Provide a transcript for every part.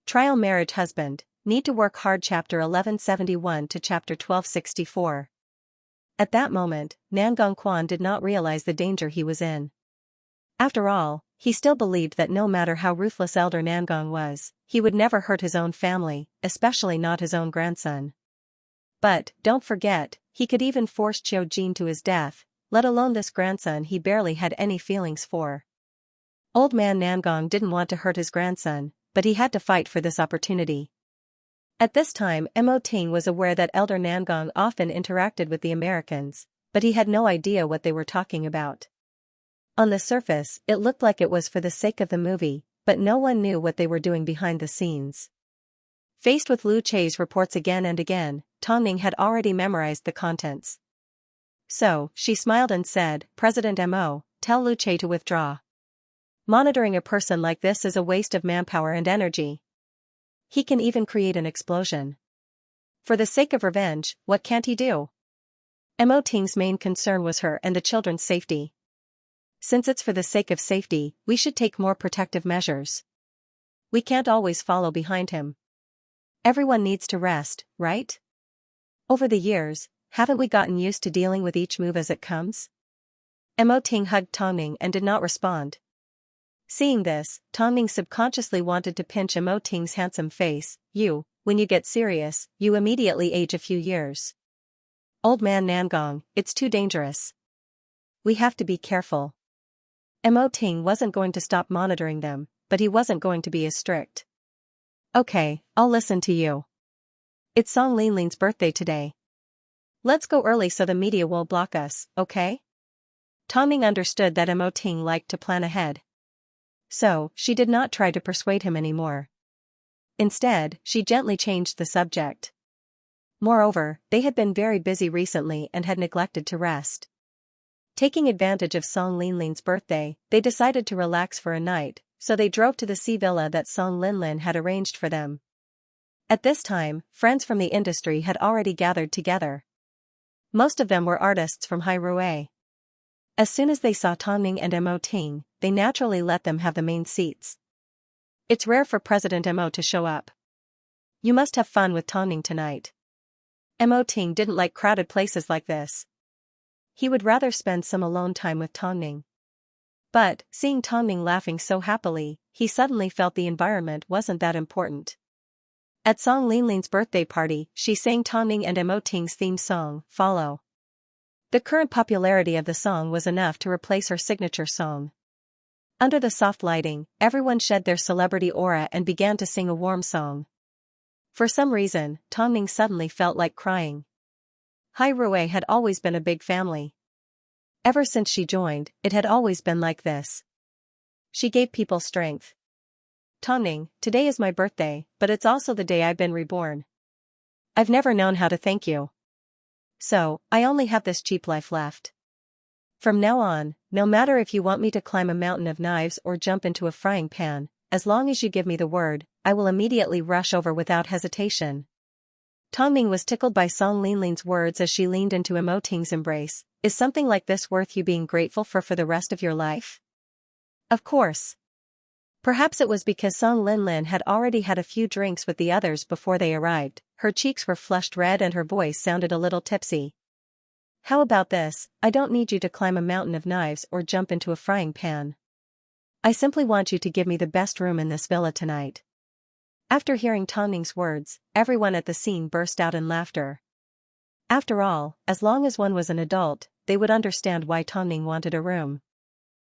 Trial Marriage Husband, Need to Work Hard Chapter 1171 to Chapter 1264. At that moment, Nangong Quan did not realize the danger he was in. After all, he still believed that no matter how ruthless Elder Nangong was, he would never hurt his own family, especially not his own grandson. But, don't forget, he could even force Qiu Jin to his death, let alone this grandson he barely had any feelings for. Old man Nangong didn't want to hurt his grandson, but he had to fight for this opportunity. At this time Mo Ting was aware that Elder Nangong often interacted with the Americans, but he had no idea what they were talking about. On the surface, it looked like it was for the sake of the movie, but no one knew what they were doing behind the scenes. Faced with Lu Chei's reports again and again, Tong Ning had already memorized the contents. So, she smiled and said, "President Mo, tell Lu Chei to withdraw. Monitoring a person like this is a waste of manpower and energy. He can even create an explosion. For the sake of revenge, what can't he do?" Mo Ting's main concern was her and the children's safety. "Since it's for the sake of safety, we should take more protective measures. We can't always follow behind him. Everyone needs to rest, right? Over the years, haven't we gotten used to dealing with each move as it comes?" Mo Ting hugged Tong Ning and did not respond. Seeing this, Tong Ning subconsciously wanted to pinch Mo Ting's handsome face. When you get serious, you immediately age a few years. Old man Nangong, it's too dangerous. We have to be careful." Mo Ting wasn't going to stop monitoring them, but he wasn't going to be as strict. "Okay, I'll listen to you. It's Song Linlin's birthday today. Let's go early so the media won't block us, okay?" Tong Ning understood that Mo Ting liked to plan ahead. So, she did not try to persuade him anymore. Instead, she gently changed the subject. Moreover, they had been very busy recently and had neglected to rest. Taking advantage of Song Linlin's birthday, they decided to relax for a night, so they drove to the sea villa that Song Linlin had arranged for them. At this time, friends from the industry had already gathered together. Most of them were artists from Hairue. As soon as they saw Tong Ning and Mo Ting, they naturally let them have the main seats. It's rare for President Mo to show up. You must have fun with Tong Ning tonight. Mo Ting didn't like crowded places like this. He would rather spend some alone time with Tong Ning. But, seeing Tong Ning laughing so happily, he suddenly felt the environment wasn't that important. At Song Linlin's birthday party, she sang Tong Ning and Mo Ting's theme song, Follow. The current popularity of the song was enough to replace her signature song. Under the soft lighting, everyone shed their celebrity aura and began to sing a warm song. For some reason, Tong Ning suddenly felt like crying. Hairue had always been a big family. Ever since she joined, it had always been like this. She gave people strength. "Tong Ning, today is my birthday, but it's also the day I've been reborn. I've never known how to thank you. So, I only have this cheap life left. From now on, no matter if you want me to climb a mountain of knives or jump into a frying pan, as long as you give me the word, I will immediately rush over without hesitation." Tong Ning was tickled by Song Linlin's words as she leaned into Mo Ting's embrace. "Is something like this worth you being grateful for the rest of your life?" Of course. Perhaps it was because Song Linlin had already had a few drinks with the others before they arrived. Her cheeks were flushed red and her voice sounded a little tipsy. "How about this? I don't need you to climb a mountain of knives or jump into a frying pan. I simply want you to give me the best room in this villa tonight." After hearing Tong Ning's words, everyone at the scene burst out in laughter. After all, as long as one was an adult, they would understand why Tong Ning wanted a room.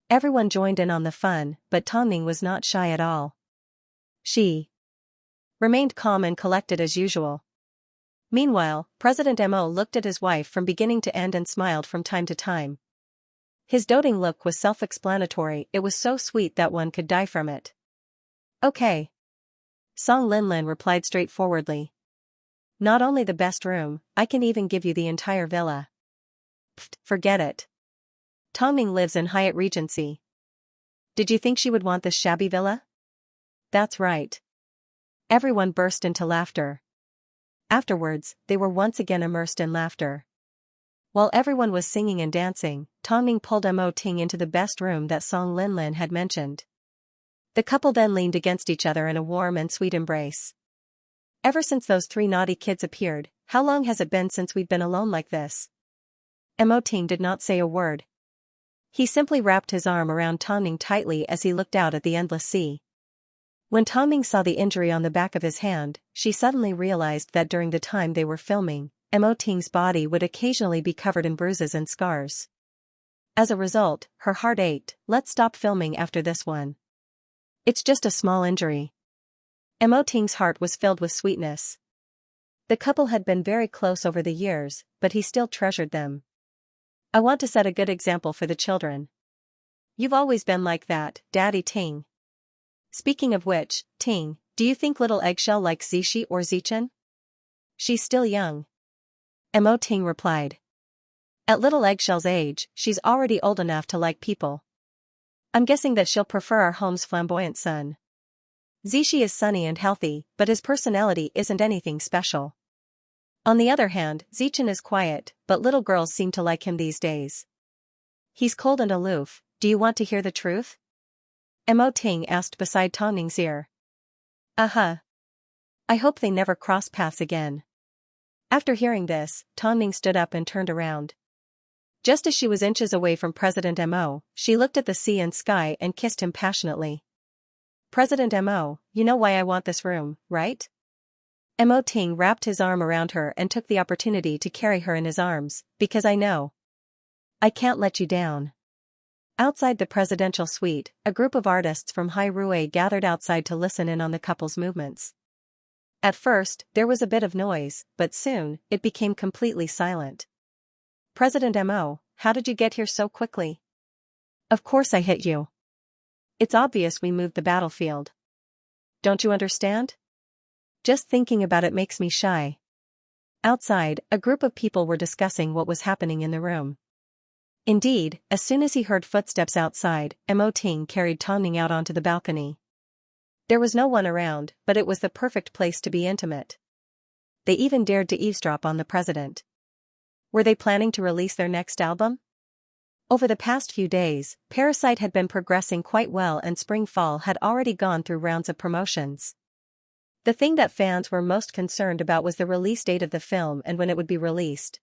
Everyone joined in on the fun, but Tong Ning was not shy at all. She remained calm and collected as usual. Meanwhile, President Mo looked at his wife from beginning to end and smiled from time to time. His doting look was self-explanatory. It was so sweet that one could die from it. "Okay." Song Linlin replied straightforwardly. "Not only the best room, I can even give you the entire villa." "Pfft, forget it. Tong Ning lives in Hyatt Regency. Did you think she would want this shabby villa?" "That's right." Everyone burst into laughter. Afterwards, they were once again immersed in laughter. While everyone was singing and dancing, Tong Ning pulled Mo Ting into the best room that Song Linlin had mentioned. The couple then leaned against each other in a warm and sweet embrace. Ever since those 3 naughty kids appeared, how long has it been since we've been alone like this? Emoting did not say a word. He simply wrapped his arm around Tongning tightly as he looked out at the endless sea. When Tongning saw the injury on the back of his hand, she suddenly realized that during the time they were filming, Emoting's body would occasionally be covered in bruises and scars. As a result, her heart ached. Let's stop filming after this one. It's just a small injury. Emoting's heart was filled with sweetness. The couple had been very close over the years, but he still treasured them. I want to set a good example for the children. You've always been like that, Daddy Ting. Speaking of which, Ting, do you think little Eggshell likes Zishi or Zichen? She's still young. Emoting replied. At little Eggshell's age, she's already old enough to like people. I'm guessing that she'll prefer our home's flamboyant son. Zishi is sunny and healthy, but his personality isn't anything special. On the other hand, Zichen is quiet, but little girls seem to like him these days. He's cold and aloof. Do you want to hear the truth? Emoting asked beside Tongning's ear. I hope they never cross paths again. After hearing this, Tongning stood up and turned around. Just as she was inches away from President Mo, she looked at the sea and sky and kissed him passionately. President Mo, you know why I want this room, right? Emoting wrapped his arm around her and took the opportunity to carry her in his arms, because I know. I can't let you down. Outside the presidential suite, a group of artists from Hairue gathered outside to listen in on the couple's movements. At first, there was a bit of noise, but soon, it became completely silent. President Mo, how did you get here so quickly? Of course I hit you. It's obvious we moved the battlefield. Don't you understand? Just thinking about it makes me shy. Outside, a group of people were discussing what was happening in the room. Indeed, as soon as he heard footsteps outside, Emoting carried Tongning out onto the balcony. There was no one around, but it was the perfect place to be intimate. They even dared to eavesdrop on the president. Were they planning to release their next album? Over the past few days, Parasite had been progressing quite well and Spring-Fall had already gone through rounds of promotions. The thing that fans were most concerned about was the release date of the film and when it would be released.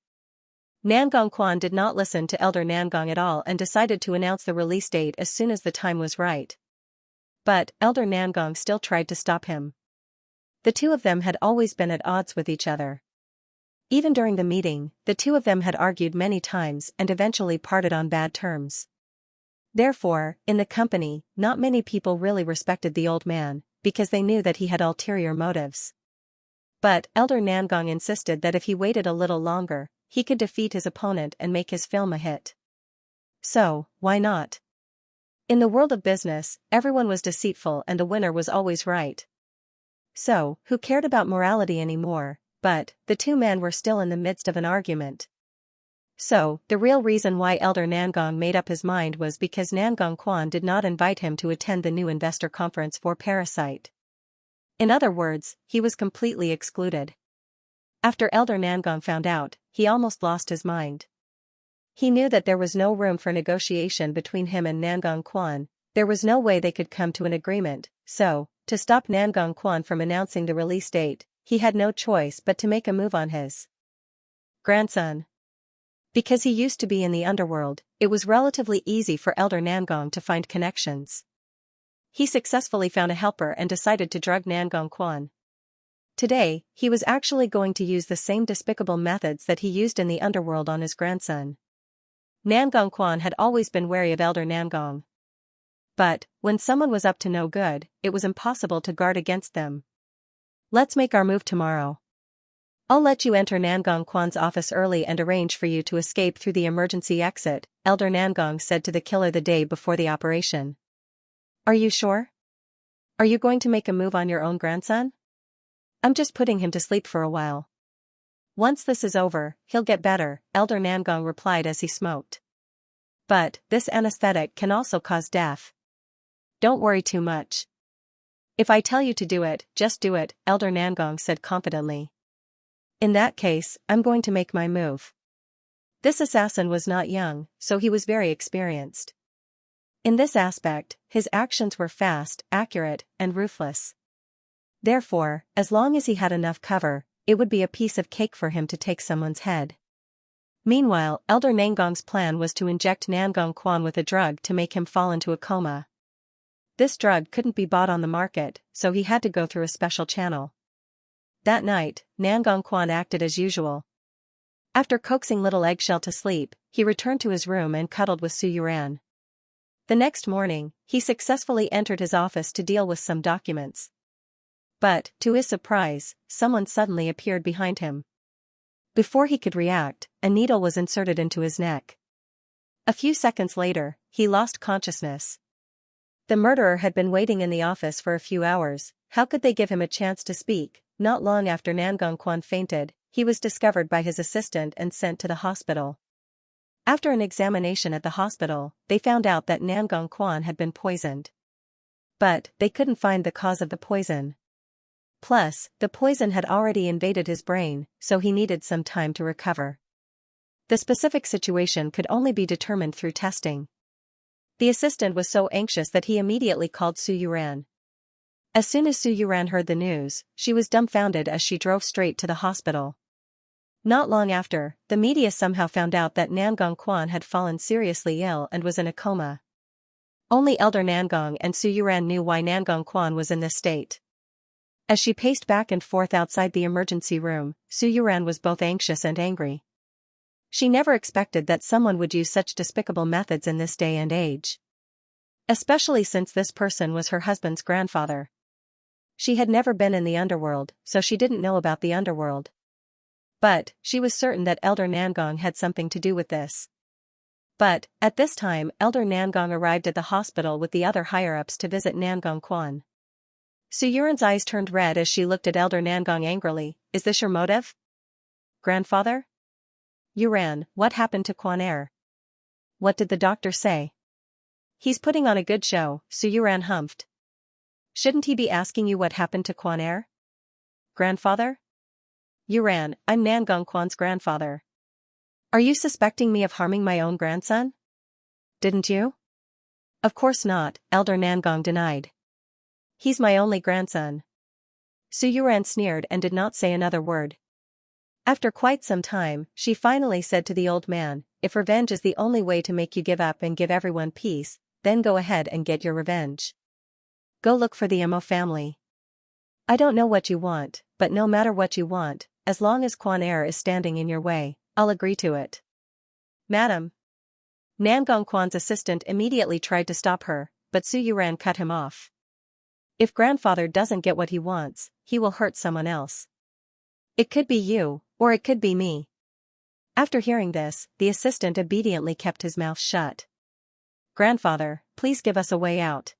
Nangong Quan did not listen to Elder Nangong at all and decided to announce the release date as soon as the time was right. But Elder Nangong still tried to stop him. The two of them had always been at odds with each other. Even during the meeting, the two of them had argued many times and eventually parted on bad terms. Therefore, in the company, not many people really respected the old man, because they knew that he had ulterior motives. But Elder Nangong insisted that if he waited a little longer, he could defeat his opponent and make his film a hit. So, why not? In the world of business, everyone was deceitful and the winner was always right. So, who cared about morality anymore? But, the two men were still in the midst of an argument. So, the real reason why Elder Nangong made up his mind was because Nangong Quan did not invite him to attend the new investor conference for Parasite. In other words, he was completely excluded. After Elder Nangong found out, he almost lost his mind. He knew that there was no room for negotiation between him and Nangong Quan, there was no way they could come to an agreement, so, to stop Nangong Quan from announcing the release date, he had no choice but to make a move on his grandson. Because he used to be in the underworld, it was relatively easy for Elder Nangong to find connections. He successfully found a helper and decided to drug Nangong Quan. Today, he was actually going to use the same despicable methods that he used in the underworld on his grandson. Nangong Quan had always been wary of Elder Nangong. But, when someone was up to no good, it was impossible to guard against them. Let's make our move tomorrow. I'll let you enter Nangong Quan's office early and arrange for you to escape through the emergency exit, Elder Nangong said to the killer the day before the operation. Are you sure? Are you going to make a move on your own grandson? I'm just putting him to sleep for a while. Once this is over, he'll get better, Elder Nangong replied as he smoked. But, this anesthetic can also cause death. Don't worry too much. If I tell you to do it, just do it, Elder Nangong said confidently. In that case, I'm going to make my move. This assassin was not young, so he was very experienced. In this aspect, his actions were fast, accurate, and ruthless. Therefore, as long as he had enough cover, it would be a piece of cake for him to take someone's head. Meanwhile, Elder Nangong's plan was to inject Nangong Quan with a drug to make him fall into a coma. This drug couldn't be bought on the market, so he had to go through a special channel. That night, Nangong Quan acted as usual. After coaxing little Eggshell to sleep, he returned to his room and cuddled with Su Yuran. The next morning, he successfully entered his office to deal with some documents. But, to his surprise, someone suddenly appeared behind him. Before he could react, a needle was inserted into his neck. A few seconds later, he lost consciousness. The murderer had been waiting in the office for a few hours. How could they give him a chance to speak? Not long after Nangong Quan fainted, he was discovered by his assistant and sent to the hospital. After an examination at the hospital, they found out that Nangong Quan had been poisoned. But, they couldn't find the cause of the poison. Plus, the poison had already invaded his brain, so he needed some time to recover. The specific situation could only be determined through testing. The assistant was so anxious that he immediately called Su Yuran. As soon as Su Yuran heard the news, she was dumbfounded as she drove straight to the hospital. Not long after, the media somehow found out that Nangong Quan had fallen seriously ill and was in a coma. Only Elder Nangong and Su Yuran knew why Nangong Quan was in this state. As she paced back and forth outside the emergency room, Su Yuran was both anxious and angry. She never expected that someone would use such despicable methods in this day and age. Especially since this person was her husband's grandfather. She had never been in the underworld, so she didn't know about the underworld. But, she was certain that Elder Nangong had something to do with this. But, at this time, Elder Nangong arrived at the hospital with the other higher-ups to visit Nangong Quan. Su Yuran's eyes turned red as she looked at Elder Nangong angrily. Is this your motive? Grandfather? Yuran, what happened to Quan Er? What did the doctor say? He's putting on a good show, Su Yuran humphed. Shouldn't he be asking you what happened to Quan Er? Grandfather? Yuran, I'm Nangong Quan's grandfather. Are you suspecting me of harming my own grandson? Didn't you? Of course not, Elder Nangong denied. He's my only grandson. Su Yuran sneered and did not say another word. After quite some time, she finally said to the old man, if revenge is the only way to make you give up and give everyone peace, then go ahead and get your revenge. Go look for the Mo family. I don't know what you want, but no matter what you want, as long as Quan Er is standing in your way, I'll agree to it. Madam. Nangong Quan's assistant immediately tried to stop her, but Su Yuran cut him off. If grandfather doesn't get what he wants, he will hurt someone else. It could be you, or it could be me. After hearing this, the assistant obediently kept his mouth shut. Grandfather, please give us a way out.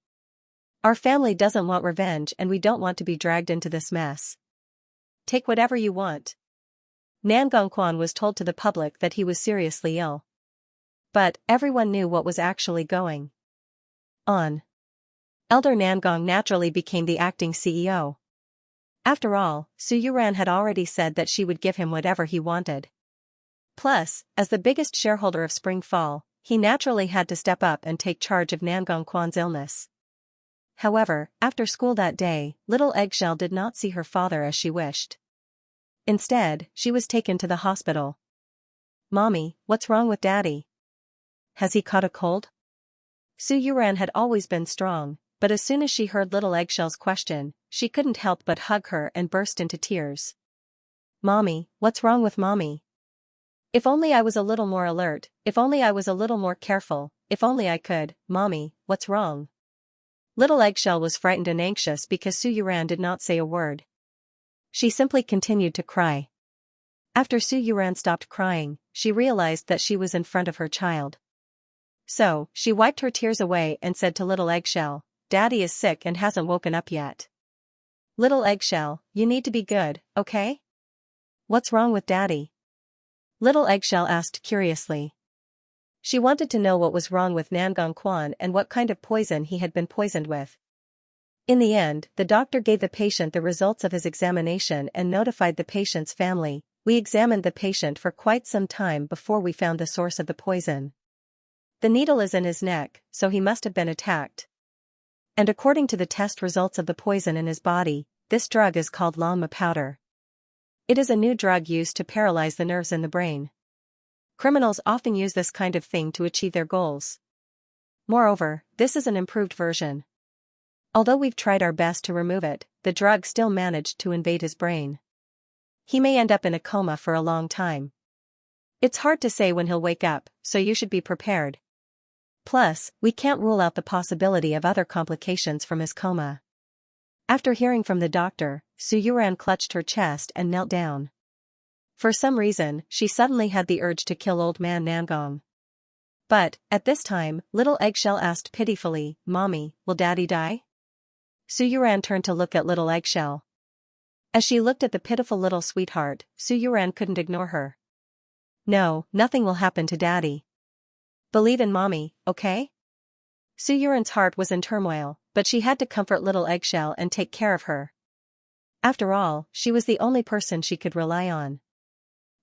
Our family doesn't want revenge and we don't want to be dragged into this mess. Take whatever you want. Nangong Quan was told to the public that he was seriously ill. But, everyone knew what was actually going on. Elder Nangong naturally became the acting CEO. After all, Su Yuran had already said that she would give him whatever he wanted. Plus, as the biggest shareholder of Spring Fall, he naturally had to step up and take charge of Nangong Quan's illness. However, after school that day, little Eggshell did not see her father as she wished. Instead, she was taken to the hospital. Mommy, what's wrong with Daddy? Has he caught a cold? Su Yuran had always been strong, but as soon as she heard little Eggshell's question, she couldn't help but hug her and burst into tears. Mommy, what's wrong with Mommy? If only I was a little more alert, if only I was a little more careful, if only I could, Mommy, what's wrong? Little Eggshell was frightened and anxious because Su Yuran did not say a word. She simply continued to cry. After Su Yuran stopped crying, she realized that she was in front of her child. So, she wiped her tears away and said to little Eggshell, Daddy is sick and hasn't woken up yet. Little Eggshell, you need to be good, okay? What's wrong with Daddy? Little Eggshell asked curiously. She wanted to know what was wrong with Nangong Quan and what kind of poison he had been poisoned with. In the end, the doctor gave the patient the results of his examination and notified the patient's family. We examined the patient for quite some time before we found the source of the poison. The needle is in his neck, so he must have been attacked. And according to the test results of the poison in his body, this drug is called Lanma powder. It is a new drug used to paralyze the nerves in the brain. Criminals often use this kind of thing to achieve their goals. Moreover, this is an improved version. Although we've tried our best to remove it, the drug still managed to invade his brain. He may end up in a coma for a long time. It's hard to say when he'll wake up, so you should be prepared. Plus, we can't rule out the possibility of other complications from his coma. After hearing from the doctor, Su Yuran clutched her chest and knelt down. For some reason, she suddenly had the urge to kill old man Nangong. But, at this time, little Eggshell asked pitifully, "Mommy, will Daddy die?" Su Yuran turned to look at little Eggshell. As she looked at the pitiful little sweetheart, Su Yuran couldn't ignore her. "No, nothing will happen to Daddy. Believe in Mommy, okay?" Su Yuran's heart was in turmoil, but she had to comfort little Eggshell and take care of her. After all, she was the only person she could rely on.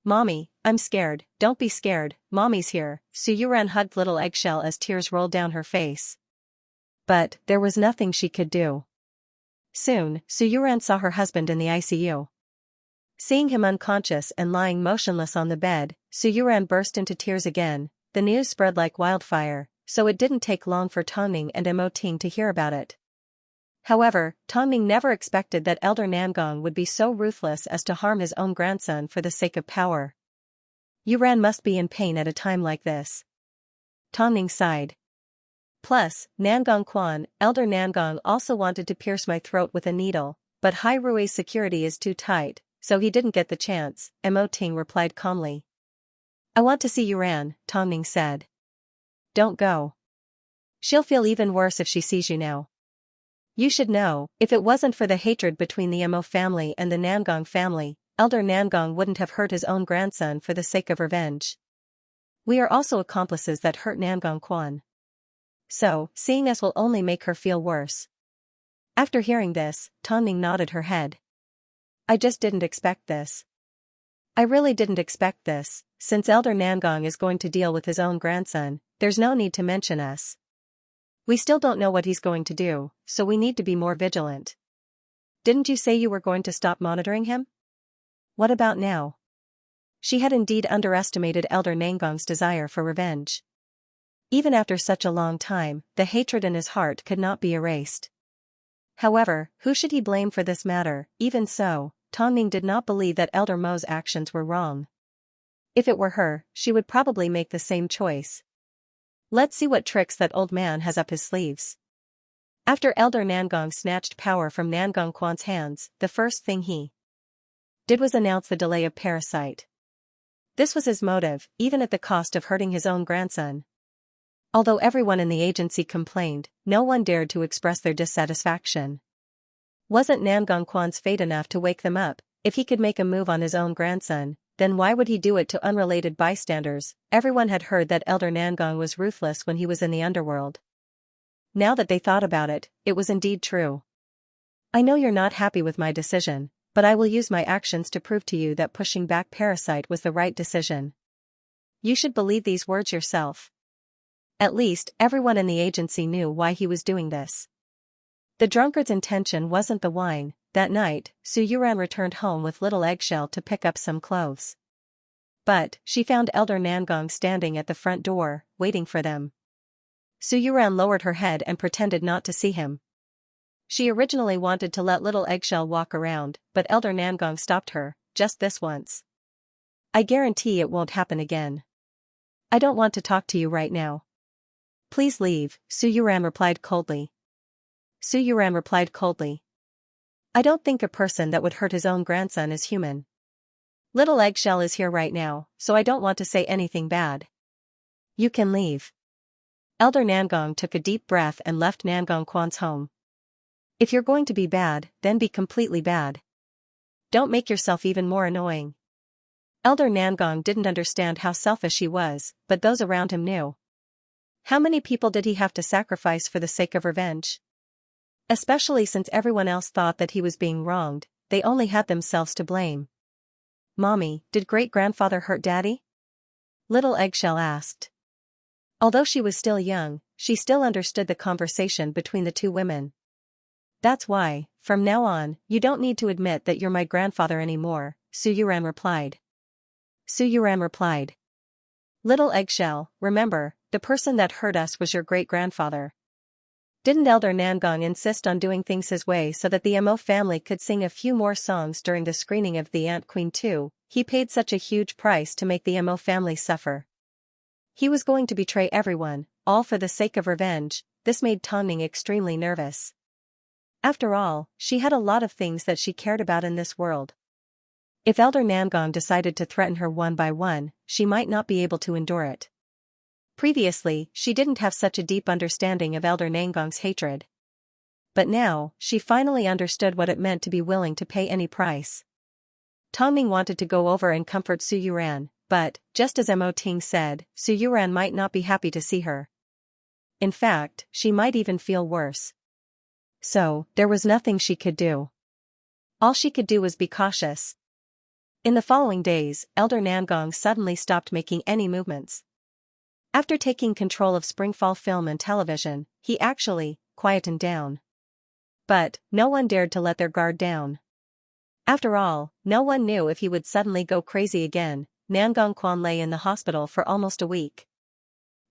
"Mommy, I'm scared." "Don't be scared, Mommy's here." Su Yuran hugged little Eggshell as tears rolled down her face. But, there was nothing she could do. Soon, Su Yuran saw her husband in the ICU. Seeing him unconscious and lying motionless on the bed, Su Yuran burst into tears again. The news spread like wildfire, so it didn't take long for Tongning and Mo Ting to hear about it. However, Tongning never expected that Elder Nangong would be so ruthless as to harm his own grandson for the sake of power. Yuran must be in pain at a time like this. Tongning sighed. Plus, Nangong Quan, Elder Nangong also wanted to pierce my throat with a needle, but Hai Rui's security is too tight, so he didn't get the chance, Mo Ting replied calmly. "I want to see Yuran," Tongning said. "Don't go. She'll feel even worse if she sees you now. You should know, if it wasn't for the hatred between the Mo family and the Nangong family, Elder Nangong wouldn't have hurt his own grandson for the sake of revenge. We are also accomplices that hurt Nangong Quan. So, seeing us will only make her feel worse." After hearing this, Tongning nodded her head. "I just didn't expect this. I really didn't expect this. Since Elder Nangong is going to deal with his own grandson, there's no need to mention us. We still don't know what he's going to do, so we need to be more vigilant. Didn't you say you were going to stop monitoring him? What about now?" She had indeed underestimated Elder Nangong's desire for revenge. Even after such a long time, the hatred in his heart could not be erased. However, who should he blame for this matter? Even so, Tongning did not believe that Elder Mo's actions were wrong. If it were her, she would probably make the same choice. Let's see what tricks that old man has up his sleeves. After Elder Nangong snatched power from Nangong Quan's hands, the first thing he did was announce the delay of Parasite. This was his motive, even at the cost of hurting his own grandson. Although everyone in the agency complained, no one dared to express their dissatisfaction. Wasn't Nangong Quan's fate enough to wake them up? If he could make a move on his own grandson, then why would he do it to unrelated bystanders? Everyone had heard that Elder Nangong was ruthless when he was in the underworld. Now that they thought about it, it was indeed true. "I know you're not happy with my decision, but I will use my actions to prove to you that pushing back Parasite was the right decision. You should believe these words yourself." At least, everyone in the agency knew why he was doing this. The drunkard's intention wasn't the wine. That night, Su Yuran returned home with little Eggshell to pick up some clothes. But, she found Elder Nangong standing at the front door, waiting for them. Su Yuran lowered her head and pretended not to see him. She originally wanted to let little Eggshell walk around, but Elder Nangong stopped her, "Just this once. I guarantee it won't happen again. I don't want to talk to you right now. Please leave," Su Yuran replied coldly. "I don't think a person that would hurt his own grandson is human. Little Eggshell is here right now, so I don't want to say anything bad. You can leave." Elder Nangong took a deep breath and left Nangong Quan's home. If you're going to be bad, then be completely bad. Don't make yourself even more annoying. Elder Nangong didn't understand how selfish he was, but those around him knew. How many people did he have to sacrifice for the sake of revenge? Especially since everyone else thought that he was being wronged, they only had themselves to blame. "Mommy, did great-grandfather hurt Daddy?" little Eggshell asked. Although she was still young, she still understood the conversation between the two women. That's why, from now on, you don't need to admit that you're my grandfather anymore, Su Yuran replied. Su Yuran replied. Little eggshell, remember, the person that hurt us was your great-grandfather. Didn't Elder Nangong insist on doing things his way so that the Mo family could sing a few more songs during the screening of The Ant Queen 2? He paid such a huge price to make the Mo family suffer. He was going to betray everyone, all for the sake of revenge. This made Tongning extremely nervous. After all, she had a lot of things that she cared about in this world. If Elder Nangong decided to threaten her one by one, she might not be able to endure it. Previously, she didn't have such a deep understanding of Elder Nangong's hatred. But now, she finally understood what it meant to be willing to pay any price. Tongning wanted to go over and comfort Su Yuran, but, just as Mo Ting said, Su Yuran might not be happy to see her. In fact, she might even feel worse. So, there was nothing she could do. All she could do was be cautious. In the following days, Elder Nangong suddenly stopped making any movements. After taking control of Springfall Film and Television, he actually quietened down. But no one dared to let their guard down. After all, no one knew if he would suddenly go crazy again. Nangong Quan lay in the hospital for almost a week.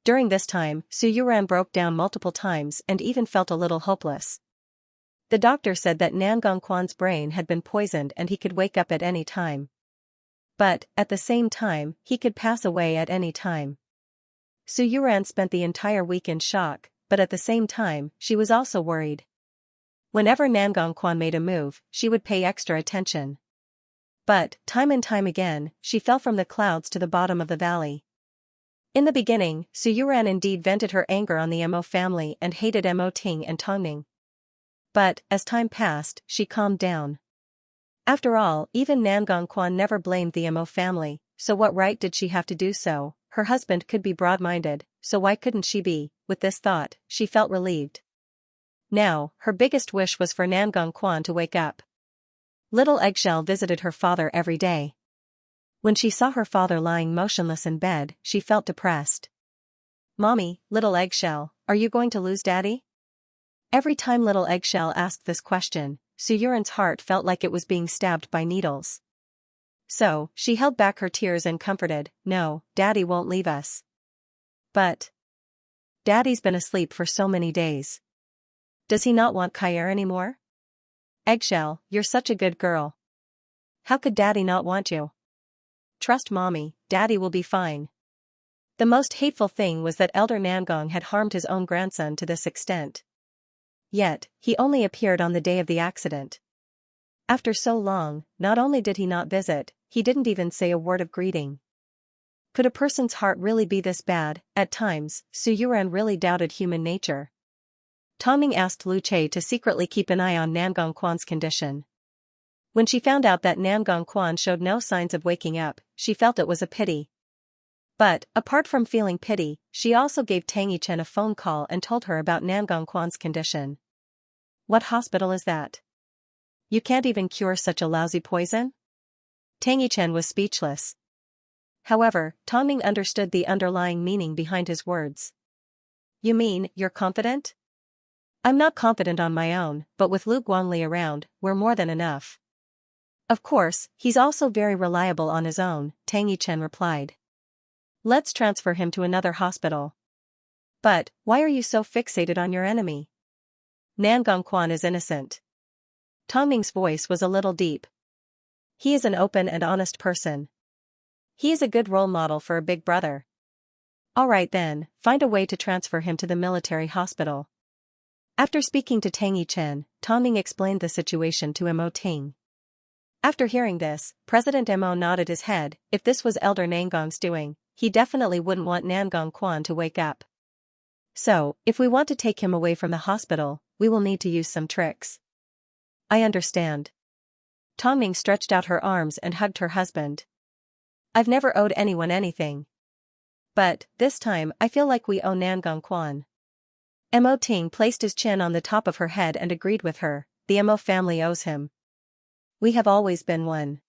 During this time, Su Yuran broke down multiple times and even felt a little hopeless. The doctor said that Nangong Quan's brain had been poisoned and he could wake up at any time. But, at the same time, he could pass away at any time. Su Yuran spent the entire week in shock, but at the same time, she was also worried. Whenever Nangong Quan made a move, she would pay extra attention. But, time and time again, she fell from the clouds to the bottom of the valley. In the beginning, Su Yuran indeed vented her anger on the Mo family and hated Mo Ting and Tongning. But, as time passed, she calmed down. After all, even Nangong Quan never blamed the Mo family, so what right did she have to do so? Her husband could be broad-minded, so why couldn't she be? With this thought, she felt relieved. Now, her biggest wish was for Nangong Quan to wake up. Little Eggshell visited her father every day. When she saw her father lying motionless in bed, she felt depressed. Mommy, Little Eggshell, are you going to lose Daddy? Every time Little Eggshell asked this question, Su Yuran's heart felt like it was being stabbed by needles. So, she held back her tears and comforted, no, Daddy won't leave us. But Daddy's been asleep for so many days. Does he not want Kair anymore? Eggshell, you're such a good girl. How could Daddy not want you? Trust Mommy, Daddy will be fine. The most hateful thing was that Elder Nangong had harmed his own grandson to this extent. Yet, he only appeared on the day of the accident. After so long, not only did he not visit, he didn't even say a word of greeting. Could a person's heart really be this bad? At times, Su Yuran really doubted human nature. Tongning asked Lu Che to secretly keep an eye on Nangong Quan's condition. When she found out that Nangong Quan showed no signs of waking up, she felt it was a pity. But, apart from feeling pity, she also gave Tang Yichen a phone call and told her about Nangong Quan's condition. What hospital is that? You can't even cure such a lousy poison? Tang Yichen was speechless. However, Tongning understood the underlying meaning behind his words. You mean, you're confident? I'm not confident on my own, but with Lu Guangli around, we're more than enough. Of course, he's also very reliable on his own, Tang Yichen replied. Let's transfer him to another hospital. But, why are you so fixated on your enemy? Nangong Quan is innocent. Tongning's voice was a little deep. He is an open and honest person. He is a good role model for a big brother. Alright then, find a way to transfer him to the military hospital. After speaking to Tang Yichen, Tongning explained the situation to Mo Ting. After hearing this, President Mo nodded his head. If this was Elder Nangong's doing, he definitely wouldn't want Nangong Quan to wake up. So, if we want to take him away from the hospital, we will need to use some tricks. I understand. Tongning stretched out her arms and hugged her husband. I've never owed anyone anything. But, this time, I feel like we owe Nangong Quan. Mo Ting placed his chin on the top of her head and agreed with her. The Mo family owes him. We have always been one.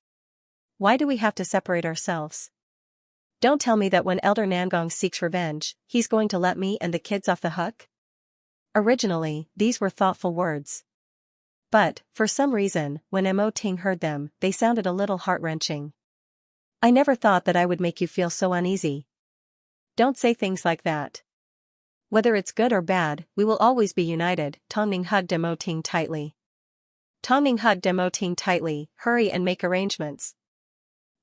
Why do we have to separate ourselves? Don't tell me that when Elder Nangong seeks revenge, he's going to let me and the kids off the hook? Originally, these were thoughtful words. But, for some reason, when Mo Ting heard them, they sounded a little heart-wrenching. I never thought that I would make you feel so uneasy. Don't say things like that. Whether it's good or bad, we will always be united. Tongning hugged Mo Ting tightly. Tongning hugged Mo Ting tightly. Hurry and make arrangements.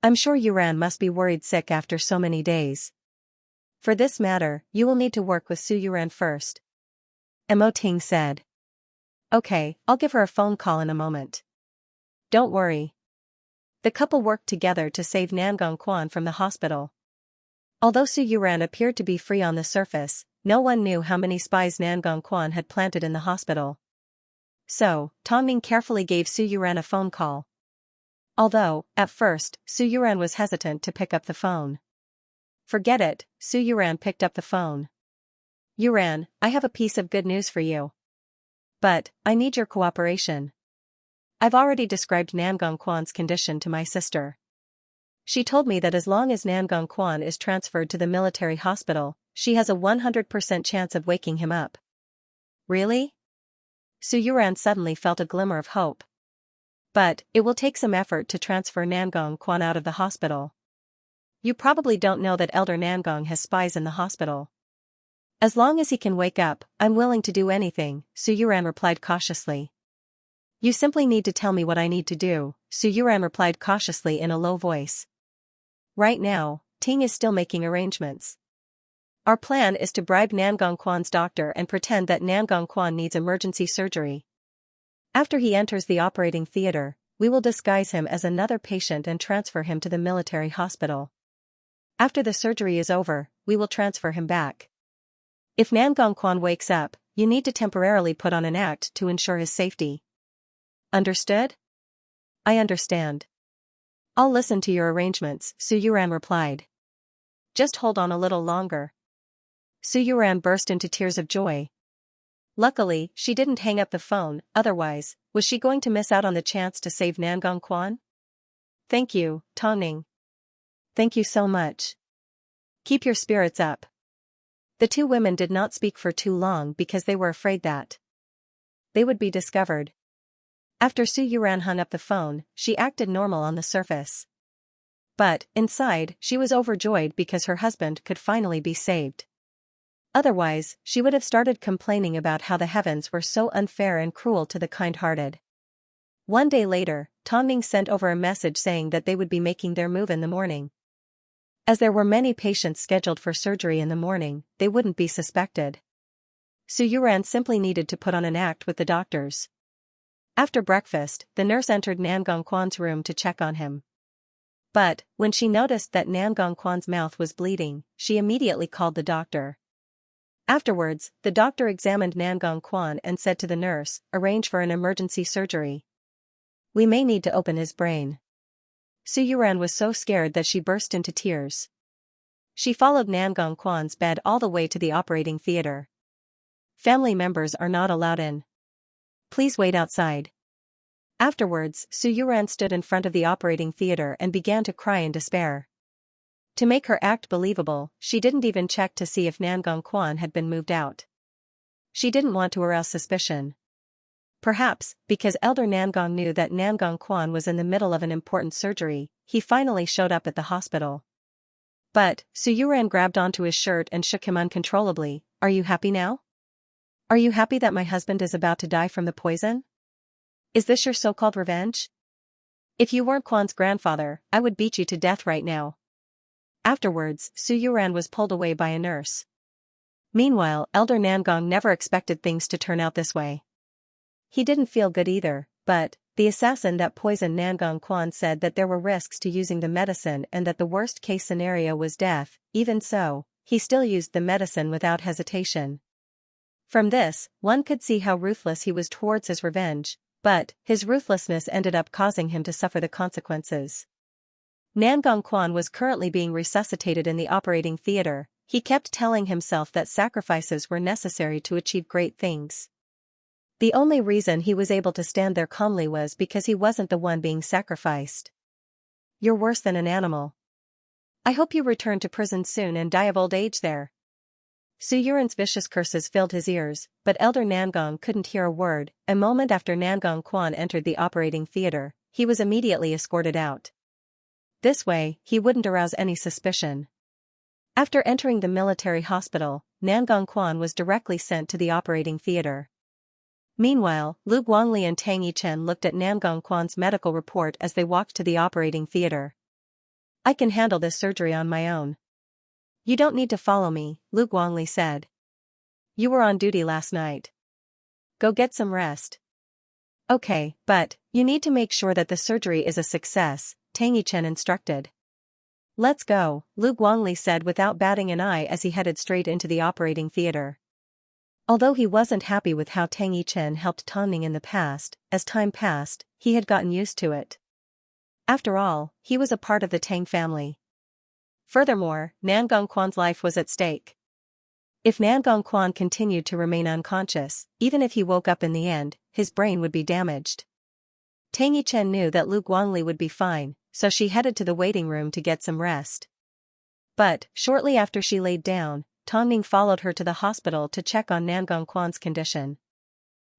I'm sure Yuran must be worried sick after so many days. For this matter, you will need to work with Su Yuran first. Mo Ting said. Okay, I'll give her a phone call in a moment. Don't worry. The couple worked together to save Nangong Quan from the hospital. Although Su Yuran appeared to be free on the surface, no one knew how many spies Nangong Quan had planted in the hospital. So, Tongning carefully gave Su Yuran a phone call. Although, at first, Su Yuran was hesitant to pick up the phone. Forget it, Su Yuran picked up the phone. Yuran, I have a piece of good news for you. But, I need your cooperation. I've already described Nangong Quan's condition to my sister. She told me that as long as Nangong Quan is transferred to the military hospital, she has a 100% chance of waking him up. Really? Su Yuran suddenly felt a glimmer of hope. But, it will take some effort to transfer Nangong Quan out of the hospital. You probably don't know that Elder Nangong has spies in the hospital. As long as he can wake up, I'm willing to do anything, Su Yuran replied cautiously. You simply need to tell me what I need to do, Su Yuran replied cautiously in a low voice. Right now, Ting is still making arrangements. Our plan is to bribe Nangong Quan's doctor and pretend that Nangong Quan needs emergency surgery. After he enters the operating theater, we will disguise him as another patient and transfer him to the military hospital. After the surgery is over, we will transfer him back. If Nangong Quan wakes up, you need to temporarily put on an act to ensure his safety. Understood? I understand. I'll listen to your arrangements, Su Yuran replied. Just hold on a little longer. Su Yuran burst into tears of joy. Luckily, she didn't hang up the phone, otherwise, was she going to miss out on the chance to save Nangong Quan? Thank you, Tongning. Thank you so much. Keep your spirits up. The two women did not speak for too long because they were afraid that they would be discovered. After Su Yuran hung up the phone, she acted normal on the surface. But, inside, she was overjoyed because her husband could finally be saved. Otherwise, she would have started complaining about how the heavens were so unfair and cruel to the kind-hearted. One day later, Tongning sent over a message saying that they would be making their move in the morning. As there were many patients scheduled for surgery in the morning, they wouldn't be suspected. Su Yuran simply needed to put on an act with the doctors. After breakfast, the nurse entered Nangong Quan's room to check on him. But, when she noticed that Nangong Quan's mouth was bleeding, she immediately called the doctor. Afterwards, the doctor examined Nangong Quan and said to the nurse, "Arrange for an emergency surgery. We may need to open his brain." Su Yuran was so scared that she burst into tears. She followed Nangong Quan's bed all the way to the operating theater. Family members are not allowed in. Please wait outside. Afterwards, Su Yuran stood in front of the operating theater and began to cry in despair. To make her act believable, she didn't even check to see if Nangong Quan had been moved out. She didn't want to arouse suspicion. Perhaps, because Elder Nangong knew that Nangong Quan was in the middle of an important surgery, he finally showed up at the hospital. But, Su Yuran grabbed onto his shirt and shook him uncontrollably. "Are you happy now? Are you happy that my husband is about to die from the poison? Is this your so-called revenge? If you weren't Quan's grandfather, I would beat you to death right now." Afterwards, Su Yuran was pulled away by a nurse. Meanwhile, Elder Nangong never expected things to turn out this way. He didn't feel good either, but, the assassin that poisoned Nangong Quan said that there were risks to using the medicine and that the worst-case scenario was death. Even so, he still used the medicine without hesitation. From this, one could see how ruthless he was towards his revenge, but, his ruthlessness ended up causing him to suffer the consequences. Nangong Quan was currently being resuscitated in the operating theater. He kept telling himself that sacrifices were necessary to achieve great things. The only reason he was able to stand there calmly was because he wasn't the one being sacrificed. "You're worse than an animal. I hope you return to prison soon and die of old age there. Su Yuran's vicious curses filled his ears, but Elder Nangong couldn't hear a word. A moment after Nangong Quan entered the operating theater, he was immediately escorted out. This way, he wouldn't arouse any suspicion. After entering the military hospital, Nangong Quan was directly sent to the operating theater. Meanwhile, Lu Guangli and Tang Yichen looked at Nangong Quan's medical report as they walked to the operating theater. I can handle this surgery on my own. You don't need to follow me, Lu Guangli said. You were on duty last night. Go get some rest. Okay, but you need to make sure that the surgery is a success, Tang Yichen instructed. Let's go, Lu Guangli said without batting an eye as he headed straight into the operating theater. Although he wasn't happy with how Tang Yichen helped Tang Ning in the past, as time passed, he had gotten used to it. After all, he was a part of the Tang family. Furthermore, Nangong Quan's life was at stake. If Nangong Quan continued to remain unconscious, even if he woke up in the end, his brain would be damaged. Tang Yichen knew that Lu Guangli would be fine, so she headed to the waiting room to get some rest. But, shortly after she laid down, Tang Ning followed her to the hospital to check on Nangong Quan's condition.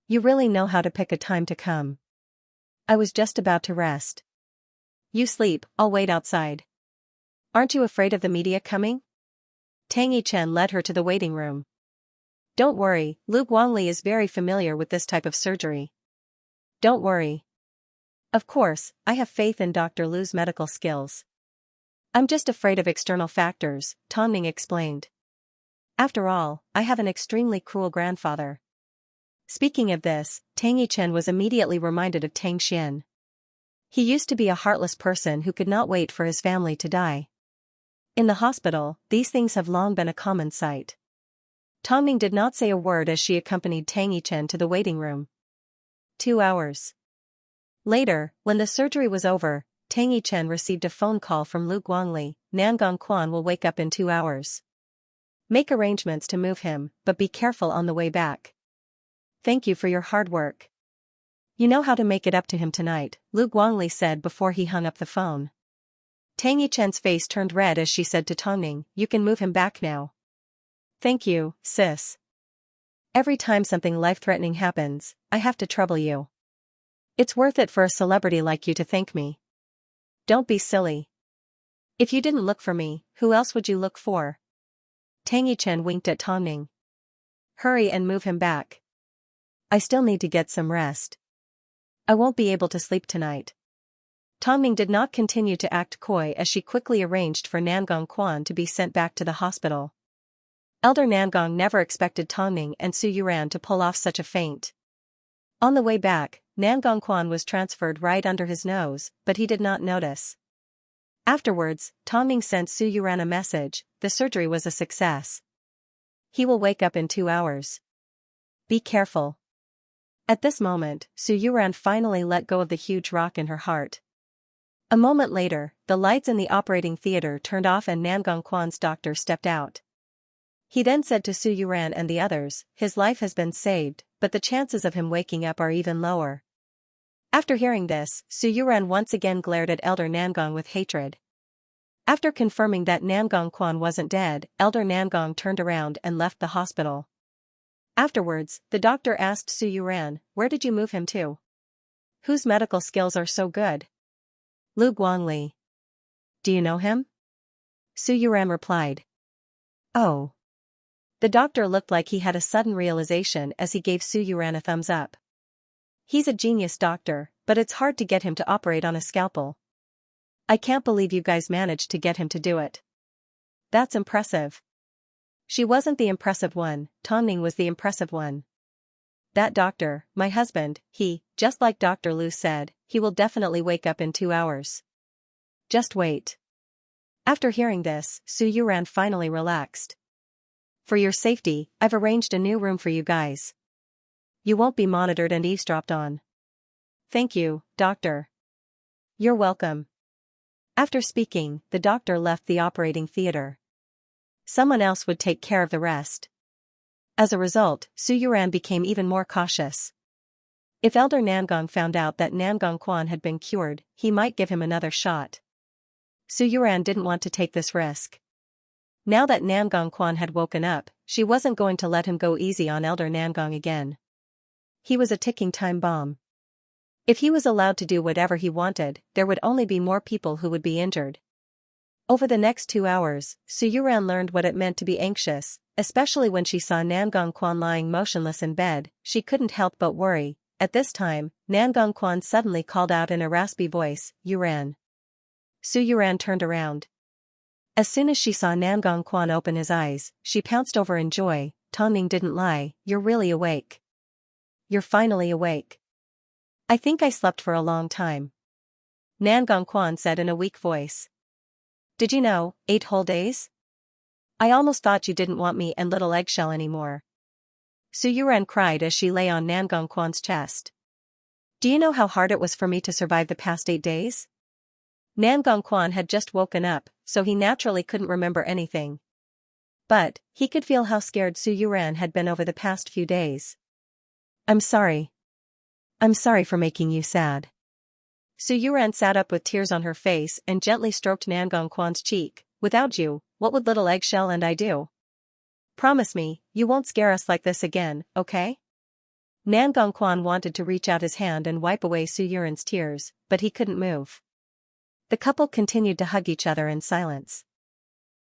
You really know how to pick a time to come. I was just about to rest. You sleep, I'll wait outside. Aren't you afraid of the media coming? Tang Yichen led her to the waiting room. Don't worry, Lu Guangli is very familiar with this type of surgery. Don't worry. Of course, I have faith in Dr. Lu's medical skills. I'm just afraid of external factors, Tang Ning explained. After all, I have an extremely cruel grandfather. Speaking of this, Tang Yichen was immediately reminded of Tang Xian. He used to be a heartless person who could not wait for his family to die. In the hospital, these things have long been a common sight. Tang Ning did not say a word as she accompanied Tang Yichen to the waiting room. 2 hours. Later, when the surgery was over, Tang Yichen received a phone call from Lu Guangli. Nangong Quan will wake up in 2 hours. Make arrangements to move him, but be careful on the way back. Thank you for your hard work. You know how to make it up to him tonight, Lu Guangli said before he hung up the phone. Tang Yichen's face turned red as she said to Tang Ning, you can move him back now. Thank you, sis. Every time something life-threatening happens, I have to trouble you. It's worth it for a celebrity like you to thank me. Don't be silly. If you didn't look for me, who else would you look for? Tang Yichen winked at Tang Ning. Hurry and move him back. I still need to get some rest. I won't be able to sleep tonight. Tang Ning did not continue to act coy as she quickly arranged for Nangong Quan to be sent back to the hospital. Elder Nangong never expected Tang Ning and Su Yuran to pull off such a feint. On the way back, Nangong Quan was transferred right under his nose, but he did not notice. Afterwards, Tang Ning sent Su Yuran a message, the surgery was a success. He will wake up in 2 hours. Be careful. At this moment, Su Yuran finally let go of the huge rock in her heart. A moment later, the lights in the operating theater turned off and Nangong Quan's doctor stepped out. He then said to Su Yuran and the others, his life has been saved, but the chances of him waking up are even lower. After hearing this, Su Yuran once again glared at Elder Nangong with hatred. After confirming that Nangong Quan wasn't dead, Elder Nangong turned around and left the hospital. Afterwards, the doctor asked Su Yuran, where did you move him to? Whose medical skills are so good? Lu Guangli. Do you know him? Su Yuran replied. Oh. The doctor looked like he had a sudden realization as he gave Su Yuran a thumbs up. He's a genius doctor, but it's hard to get him to operate on a scalpel. I can't believe you guys managed to get him to do it. That's impressive. She wasn't the impressive one, Tang Ning was the impressive one. That doctor, my husband, just like Dr. Lu said, he will definitely wake up in 2 hours. Just wait. After hearing this, Su Yuran finally relaxed. For your safety, I've arranged a new room for you guys. You won't be monitored and eavesdropped on. Thank you, doctor. You're welcome. After speaking, the doctor left the operating theater. Someone else would take care of the rest. As a result, Su Yuran became even more cautious. If Elder Nangong found out that Nangong Quan had been cured, he might give him another shot. Su Yuran didn't want to take this risk. Now that Nangong Quan had woken up, she wasn't going to let him go easy on Elder Nangong again. He was a ticking time bomb. If he was allowed to do whatever he wanted, there would only be more people who would be injured. Over the next 2 hours, Su Yuran learned what it meant to be anxious, especially when she saw Nangong Quan lying motionless in bed. She couldn't help but worry. At this time, Nangong Quan suddenly called out in a raspy voice, "Yuran." Su Yuran turned around. As soon as she saw Nangong Quan open his eyes, she pounced over in joy. "Tongning didn't lie, you're really awake. You're finally awake. I think I slept for a long time," Nangong Quan said in a weak voice. "Did you know, 8 whole days? I almost thought you didn't want me and little eggshell anymore." Su Yuran cried as she lay on Nangong Quan's chest. "Do you know how hard it was for me to survive the past 8 days? Nangong Quan had just woken up, so he naturally couldn't remember anything. But, he could feel how scared Su Yuran had been over the past few days. "I'm sorry. I'm sorry for making you sad." Su Yuran sat up with tears on her face and gently stroked Nangong Quan's cheek. "Without you, what would little eggshell and I do? Promise me, you won't scare us like this again, okay?" Nangong Quan wanted to reach out his hand and wipe away Su Yuran's tears, but he couldn't move. The couple continued to hug each other in silence.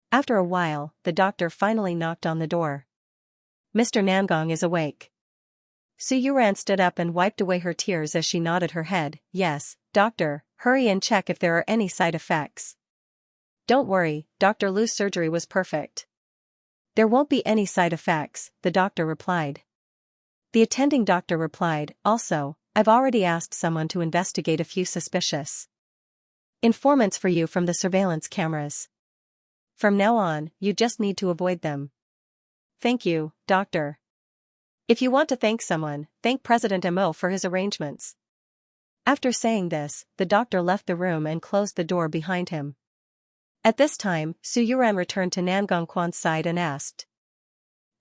After a while, the doctor finally knocked on the door. "Mr. Nangong is awake." Su Yuran stood up and wiped away her tears as she nodded her head. "Yes, doctor, hurry and check if there are any side effects." "Don't worry, Dr. Lu's surgery was perfect. There won't be any side effects," the doctor replied. The attending doctor replied, "Also, I've already asked someone to investigate a few suspicious informants for you from the surveillance cameras. From now on, you just need to avoid them." "Thank you, doctor. If you want to thank someone, thank President Mo for his arrangements." After saying this, the doctor left the room and closed the door behind him. At this time, Su Yuran returned to Nangong Quan's side and asked,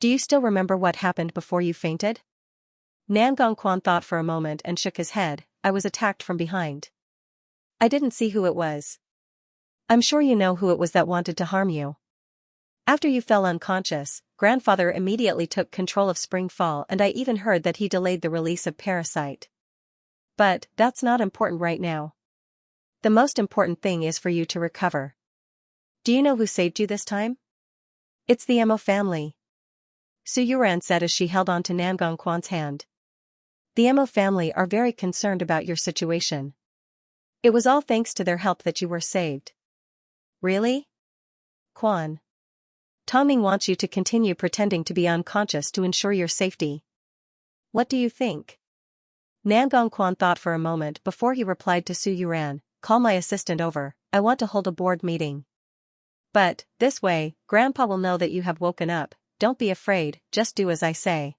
"Do you still remember what happened before you fainted?" Nangong Quan thought for a moment and shook his head. "I was attacked from behind. I didn't see who it was." "I'm sure you know who it was that wanted to harm you. After you fell unconscious, grandfather immediately took control of Spring Fall and I even heard that he delayed the release of Parasite. But, that's not important right now. The most important thing is for you to recover. Do you know who saved you this time? It's the Mo family," Su Yuran said as she held on to Nangong Quan's hand. "The Mo family are very concerned about your situation. It was all thanks to their help that you were saved." "Really? Quan. Tongning wants you to continue pretending to be unconscious to ensure your safety. What do you think?" Nangong Quan thought for a moment before he replied to Su Yuran, "Call my assistant over, I want to hold a board meeting. But, this way, Grandpa will know that you have woken up. Don't be afraid, just do as I say,"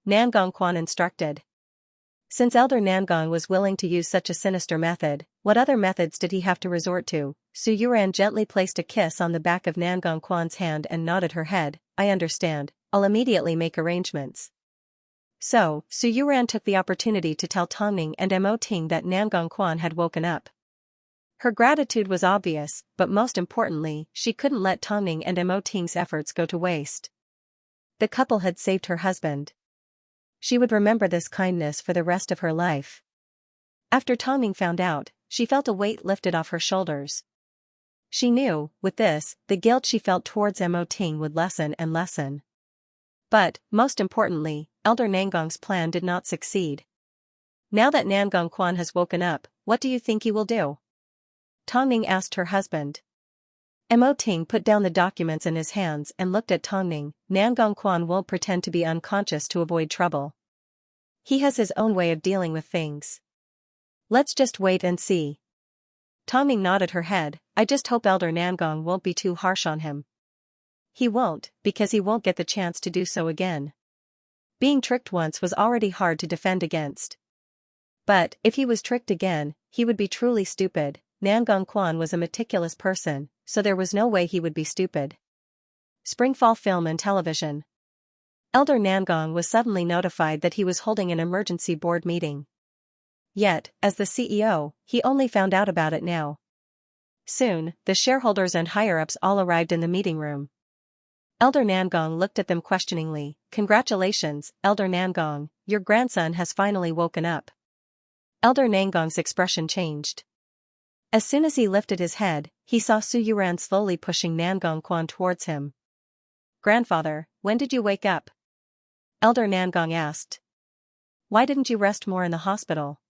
Nangong Quan instructed. Since Elder Nangong was willing to use such a sinister method, what other methods did he have to resort to? Su Yuran gently placed a kiss on the back of Nangong Quan's hand and nodded her head. "I understand, I'll immediately make arrangements." So, Su Yuran took the opportunity to tell Tongning and Mo Ting that Nangong Quan had woken up. Her gratitude was obvious, but most importantly, she couldn't let Tongning and Mo Ting's efforts go to waste. The couple had saved her husband. She would remember this kindness for the rest of her life. After Tongning found out, she felt a weight lifted off her shoulders. She knew, with this, the guilt she felt towards Mo Ting would lessen and lessen. But, most importantly, Elder Nangong's plan did not succeed. "Now that Nangong Quan has woken up, what do you think you will do?" Tongning asked her husband. Mo Ting put down the documents in his hands and looked at Tongning. "Nangong Quan won't pretend to be unconscious to avoid trouble. He has his own way of dealing with things. Let's just wait and see." Tongning nodded her head. "I just hope Elder Nangong won't be too harsh on him." "He won't, because he won't get the chance to do so again. Being tricked once was already hard to defend against. But, if he was tricked again, he would be truly stupid." Nangong Quan was a meticulous person, so there was no way he would be stupid. Springfall Film and Television. Elder Nangong was suddenly notified that he was holding an emergency board meeting. Yet, as the CEO, he only found out about it now. Soon, the shareholders and higher-ups all arrived in the meeting room. Elder Nangong looked at them questioningly. "Congratulations, Elder Nangong, your grandson has finally woken up." Elder Nangong's expression changed. As soon as he lifted his head, he saw Su Yuran slowly pushing Nangong Quan towards him. "Grandfather, when did you wake up?" Elder Nangong asked. "Why didn't you rest more in the hospital?"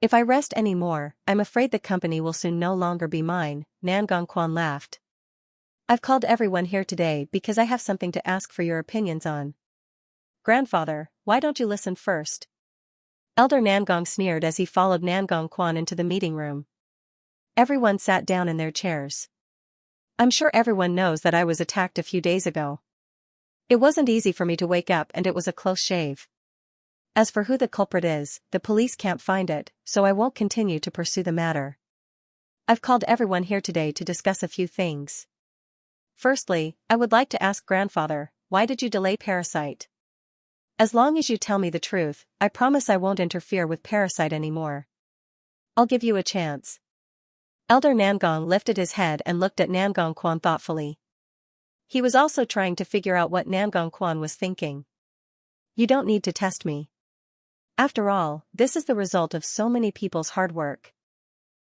"If I rest any more, I'm afraid the company will soon no longer be mine," Nangong Quan laughed. "I've called everyone here today because I have something to ask for your opinions on." "Grandfather, why don't you listen first?" Elder Nangong sneered as he followed Nangong Quan into the meeting room. Everyone sat down in their chairs. "I'm sure everyone knows that I was attacked a few days ago. It wasn't easy for me to wake up and it was a close shave. As for who the culprit is, the police can't find it, so I won't continue to pursue the matter. I've called everyone here today to discuss a few things. Firstly, I would like to ask Grandfather, why did you delay Parasite? As long as you tell me the truth, I promise I won't interfere with Parasite anymore. I'll give you a chance." Elder Nangong lifted his head and looked at Nangong Quan thoughtfully. He was also trying to figure out what Nangong Quan was thinking. "You don't need to test me. After all, this is the result of so many people's hard work.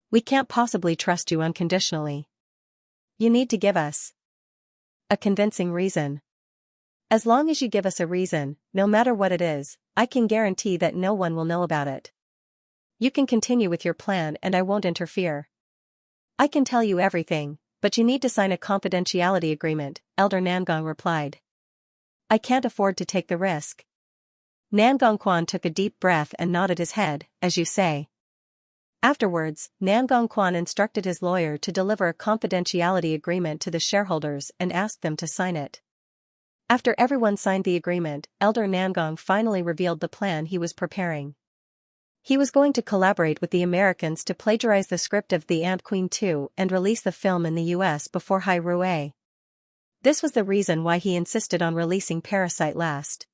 We can't possibly trust you unconditionally. You need to give us a convincing reason. As long as you give us a reason, no matter what it is, I can guarantee that no one will know about it. You can continue with your plan and I won't interfere. I can tell you everything, but you need to sign a confidentiality agreement," Elder Nangong replied. "I can't afford to take the risk." Nangong Quan took a deep breath and nodded his head, "As you say." Afterwards, Nangong Quan instructed his lawyer to deliver a confidentiality agreement to the shareholders and asked them to sign it. After everyone signed the agreement, Elder Nangong finally revealed the plan he was preparing. He was going to collaborate with the Americans to plagiarize the script of The Ant Queen 2 and release the film in the US before Hai Rue. This was the reason why he insisted on releasing Parasite last.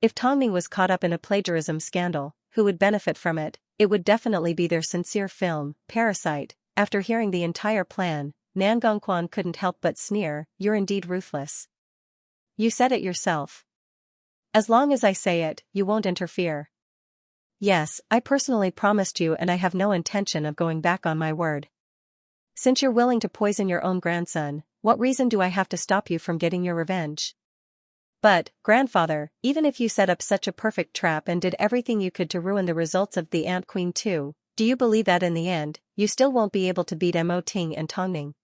If Tongning was caught up in a plagiarism scandal, who would benefit from it? It would definitely be their sincere film, Parasite. After hearing the entire plan, Nangong Quan couldn't help but sneer, "You're indeed ruthless. You said it yourself. As long as I say it, you won't interfere." "Yes, I personally promised you and I have no intention of going back on my word. Since you're willing to poison your own grandson, what reason do I have to stop you from getting your revenge?" "But, Grandfather, even if you set up such a perfect trap and did everything you could to ruin the results of The Ant Queen 2, do you believe that in the end, you still won't be able to beat Mo Ting and Tongning?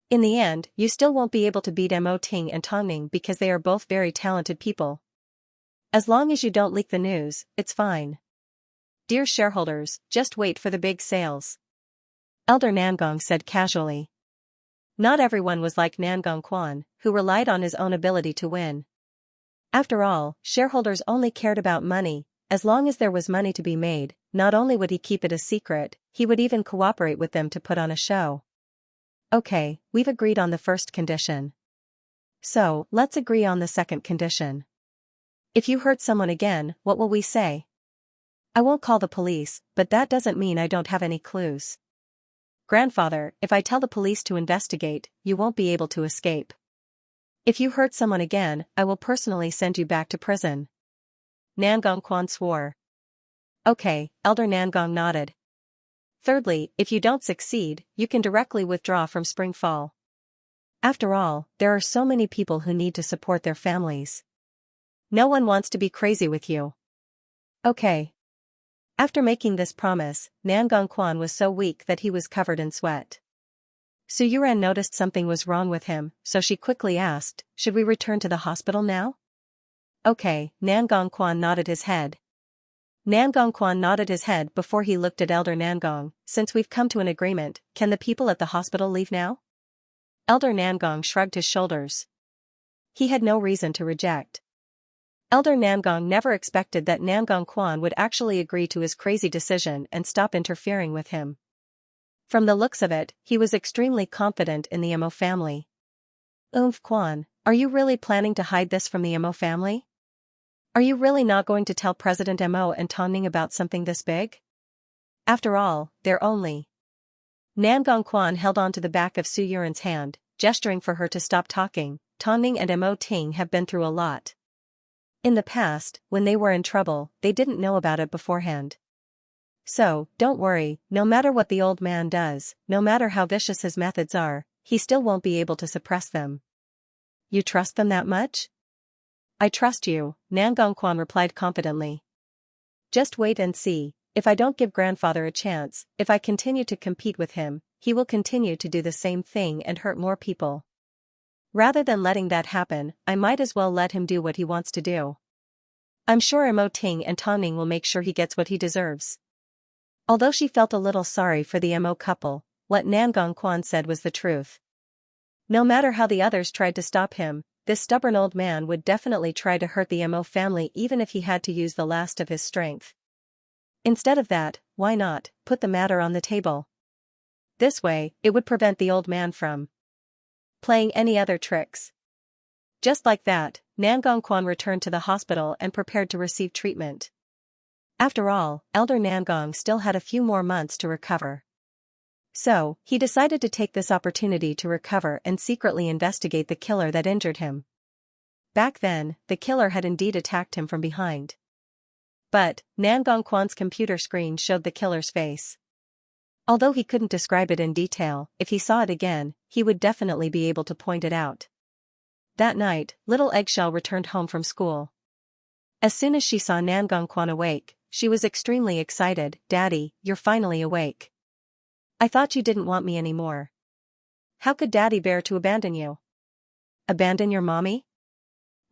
In the end, you still won't be able to beat Mo Ting and Tongning because they are both very talented people. As long as you don't leak the news, it's fine. Dear shareholders, just wait for the big sales." Elder Nangong said casually. Not everyone was like Nangong Quan, who relied on his own ability to win. After all, shareholders only cared about money. As long as there was money to be made, not only would he keep it a secret, he would even cooperate with them to put on a show. "Okay, we've agreed on the first condition. So, let's agree on the second condition. If you hurt someone again, what will we say?" "I won't call the police, but that doesn't mean I don't have any clues." "Grandfather, if I tell the police to investigate, you won't be able to escape. If you hurt someone again, I will personally send you back to prison." Nangong Quan swore. "Okay," Elder Nangong nodded. "Thirdly, if you don't succeed, you can directly withdraw from Spring Fall. After all, there are so many people who need to support their families. No one wants to be crazy with you." "Okay." After making this promise, Nangong Quan was so weak that he was covered in sweat. Su Yuran noticed something was wrong with him, so she quickly asked, "Should we return to the hospital now?" "Okay," Nangong Quan nodded his head. Nangong Quan nodded his head before he looked at Elder Nangong. "Since we've come to an agreement, can the people at the hospital leave now?" Elder Nangong shrugged his shoulders. He had no reason to reject. Elder Nangong never expected that Nangong Quan would actually agree to his crazy decision and stop interfering with him. From the looks of it, he was extremely confident in the Mo family. Quan, are you really planning to hide this from the Mo family? Are you really not going to tell President Mo and Tongning about something this big? After all, they're only Nan Gongquan held on to the back of Su Yuren's hand, gesturing for her to stop talking. Tongning and Mo Ting have been through a lot. In the past, when they were in trouble, they didn't know about it beforehand. So, don't worry, no matter what the old man does, no matter how vicious his methods are, he still won't be able to suppress them. You trust them that much? I trust you, Nan Gongquan replied confidently. Just wait and see. If I don't give grandfather a chance, if I continue to compete with him, he will continue to do the same thing and hurt more people. Rather than letting that happen, I might as well let him do what he wants to do. I'm sure Mo Ting and Tongning will make sure he gets what he deserves. Although she felt a little sorry for the Mo couple, what Nan Gongquan said was the truth. No matter how the others tried to stop him, this stubborn old man would definitely try to hurt the Mo family even if he had to use the last of his strength. Instead of that, why not put the matter on the table? This way, it would prevent the old man from playing any other tricks. Just like that, Nan Gongquan returned to the hospital and prepared to receive treatment. After all, Elder Nangong still had a few more months to recover. So, he decided to take this opportunity to recover and secretly investigate the killer that injured him. Back then, the killer had indeed attacked him from behind. But, Nan Gongquan's computer screen showed the killer's face. Although he couldn't describe it in detail, if he saw it again, he would definitely be able to point it out. That night, little Eggshell returned home from school. As soon as she saw Nan Gongquan awake, she was extremely excited. Daddy, you're finally awake. I thought you didn't want me anymore. How could Daddy bear to abandon you? Abandon your mommy?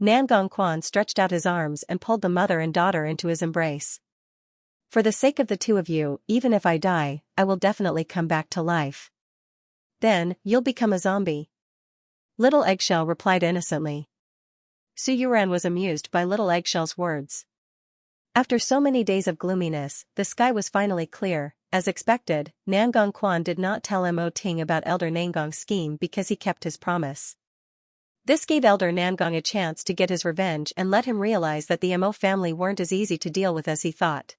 Nan Gongquan stretched out his arms and pulled the mother and daughter into his embrace. For the sake of the two of you, even if I die, I will definitely come back to life. Then, you'll become a zombie. Little Eggshell replied innocently. Su Yuren was amused by little Eggshell's words. After so many days of gloominess, the sky was finally clear. As expected, Nan Gongquan did not tell Mo Ting about Elder Nangong's scheme because he kept his promise. This gave Elder Nangong a chance to get his revenge and let him realize that the Mo family weren't as easy to deal with as he thought.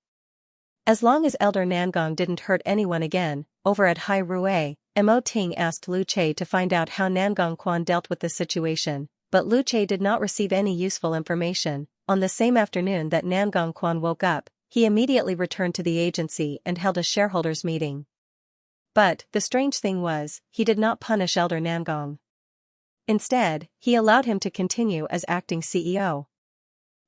As long as Elder Nangong didn't hurt anyone again, over at Hai Rui, Mo Ting asked Lu Che to find out how Nan Gongquan dealt with the situation, but Lu Che did not receive any useful information. On the same afternoon that Nan Gongquan woke up, he immediately returned to the agency and held a shareholders' meeting. But, the strange thing was, he did not punish Elder Nangong. Instead, he allowed him to continue as acting CEO.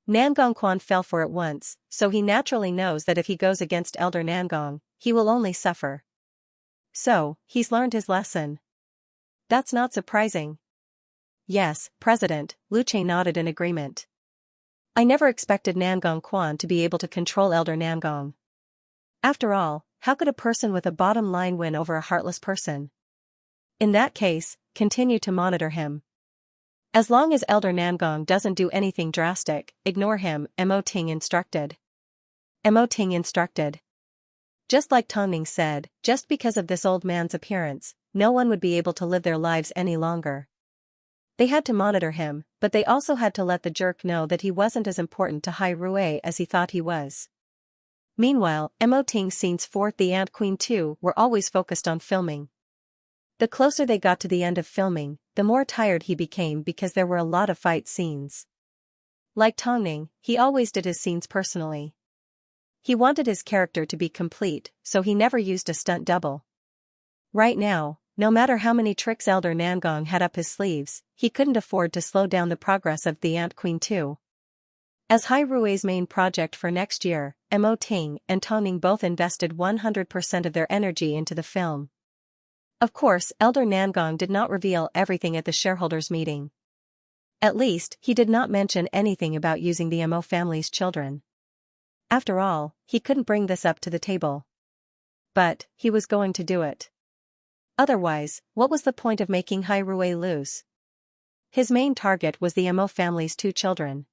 Nan Gongquan fell for it once, so he naturally knows that if he goes against Elder Nangong, he will only suffer. So, he's learned his lesson. That's not surprising. Yes, President, Lu Che nodded in agreement. I never expected Nan Gongquan to be able to control Elder Nangong. After all, how could a person with a bottom line win over a heartless person? In that case, continue to monitor him. As long as Elder Nangong doesn't do anything drastic, ignore him, Mo Ting instructed. Mo Ting instructed. Just like Tongning said, just because of this old man's appearance, no one would be able to live their lives any longer. They had to monitor him, but they also had to let the jerk know that he wasn't as important to Hai Rui as he thought he was. Meanwhile, Mo Ting's scenes for The Ant Queen 2 were always focused on filming. The closer they got to the end of filming, the more tired he became because there were a lot of fight scenes. Like Tongning, he always did his scenes personally. He wanted his character to be complete, so he never used a stunt double. Right now, no matter how many tricks Elder Nangong had up his sleeves, he couldn't afford to slow down the progress of The Ant Queen 2. As Hai Rui's main project for next year, Mo Ting and Tongning both invested 100% of their energy into the film. Of course, Elder Nangong did not reveal everything at the shareholders' meeting. At least, he did not mention anything about using the Mo family's children. After all, he couldn't bring this up to the table. But, he was going to do it. Otherwise, what was the point of making Hai Rui lose? His main target was the Mo family's 2 children.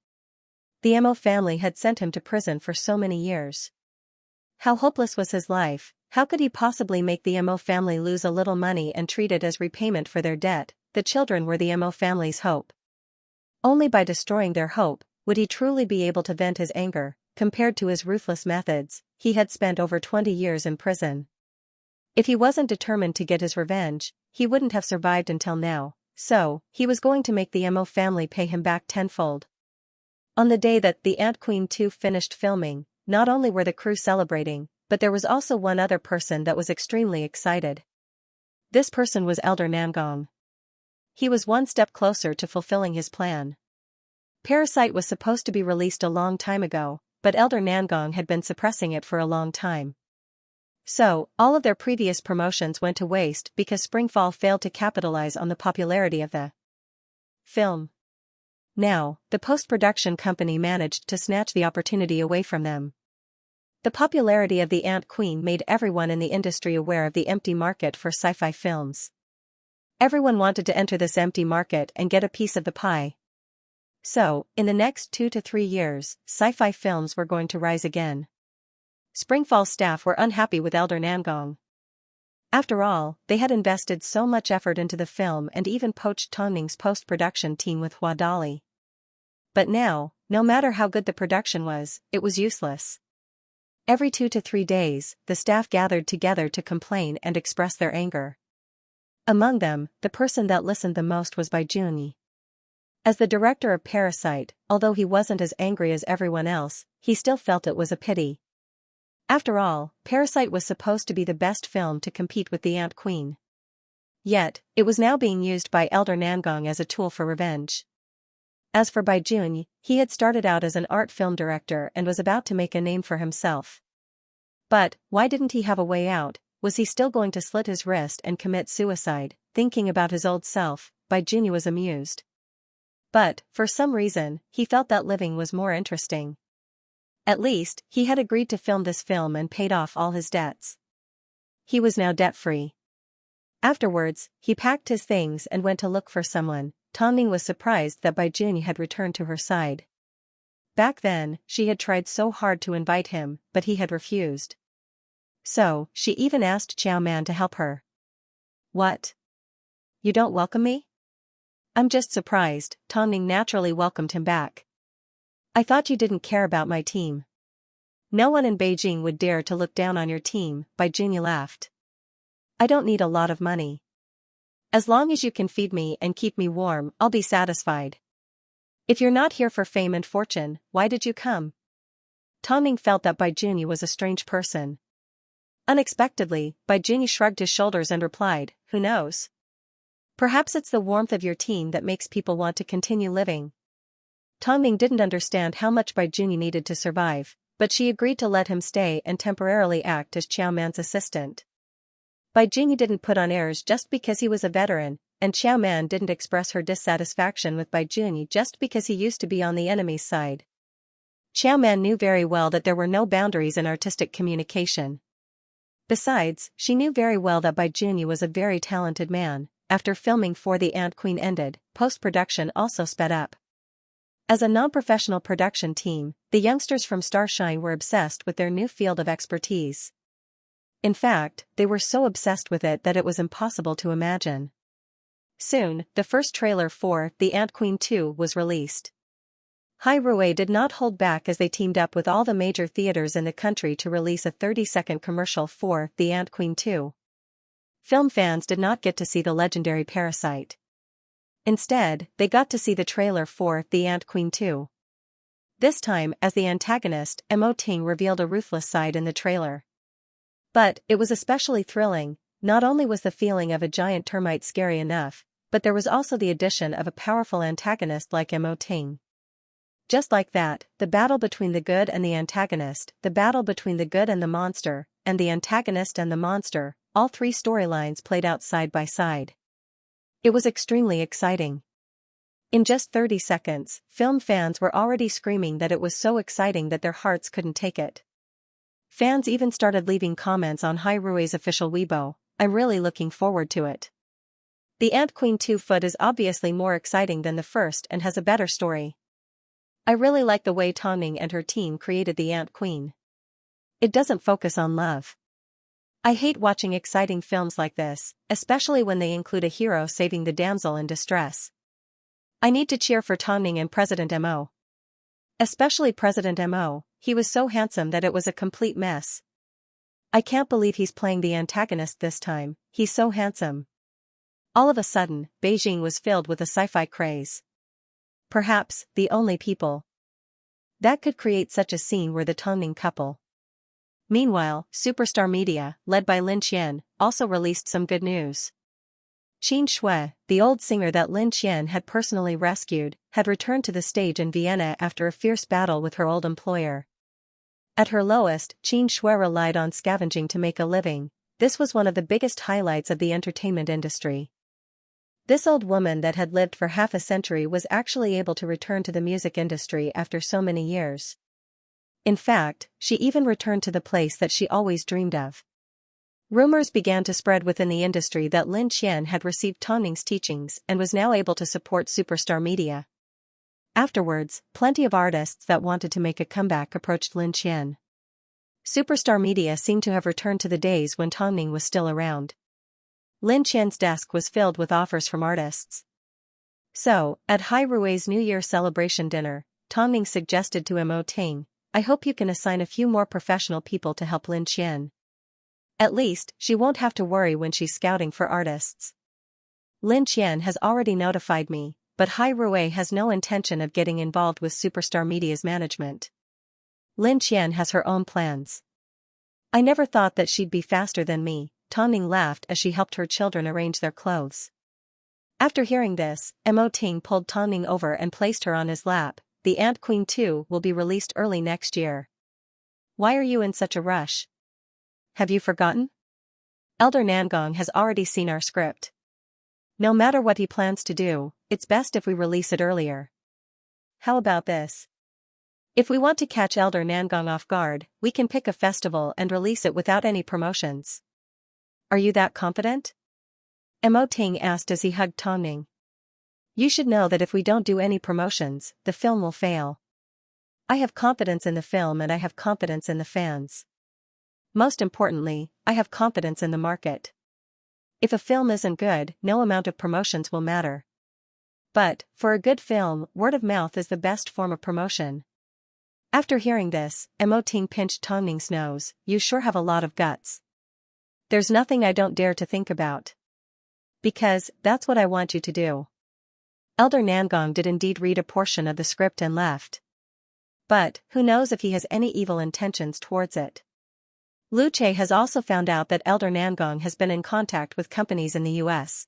The Mo family had sent him to prison for so many years. How hopeless was his life? How could he possibly make the Mo family lose a little money and treat it as repayment for their debt? The children were the Mo family's hope. Only by destroying their hope would he truly be able to vent his anger. Compared to his ruthless methods, he had spent over 20 years in prison. If he wasn't determined to get his revenge, he wouldn't have survived until now, so he was going to make the Mo family pay him back tenfold. On the day that The Ant Queen 2 finished filming, not only were the crew celebrating, but there was also one other person that was extremely excited. This person was Elder Nangong. He was one step closer to fulfilling his plan. Parasite was supposed to be released a long time ago, but Elder Nangong had been suppressing it for a long time. So, all of their previous promotions went to waste because Springfall failed to capitalize on the popularity of the film. Now, the post-production company managed to snatch the opportunity away from them. The popularity of The Ant Queen made everyone in the industry aware of the empty market for sci-fi films. Everyone wanted to enter this empty market and get a piece of the pie. So, in the next 2 to 3 years, sci-fi films were going to rise again. Springfall staff were unhappy with Elder Nangong. After all, they had invested so much effort into the film and even poached Tongning's post-production team with Hua Dali. But now, no matter how good the production was, it was useless. Every 2 to 3 days, the staff gathered together to complain and express their anger. Among them, the person that listened the most was Bai Junyi. As the director of Parasite, although he wasn't as angry as everyone else, he still felt it was a pity. After all, Parasite was supposed to be the best film to compete with The Ant Queen. Yet, it was now being used by Elder Nangong as a tool for revenge. As for Bai Junyi, he had started out as an art film director and was about to make a name for himself. But, why didn't he have a way out? Was he still going to slit his wrist and commit suicide? Thinking about his old self, Bai Junyi was amused. But, for some reason, he felt that living was more interesting. At least, he had agreed to film this film and paid off all his debts. He was now debt-free. Afterwards, he packed his things and went to look for someone. Tongning was surprised that Bai Junyi had returned to her side. Back then, she had tried so hard to invite him, but he had refused. So, she even asked Xiao Man to help her. What? You don't welcome me? I'm just surprised. Tongning naturally welcomed him back. I thought you didn't care about my team. No one in Beijing would dare to look down on your team, Bai Junyi laughed. I don't need a lot of money. As long as you can feed me and keep me warm, I'll be satisfied. If you're not here for fame and fortune, why did you come? Tongning felt that Bai Junyi was a strange person. Unexpectedly, Bai Junyi shrugged his shoulders and replied, who knows? Perhaps it's the warmth of your team that makes people want to continue living. Tongning didn't understand how much Bai Junyi needed to survive, but she agreed to let him stay and temporarily act as Xiao Man's assistant. Bai Junyi didn't put on airs just because he was a veteran, and Xiao Man didn't express her dissatisfaction with Bai Junyi just because he used to be on the enemy's side. Xiao Man knew very well that there were no boundaries in artistic communication. Besides, she knew very well that Bai Junyi was a very talented man. After filming for The Ant Queen ended, post-production also sped up. As a non-professional production team, the youngsters from Starshine were obsessed with their new field of expertise. In fact, they were so obsessed with it that it was impossible to imagine. Soon, the first trailer for The Ant Queen 2 was released. Hai Rui did not hold back as they teamed up with all the major theaters in the country to release a 30-second commercial for The Ant Queen 2. Film fans did not get to see the legendary Parasite. Instead, they got to see the trailer for The Ant Queen 2. This time, as the antagonist, Mo Ting revealed a ruthless side in the trailer. But, it was especially thrilling. Not only was the feeling of a giant termite scary enough, but there was also the addition of a powerful antagonist like Mo Ting. Just like that, the battle between the good and the antagonist, the battle between the good and the monster, and the antagonist and the monster, all three storylines played out side by side. It was extremely exciting. In just 30 seconds, film fans were already screaming that it was so exciting that their hearts couldn't take it. Fans even started leaving comments on Hai Rui's official Weibo. I'm really looking forward to it. The Ant Queen 2 foot is obviously more exciting than the first and has a better story. I really like the way Tongning and her team created the Ant Queen. It doesn't focus on love. I hate watching exciting films like this, especially when they include a hero saving the damsel in distress. I need to cheer for Tongning and President Mo. Especially President Mo, he was so handsome that it was a complete mess. I can't believe he's playing the antagonist this time, he's so handsome. All of a sudden, Beijing was filled with a sci-fi craze. Perhaps, the only people that could create such a scene were the Tongning couple. Meanwhile, Superstar Media, led by Lin Qian, also released some good news. Qin Shui, the old singer that Lin Qian had personally rescued, had returned to the stage in Vienna after a fierce battle with her old employer. At her lowest, Qin Shui relied on scavenging to make a living. This was one of the biggest highlights of the entertainment industry. This old woman that had lived for half a century was actually able to return to the music industry after so many years. In fact, she even returned to the place that she always dreamed of. Rumors began to spread within the industry that Lin Qian had received Tongning's teachings and was now able to support Superstar Media. Afterwards, plenty of artists that wanted to make a comeback approached Lin Qian. Superstar Media seemed to have returned to the days when Tongning was still around. Lin Qian's desk was filled with offers from artists. So, at Hai Rui's New Year celebration dinner, Tongning suggested to Mo Ting, "I hope you can assign a few more professional people to help Lin Qian. At least, she won't have to worry when she's scouting for artists. Lin Qian has already notified me, but Hai Rui has no intention of getting involved with Superstar Media's management. Lin Qian has her own plans. I never thought that she'd be faster than me," Tongning laughed as she helped her children arrange their clothes. After hearing this, Mo Ting pulled Tongning over and placed her on his lap. "The Ant Queen 2 will be released early next year. Why are you in such a rush? Have you forgotten? Elder Nangong has already seen our script. No matter what he plans to do, it's best if we release it earlier. How about this? If we want to catch Elder Nangong off guard, we can pick a festival and release it without any promotions. Are you that confident?" Mo Ting asked as he hugged Tongning. "You should know that if we don't do any promotions, the film will fail. I have confidence in the film and I have confidence in the fans. Most importantly, I have confidence in the market. If a film isn't good, no amount of promotions will matter. But, for a good film, word of mouth is the best form of promotion." After hearing this, Mo Ting pinched Tongning's nose. "You sure have a lot of guts. There's nothing I don't dare to think about. Because, that's what I want you to do." Elder Nangong did indeed read a portion of the script and left. But, who knows if he has any evil intentions towards it. Lu Che has also found out that Elder Nangong has been in contact with companies in the US.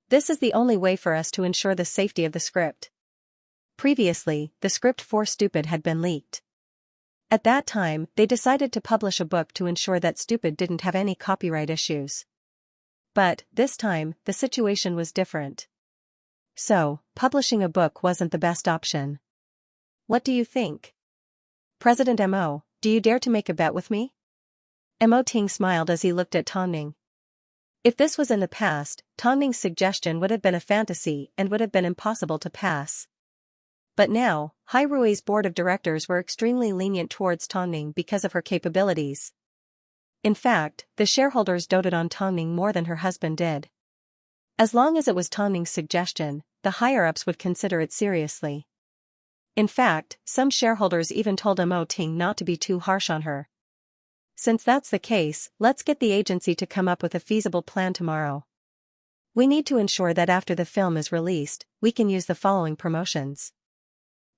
This is the only way for us to ensure the safety of the script. Previously, the script for Stupid had been leaked. At that time, they decided to publish a book to ensure that Stupid didn't have any copyright issues. But, this time, the situation was different. So, publishing a book wasn't the best option. What do you think? President Mo, do you dare to make a bet with me? Mo Ting smiled as he looked at Tongning. If this was in the past, Tongning's suggestion would have been a fantasy and would have been impossible to pass. But now, Hai Rui's board of directors were extremely lenient towards Tongning because of her capabilities. In fact, the shareholders doted on Tongning more than her husband did. As long as it was Tongning's suggestion, the higher-ups would consider it seriously. In fact, some shareholders even told Mo Ting not to be too harsh on her. Since that's the case, let's get the agency to come up with a feasible plan tomorrow. We need to ensure that after the film is released, we can use the following promotions.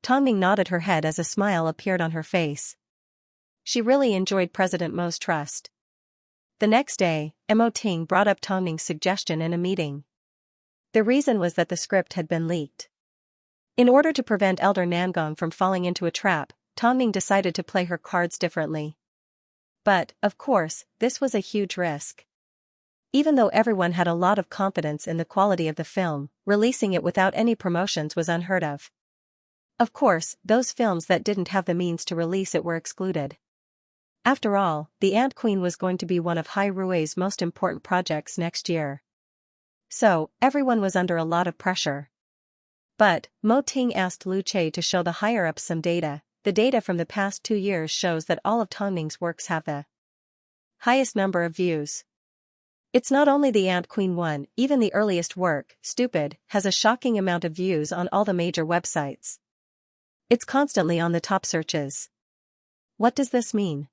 Tongning nodded her head as a smile appeared on her face. She really enjoyed President Mo's trust. The next day, Mo Ting brought up Tongning's suggestion in a meeting. The reason was that the script had been leaked. In order to prevent Elder Nangong from falling into a trap, Tongning decided to play her cards differently. But, of course, this was a huge risk. Even though everyone had a lot of confidence in the quality of the film, releasing it without any promotions was unheard of. Of course, those films that didn't have the means to release it were excluded. After all, The Ant Queen was going to be one of Hai Rui's most important projects next year. So, everyone was under a lot of pressure. But, Mo Ting asked Lu Che to show the higher-ups some data. The data from the past 2 years shows that all of Tongning's works have the highest number of views. It's not only The Ant Queen 1, even the earliest work, Stupid, has a shocking amount of views on all the major websites. It's constantly on the top searches. What does this mean?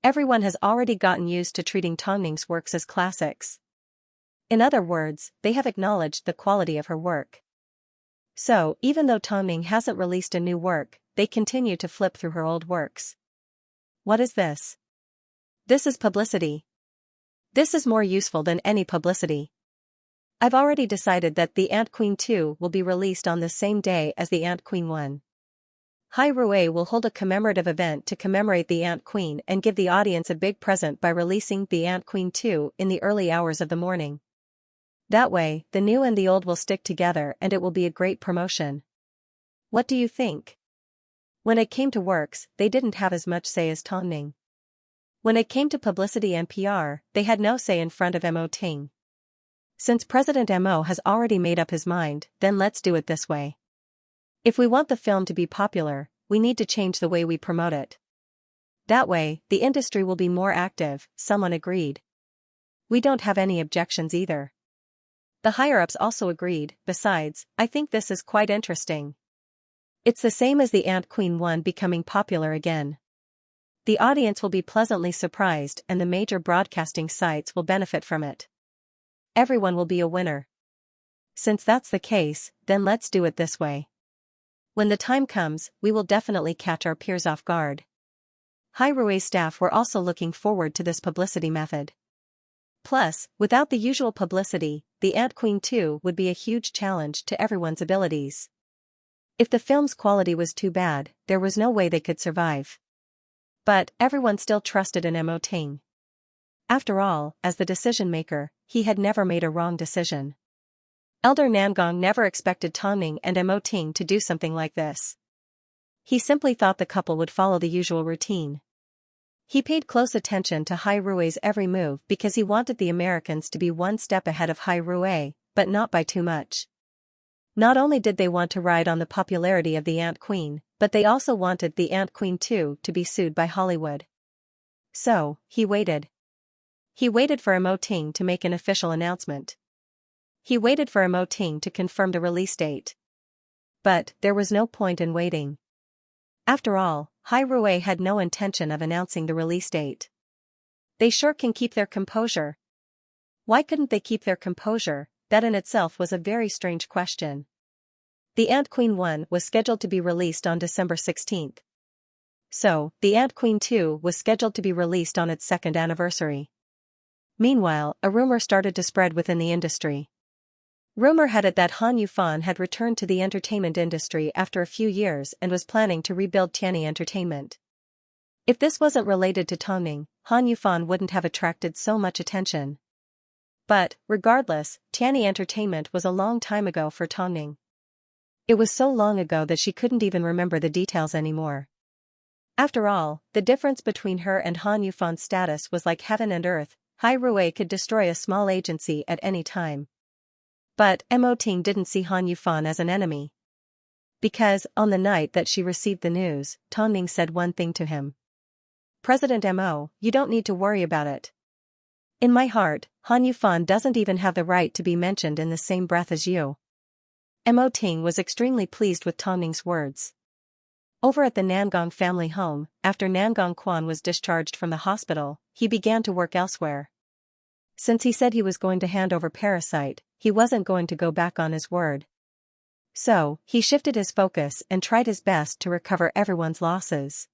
Everyone has already gotten used to treating Tongning's works as classics. In other words, they have acknowledged the quality of her work. So, even though Tongning hasn't released a new work, they continue to flip through her old works. What is this? This is publicity. This is more useful than any publicity. I've already decided that The Ant Queen 2 will be released on the same day as The Ant Queen 1. Hai Rui will hold a commemorative event to commemorate The Ant Queen and give the audience a big present by releasing The Ant Queen 2 in the early hours of the morning. That way, the new and the old will stick together and it will be a great promotion. What do you think? When it came to works, they didn't have as much say as Tongning. When it came to publicity and PR, they had no say in front of Mo Ting. Since President Mo has already made up his mind, then let's do it this way. If we want the film to be popular, we need to change the way we promote it. That way, the industry will be more active, someone agreed. We don't have any objections either. The higher-ups also agreed. Besides, I think this is quite interesting. It's the same as The Ant Queen 1 becoming popular again. The audience will be pleasantly surprised and the major broadcasting sites will benefit from it. Everyone will be a winner. Since that's the case, then let's do it this way. When the time comes, we will definitely catch our peers off guard. Hai Rui's staff were also looking forward to this publicity method. Plus, without the usual publicity, The Ant Queen 2 would be a huge challenge to everyone's abilities. If the film's quality was too bad, there was no way they could survive. But everyone still trusted in Mo Ting. After all, as the decision-maker, he had never made a wrong decision. Elder Nangong never expected Tongning and Mo Ting to do something like this. He simply thought the couple would follow the usual routine. He paid close attention to Hai Rui's every move because he wanted the Americans to be one step ahead of Hai Rui, but not by too much. Not only did they want to ride on the popularity of The Ant Queen, but they also wanted The Ant Queen 2 to be sued by Hollywood. So, he waited. He waited for Mo Ting to make an official announcement. He waited for Mo Ting to confirm the release date. But there was no point in waiting. After all, Hai Rui had no intention of announcing the release date. They sure can keep their composure. Why couldn't they keep their composure? That in itself was a very strange question. The Ant Queen 1 was scheduled to be released on December 16th. So, The Ant Queen 2 was scheduled to be released on its second anniversary. Meanwhile, a rumor started to spread within the industry. Rumor had it that Han Yufan had returned to the entertainment industry after a few years and was planning to rebuild Tianyi Entertainment. If this wasn't related to Tongning, Han Yufan wouldn't have attracted so much attention. But, regardless, Tianyi Entertainment was a long time ago for Tongning. It was so long ago that she couldn't even remember the details anymore. After all, the difference between her and Han Yufan's status was like heaven and earth. Hai Rui could destroy a small agency at any time. But Mo Ting didn't see Han Yufan as an enemy. Because, on the night that she received the news, Tongning said one thing to him. President Mo, you don't need to worry about it. In my heart, Han Yufan doesn't even have the right to be mentioned in the same breath as you. Mo Ting was extremely pleased with Tongning's words. Over at the Nangong family home, after Nangong Quan was discharged from the hospital, he began to work elsewhere. Since he said he was going to hand over Parasite, he wasn't going to go back on his word. So, he shifted his focus and tried his best to recover everyone's losses.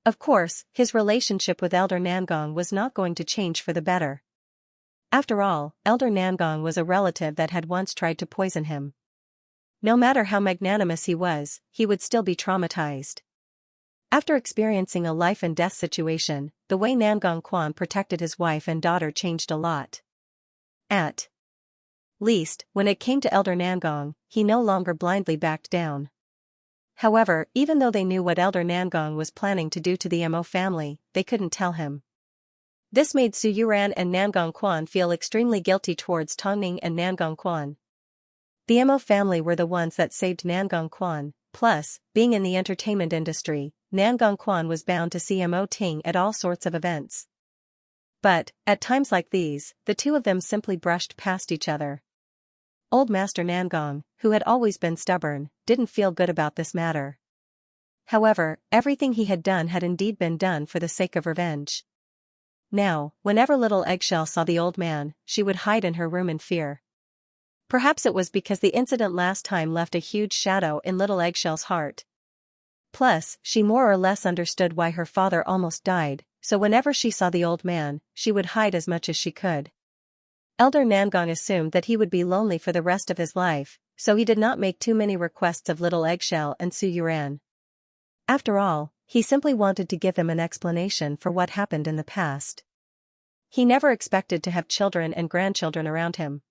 Of course, his relationship with Elder Nangong was not going to change for the better. After all, Elder Nangong was a relative that had once tried to poison him. No matter how magnanimous he would still be traumatized. After experiencing a life-and-death situation, the way Nangong Quan protected his wife and daughter changed a lot. At least, when it came to Elder Nangong, he no longer blindly backed down. However, even though they knew what Elder Nangong was planning to do to the Mo family, they couldn't tell him. This made Su Yuran and Nangong Quan feel extremely guilty towards Tongning and Nangong Quan. The Mo family were the ones that saved Nangong Quan, plus, being in the entertainment industry, Nangong Quan was bound to see Mo Ting at all sorts of events. But, at times like these, the two of them simply brushed past each other. Old Master Nangong, who had always been stubborn, didn't feel good about this matter. However, everything he had done had indeed been done for the sake of revenge. Now, whenever little Eggshell saw the old man, she would hide in her room in fear. Perhaps it was because the incident last time left a huge shadow in little Eggshell's heart. Plus, she more or less understood why her father almost died, so whenever she saw the old man, she would hide as much as she could. Elder Nangong assumed that he would be lonely for the rest of his life, so he did not make too many requests of little Eggshell and Su Yuran. After all, he simply wanted to give them an explanation for what happened in the past. He never expected to have children and grandchildren around him.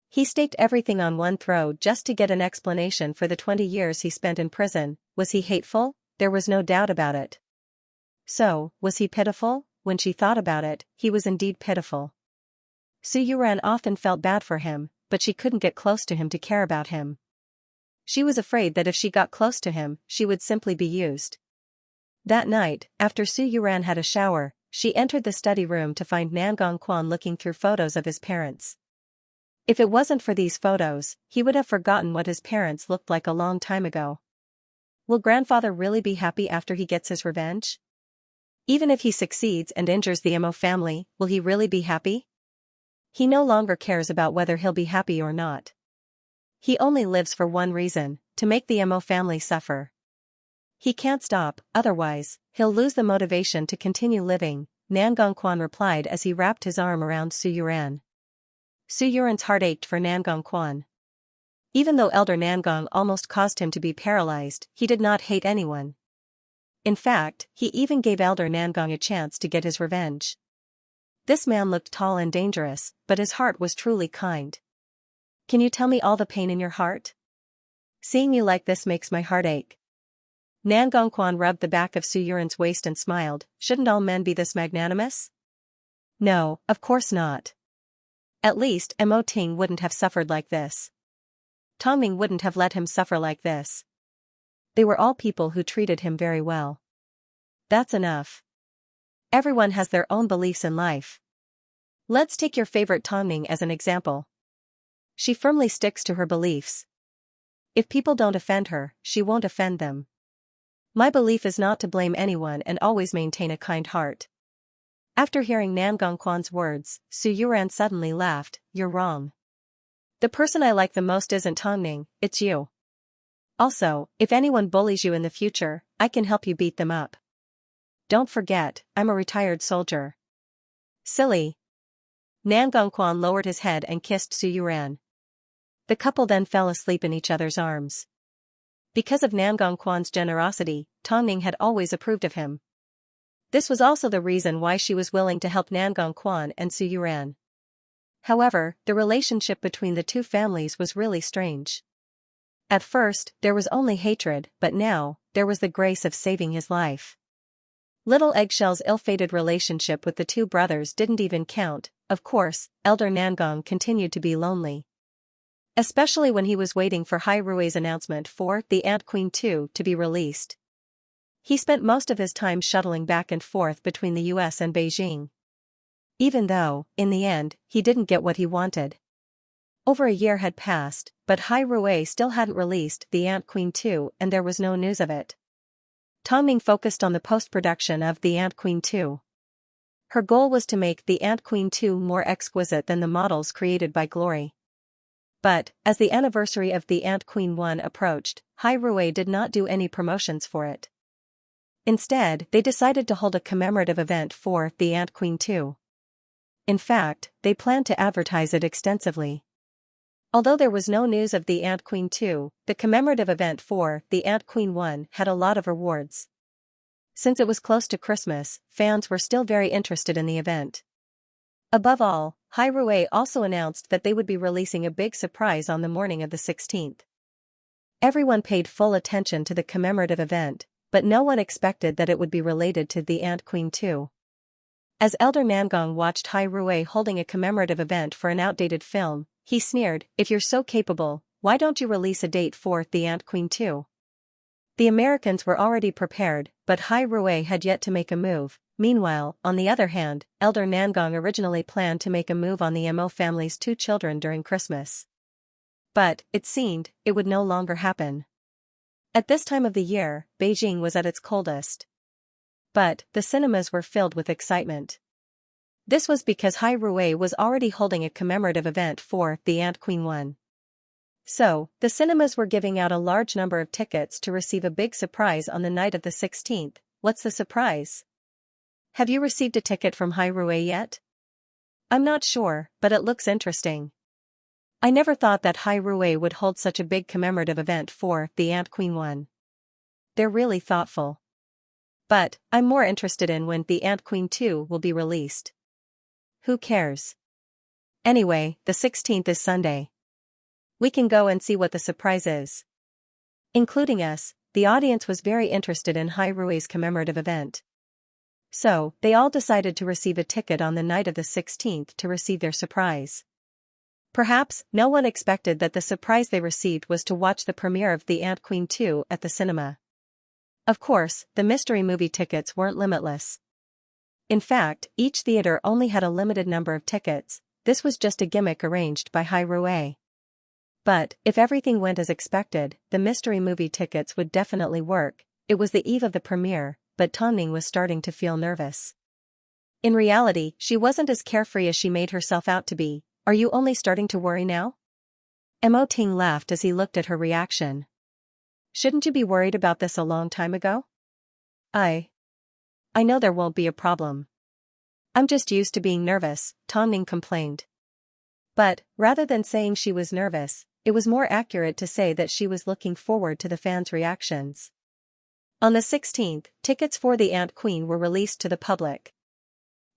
He staked everything on one throw just to get an explanation for the 20 years he spent in prison. Was he hateful? There was no doubt about it. So, was he pitiful? When she thought about it, he was indeed pitiful. Su Yuran often felt bad for him, but she couldn't get close to him to care about him. She was afraid that if she got close to him, she would simply be used. That night, after Su Yuran had a shower, she entered the study room to find Nangong Quan looking through photos of his parents. If it wasn't for these photos, he would have forgotten what his parents looked like a long time ago. Will grandfather really be happy after he gets his revenge? Even if he succeeds and injures the Mo family, will he really be happy? He no longer cares about whether he'll be happy or not. He only lives for one reason, to make the Mo family suffer. He can't stop, otherwise, he'll lose the motivation to continue living, Nangong Quan replied as he wrapped his arm around Su Yuran. Su Yuran's heart ached for Nangong Quan. Even though Elder Nangong almost caused him to be paralyzed, he did not hate anyone. In fact, he even gave Elder Nangong a chance to get his revenge. This man looked tall and dangerous, but his heart was truly kind. Can you tell me all the pain in your heart? Seeing you like this makes my heart ache. Nangong Quan rubbed the back of Su Yuran's waist and smiled. Shouldn't all men be this magnanimous? No, of course not. At least, Mo Ting wouldn't have suffered like this. Tongming wouldn't have let him suffer like this. They were all people who treated him very well. That's enough. Everyone has their own beliefs in life. Let's take your favorite Tongming as an example. She firmly sticks to her beliefs. If people don't offend her, she won't offend them. My belief is not to blame anyone and always maintain a kind heart. After hearing Nangong Quan's words, Su Yuran suddenly laughed. You're wrong. The person I like the most isn't Tongming, it's you. Also, if anyone bullies you in the future, I can help you beat them up. Don't forget, I'm a retired soldier. Silly. Nangong Quan lowered his head and kissed Su Yuran. The couple then fell asleep in each other's arms. Because of Nangong Quan's generosity, Tongming had always approved of him. This was also the reason why she was willing to help Nangong Quan and Su Yuran. However, the relationship between the two families was really strange. At first, there was only hatred, but now, there was the grace of saving his life. Little Eggshell's ill-fated relationship with the two brothers didn't even count. Of course, Elder Nangong continued to be lonely. Especially when he was waiting for Hai Rui's announcement for The Ant Queen 2 to be released. He spent most of his time shuttling back and forth between the US and Beijing. Even though, in the end, he didn't get what he wanted. Over a year had passed, but Hai Rui still hadn't released The Ant Queen 2 and there was no news of it. Tongming focused on the post-production of The Ant Queen 2. Her goal was to make The Ant Queen 2 more exquisite than the models created by Glory. But, as the anniversary of The Ant Queen 1 approached, Hai Rui did not do any promotions for it. Instead, they decided to hold a commemorative event for The Ant Queen 2. In fact, they planned to advertise it extensively. Although there was no news of The Ant Queen 2, the commemorative event for The Ant Queen 1 had a lot of rewards. Since it was close to Christmas, fans were still very interested in the event. Above all, Hai Rui also announced that they would be releasing a big surprise on the morning of the 16th. Everyone paid full attention to the commemorative event, but no one expected that it would be related to The Ant Queen 2. As Elder Nangong watched Hai Rui holding a commemorative event for an outdated film, he sneered, "If you're so capable, why don't you release a date for The Ant Queen 2? The Americans were already prepared, but Hai Rui had yet to make a move. Meanwhile, on the other hand, Elder Nangong originally planned to make a move on the Mo family's 2 children during Christmas. But, it seemed, it would no longer happen. At this time of the year, Beijing was at its coldest. But, the cinemas were filled with excitement. This was because Hai Rui was already holding a commemorative event for the Ant Queen 1. So, the cinemas were giving out a large number of tickets to receive a big surprise on the night of the 16th. What's the surprise? Have you received a ticket from Hai Rui yet? I'm not sure, but it looks interesting. I never thought that Hai Rui would hold such a big commemorative event for the Ant Queen 1. They're really thoughtful. But, I'm more interested in when the Ant Queen 2 will be released. Who cares? Anyway, the 16th is Sunday. We can go and see what the surprise is. Including us, the audience was very interested in Hai Rui's commemorative event. So, they all decided to receive a ticket on the night of the 16th to receive their surprise. Perhaps, no one expected that the surprise they received was to watch the premiere of The Ant Queen 2 at the cinema. Of course, the mystery movie tickets weren't limitless. In fact, each theater only had a limited number of tickets. This was just a gimmick arranged by Hai Rui. But, if everything went as expected, the mystery movie tickets would definitely work. It was the eve of the premiere, but Tonning was starting to feel nervous. In reality, she wasn't as carefree as she made herself out to be. Are you only starting to worry now? Mo Ting laughed as he looked at her reaction. Shouldn't you be worried about this a long time ago? I know there won't be a problem. I'm just used to being nervous, Tonning complained. But, rather than saying she was nervous, it was more accurate to say that she was looking forward to the fans' reactions. On the 16th, tickets for the Ant Queen were released to the public.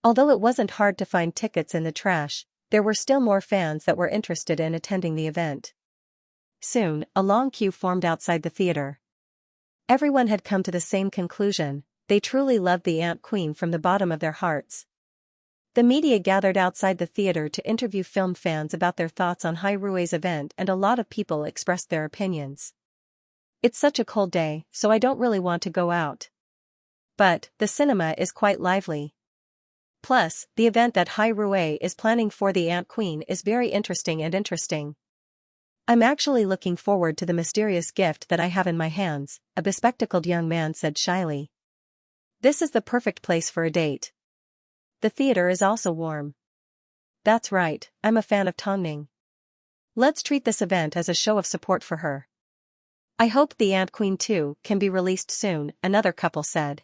Although it wasn't hard to find tickets in the trash, there were still more fans that were interested in attending the event. Soon, a long queue formed outside the theater. Everyone had come to the same conclusion: they truly loved the Ant Queen from the bottom of their hearts. The media gathered outside the theater to interview film fans about their thoughts on Hai Rui's event, and a lot of people expressed their opinions. It's such a cold day, so I don't really want to go out. But, the cinema is quite lively. Plus, the event that Hai Rui is planning for the Ant Queen is very interesting. I'm actually looking forward to the mysterious gift that I have in my hands, a bespectacled young man said shyly. This is the perfect place for a date. The theater is also warm. That's right, I'm a fan of Tonning. Let's treat this event as a show of support for her. I hope the Ant Queen 2 can be released soon, another couple said.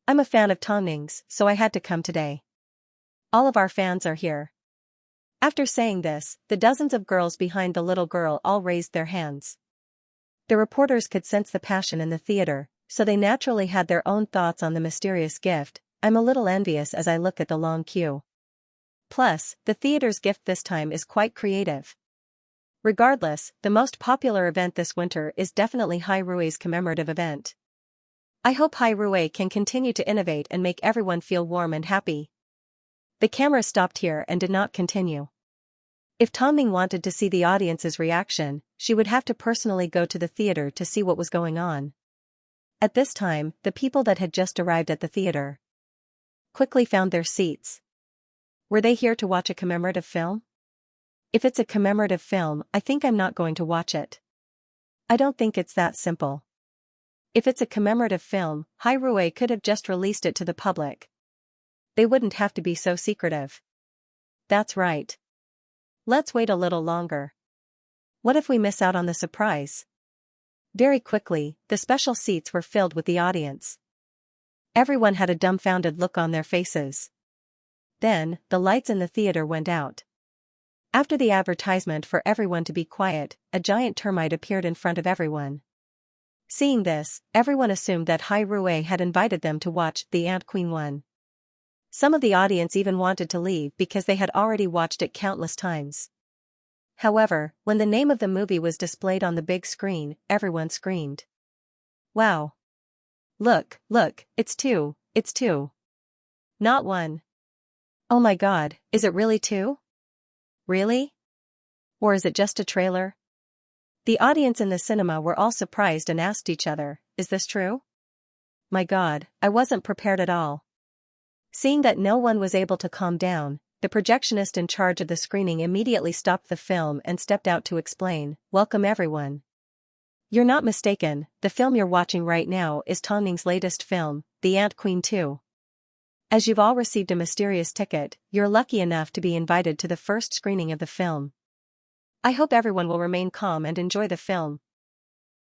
I'm a fan of Tonning's, so I had to come today. All of our fans are here. After saying this, the dozens of girls behind the little girl all raised their hands. The reporters could sense the passion in the theater, so they naturally had their own thoughts on the mysterious gift. I'm a little envious as I look at the long queue. Plus, the theater's gift this time is quite creative. Regardless, the most popular event this winter is definitely Hai Rui's commemorative event. I hope Hai Rui can continue to innovate and make everyone feel warm and happy. The camera stopped here and did not continue. If Tonning wanted to see the audience's reaction, she would have to personally go to the theater to see what was going on. At this time, the people that had just arrived at the theater quickly found their seats. Were they here to watch a commemorative film? If it's a commemorative film, I think I'm not going to watch it. I don't think it's that simple. If it's a commemorative film, Hai Rui could have just released it to the public. They wouldn't have to be so secretive. That's right. Let's wait a little longer. What if we miss out on the surprise? Very quickly, the special seats were filled with the audience. Everyone had a dumbfounded look on their faces. Then, the lights in the theater went out. After the advertisement for everyone to be quiet, a giant termite appeared in front of everyone. Seeing this, everyone assumed that Hai Rui had invited them to watch The Ant Queen 1. Some of the audience even wanted to leave because they had already watched it countless times. However, when the name of the movie was displayed on the big screen, everyone screamed. Wow! Look, it's two. Not one. Oh my god, is it really two? Really? Or is it just a trailer? The audience in the cinema were all surprised and asked each other, is this true? My god, I wasn't prepared at all. Seeing that no one was able to calm down, the projectionist in charge of the screening immediately stopped the film and stepped out to explain, welcome everyone. You're not mistaken, the film you're watching right now is Tongning's latest film, The Ant Queen 2. As you've all received a mysterious ticket, you're lucky enough to be invited to the first screening of the film. I hope everyone will remain calm and enjoy the film.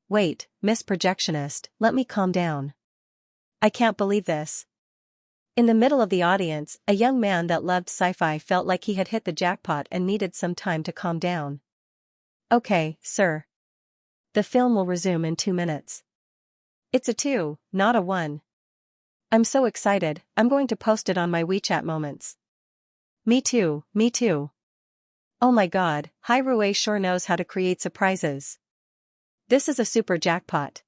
Wait, Miss Projectionist, let me calm down. I can't believe this. In the middle of the audience, a young man that loved sci-fi felt like he had hit the jackpot and needed some time to calm down. Okay, sir. The film will resume in 2 minutes. It's a 2, not a 1. I'm so excited, I'm going to post it on my WeChat moments. Me too, me too. Oh my god, Hai Rui sure knows how to create surprises. This is a super jackpot.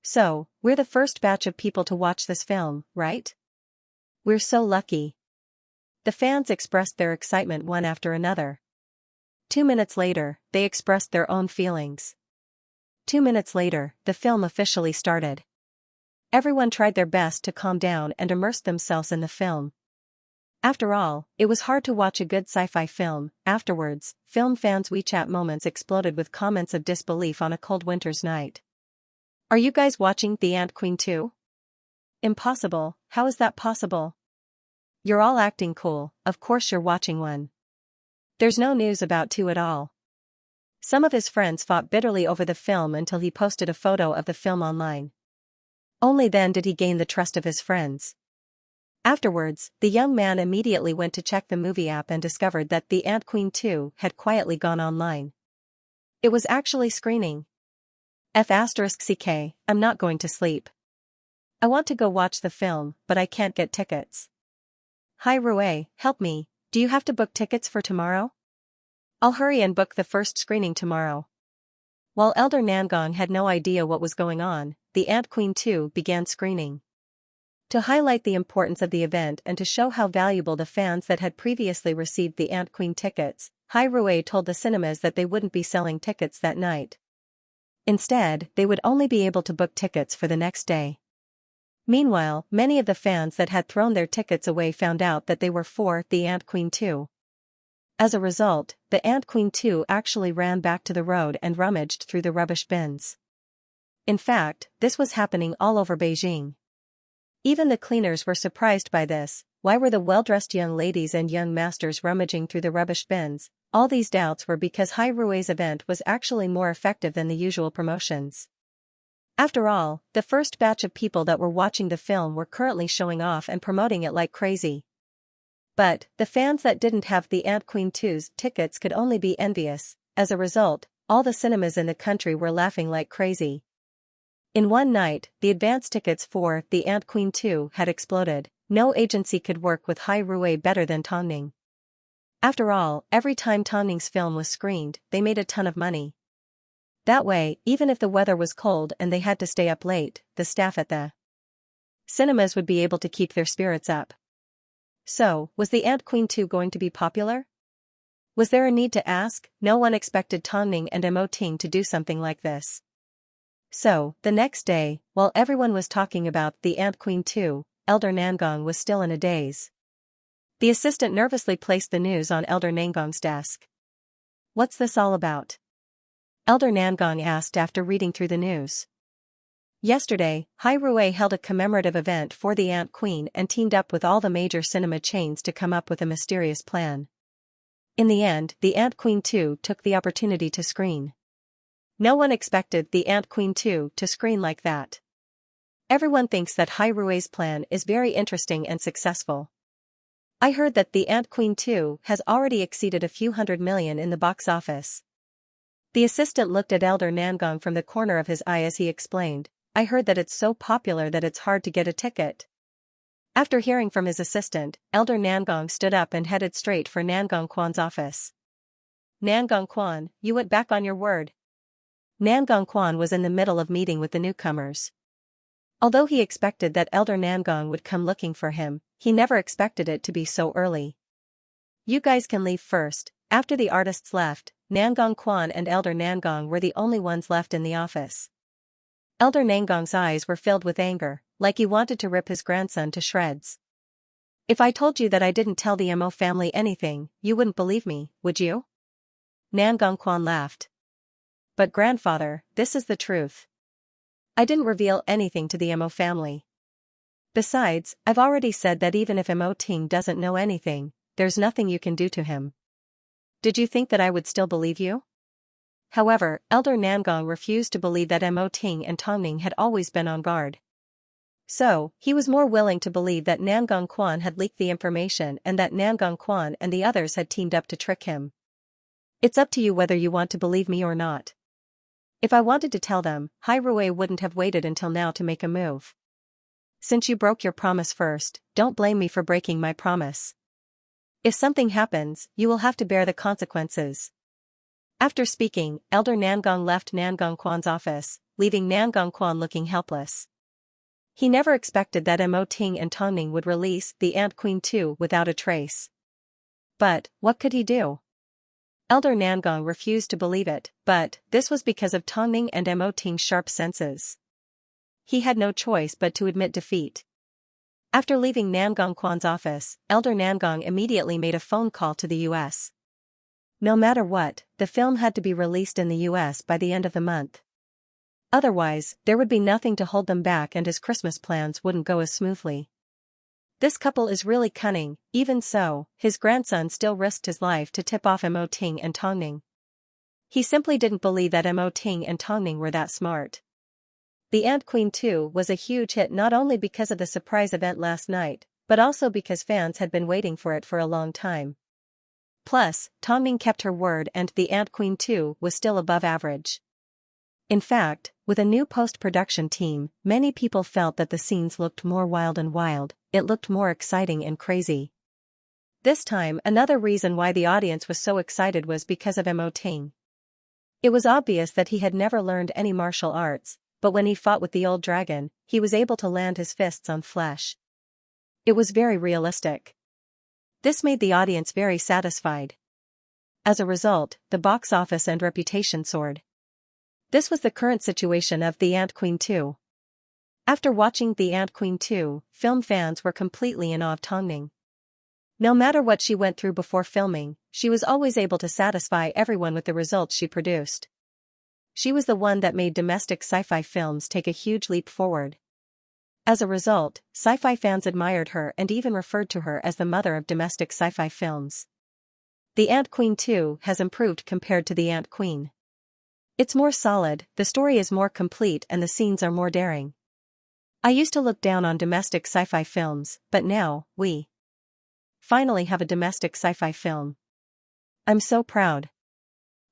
So, we're the first batch of people to watch this film, right? We're so lucky. The fans expressed their excitement one after another. 2 minutes later, they expressed their own feelings. 2 minutes later, the film officially started. Everyone tried their best to calm down and immerse themselves in the film. After all, it was hard to watch a good sci-fi film. Afterwards, film fans' WeChat moments exploded with comments of disbelief on a cold winter's night. Are you guys watching The Ant Queen 2? Impossible, how is that possible? You're all acting cool, of course you're watching one. There's no news about 2 at all. Some of his friends fought bitterly over the film until he posted a photo of the film online. Only then did he gain the trust of his friends. Afterwards, the young man immediately went to check the movie app and discovered that The Ant Queen 2 had quietly gone online. It was actually screening. F***ck, I'm not going to sleep. I want to go watch the film, but I can't get tickets. Hai Rui, help me, do you have to book tickets for tomorrow? I'll hurry and book the first screening tomorrow. While Elder Nangong had no idea what was going on, The Ant Queen 2 began screening. To highlight the importance of the event and to show how valuable the fans that had previously received the Ant Queen tickets, Hai Rui told the cinemas that they wouldn't be selling tickets that night. Instead, they would only be able to book tickets for the next day. Meanwhile, many of the fans that had thrown their tickets away found out that they were for The Ant Queen 2. As a result, The Ant Queen 2 actually ran back to the road and rummaged through the rubbish bins. In fact, this was happening all over Beijing. Even the cleaners were surprised by this. Why were the well-dressed young ladies and young masters rummaging through the rubbish bins? All these doubts were because Hai Rui's event was actually more effective than the usual promotions. After all, the first batch of people that were watching the film were currently showing off and promoting it like crazy. But, the fans that didn't have The Ant Queen 2's tickets could only be envious. As a result, all the cinemas in the country were laughing like crazy. In one night, the advance tickets for The Ant Queen 2 had exploded. No agency could work with Hai Rui better than Tongning. After all, every time Tongning's film was screened, they made a ton of money. That way, even if the weather was cold and they had to stay up late, the staff at the cinemas would be able to keep their spirits up. So, was The Ant Queen 2 going to be popular? Was there a need to ask? No one expected Tongning and Mo Ting to do something like this. So, the next day, while everyone was talking about The Ant Queen 2, Elder Nangong was still in a daze. The assistant nervously placed the news on Elder Nangong's desk. What's this all about? Elder Nangong asked after reading through the news. Yesterday, Hai Rui held a commemorative event for the Ant Queen and teamed up with all the major cinema chains to come up with a mysterious plan. In the end, the Ant Queen 2 took the opportunity to screen. No one expected the Ant Queen 2 to screen like that. Everyone thinks that Hai Rui's plan is very interesting and successful. I heard that the Ant Queen 2 has already exceeded a few $100 million in the box office. The assistant looked at Elder Nangong from the corner of his eye as he explained, I heard that it's so popular that it's hard to get a ticket. After hearing from his assistant, Elder Nangong stood up and headed straight for Nangong Quan's office. Nangong Quan, you went back on your word. Nangong Quan was in the middle of meeting with the newcomers. Although he expected that Elder Nangong would come looking for him, he never expected it to be so early. You guys can leave first. After the artists left, Nangong Quan and Elder Nangong were the only ones left in the office. Elder Nangong's eyes were filled with anger, like he wanted to rip his grandson to shreds. If I told you that I didn't tell the Mo family anything, you wouldn't believe me, would you? Nangong Quan laughed. But grandfather, this is the truth. I didn't reveal anything to the Mo family. Besides, I've already said that even if Mo Ting doesn't know anything, there's nothing you can do to him. Did you think that I would still believe you? However, Elder Nangong refused to believe that Mo Ting and Tongning had always been on guard. So, he was more willing to believe that Nangong Quan had leaked the information and that Nangong Quan and the others had teamed up to trick him. It's up to you whether you want to believe me or not. If I wanted to tell them, Hai Rui wouldn't have waited until now to make a move. Since you broke your promise first, don't blame me for breaking my promise. If something happens, you will have to bear the consequences. After speaking, Elder Nangong left Nangong Quan's office, leaving Nangong Quan looking helpless. He never expected that Mo Ting and Tongning would release the Ant Queen too without a trace. But, what could he do? Elder Nangong refused to believe it, but this was because of Tongning and Mo Ting's sharp senses. He had no choice but to admit defeat. After leaving Nangong Quan's office, Elder Nangong immediately made a phone call to the US. No matter what, the film had to be released in the US by the end of the month. Otherwise, there would be nothing to hold them back and his Christmas plans wouldn't go as smoothly. This couple is really cunning. Even so, his grandson still risked his life to tip off Mo Ting and Tongning. He simply didn't believe that Mo Ting and Tongning were that smart. The Ant Queen 2 was a huge hit not only because of the surprise event last night, but also because fans had been waiting for it for a long time. Plus, Tongning kept her word and The Ant Queen 2 was still above average. In fact, with a new post-production team, many people felt that the scenes looked more wild and wild, it looked more exciting and crazy. This time, another reason why the audience was so excited was because of Mo Ting. It was obvious that he had never learned any martial arts, but when he fought with the old dragon, he was able to land his fists on flesh. It was very realistic. This made the audience very satisfied. As a result, the box office and reputation soared. This was the current situation of The Ant Queen 2. After watching The Ant Queen 2, film fans were completely in awe of Tongning. No matter what she went through before filming, she was always able to satisfy everyone with the results she produced. She was the one that made domestic sci-fi films take a huge leap forward. As a result, sci-fi fans admired her and even referred to her as the mother of domestic sci-fi films. The Ant Queen 2 has improved compared to The Ant Queen. It's more solid, the story is more complete and the scenes are more daring. I used to look down on domestic sci-fi films, but now, we finally have a domestic sci-fi film. I'm so proud.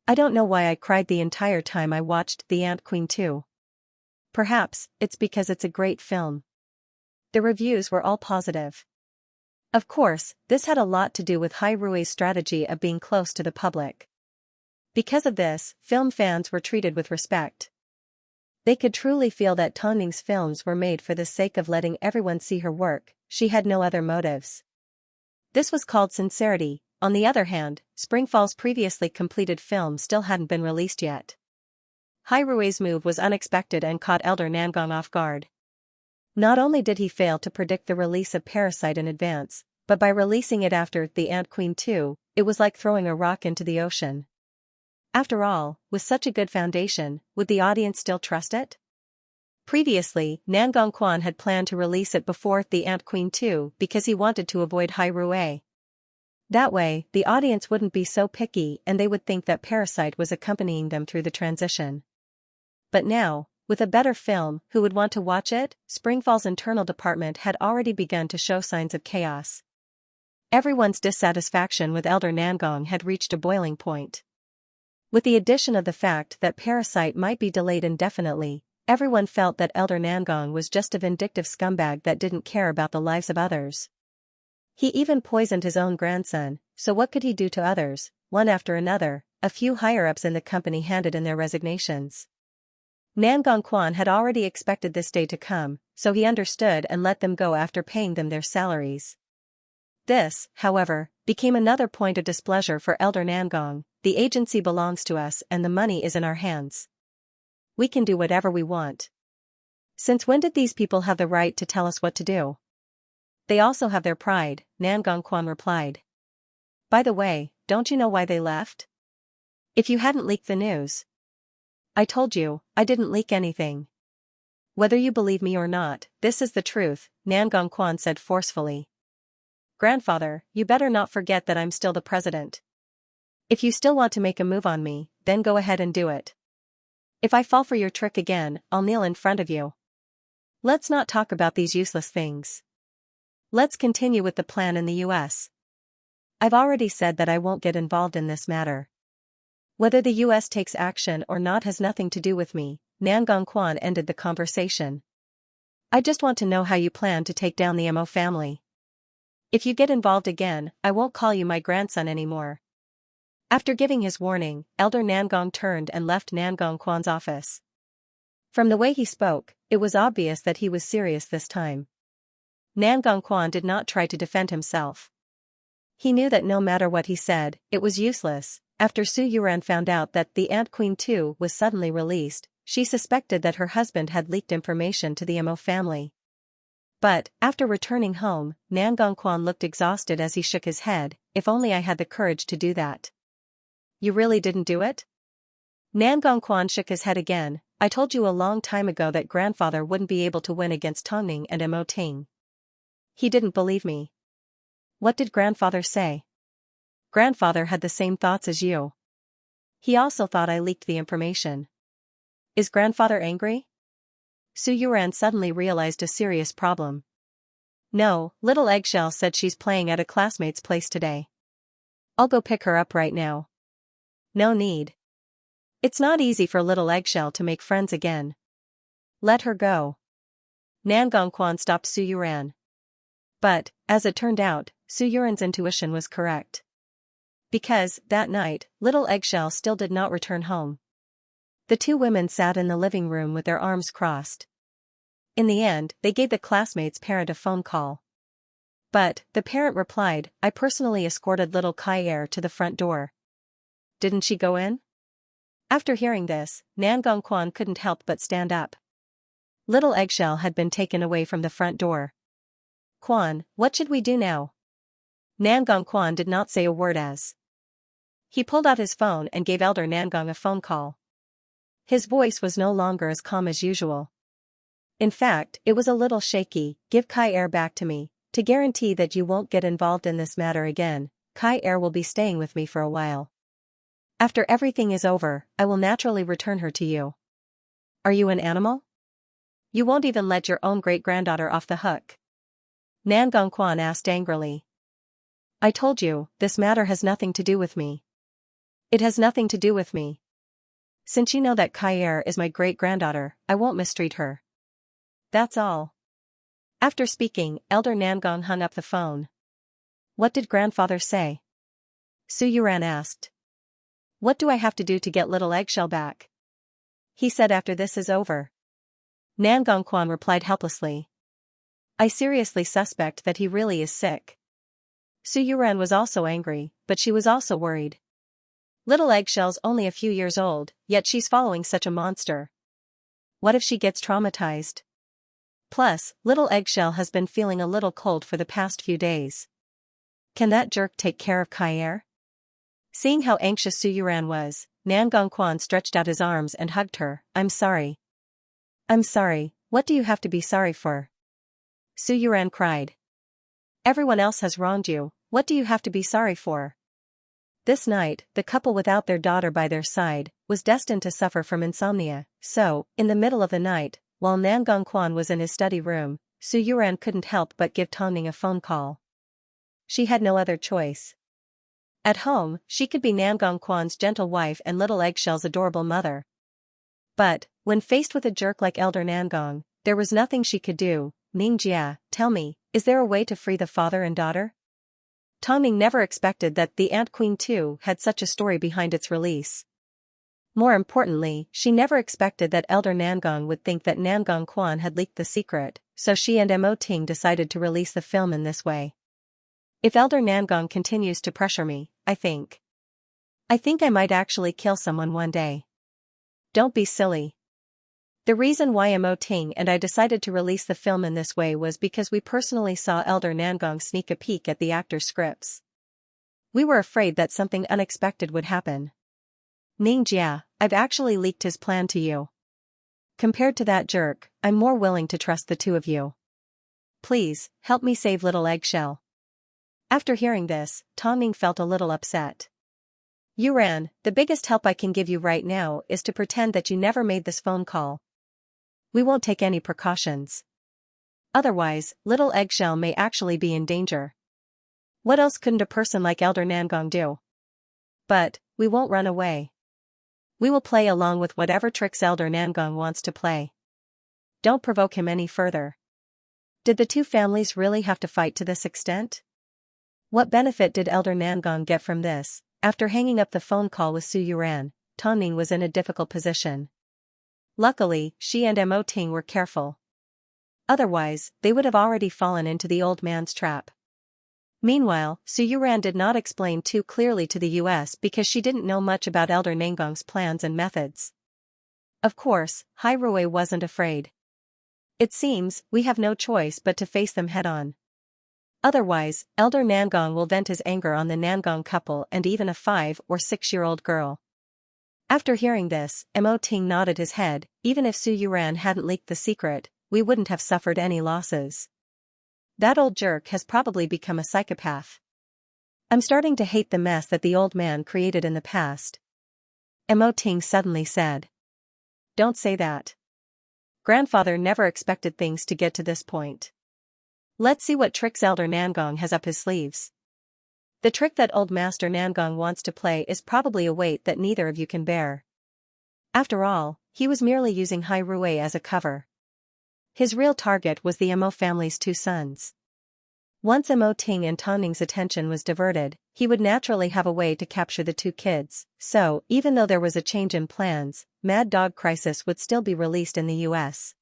I don't know why I cried the entire time I watched The Ant Queen 2. Perhaps, it's because it's a great film. The reviews were all positive. Of course, this had a lot to do with Hai Rui's strategy of being close to the public. Because of this, film fans were treated with respect. They could truly feel that Tongning's films were made for the sake of letting everyone see her work, she had no other motives. This was called sincerity. On the other hand, Springfall's previously completed film still hadn't been released yet. Hai Rui's move was unexpected and caught Elder Nangong off guard. Not only did he fail to predict the release of Parasite in advance, but by releasing it after The Ant Queen 2, it was like throwing a rock into the ocean. After all, with such a good foundation, would the audience still trust it? Previously, Nangong Quan had planned to release it before The Ant Queen 2 because he wanted to avoid Hai Rui. That way, the audience wouldn't be so picky and they would think that Parasite was accompanying them through the transition. But now, with a better film, who would want to watch it? Springfall's internal department had already begun to show signs of chaos. Everyone's dissatisfaction with Elder Nangong had reached a boiling point. With the addition of the fact that Parasite might be delayed indefinitely, everyone felt that Elder Nangong was just a vindictive scumbag that didn't care about the lives of others. He even poisoned his own grandson, so what could he do to others? One after another, a few higher-ups in the company handed in their resignations. Nangong Quan had already expected this day to come, so he understood and let them go after paying them their salaries. This, however, became another point of displeasure for Elder Nangong. The agency belongs to us and the money is in our hands. We can do whatever we want. Since when did these people have the right to tell us what to do? They also have their pride, Nangong Quan replied. By the way, don't you know why they left? If you hadn't leaked the news. I told you, I didn't leak anything. Whether you believe me or not, this is the truth, Nan Gongquan said forcefully. Grandfather, you better not forget that I'm still the president. If you still want to make a move on me, then go ahead and do it. If I fall for your trick again, I'll kneel in front of you. Let's not talk about these useless things. Let's continue with the plan in the US. I've already said that I won't get involved in this matter. Whether the US takes action or not has nothing to do with me, Nan Gongquan ended the conversation. I just want to know how you plan to take down the Mo family. If you get involved again, I won't call you my grandson anymore. After giving his warning, Elder Nangong turned and left Nan Gongquan's office. From the way he spoke, it was obvious that he was serious this time. Nan Gongquan did not try to defend himself. He knew that no matter what he said, it was useless. After Su Yuran found out that the Ant Queen 2 was suddenly released, she suspected that her husband had leaked information to the Mo family. But, after returning home, Nan Gongquan looked exhausted as he shook his head. If only I had the courage to do that. You really didn't do it? Nan Gongquan shook his head again. I told you a long time ago that grandfather wouldn't be able to win against Tongning and Mo Ting. He didn't believe me. What did grandfather say? Grandfather had the same thoughts as you. He also thought I leaked the information. Is grandfather angry? Su Yuran suddenly realized a serious problem. No, little Eggshell said she's playing at a classmate's place today. I'll go pick her up right now. No need. It's not easy for little Eggshell to make friends again. Let her go. Nan Gongquan stopped Su Yuran. But, as it turned out, Su Yuran's intuition was correct. Because, that night, little Eggshell still did not return home. The two women sat in the living room with their arms crossed. In the end, they gave the classmate's parent a phone call. But, the parent replied, I personally escorted little Kai to the front door. Didn't she go in? After hearing this, Nan Gongquan couldn't help but stand up. Little Eggshell had been taken away from the front door. Quan, what should we do now? Nan Gongquan did not say a word as he pulled out his phone and gave Elder Nangong a phone call. His voice was no longer as calm as usual. In fact, it was a little shaky. Give Kai back to me, to guarantee that you won't get involved in this matter again. Kai will be staying with me for a while. After everything is over, I will naturally return her to you. Are you an animal? You won't even let your own great-granddaughter off the hook? Nan Gongquan asked angrily. I told you, this matter has nothing to do with me. It has nothing to do with me. Since you know that Kai is my great-granddaughter, I won't mistreat her. That's all. After speaking, Elder Nangong hung up the phone. What did grandfather say? Su Yuran asked. What do I have to do to get little Eggshell back? He said after this is over. Nan Gongquan replied helplessly. I seriously suspect that he really is sick. Su Yuran was also angry, but she was also worried. Little Eggshell's only a few years old, yet she's following such a monster. What if she gets traumatized? Plus, little Eggshell has been feeling a little cold for the past few days. Can that jerk take care of Kai? Seeing how anxious Su Yuran was, Nan Gongquan stretched out his arms and hugged her. I'm sorry. I'm sorry, what do you have to be sorry for? Su Yuran cried. Everyone else has wronged you, what do you have to be sorry for? This night, the couple without their daughter by their side, was destined to suffer from insomnia, so, in the middle of the night, while Nan Gongquan was in his study room, Su Yuran couldn't help but give Tongning a phone call. She had no other choice. At home, she could be Nan Gongquan's gentle wife and little Eggshell's adorable mother. But, when faced with a jerk like Elder Nangong, there was nothing she could do. Ningjia, tell me, is there a way to free the father and daughter? Tongning never expected that the Ant Queen 2 had such a story behind its release. More importantly, she never expected that Elder Nangong would think that Nan Gongquan had leaked the secret, so she and Mo Ting decided to release the film in this way. If Elder Nangong continues to pressure me, I think I might actually kill someone one day. Don't be silly. The reason why Mo Ting and I decided to release the film in this way was because we personally saw Elder Nangong sneak a peek at the actors' scripts. We were afraid that something unexpected would happen. Xianxia, I've actually leaked his plan to you. Compared to that jerk, I'm more willing to trust the two of you. Please, help me save little Eggshell. After hearing this, Tongning felt a little upset. Yuran, the biggest help I can give you right now is to pretend that you never made this phone call. We won't take any precautions. Otherwise, little Eggshell may actually be in danger. What else couldn't a person like Elder Nangong do? But, we won't run away. We will play along with whatever tricks Elder Nangong wants to play. Don't provoke him any further. Did the two families really have to fight to this extent? What benefit did Elder Nangong get from this? After hanging up the phone call with Su Yuran, Tongning was in a difficult position. Luckily, she and Mo Ting were careful. Otherwise, they would have already fallen into the old man's trap. Meanwhile, Su Yuran did not explain too clearly to the US because she didn't know much about Elder Nangong's plans and methods. Of course, Hai Rui wasn't afraid. It seems, we have no choice but to face them head-on. Otherwise, Elder Nangong will vent his anger on the Nangong couple and even a 5- or 6-year-old girl. After hearing this, Mo Ting nodded his head. Even if Su Yuran hadn't leaked the secret, we wouldn't have suffered any losses. That old jerk has probably become a psychopath. I'm starting to hate the mess that the old man created in the past. Mo Ting suddenly said. Don't say that. Grandfather never expected things to get to this point. Let's see what tricks Elder Nangong has up his sleeves. The trick that old Master Nangong wants to play is probably a weight that neither of you can bear. After all, he was merely using Hai Rui as a cover. His real target was the Mo family's 2 sons. Once Mo Ting and Tongning's attention was diverted, he would naturally have a way to capture the 2 kids, so, even though there was a change in plans, Mad Dog Crisis would still be released in the US.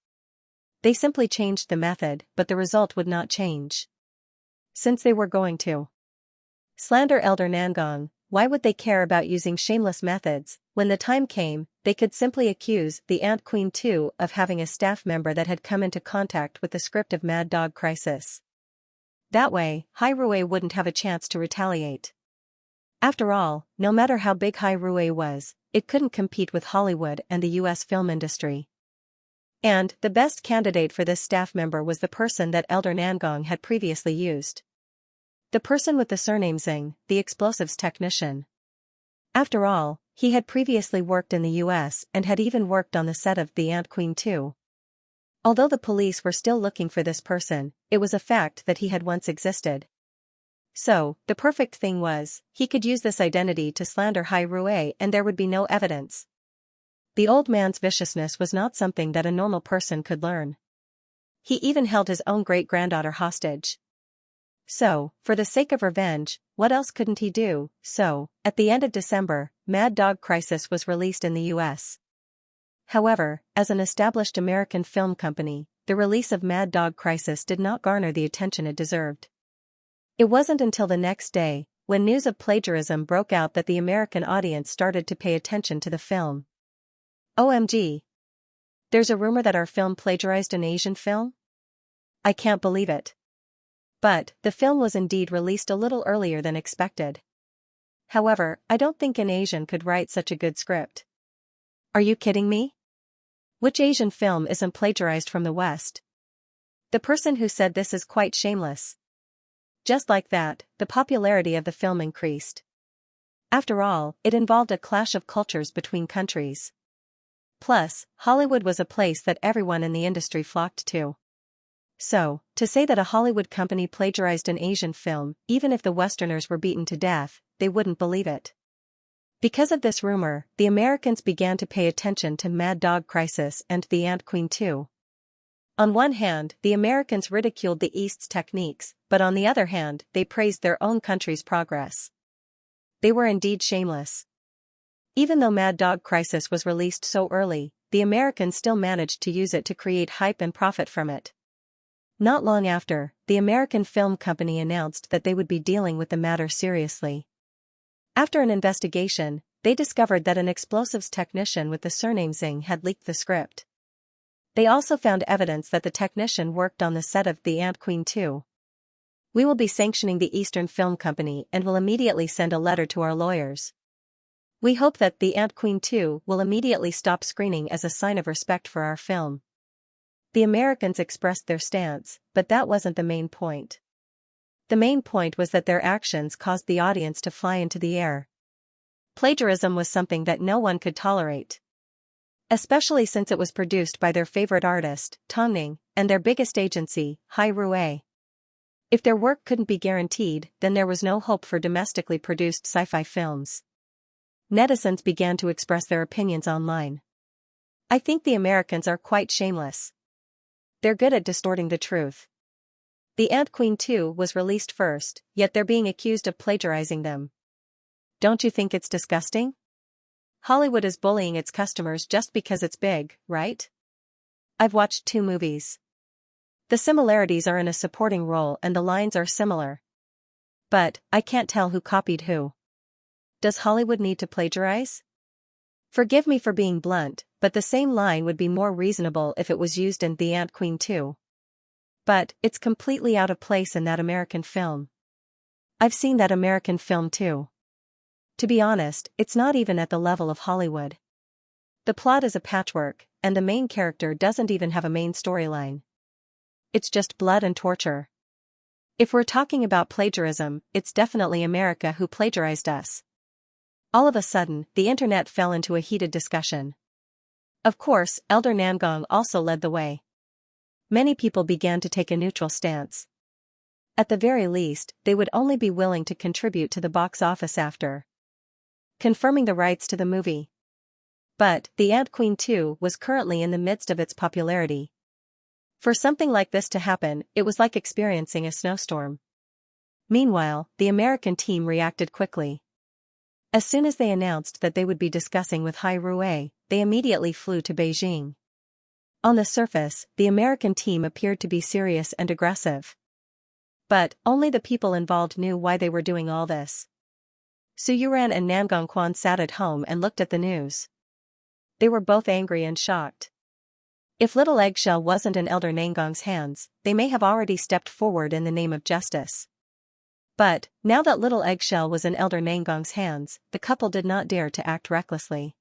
They simply changed the method, but the result would not change. Since they were going to slander Elder Nangong, why would they care about using shameless methods? When the time came, they could simply accuse the Ant Queen too of having a staff member that had come into contact with the script of Mad Dog Crisis. That way, Hai Rui wouldn't have a chance to retaliate. After all, no matter how big Hai Rui was, it couldn't compete with Hollywood and the US film industry. And the best candidate for this staff member was the person that Elder Nangong had previously used. The person with the surname Xing, the explosives technician. After all, he had previously worked in the US and had even worked on the set of The Ant Queen too. Although the police were still looking for this person, it was a fact that he had once existed. So, the perfect thing was, he could use this identity to slander Hai Rui and there would be no evidence. The old man's viciousness was not something that a normal person could learn. He even held his own great-granddaughter hostage. So, for the sake of revenge, what else couldn't he do? So, at the end of December, Mad Dog Crisis was released in the US. However, as an established American film company, the release of Mad Dog Crisis did not garner the attention it deserved. It wasn't until the next day, when news of plagiarism broke out, that the American audience started to pay attention to the film. OMG! There's a rumor that our film plagiarized an Asian film? I can't believe it. But, the film was indeed released a little earlier than expected. However, I don't think an Asian could write such a good script. Are you kidding me? Which Asian film isn't plagiarized from the West? The person who said this is quite shameless. Just like that, the popularity of the film increased. After all, it involved a clash of cultures between countries. Plus, Hollywood was a place that everyone in the industry flocked to. So, to say that a Hollywood company plagiarized an Asian film, even if the Westerners were beaten to death, they wouldn't believe it. Because of this rumor, the Americans began to pay attention to Mad Dog Crisis and The Ant Queen too. On one hand, the Americans ridiculed the East's techniques, but on the other hand, they praised their own country's progress. They were indeed shameless. Even though Mad Dog Crisis was released so early, the Americans still managed to use it to create hype and profit from it. Not long after, the American film company announced that they would be dealing with the matter seriously. After an investigation, they discovered that an explosives technician with the surname Xing had leaked the script. They also found evidence that the technician worked on the set of The Ant Queen too. We will be sanctioning the Eastern Film Company and will immediately send a letter to our lawyers. We hope that The Ant Queen 2 will immediately stop screening as a sign of respect for our film. The Americans expressed their stance, but that wasn't the main point. The main point was that their actions caused the audience to fly into the air. Plagiarism was something that no one could tolerate. Especially since it was produced by their favorite artist, Tongning, and their biggest agency, Hai Rui. If their work couldn't be guaranteed, then there was no hope for domestically produced sci-fi films. Netizens began to express their opinions online. I think the Americans are quite shameless. They're good at distorting the truth. The Ant Queen 2 was released first, yet they're being accused of plagiarizing them. Don't you think it's disgusting? Hollywood is bullying its customers just because it's big, right? I've watched 2 movies. The similarities are in a supporting role and the lines are similar. But, I can't tell who copied who. Does Hollywood need to plagiarize? Forgive me for being blunt, but the same line would be more reasonable if it was used in The Ant Queen 2. But, it's completely out of place in that American film. I've seen that American film too. To be honest, it's not even at the level of Hollywood. The plot is a patchwork, and the main character doesn't even have a main storyline. It's just blood and torture. If we're talking about plagiarism, it's definitely America who plagiarized us. All of a sudden, the internet fell into a heated discussion. Of course, Elder Nangong also led the way. Many people began to take a neutral stance. At the very least, they would only be willing to contribute to the box office after confirming the rights to the movie. But, The Ant Queen 2 was currently in the midst of its popularity. For something like this to happen, it was like experiencing a snowstorm. Meanwhile, the American team reacted quickly. As soon as they announced that they would be discussing with Hai Rui, they immediately flew to Beijing. On the surface, the American team appeared to be serious and aggressive. But, only the people involved knew why they were doing all this. Su Yuran and Nangong Quan sat at home and looked at the news. They were both angry and shocked. If Little Eggshell wasn't in Elder Nangong's hands, they may have already stepped forward in the name of justice. But, now that Little Eggshell was in Elder Nangong's hands, the couple did not dare to act recklessly.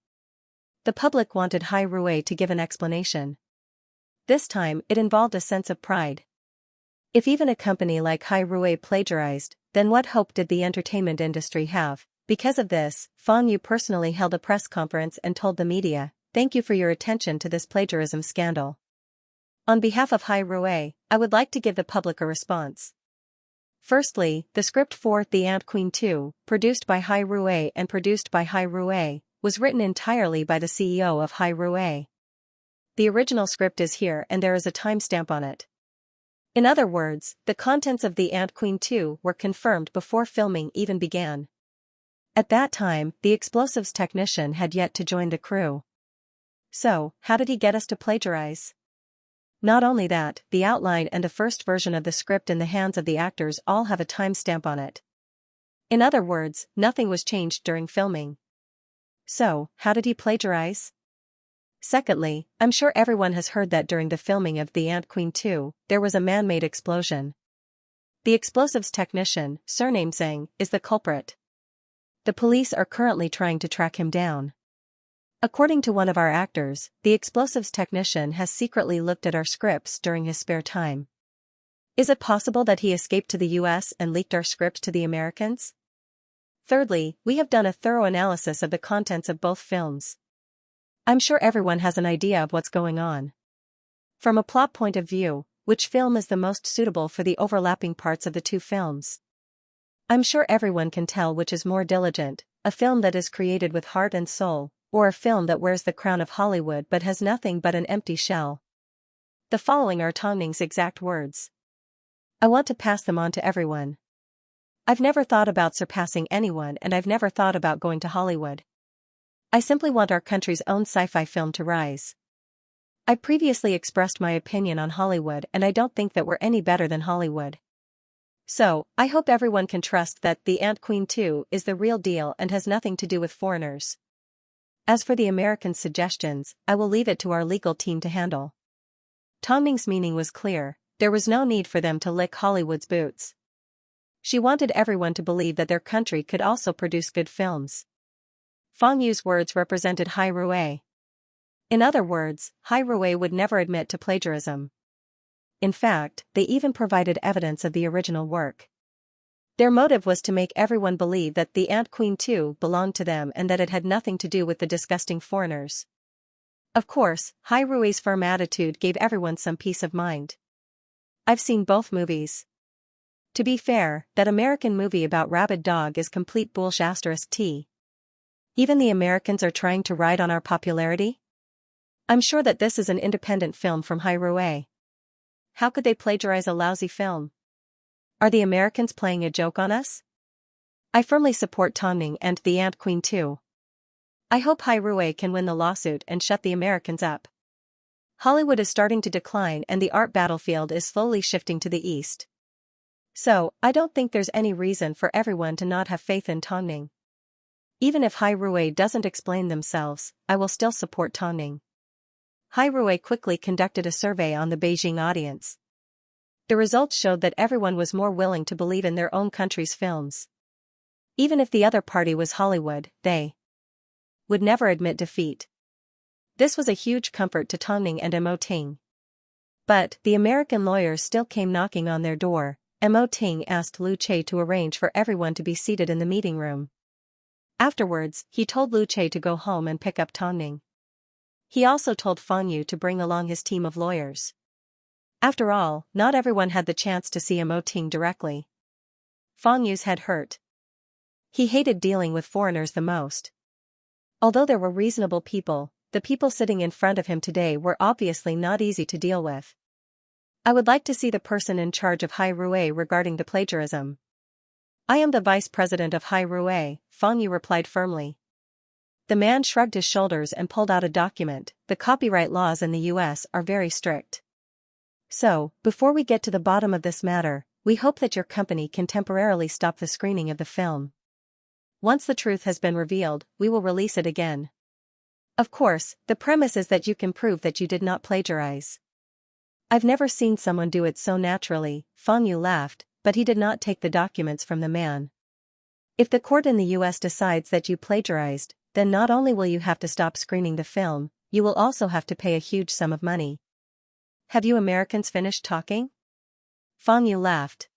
The public wanted Hai Rui to give an explanation. This time, it involved a sense of pride. If even a company like Hai Rui plagiarized, then what hope did the entertainment industry have? Because of this, Fang Yu personally held a press conference and told the media, "Thank you for your attention to this plagiarism scandal. On behalf of Hai Rui, I would like to give the public a response." Firstly, the script for The Ant Queen 2, produced by Hai Rui and produced by Hai Rui, was written entirely by the CEO of Hai Rui. The original script is here and there is a timestamp on it. In other words, the contents of The Ant Queen 2 were confirmed before filming even began. At that time, the explosives technician had yet to join the crew. So, how did he get us to plagiarize? Not only that, the outline and the first version of the script in the hands of the actors all have a timestamp on it. In other words, nothing was changed during filming. So, how did he plagiarize? Secondly, I'm sure everyone has heard that during the filming of The Ant Queen 2, there was a man-made explosion. The explosives technician, surnamed Zhang, is the culprit. The police are currently trying to track him down. According to one of our actors, the explosives technician has secretly looked at our scripts during his spare time. Is it possible that he escaped to the US and leaked our script to the Americans? Thirdly, we have done a thorough analysis of the contents of both films. I'm sure everyone has an idea of what's going on. From a plot point of view, which film is the most suitable for the overlapping parts of the 2 films? I'm sure everyone can tell which is more diligent, a film that is created with heart and soul, or a film that wears the crown of Hollywood but has nothing but an empty shell. The following are Tongning's exact words. I want to pass them on to everyone. I've never thought about surpassing anyone and I've never thought about going to Hollywood. I simply want our country's own sci-fi film to rise. I previously expressed my opinion on Hollywood and I don't think that we're any better than Hollywood. So, I hope everyone can trust that The Ant Queen 2 is the real deal and has nothing to do with foreigners. As for the American suggestions, I will leave it to our legal team to handle. Tongning's meaning was clear, there was no need for them to lick Hollywood's boots. She wanted everyone to believe that their country could also produce good films. Fang Yu's words represented Hai Rui. In other words, Hai Rui would never admit to plagiarism. In fact, they even provided evidence of the original work. Their motive was to make everyone believe that the Ant Queen too belonged to them and that it had nothing to do with the disgusting foreigners. Of course, Hai Rui's firm attitude gave everyone some peace of mind. I've seen both movies. To be fair, that American movie about rabid dog is complete bullshit. Even the Americans are trying to ride on our popularity? I'm sure that this is an independent film from Hai Rui. How could they plagiarize a lousy film? Are the Americans playing a joke on us? I firmly support Tongning and the Ant Queen too. I hope Hai Rui can win the lawsuit and shut the Americans up. Hollywood is starting to decline and the art battlefield is slowly shifting to the east. So, I don't think there's any reason for everyone to not have faith in Tongning. Even if Hai Rui doesn't explain themselves, I will still support Tongning. Hai Rui quickly conducted a survey on the Beijing audience. The results showed that everyone was more willing to believe in their own country's films. Even if the other party was Hollywood, they would never admit defeat. This was a huge comfort to Tongning and Mo Ting. But, the American lawyers still came knocking on their door. Mo Ting asked Lu Che to arrange for everyone to be seated in the meeting room. Afterwards, he told Lu Che to go home and pick up Tongning. He also told Fang Yu to bring along his team of lawyers. After all, not everyone had the chance to see Mo Ting directly. Fang Yu's head hurt. He hated dealing with foreigners the most. Although there were reasonable people, the people sitting in front of him today were obviously not easy to deal with. I would like to see the person in charge of Hai Rui regarding the plagiarism. I am the vice president of Hai Rui, Fang Yu replied firmly. The man shrugged his shoulders and pulled out a document. The copyright laws in the US are very strict. So, before we get to the bottom of this matter, we hope that your company can temporarily stop the screening of the film. Once the truth has been revealed, we will release it again. Of course, the premise is that you can prove that you did not plagiarize. I've never seen someone do it so naturally, Fang Yu laughed, but he did not take the documents from the man. If the court in the US decides that you plagiarized, then not only will you have to stop screening the film, you will also have to pay a huge sum of money. Have you Americans finished talking? Fang Yu laughed.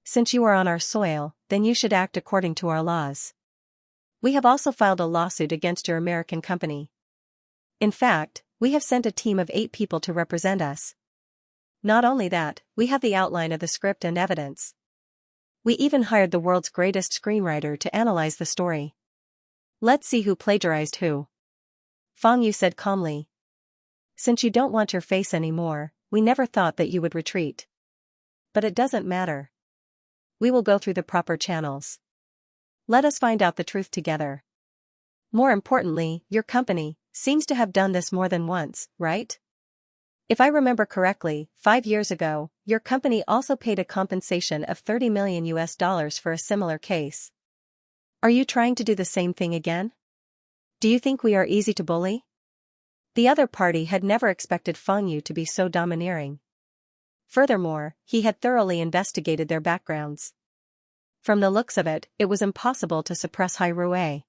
Since you are on our soil, then you should act according to our laws. We have also filed a lawsuit against your American company. In fact, we have sent a team of 8 people to represent us. Not only that, we have the outline of the script and evidence. We even hired the world's greatest screenwriter to analyze the story. Let's see who plagiarized who. Fang Yu said calmly. Since you don't want your face anymore, we never thought that you would retreat. But it doesn't matter. We will go through the proper channels. Let us find out the truth together. More importantly, your company seems to have done this more than once, right? If I remember correctly, 5 years ago, your company also paid a compensation of $30 million for a similar case. Are you trying to do the same thing again? Do you think we are easy to bully? The other party had never expected Fang Yu to be so domineering. Furthermore, he had thoroughly investigated their backgrounds. From the looks of it, it was impossible to suppress Hai Rui.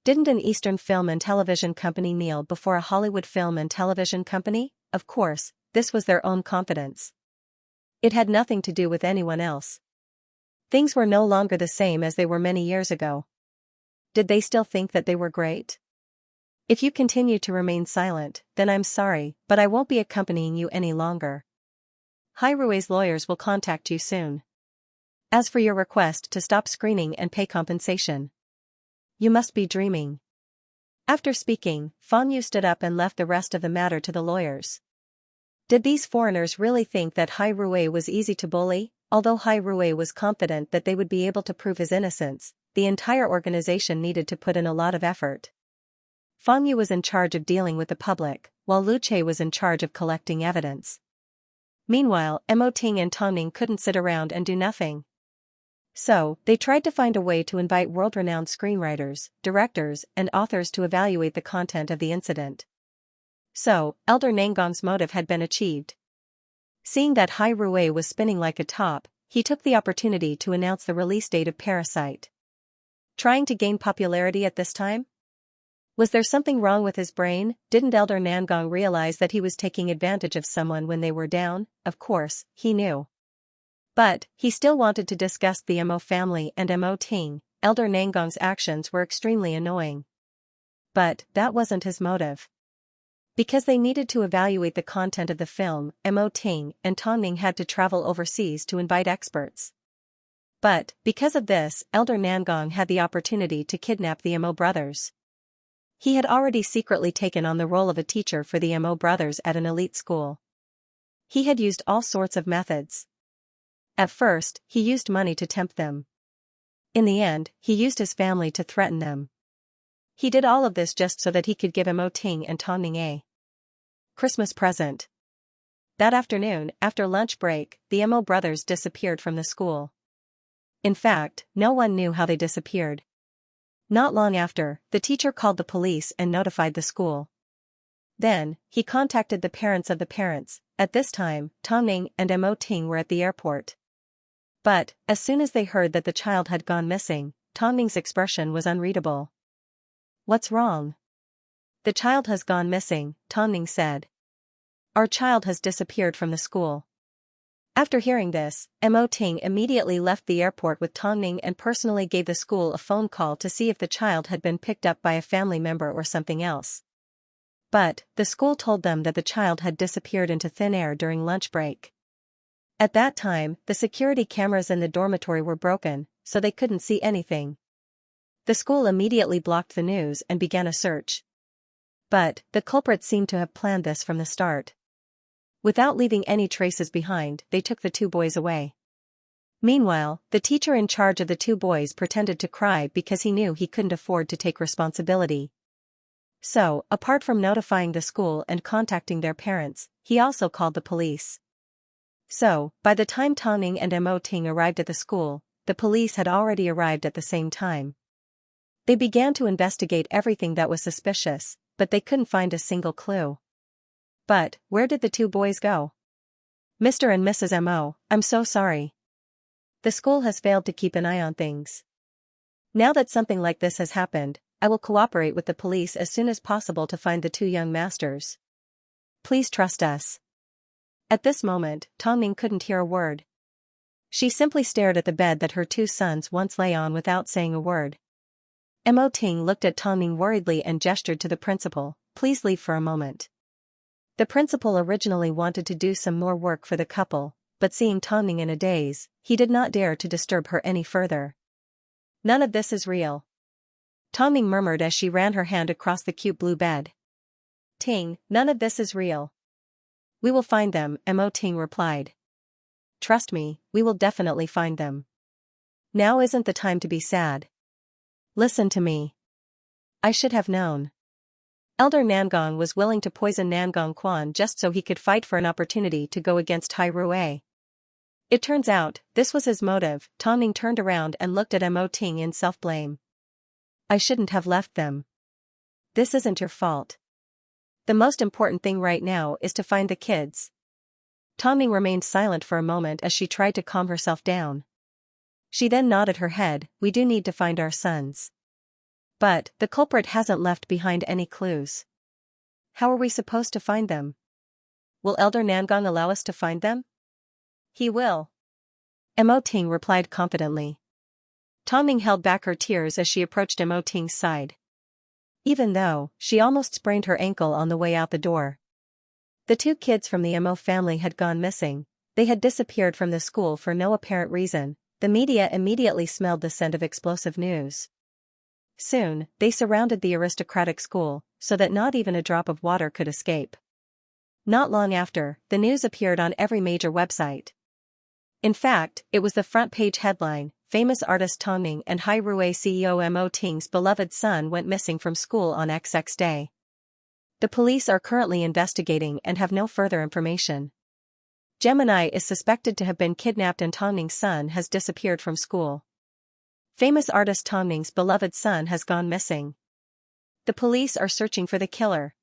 Didn't an Eastern film and television company kneel before a Hollywood film and television company? Of course, this was their own confidence. It had nothing to do with anyone else. Things were no longer the same as they were many years ago. Did they still think that they were great? If you continue to remain silent, then I'm sorry, but I won't be accompanying you any longer. Hai Rui's lawyers will contact you soon. As for your request to stop screening and pay compensation, you must be dreaming. After speaking, Fang Yu stood up and left the rest of the matter to the lawyers. Did these foreigners really think that Hai Rui was easy to bully? Although Hai Rui was confident that they would be able to prove his innocence, the entire organization needed to put in a lot of effort. Fang Yu was in charge of dealing with the public, while Lu Che was in charge of collecting evidence. Meanwhile, Mo Ting and Tongning couldn't sit around and do nothing. So, they tried to find a way to invite world-renowned screenwriters, directors, and authors to evaluate the content of the incident. So, Elder Nangong's motive had been achieved. Seeing that Hai Rui was spinning like a top, he took the opportunity to announce the release date of Parasite. Trying to gain popularity at this time? Was there something wrong with his brain? Didn't Elder Nangong realize that he was taking advantage of someone when they were down? Of course, he knew. But, he still wanted to discuss the Mo family and Mo Ting. Elder Nangong's actions were extremely annoying. But, that wasn't his motive. Because they needed to evaluate the content of the film, Mo Ting and Tongning had to travel overseas to invite experts. But, because of this, Elder Nangong had the opportunity to kidnap the Mo brothers. He had already secretly taken on the role of a teacher for the Mo brothers at an elite school. He had used all sorts of methods. At first, he used money to tempt them. In the end, he used his family to threaten them. He did all of this just so that he could give Mo Ting and Tongning a Christmas present. That afternoon, after lunch break, the Mo brothers disappeared from the school. In fact, no one knew how they disappeared. Not long after, the teacher called the police and notified the school. Then, he contacted the parents of the parents. At this time, Tongning and Mo Ting were at the airport. But, as soon as they heard that the child had gone missing, Tongning's expression was unreadable. "What's wrong?" "The child has gone missing," Tongning said. "Our child has disappeared from the school." After hearing this, Mo Ting immediately left the airport with Tongning and personally gave the school a phone call to see if the child had been picked up by a family member or something else. But, the school told them that the child had disappeared into thin air during lunch break. At that time, the security cameras in the dormitory were broken, so they couldn't see anything. The school immediately blocked the news and began a search. But, the culprits seemed to have planned this from the start. Without leaving any traces behind, they took the two boys away. Meanwhile, the teacher in charge of the two boys pretended to cry because he knew he couldn't afford to take responsibility. So, apart from notifying the school and contacting their parents, he also called the police. So, by the time Tongning and Mo Ting arrived at the school, the police had already arrived at the same time. They began to investigate everything that was suspicious, but they couldn't find a single clue. But, where did the two boys go? "Mr. and Mrs. Mo, I'm so sorry. The school has failed to keep an eye on things. Now that something like this has happened, I will cooperate with the police as soon as possible to find the two young masters. Please trust us." At this moment, Tongning couldn't hear a word. She simply stared at the bed that her two sons once lay on without saying a word. Mo Ting looked at Tongning worriedly and gestured to the principal, "Please leave for a moment." The principal originally wanted to do some more work for the couple, but seeing Tongning in a daze, he did not dare to disturb her any further. "None of this is real," Tongning murmured as she ran her hand across the cute blue bed. "Ting, none of this is real." "We will find them," Mo Ting replied. "Trust me, we will definitely find them. Now isn't the time to be sad. Listen to me. I should have known." Elder Nangong was willing to poison Nangong Quan just so he could fight for an opportunity to go against Hai Rui. It turns out, this was his motive. Tongning turned around and looked at Mo Ting in self-blame. "I shouldn't have left them. This isn't your fault. The most important thing right now is to find the kids." Tongning remained silent for a moment as she tried to calm herself down. She then nodded her head, "We do need to find our sons. But, the culprit hasn't left behind any clues. How are we supposed to find them? Will Elder Nangong allow us to find them?" "He will," Mo Ting replied confidently. Tongning held back her tears as she approached Mo Ting's side. Even though, she almost sprained her ankle on the way out the door. The two kids from the Mo family had gone missing. They had disappeared from the school for no apparent reason. The media immediately smelled the scent of explosive news. Soon, they surrounded the aristocratic school, so that not even a drop of water could escape. Not long after, the news appeared on every major website. In fact, it was the front-page headline: "Famous artist Tongning and Hai Rui CEO Mo Ting's beloved son went missing from school on XX day. The police are currently investigating and have no further information. Gemini is suspected to have been kidnapped and Tongning's son has disappeared from school. Famous artist Tongning's beloved son has gone missing. The police are searching for the killer."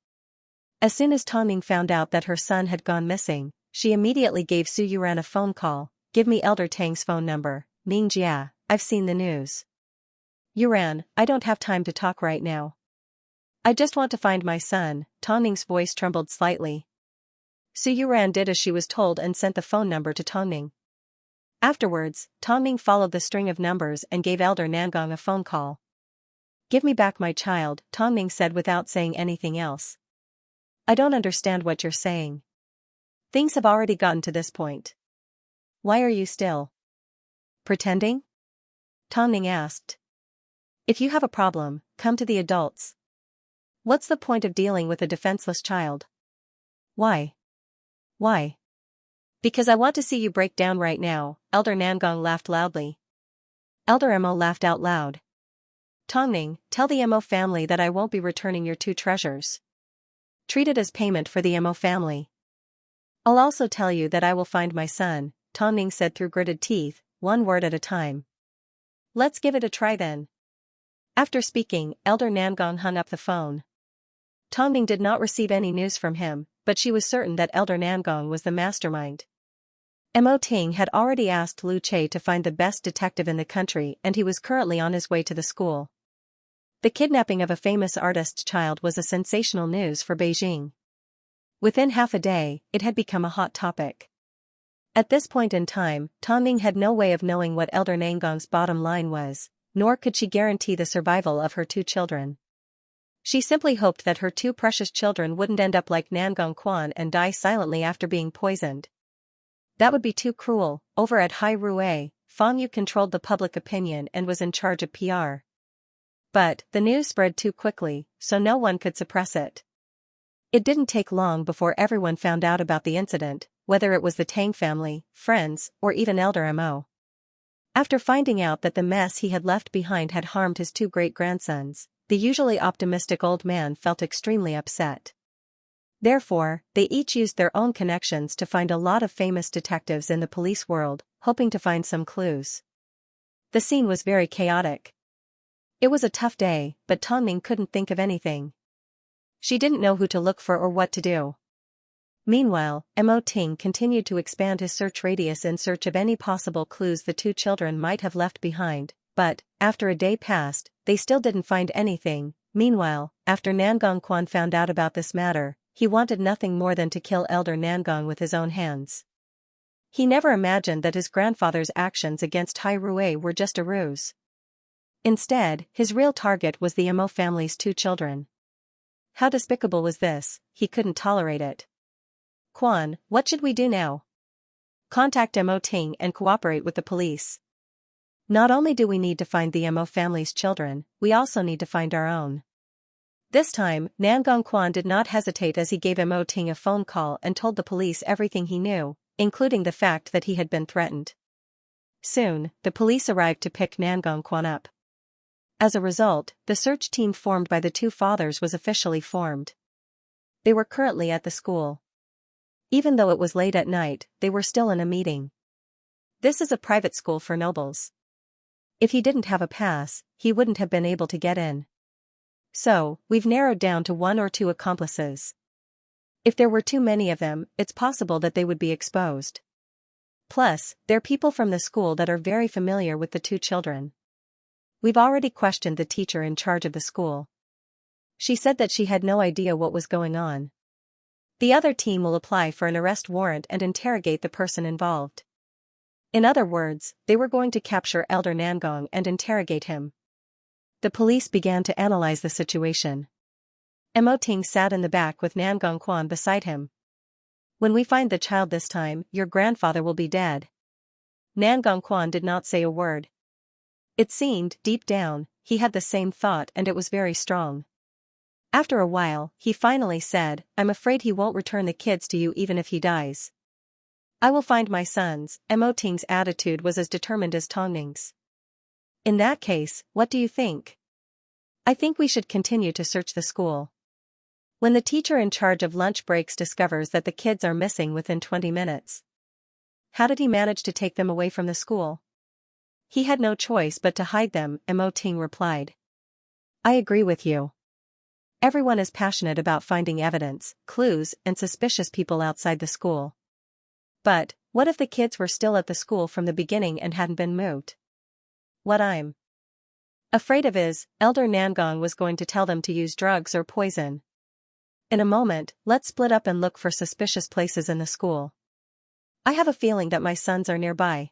As soon as Tongning found out that her son had gone missing, she immediately gave Su Yuran a phone call. "Give me Elder Tang's phone number, Ning Jia, I've seen the news." Yuran, I don't have time to talk right now. I just want to find my son. Tongning's voice trembled slightly. Su Yuran did as she was told and sent the phone number to Tongning. Afterwards, Tongning followed the string of numbers and gave Elder Nangong a phone call. Give me back my child, Tongning said without saying anything else. I don't understand what you're saying. Things have already gotten to this point. Why are you still pretending? Tongning asked. If you have a problem, come to the adults. What's the point of dealing with a defenseless child? Why? Why? Because I want to see you break down right now, Elder Nangong laughed loudly. Elder Mo laughed out loud. Tongning, tell the Mo family that I won't be returning your 2 treasures. Treat it as payment for the Mo family. I'll also tell you that I will find my son, Tongning said through gritted teeth, one word at a time. Let's give it a try then. After speaking, Elder Nangong hung up the phone. Tongning did not receive any news from him, but she was certain that Elder Nangong was the mastermind. Mo Ting had already asked Lu Che to find the best detective in the country and he was currently on his way to the school. The kidnapping of a famous artist's child was a sensational news for Beijing. Within half a day, it had become a hot topic. At this point in time, Tongning had no way of knowing what Elder Nangong's bottom line was, nor could she guarantee the survival of her 2 children. She simply hoped that her 2 precious children wouldn't end up like Nangong Quan and die silently after being poisoned. That would be too cruel. Over at Hai Rue, Fang Yu controlled the public opinion and was in charge of PR. But the news spread too quickly, so no one could suppress it. It didn't take long before everyone found out about the incident, whether it was the Tang family, friends, or even Elder Mo. After finding out that the mess he had left behind had harmed his 2 great-grandsons, the usually optimistic old man felt extremely upset. Therefore, they each used their own connections to find a lot of famous detectives in the police world, hoping to find some clues. The scene was very chaotic. It was a tough day, but Tongning couldn't think of anything. She didn't know who to look for or what to do. Meanwhile, Mo Ting continued to expand his search radius in search of any possible clues the 2 children might have left behind, but, after a day passed, they still didn't find anything. Meanwhile, after Nangong Quan found out about this matter, he wanted nothing more than to kill Elder Nangong with his own hands. He never imagined that his grandfather's actions against Hai Rue were just a ruse. Instead, his real target was the Mo family's 2 children. How despicable was this? He couldn't tolerate it. Quan, what should we do now? Contact Mo Ting and cooperate with the police. Not only do we need to find the Mo family's children, we also need to find our own. This time, Nangong Quan did not hesitate as he gave Mo Ting a phone call and told the police everything he knew, including the fact that he had been threatened. Soon, the police arrived to pick Nangong Quan up. As a result, the search team formed by the 2 fathers was officially formed. They were currently at the school. Even though it was late at night, they were still in a meeting. This is a private school for nobles. If he didn't have a pass, he wouldn't have been able to get in. So, we've narrowed down to 1 or 2 accomplices. If there were too many of them, it's possible that they would be exposed. Plus, they're people from the school that are very familiar with the 2 children. We've already questioned the teacher in charge of the school. She said that she had no idea what was going on. The other team will apply for an arrest warrant and interrogate the person involved. In other words, they were going to capture Elder Nangong and interrogate him. The police began to analyze the situation. Mo Ting sat in the back with Nangong Quan beside him. When we find the child this time, your grandfather will be dead. Nangong Quan did not say a word. It seemed, deep down, he had the same thought and it was very strong. After a while, he finally said, I'm afraid he won't return the kids to you even if he dies. I will find my sons. Mo Ting's attitude was as determined as Tongning's. In that case, what do you think? I think we should continue to search the school. When the teacher in charge of lunch breaks discovers that the kids are missing within 20 minutes. How did he manage to take them away from the school? He had no choice but to hide them, Mo Ting replied. I agree with you. Everyone is passionate about finding evidence, clues, and suspicious people outside the school. But, what if the kids were still at the school from the beginning and hadn't been moved? What I'm Afraid of his, Elder Nangong was going to tell them to use drugs or poison. In a moment, let's split up and look for suspicious places in the school. I have a feeling that my sons are nearby.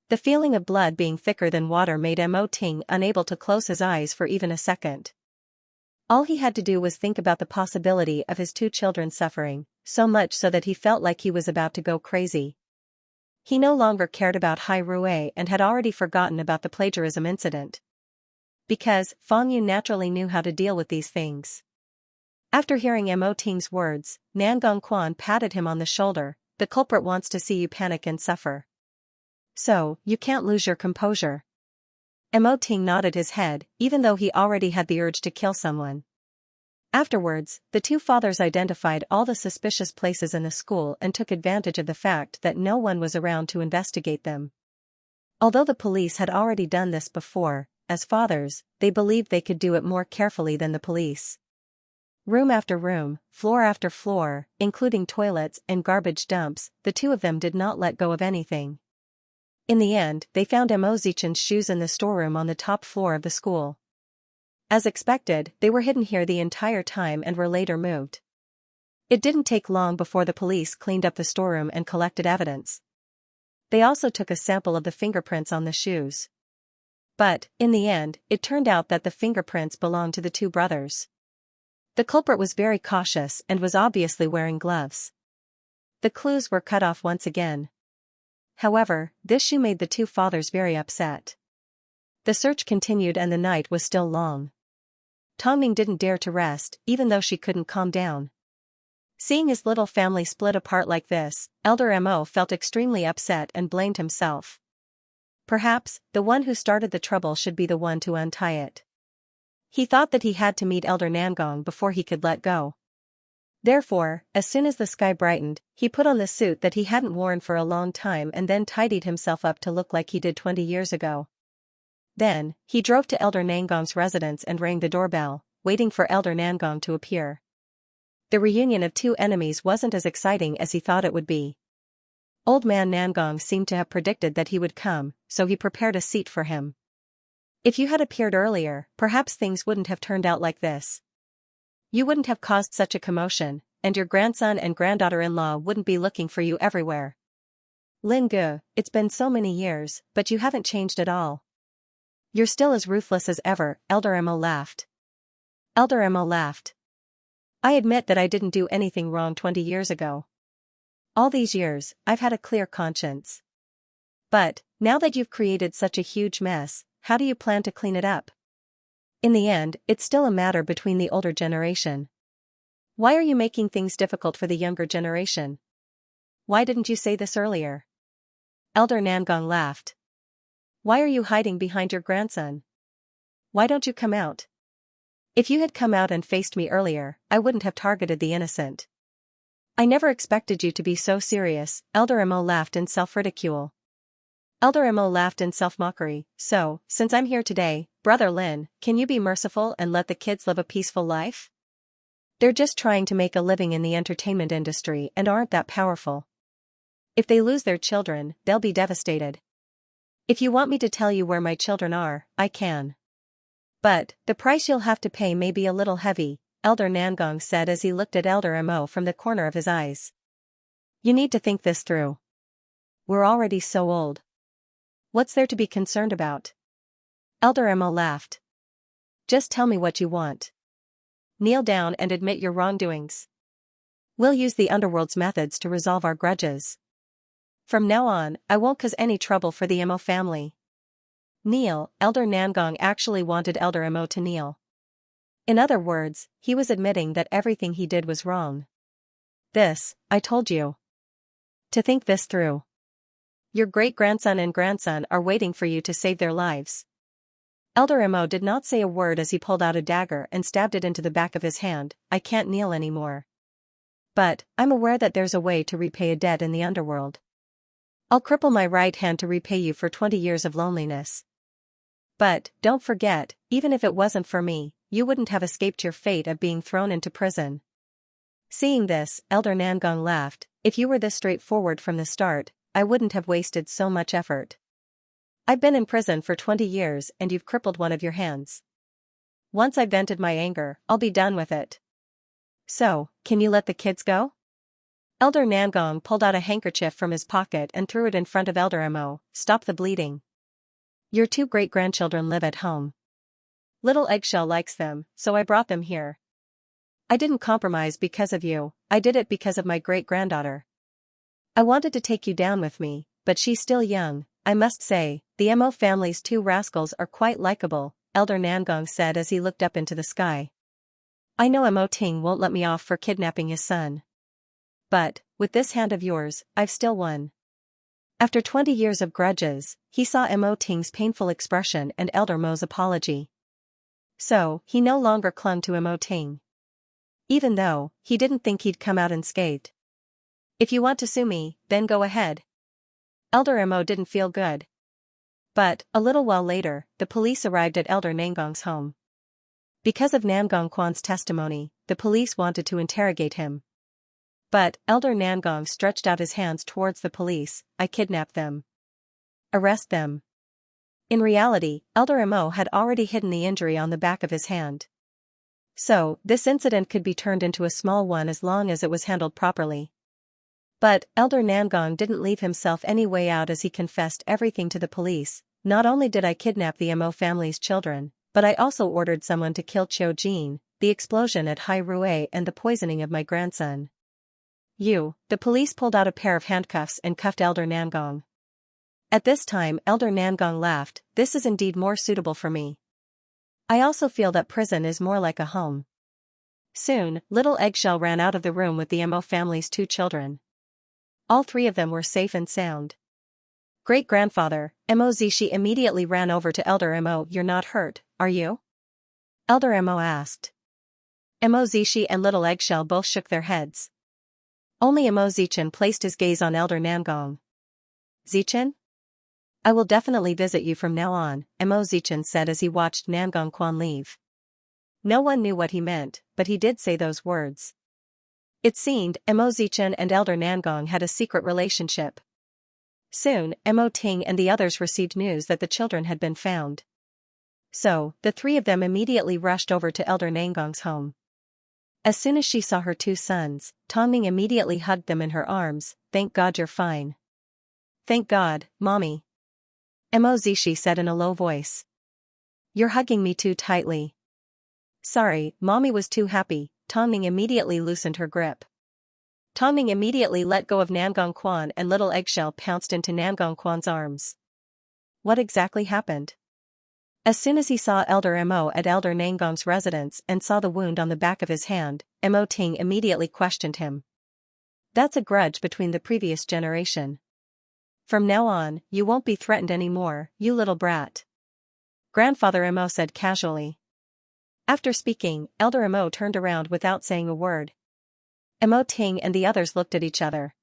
The feeling of blood being thicker than water made Mo Ting unable to close his eyes for even a second. All he had to do was think about the possibility of his two children suffering, so much so that he felt like he was about to go crazy. He no longer cared about Hai Rui and had already forgotten about the plagiarism incident. Because Fang Yun naturally knew how to deal with these things. After hearing Mo Ting's words, Nangong Quan patted him on the shoulder. The culprit wants to see you panic and suffer. So, you can't lose your composure. Mo Ting nodded his head, even though he already had the urge to kill someone. Afterwards, the two fathers identified all the suspicious places in the school and took advantage of the fact that no one was around to investigate them. Although the police had already done this before, as fathers, they believed they could do it more carefully than the police. Room after room, floor after floor, including toilets and garbage dumps, the two of them did not let go of anything. In the end, they found Mo Zichen's shoes in the storeroom on the top floor of the school. As expected, they were hidden here the entire time and were later moved. It didn't take long before the police cleaned up the storeroom and collected evidence. They also took a sample of the fingerprints on the shoes. But, in the end, it turned out that the fingerprints belonged to the two brothers. The culprit was very cautious and was obviously wearing gloves. The clues were cut off once again. However, this shoe made the two fathers very upset. The search continued and the night was still long. Tongming didn't dare to rest, even though she couldn't calm down. Seeing his little family split apart like this, Elder Mo felt extremely upset and blamed himself. Perhaps, the one who started the trouble should be the one to untie it. He thought that he had to meet Elder Nangong before he could let go. Therefore, as soon as the sky brightened, he put on the suit that he hadn't worn for a long time and then tidied himself up to look like he did 20 years ago. Then, he drove to Elder Nangong's residence and rang the doorbell, waiting for Elder Nangong to appear. The reunion of two enemies wasn't as exciting as he thought it would be. Old man Nangong seemed to have predicted that he would come, so he prepared a seat for him. If you had appeared earlier, perhaps things wouldn't have turned out like this. You wouldn't have caused such a commotion, and your grandson and granddaughter-in-law wouldn't be looking for you everywhere. Lin Gu, it's been so many years, but you haven't changed at all. You're still as ruthless as ever, Elder Mo laughed. Elder Mo laughed. I admit that I didn't do anything wrong 20 years ago. All these years, I've had a clear conscience. But, now that you've created such a huge mess, how do you plan to clean it up? In the end, it's still a matter between the older generation. Why are you making things difficult for the younger generation? Why didn't you say this earlier? Elder Nangong laughed. Why are you hiding behind your grandson? Why don't you come out? If you had come out and faced me earlier, I wouldn't have targeted the innocent. I never expected you to be so serious, Elder Mo laughed in self-ridicule. Elder Mo laughed in self-mockery. So, since I'm here today, Brother Lin, can you be merciful and let the kids live a peaceful life? They're just trying to make a living in the entertainment industry and aren't that powerful. If they lose their children, they'll be devastated. If you want me to tell you where my children are, I can. But, the price you'll have to pay may be a little heavy, Elder Nangong said as he looked at Elder Mo from the corner of his eyes. You need to think this through. We're already so old. What's there to be concerned about? Elder Mo laughed. Just tell me what you want. Kneel down and admit your wrongdoings. We'll use the underworld's methods to resolve our grudges. From now on, I won't cause any trouble for the Mo family. Kneel. Elder Nangong actually wanted Elder Mo to kneel. In other words, he was admitting that everything he did was wrong. This, I told you. To think this through. Your great-grandson and grandson are waiting for you to save their lives. Elder Mo did not say a word as he pulled out a dagger and stabbed it into the back of his hand. I can't kneel anymore. But, I'm aware that there's a way to repay a debt in the underworld. I'll cripple my right hand to repay you for 20 years of loneliness. But, don't forget, even if it wasn't for me, you wouldn't have escaped your fate of being thrown into prison. Seeing this, Elder Nangong laughed. If you were this straightforward from the start, I wouldn't have wasted so much effort. I've been in prison for 20 years and you've crippled one of your hands. Once I've vented my anger, I'll be done with it. So, can you let the kids go? Elder Nangong pulled out a handkerchief from his pocket and threw it in front of Elder Mo. Stop the bleeding. Your two great-grandchildren live at home. Little Eggshell likes them, so I brought them here. I didn't compromise because of you, I did it because of my great-granddaughter. I wanted to take you down with me, but she's still young. I must say, the Mo family's two rascals are quite likable, Elder Nangong said as he looked up into the sky. I know Mo Ting won't let me off for kidnapping his son. But, with this hand of yours, I've still won. After 20 years of grudges, he saw Mo Ting's painful expression and Elder Mo's apology. So, he no longer clung to Mo Ting. Even though, he didn't think he'd come out unscathed. If you want to sue me, then go ahead. Elder Mo didn't feel good. But, a little while later, the police arrived at Elder Nangong's home. Because of Nangong Quan's testimony, the police wanted to interrogate him. But, Elder Nangong stretched out his hands towards the police. I kidnapped them. Arrest them. In reality, Elder Mo had already hidden the injury on the back of his hand. So, this incident could be turned into a small one as long as it was handled properly. But, Elder Nangong didn't leave himself any way out as he confessed everything to the police. Not only did I kidnap the Mo family's children, but I also ordered someone to kill Qiu Jin, the explosion at Hai Rui and the poisoning of my grandson. The police pulled out a pair of handcuffs and cuffed Elder Nangong. At this time Elder Nangong laughed, this is indeed more suitable for me. I also feel that prison is more like a home. Soon, little Eggshell ran out of the room with the Mo family's two children. All three of them were safe and sound. Great-grandfather, Mo Zishi immediately ran over to Elder Mo. You're not hurt, are you? Elder Mo asked. Mo Zishi and little Eggshell both shook their heads. Only Mo Zichin placed his gaze on Elder Nangong. Zichin? I will definitely visit you from now on, Mo Zichin said as he watched Nangong Quan leave. No one knew what he meant, but he did say those words. It seemed Mo Zichin and Elder Nangong had a secret relationship. Soon, Mo Ting and the others received news that the children had been found. So, the three of them immediately rushed over to Elder Nangong's home. As soon as she saw her two sons, Tongming immediately hugged them in her arms. Thank God you're fine. Thank God, Mommy. Mo Zishi said in a low voice. You're hugging me too tightly. Sorry, Mommy was too happy. Tongming immediately loosened her grip. Tongming immediately let go of Nangong Quan and little Eggshell pounced into Nangong Quan's arms. What exactly happened? As soon as he saw Elder Mo at Elder Nangong's residence and saw the wound on the back of his hand, Mo Ting immediately questioned him. That's a grudge between the previous generation. From now on, you won't be threatened anymore, you little brat. Grandfather Mo said casually. After speaking, Elder Mo turned around without saying a word. Mo Ting and the others looked at each other.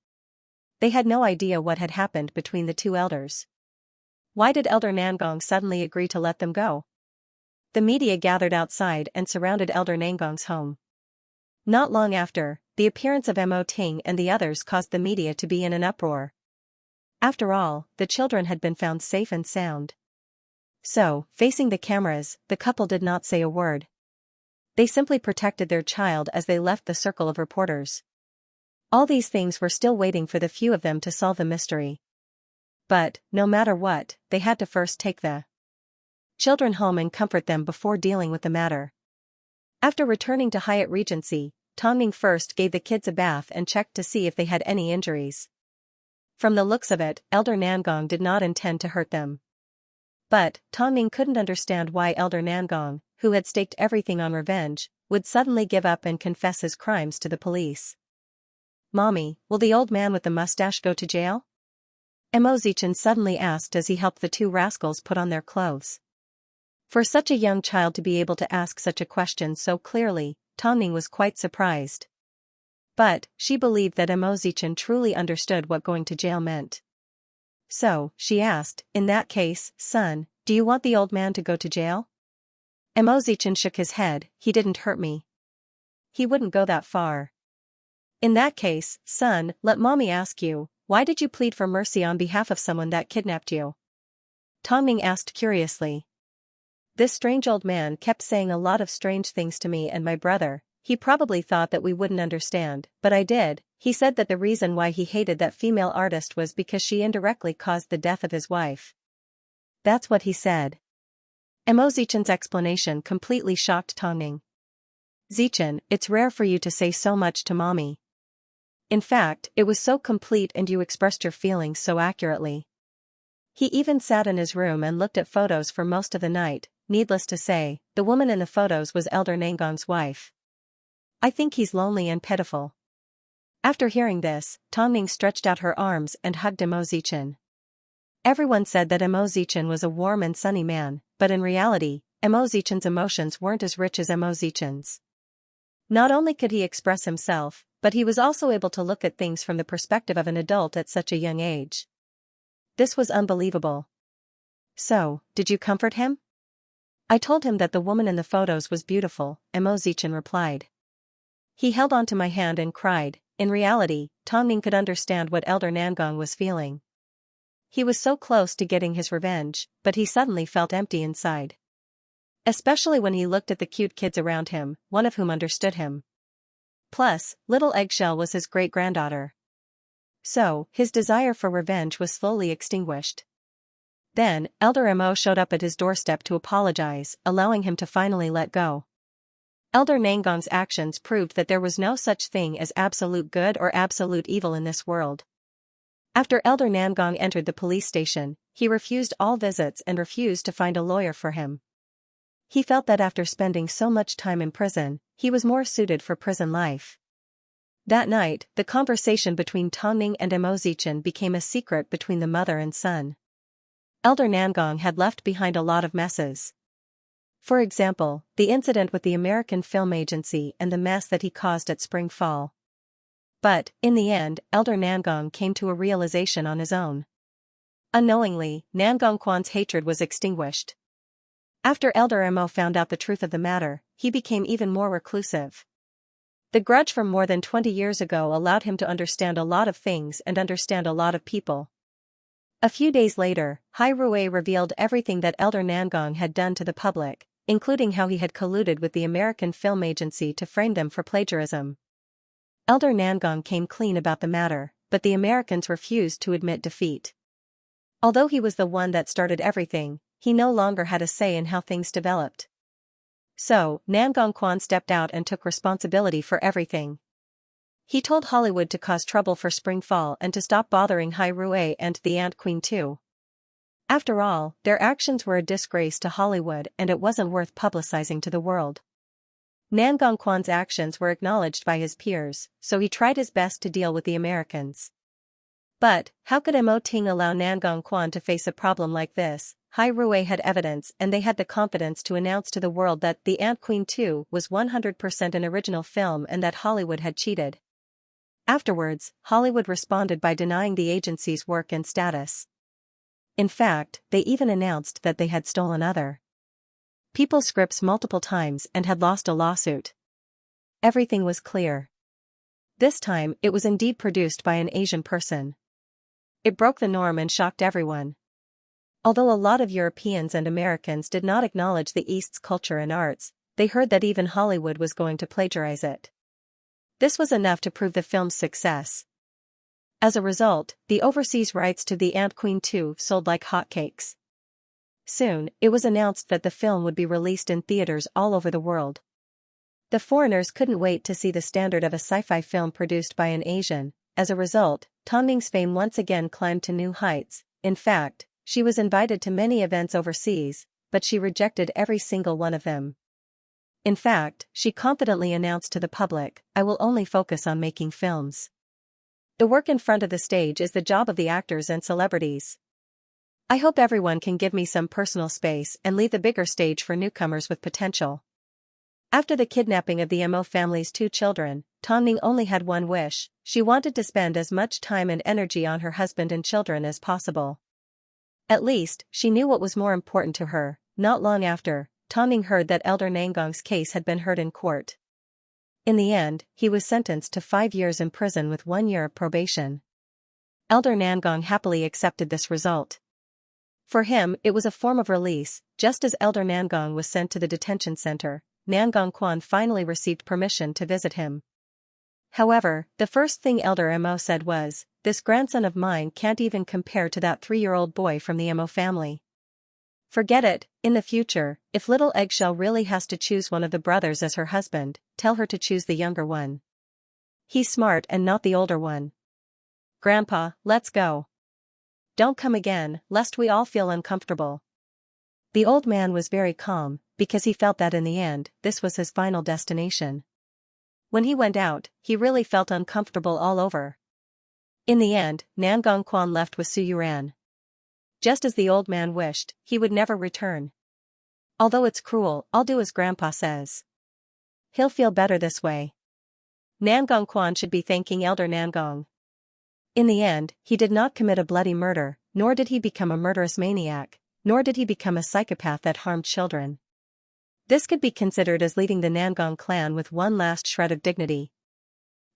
They had no idea what had happened between the two elders. Why did Elder Nangong suddenly agree to let them go? The media gathered outside and surrounded Elder Nangong's home. Not long after, the appearance of Mo Ting and the others caused the media to be in an uproar. After all, the children had been found safe and sound. So, facing the cameras, the couple did not say a word. They simply protected their child as they left the circle of reporters. All these things were still waiting for the few of them to solve the mystery. But, no matter what, they had to first take the children home and comfort them before dealing with the matter. After returning to Hyatt Regency, Tongming first gave the kids a bath and checked to see if they had any injuries. From the looks of it, Elder Nangong did not intend to hurt them. But, Tongming couldn't understand why Elder Nangong, who had staked everything on revenge, would suddenly give up and confess his crimes to the police. Mommy, will the old man with the mustache go to jail? Mo Zichin suddenly asked as he helped the two rascals put on their clothes. For such a young child to be able to ask such a question so clearly, Tongming was quite surprised. But, she believed that Mo Zichin truly understood what going to jail meant. So, she asked, in that case, son, do you want the old man to go to jail? Mo Zichin shook his head, he didn't hurt me. He wouldn't go that far. In that case, son, let mommy ask you, why did you plead for mercy on behalf of someone that kidnapped you? Tongming asked curiously. This strange old man kept saying a lot of strange things to me and my brother. He probably thought that we wouldn't understand, but I did. He said that the reason why he hated that female artist was because she indirectly caused the death of his wife. That's what he said. Mo Zichen's explanation completely shocked Tongming. Zichen, it's rare for you to say so much to mommy. In fact, it was so complete and you expressed your feelings so accurately. He even sat in his room and looked at photos for most of the night. Needless to say, the woman in the photos was Elder Nangong's wife. I think he's lonely and pitiful. After hearing this, Tongming stretched out her arms and hugged Mo Zichen. Everyone said that Mo Zichen was a warm and sunny man, but in reality, Mo Zichen's emotions weren't as rich as Mo Zichen's. Not only could he express himself, but he was also able to look at things from the perspective of an adult at such a young age. This was unbelievable. So, did you comfort him? I told him that the woman in the photos was beautiful, Mo Zichen replied. He held onto my hand and cried. In reality, Tongming could understand what Elder Nangong was feeling. He was so close to getting his revenge, but he suddenly felt empty inside. Especially when he looked at the cute kids around him, one of whom understood him. Plus, little Eggshell was his great-granddaughter. So, his desire for revenge was slowly extinguished. Then, Elder Mo showed up at his doorstep to apologize, allowing him to finally let go. Elder Nangong's actions proved that there was no such thing as absolute good or absolute evil in this world. After Elder Nangong entered the police station, he refused all visits and refused to find a lawyer for him. He felt that after spending so much time in prison, he was more suited for prison life. That night, the conversation between Tongming and Mo Zichen became a secret between the mother and son. Elder Nangong had left behind a lot of messes. For example, the incident with the American Film Agency and the mess that he caused at Spring Fall. But, in the end, Elder Nangong came to a realization on his own. Unknowingly, Nangong Quan's hatred was extinguished. After Elder Mo found out the truth of the matter, he became even more reclusive. The grudge from more than 20 years ago allowed him to understand a lot of things and understand a lot of people. A few days later, Hai Rui revealed everything that Elder Nangong had done to the public, including how he had colluded with the American Film Agency to frame them for plagiarism. Elder Nangong came clean about the matter, but the Americans refused to admit defeat. Although he was the one that started everything, he no longer had a say in how things developed. So, Nangong Quan stepped out and took responsibility for everything. He told Hollywood to cause trouble for Spring Fall and to stop bothering Hai Rui and the Ant Queen too. After all, their actions were a disgrace to Hollywood and it wasn't worth publicizing to the world. Nangong Quan's actions were acknowledged by his peers, so he tried his best to deal with the Americans. But, how could Mo Ting allow Nangong Quan to face a problem like this? Hai Rui had evidence and they had the confidence to announce to the world that The Ant Queen 2 was 100% an original film and that Hollywood had cheated. Afterwards, Hollywood responded by denying the agency's work and status. In fact, they even announced that they had stolen other people's scripts multiple times and had lost a lawsuit. Everything was clear. This time, it was indeed produced by an Asian person. It broke the norm and shocked everyone. Although a lot of Europeans and Americans did not acknowledge the East's culture and arts, they heard that even Hollywood was going to plagiarize it. This was enough to prove the film's success. As a result, the overseas rights to The Ant Queen 2 sold like hotcakes. Soon, it was announced that the film would be released in theaters all over the world. The foreigners couldn't wait to see the standard of a sci-fi film produced by an Asian. As a result, Tongming's fame once again climbed to new heights. In fact, she was invited to many events overseas, but she rejected every single one of them. In fact, she confidently announced to the public, "I will only focus on making films. The work in front of the stage is the job of the actors and celebrities. I hope everyone can give me some personal space and leave the bigger stage for newcomers with potential." After the kidnapping of the Mo family's 2 children, Tongming only had one wish: she wanted to spend as much time and energy on her husband and children as possible. At least, she knew what was more important to her. Not long after, Tongming heard that Elder Nangong's case had been heard in court. In the end, he was sentenced to 5 years in prison with 1 year of probation. Elder Nangong happily accepted this result. For him, it was a form of release. Just as Elder Nangong was sent to the detention center, Nangong Quan finally received permission to visit him. However, the first thing Elder Mo said was, "This grandson of mine can't even compare to that 3-year-old boy from the Mo family. Forget it. In the future, if little Eggshell really has to choose one of the brothers as her husband, tell her to choose the younger one. He's smart and not the older one. Grandpa, let's go. Don't come again, lest we all feel uncomfortable." The old man was very calm, because he felt that in the end, this was his final destination. When he went out, he really felt uncomfortable all over. In the end, Nangong Quan left with Su Yuran. Just as the old man wished, he would never return. Although it's cruel, I'll do as Grandpa says. He'll feel better this way. Nangong Quan should be thanking Elder Nangong. In the end, he did not commit a bloody murder, nor did he become a murderous maniac, nor did he become a psychopath that harmed children. This could be considered as leading the Nangong clan with one last shred of dignity.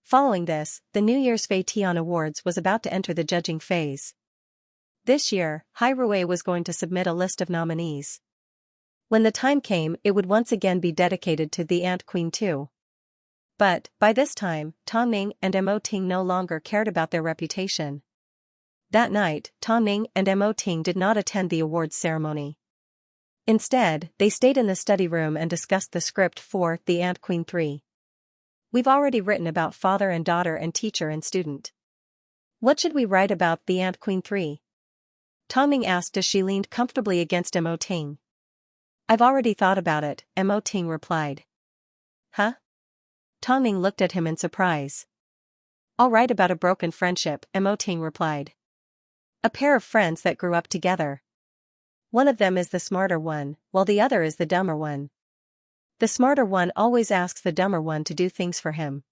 Following this, the New Year's Fei Tian Awards was about to enter the judging phase. This year, Hai Rui was going to submit a list of nominees. When the time came, it would once again be dedicated to the Ant Queen too. But, by this time, Tong Ning and Mo Ting no longer cared about their reputation. That night, Tong Ning and Mo Ting did not attend the awards ceremony. Instead, they stayed in the study room and discussed the script for The Ant Queen 3. We've already written about father and daughter and teacher and student. What should we write about The Ant Queen 3? Tong Ning asked as she leaned comfortably against Mo Ting. I've already thought about it, Mo Ting replied. Huh? Tong Ning looked at him in surprise. I'll write about a broken friendship, Mo Ting replied. A pair of friends that grew up together. One of them is the smarter one, while the other is the dumber one. The smarter one always asks the dumber one to do things for him.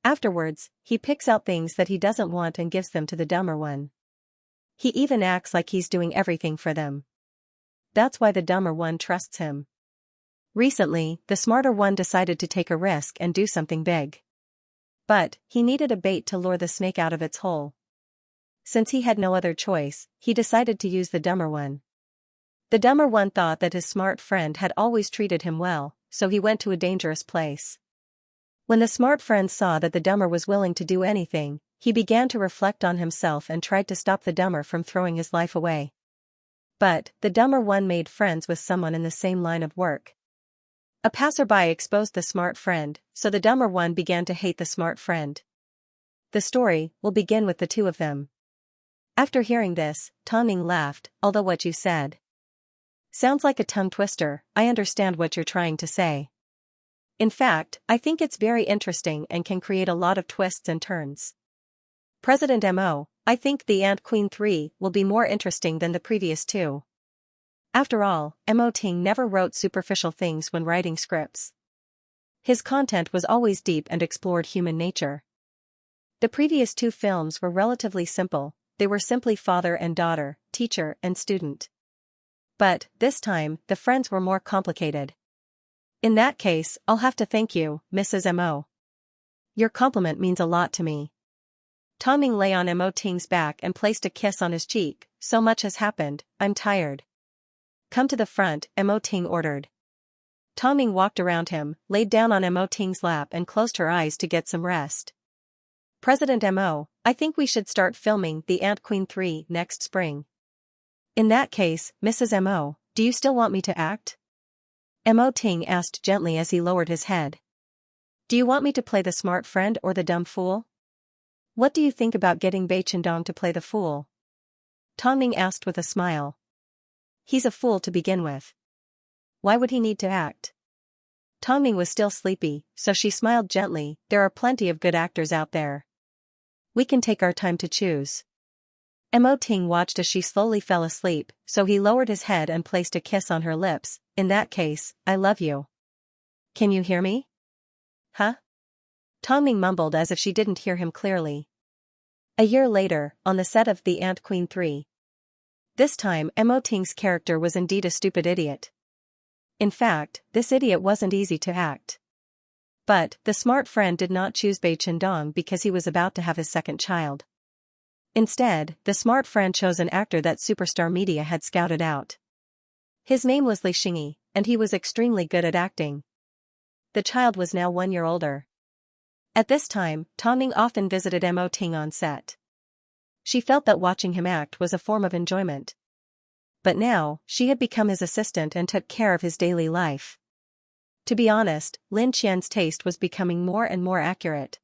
Afterwards, he picks out things that he doesn't want and gives them to the dumber one. He even acts like he's doing everything for them. That's why the dumber one trusts him. Recently, the smarter one decided to take a risk and do something big. But, he needed a bait to lure the snake out of its hole. Since he had no other choice, he decided to use the dumber one. The dumber one thought that his smart friend had always treated him well, so he went to a dangerous place. When the smart friend saw that the dumber was willing to do anything, he began to reflect on himself and tried to stop the dumber from throwing his life away. But, the dumber one made friends with someone in the same line of work. A passerby exposed the smart friend, so the dumber one began to hate the smart friend. The story will begin with the two of them. After hearing this, Tong Ning laughed, although what you said sounds like a tongue twister. I understand what you're trying to say. In fact, I think it's very interesting and can create a lot of twists and turns. President Mo, I think The Ant Queen 3 will be more interesting than the previous two. After all, Mo Ting never wrote superficial things when writing scripts. His content was always deep and explored human nature. The previous two films were relatively simple, they were simply father and daughter, teacher and student. But, this time, the friends were more complicated. In that case, I'll have to thank you, Mrs. Mo. Your compliment means a lot to me. Tong Ning lay on Mo Ting's back and placed a kiss on his cheek. So much has happened, I'm tired. Come to the front, Mo Ting ordered. Tong Ning walked around him, laid down on Mo Ting's lap and closed her eyes to get some rest. President Mo, I think we should start filming The Ant Queen 3 next spring. In that case, Mrs. Mo, do you still want me to act? Mo Ting asked gently as he lowered his head. Do you want me to play the smart friend or the dumb fool? What do you think about getting Bai Chendong to play the fool? Tong Ning asked with a smile. He's a fool to begin with. Why would he need to act? Tong Ning was still sleepy, so she smiled gently. There are plenty of good actors out there. We can take our time to choose. Mo Ting watched as she slowly fell asleep, so he lowered his head and placed a kiss on her lips. In that case, I love you. Can you hear me? Huh? Tong Ning mumbled as if she didn't hear him clearly. A year later, on the set of The Ant Queen 3. This time, Mo Ting's character was indeed a stupid idiot. In fact, this idiot wasn't easy to act. But, the smart friend did not choose Bai Chendong because he was about to have his second child. Instead, the smart friend chose an actor that superstar media had scouted out. His name was Xianxia, and he was extremely good at acting. The child was now 1 year older. At this time, Tongning often visited Mo Ting on set. She felt that watching him act was a form of enjoyment. But now, she had become his assistant and took care of his daily life. To be honest, Lin Qian's taste was becoming more and more accurate.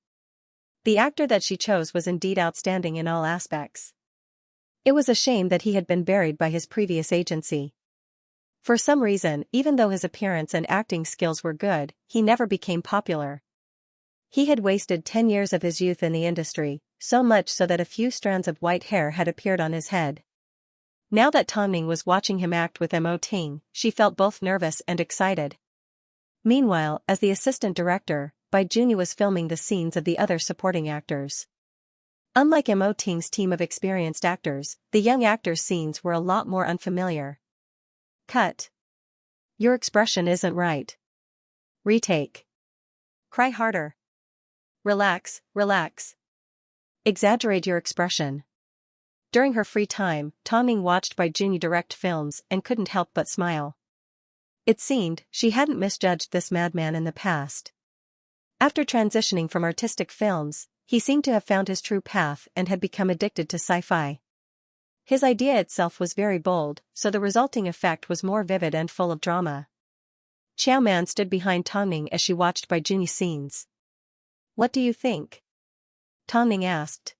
The actor that she chose was indeed outstanding in all aspects. It was a shame that he had been buried by his previous agency. For some reason, even though his appearance and acting skills were good, he never became popular. He had wasted 10 years of his youth in the industry, so much so that a few strands of white hair had appeared on his head. Now that Tongning was watching him act with Mo Ting, she felt both nervous and excited. Meanwhile, as the assistant director, Bai Junyi was filming the scenes of the other supporting actors. Unlike Mo Ting's team of experienced actors, the young actors' scenes were a lot more unfamiliar. Cut. Your expression isn't right. Retake. Cry harder. Relax, relax. Exaggerate your expression. During her free time, Tongning watched Bai Junyi direct films and couldn't help but smile. It seemed she hadn't misjudged this madman in the past. After transitioning from artistic films, he seemed to have found his true path and had become addicted to sci-fi. His idea itself was very bold, so the resulting effect was more vivid and full of drama. Xiao Man stood behind Tongning as she watched Bai Junyi's scenes. What do you think? Tongning asked.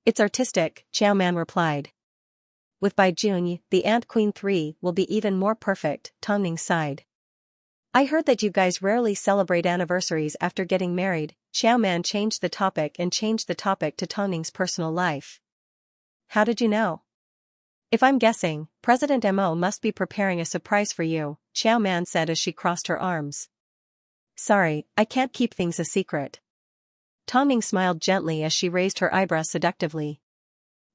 It's artistic, Xiao Man replied. With Bai Junyi, the Ant Queen 3 will be even more perfect, Tongning sighed. I heard that you guys rarely celebrate anniversaries after getting married. Xiao Man changed the topic to Tongning's personal life. How did you know? If I'm guessing, President Mo must be preparing a surprise for you, Xiao Man said as she crossed her arms. Sorry, I can't keep things a secret. Tongning smiled gently as she raised her eyebrows seductively.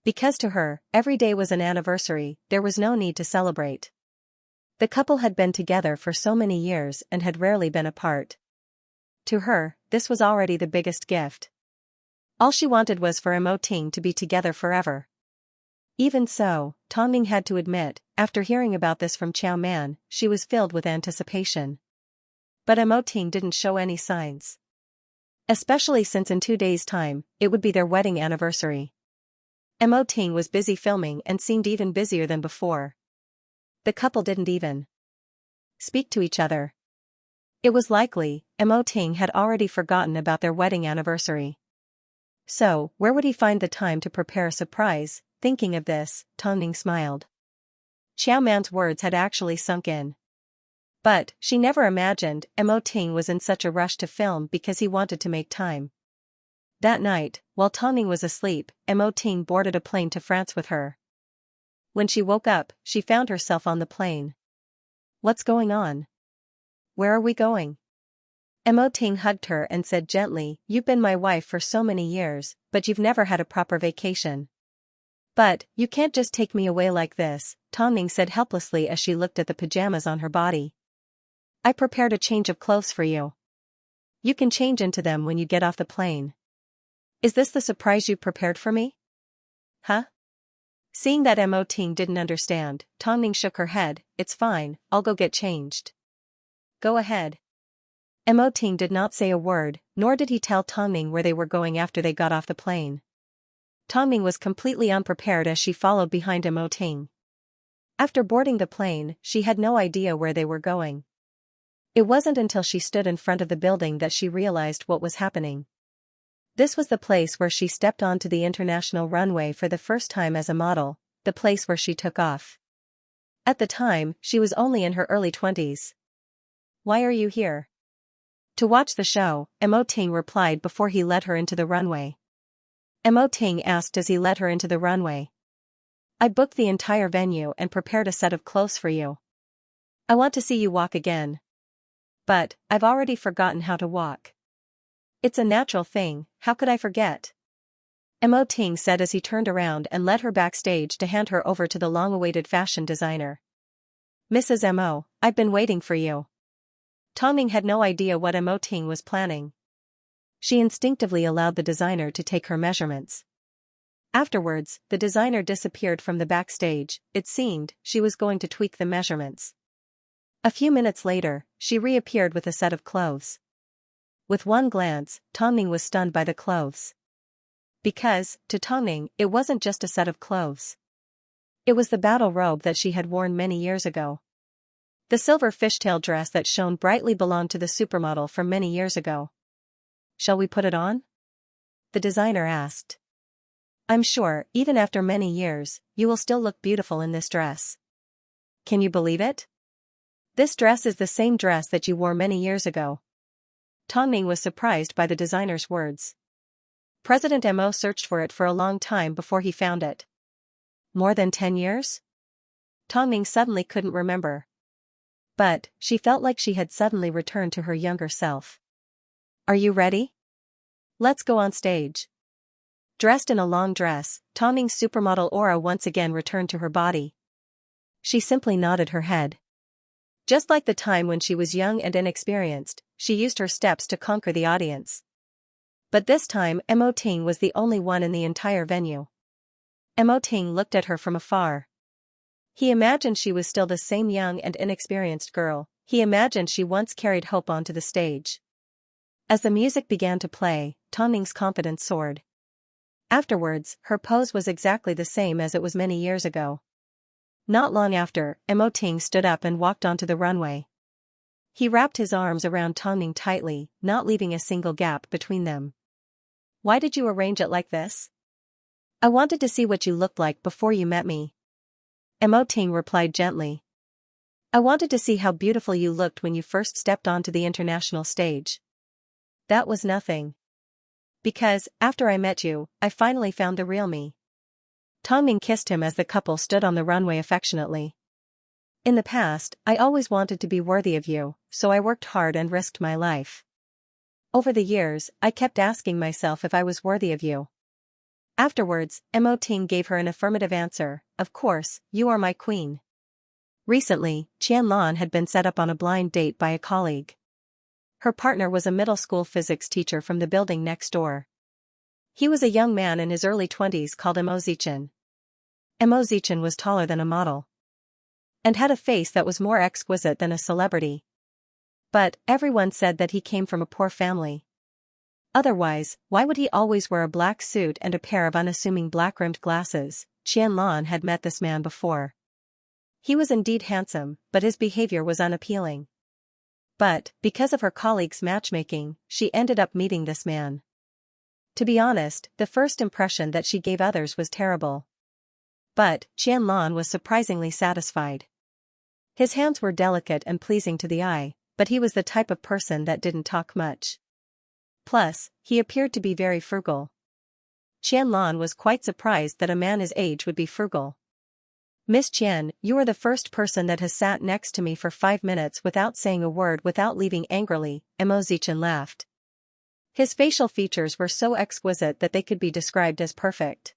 Because to her, every day was an anniversary, there was no need to celebrate. The couple had been together for so many years and had rarely been apart. To her, this was already the biggest gift. All she wanted was for Mo Ting to be together forever. Even so, Tongning had to admit, after hearing about this from Xiao Man, she was filled with anticipation. But Mo Ting didn't show any signs. Especially since in 2 days' time, it would be their wedding anniversary. Mo Ting was busy filming and seemed even busier than before. The couple didn't even speak to each other. It was likely, Mo Ting had already forgotten about their wedding anniversary. So, where would he find the time to prepare a surprise? Thinking of this, Tongning smiled. Xiao Man's words had actually sunk in. But, she never imagined Mo Ting was in such a rush to film because he wanted to make time. That night, while Tongning was asleep, Mo Ting boarded a plane to France with her. When she woke up, she found herself on the plane. What's going on? Where are we going? Mo Ting hugged her and said gently, You've been my wife for so many years, but you've never had a proper vacation. But, you can't just take me away like this, Tongning said helplessly as she looked at the pajamas on her body. I prepared a change of clothes for you. You can change into them when you get off the plane. Is this the surprise you prepared for me? Huh? Seeing that Mo Ting didn't understand, Tongning shook her head. It's fine, I'll go get changed. Go ahead. Mo Ting did not say a word, nor did he tell Tongning where they were going after they got off the plane. Tongning was completely unprepared as she followed behind Mo Ting. After boarding the plane, she had no idea where they were going. It wasn't until she stood in front of the building that she realized what was happening. This was the place where she stepped onto the international runway for the first time as a model, the place where she took off. At the time, she was only in her early 20s. Why are you here? To watch the show, Mo Ting replied before he led her into the runway. Mo Ting asked as he led her into the runway. I booked the entire venue and prepared a set of clothes for you. I want to see you walk again. But, I've already forgotten how to walk. It's a natural thing, how could I forget? Mo Ting said as he turned around and led her backstage to hand her over to the long-awaited fashion designer. Mrs. Mo, I've been waiting for you. Tongning had no idea what Mo Ting was planning. She instinctively allowed the designer to take her measurements. Afterwards, the designer disappeared from the backstage. It seemed she was going to tweak the measurements. A few minutes later, she reappeared with a set of clothes. With one glance, Tongning was stunned by the clothes. Because, to Tongning, it wasn't just a set of clothes. It was the battle robe that she had worn many years ago. The silver fishtail dress that shone brightly belonged to the supermodel from many years ago. "Shall we put it on?" the designer asked. "I'm sure, even after many years, you will still look beautiful in this dress. Can you believe it? This dress is the same dress that you wore many years ago." Tongning was surprised by the designer's words. President Mo searched for it for a long time before he found it. More than 10 years? Tongning suddenly couldn't remember. But, she felt like she had suddenly returned to her younger self. "Are you ready? Let's go on stage." Dressed in a long dress, Tongning's supermodel aura once again returned to her body. She simply nodded her head. Just like the time when she was young and inexperienced, she used her steps to conquer the audience. But this time Mo Ting was the only one in the entire venue. Mo Ting looked at her from afar. He imagined she was still the same young and inexperienced girl. He imagined she once carried hope onto the stage. As the music began to play, Tongning's confidence soared. Afterwards, her pose was exactly the same as it was many years ago. Not long after, Mo Ting stood up and walked onto the runway. He wrapped his arms around Tongning tightly, not leaving a single gap between them. "Why did you arrange it like this?" "I wanted to see what you looked like before you met me." Mo Ting replied gently. "I wanted to see how beautiful you looked when you first stepped onto the international stage." "That was nothing. Because, after I met you, I finally found the real me." Tongning kissed him as the couple stood on the runway affectionately. "In the past, I always wanted to be worthy of you, so I worked hard and risked my life. Over the years, I kept asking myself if I was worthy of you." Afterwards, Mo Ting gave her an affirmative answer. "Of course, you are my queen." Recently, Qianlan had been set up on a blind date by a colleague. Her partner was a middle school physics teacher from the building next door. He was a young man in his early 20s called Mo Zichin. Mo Zichin was taller than a model. And had a face that was more exquisite than a celebrity. But, everyone said that he came from a poor family. Otherwise, why would he always wear a black suit and a pair of unassuming black-rimmed glasses? Qianlan had met this man before. He was indeed handsome, but his behavior was unappealing. But, because of her colleague's matchmaking, she ended up meeting this man. To be honest, the first impression that she gave others was terrible. But, Qianlan was surprisingly satisfied. His hands were delicate and pleasing to the eye, but he was the type of person that didn't talk much. Plus, he appeared to be very frugal. Qianlan was quite surprised that a man his age would be frugal. "Miss Qian, you are the first person that has sat next to me for 5 minutes without saying a word without leaving angrily," Mo Zichin laughed. His facial features were so exquisite that they could be described as perfect.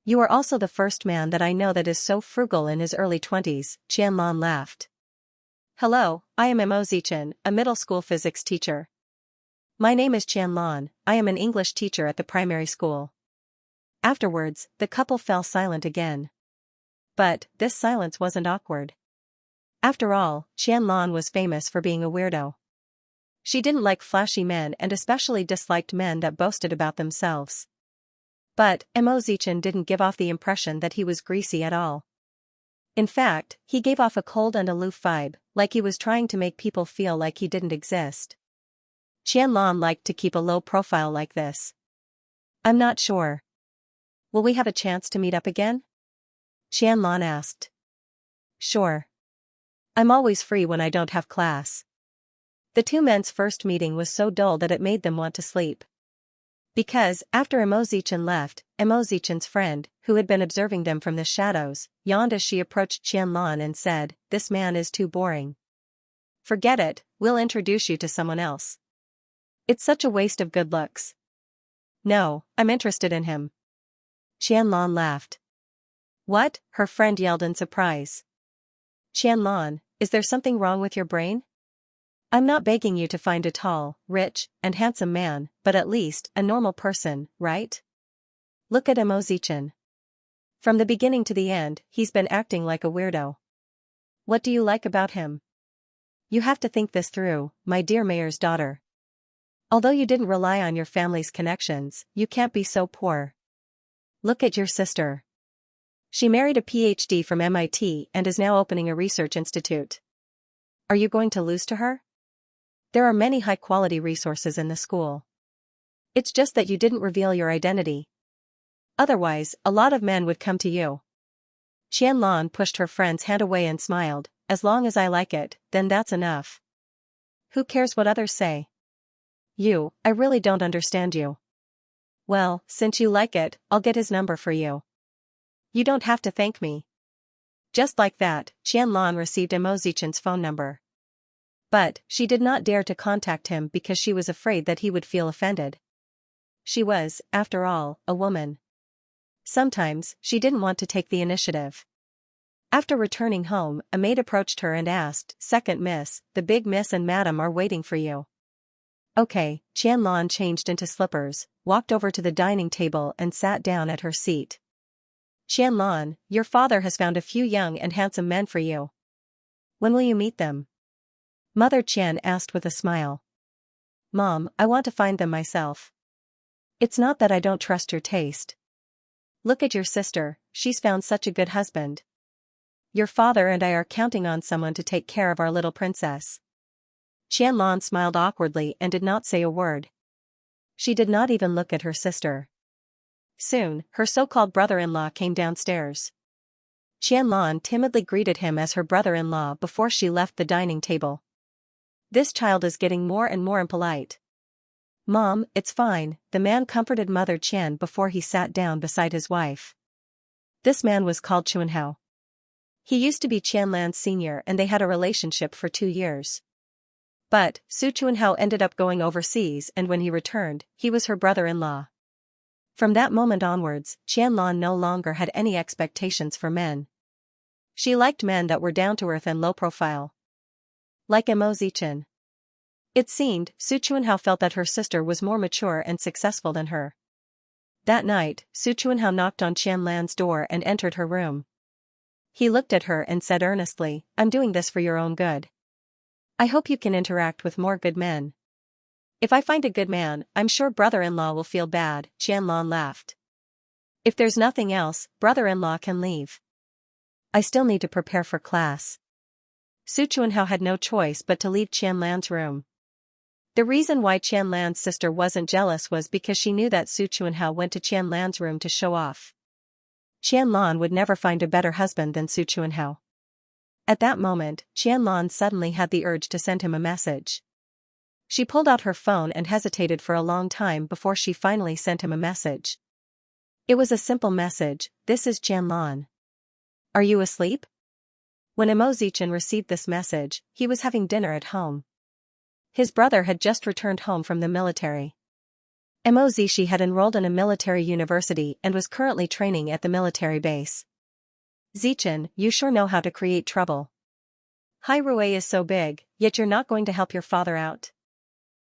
"You are also the first man that I know that is so frugal in his early 20s, Qianlan laughed. "Hello, I am Mo Zichin, a middle school physics teacher. My name is Qianlan, I am an English teacher at the primary school." Afterwards, the couple fell silent again. But, this silence wasn't awkward. After all, Qianlan was famous for being a weirdo. She didn't like flashy men and especially disliked men that boasted about themselves. But, Mo Zichin didn't give off the impression that he was greasy at all. In fact, he gave off a cold and aloof vibe, like he was trying to make people feel like he didn't exist. Qianlan liked to keep a low profile like this. "I'm not sure. Will we have a chance to meet up again?" Qianlan asked. "Sure. I'm always free when I don't have class." The two men's first meeting was so dull that it made them want to sleep. Because, after Mo Zichin left, Mo Zichin's friend, who had been observing them from the shadows, yawned as she approached Qianlan and said, "This man is too boring. Forget it, we'll introduce you to someone else. It's such a waste of good looks." "No, I'm interested in him." Qianlan laughed. "What?" her friend yelled in surprise. "Qianlan, is there something wrong with your brain? I'm not begging you to find a tall, rich, and handsome man, but at least, a normal person, right? Look at Imo Zichin. From the beginning to the end, he's been acting like a weirdo. What do you like about him? You have to think this through, my dear mayor's daughter. Although you didn't rely on your family's connections, you can't be so poor. Look at your sister. She married a PhD from MIT and is now opening a research institute. Are you going to lose to her? There are many high-quality resources in the school. It's just that you didn't reveal your identity. Otherwise, a lot of men would come to you. Qianlan pushed her friend's hand away and smiled. As long as I like it, then that's enough. Who cares what others say? I really don't understand you. Well, since you like it, I'll get his number for you. You don't have to thank me. Just like that, Qianlan received Imo Zichin's phone number. But, she did not dare to contact him because she was afraid that he would feel offended. She was, after all, a woman. Sometimes, she didn't want to take the initiative. After returning home, a maid approached her and asked, "Second miss, the big miss and madam are waiting for you." Okay, Qianlan changed into slippers, walked over to the dining table and sat down at her seat. Qianlan, your father has found a few young and handsome men for you. When will you meet them? Mother Qian asked with a smile. Mom, I want to find them myself. It's not that I don't trust your taste. Look at your sister, she's found such a good husband. Your father and I are counting on someone to take care of our little princess. Qianlan smiled awkwardly and did not say a word. She did not even look at her sister. Soon, her so-called brother-in-law came downstairs. Qianlan timidly greeted him as her brother-in-law before she left the dining table. This child is getting more and more impolite. Mom, it's fine, the man comforted Mother Qian before he sat down beside his wife. This man was called Chunhao. He used to be Qianlan's senior and they had a relationship for 2 years. But, Su Chunhao ended up going overseas and when he returned, he was her brother-in-law. From that moment onwards, Qianlan no longer had any expectations for men. She liked men that were down-to-earth and low-profile. Like Imo Zichin. It seemed, Su Chunhao felt that her sister was more mature and successful than her. That night, Su Chunhao knocked on Qianlan's door and entered her room. He looked at her and said earnestly, I'm doing this for your own good. I hope you can interact with more good men. If I find a good man, I'm sure brother-in-law will feel bad, Qianlan laughed. If there's nothing else, brother-in-law can leave. I still need to prepare for class. Su Chunhao had no choice but to leave Qianlan's room. The reason why Qianlan's sister wasn't jealous was because she knew that Su Chunhao went to Qianlan's room to show off. Qianlan would never find a better husband than Su Chunhao. At that moment, Qianlan suddenly had the urge to send him a message. She pulled out her phone and hesitated for a long time before she finally sent him a message. It was a simple message, this is Qianlan. Are you asleep? When Imo Zichin received this message, he was having dinner at home. His brother had just returned home from the military. Imo Zichin had enrolled in a military university and was currently training at the military base. Zichin, you sure know how to create trouble. Hairui is so big, yet you're not going to help your father out.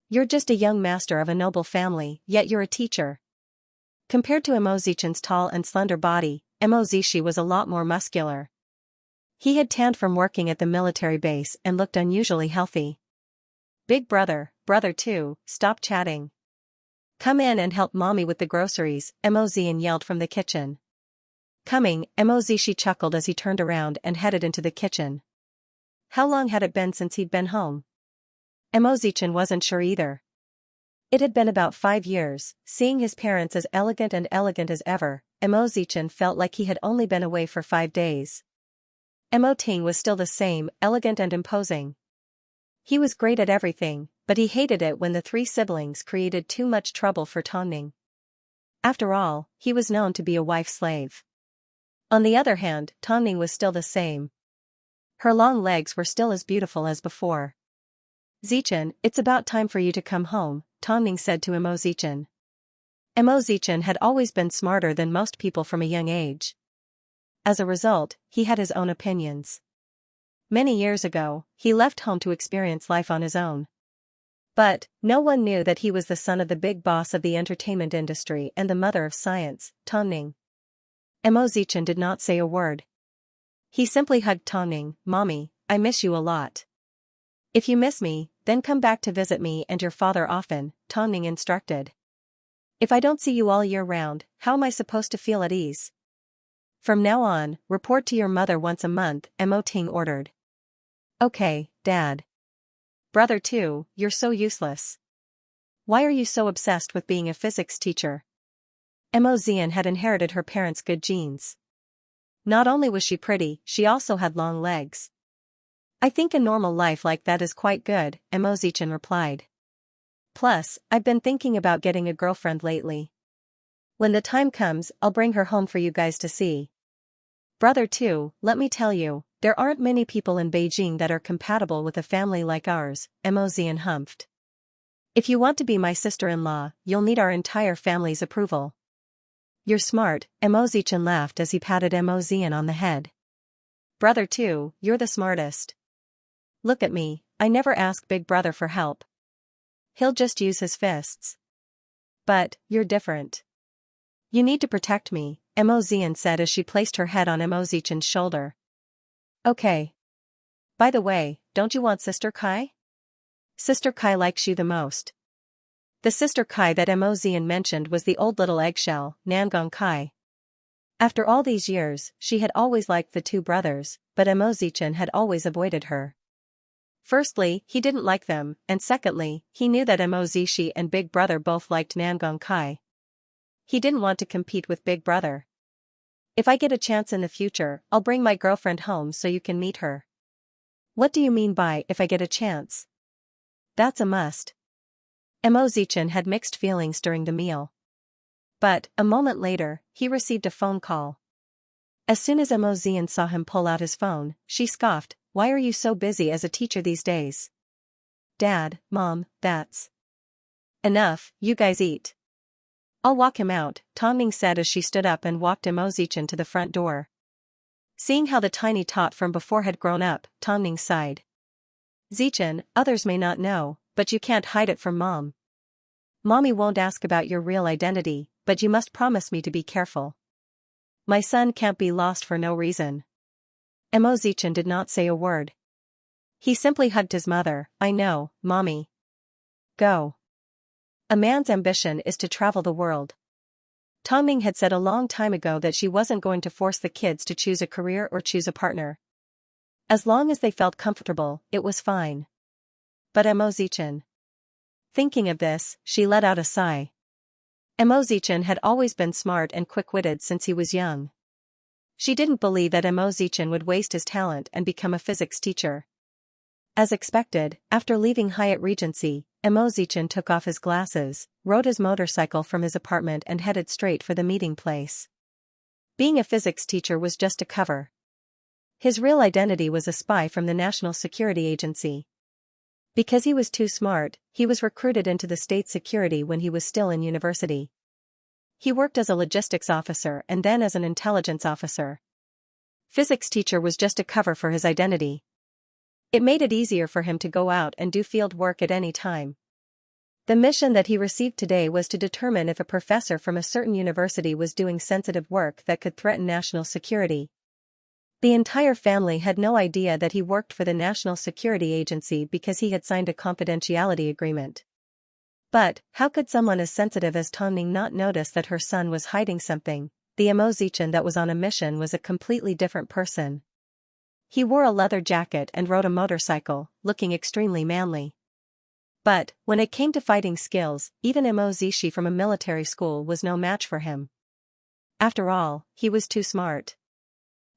You're just a young master of a noble family, yet you're a teacher. Compared to Imo Zichin's tall and slender body, Imo Zichin was a lot more muscular. He had tanned from working at the military base and looked unusually healthy. Big brother, brother too, stop chatting. Come in and help mommy with the groceries, Imo Zichin yelled from the kitchen. Coming, Imo Zichin chuckled as he turned around and headed into the kitchen. How long had it been since he'd been home? Imo Zichin wasn't sure either. It had been about 5 years, seeing his parents as elegant as ever, Imo Zichin felt like he had only been away for 5 days. Imo Ting was still the same, elegant and imposing. He was great at everything, but he hated it when the 3 siblings created too much trouble for Tongning. After all, he was known to be a wife slave. On the other hand, Tongning was still the same. Her long legs were still as beautiful as before. Zichin, it's about time for you to come home, Tongning said to Imo Zichin. Imo Zichin had always been smarter than most people from a young age. As a result, he had his own opinions. Many years ago, he left home to experience life on his own. But, no one knew that he was the son of the big boss of the entertainment industry and the mother of science, Tongning. Mo Zichen did not say a word. He simply hugged Tongning. "Mommy, I miss you a lot. If you miss me, then come back to visit me and your father often," Tongning instructed. "If I don't see you all year round, how am I supposed to feel at ease?" "From now on, report to your mother once a month," Mo Ting ordered. "Okay, Dad." "Brother too, you're so useless. Why are you so obsessed with being a physics teacher?" Mo Zian had inherited her parents' good genes. Not only was she pretty, she also had long legs. "I think a normal life like that is quite good," Mo Zichen replied. "Plus, I've been thinking about getting a girlfriend lately. When the time comes, I'll bring her home for you guys to see." "Brother too, let me tell you, there aren't many people in Beijing that are compatible with a family like ours," Mo Zian humphed. "If you want to be my sister-in-law, you'll need our entire family's approval." "You're smart," Mo Zichen laughed as he patted Mo Zian on the head. "Brother too, you're the smartest. Look at me, I never ask Big Brother for help. He'll just use his fists. But, you're different. You need to protect me," Mo Zian said as she placed her head on Mo Zichen's shoulder. "Okay. By the way, don't you want Sister Kai? Sister Kai likes you the most." The Sister Kai that Mo Zian mentioned was the old little eggshell, Nangong Kai. After all these years, she had always liked the two brothers, but Mo Zichen had always avoided her. Firstly, he didn't like them, and secondly, he knew that Mo Zishi and Big Brother both liked Nangong Kai. He didn't want to compete with Big Brother. "If I get a chance in the future, I'll bring my girlfriend home so you can meet her." "What do you mean by if I get a chance?" "That's a must." Mo Zichen had mixed feelings during the meal. But, a moment later, he received a phone call. As soon as Mo Zian saw him pull out his phone, she scoffed, "Why are you so busy as a teacher these days?" "Dad, Mom, that's enough, you guys eat." "I'll walk him out," Tongming said as she stood up and walked Mo Zichen to the front door. Seeing how the tiny tot from before had grown up, Tongming sighed. "Zichen, others may not know, but you can't hide it from Mom. Mommy won't ask about your real identity, but you must promise me to be careful. My son can't be lost for no reason." Mo Zichen did not say a word. He simply hugged his mother. "I know, Mommy. Go. A man's ambition is to travel the world." Tongming had said a long time ago that she wasn't going to force the kids to choose a career or choose a partner. As long as they felt comfortable, it was fine. But Mo Zichen. Thinking of this, she let out a sigh. Mo Zichen had always been smart and quick-witted since he was young. She didn't believe that Mo Zichen would waste his talent and become a physics teacher. As expected, after leaving Hyatt Regency, Mo Zichen took off his glasses, rode his motorcycle from his apartment and headed straight for the meeting place. Being a physics teacher was just a cover. His real identity was a spy from the National Security Agency. Because he was too smart, he was recruited into the state security when he was still in university. He worked as a logistics officer and then as an intelligence officer. Physics teacher was just a cover for his identity. It made it easier for him to go out and do field work at any time. The mission that he received today was to determine if a professor from a certain university was doing sensitive work that could threaten national security. The entire family had no idea that he worked for the National Security Agency because he had signed a confidentiality agreement. But, how could someone as sensitive as Tongming not notice that her son was hiding something? The Mo Zichen that was on a mission was a completely different person. He wore a leather jacket and rode a motorcycle, looking extremely manly. But, when it came to fighting skills, even Mo Zishi from a military school was no match for him. After all, he was too smart.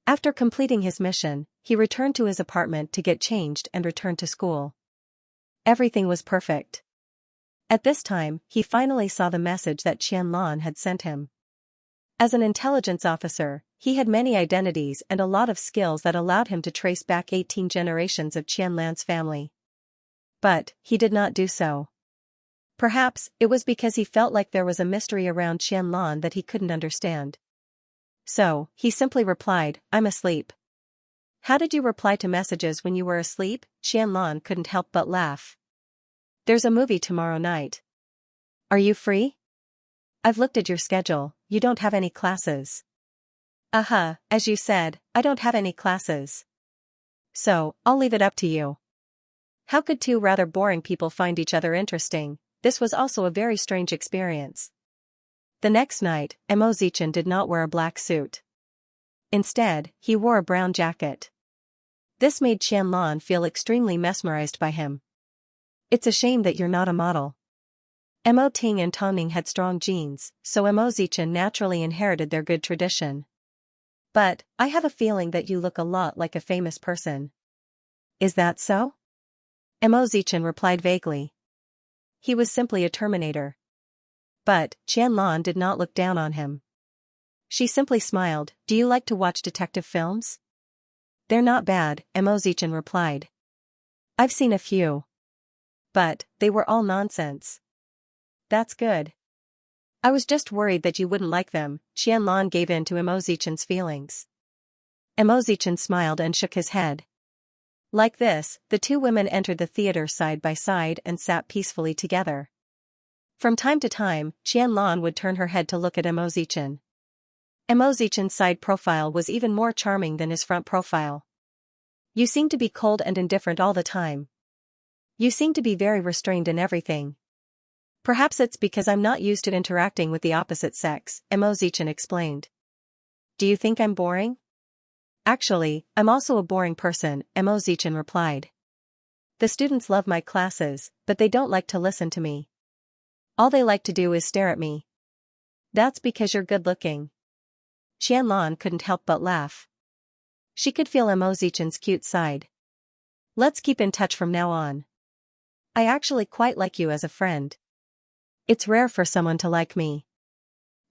After completing his mission, he returned to his apartment to get changed and returned to school. Everything was perfect. At this time, he finally saw the message that Qianlan had sent him. As an intelligence officer, he had many identities and a lot of skills that allowed him to trace back 18 generations of Qianlan's family. But, he did not do so. Perhaps, it was because he felt like there was a mystery around Qianlan that he couldn't understand. So, he simply replied, "I'm asleep." "How did you reply to messages when you were asleep?" Qianlan couldn't help but laugh. There's a movie tomorrow night. Are you free? I've looked at your schedule, you don't have any classes. As you said, I don't have any classes. So, I'll leave it up to you. How could two rather boring people find each other interesting? This was also a very strange experience. The next night, Emozichan did not wear a black suit. Instead, he wore a brown jacket. This made Qianlan feel extremely mesmerized by him. It's a shame that you're not a model. Emo Ting and Tongning had strong genes, so Emozichan naturally inherited their good tradition. But, I have a feeling that you look a lot like a famous person. Is that so? Emozichan replied vaguely. He was simply a Terminator. But, Qianlan did not look down on him. She simply smiled. Do you like to watch detective films? They're not bad, Emozichan replied. I've seen a few. But, they were all nonsense. That's good. I was just worried that you wouldn't like them. Qianlan gave in to Emozichan's feelings. Emozichan smiled and shook his head. Like this, the two women entered the theater side by side and sat peacefully together. From time to time, Qianlan would turn her head to look at Emozichan. Emozichan's side profile was even more charming than his front profile. You seem to be cold and indifferent all the time. You seem to be very restrained in everything. Perhaps it's because I'm not used to interacting with the opposite sex, Emozichan explained. Do you think I'm boring? Actually, I'm also a boring person, Emozichan replied. The students love my classes, but they don't like to listen to me. All they like to do is stare at me. That's because you're good-looking. Qianlan couldn't help but laugh. She could feel Emozichan's cute side. Let's keep in touch from now on. I actually quite like you as a friend. It's rare for someone to like me.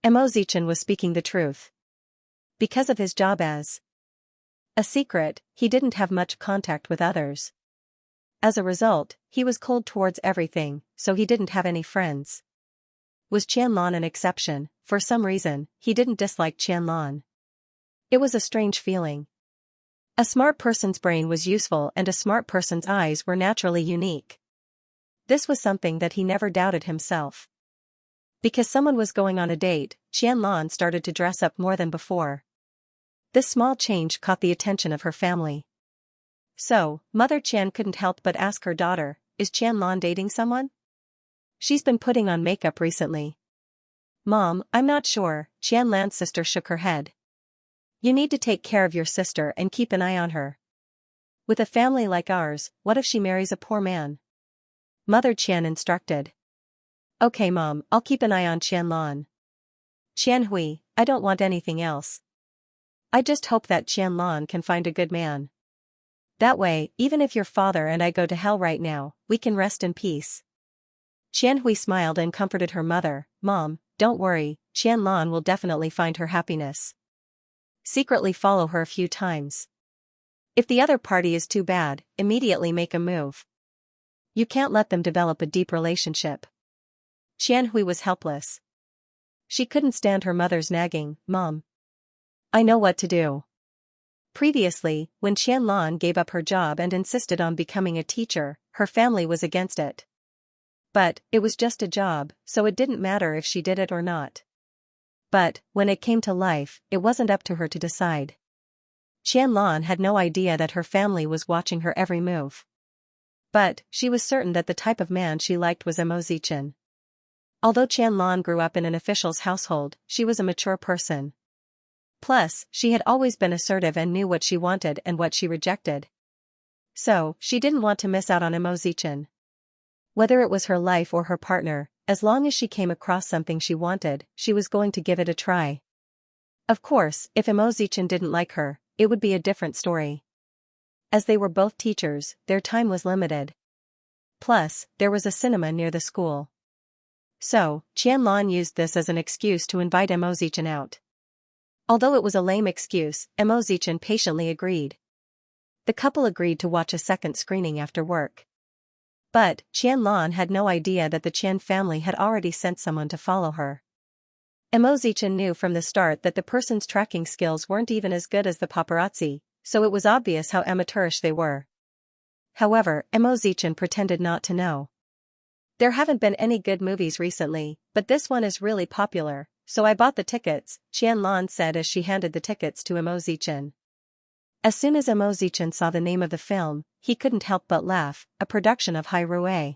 Emozichan was speaking the truth. Because of his job as a secret, he didn't have much contact with others. As a result, he was cold towards everything, so he didn't have any friends. Was Qianlan an exception? For some reason, he didn't dislike Qianlan. It was a strange feeling. A smart person's brain was useful and a smart person's eyes were naturally unique. This was something that he never doubted himself. Because someone was going on a date, Qianlan started to dress up more than before. This small change caught the attention of her family. So, Mother Qian couldn't help but ask her daughter, is Qianlan dating someone? She's been putting on makeup recently. Mom, I'm not sure, Qianlan's sister shook her head. You need to take care of your sister and keep an eye on her. With a family like ours, what if she marries a poor man? Mother Qian instructed. Okay Mom, I'll keep an eye on Qianlan. Qianhui, I don't want anything else. I just hope that Qianlan can find a good man. That way, even if your father and I go to hell right now, we can rest in peace. Qianhui smiled and comforted her mother. Mom, don't worry, Qianlan will definitely find her happiness. Secretly follow her a few times. If the other party is too bad, immediately make a move. You can't let them develop a deep relationship. Qianhui was helpless. She couldn't stand her mother's nagging. Mom, I know what to do. Previously, when Qianlan gave up her job and insisted on becoming a teacher, her family was against it. But, it was just a job, so it didn't matter if she did it or not. But, when it came to life, it wasn't up to her to decide. Qianlan had no idea that her family was watching her every move. But, she was certain that the type of man she liked was Emozichan. Although Qianlan grew up in an official's household, she was a mature person. Plus, she had always been assertive and knew what she wanted and what she rejected. So, she didn't want to miss out on Emozichan. Whether it was her life or her partner, as long as she came across something she wanted, she was going to give it a try. Of course, if Emozichan didn't like her, it would be a different story. As they were both teachers, their time was limited. Plus, there was a cinema near the school. So, Qianlan used this as an excuse to invite Emozichan out. Although it was a lame excuse, Emozichan patiently agreed. The couple agreed to watch a second screening after work. But, Qianlan had no idea that the Qian family had already sent someone to follow her. Emozichan knew from the start that the person's tracking skills weren't even as good as the paparazzi, so it was obvious how amateurish they were. However, Emozichan pretended not to know. There haven't been any good movies recently, but this one is really popular, so I bought the tickets, Qianlan said as she handed the tickets to Imo Zichen. As soon as Imo Zichen saw the name of the film, he couldn't help but laugh, a production of Hai Rui.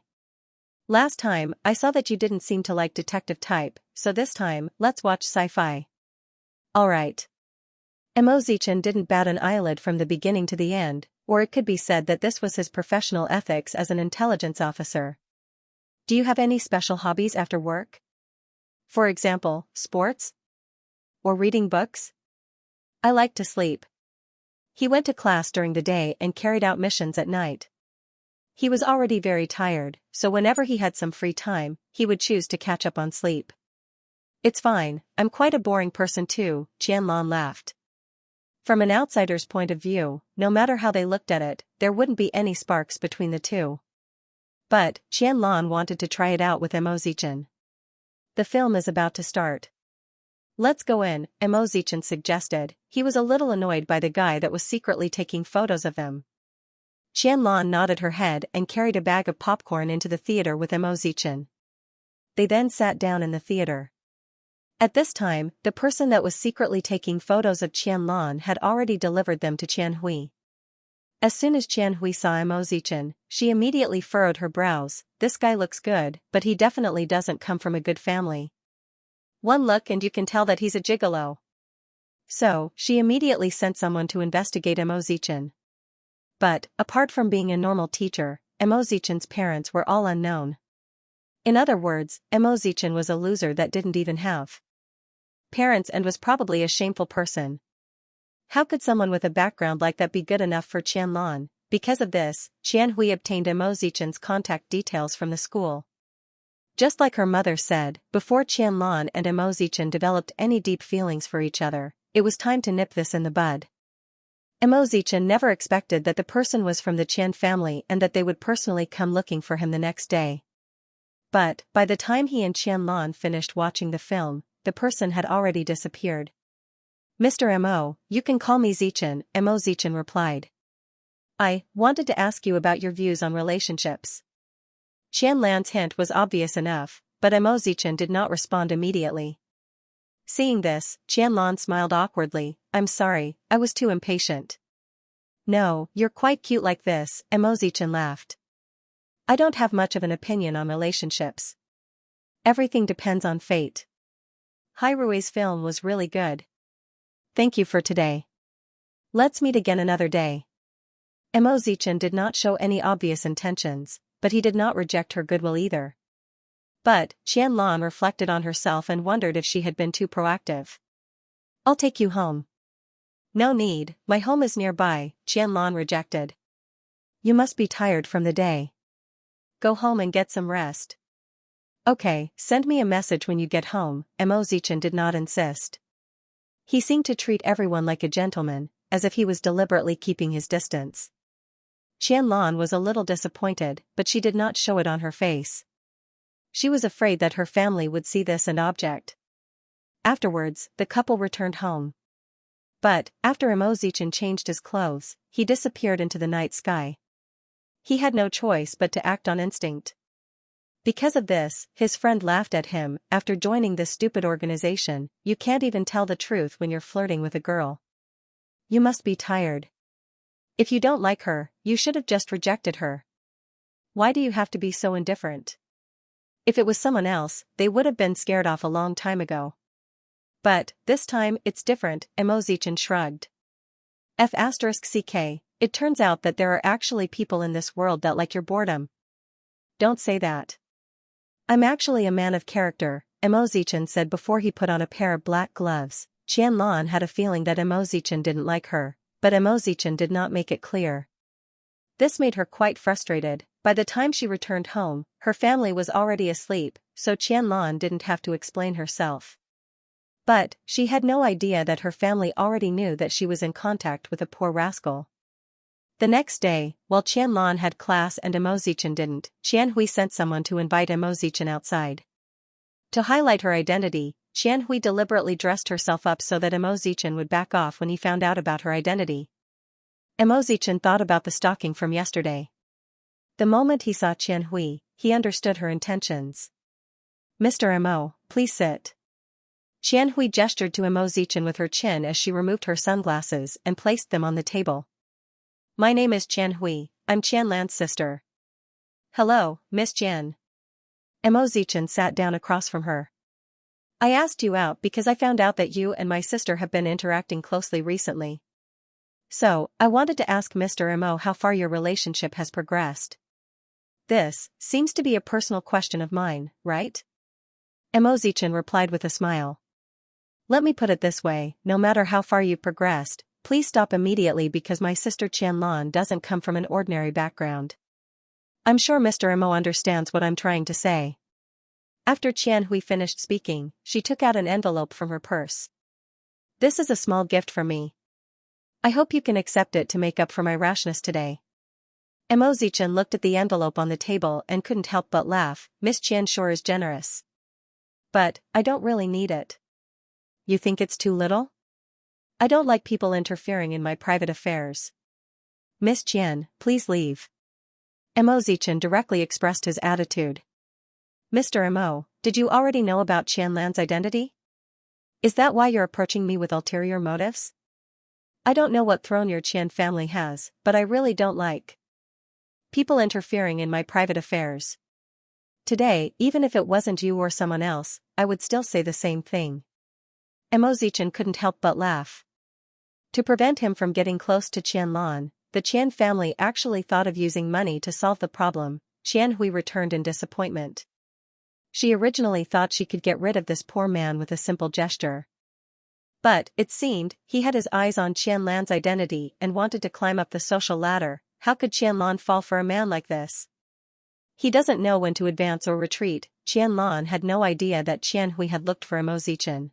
Last time, I saw that you didn't seem to like detective type, so this time, let's watch sci-fi. Alright. Imo Zichen didn't bat an eyelid from the beginning to the end, or it could be said that this was his professional ethics as an intelligence officer. Do you have any special hobbies after work? For example, sports? Or reading books? I like to sleep. He went to class during the day and carried out missions at night. He was already very tired, so whenever he had some free time, he would choose to catch up on sleep. It's fine, I'm quite a boring person too, Qianlan laughed. From an outsider's point of view, no matter how they looked at it, there wouldn't be any sparks between the two. But, Qianlan wanted to try it out with Imo Zichen. The film is about to start. Let's go in, Imo Zichen suggested. He was a little annoyed by the guy that was secretly taking photos of them. Qianlan nodded her head and carried a bag of popcorn into the theater with Imo Zichen. They then sat down in the theater. At this time, the person that was secretly taking photos of Qianlan had already delivered them to Qianhui. As soon as Qianhui saw Imo Zichen, she immediately furrowed her brows. This guy looks good, but he definitely doesn't come from a good family. One look and you can tell that he's a gigolo. So, she immediately sent someone to investigate Imo Zichen. But, apart from being a normal teacher, Imo Zichen's parents were all unknown. In other words, Imo Zichen was a loser that didn't even have parents and was probably a shameful person. How could someone with a background like that be good enough for Qianlan? Because of this, Qianhui obtained Imo Zichen's contact details from the school. Just like her mother said, before Qianlan and Imo Zichen developed any deep feelings for each other, it was time to nip this in the bud. Imo Zichen never expected that the person was from the Qian family and that they would personally come looking for him the next day. But, by the time he and Qianlan finished watching the film, the person had already disappeared. Mr. Imo, you can call me Zichen, Imo Zichen replied. I wanted to ask you about your views on relationships. Qianlan's hint was obvious enough, but Imo Zichen did not respond immediately. Seeing this, Qianlan smiled awkwardly. I'm sorry, I was too impatient. No, you're quite cute like this, Imo Zichen laughed. I don't have much of an opinion on relationships. Everything depends on fate. Hai Rui's film was really good. Thank you for today. Let's meet again another day. Imo Zichen did not show any obvious intentions, but he did not reject her goodwill either. But, Qianlan reflected on herself and wondered if she had been too proactive. I'll take you home. No need, my home is nearby, Qianlan rejected. You must be tired from the day. Go home and get some rest. Okay, send me a message when you get home, Imo Zichen did not insist. He seemed to treat everyone like a gentleman, as if he was deliberately keeping his distance. Qianlan was a little disappointed, but she did not show it on her face. She was afraid that her family would see this and object. Afterwards, the couple returned home. But, after Imo Zichen changed his clothes, he disappeared into the night sky. He had no choice but to act on instinct. Because of this, his friend laughed at him. After joining this stupid organization, you can't even tell the truth when you're flirting with a girl. You must be tired. If you don't like her, you should have just rejected her. Why do you have to be so indifferent? If it was someone else, they would have been scared off a long time ago. But, this time, it's different, Imo Zichen shrugged. F*ck, it turns out that there are actually people in this world that like your boredom. Don't say that. I'm actually a man of character, Imo Zichen said before he put on a pair of black gloves. Qianlan had a feeling that Imo Zichen didn't like her, but Imo Zichen did not make it clear. This made her quite frustrated. By the time she returned home, her family was already asleep, so Qianlan didn't have to explain herself. But, she had no idea that her family already knew that she was in contact with a poor rascal. The next day, while Qianlan had class and Imo Zichen didn't, Qianhui sent someone to invite Imo Zichen outside. To highlight her identity, Qianhui deliberately dressed herself up so that Imo Zichen would back off when he found out about her identity. Imo Zichen thought about the stalking from yesterday. The moment he saw Qian Hui, he understood her intentions. Mr. Mo, please sit. Qian Hui gestured to Mo Zichen with her chin as she removed her sunglasses and placed them on the table. My name is Qian Hui, I'm Qian Lan's sister. Hello, Miss Qian. Mo Zichen sat down across from her. I asked you out because I found out that you and my sister have been interacting closely recently. So, I wanted to ask Mr. Mo how far your relationship has progressed. This seems to be a personal question of mine, right? Mo Zichen replied with a smile. Let me put it this way, no matter how far you've progressed, please stop immediately because my sister Qian Lan doesn't come from an ordinary background. I'm sure Mr. Mo understands what I'm trying to say. After Qian Hui finished speaking, she took out an envelope from her purse. This is a small gift from me. I hope you can accept it to make up for my rashness today. Mo Zichen looked at the envelope on the table and couldn't help but laugh. Miss Qian sure is generous. But, I don't really need it. You think it's too little? I don't like people interfering in my private affairs. Miss Qian, please leave. Mo Zichen directly expressed his attitude. Mr. Mo, did you already know about Qian Lan's identity? Is that why you're approaching me with ulterior motives? I don't know what throne your Qian family has, but I really don't like people interfering in my private affairs. Today, even if it wasn't you or someone else, I would still say the same thing. Mo Zichen couldn't help but laugh. To prevent him from getting close to Qian Lan, the Qian family actually thought of using money to solve the problem. Qian Hui returned in disappointment. She originally thought she could get rid of this poor man with a simple gesture. But, it seemed, he had his eyes on Qian Lan's identity and wanted to climb up the social ladder. How could Qian Lan fall for a man like this? He doesn't know when to advance or retreat. Qian Lan had no idea that Qian Hui had looked for Mo Zichen.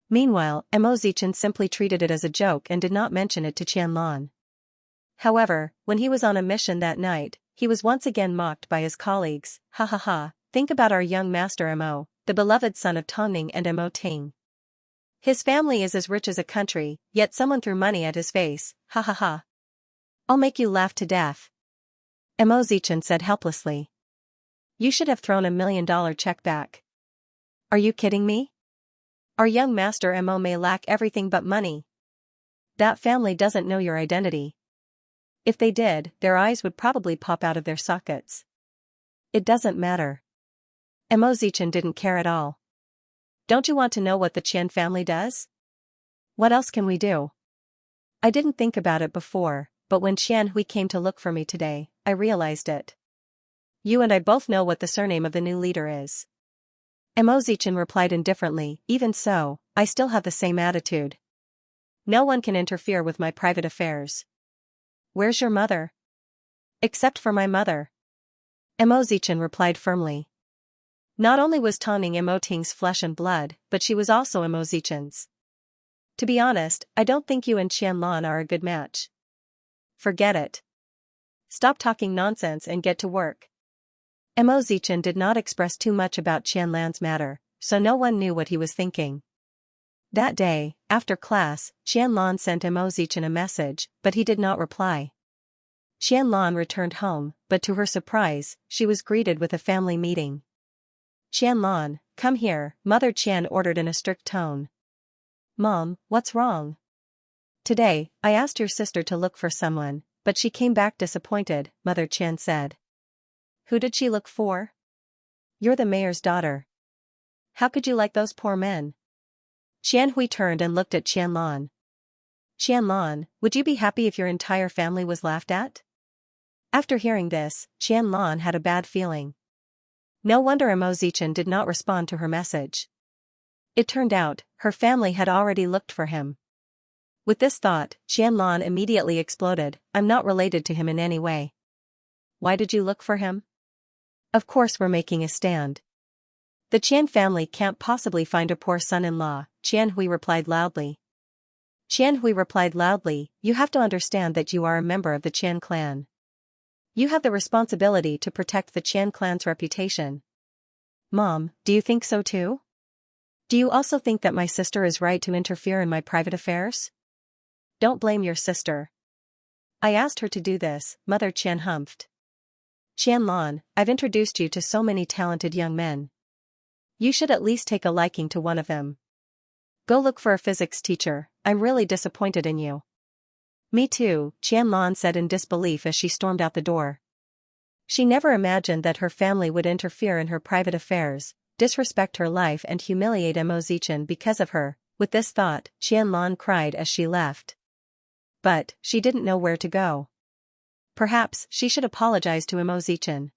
Meanwhile, Mo Zichen simply treated it as a joke and did not mention it to Qian Lan. However, when he was on a mission that night, he was once again mocked by his colleagues. Ha ha ha, think about our young master Mo, the beloved son of Tongning and Mo Ting. His family is as rich as a country, yet someone threw money at his face. Ha ha ha. I'll make you laugh to death. Mo Zichen said helplessly. You should have thrown $1 million check back. Are you kidding me? Our young master Mo may lack everything but money. That family doesn't know your identity. If they did, their eyes would probably pop out of their sockets. It doesn't matter. Mo Zichen didn't care at all. Don't you want to know what the Qian family does? What else can we do? I didn't think about it before, but when Qian Hui came to look for me today, I realized it. You and I both know what the surname of the new leader is. Mo Zichen replied indifferently. Even so, I still have the same attitude. No one can interfere with my private affairs. Where's your mother? Except for my mother. Mo Zichen replied firmly. Not only was Tongning Mo Ting's flesh and blood, but she was also Mo Zichen's. To be honest, I don't think you and Qian Lan are a good match. Forget it. Stop talking nonsense and get to work. Mo Zichen did not express too much about Qian Lan's matter, so no one knew what he was thinking. That day, after class, Qian Lan sent Mo Zichen a message, but he did not reply. Qian Lan returned home, but to her surprise, she was greeted with a family meeting. Qian Lan, come here, Mother Qian ordered in a strict tone. Mom, what's wrong? Today, I asked your sister to look for someone, but she came back disappointed, Mother Qian said. Who did she look for? You're the mayor's daughter. How could you like those poor men? Qian Hui turned and looked at Qian Lan. Qian Lan, would you be happy if your entire family was laughed at? After hearing this, Qian Lan had a bad feeling. No wonder Mo Zichen did not respond to her message. It turned out, her family had already looked for him. With this thought, Qian Lan immediately exploded. I'm not related to him in any way. Why did you look for him? Of course we're making a stand. The Qian family can't possibly find a poor son-in-law, Qian Hui replied loudly. Qian Hui replied loudly, you have to understand that you are a member of the Qian clan. You have the responsibility to protect the Qian clan's reputation. Mom, do you think so too? Do you also think that my sister is right to interfere in my private affairs? Don't blame your sister. I asked her to do this, Mother Qian humphed. Qianlan, I've introduced you to so many talented young men. You should at least take a liking to one of them. Go look for a physics teacher, I'm really disappointed in you. Me too, Qianlan said in disbelief as she stormed out the door. She never imagined that her family would interfere in her private affairs, disrespect her life and humiliate Mo Zichen because of her. With this thought, Qianlan cried as she left. But she didn't know where to go. Perhaps she should apologize to Mo Zichen.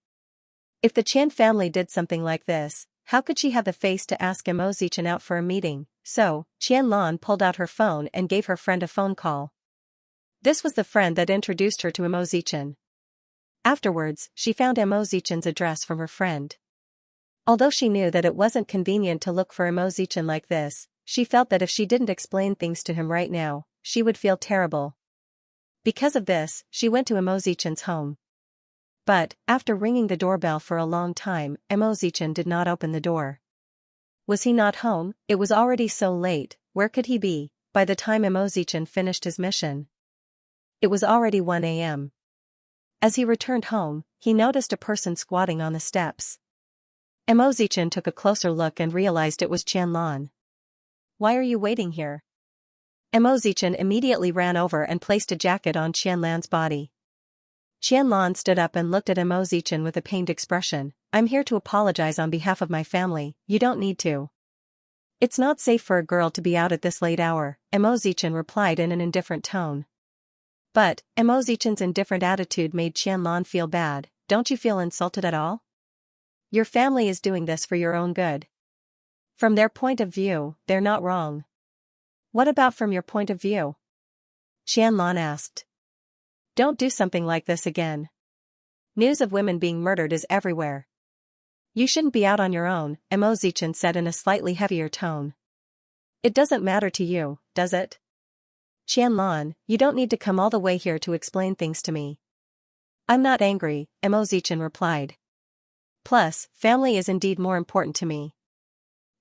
If the Qian family did something like this, how could she have the face to ask Mo Zichen out for a meeting? So, Qianlan pulled out her phone and gave her friend a phone call. This was the friend that introduced her to Mo Zichen. Afterwards, she found Mo Zichen's address from her friend. Although she knew that it wasn't convenient to look for Mo Zichen like this, she felt that if she didn't explain things to him right now, she would feel terrible. Because of this, she went to Mo Zichen's home. But, after ringing the doorbell for a long time, Mo Zichen did not open the door. Was he not home? It was already so late, where could he be? By the time Mo Zichen finished his mission, it was already 1 a.m. As he returned home, he noticed a person squatting on the steps. Mo Zichen took a closer look and realized it was Qianlan. Why are you waiting here? Mo Zichen immediately ran over and placed a jacket on Qianlan's body. Qianlan stood up and looked at Mo Zichen with a pained expression. I'm here to apologize on behalf of my family, you don't need to. It's not safe for a girl to be out at this late hour, Mo Zichen replied in an indifferent tone. But, Mo Zichen's indifferent attitude made Qianlan feel bad. Don't you feel insulted at all? Your family is doing this for your own good. From their point of view, they're not wrong. What about from your point of view? Qianlan asked. Don't do something like this again. News of women being murdered is everywhere. You shouldn't be out on your own, Mo Zichen said in a slightly heavier tone. It doesn't matter to you, does it? Qianlan, you don't need to come all the way here to explain things to me. I'm not angry, Mo Zichen replied. Plus, family is indeed more important to me.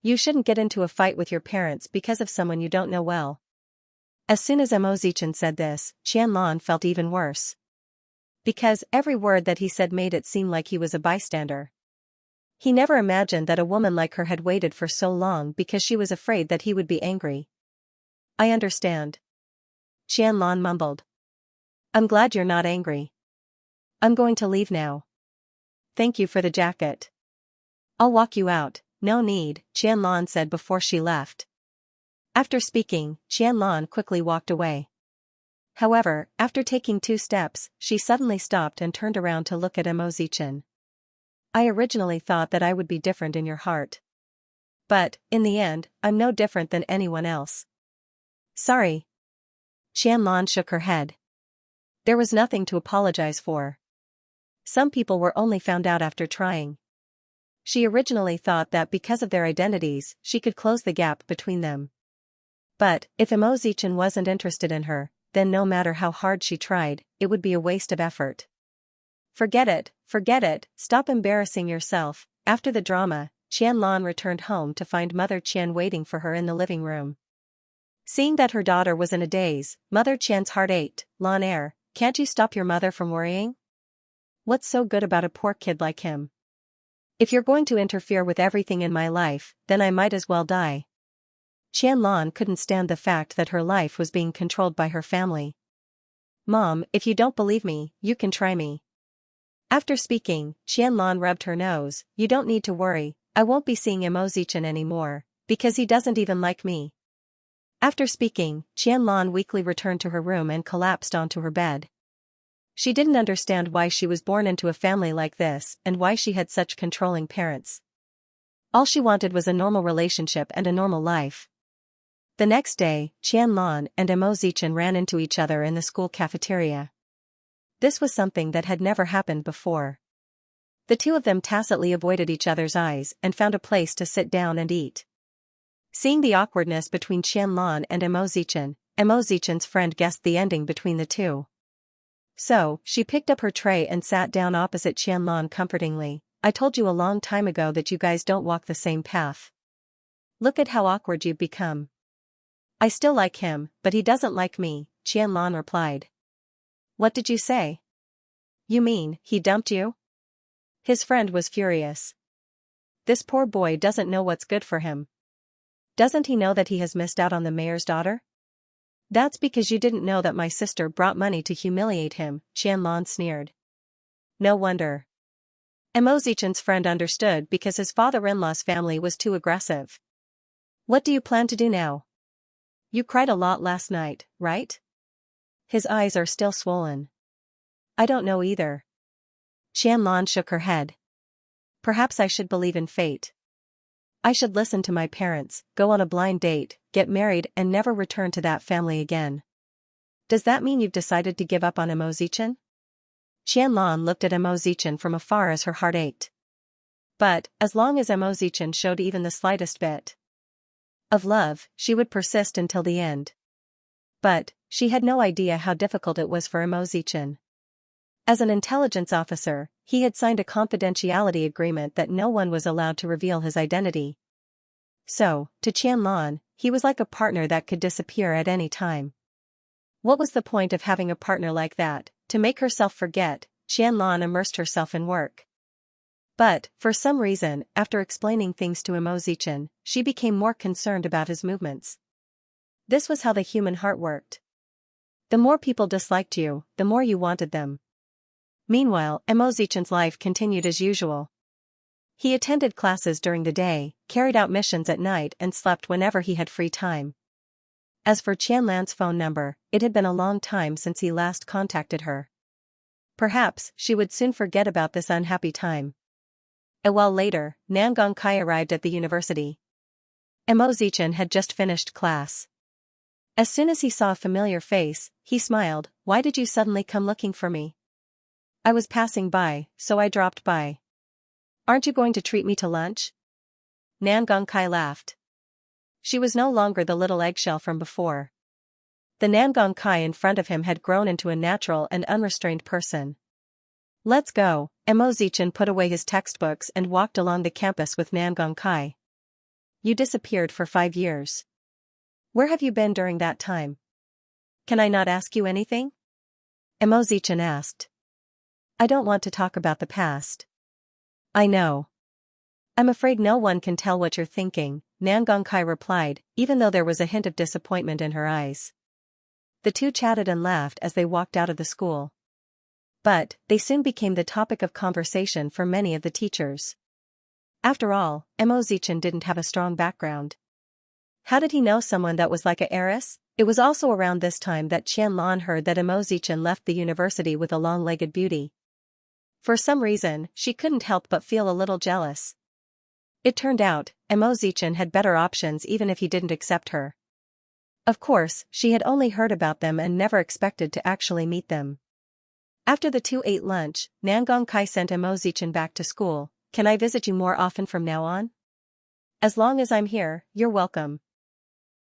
You shouldn't get into a fight with your parents because of someone you don't know well. As soon as Mo Zichen said this, Qianlan felt even worse. Because every word that he said made it seem like he was a bystander. He never imagined that a woman like her had waited for so long because she was afraid that he would be angry. I understand. Qianlan mumbled. I'm glad you're not angry. I'm going to leave now. Thank you for the jacket. I'll walk you out. No need, Qianlan said before she left. After speaking, Qianlan quickly walked away. However, after taking 2 steps, she suddenly stopped and turned around to look at Mo Zichen. I originally thought that I would be different in your heart. But, in the end, I'm no different than anyone else. Sorry. Qianlan shook her head. There was nothing to apologize for. Some people were only found out after trying. She originally thought that because of their identities, she could close the gap between them. But, if Mo Zichen wasn't interested in her, then no matter how hard she tried, it would be a waste of effort. Forget it, stop embarrassing yourself. After the drama, Qianlan returned home to find Mother Qian waiting for her in the living room. Seeing that her daughter was in a daze, Mother Qian's heart ached. Lan Er, can't you stop your mother from worrying? What's so good about a poor kid like him? If you're going to interfere with everything in my life, then I might as well die. Qianlan couldn't stand the fact that her life was being controlled by her family. Mom, if you don't believe me, you can try me. After speaking, Qianlan rubbed her nose. You don't need to worry, I won't be seeing Mo Zichen anymore, because he doesn't even like me. After speaking, Qianlan weakly returned to her room and collapsed onto her bed. She didn't understand why she was born into a family like this and why she had such controlling parents. All she wanted was a normal relationship and a normal life. The next day, Qianlan and Mo Zichen ran into each other in the school cafeteria. This was something that had never happened before. The two of them tacitly avoided each other's eyes and found a place to sit down and eat. Seeing the awkwardness between Qianlan and Mo Zichen's friend guessed the ending between the two. So, she picked up her tray and sat down opposite Qianlan comfortingly. I told you a long time ago that you guys don't walk the same path. Look at how awkward you've become. I still like him, but he doesn't like me, Qianlan replied. What did you say? You mean, he dumped you? His friend was furious. This poor boy doesn't know what's good for him. Doesn't he know that he has missed out on the mayor's daughter? That's because you didn't know that my sister brought money to humiliate him, Qianlan sneered. No wonder. Emozichen's friend understood because his father-in-law's family was too aggressive. What do you plan to do now? You cried a lot last night, right? His eyes are still swollen. I don't know either. Qianlan shook her head. Perhaps I should believe in fate. I should listen to my parents, go on a blind date, get married and never return to that family again. Does that mean you've decided to give up on Emozichen? Qianlan looked at Emozichen from afar as her heart ached. But, as long as Emozichen showed even the slightest bit of love, she would persist until the end. But, she had no idea how difficult it was for Emozichen. As an intelligence officer, he had signed a confidentiality agreement that no one was allowed to reveal his identity. So, to Qianlan, he was like a partner that could disappear at any time. What was the point of having a partner like that? To make herself forget, Qianlan immersed herself in work. But, for some reason, after explaining things to Emozichen, she became more concerned about his movements. This was how the human heart worked. The more people disliked you, the more you wanted them. Meanwhile, Emozichen's life continued as usual. He attended classes during the day, carried out missions at night and slept whenever he had free time. As for Qianlan's phone number, it had been a long time since he last contacted her. Perhaps she would soon forget about this unhappy time. A while later, Nangong Kai arrived at the university. Emozichen had just finished class. As soon as he saw a familiar face, he smiled. Why did you suddenly come looking for me? I was passing by, so I dropped by. Aren't you going to treat me to lunch? Nangong Kai laughed. She was no longer the little eggshell from before. The Nangong Kai in front of him had grown into a natural and unrestrained person. Let's go. Emozichen put away his textbooks and walked along the campus with Nangong Kai. You disappeared for 5 years. Where have you been during that time? Can I not ask you anything? Emozichen asked. I don't want to talk about the past. I know. I'm afraid no one can tell what you're thinking, Nangong Kai replied, even though there was a hint of disappointment in her eyes. The two chatted and laughed as they walked out of the school. But, they soon became the topic of conversation for many of the teachers. After all, Emozichen didn't have a strong background. How did he know someone that was like a heiress? It was also around this time that Qianlan heard that Emozichen left the university with a long-legged beauty. For some reason, she couldn't help but feel a little jealous. It turned out, Emozichen had better options even if he didn't accept her. Of course, she had only heard about them and never expected to actually meet them. After the two ate lunch, Nangong Kai sent Emozichen back to school. Can I visit you more often from now on? As long as I'm here, you're welcome.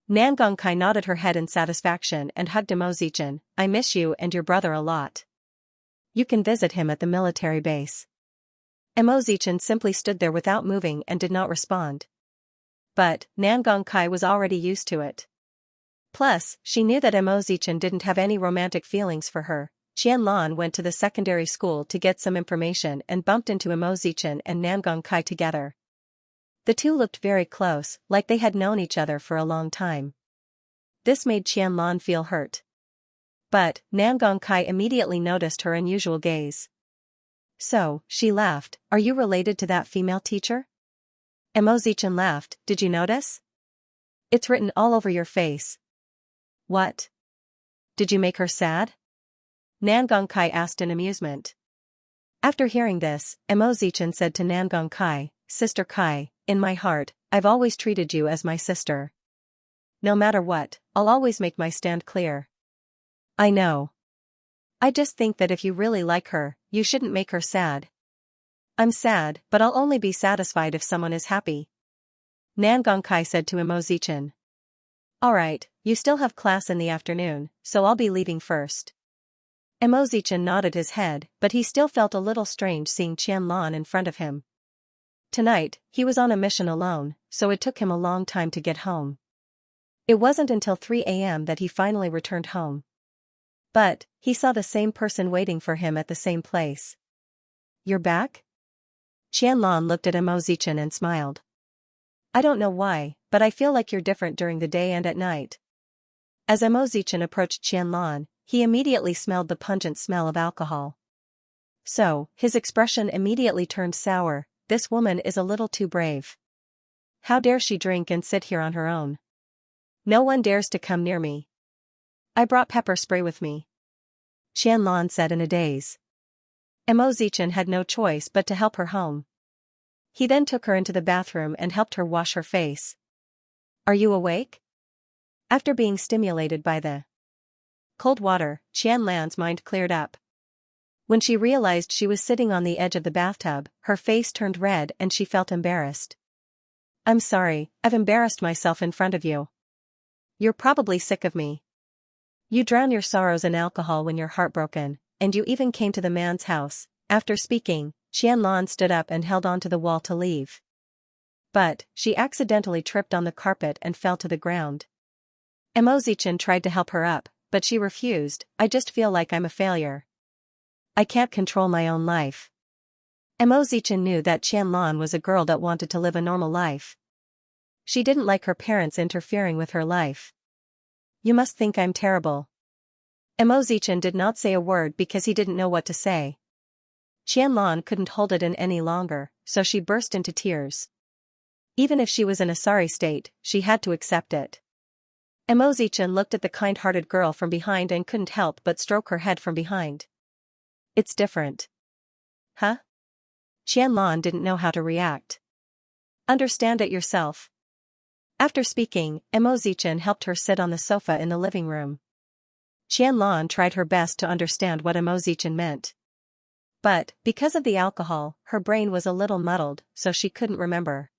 Nangong Kai nodded her head in satisfaction and hugged Emozichen. I miss you and your brother a lot. You can visit him at the military base. Emozichen simply stood there without moving and did not respond. But, Nangong Kai was already used to it. Plus, she knew that Emozichen didn't have any romantic feelings for her. Qianlan went to the secondary school to get some information and bumped into Emozichen and Nangong Kai together. The two looked very close, like they had known each other for a long time. This made Qianlan feel hurt. But, Nangong Kai immediately noticed her unusual gaze. So, she laughed, are you related to that female teacher? Emozichen laughed, did you notice? It's written all over your face. What? Did you make her sad? Nangong Kai asked in amusement. After hearing this, Emozichen said to Nangong Kai, Sister Kai, in my heart, I've always treated you as my sister. No matter what, I'll always make my stand clear. I know. I just think that if you really like her, you shouldn't make her sad. I'm sad, but I'll only be satisfied if someone is happy. Nangong Kai said to Emozichen. Alright, you still have class in the afternoon, so I'll be leaving first. Emozichen nodded his head, but he still felt a little strange seeing Qianlan in front of him. Tonight, he was on a mission alone, so it took him a long time to get home. It wasn't until 3 a.m. that he finally returned home. But, he saw the same person waiting for him at the same place. You're back? Qianlan looked at Emo Zichan and smiled. I don't know why, but I feel like you're different during the day and at night. As Emo Zichan approached Qianlan, he immediately smelled the pungent smell of alcohol. So, his expression immediately turned sour. This woman is a little too brave. How dare she drink and sit here on her own? No one dares to come near me. I brought pepper spray with me, Qianlan said in a daze. Emo Zichan had no choice but to help her home. He then took her into the bathroom and helped her wash her face. Are you awake? After being stimulated by the cold water, Qianlan's mind cleared up. When she realized she was sitting on the edge of the bathtub, her face turned red and she felt embarrassed. I'm sorry, I've embarrassed myself in front of you. You're probably sick of me. You drown your sorrows in alcohol when you're heartbroken, and you even came to the man's house. After speaking, Qianlan stood up and held onto the wall to leave. But, she accidentally tripped on the carpet and fell to the ground. Emo Zichan tried to help her up, but she refused. I just feel like I'm a failure. I can't control my own life. Emo Zichan knew that Qianlan was a girl that wanted to live a normal life. She didn't like her parents interfering with her life. You must think I'm terrible. Emo Zichan did not say a word because he didn't know what to say. Qianlan couldn't hold it in any longer, so she burst into tears. Even if she was in a sorry state, she had to accept it. Emo Zichan looked at the kind-hearted girl from behind and couldn't help but stroke her head from behind. It's different. Huh? Qianlan didn't know how to react. Understand it yourself. After speaking, Emo Zichan helped her sit on the sofa in the living room. Qianlan tried her best to understand what Emo Zichan meant. But, because of the alcohol, her brain was a little muddled, so she couldn't remember.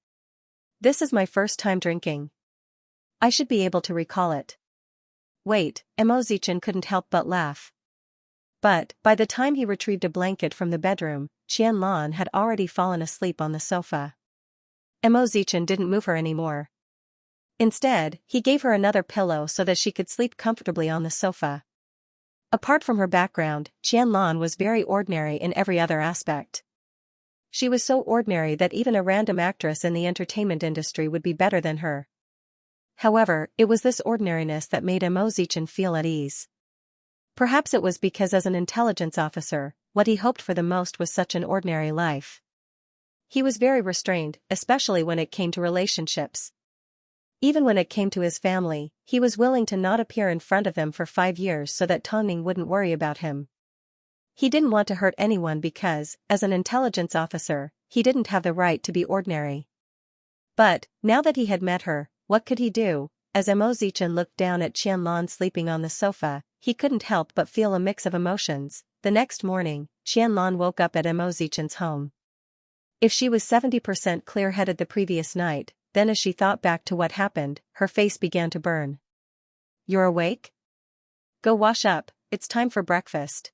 This is my first time drinking. I should be able to recall it. Wait, Emo Zichan couldn't help but laugh. But, by the time he retrieved a blanket from the bedroom, Qianlan had already fallen asleep on the sofa. Emo Zichan didn't move her anymore. Instead, he gave her another pillow so that she could sleep comfortably on the sofa. Apart from her background, Qianlan was very ordinary in every other aspect. She was so ordinary that even a random actress in the entertainment industry would be better than her. However, it was this ordinariness that made Emo Zichan feel at ease. Perhaps it was because as an intelligence officer, what he hoped for the most was such an ordinary life. He was very restrained, especially when it came to relationships. Even when it came to his family, he was willing to not appear in front of them for 5 years so that Tongning wouldn't worry about him. He didn't want to hurt anyone because, as an intelligence officer, he didn't have the right to be ordinary. But, now that he had met her, what could he do? As Emo Zichan looked down at Qianlan sleeping on the sofa, he couldn't help but feel a mix of emotions. The next morning, Qianlan woke up at Emo Zichan's home. If she was 70% clear-headed the previous night, then as she thought back to what happened, her face began to burn. You're awake? Go wash up, it's time for breakfast.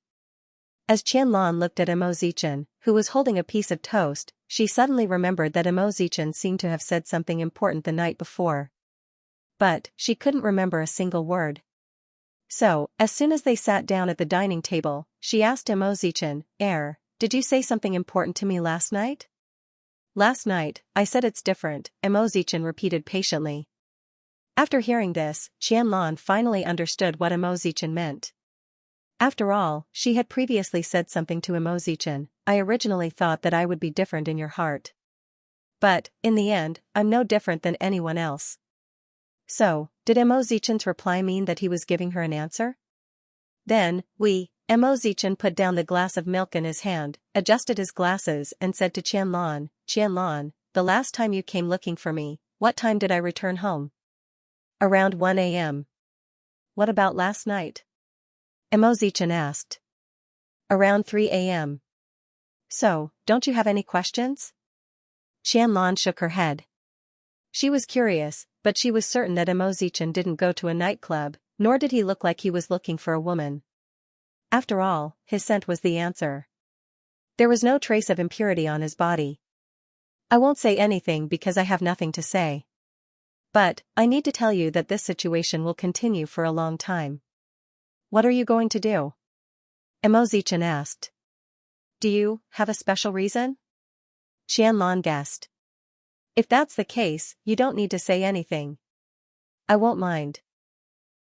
As Qianlan looked at Emo Zichan, who was holding a piece of toast, she suddenly remembered that Emo Zichan seemed to have said something important the night before. But, she couldn't remember a single word. So, as soon as they sat down at the dining table, she asked Emo Zichan, did you say something important to me last night? Last night, I said it's different, Emo Zichan repeated patiently. After hearing this, Qianlan finally understood what Emo Zichan meant. After all, she had previously said something to Emo Zichan, I originally thought that I would be different in your heart. But, in the end, I'm no different than anyone else. So, did Emo Zichan's reply mean that he was giving her an answer? Then, Emo Zichan put down the glass of milk in his hand, adjusted his glasses and said to Qianlan, Qianlan, the last time you came looking for me, what time did I return home? Around 1 a.m. What about last night? Emo Zichan asked. Around 3 a.m. So, don't you have any questions? Qianlan shook her head. She was curious, but she was certain that Emo Zichan didn't go to a nightclub, nor did he look like he was looking for a woman. After all, his scent was the answer. There was no trace of impurity on his body. I won't say anything because I have nothing to say. But, I need to tell you that this situation will continue for a long time. What are you going to do? Emo Zichan asked. Do you have a special reason? Xianlan guessed. If that's the case, you don't need to say anything. I won't mind.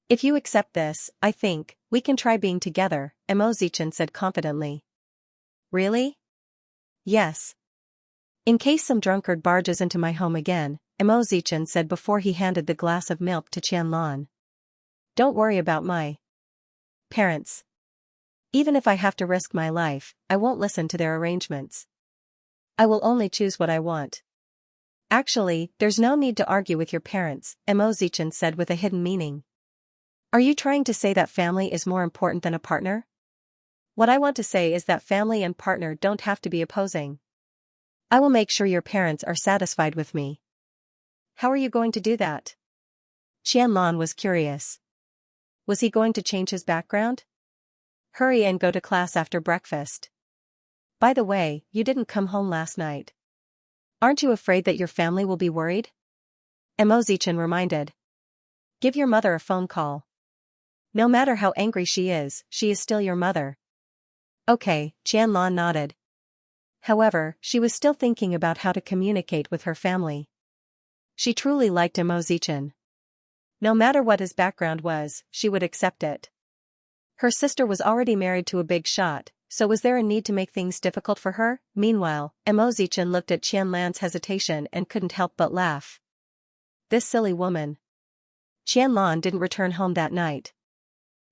If you accept this, I think, we can try being together, Xianxian said confidently. Really? Yes. In case some drunkard barges into my home again, Xianxian said before he handed the glass of milk to Qianlan. Don't worry about my parents. Even if I have to risk my life, I won't listen to their arrangements. I will only choose what I want. Actually, there's no need to argue with your parents, Xianxian said with a hidden meaning. Are you trying to say that family is more important than a partner? What I want to say is that family and partner don't have to be opposing. I will make sure your parents are satisfied with me. How are you going to do that? Qianlan was curious. Was he going to change his background? Hurry and go to class after breakfast. By the way, you didn't come home last night. Aren't you afraid that your family will be worried? Xianxian reminded. Give your mother a phone call. No matter how angry she is still your mother. Okay, Qianlan nodded. However, she was still thinking about how to communicate with her family. She truly liked Xianxian. No matter what his background was, she would accept it. Her sister was already married to a big shot, so was there a need to make things difficult for her? Meanwhile, Xianxian looked at Qianlan's hesitation and couldn't help but laugh. This silly woman. Qianlan didn't return home that night.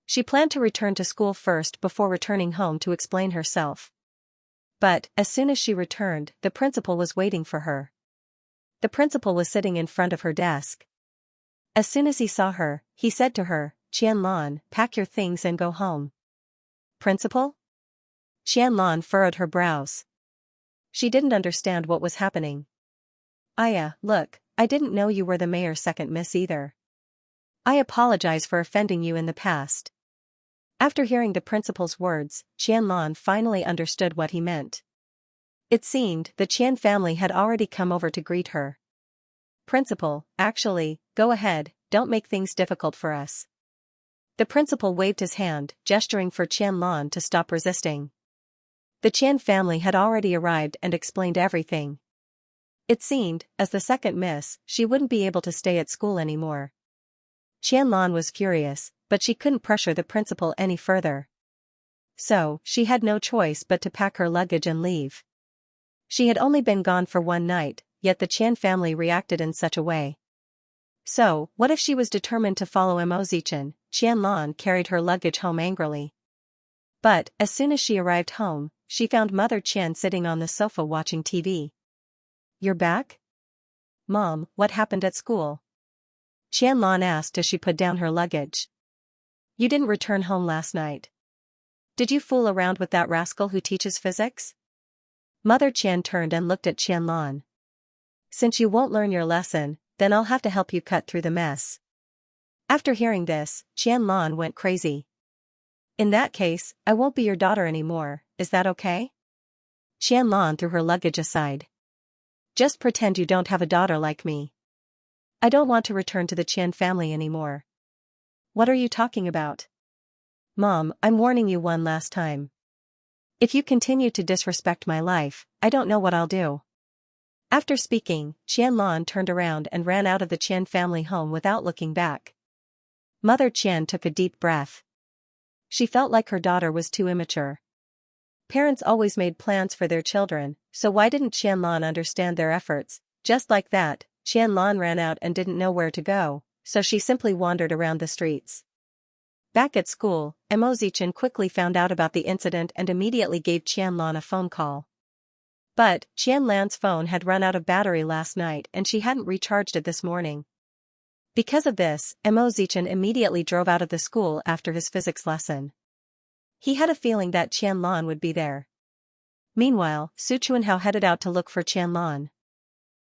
She planned to return to school first before returning home to explain herself. But, as soon as she returned, the principal was waiting for her. The principal was sitting in front of her desk. As soon as he saw her, he said to her, Qianlan, pack your things and go home. Principal? Qianlan furrowed her brows. She didn't understand what was happening. Aya, look, I didn't know you were the mayor's second miss either. I apologize for offending you in the past. After hearing the principal's words, Qianlan finally understood what he meant. It seemed the Qian family had already come over to greet her. Principal, actually, go ahead, don't make things difficult for us. The principal waved his hand, gesturing for Qianlan to stop resisting. The Qian family had already arrived and explained everything. It seemed, as the second miss, she wouldn't be able to stay at school anymore. Qianlan was furious, but she couldn't pressure the principal any further. So, she had no choice but to pack her luggage and leave. She had only been gone for one night, yet the Qian family reacted in such a way. So, what if she was determined to follow Xianxian? Qianlan carried her luggage home angrily. But, as soon as she arrived home, she found Mother Qian sitting on the sofa watching TV. You're back? Mom, what happened at school? Qianlan asked as she put down her luggage. You didn't return home last night. Did you fool around with that rascal who teaches physics? Mother Qian turned and looked at Qianlan. Since you won't learn your lesson, then I'll have to help you cut through the mess. After hearing this, Qianlan went crazy. In that case, I won't be your daughter anymore, is that okay? Qianlan threw her luggage aside. Just pretend you don't have a daughter like me. I don't want to return to the Qian family anymore. What are you talking about? Mom, I'm warning you one last time. If you continue to disrespect my life, I don't know what I'll do. After speaking, Qianlan turned around and ran out of the Qian family home without looking back. Mother Qian took a deep breath. She felt like her daughter was too immature. Parents always made plans for their children, so why didn't Qianlan understand their efforts? Just like that, Qianlan ran out and didn't know where to go, so she simply wandered around the streets. Back at school, Xianxian quickly found out about the incident and immediately gave Qianlan a phone call. But, Qianlan's phone had run out of battery last night and she hadn't recharged it this morning. Because of this, Xianxian immediately drove out of the school after his physics lesson. He had a feeling that Qianlan would be there. Meanwhile, Su Chuanhao headed out to look for Qianlan.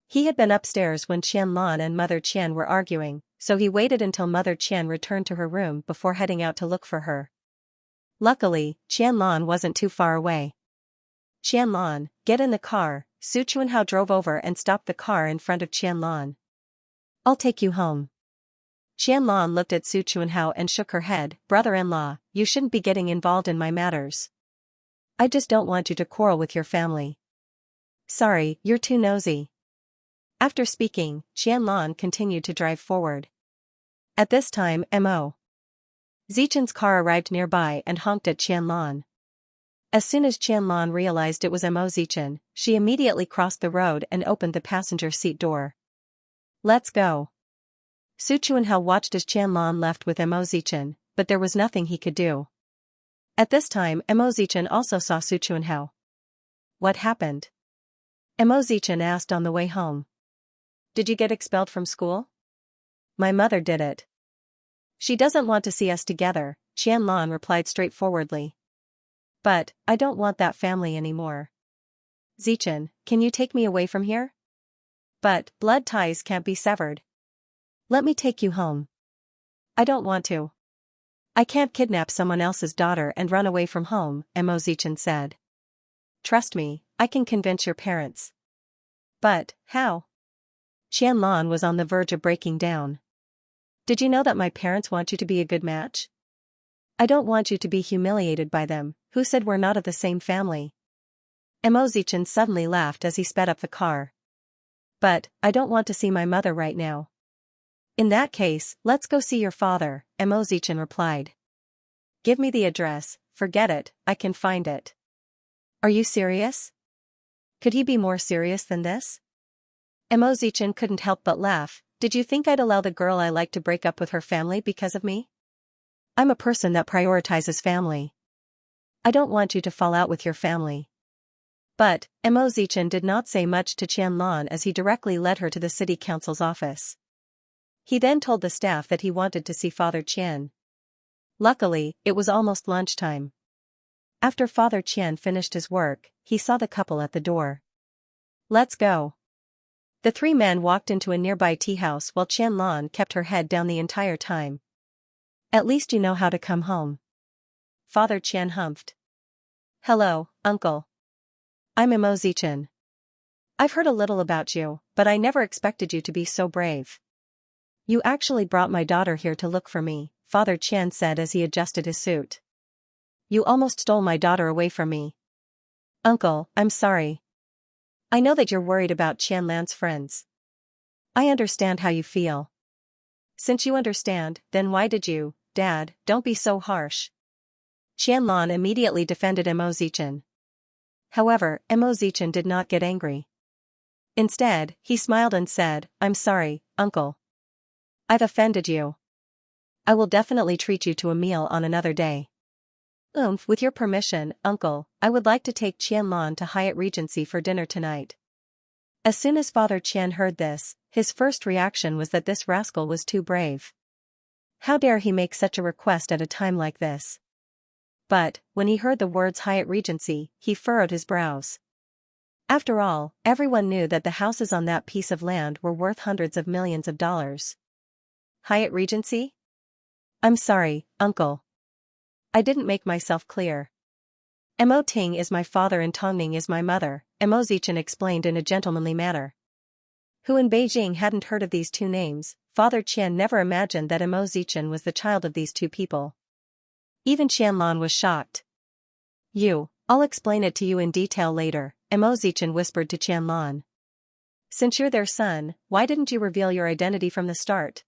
He had been upstairs when Qianlan and Mother Qian were arguing, so he waited until Mother Qian returned to her room before heading out to look for her. Luckily, Qianlan wasn't too far away. Qianlan, get in the car. Su Chuanhao drove over and stopped the car in front of Qianlan. I'll take you home. Qianlan looked at Su Chuanhao and shook her head. Brother-in-law, you shouldn't be getting involved in my matters. I just don't want you to quarrel with your family. Sorry, you're too nosy. After speaking, Qianlan continued to drive forward. At this time, Mo. Zichen's car arrived nearby and honked at Qianlan. As soon as Qianlan realized it was Mo Zichen, she immediately crossed the road and opened the passenger seat door. Let's go. Su Chuanhao watched as Qianlan left with Mo Zichen, but there was nothing he could do. At this time, Mo Zichen also saw Su Chuanhao. What happened? Mo Zichen asked on the way home. Did you get expelled from school? My mother did it. She doesn't want to see us together, Qianlan replied straightforwardly. But, I don't want that family anymore. Zichen, can you take me away from here? But, blood ties can't be severed. Let me take you home. I don't want to. I can't kidnap someone else's daughter and run away from home, Mo Zichen said. Trust me, I can convince your parents. But, how? Qianlan was on the verge of breaking down. Did you know that my parents want you to be a good match? I don't want you to be humiliated by them. Who said we're not of the same family? Mo Zichen suddenly laughed as he sped up the car. But, I don't want to see my mother right now. In that case, let's go see your father, Mo Zichen replied. Give me the address, forget it, I can find it. Are you serious? Could he be more serious than this? Mo Zichen couldn't help but laugh. Did you think I'd allow the girl I like to break up with her family because of me? I'm a person that prioritizes family. I don't want you to fall out with your family. But, Mo Zichen did not say much to Qianlan as he directly led her to the city council's office. He then told the staff that he wanted to see Father Qian. Luckily, it was almost lunchtime. After Father Qian finished his work, he saw the couple at the door. Let's go. The three men walked into a nearby tea house while Qianlan kept her head down the entire time. At least you know how to come home. Father Qian humphed. Hello, uncle. I'm Mo Zichen. I've heard a little about you, but I never expected you to be so brave. You actually brought my daughter here to look for me, Father Qian said as he adjusted his suit. You almost stole my daughter away from me. Uncle, I'm sorry. I know that you're worried about Qianlan's friends. I understand how you feel. Since you understand, then why did you, Dad, don't be so harsh. Qianlan immediately defended Mo Zichen. However, Mo Zichen did not get angry. Instead, he smiled and said, I'm sorry, uncle. I've offended you. I will definitely treat you to a meal on another day. With your permission, uncle, I would like to take Qianlan to Hyatt Regency for dinner tonight. As soon as Father Qian heard this, his first reaction was that this rascal was too brave. How dare he make such a request at a time like this? But, when he heard the words Hyatt Regency, he furrowed his brows. After all, everyone knew that the houses on that piece of land were worth hundreds of millions of dollars. Hyatt Regency? I'm sorry, uncle. I didn't make myself clear. Mo Ting is my father and Tongning is my mother, Mo Zichen explained in a gentlemanly manner. Who in Beijing hadn't heard of these two names? Father Qian never imagined that Mo Zichen was the child of these two people. Even Qianlan was shocked. I'll explain it to you in detail later, Mo Zichen whispered to Qianlan. Since you're their son, why didn't you reveal your identity from the start?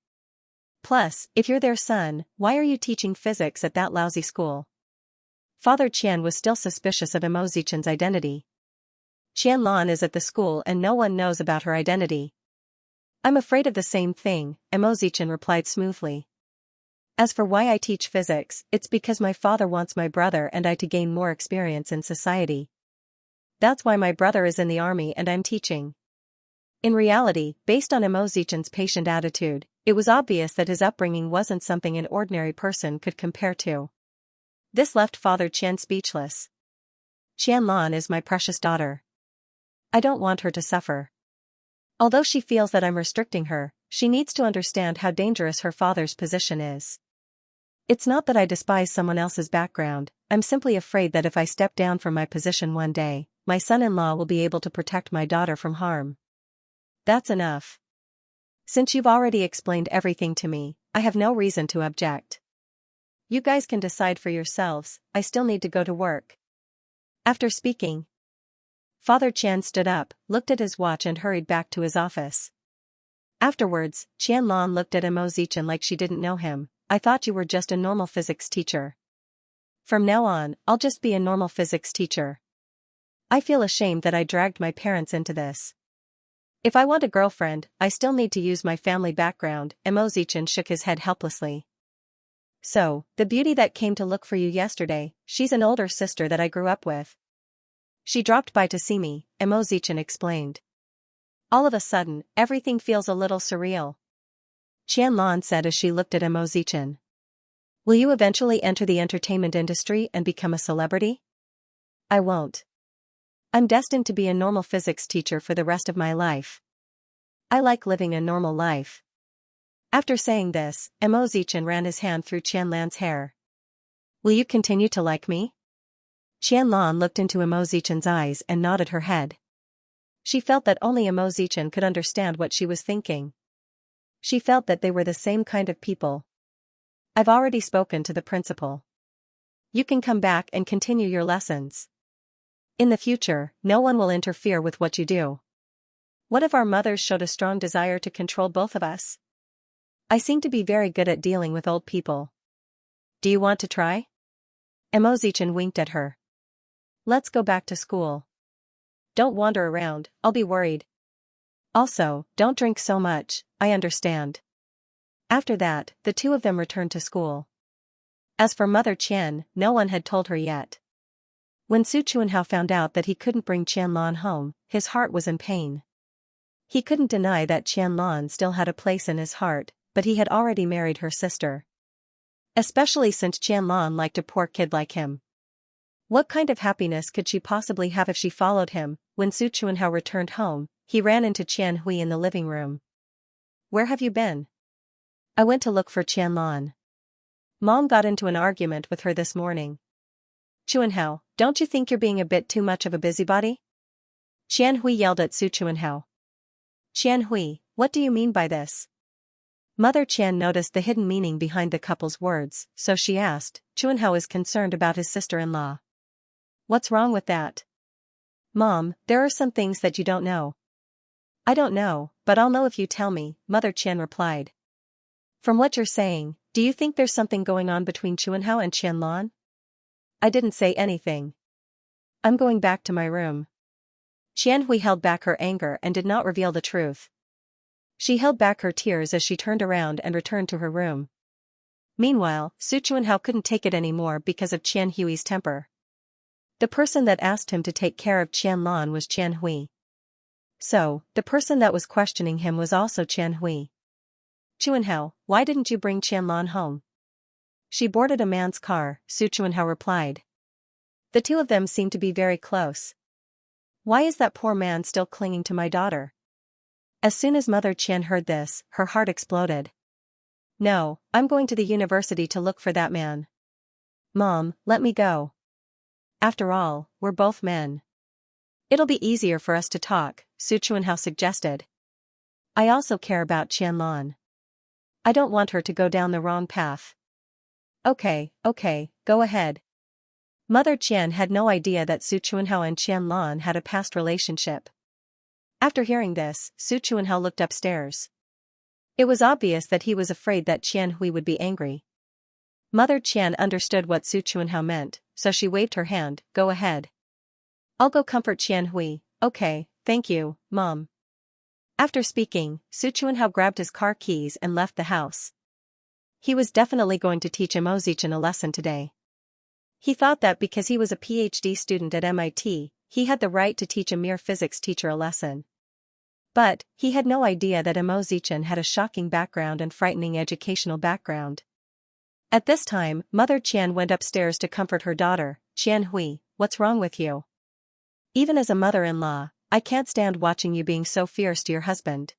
Plus, if you're their son, why are you teaching physics at that lousy school? Father Qian was still suspicious of Mo Zichen's identity. Qianlan is at the school and no one knows about her identity. I'm afraid of the same thing, Mo Zichen replied smoothly. As for why I teach physics, it's because my father wants my brother and I to gain more experience in society. That's why my brother is in the army and I'm teaching. In reality, based on Mo Zichen's patient attitude, it was obvious that his upbringing wasn't something an ordinary person could compare to. This left Father Qian speechless. Qianlan is my precious daughter. I don't want her to suffer. Although she feels that I'm restricting her, she needs to understand how dangerous her father's position is. It's not that I despise someone else's background, I'm simply afraid that if I step down from my position one day, my son-in-law will be able to protect my daughter from harm. That's enough. Since you've already explained everything to me, I have no reason to object. You guys can decide for yourselves, I still need to go to work. After speaking, Father Chan stood up, looked at his watch and hurried back to his office. Afterwards, Qianlan looked at Mo Zichen like she didn't know him. I thought you were just a normal physics teacher. From now on, I'll just be a normal physics teacher. I feel ashamed that I dragged my parents into this. If I want a girlfriend, I still need to use my family background, and Mo Zichen shook his head helplessly. So, the beauty that came to look for you yesterday, she's an older sister that I grew up with. She dropped by to see me, and Mo Zichen explained. All of a sudden, everything feels a little surreal. Qianlan said as she looked at Mo Zichen. Will you eventually enter the entertainment industry and become a celebrity? I won't. I'm destined to be a normal physics teacher for the rest of my life. I like living a normal life. After saying this, Mo Zichen ran his hand through Qianlan's hair. Will you continue to like me? Qianlan looked into Mo Zichen's eyes and nodded her head. She felt that only Mo Zichen could understand what she was thinking. She felt that they were the same kind of people. I've already spoken to the principal. You can come back and continue your lessons. In the future, no one will interfere with what you do. What if our mothers showed a strong desire to control both of us? I seem to be very good at dealing with old people. Do you want to try? Mo Zichen winked at her. Let's go back to school. Don't wander around, I'll be worried. Also, don't drink so much, I understand. After that, the two of them returned to school. As for Mother Qian, no one had told her yet. When Su Chuanhao found out that he couldn't bring Qianlan home, his heart was in pain. He couldn't deny that Qianlan still had a place in his heart, but he had already married her sister. Especially since Qianlan liked a poor kid like him. What kind of happiness could she possibly have if she followed him? When Su Chuanhao returned home, he ran into Qian Hui in the living room. Where have you been? I went to look for Qianlan. Mom got into an argument with her this morning. Chuanhao, don't you think you're being a bit too much of a busybody? Qian Hui yelled at Su Chuanhao. Qian Hui, what do you mean by this? Mother Qian noticed the hidden meaning behind the couple's words, so she asked. Chuanhao is concerned about his sister-in-law. What's wrong with that? Mom, there are some things that you don't know. I don't know, but I'll know if you tell me, Mother Qian replied. From what you're saying, do you think there's something going on between Chuanhao and Qianlan? I didn't say anything. I'm going back to my room. Qian Hui held back her anger and did not reveal the truth. She held back her tears as she turned around and returned to her room. Meanwhile, Su Chuanhao couldn't take it anymore because of Qian Hui's temper. The person that asked him to take care of Qianlan was Qian Hui. So, the person that was questioning him was also Qian Hui. Chuanhao, why didn't you bring Qianlan home? She boarded a man's car, Su Chuanhao replied. The two of them seem to be very close. Why is that poor man still clinging to my daughter? As soon as Mother Qian heard this, her heart exploded. No, I'm going to the university to look for that man. Mom, let me go. After all, we're both men. It'll be easier for us to talk, Su Chuanhao suggested. I also care about Qianlan. I don't want her to go down the wrong path. Okay, go ahead. Mother Qian had no idea that Su Chuanhao and Qianlan had a past relationship. After hearing this, Su Chuanhao looked upstairs. It was obvious that he was afraid that Qian Hui would be angry. Mother Qian understood what Su Chuanhao meant, so she waved her hand. Go ahead. I'll go comfort Qian Hui. Okay, thank you, Mom. After speaking, Su Chuanhao grabbed his car keys and left the house. He was definitely going to teach Mo Zichen a lesson today. He thought that because he was a PhD student at MIT, he had the right to teach a mere physics teacher a lesson. But, he had no idea that Mo Zichen had a shocking background and frightening educational background. At this time, Mother Qian went upstairs to comfort her daughter. Qian Hui, what's wrong with you? Even as a mother-in-law, I can't stand watching you being so fierce to your husband.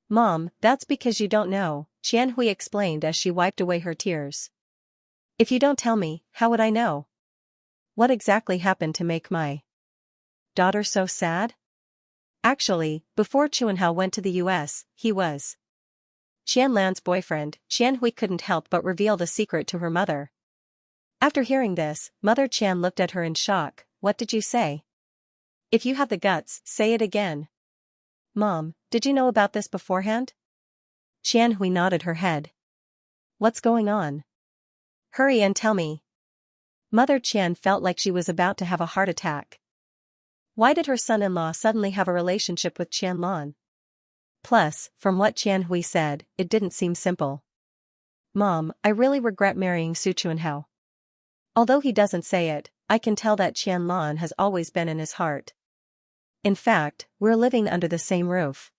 Mom, that's because you don't know, Qian Hui explained as she wiped away her tears. If you don't tell me, how would I know? What exactly happened to make my daughter so sad? Actually, before Chuanhao went to the US, he was Qianlan's boyfriend. Qian Hui couldn't help but reveal the secret to her mother. After hearing this, Mother Qian looked at her in shock. What did you say? If you have the guts, say it again. Mom, did you know about this beforehand? Xianhui nodded her head. What's going on? Hurry and tell me. Mother Qian felt like she was about to have a heart attack. Why did her son-in-law suddenly have a relationship with Qianlan? Plus, from what Qianhui said, it didn't seem simple. Mom, I really regret marrying Su Chuanhao. Although he doesn't say it, I can tell that Qianlan has always been in his heart. In fact, we're living under the same roof.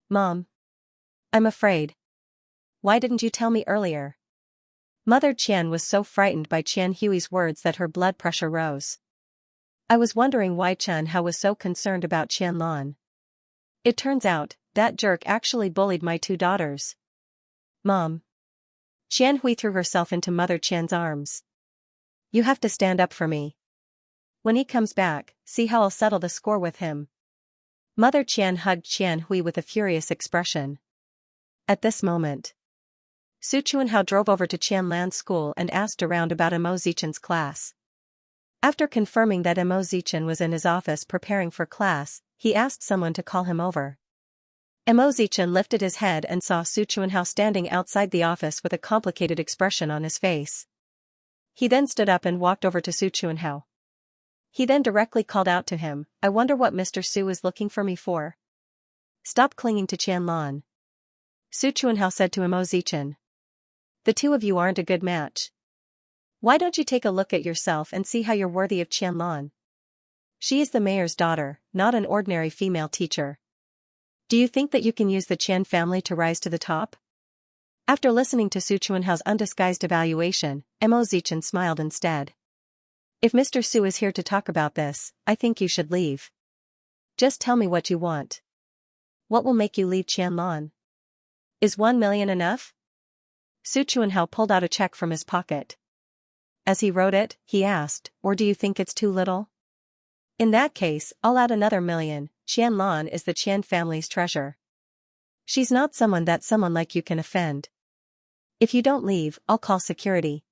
Mom. I'm afraid. Why didn't you tell me earlier? Mother Qian was so frightened by Qianhui's words that her blood pressure rose. I was wondering why Qianhao was so concerned about Qianlan. It turns out, that jerk actually bullied my two daughters. Mom. Qianhui threw herself into Mother Qian's arms. You have to stand up for me. When he comes back, see how I'll settle the score with him. Mother Qian hugged Qianhui with a furious expression. At this moment, Su Chuanhao drove over to Qianlan's school and asked around about Mo Zichen's class. After confirming that Mo Zichen was in his office preparing for class, he asked someone to call him over. Mo Zichen lifted his head and saw Su Chuanhao standing outside the office with a complicated expression on his face. He then stood up and walked over to Su Chuanhao. He then directly called out to him, I wonder what Mr. Su is looking for me for. Stop clinging to Qianlan. Su Chuanhao said to Mo Zichen. The two of you aren't a good match. Why don't you take a look at yourself and see how you're worthy of Qianlan? She is the mayor's daughter, not an ordinary female teacher. Do you think that you can use the Qian family to rise to the top? After listening to Su Chuanhao's undisguised evaluation, Mo Zichen smiled instead. If Mr. Su is here to talk about this, I think you should leave. Just tell me what you want. What will make you leave Qianlan? Is 1 million enough? Su Chuanhao pulled out a check from his pocket. As he wrote it, he asked, or do you think it's too little? In that case, I'll add another 1 million, Qianlan is the Qian family's treasure. She's not someone that someone like you can offend. If you don't leave, I'll call security.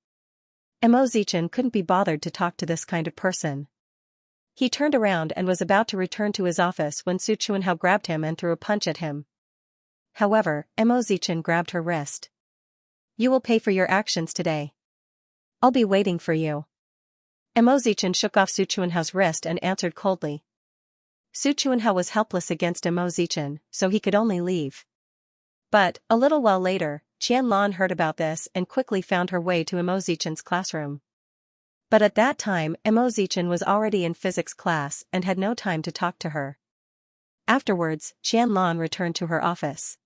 Mo Zichen couldn't be bothered to talk to this kind of person. He turned around and was about to return to his office when Su Chuanhao grabbed him and threw a punch at him. However, Mo Zichen grabbed her wrist. You will pay for your actions today. I'll be waiting for you. Mo Zichen shook off Su Chuanhao's wrist and answered coldly. Su Chuanhao was helpless against Mo Zichen, so he could only leave. But, a little while later, Qianlan heard about this and quickly found her way to Mo Zichen's classroom. But at that time, Mo Zichen was already in physics class and had no time to talk to her. Afterwards, Qianlan returned to her office.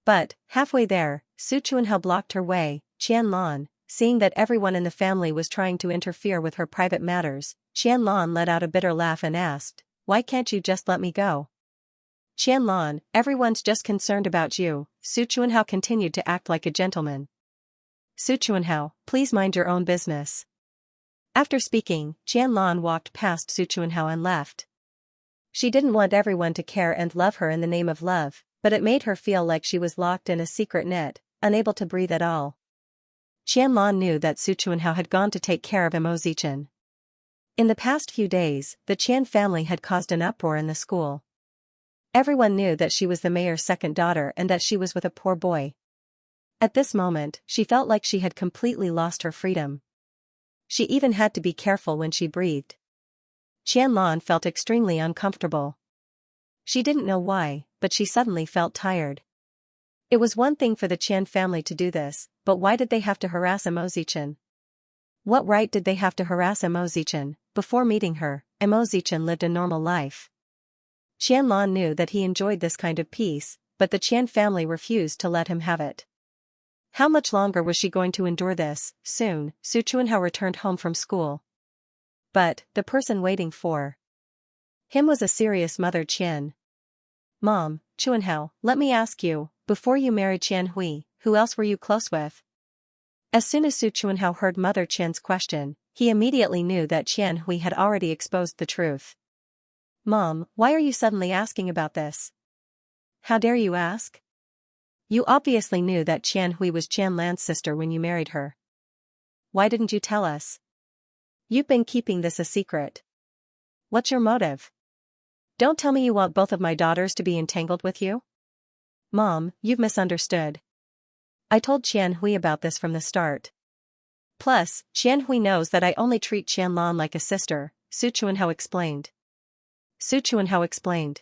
But, halfway there, Su Chuanhao blocked her way. Qianlan, seeing that everyone in the family was trying to interfere with her private matters, Qianlan let out a bitter laugh and asked, why can't you just let me go? Qianlan, everyone's just concerned about you. Su Chuanhao continued to act like a gentleman. Su Chuanhao, please mind your own business. After speaking, Qianlan walked past Su Chuanhao and left. She didn't want everyone to care and love her in the name of love, but it made her feel like she was locked in a secret net, unable to breathe at all. Qianlan knew that Su Chuanhao had gone to take care of Mo Zichen. In the past few days, the Qian family had caused an uproar in the school. Everyone knew that she was the mayor's second daughter and that she was with a poor boy. At this moment, she felt like she had completely lost her freedom. She even had to be careful when she breathed. Qianlan felt extremely uncomfortable. She didn't know why, but she suddenly felt tired. It was one thing for the Qian family to do this, but why did they have to harass Mo Zichen? What right did they have to harass Mo Zichen? Before meeting her, Mo Zichen lived a normal life. Qianlan knew that he enjoyed this kind of peace, but the Qian family refused to let him have it. How much longer was she going to endure this? Soon, Su Chuanhao returned home from school. But, the person waiting for him was a serious Mother Qian. Mom, Chuanhao, let me ask you, before you married Qianhui, who else were you close with? As soon as Su Chuanhao heard Mother Qian's question, he immediately knew that Qianhui had already exposed the truth. Mom, why are you suddenly asking about this? How dare you ask? You obviously knew that Qianhui was Qianlan's sister when you married her. Why didn't you tell us? You've been keeping this a secret. What's your motive? Don't tell me you want both of my daughters to be entangled with you? Mom, you've misunderstood. I told Xianhui about this from the start. Plus, Xianhui knows that I only treat Qianlan like a sister, Su Chuanhao explained. Su Chuanhao explained.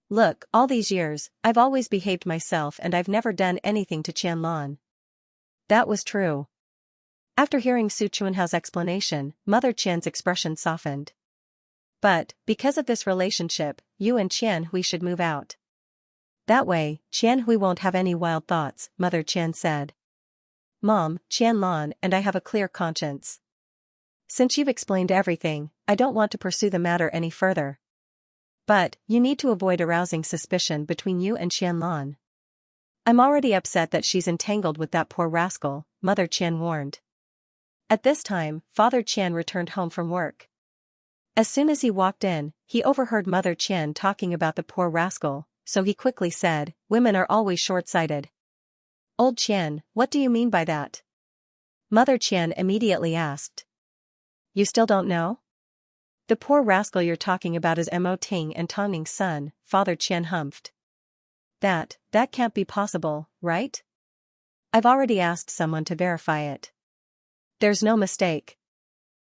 Look, all these years, I've always behaved myself and I've never done anything to Qianlan. That was true. After hearing Su Chuanhao's explanation, Mother Qian's expression softened. But, because of this relationship, you and Qianhui should move out. That way, Qianhui won't have any wild thoughts, Mother Qian said. Mom, Qianlan and I have a clear conscience. Since you've explained everything, I don't want to pursue the matter any further. But, you need to avoid arousing suspicion between you and Qianlan. I'm already upset that she's entangled with that poor rascal, Mother Qian warned. At this time, Father Qian returned home from work. As soon as he walked in, he overheard Mother Qian talking about the poor rascal, so he quickly said, "Women are always short-sighted." "Old Qian, what do you mean by that?" Mother Qian immediately asked. "You still don't know?" "The poor rascal you're talking about is Mo Ting and Tang Ning's son," Father Qian humphed. That can't be possible, right? I've already asked someone to verify it. There's no mistake.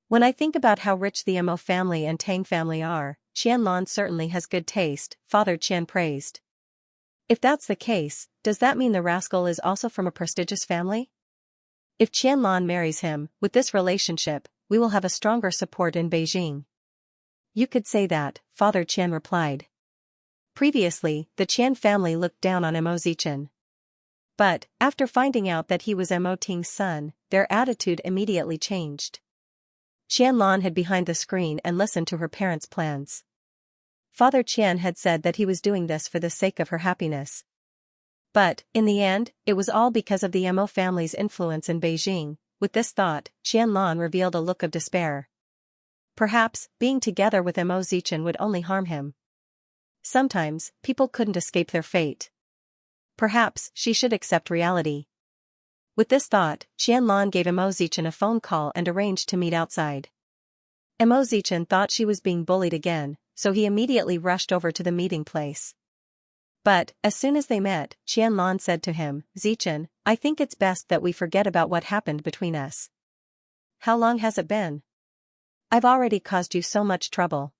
When I think about how rich the Mo family and Tang family are, Qianlan certainly has good taste, Father Qian praised. If that's the case, does that mean the rascal is also from a prestigious family? If Qianlan marries him, with this relationship, we will have a stronger support in Beijing. You could say that, Father Qian replied. Previously, the Qian family looked down on Mo Zichen. But, after finding out that he was Mo Ting's son, their attitude immediately changed. Qianlan hid behind the screen and listened to her parents' plans. Father Qian had said that he was doing this for the sake of her happiness. But, in the end, it was all because of the Mo family's influence in Beijing. With this thought, Qianlan revealed a look of despair. Perhaps, being together with Mo Zichen would only harm him. Sometimes, people couldn't escape their fate. Perhaps, she should accept reality. With this thought, Qianlan gave Mo Zichen a phone call and arranged to meet outside. Mo Zichen thought she was being bullied again, so he immediately rushed over to the meeting place. But, as soon as they met, Qianlan said to him, "Zichen, I think it's best that we forget about what happened between us." "How long has it been?" "I've already caused you so much trouble.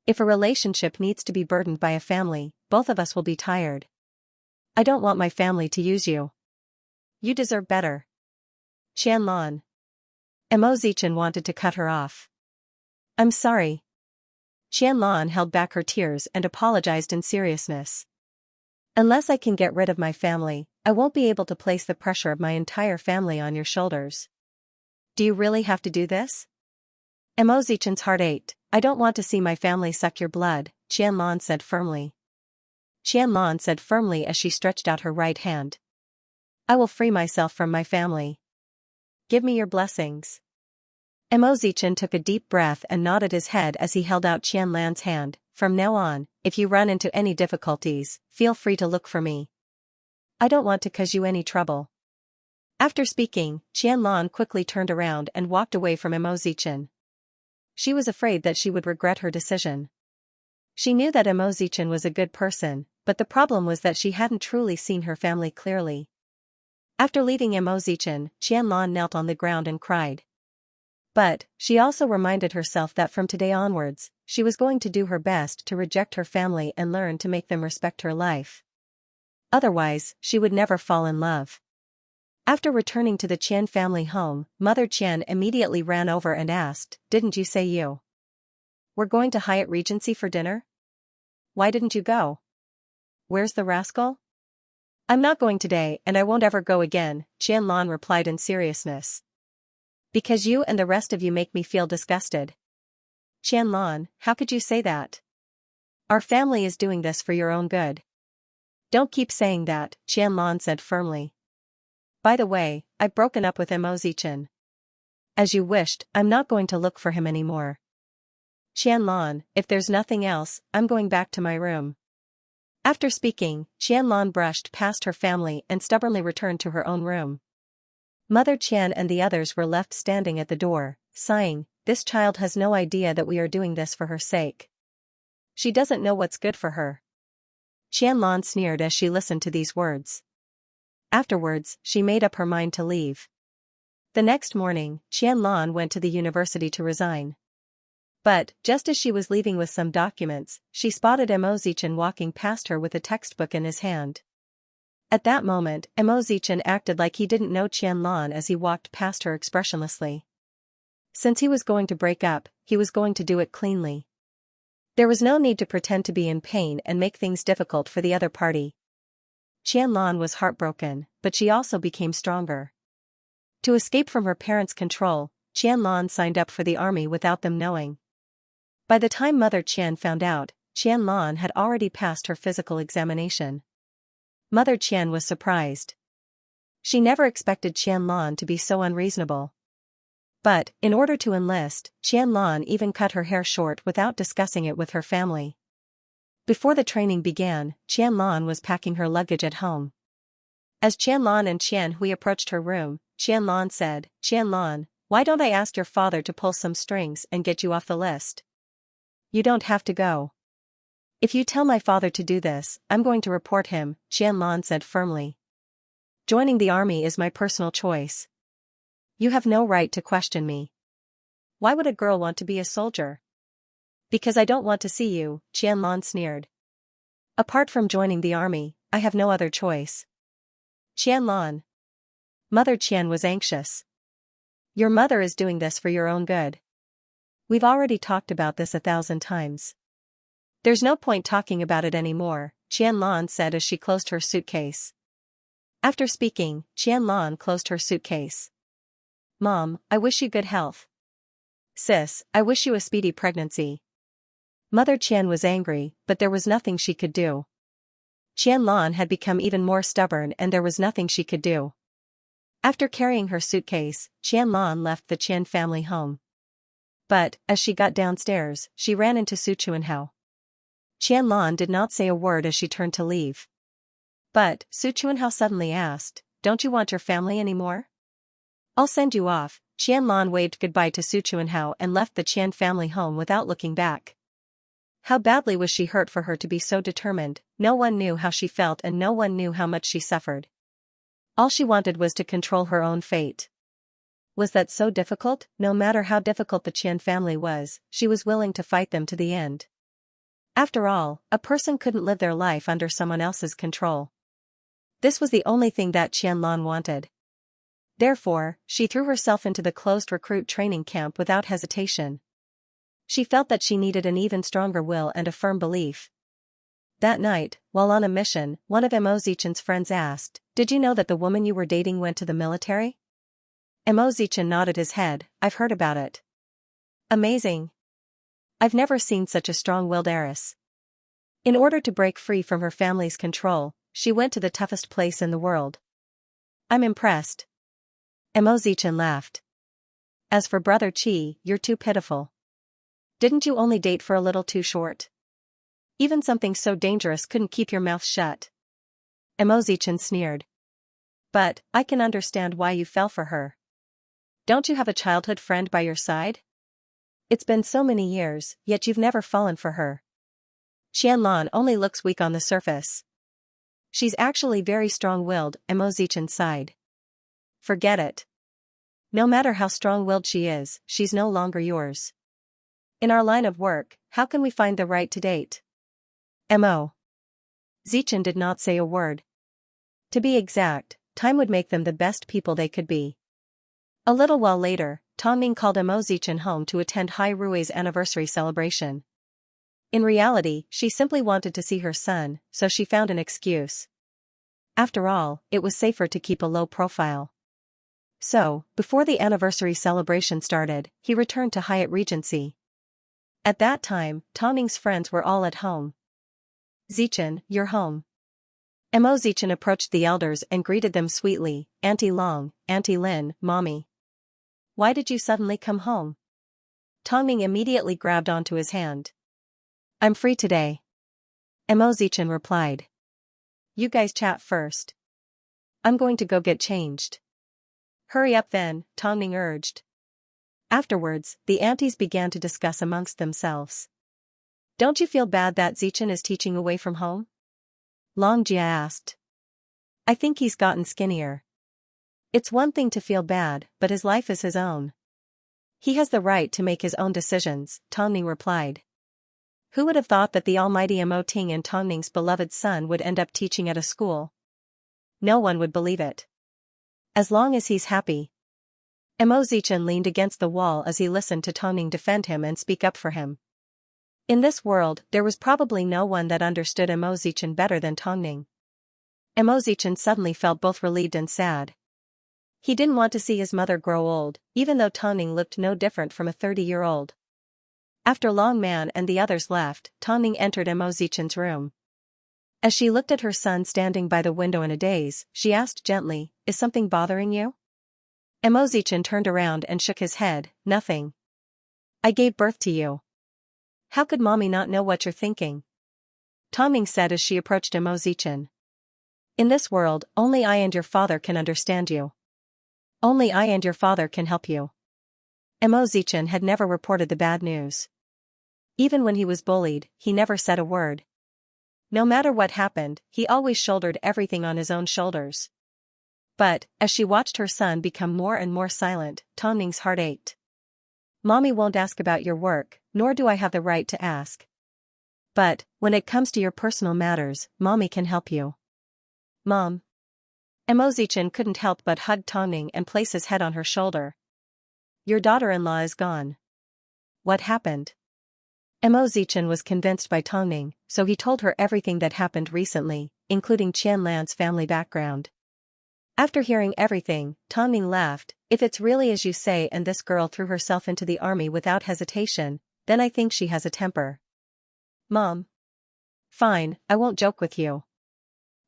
If a relationship needs to be burdened by a family, both of us will be tired. I don't want my family to use you. You deserve better." Qianlan. Mo Zichen wanted to cut her off. "I'm sorry." Qianlan held back her tears and apologized in seriousness. "Unless I can get rid of my family, I won't be able to place the pressure of my entire family on your shoulders." "Do you really have to do this?" Mo Zichen's heart ached. "I don't want to see my family suck your blood," Qianlan said firmly. Qianlan said firmly as she stretched out her right hand. "I will free myself from my family. Give me your blessings." Mo Zichen took a deep breath and nodded his head as he held out Qianlan's hand. "From now on, if you run into any difficulties, feel free to look for me. I don't want to cause you any trouble." After speaking, Qianlan quickly turned around and walked away from Mo Zichen. She was afraid that she would regret her decision. She knew that Mo Zichen was a good person, but the problem was that she hadn't truly seen her family clearly. After leaving Mo Zichen, Qianlan knelt on the ground and cried. But, she also reminded herself that from today onwards, she was going to do her best to reject her family and learn to make them respect her life. Otherwise, she would never fall in love. After returning to the Qian family home, Mother Qian immediately ran over and asked, "Didn't you say you were going to Hyatt Regency for dinner? Why didn't you go? Where's the rascal?" "I'm not going today and I won't ever go again," Qianlan replied in seriousness. "Because you and the rest of you make me feel disgusted." "Qianlan, how could you say that? Our family is doing this for your own good." "Don't keep saying that," Qianlan said firmly. "By the way, I've broken up with Mo Zichen. As you wished, I'm not going to look for him anymore. Qianlan, if there's nothing else, I'm going back to my room." After speaking, Qianlan brushed past her family and stubbornly returned to her own room. Mother Qian and the others were left standing at the door, sighing, "This child has no idea that we are doing this for her sake." She doesn't know what's good for her. Qianlan sneered as she listened to these words. Afterwards, she made up her mind to leave. The next morning, Qianlan went to the university to resign. But, just as she was leaving with some documents, she spotted Mo Zichen walking past her with a textbook in his hand. At that moment, Mo Zichen acted like he didn't know Qianlan as he walked past her expressionlessly. Since he was going to break up, he was going to do it cleanly. There was no need to pretend to be in pain and make things difficult for the other party. Qianlan was heartbroken, but she also became stronger. To escape from her parents' control, Qianlan signed up for the army without them knowing. By the time Mother Qian found out, Qianlan had already passed her physical examination. Mother Qian was surprised. She never expected Qianlan to be so unreasonable. But, in order to enlist, Qianlan even cut her hair short without discussing it with her family. Before the training began, Qianlan was packing her luggage at home. As Qianlan and Qianhui approached her room, Qianlan said, "Qianlan, why don't I ask your father to pull some strings and get you off the list? You don't have to go. If you tell my father to do this, I'm going to report him," Qianlan said firmly. "Joining the army is my personal choice. You have no right to question me." "Why would a girl want to be a soldier?" "Because I don't want to see you," Qianlan sneered. "Apart from joining the army, I have no other choice." "Qianlan." Mother Qian was anxious. "Your mother is doing this for your own good. We've already talked about this 1,000 times. There's no point talking about it anymore," Qianlan said as she closed her suitcase. After speaking, Qianlan closed her suitcase. "Mom, I wish you good health. Sis, I wish you a speedy pregnancy." Mother Qian was angry, but there was nothing she could do. Qianlan had become even more stubborn and there was nothing she could do. After carrying her suitcase, Qianlan left the Qian family home. But, as she got downstairs, she ran into Su Chuanhao. Qianlan did not say a word as she turned to leave. But, Su Chuanhao suddenly asked, "Don't you want your family anymore?" "I'll send you off." Qianlan waved goodbye to Su Chuanhao and left the Qian family home without looking back. How badly was she hurt for her to be so determined? No one knew how she felt and no one knew how much she suffered. All she wanted was to control her own fate. Was that so difficult? No matter how difficult the Qian family was, she was willing to fight them to the end. After all, a person couldn't live their life under someone else's control. This was the only thing that Qianlan wanted. Therefore, she threw herself into the closed recruit training camp without hesitation. She felt that she needed an even stronger will and a firm belief. That night, while on a mission, one of Mo Zichen's friends asked, "Did you know that the woman you were dating went to the military?" Mo Zichen nodded his head. "I've heard about it." "Amazing. I've never seen such a strong-willed heiress. In order to break free from her family's control, she went to the toughest place in the world." "I'm impressed." Mo Zichen laughed. "As for Brother Qi, you're too pitiful. Didn't you only date for a little too short? Even something so dangerous couldn't keep your mouth shut." Mo Zichen sneered. "But, I can understand why you fell for her. Don't you have a childhood friend by your side? It's been so many years, yet you've never fallen for her." Qianlan only looks weak on the surface. "She's actually very strong-willed," Mo Zichen sighed. "Forget it. No matter how strong-willed she is, she's no longer yours. In our line of work, how can we find the right to date?" Mo Zichen did not say a word. To be exact, time would make them the best people they could be. A little while later, Tongming called Mo Zichen home to attend Hai Rui's anniversary celebration. In reality, she simply wanted to see her son, so she found an excuse. After all, it was safer to keep a low profile. So, before the anniversary celebration started, he returned to Hyatt Regency. At that time, Tongming's friends were all at home. "Zichen, you're home." Mo Zichen approached the elders and greeted them sweetly, "Auntie Long, Auntie Lin, Mommy. Why did you suddenly come home?" Tongming immediately grabbed onto his hand. "I'm free today." Mo Zichen replied. "You guys chat first. I'm going to go get changed." "Hurry up then," Tongming urged. Afterwards, the aunties began to discuss amongst themselves. Don't you feel bad that Xichen is teaching away from home? Longjia asked. I think he's gotten skinnier. It's one thing to feel bad, but his life is his own. He has the right to make his own decisions, Tongning replied. Who would have thought that the almighty Mo Ting and Tongning's beloved son would end up teaching at a school? No one would believe it. As long as he's happy. Mo Xichen leaned against the wall as he listened to Tongning defend him and speak up for him. In this world, there was probably no one that understood Mo Xichen better than Tongning. Mo Xichen suddenly felt both relieved and sad. He didn't want to see his mother grow old, even though Tongning looked no different from a 30-year-old. After Long Man and the others left, Tongning entered Mo Xichen's room. As she looked at her son standing by the window in a daze, she asked gently, Is something bothering you? Mo Xichen turned around and shook his head, Nothing. I gave birth to you. How could mommy not know what you're thinking? Tongning said as she approached Mo Xichen. In this world, only I and your father can understand you. Only I and your father can help you. Mo Xichen had never reported the bad news. Even when he was bullied, he never said a word. No matter what happened, he always shouldered everything on his own shoulders. But, as she watched her son become more and more silent, Tongning's heart ached. Mommy won't ask about your work, nor do I have the right to ask. But, when it comes to your personal matters, Mommy can help you. Mom. Mo Xichen couldn't help but hug Tongning and place his head on her shoulder. Your daughter-in-law is gone. What happened? Mo Xichen was convinced by Tongning, so he told her everything that happened recently, including Qian Lan's family background. After hearing everything, Tongning laughed. If it's really as you say and this girl threw herself into the army without hesitation, then I think she has a temper. Mom. Fine, I won't joke with you.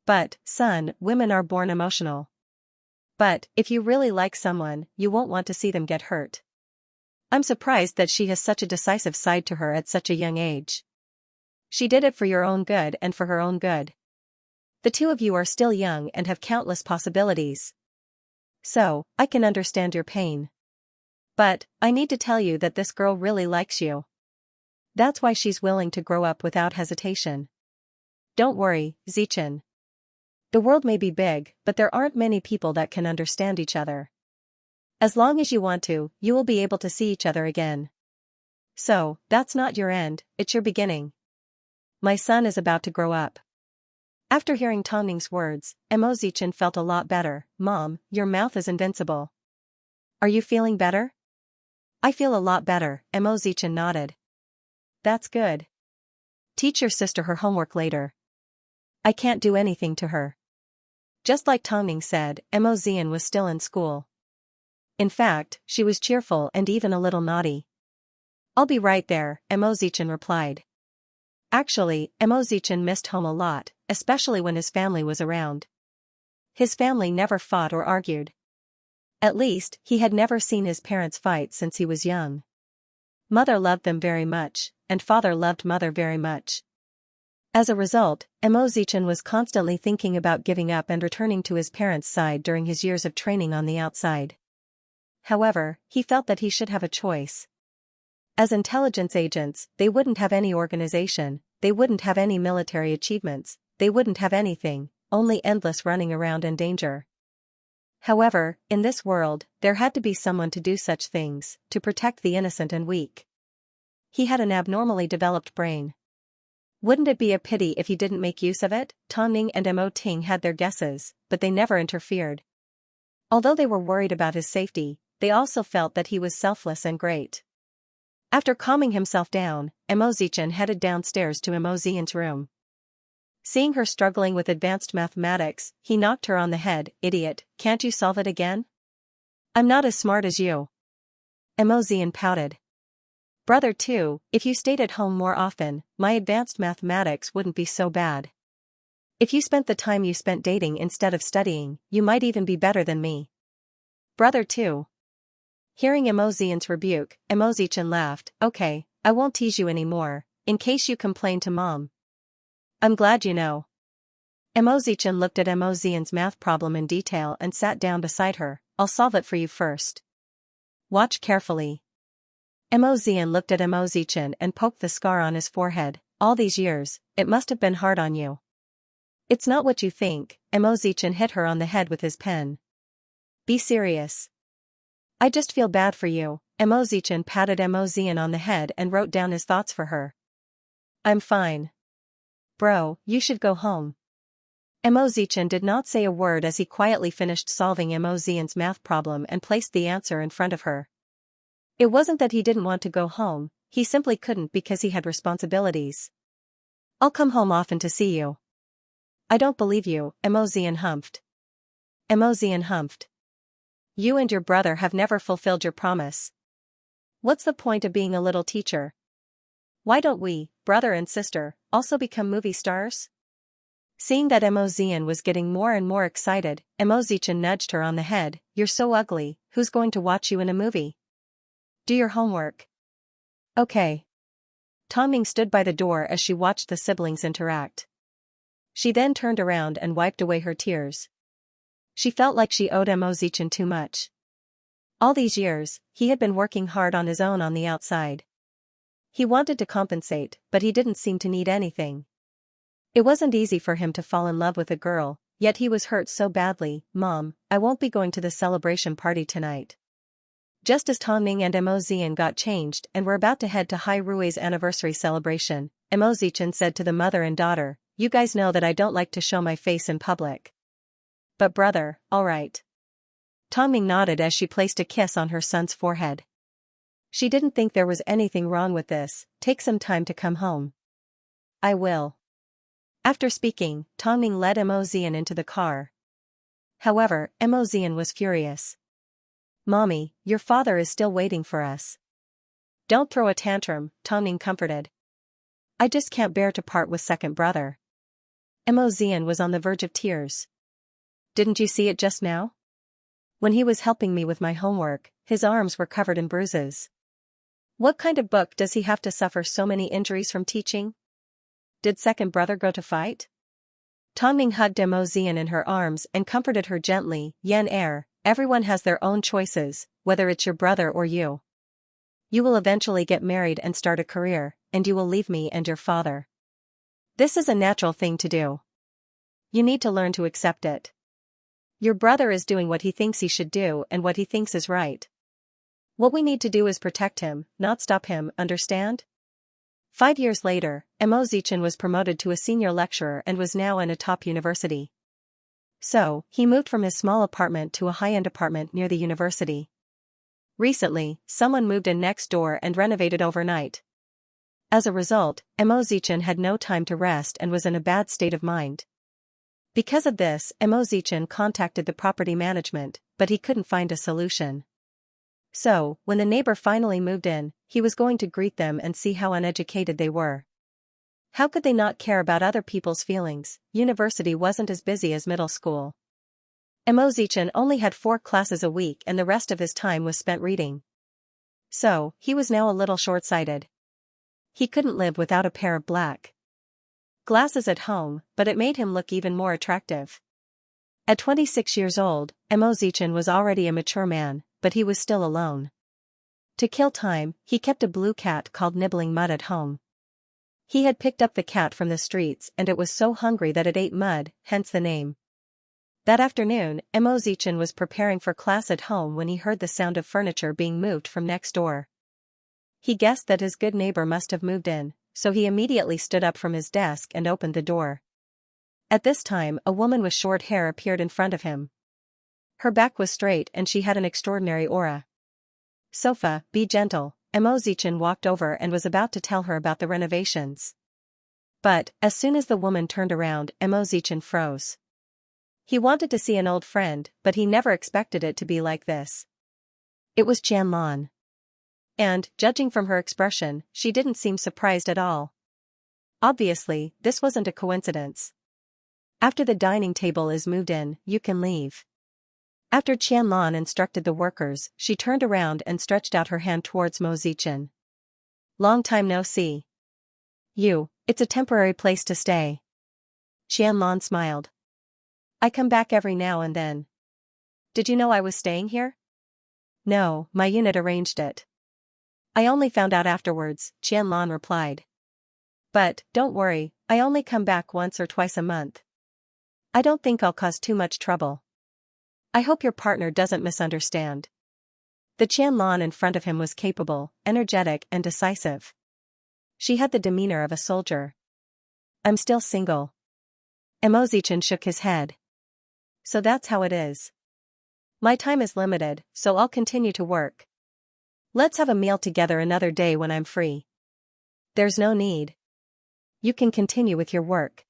But, son, women are born emotional. But, if you really like someone, you won't want to see them get hurt. I'm surprised that she has such a decisive side to her at such a young age. She did it for your own good and for her own good. The two of you are still young and have countless possibilities. So, I can understand your pain. But, I need to tell you that this girl really likes you. That's why she's willing to grow up without hesitation. Don't worry, Xichen. The world may be big, but there aren't many people that can understand each other. As long as you want to, you will be able to see each other again. So, that's not your end, it's your beginning. My son is about to grow up. After hearing Tongning's words, Mo Xichen felt a lot better. Mom, your mouth is invincible. Are you feeling better? I feel a lot better, Mo Xichen nodded. That's good. Teach your sister her homework later. I can't do anything to her. Just like Tongning said, Mo Xian was still in school. In fact, she was cheerful and even a little naughty. I'll be right there, Mo Xichen replied. Actually, Mo Xichen missed home a lot, especially when his family was around. His family never fought or argued. At least, he had never seen his parents fight since he was young. Mother loved them very much, and father loved mother very much. As a result, Mo Xichen was constantly thinking about giving up and returning to his parents' side during his years of training on the outside. However, he felt that he should have a choice. As intelligence agents, they wouldn't have any organization, they wouldn't have any military achievements, they wouldn't have anything, only endless running around and danger. However, in this world, there had to be someone to do such things, to protect the innocent and weak. He had an abnormally developed brain. Wouldn't it be a pity if he didn't make use of it? Tongning and Mo Ting had their guesses, but they never interfered. Although they were worried about his safety, they also felt that he was selfless and great. After calming himself down, Mo Xichen headed downstairs to Mo Xian's room. Seeing her struggling with advanced mathematics, he knocked her on the head. Idiot, can't you solve it again? I'm not as smart as you. Mo Xian pouted. Brother too, if you stayed at home more often, my advanced mathematics wouldn't be so bad. If you spent the time you spent dating instead of studying, you might even be better than me. Brother too. Hearing Mo Xian's rebuke, Mo Xichen laughed. Okay, I won't tease you anymore, in case you complain to Mom. I'm glad you know. Mo Xichen looked at Mo Xian's math problem in detail and sat down beside her. I'll solve it for you first. Watch carefully. Mo Zian looked at Mo Zichen and poked the scar on his forehead. All these years, it must have been hard on you. It's not what you think, Mo Zichen hit her on the head with his pen. Be serious. I just feel bad for you. Mo Zichen patted Mo Zian on the head and wrote down his thoughts for her. I'm fine. Bro, you should go home. Mo Zichen did not say a word as he quietly finished solving Mo Zian's math problem and placed the answer in front of her. It wasn't that he didn't want to go home, he simply couldn't because he had responsibilities. I'll come home often to see you. I don't believe you, Mo Zian humphed. Mo Zian humphed. You and your brother have never fulfilled your promise. What's the point of being a little teacher? Why don't we, brother and sister, also become movie stars? Seeing that Mo Zian was getting more and more excited, Mo Zichen nudged her on the head. You're so ugly, who's going to watch you in a movie? Do your homework. Okay. Tongming stood by the door as she watched the siblings interact. She then turned around and wiped away her tears. She felt like she owed Mo Zichen too much. All these years, he had been working hard on his own on the outside. He wanted to compensate, but he didn't seem to need anything. It wasn't easy for him to fall in love with a girl, yet he was hurt so badly. Mom, I won't be going to the celebration party tonight. Just as Tongming and Mo Zian got changed and were about to head to Hai Rui's anniversary celebration, Mo Zichen said to the mother and daughter, you guys know that I don't like to show my face in public. But brother, alright. Tongming nodded as she placed a kiss on her son's forehead. She didn't think there was anything wrong with this. Take some time to come home. I will. After speaking, Tongming led Mo Zian into the car. However, Mo Zian was furious. Mommy, your father is still waiting for us. Don't throw a tantrum, Tongming comforted. I just can't bear to part with second brother. Mo Zian was on the verge of tears. Didn't you see it just now? When he was helping me with my homework, his arms were covered in bruises. What kind of book does he have to suffer so many injuries from teaching? Did second brother go to fight? Tongming hugged Mo Zian in her arms and comforted her gently. Yan everyone has their own choices, whether it's your brother or you. You will eventually get married and start a career, and you will leave me and your father. This is a natural thing to do. You need to learn to accept it. Your brother is doing what he thinks he should do and what he thinks is right. What we need to do is protect him, not stop him, understand? 5 years later, Mo Zichen was promoted to a senior lecturer and was now in a top university. So, he moved from his small apartment to a high-end apartment near the university. Recently, someone moved in next door and renovated overnight. As a result, Mo Zichen had no time to rest and was in a bad state of mind. Because of this, Mo Zichen contacted the property management, but he couldn't find a solution. So, when the neighbor finally moved in, he was going to greet them and see how uneducated they were. How could they not care about other people's feelings? University wasn't as busy as middle school. Mo Zichen only had 4 classes a week and the rest of his time was spent reading. So, he was now a little short-sighted. He couldn't live without a pair of black glasses at home, but it made him look even more attractive. At 26 years old, Mo Zichen was already a mature man, but he was still alone. To kill time, he kept a blue cat called Nibbling Mud at home. He had picked up the cat from the streets and it was so hungry that it ate mud, hence the name. That afternoon, Mo Zichen was preparing for class at home when he heard the sound of furniture being moved from next door. He guessed that his good neighbor must have moved in, so he immediately stood up from his desk and opened the door. At this time, a woman with short hair appeared in front of him. Her back was straight and she had an extraordinary aura. Sofa, be gentle. Mo Zichen walked over and was about to tell her about the renovations. But, as soon as the woman turned around, Mo Zichen froze. He wanted to see an old friend, but he never expected it to be like this. It was Qianlan. And, judging from her expression, she didn't seem surprised at all. Obviously, this wasn't a coincidence. After the dining table is moved in, you can leave. After Qianlan instructed the workers, she turned around and stretched out her hand towards Mo Zichen. Long time no see. It's a temporary place to stay. Qianlan smiled. I come back every now and then. Did you know I was staying here? No, my unit arranged it. I only found out afterwards, Qianlan replied. But, don't worry, I only come back once or twice a month. I don't think I'll cause too much trouble. I hope your partner doesn't misunderstand. The Qianlan in front of him was capable, energetic and decisive. She had the demeanor of a soldier. I'm still single. Emozichan shook his head. So that's how it is. My time is limited, so I'll continue to work. Let's have a meal together another day when I'm free. There's no need. You can continue with your work.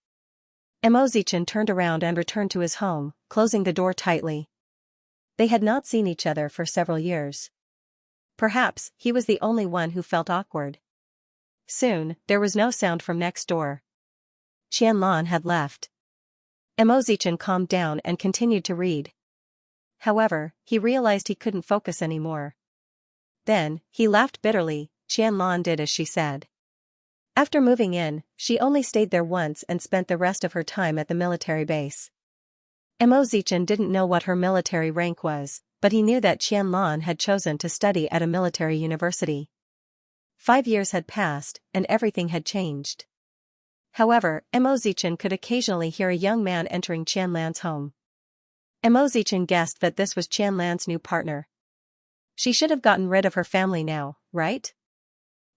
Emozichan turned around and returned to his home, closing the door tightly. They had not seen each other for several years. Perhaps he was the only one who felt awkward. Soon, there was no sound from next door. Qianlan had left. Emozichan calmed down and continued to read. However, he realized he couldn't focus anymore. Then, he laughed bitterly. Qianlan did as she said. After moving in, she only stayed there once and spent the rest of her time at the military base. Emozichan didn't know what her military rank was, but he knew that Qianlan had chosen to study at a military university. 5 years had passed, and everything had changed. However, Emozichan could occasionally hear a young man entering Qianlan's home. Emozichan guessed that this was Qianlan's new partner. She should have gotten rid of her family now, right?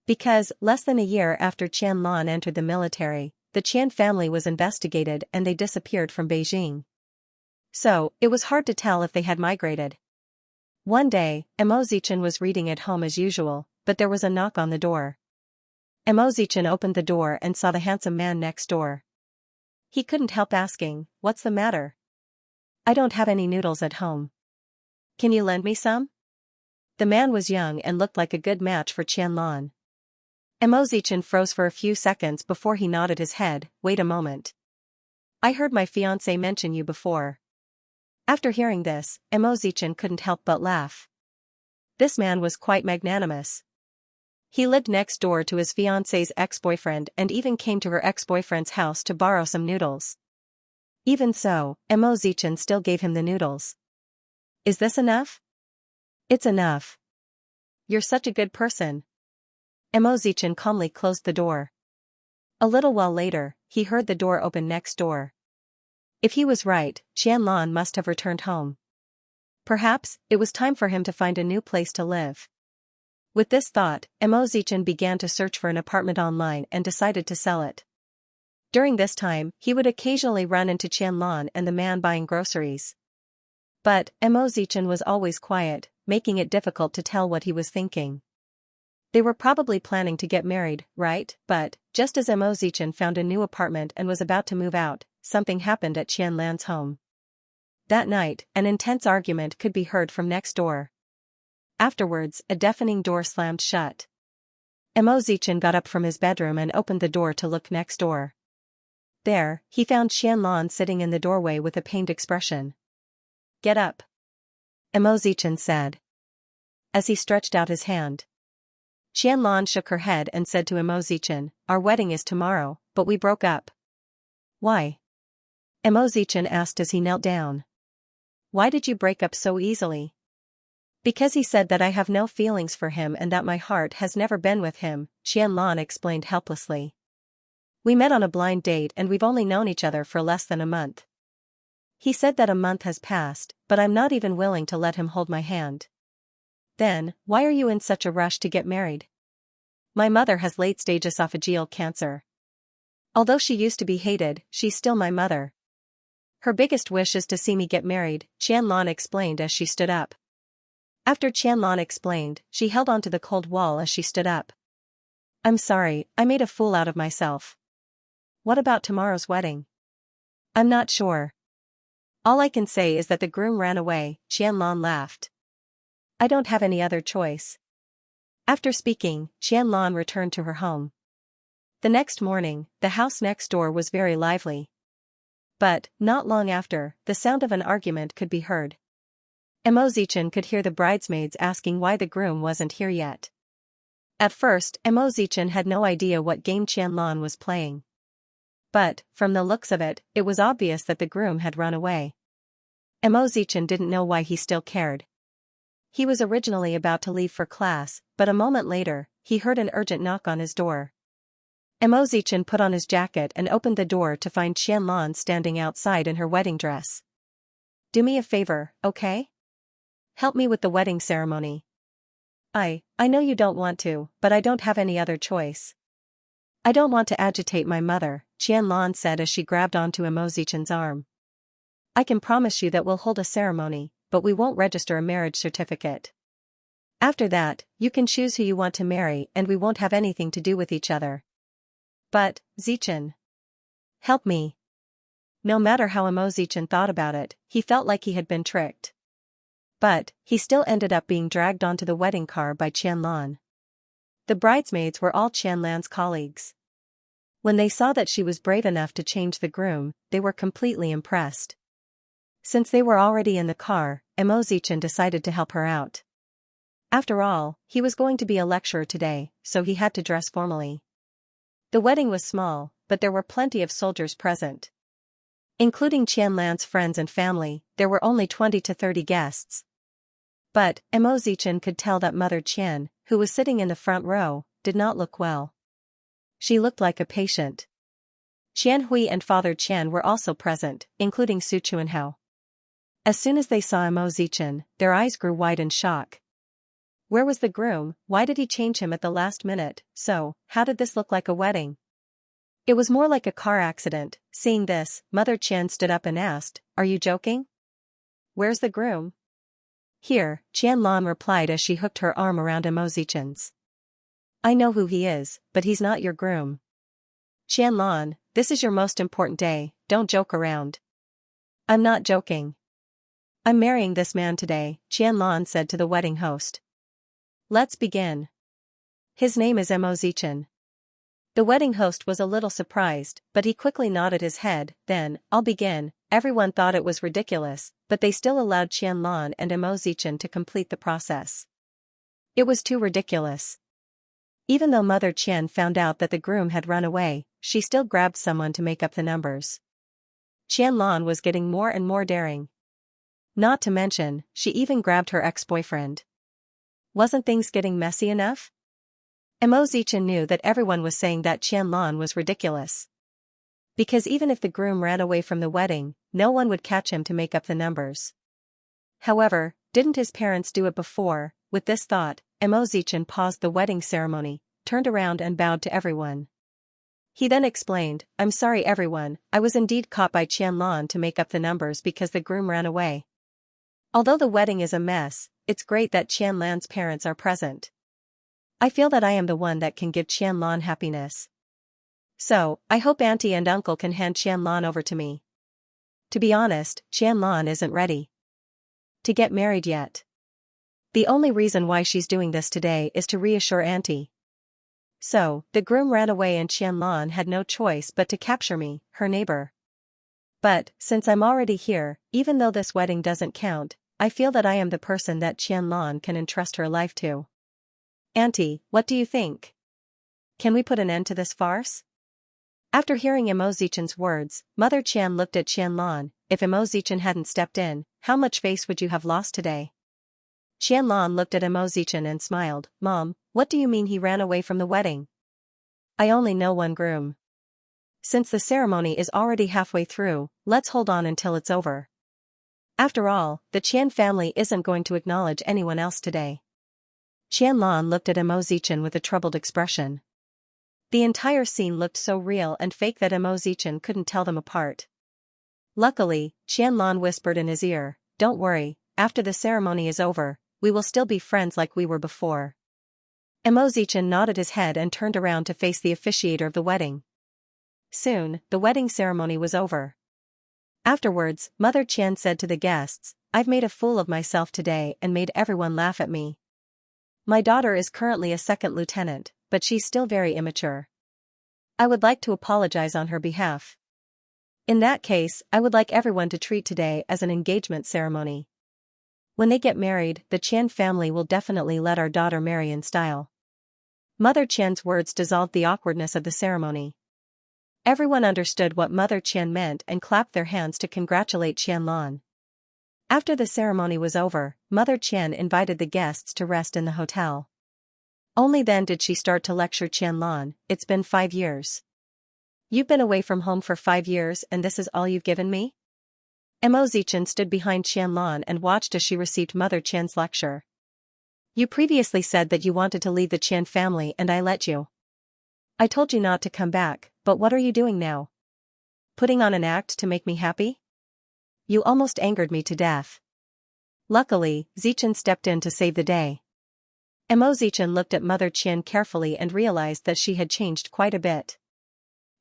Because, less than a year after Qianlan entered the military, the Qian family was investigated and they disappeared from Beijing. So, it was hard to tell if they had migrated. One day, Emozichan was reading at home as usual, but there was a knock on the door. Emozichan opened the door and saw the handsome man next door. He couldn't help asking, "What's the matter?" "I don't have any noodles at home. Can you lend me some?" The man was young and looked like a good match for Qianlan. Emozichan froze for a few seconds before he nodded his head. "Wait a moment. I heard my fiancé mention you before." After hearing this, Emozichan couldn't help but laugh. This man was quite magnanimous. He lived next door to his fiancé's ex-boyfriend and even came to her ex-boyfriend's house to borrow some noodles. Even so, Emozichan still gave him the noodles. "Is this enough?" "It's enough. You're such a good person." Emozichan calmly closed the door. A little while later, he heard the door open next door. If he was right, Qianlan must have returned home. Perhaps, it was time for him to find a new place to live. With this thought, Emozichan began to search for an apartment online and decided to sell it. During this time, he would occasionally run into Qianlan and the man buying groceries. But, Emozichan was always quiet, making it difficult to tell what he was thinking. They were probably planning to get married, right? But, just as Emozichan found a new apartment and was about to move out, something happened at Qianlan's home. That night, an intense argument could be heard from next door. Afterwards, a deafening door slammed shut. Emozichan got up from his bedroom and opened the door to look next door. There, he found Qianlan sitting in the doorway with a pained expression. "Get up," Emozichan said, as he stretched out his hand. Qianlan shook her head and said to Emozichan, "Our wedding is tomorrow, but we broke up." "Why?" Emozichan asked as he knelt down. "Why did you break up so easily?" "Because he said that I have no feelings for him and that my heart has never been with him," Qianlan explained helplessly. "We met on a blind date and we've only known each other for less than a month. He said that a month has passed, but I'm not even willing to let him hold my hand." "Then, why are you in such a rush to get married?" "My mother has late-stage esophageal cancer. Although she used to be hated, she's still my mother. Her biggest wish is to see me get married," Qianlan explained as she stood up. After Qianlan explained, she held onto the cold wall as she stood up. "I'm sorry, I made a fool out of myself." "What about tomorrow's wedding?" "I'm not sure. All I can say is that the groom ran away," Qianlan laughed. "I don't have any other choice." After speaking, Qianlan returned to her home. The next morning, the house next door was very lively. But, not long after, the sound of an argument could be heard. Emozichan could hear the bridesmaids asking why the groom wasn't here yet. At first, Emozichan had no idea what game Qianlan was playing. But, from the looks of it, it was obvious that the groom had run away. Emozichan didn't know why he still cared. He was originally about to leave for class, but a moment later, he heard an urgent knock on his door. Mo Zichen put on his jacket and opened the door to find Qianlan standing outside in her wedding dress. "Do me a favor, okay? Help me with the wedding ceremony." I know you don't want to, but I don't have any other choice." "I don't want to agitate my mother," Qianlan said as she grabbed onto Mo Zichen's arm. "I can promise you that we'll hold a ceremony, but we won't register a marriage certificate. After that, you can choose who you want to marry and we won't have anything to do with each other." "But, Zichen, help me." No matter how Mo Zichen thought about it, he felt like he had been tricked. But, he still ended up being dragged onto the wedding car by Qianlan. The bridesmaids were all Qianlan's colleagues. When they saw that she was brave enough to change the groom, they were completely impressed. Since they were already in the car, Mo Zichen decided to help her out. After all, he was going to be a lecturer today, so he had to dress formally. The wedding was small, but there were plenty of soldiers present. Including Qianlan's friends and family, there were only 20 to 30 guests. But, Mo Zichen could tell that Mother Qian, who was sitting in the front row, did not look well. She looked like a patient. Qian Hui and Father Qian were also present, including Su Chuanhao. As soon as they saw Mo Zichen, their eyes grew wide in shock. Where was the groom? Why did he change him at the last minute? So, how did this look like a wedding? It was more like a car accident. Seeing this, Mother Qian stood up and asked, "Are you joking? Where's the groom?" "Here," Qianlan replied as she hooked her arm around Mo Zichen's. "I know who he is, but he's not your groom." "Qianlan, this is your most important day, don't joke around." "I'm not joking. I'm marrying this man today," Qianlan said to the wedding host. "Let's begin. His name is Mo Zichen." The wedding host was a little surprised, but he quickly nodded his head. Then, "I'll begin." Everyone thought it was ridiculous, but they still allowed Qianlan and Mo Zichen to complete the process. It was too ridiculous. Even though Mother Qian found out that the groom had run away, she still grabbed someone to make up the numbers. Qianlan was getting more and more daring. Not to mention, she even grabbed her ex-boyfriend. Wasn't things getting messy enough? Mo Zichen knew that everyone was saying that Qianlan was ridiculous. Because even if the groom ran away from the wedding, no one would catch him to make up the numbers. However, didn't his parents do it before? With this thought, Mo Zichen paused the wedding ceremony, turned around and bowed to everyone. He then explained, "I'm sorry everyone, I was indeed caught by Qianlan to make up the numbers because the groom ran away. Although the wedding is a mess, it's great that Qianlan's parents are present. I feel that I am the one that can give Qianlan happiness. So, I hope Auntie and Uncle can hand Qianlan over to me." To be honest, Qianlan isn't ready to get married yet. The only reason why she's doing this today is to reassure Auntie. So, the groom ran away and Qianlan had no choice but to capture me, her neighbor. But, since I'm already here, even though this wedding doesn't count, I feel that I am the person that Qianlan can entrust her life to. Auntie, what do you think? Can we put an end to this farce? After hearing Mo Zichen's words, Mother Qian looked at Qianlan. If Mo Zichen hadn't stepped in, how much face would you have lost today? Qianlan looked at Mo Zichen and smiled. "Mom, what do you mean he ran away from the wedding? I only know one groom. Since the ceremony is already halfway through, let's hold on until it's over. After all, the Qian family isn't going to acknowledge anyone else today." Qianlan looked at Mo Zichen with a troubled expression. The entire scene looked so real and fake that Mo Zichen couldn't tell them apart. Luckily, Qianlan whispered in his ear, "Don't worry, after the ceremony is over, we will still be friends like we were before." Mo Zichen nodded his head and turned around to face the officiator of the wedding. Soon, the wedding ceremony was over. Afterwards, Mother Qian said to the guests, "I've made a fool of myself today and made everyone laugh at me. My daughter is currently a second lieutenant, but she's still very immature. I would like to apologize on her behalf. In that case, I would like everyone to treat today as an engagement ceremony. When they get married, the Qian family will definitely let our daughter marry in style." Mother Qian's words dissolved the awkwardness of the ceremony. Everyone understood what Mother Qian meant and clapped their hands to congratulate Qianlan. After the ceremony was over, Mother Qian invited the guests to rest in the hotel. Only then did she start to lecture Qianlan. It's been 5 years. You've been away from home for 5 years and this is all you've given me? Mo Zichen stood behind Qianlan and watched as she received Mother Qian's lecture. You previously said that you wanted to leave the Qian family and I let you. I told you not to come back, but what are you doing now? Putting on an act to make me happy? You almost angered me to death. Luckily, Zichen stepped in to save the day. Mo Zichen looked at Mother Qian carefully and realized that she had changed quite a bit.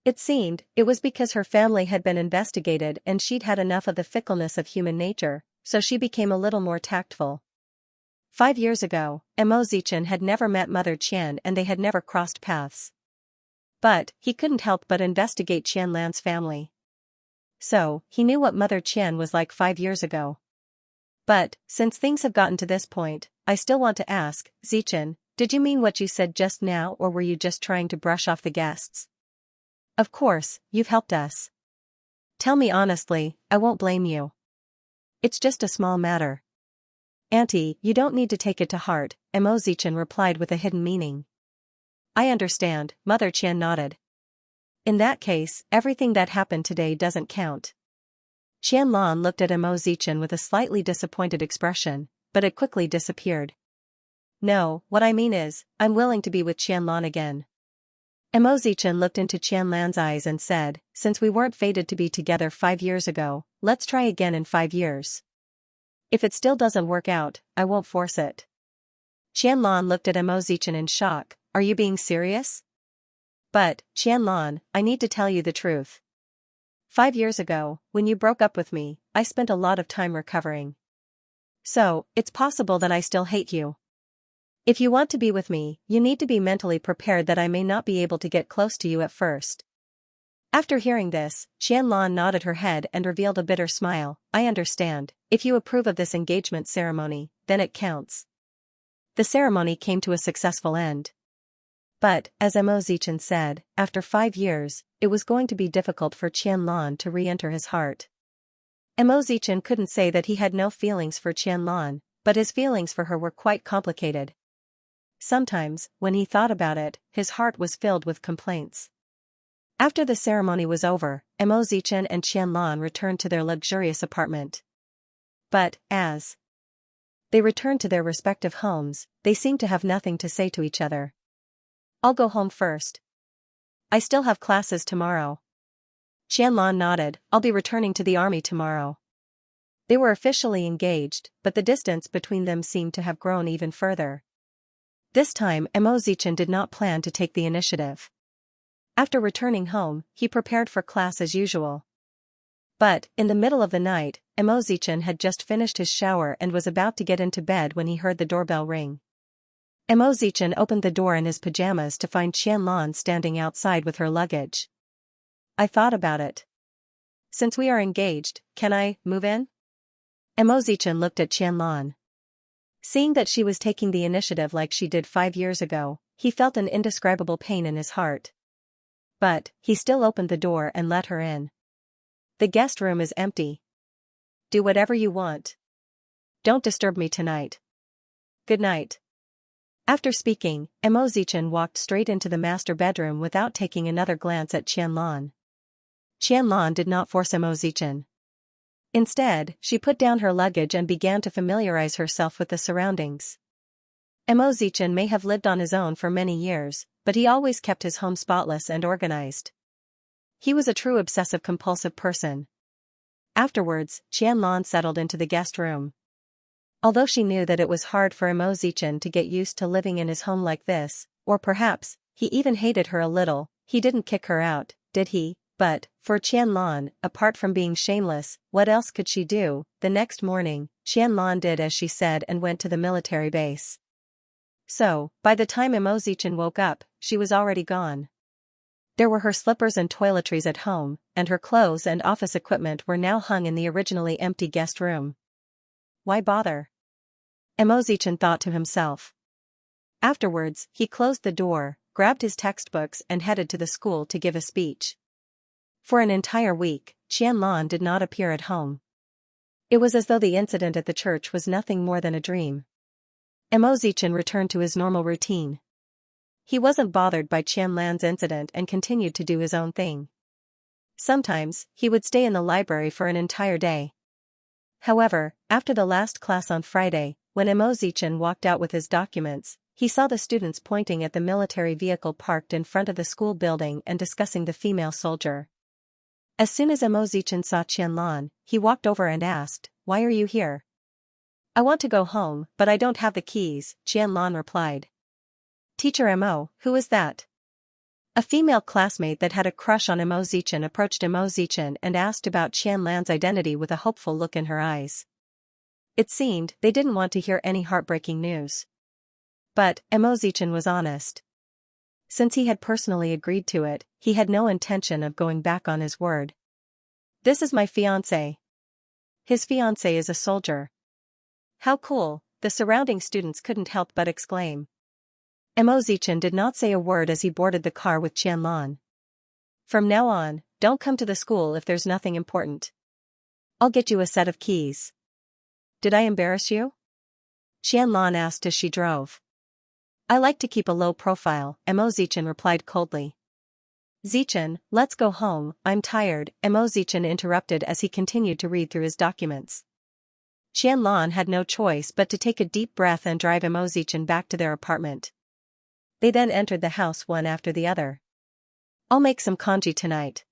It seemed, it was because her family had been investigated and she'd had enough of the fickleness of human nature, so she became a little more tactful. 5 years ago, Mo Zichen had never met Mother Qian and they had never crossed paths. But, he couldn't help but investigate Qianlan's family. So, he knew what Mother Qian was like 5 years ago. But, since things have gotten to this point, I still want to ask, Zichen, did you mean what you said just now or were you just trying to brush off the guests? Of course, you've helped us. Tell me honestly, I won't blame you. It's just a small matter. Auntie, you don't need to take it to heart, Mo Zichen replied with a hidden meaning. I understand, Mother Qian nodded. In that case, everything that happened today doesn't count. Qianlan looked at Mo Zichen with a slightly disappointed expression, but it quickly disappeared. No, what I mean is, I'm willing to be with Qianlan again. Mo Zichen looked into Qianlan's eyes and said, since we weren't fated to be together 5 years ago, let's try again in 5 years. If it still doesn't work out, I won't force it. Qianlan looked at Mo Zichen in shock, are you being serious? But, Qianlan, I need to tell you the truth. 5 years ago, when you broke up with me, I spent a lot of time recovering. So, it's possible that I still hate you. If you want to be with me, you need to be mentally prepared that I may not be able to get close to you at first. After hearing this, Qianlan nodded her head and revealed a bitter smile. I understand, if you approve of this engagement ceremony, then it counts. The ceremony came to a successful end. But, as Mo Zichen said, after 5 years, it was going to be difficult for Qianlan to re-enter his heart. Mo Zichen couldn't say that he had no feelings for Qianlan, but his feelings for her were quite complicated. Sometimes, when he thought about it, his heart was filled with complaints. After the ceremony was over, Mo Zichen and Qianlan returned to their luxurious apartment. But, as they returned to their respective homes, they seemed to have nothing to say to each other. I'll go home first. I still have classes tomorrow. Qianlan nodded, I'll be returning to the army tomorrow. They were officially engaged, but the distance between them seemed to have grown even further. This time Mo Zichen did not plan to take the initiative. After returning home, he prepared for class as usual. But, in the middle of the night, Mo Zichen had just finished his shower and was about to get into bed when he heard the doorbell ring. Mo Zichen opened the door in his pajamas to find Qianlan standing outside with her luggage. I thought about it. Since we are engaged, can I move in? Mo Zichen looked at Qianlan. Seeing that she was taking the initiative like she did 5 years ago, he felt an indescribable pain in his heart. But, he still opened the door and let her in. The guest room is empty. Do whatever you want. Don't disturb me tonight. Good night. After speaking, Mo Zichen walked straight into the master bedroom without taking another glance at Qianlan. Qianlan did not force Mo Zichen. Instead, she put down her luggage and began to familiarize herself with the surroundings. Mo Zichen may have lived on his own for many years, but he always kept his home spotless and organized. He was a true obsessive-compulsive person. Afterwards, Qianlan settled into the guest room. Although she knew that it was hard for Mo Zichen to get used to living in his home like this, or perhaps, he even hated her a little, he didn't kick her out, did he? But, for Qianlan, apart from being shameless, what else could she do? The next morning, Qianlan did as she said and went to the military base. So, by the time Mo Zichen woke up, she was already gone. There were her slippers and toiletries at home, and her clothes and office equipment were now hung in the originally empty guest room. Why bother? Mo Zichen thought to himself. Afterwards, he closed the door, grabbed his textbooks and headed to the school to give a speech. For an entire week, Qianlan did not appear at home. It was as though the incident at the church was nothing more than a dream. Mo Zichen returned to his normal routine. He wasn't bothered by Qianlan's incident and continued to do his own thing. Sometimes, he would stay in the library for an entire day. However, after the last class on Friday, when Mo Zichen walked out with his documents, he saw the students pointing at the military vehicle parked in front of the school building and discussing the female soldier. As soon as Mo Zichen saw Qianlan, he walked over and asked, "Why are you here?" "I want to go home, but I don't have the keys," Qianlan replied. "Teacher Mo, who is that?" A female classmate that had a crush on Mo Zichen approached Mo Zichen and asked about Qianlan's identity with a hopeful look in her eyes. It seemed they didn't want to hear any heartbreaking news. But Mo Zichen was honest. Since he had personally agreed to it, he had no intention of going back on his word. "This is my fiancé." His fiancé is a soldier. "How cool," the surrounding students couldn't help but exclaim. Mo Zichen did not say a word as he boarded the car with Qianlan. "From now on, don't come to the school if there's nothing important. I'll get you a set of keys." "Did I embarrass you?" Qianlan asked as she drove. "I like to keep a low profile," Mo Zichen replied coldly. "Zichen, let's go home, I'm tired," Mo Zichen interrupted as he continued to read through his documents. Qianlan had no choice but to take a deep breath and drive Mo Zichen back to their apartment. They then entered the house one after the other. "I'll make some congee tonight.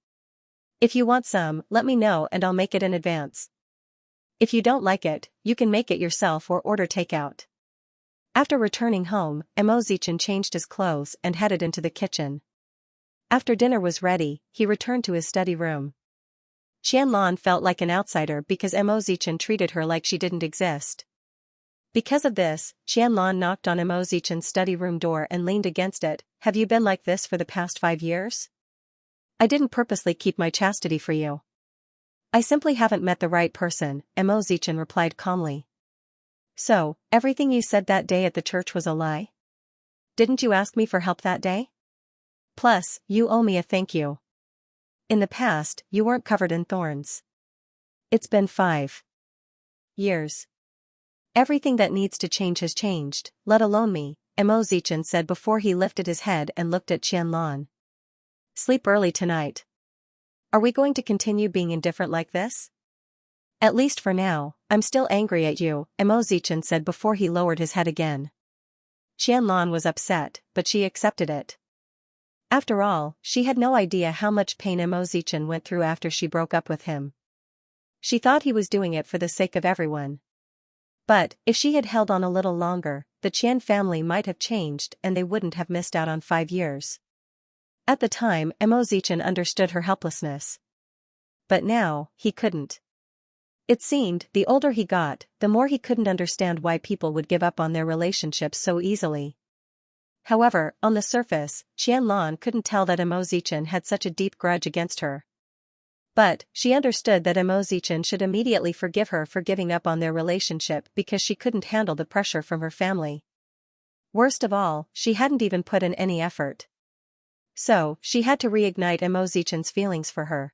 If you want some, let me know and I'll make it in advance. If you don't like it, you can make it yourself or order takeout." After returning home, Mo Zichen changed his clothes and headed into the kitchen. After dinner was ready, he returned to his study room. Qianlan felt like an outsider because Mo Zichen treated her like she didn't exist. Because of this, Qianlan knocked on Mo Zichen's study room door and leaned against it. "Have you been like this for the past 5 years? I didn't purposely keep my chastity for you. I simply haven't met the right person," Mo Zichen replied calmly. "So, everything you said that day at the church was a lie? Didn't you ask me for help that day? Plus, you owe me a thank you. In the past, you weren't covered in thorns. It's been 5 years. Everything that needs to change has changed, let alone me," Mo Zichen said before he lifted his head and looked at Qianlan. "Sleep early tonight. Are we going to continue being indifferent like this?" "At least for now, I'm still angry at you," Mo Zichen said before he lowered his head again. Qianlan was upset, but she accepted it. After all, she had no idea how much pain Mo Zichen went through after she broke up with him. She thought he was doing it for the sake of everyone. But, if she had held on a little longer, the Qian family might have changed and they wouldn't have missed out on 5 years. At the time, Mo Zichen understood her helplessness. But now, he couldn't. It seemed, the older he got, the more he couldn't understand why people would give up on their relationships so easily. However, on the surface, Qianlan couldn't tell that Mo Zichen had such a deep grudge against her. But, she understood that Mo Zichen should immediately forgive her for giving up on their relationship because she couldn't handle the pressure from her family. Worst of all, she hadn't even put in any effort. So, she had to reignite Mo Zichen's feelings for her.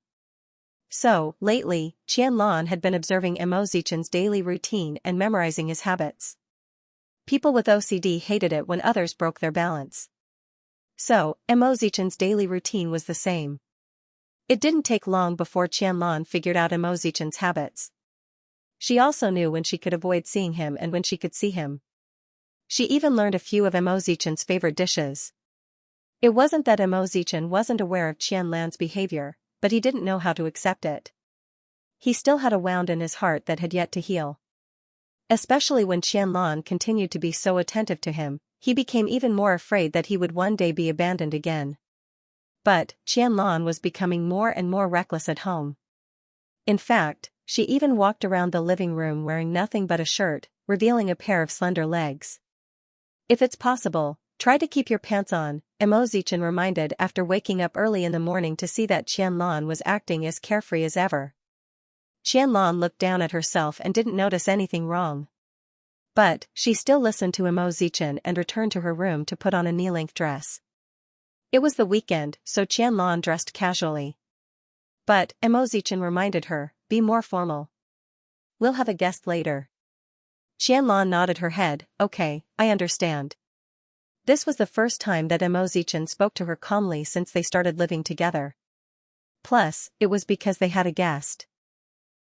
So, lately, Qianlan had been observing Mo Zichen's daily routine and memorizing his habits. People with OCD hated it when others broke their balance. So, Mo Zichen's daily routine was the same. It didn't take long before Qianlan figured out Mo Zichen's habits. She also knew when she could avoid seeing him and when she could see him. She even learned a few of Mo Zichen's favorite dishes. It wasn't that Mo Zichen wasn't aware of Qianlan's behavior, but he didn't know how to accept it. He still had a wound in his heart that had yet to heal. Especially when Qianlan continued to be so attentive to him, he became even more afraid that he would one day be abandoned again. But, Qianlan was becoming more and more reckless at home. In fact, she even walked around the living room wearing nothing but a shirt, revealing a pair of slender legs. "If it's possible, try to keep your pants on," Mo Zichen reminded after waking up early in the morning to see that Qianlan was acting as carefree as ever. Qianlan looked down at herself and didn't notice anything wrong. But, she still listened to Mo Zichen and returned to her room to put on a knee-length dress. It was the weekend, so Qianlan dressed casually. But, Mo Zichen reminded her, "Be more formal." We'll have a guest later. Xianlan nodded her head. Okay, I understand. This was the first time that Mo Zichen spoke to her calmly since they started living together. Plus, it was because they had a guest.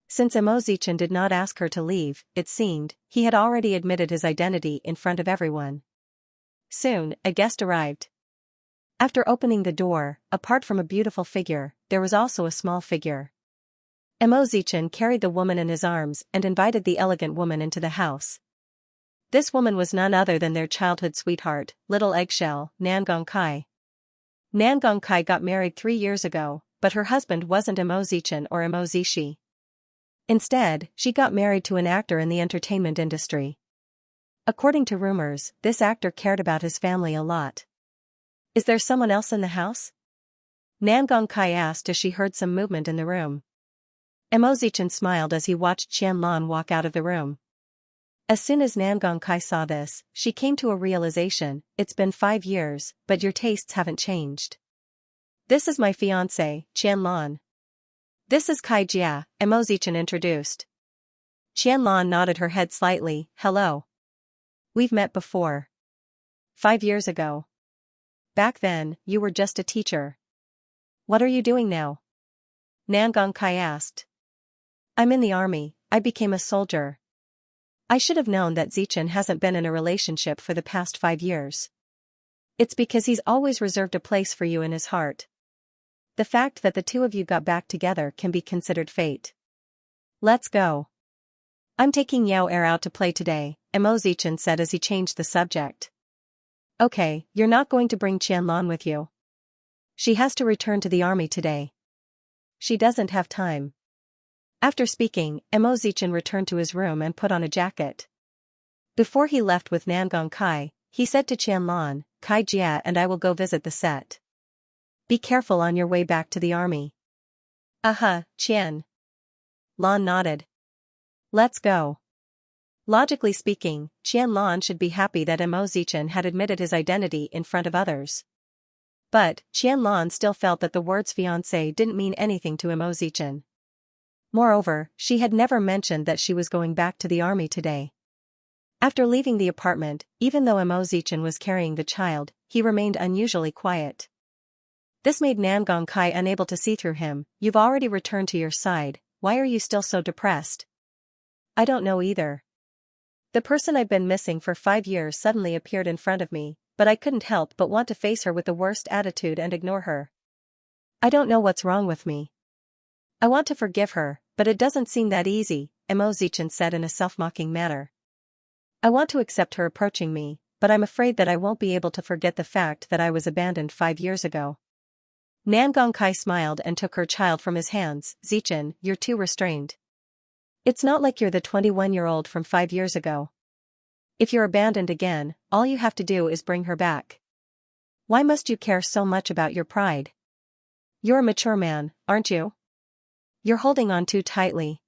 Since Mo Zichen did not ask her to leave, it seemed, he had already admitted his identity in front of everyone. Soon, a guest arrived. After opening the door, apart from a beautiful figure, there was also a small figure. Mo Zichen carried the woman in his arms and invited the elegant woman into the house. This woman was none other than their childhood sweetheart, little eggshell, Nan Gongkai. Nan Gongkai got married 3 years ago, but her husband wasn't Mo Zichen or Mo Zishi. Instead, she got married to an actor in the entertainment industry. According to rumors, this actor cared about his family a lot. Is there someone else in the house? Nan Gongkai asked as she heard some movement in the room. Mo Zichen smiled as he watched Xianlan walk out of the room. As soon as Nan Gongkai saw this, she came to a realization. It's been 5 years, but your tastes haven't changed. This is my fiancé, Xianlan. This is Kai Jia, Mo Zichen introduced. Xianlan nodded her head slightly. Hello. We've met before. 5 years ago. Back then, you were just a teacher. What are you doing now? Nan Gongkai asked. I'm in the army. I became a soldier. I should have known that Zichen hasn't been in a relationship for the past 5 years. It's because he's always reserved a place for you in his heart. The fact that the two of you got back together can be considered fate. Let's go. I'm taking Yao Er out to play today, Mo Zichen said as he changed the subject. Okay, you're not going to bring Qianlan with you. She has to return to the army today. She doesn't have time. After speaking, Mo Zichen returned to his room and put on a jacket. Before he left with Nan Gongkai, he said to Qianlan, Kai Jia and I will go visit the set. Be careful on your way back to the army. Qian. Lan nodded. Let's go. Logically speaking, Qianlan should be happy that Mo Zichen had admitted his identity in front of others. But, Qianlan still felt that the words fiancé didn't mean anything to Mo Zichen. Moreover, she had never mentioned that she was going back to the army today. After leaving the apartment, even though Mo Zichen was carrying the child, he remained unusually quiet. This made Nan Gongkai unable to see through him. You've already returned to your side, why are you still so depressed? I don't know either. The person I've been missing for 5 years suddenly appeared in front of me, but I couldn't help but want to face her with the worst attitude and ignore her. I don't know what's wrong with me. I want to forgive her, but it doesn't seem that easy, Mo Zichen said in a self-mocking manner. I want to accept her approaching me, but I'm afraid that I won't be able to forget the fact that I was abandoned 5 years ago. Nan Gongkai smiled and took her child from his hands. Zichen, you're too restrained. It's not like you're the 21-year-old from 5 years ago. If you're abandoned again, all you have to do is bring her back. Why must you care so much about your pride? You're a mature man, aren't you? You're holding on too tightly.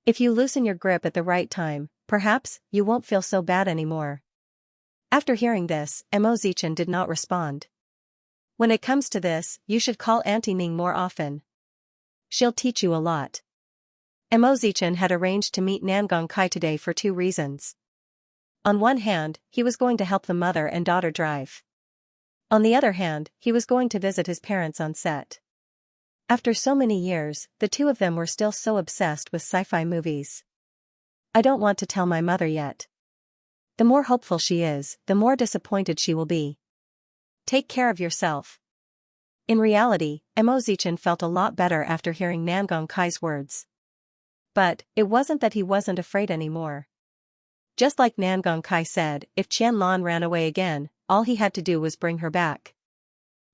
If you loosen your grip at the right time, perhaps, you won't feel so bad anymore. After hearing this, Mo Zichen did not respond. When it comes to this, you should call Auntie Ning more often. She'll teach you a lot. Mo Zichen had arranged to meet Nan Gongkai today for 2 reasons. On one hand, he was going to help the mother and daughter drive. On the other hand, he was going to visit his parents on set. After so many years, the two of them were still so obsessed with sci-fi movies. I don't want to tell my mother yet. The more hopeful she is, the more disappointed she will be. Take care of yourself. In reality, Mo Zichen felt a lot better after hearing Nan Gongkai's words. But, it wasn't that he wasn't afraid anymore. Just like Nan Gongkai said, if Qianlan ran away again, all he had to do was bring her back.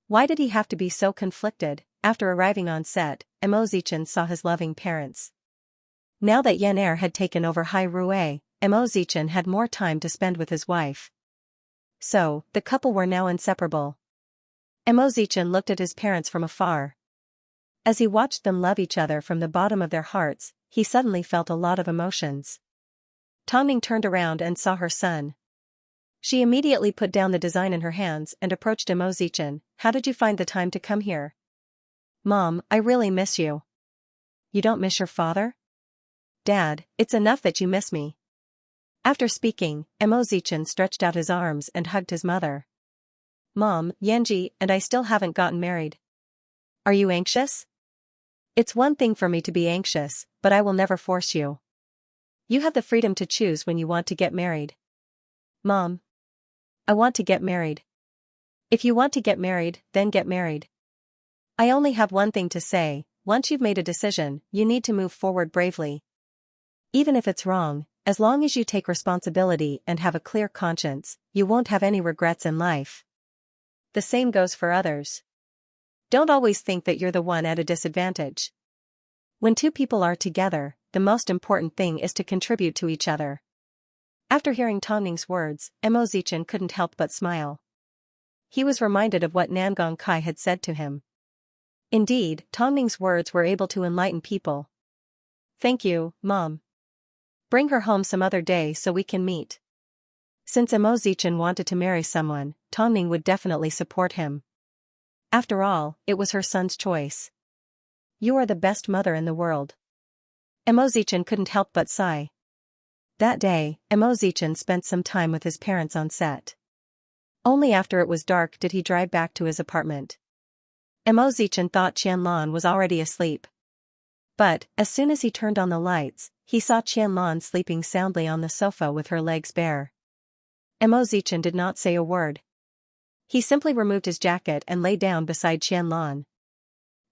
Why did he have to be so conflicted? After arriving on set, Mo Zichen saw his loving parents. Now that Yan Er had taken over Hai Rui, Mo Zichen had more time to spend with his wife. So, the couple were now inseparable. Mo Zichen looked at his parents from afar. As he watched them love each other from the bottom of their hearts, he suddenly felt a lot of emotions. Tongning turned around and saw her son. She immediately put down the design in her hands and approached Mo Zichen. How did you find the time to come here? Mom, I really miss you. You don't miss your father? Dad, it's enough that you miss me. After speaking, Emo Zichen stretched out his arms and hugged his mother. Mom, Yanji and I still haven't gotten married. Are you anxious? It's one thing for me to be anxious, but I will never force you. You have the freedom to choose when you want to get married. Mom. I want to get married. If you want to get married, then get married. I only have one thing to say, once you've made a decision, you need to move forward bravely. Even if it's wrong, as long as you take responsibility and have a clear conscience, you won't have any regrets in life. The same goes for others. Don't always think that you're the one at a disadvantage. When two people are together, the most important thing is to contribute to each other. After hearing Tongning's words, Emo Zichen couldn't help but smile. He was reminded of what Nangong Kai had said to him. Indeed, Tongning's words were able to enlighten people. Thank you, Mom. Bring her home some other day so we can meet. Since Emo Zichen wanted to marry someone, Tongning would definitely support him. After all, it was her son's choice. You are the best mother in the world. Emo Zichen couldn't help but sigh. That day, Emo Zichen spent some time with his parents on set. Only after it was dark did he drive back to his apartment. Emo Zichen thought Qianlan was already asleep. But, as soon as he turned on the lights, he saw Qianlan sleeping soundly on the sofa with her legs bare. Emo Zichen did not say a word. He simply removed his jacket and lay down beside Qianlan.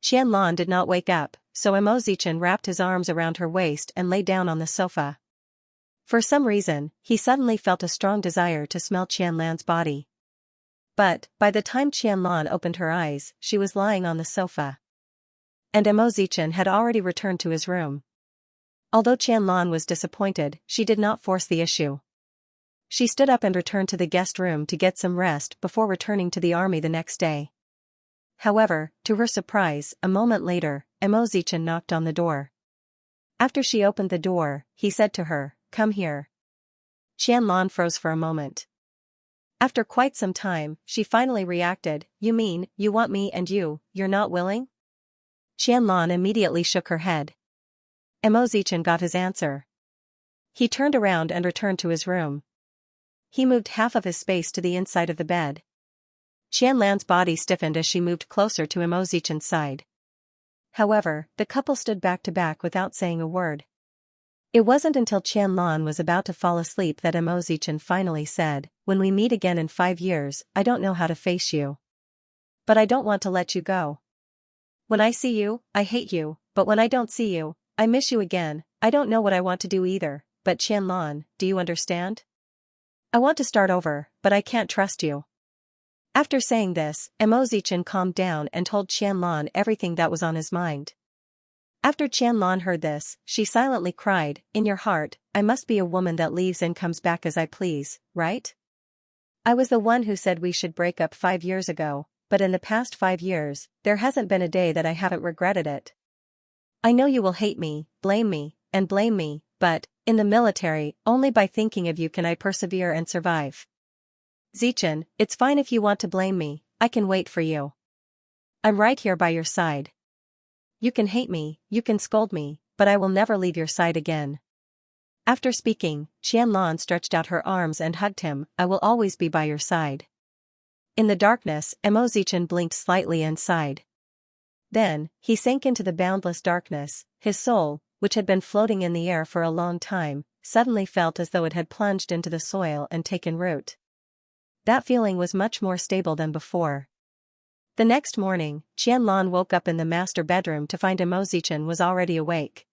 Qianlan did not wake up, so Emo Zichen wrapped his arms around her waist and lay down on the sofa. For some reason, he suddenly felt a strong desire to smell Qianlan's body. But, by the time Qianlan opened her eyes, she was lying on the sofa. And Emo Zichen had already returned to his room. Although Qianlan was disappointed, she did not force the issue. She stood up and returned to the guest room to get some rest before returning to the army the next day. However, to her surprise, a moment later, Emo Zichen knocked on the door. After she opened the door, he said to her, "Come here." Qianlan froze for a moment. After quite some time, she finally reacted, "You mean, you want me and you're not willing?" Qianlan immediately shook her head. Emo Zichen got his answer. He turned around and returned to his room. He moved half of his space to the inside of the bed. Qianlan's body stiffened as she moved closer to Emo Zichen's side. However, the couple stood back to back without saying a word. It wasn't until Qianlan was about to fall asleep that Emo Zichen finally said, "When we meet again in 5 years, I don't know how to face you. But I don't want to let you go. When I see you, I hate you, but when I don't see you, I miss you again. I don't know what I want to do either, but Qianlan, do you understand? I want to start over, but I can't trust you." After saying this, Emo Zichen calmed down and told Qianlan everything that was on his mind. After Qianlan heard this, she silently cried, "In your heart, I must be a woman that leaves and comes back as I please, right? I was the one who said we should break up 5 years ago, but in the past 5 years, there hasn't been a day that I haven't regretted it. I know you will hate me, blame me, but, in the military, only by thinking of you can I persevere and survive. Zichen, it's fine if you want to blame me, I can wait for you. I'm right here by your side. You can hate me, you can scold me, but I will never leave your side again." After speaking, Qianlan stretched out her arms and hugged him, "I will always be by your side." In the darkness, Emo Zichen blinked slightly and sighed. Then, he sank into the boundless darkness. His soul, which had been floating in the air for a long time, suddenly felt as though it had plunged into the soil and taken root. That feeling was much more stable than before. The next morning, Qianlan woke up in the master bedroom to find Emo Zichen was already awake.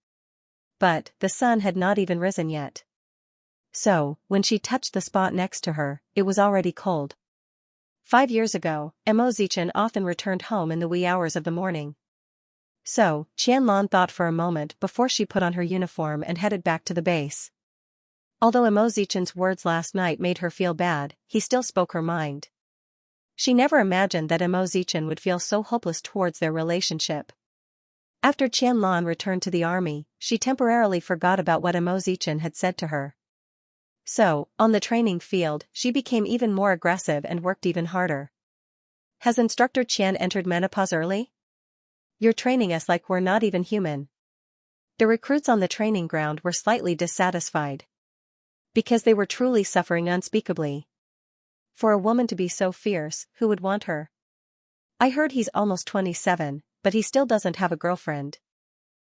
But, the sun had not even risen yet. So, when she touched the spot next to her, it was already cold. 5 years ago, Emo Zichen often returned home in the wee hours of the morning. So, Qianlan thought for a moment before she put on her uniform and headed back to the base. Although Emo Zichen's words last night made her feel bad, he still spoke her mind. She never imagined that Emo Zichen would feel so hopeless towards their relationship. After Qianlan returned to the army, she temporarily forgot about what Emo Zichen had said to her. So, on the training field, she became even more aggressive and worked even harder. "Has Instructor Qian entered menopause early? You're training us like we're not even human." The recruits on the training ground were slightly dissatisfied. Because they were truly suffering unspeakably. For a woman to be so fierce, who would want her? I heard he's almost 27, but he still doesn't have a girlfriend.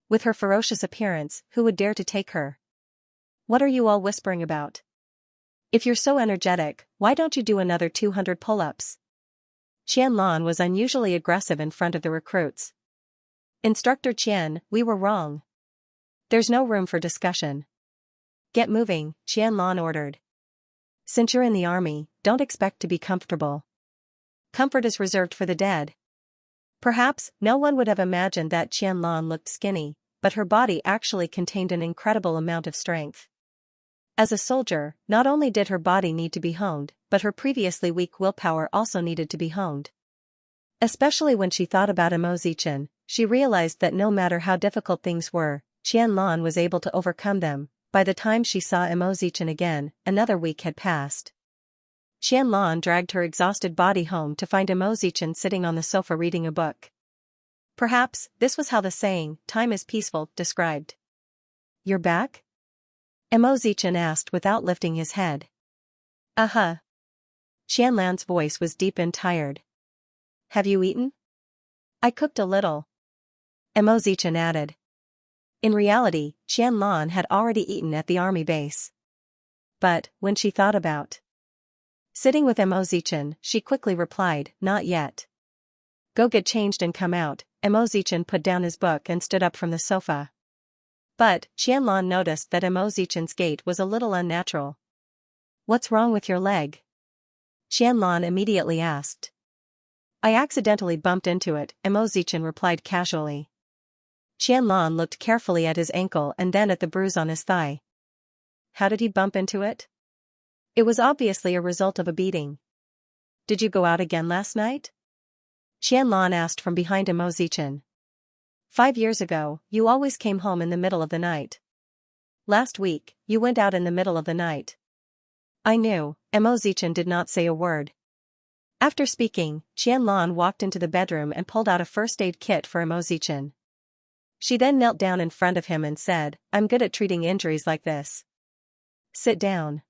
With her ferocious appearance, who would dare to take her? What are you all whispering about? If you're so energetic, why don't you do another 200 pull-ups? Qianlan was unusually aggressive in front of the recruits. Instructor Qian, we were wrong. There's no room for discussion. Get moving, Qianlan ordered. Since you're in the army, don't expect to be comfortable. Comfort is reserved for the dead. Perhaps no one would have imagined that Qianlan looked skinny, but her body actually contained an incredible amount of strength. As a soldier, not only did her body need to be honed, but her previously weak willpower also needed to be honed. Especially when she thought about Imozichen, she realized that no matter how difficult things were, Qianlan was able to overcome them. By the time she saw Imozichen again, another week had passed. Qianlan dragged her exhausted body home to find Imozichen sitting on the sofa reading a book. Perhaps, this was how the saying, "time is peaceful," described. You're back? Imozichen asked without lifting his head. Uh-huh. Qianlan's voice was deep and tired. Have you eaten? I cooked a little. Imozichen added. In reality, Qianlan had already eaten at the army base. But, when she thought about sitting with Imozichen, she quickly replied, not yet. Go get changed and come out. Imozichen put down his book and stood up from the sofa. But, Qianlan noticed that Imozichen's gait was a little unnatural. What's wrong with your leg? Qianlan immediately asked. I accidentally bumped into it, Imozichen replied casually. Qianlan looked carefully at his ankle and then at the bruise on his thigh. How did he bump into it? It was obviously a result of a beating. Did you go out again last night? Qianlan asked from behind Imozichen. 5 years ago, you always came home in the middle of the night. Last week, you went out in the middle of the night. I knew. Imozichen did not say a word. After speaking, Qianlan walked into the bedroom and pulled out a first aid kit for Imozichen. She then knelt down in front of him and said, I'm good at treating injuries like this. Sit down.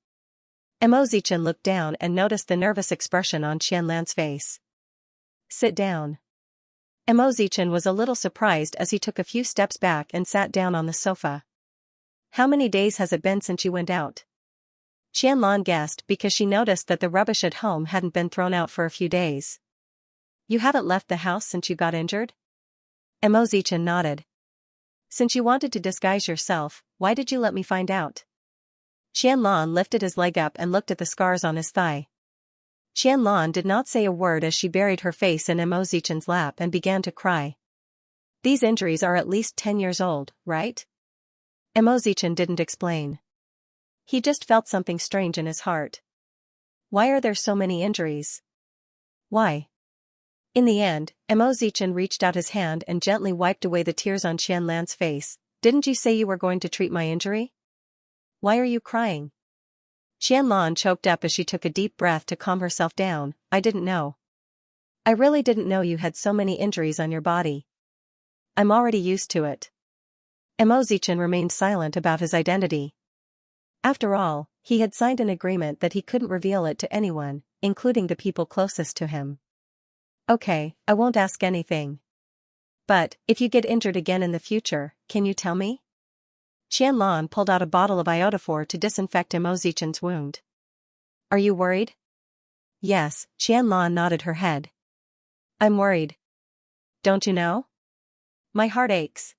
Imozichen looked down and noticed the nervous expression on Qianlan's face. Sit down. Imozichen was a little surprised as he took a few steps back and sat down on the sofa. How many days has it been since you went out? Qianlan guessed because she noticed that the rubbish at home hadn't been thrown out for a few days. You haven't left the house since you got injured? Imozichen nodded. Since you wanted to disguise yourself, why did you let me find out? Qianlan lifted his leg up and looked at the scars on his thigh. Qianlan did not say a word as she buried her face in Imozichen's lap and began to cry. These injuries are at least 10 years old, right? Imozichen didn't explain. He just felt something strange in his heart. Why are there so many injuries? Why? In the end, Imozichen reached out his hand and gently wiped away the tears on Qianlan's face. Didn't you say you were going to treat my injury? Why are you crying? Qianlan choked up as she took a deep breath to calm herself down. I didn't know. I really didn't know you had so many injuries on your body. I'm already used to it. Imozichen remained silent about his identity. After all, he had signed an agreement that he couldn't reveal it to anyone, including the people closest to him. Okay, I won't ask anything. But, if you get injured again in the future, can you tell me? Qianlan pulled out a bottle of iodophor to disinfect Imozichen's wound. Are you worried? Yes, Qianlan nodded her head. I'm worried. Don't you know? My heart aches.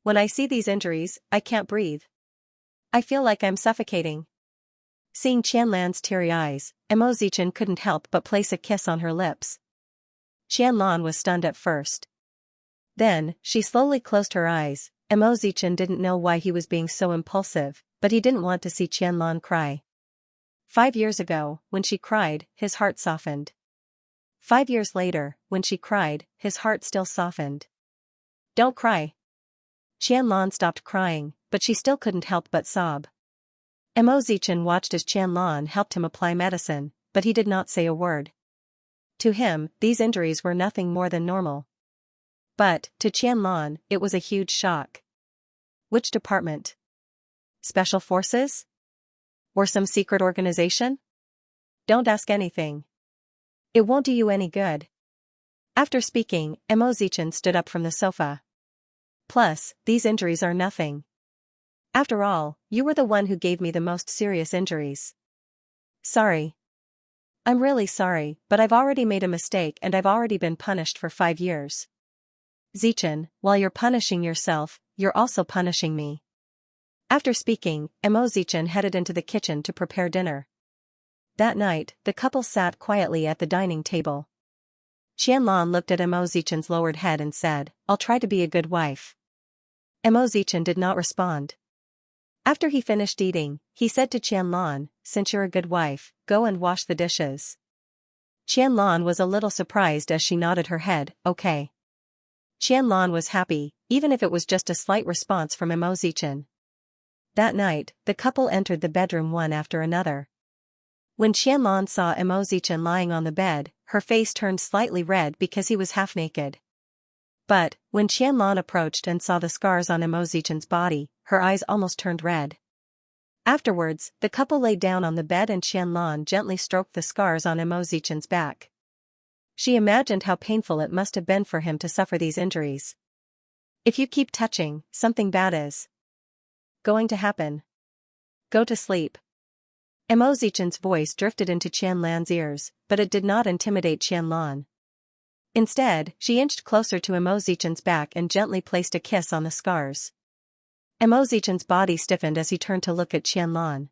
When I see these injuries, I can't breathe. I feel like I'm suffocating. Seeing Qianlan's teary eyes, Imozichen couldn't help but place a kiss on her lips. Qianlan was stunned at first. Then, she slowly closed her eyes. Imozichen didn't know why he was being so impulsive, but he didn't want to see Qianlan cry. 5 years ago, when she cried, his heart softened. 5 years later, when she cried, his heart still softened. Don't cry. Qianlan stopped crying, but she still couldn't help but sob. Imozichen watched as Qianlan helped him apply medicine, but he did not say a word. To him, these injuries were nothing more than normal. But, to Qianlan, it was a huge shock. Which department? Special forces? Or some secret organization? Don't ask anything. It won't do you any good. After speaking, Mo Zichen stood up from the sofa. Plus, these injuries are nothing. After all, you were the one who gave me the most serious injuries. Sorry. I'm really sorry, but I've already made a mistake and I've already been punished for 5 years. Zichen, while you're punishing yourself, you're also punishing me. After speaking, Mo Zichen headed into the kitchen to prepare dinner. That night, the couple sat quietly at the dining table. Qianlan looked at Mo Zichen's lowered head and said, "I'll try to be a good wife." Mo Zichen did not respond. After he finished eating, he said to Qianlan, "Since you're a good wife, go and wash the dishes." Qianlan was a little surprised as she nodded her head, "Okay." Qianlan was happy, even if it was just a slight response from Mo Zichen. That night, the couple entered the bedroom one after another. When Qianlan saw Mo Zichen lying on the bed, her face turned slightly red because he was half naked. But, when Qianlan approached and saw the scars on Mo Zichen's body, her eyes almost turned red. Afterwards, the couple lay down on the bed and Qianlan gently stroked the scars on Mo Zichen's back. She imagined how painful it must have been for him to suffer these injuries. "If you keep touching, something bad is going to happen. Go to sleep." Mo Zichen's voice drifted into Qianlan's ears, but it did not intimidate Qianlan. Instead, she inched closer to Mo Zichen's back and gently placed a kiss on the scars. Mo Zichen's body stiffened as he turned to look at Qianlan.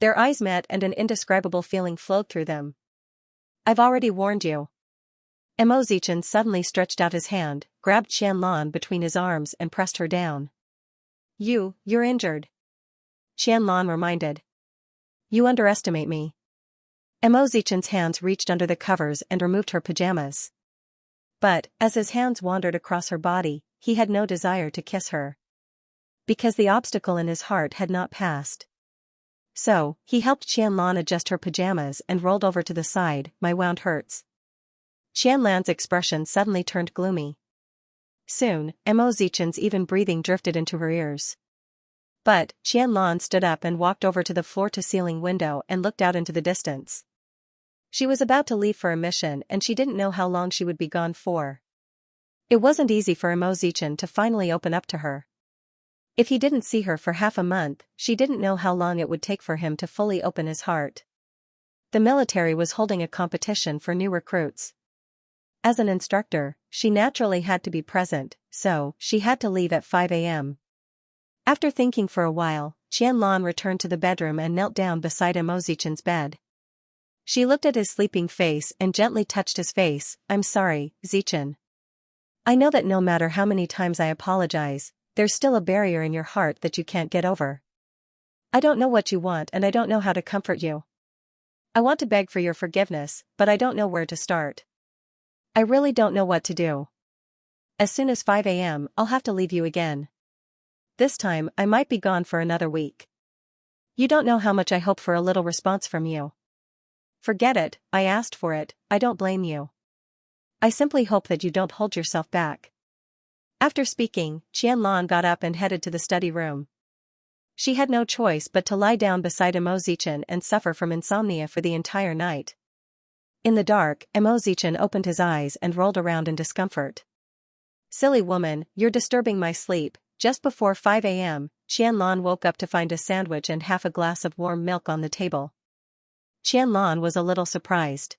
Their eyes met and an indescribable feeling flowed through them. "I've already warned you." Mo Zichen suddenly stretched out his hand, grabbed Qianlan between his arms and pressed her down. You're injured." Qianlan reminded. "You underestimate me." Mo Zichen's hands reached under the covers and removed her pajamas. But, as his hands wandered across her body, he had no desire to kiss her. Because the obstacle in his heart had not passed. So, he helped Qianlan adjust her pajamas and rolled over to the side. "My wound hurts." Qianlan's expression suddenly turned gloomy. Soon, Mo Zichen's even breathing drifted into her ears. But, Qianlan stood up and walked over to the floor-to-ceiling window and looked out into the distance. She was about to leave for a mission and she didn't know how long she would be gone for. It wasn't easy for Mo Zichen to finally open up to her. If he didn't see her for half a month, she didn't know how long it would take for him to fully open his heart. The military was holding a competition for new recruits. As an instructor, she naturally had to be present, so she had to leave at 5 a.m. After thinking for a while, Qianlan returned to the bedroom and knelt down beside Mo Zichen's bed. She looked at his sleeping face and gently touched his face. "I'm sorry, Zichen. I know that no matter how many times I apologize, there's still a barrier in your heart that you can't get over. I don't know what you want and I don't know how to comfort you. I want to beg for your forgiveness, but I don't know where to start. I really don't know what to do. As soon as 5 a.m., I'll have to leave you again. This time, I might be gone for another week. You don't know how much I hope for a little response from you. Forget it, I asked for it, I don't blame you. I simply hope that you don't hold yourself back." After speaking, Qianlan got up and headed to the study room. She had no choice but to lie down beside Mo Zichen and suffer from insomnia for the entire night. In the dark, Mo Zichen opened his eyes and rolled around in discomfort. "Silly woman, you're disturbing my sleep." Just before 5 a.m., Qianlan woke up to find a sandwich and half a glass of warm milk on the table. Qianlan was a little surprised.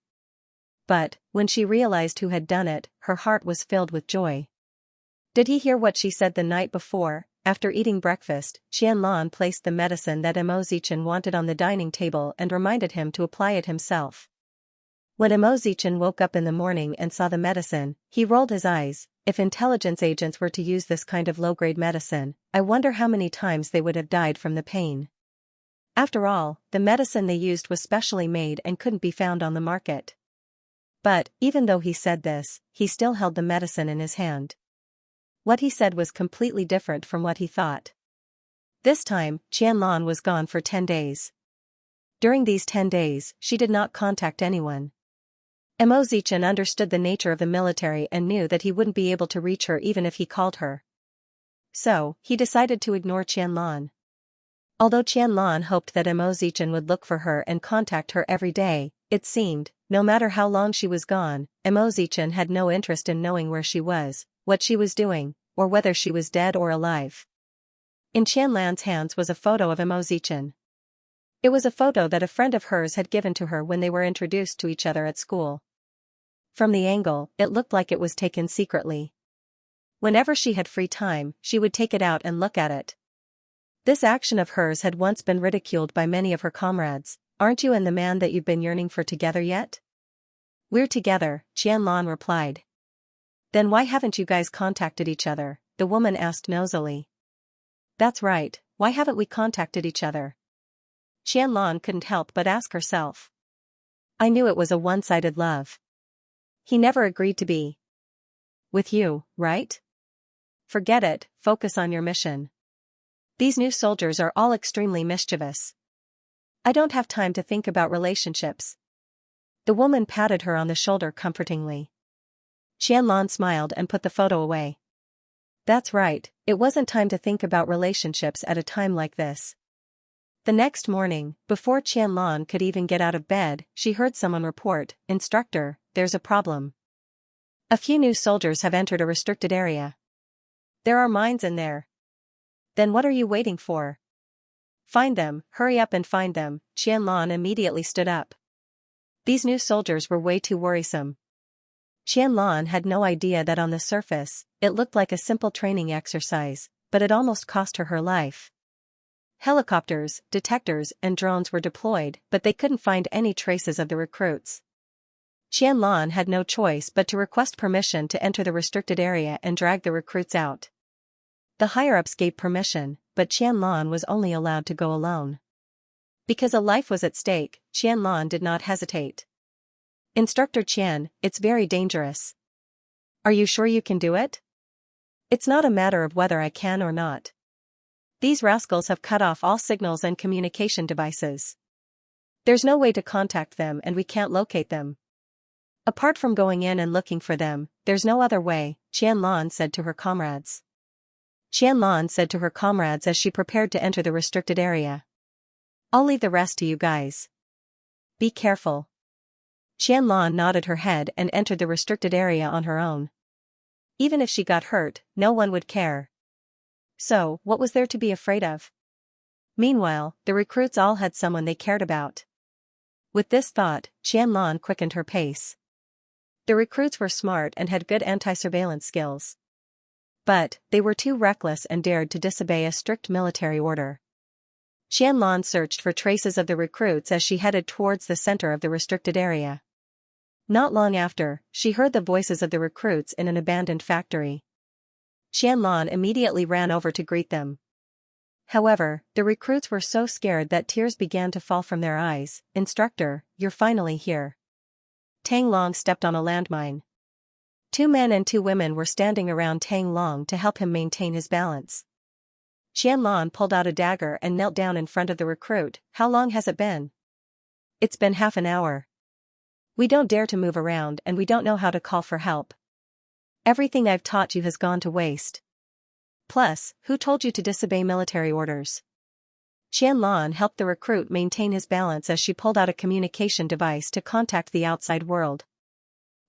But, when she realized who had done it, her heart was filled with joy. Did he hear what she said the night before? After eating breakfast, Qianlan placed the medicine that Mo Zichen wanted on the dining table and reminded him to apply it himself. When Mo Zichen woke up in the morning and saw the medicine, he rolled his eyes. If intelligence agents were to use this kind of low-grade medicine, I wonder how many times they would have died from the pain. After all, the medicine they used was specially made and couldn't be found on the market. But, even though he said this, he still held the medicine in his hand. What he said was completely different from what he thought. This time, Qianlan was gone for 10 days. During these 10 days, she did not contact anyone. Mo Zichen understood the nature of the military and knew that he wouldn't be able to reach her even if he called her. So, he decided to ignore Qianlan. Although Qianlan hoped that Mo Zichen would look for her and contact her every day, it seemed, no matter how long she was gone, Mo Zichen had no interest in knowing where she was, what she was doing, or whether she was dead or alive. In Qianlan's hands was a photo of Mo Zichen. It was a photo that a friend of hers had given to her when they were introduced to each other at school. From the angle, it looked like it was taken secretly. Whenever she had free time, she would take it out and look at it. This action of hers had once been ridiculed by many of her comrades. "Aren't you and the man that you've been yearning for together yet?" "We're together," Qianlan replied. "Then why haven't you guys contacted each other?" the woman asked nosily. "That's right, why haven't we contacted each other?" Qianlan couldn't help but ask herself. "I knew it was a one-sided love. He never agreed to be with you, right? Forget it, focus on your mission. These new soldiers are all extremely mischievous. I don't have time to think about relationships." The woman patted her on the shoulder comfortingly. Qianlan smiled and put the photo away. That's right, it wasn't time to think about relationships at a time like this. The next morning, before Qianlan could even get out of bed, she heard someone report, "Instructor, there's a problem. A few new soldiers have entered a restricted area. There are mines in there." "Then what are you waiting for? Find them, hurry up and find them." Qianlan immediately stood up. These new soldiers were way too worrisome. Qianlan had no idea that on the surface, it looked like a simple training exercise, but it almost cost her her life. Helicopters, detectors, and drones were deployed, but they couldn't find any traces of the recruits. Qianlan had no choice but to request permission to enter the restricted area and drag the recruits out. The higher-ups gave permission, but Qianlan was only allowed to go alone. Because a life was at stake, Qianlan did not hesitate. "Instructor Qian, it's very dangerous. Are you sure you can do it?" "It's not a matter of whether I can or not. These rascals have cut off all signals and communication devices. There's no way to contact them and we can't locate them. Apart from going in and looking for them, there's no other way," Qianlan said to her comrades. Qianlan said to her comrades as she prepared to enter the restricted area. "I'll leave the rest to you guys. Be careful." Qianlan nodded her head and entered the restricted area on her own. Even if she got hurt, no one would care. So, what was there to be afraid of? Meanwhile, the recruits all had someone they cared about. With this thought, Qianlan quickened her pace. The recruits were smart and had good anti-surveillance skills. But, they were too reckless and dared to disobey a strict military order. Qianlan searched for traces of the recruits as she headed towards the center of the restricted area. Not long after, she heard the voices of the recruits in an abandoned factory. Qianlan immediately ran over to greet them. However, the recruits were so scared that tears began to fall from their eyes. "Instructor, you're finally here." Tang Long stepped on a landmine. 2 men and 2 women were standing around Tang Long to help him maintain his balance. Qianlan pulled out a dagger and knelt down in front of the recruit. "How long has it been?" "It's been half an hour. We don't dare to move around and we don't know how to call for help. Everything I've taught you has gone to waste. Plus, who told you to disobey military orders?" Qianlan helped the recruit maintain his balance as she pulled out a communication device to contact the outside world.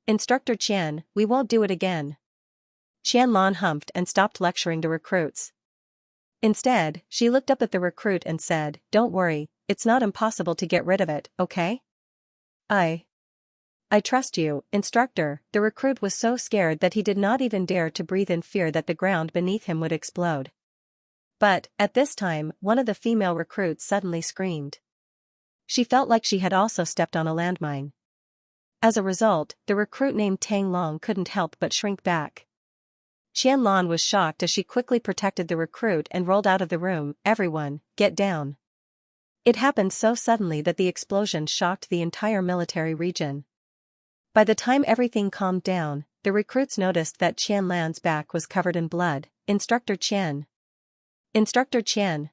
"Instructor Qian, we won't do it again." Qianlan humphed and stopped lecturing the recruits. Instead, she looked up at the recruit and said, "Don't worry, it's not impossible to get rid of it, okay? I trust you, instructor." The recruit was so scared that he did not even dare to breathe in fear that the ground beneath him would explode. But, at this time, one of the female recruits suddenly screamed. She felt like she had also stepped on a landmine. As a result, the recruit named Tang Long couldn't help but shrink back. Qianlan was shocked as she quickly protected the recruit and rolled out of the room. "Everyone, get down." It happened so suddenly that the explosion shocked the entire military region. By the time everything calmed down, the recruits noticed that Qianlan's back was covered in blood. "Instructor Qian. Instructor Qian."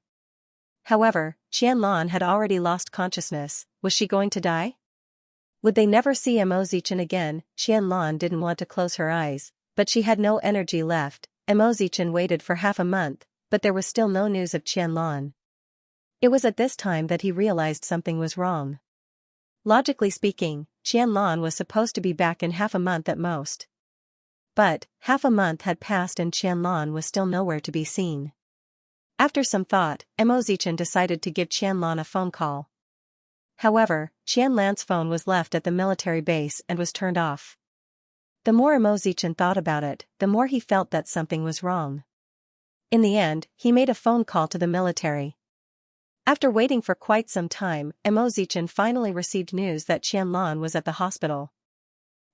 However, Qianlan had already lost consciousness. Was she going to die? Would they never see Mo Zichen again? Qianlan didn't want to close her eyes, but she had no energy left. Mo Zichen waited for half a month, but there was still no news of Qianlan. It was at this time that he realized something was wrong. Logically speaking, Qianlan was supposed to be back in half a month at most. But, half a month had passed and Qianlan was still nowhere to be seen. After some thought, Mo Zichen decided to give Qianlan a phone call. However, Qianlan's phone was left at the military base and was turned off. The more Mo Zichen thought about it, the more he felt that something was wrong. In the end, he made a phone call to the military. After waiting for quite some time, Mo Zichen finally received news that Qianlan was at the hospital.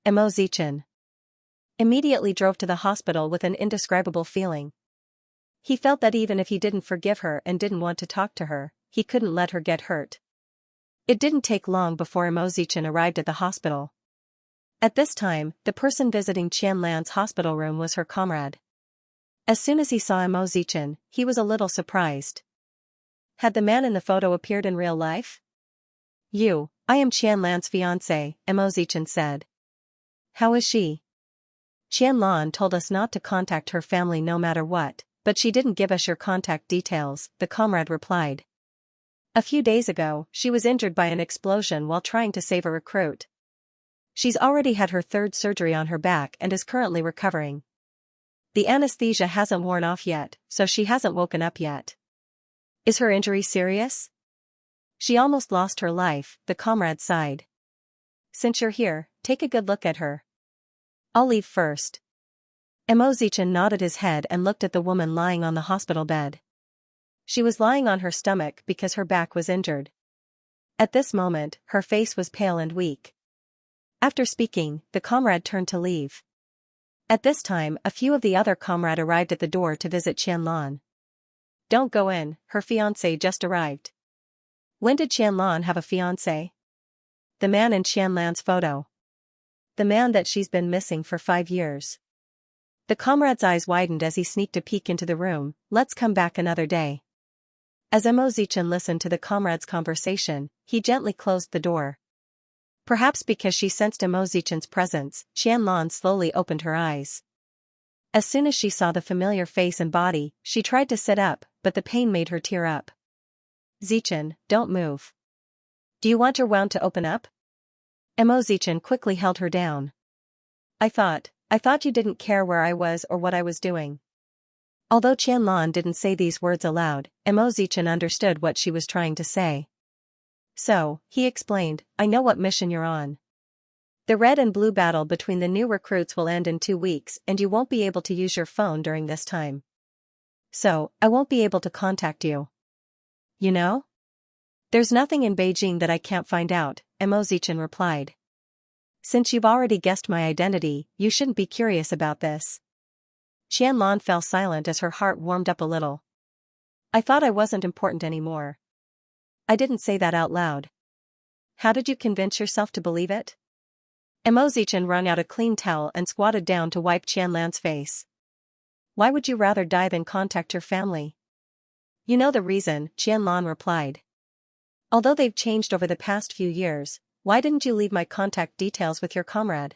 Mo Zichen immediately drove to the hospital with an indescribable feeling. He felt that even if he didn't forgive her and didn't want to talk to her, he couldn't let her get hurt. It didn't take long before Mo Zichen arrived at the hospital. At this time, the person visiting Qianlan's hospital room was her comrade. As soon as he saw Mo Zichen, he was a little surprised. Had the man in the photo appeared in real life? I am Qianlan's fiancé, Mo Zichen said. How is she? Qianlan told us not to contact her family no matter what, but she didn't give us your contact details, the comrade replied. A few days ago, she was injured by an explosion while trying to save a recruit. She's already had her third surgery on her back and is currently recovering. The anesthesia hasn't worn off yet, so she hasn't woken up yet. Is her injury serious? She almost lost her life, the comrade sighed. Since you're here, take a good look at her. I'll leave first. Mo Zichen nodded his head and looked at the woman lying on the hospital bed. She was lying on her stomach because her back was injured. At this moment, her face was pale and weak. After speaking, the comrade turned to leave. At this time, a few of the other comrade arrived at the door to visit Qianlan. Don't go in, her fiancé just arrived. When did Qianlan have a fiancé? The man in Qianlan's photo. The man that she's been missing for 5 years. The comrade's eyes widened as he sneaked a peek into the room. Let's come back another day. As Mo Zichen listened to the comrade's conversation, he gently closed the door. Perhaps because she sensed Mo Zichen's presence, Qianlan slowly opened her eyes. As soon as she saw the familiar face and body, she tried to sit up, but the pain made her tear up. Zichen, don't move. Do you want your wound to open up? Mo Zichen quickly held her down. I thought you didn't care where I was or what I was doing. Although Qianlan didn't say these words aloud, Mo Zichen understood what she was trying to say. So, he explained, I know what mission you're on. The red and blue battle between the new recruits will end in 2 weeks and you won't be able to use your phone during this time. So, I won't be able to contact you. You know? There's nothing in Beijing that I can't find out, Mo Zichen replied. Since you've already guessed my identity, you shouldn't be curious about this. Qianlan fell silent as her heart warmed up a little. I thought I wasn't important anymore. I didn't say that out loud. How did you convince yourself to believe it? Mo Zichen wrung out a clean towel and squatted down to wipe Qianlan's face. Why would you rather die than contact your family? You know the reason, Qianlan replied. Although they've changed over the past few years, why didn't you leave my contact details with your comrade?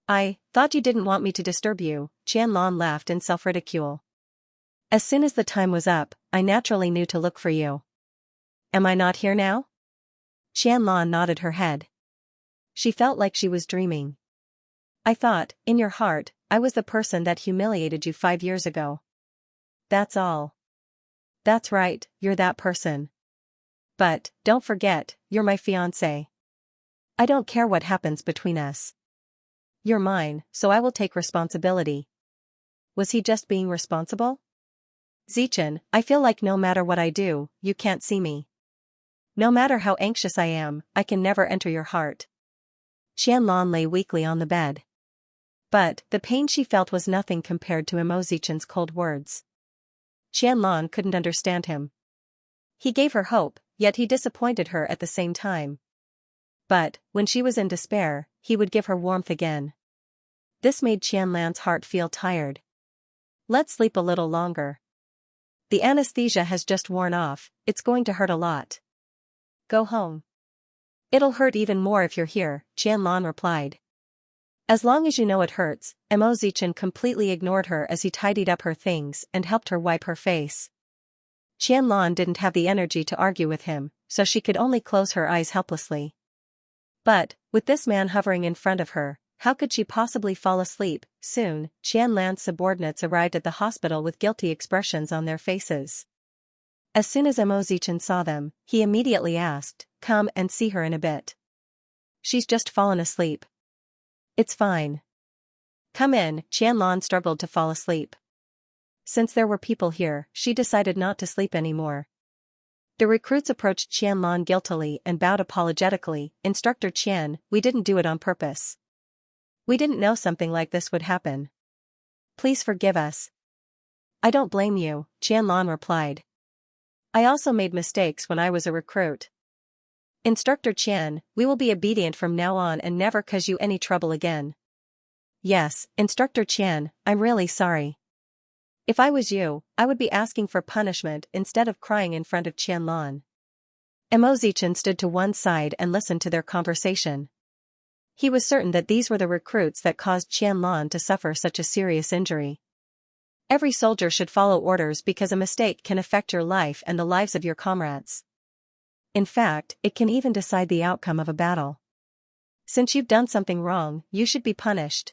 I thought you didn't want me to disturb you, Qianlan laughed in self-ridicule. As soon as the time was up, I naturally knew to look for you. Am I not here now? Qianlan nodded her head. She felt like she was dreaming. I thought, in your heart, I was the person that humiliated you 5 years ago. That's all. That's right, you're that person. But, don't forget, you're my fiancé. I don't care what happens between us. You're mine, so I will take responsibility. Was he just being responsible? Zichen, I feel like no matter what I do, you can't see me. No matter how anxious I am, I can never enter your heart. Qianlan lay weakly on the bed. But, the pain she felt was nothing compared to Mo Zichen's cold words. Qianlan couldn't understand him. He gave her hope, yet he disappointed her at the same time. But, when she was in despair, he would give her warmth again. This made Qianlan's heart feel tired. Let's sleep a little longer. The anesthesia has just worn off, it's going to hurt a lot. Go home. It'll hurt even more if you're here, Qianlan replied. As long as you know it hurts, Mo Zichen completely ignored her as he tidied up her things and helped her wipe her face. Qianlan didn't have the energy to argue with him, so she could only close her eyes helplessly. But, with this man hovering in front of her, how could she possibly fall asleep? Soon, Qianlan's subordinates arrived at the hospital with guilty expressions on their faces. As soon as Mo Zichen saw them, he immediately asked, "Come and see her in a bit. She's just fallen asleep." "It's fine. Come in." Qianlan struggled to fall asleep. Since there were people here, she decided not to sleep anymore. The recruits approached Qianlan guiltily and bowed apologetically. "Instructor Qian, we didn't do it on purpose. We didn't know something like this would happen. Please forgive us." "I don't blame you," Qianlan replied. "I also made mistakes when I was a recruit. Instructor Qian, we will be obedient from now on and never cause you any trouble again." "Yes, Instructor Qian, I'm really sorry. If I was you, I would be asking for punishment instead of crying in front of Qianlan." Mo Zichen stood to one side and listened to their conversation. He was certain that these were the recruits that caused Qianlan to suffer such a serious injury. Every soldier should follow orders because a mistake can affect your life and the lives of your comrades. In fact, it can even decide the outcome of a battle. Since you've done something wrong, you should be punished.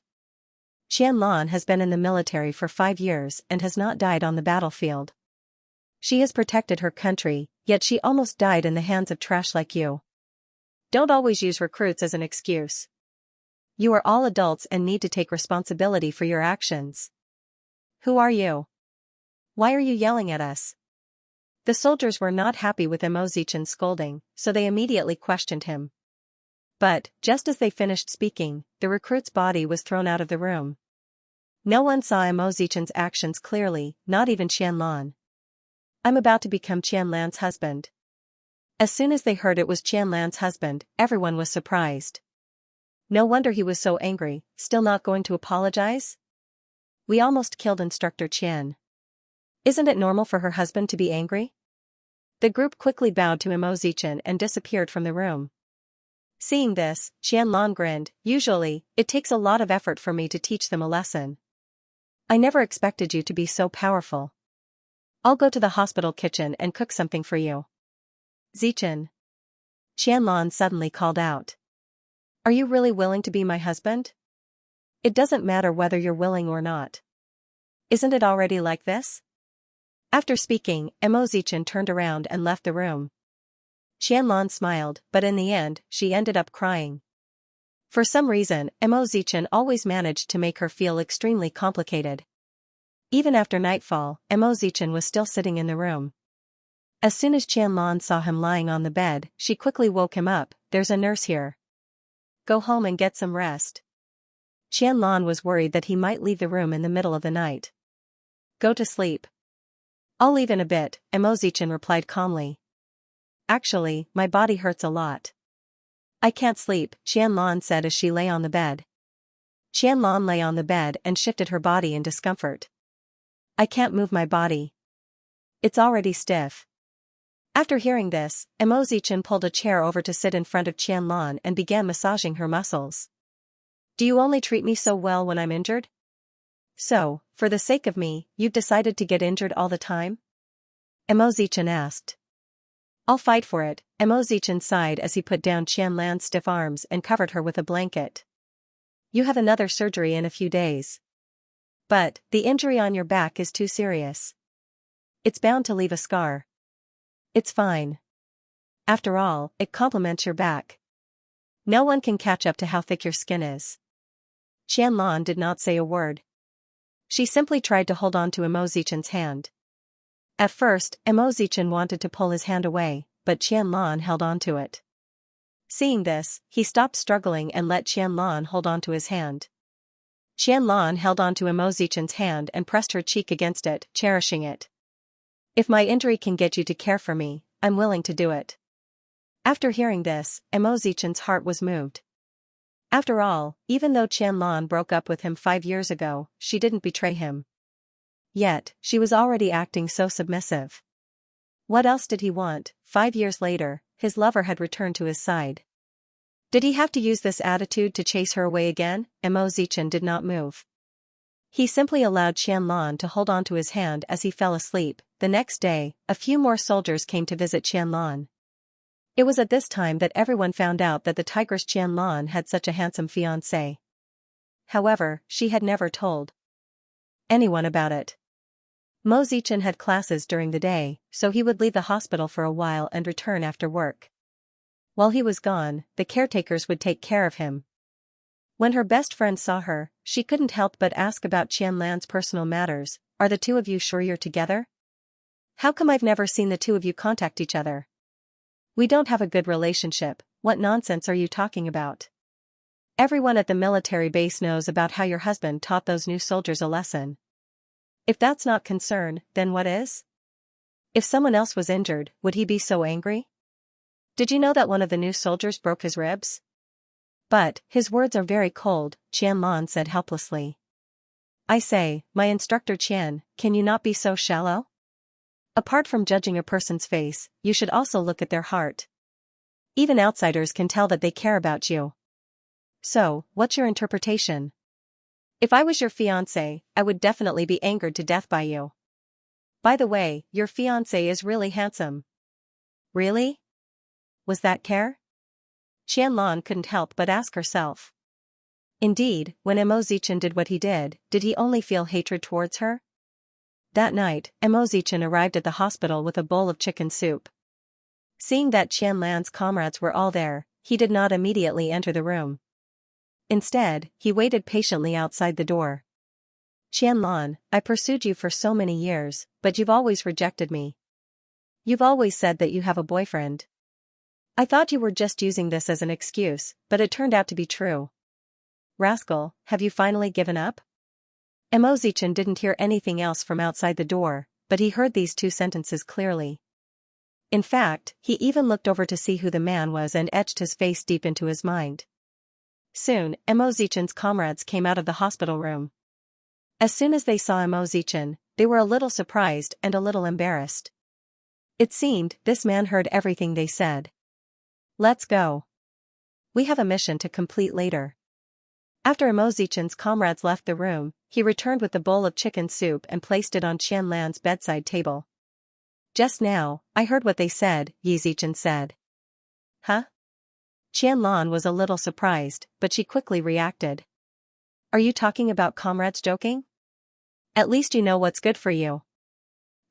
Qianlan has been in the military for 5 years and has not died on the battlefield. She has protected her country, yet she almost died in the hands of trash like you. Don't always use recruits as an excuse. You are all adults and need to take responsibility for your actions. Who are you? Why are you yelling at us? The soldiers were not happy with Mo Zichen's scolding, so they immediately questioned him. But, just as they finished speaking, the recruit's body was thrown out of the room. No one saw Mo Zichen's actions clearly, not even Qianlan. "I'm about to become Qianlan's husband." As soon as they heard it was Qianlan's husband, everyone was surprised. No wonder he was so angry. Still not going to apologize? "We almost killed Instructor Qian. Isn't it normal for her husband to be angry?" The group quickly bowed to Mo Zichen and disappeared from the room. Seeing this, Qianlan grinned. "Usually, it takes a lot of effort for me to teach them a lesson. I never expected you to be so powerful. I'll go to the hospital kitchen and cook something for you." "Zichen," Qianlan suddenly called out. "Are you really willing to be my husband? It doesn't matter whether you're willing or not. Isn't it already like this?" After speaking, Mo Zichen turned around and left the room. Qianlan smiled, but in the end, she ended up crying. For some reason, Mo Zichen always managed to make her feel extremely complicated. Even after nightfall, Mo Zichen was still sitting in the room. As soon as Qianlan saw him lying on the bed, she quickly woke him up. "There's a nurse here. Go home and get some rest." Qianlan was worried that he might leave the room in the middle of the night. "Go to sleep. I'll leave in a bit," Mo Zichen replied calmly. "Actually, my body hurts a lot. I can't sleep," Qianlan said as she lay on the bed. Qianlan lay on the bed and shifted her body in discomfort. "I can't move my body. It's already stiff." After hearing this, Mo Zichen pulled a chair over to sit in front of Qianlan and began massaging her muscles. "Do you only treat me so well when I'm injured? So, for the sake of me, you've decided to get injured all the time?" Mo Zichen asked. "I'll fight for it," Mo Zichen sighed as he put down Qianlan's stiff arms and covered her with a blanket. "You have another surgery in a few days. But, the injury on your back is too serious. It's bound to leave a scar." "It's fine. After all, it complements your back. No one can catch up to how thick your skin is." Qianlan did not say a word. She simply tried to hold on to Mo Zichen's hand. At first, Mo Zichen wanted to pull his hand away, but Qianlan held on to it. Seeing this, he stopped struggling and let Qianlan hold on to his hand. Qianlan held on to Mo Zichen's hand and pressed her cheek against it, cherishing it. "If my injury can get you to care for me, I'm willing to do it." After hearing this, Mo Zichen's heart was moved. After all, even though Qianlan broke up with him 5 years ago, she didn't betray him. Yet, she was already acting so submissive. What else did he want? 5 years later, his lover had returned to his side. Did he have to use this attitude to chase her away again? Mo Zichen did not move. He simply allowed Qianlan to hold onto his hand as he fell asleep. The next day, a few more soldiers came to visit Qianlan. It was at this time that everyone found out that the tigress Qianlan had such a handsome fiancé. However, she had never told anyone about it. Mo Zichen had classes during the day, so he would leave the hospital for a while and return after work. While he was gone, the caretakers would take care of him. When her best friend saw her, she couldn't help but ask about Qianlan's personal matters. Are the two of you sure you're together? How come I've never seen the two of you contact each other? We don't have a good relationship. What nonsense are you talking about? Everyone at the military base knows about how your husband taught those new soldiers a lesson. If that's not concern, then what is? If someone else was injured, would he be so angry? Did you know that one of the new soldiers broke his ribs? But, his words are very cold, Qianlan said helplessly. I say, my instructor Qian, can you not be so shallow? Apart from judging a person's face, you should also look at their heart. Even outsiders can tell that they care about you. So, what's your interpretation? If I was your fiancé, I would definitely be angered to death by you. By the way, your fiancé is really handsome. Really? Was that care? Qianlan couldn't help but ask herself. Indeed, when Mo Zichen did what he did he only feel hatred towards her? That night, Mo Zichen arrived at the hospital with a bowl of chicken soup. Seeing that Qianlan's comrades were all there, he did not immediately enter the room. Instead, he waited patiently outside the door. Qianlan, I pursued you for so many years, but you've always rejected me. You've always said that you have a boyfriend. I thought you were just using this as an excuse, but it turned out to be true. Rascal, have you finally given up? Mo Zichen didn't hear anything else from outside the door, but he heard these two sentences clearly. In fact, he even looked over to see who the man was and etched his face deep into his mind. Soon, Mo Zichen's comrades came out of the hospital room. As soon as they saw Mo Zichen, they were a little surprised and a little embarrassed. It seemed this man heard everything they said. Let's go. We have a mission to complete later. After Mo Zichen's comrades left the room, he returned with the bowl of chicken soup and placed it on Qianlan's bedside table. Just now, I heard what they said, Yi Zichen said. Huh? Qianlan was a little surprised, but she quickly reacted. Are you talking about comrades joking? At least you know what's good for you.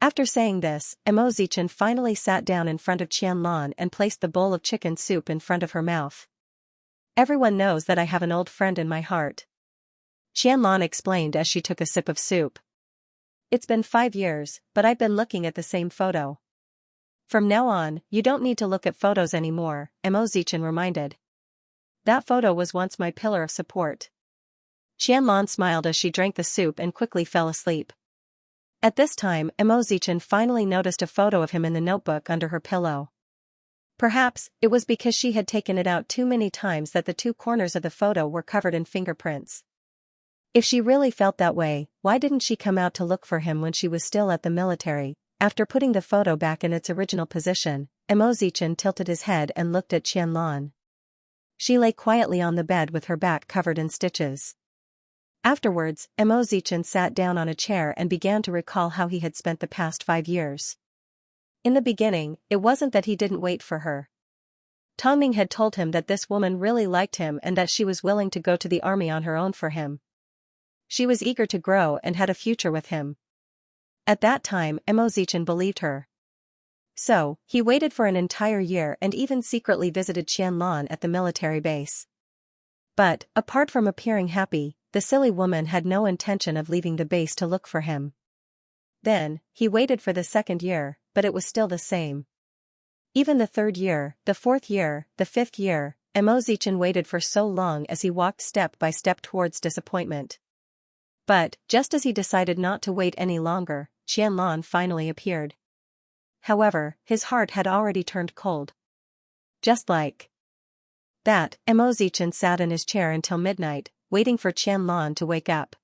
After saying this, Mo Zichen finally sat down in front of Qianlan and placed the bowl of chicken soup in front of her mouth. Everyone knows that I have an old friend in my heart. Qianlan explained as she took a sip of soup. It's been 5 years, but I've been looking at the same photo. From now on, you don't need to look at photos anymore, Mo Zichen reminded. That photo was once my pillar of support. Qianlan smiled as she drank the soup and quickly fell asleep. At this time, Mo Zichen finally noticed a photo of him in the notebook under her pillow. Perhaps, it was because she had taken it out too many times that the two corners of the photo were covered in fingerprints. If she really felt that way, why didn't she come out to look for him when she was still at the military? After putting the photo back in its original position, Mo Zichen tilted his head and looked at Qianlan. She lay quietly on the bed with her back covered in stitches. Afterwards, Mo Zichen sat down on a chair and began to recall how he had spent the past 5 years. In the beginning, it wasn't that he didn't wait for her. Tongming had told him that this woman really liked him and that she was willing to go to the army on her own for him. She was eager to grow and had a future with him. At that time, Mo Zichen believed her. So, he waited for an entire year and even secretly visited Qianlan at the military base. But, apart from appearing happy, the silly woman had no intention of leaving the base to look for him. Then, he waited for the 2nd year, but it was still the same. Even the 3rd year, the 4th year, the 5th year, Mo Zichen waited for so long as he walked step by step towards disappointment. But, just as he decided not to wait any longer, Qianlan finally appeared. However, his heart had already turned cold. Just like that, Mo Zichen sat in his chair until midnight, waiting for Qianlan to wake up.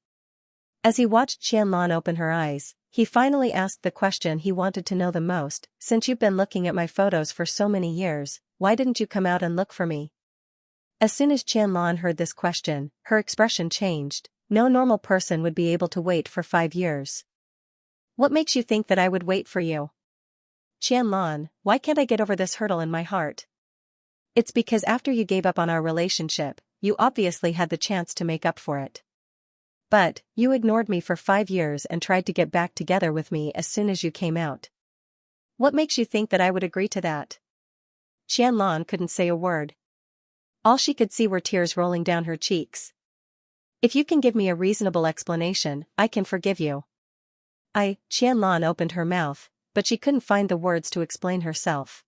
As he watched Qianlan open her eyes, he finally asked the question he wanted to know the most. Since you've been looking at my photos for so many years, why didn't you come out and look for me? As soon as Qianlan heard this question, her expression changed. No normal person would be able to wait for 5 years. What makes you think that I would wait for you? Qianlan, why can't I get over this hurdle in my heart? It's because after you gave up on our relationship, you obviously had the chance to make up for it. But, you ignored me for 5 years and tried to get back together with me as soon as you came out. What makes you think that I would agree to that? Qianlan couldn't say a word. All she could see were tears rolling down her cheeks. If you can give me a reasonable explanation, I can forgive you. Qianlan opened her mouth, but she couldn't find the words to explain herself.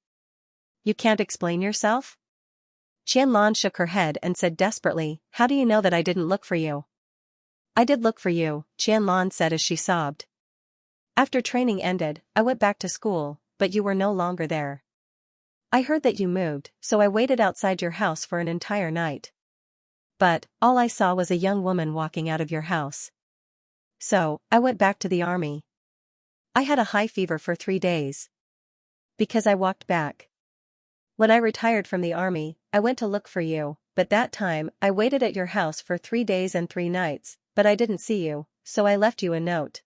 You can't explain yourself? Qianlan shook her head and said desperately, how do you know that I didn't look for you? I did look for you, Qianlan said as she sobbed. After training ended, I went back to school, but you were no longer there. I heard that you moved, so I waited outside your house for an entire night. But, all I saw was a young woman walking out of your house. So, I went back to the army. I had a high fever for 3 days. Because I walked back. When I retired from the army, I went to look for you, but that time, I waited at your house for 3 days and 3 nights, but I didn't see you, so I left you a note.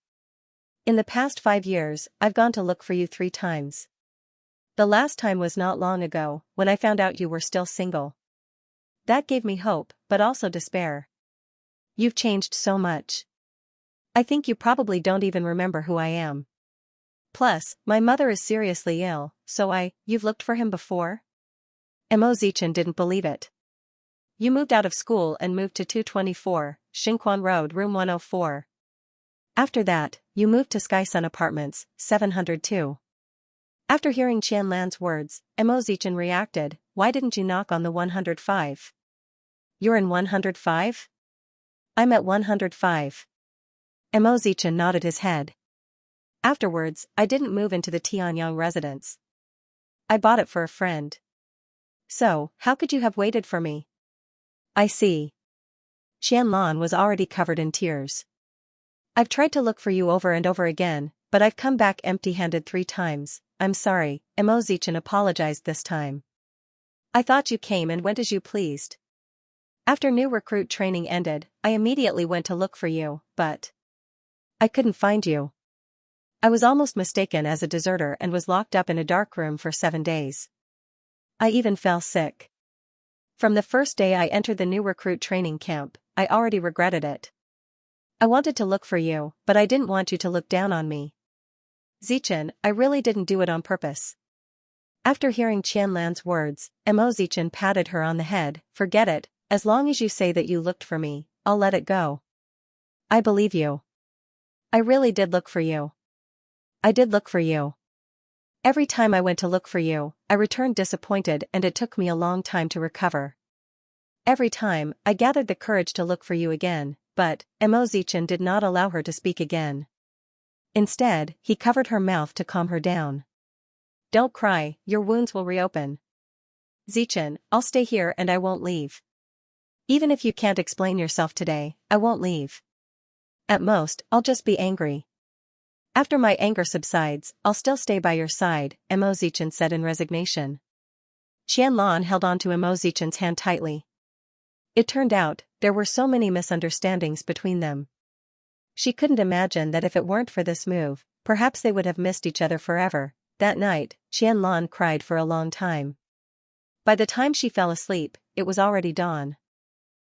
In the past 5 years, I've gone to look for you 3 times. The last time was not long ago, when I found out you were still single. That gave me hope, but also despair. You've changed so much. I think you probably don't even remember who I am. Plus, my mother is seriously ill, so you've looked for him before? Mo Zichen didn't believe it. You moved out of school and moved to 224, Xinquan Road, room 104. After that, you moved to Sky Sun Apartments, 702. After hearing Qianlan's words, Mo Zichen reacted, why didn't you knock on the 105? You're in 105? I'm at 105. Mo Zichen nodded his head. Afterwards, I didn't move into the Tianyang residence. I bought it for a friend. So, how could you have waited for me? I see. Qianlan was already covered in tears. I've tried to look for you over and over again, but I've come back empty-handed 3 times. I'm sorry, Mo Zichen apologized this time. I thought you came and went as you pleased. After new recruit training ended, I immediately went to look for you, but I couldn't find you. I was almost mistaken as a deserter and was locked up in a dark room for 7 days. I even fell sick. From the first day I entered the new recruit training camp, I already regretted it. I wanted to look for you, but I didn't want you to look down on me. Zichen, I really didn't do it on purpose. After hearing Qianlan's words, Mo Zichen patted her on the head, forget it, as long as you say that you looked for me, I'll let it go. I believe you. I really did look for you. I did look for you. Every time I went to look for you, I returned disappointed and it took me a long time to recover. Every time, I gathered the courage to look for you again, but Mo Zichen did not allow her to speak again. Instead, he covered her mouth to calm her down. Don't cry, your wounds will reopen. Zichen, I'll stay here and I won't leave. Even if you can't explain yourself today, I won't leave. At most, I'll just be angry. After my anger subsides, I'll still stay by your side, Mo Zichen said in resignation. Qianlan held on to Mo Zichen's hand tightly. It turned out, there were so many misunderstandings between them. She couldn't imagine that if it weren't for this move, perhaps they would have missed each other forever. That night, Qianlan cried for a long time. By the time she fell asleep, it was already dawn.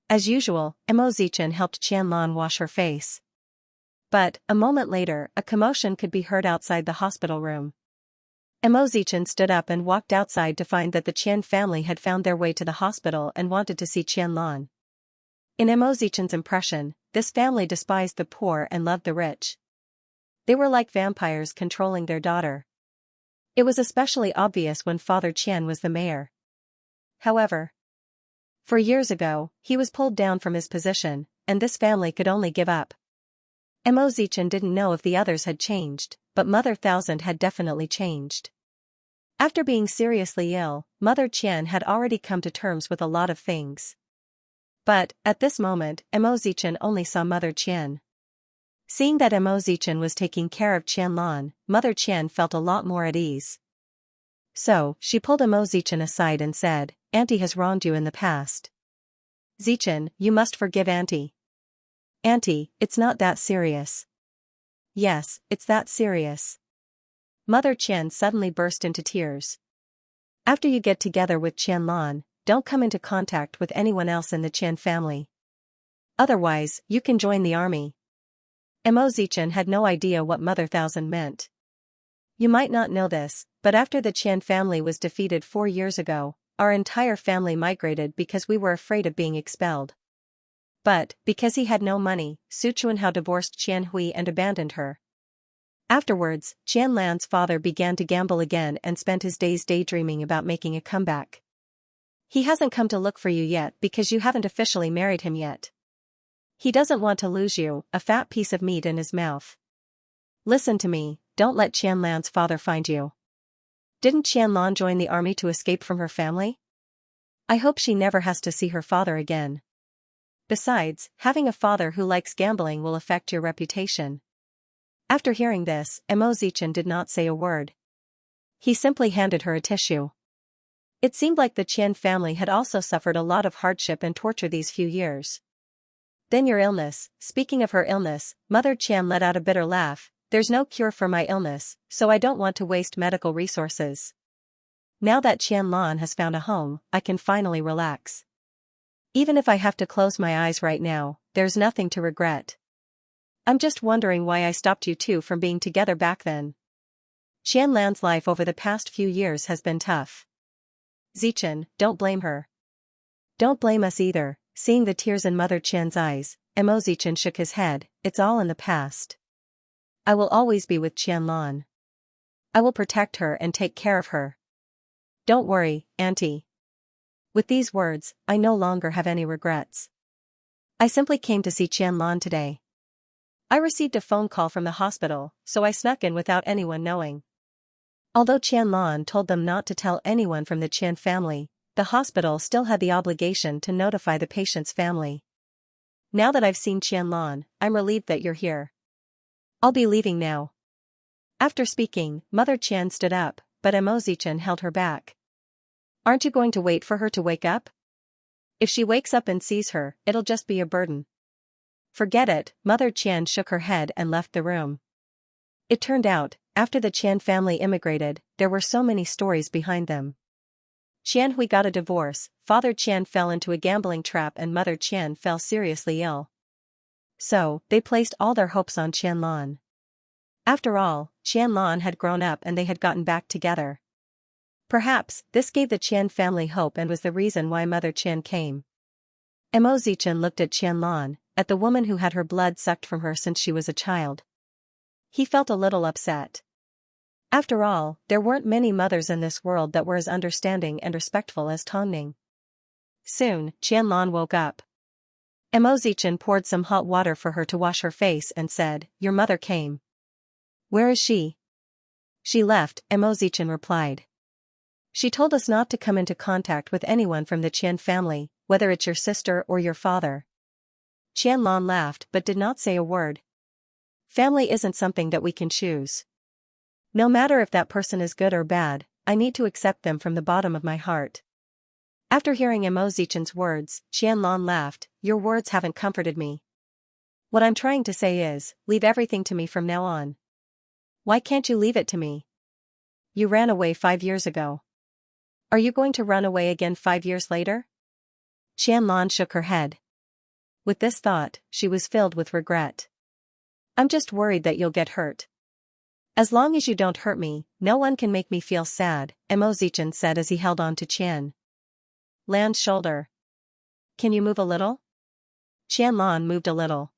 As usual, Mo Zichen helped Qianlan wash her face. But, a moment later, a commotion could be heard outside the hospital room. Mo Zichen stood up and walked outside to find that the Qian family had found their way to the hospital and wanted to see Qianlan. In Mo Zichen's impression, this family despised the poor and loved the rich. They were like vampires controlling their daughter. It was especially obvious when Father Qian was the mayor. However, 4 years ago, he was pulled down from his position, and this family could only give up. Mo Zichen didn't know if the others had changed, but Mother Thousand had definitely changed. After being seriously ill, Mother Qian had already come to terms with a lot of things. But, at this moment, Mo Zichen only saw Mother Qian. Seeing that Mo Zichen was taking care of Qianlan, Mother Qian felt a lot more at ease. So, she pulled Mo Zichen aside and said, Auntie has wronged you in the past. Zichen, you must forgive Auntie. Auntie, it's not that serious. Yes, it's that serious. Mother Qian suddenly burst into tears. After you get together with Qianlan, don't come into contact with anyone else in the Qian family. Otherwise, you can join the army. Mo Zichen had no idea what Mother Thousand meant. You might not know this, but after the Qian family was defeated 4 years ago, our entire family migrated because we were afraid of being expelled. But, because he had no money, Su Chuanhao divorced Qian Hui and abandoned her. Afterwards, Qian Lan's father began to gamble again and spent his days daydreaming about making a comeback. He hasn't come to look for you yet because you haven't officially married him yet. He doesn't want to lose you, a fat piece of meat in his mouth. Listen to me, don't let Qian Lan's father find you. Didn't Qian Lan join the army to escape from her family? I hope she never has to see her father again. Besides, having a father who likes gambling will affect your reputation. After hearing this, Mo Zichen did not say a word. He simply handed her a tissue. It seemed like the Qian family had also suffered a lot of hardship and torture these few years. Then your illness, speaking of her illness, Mother Qian let out a bitter laugh. There's no cure for my illness, so I don't want to waste medical resources. Now that Qian Lan has found a home, I can finally relax. Even if I have to close my eyes right now, there's nothing to regret. I'm just wondering why I stopped you two from being together back then. Qian Lan's life over the past few years has been tough. Zichen, don't blame her. Don't blame us either. Seeing the tears in Mother Qian's eyes, Mo Zichen shook his head. It's all in the past. I will always be with Qian Lan. I will protect her and take care of her. Don't worry, Auntie. With these words, I no longer have any regrets. I simply came to see Qian Lan today. I received a phone call from the hospital, so I snuck in without anyone knowing. Although Qian Lan told them not to tell anyone from the Qian family, the hospital still had the obligation to notify the patient's family. Now that I've seen Qian Lan, I'm relieved that you're here. I'll be leaving now. After speaking, Mother Qian stood up, but Mo Zichen held her back. Aren't you going to wait for her to wake up? If she wakes up and sees her, it'll just be a burden. Forget it, Mother Qian shook her head and left the room. It turned out, after the Qian family immigrated, there were so many stories behind them. Qian Hui got a divorce, Father Qian fell into a gambling trap and Mother Qian fell seriously ill. So, they placed all their hopes on Qian Lan. After all, Qian Lan had grown up and they had gotten back together. Perhaps, this gave the Qian family hope and was the reason why Mother Qian came. Mo Zichen looked at Qian Lan, at the woman who had her blood sucked from her since she was a child. He felt a little upset. After all, there weren't many mothers in this world that were as understanding and respectful as Tongning. Soon, Qian Lan woke up. Mo Zichen poured some hot water for her to wash her face and said, "Your mother came." "Where is she?" "She left," Mo Zichen replied. "She told us not to come into contact with anyone from the Qian family, whether it's your sister or your father." Qian Lan laughed but did not say a word. Family isn't something that we can choose. No matter if that person is good or bad, I need to accept them from the bottom of my heart. After hearing Mo Zichen's words, Qian Lan laughed. "Your words haven't comforted me. What I'm trying to say is, leave everything to me from now on." "Why can't you leave it to me? You ran away 5 years ago. Are you going to run away again 5 years later?" Qian Lan shook her head. With this thought, she was filled with regret. "I'm just worried that you'll get hurt." "As long as you don't hurt me, no one can make me feel sad," Mo Zichen said as he held on to Qian Lan's shoulder. "Can you move a little?" Qian Lan moved a little.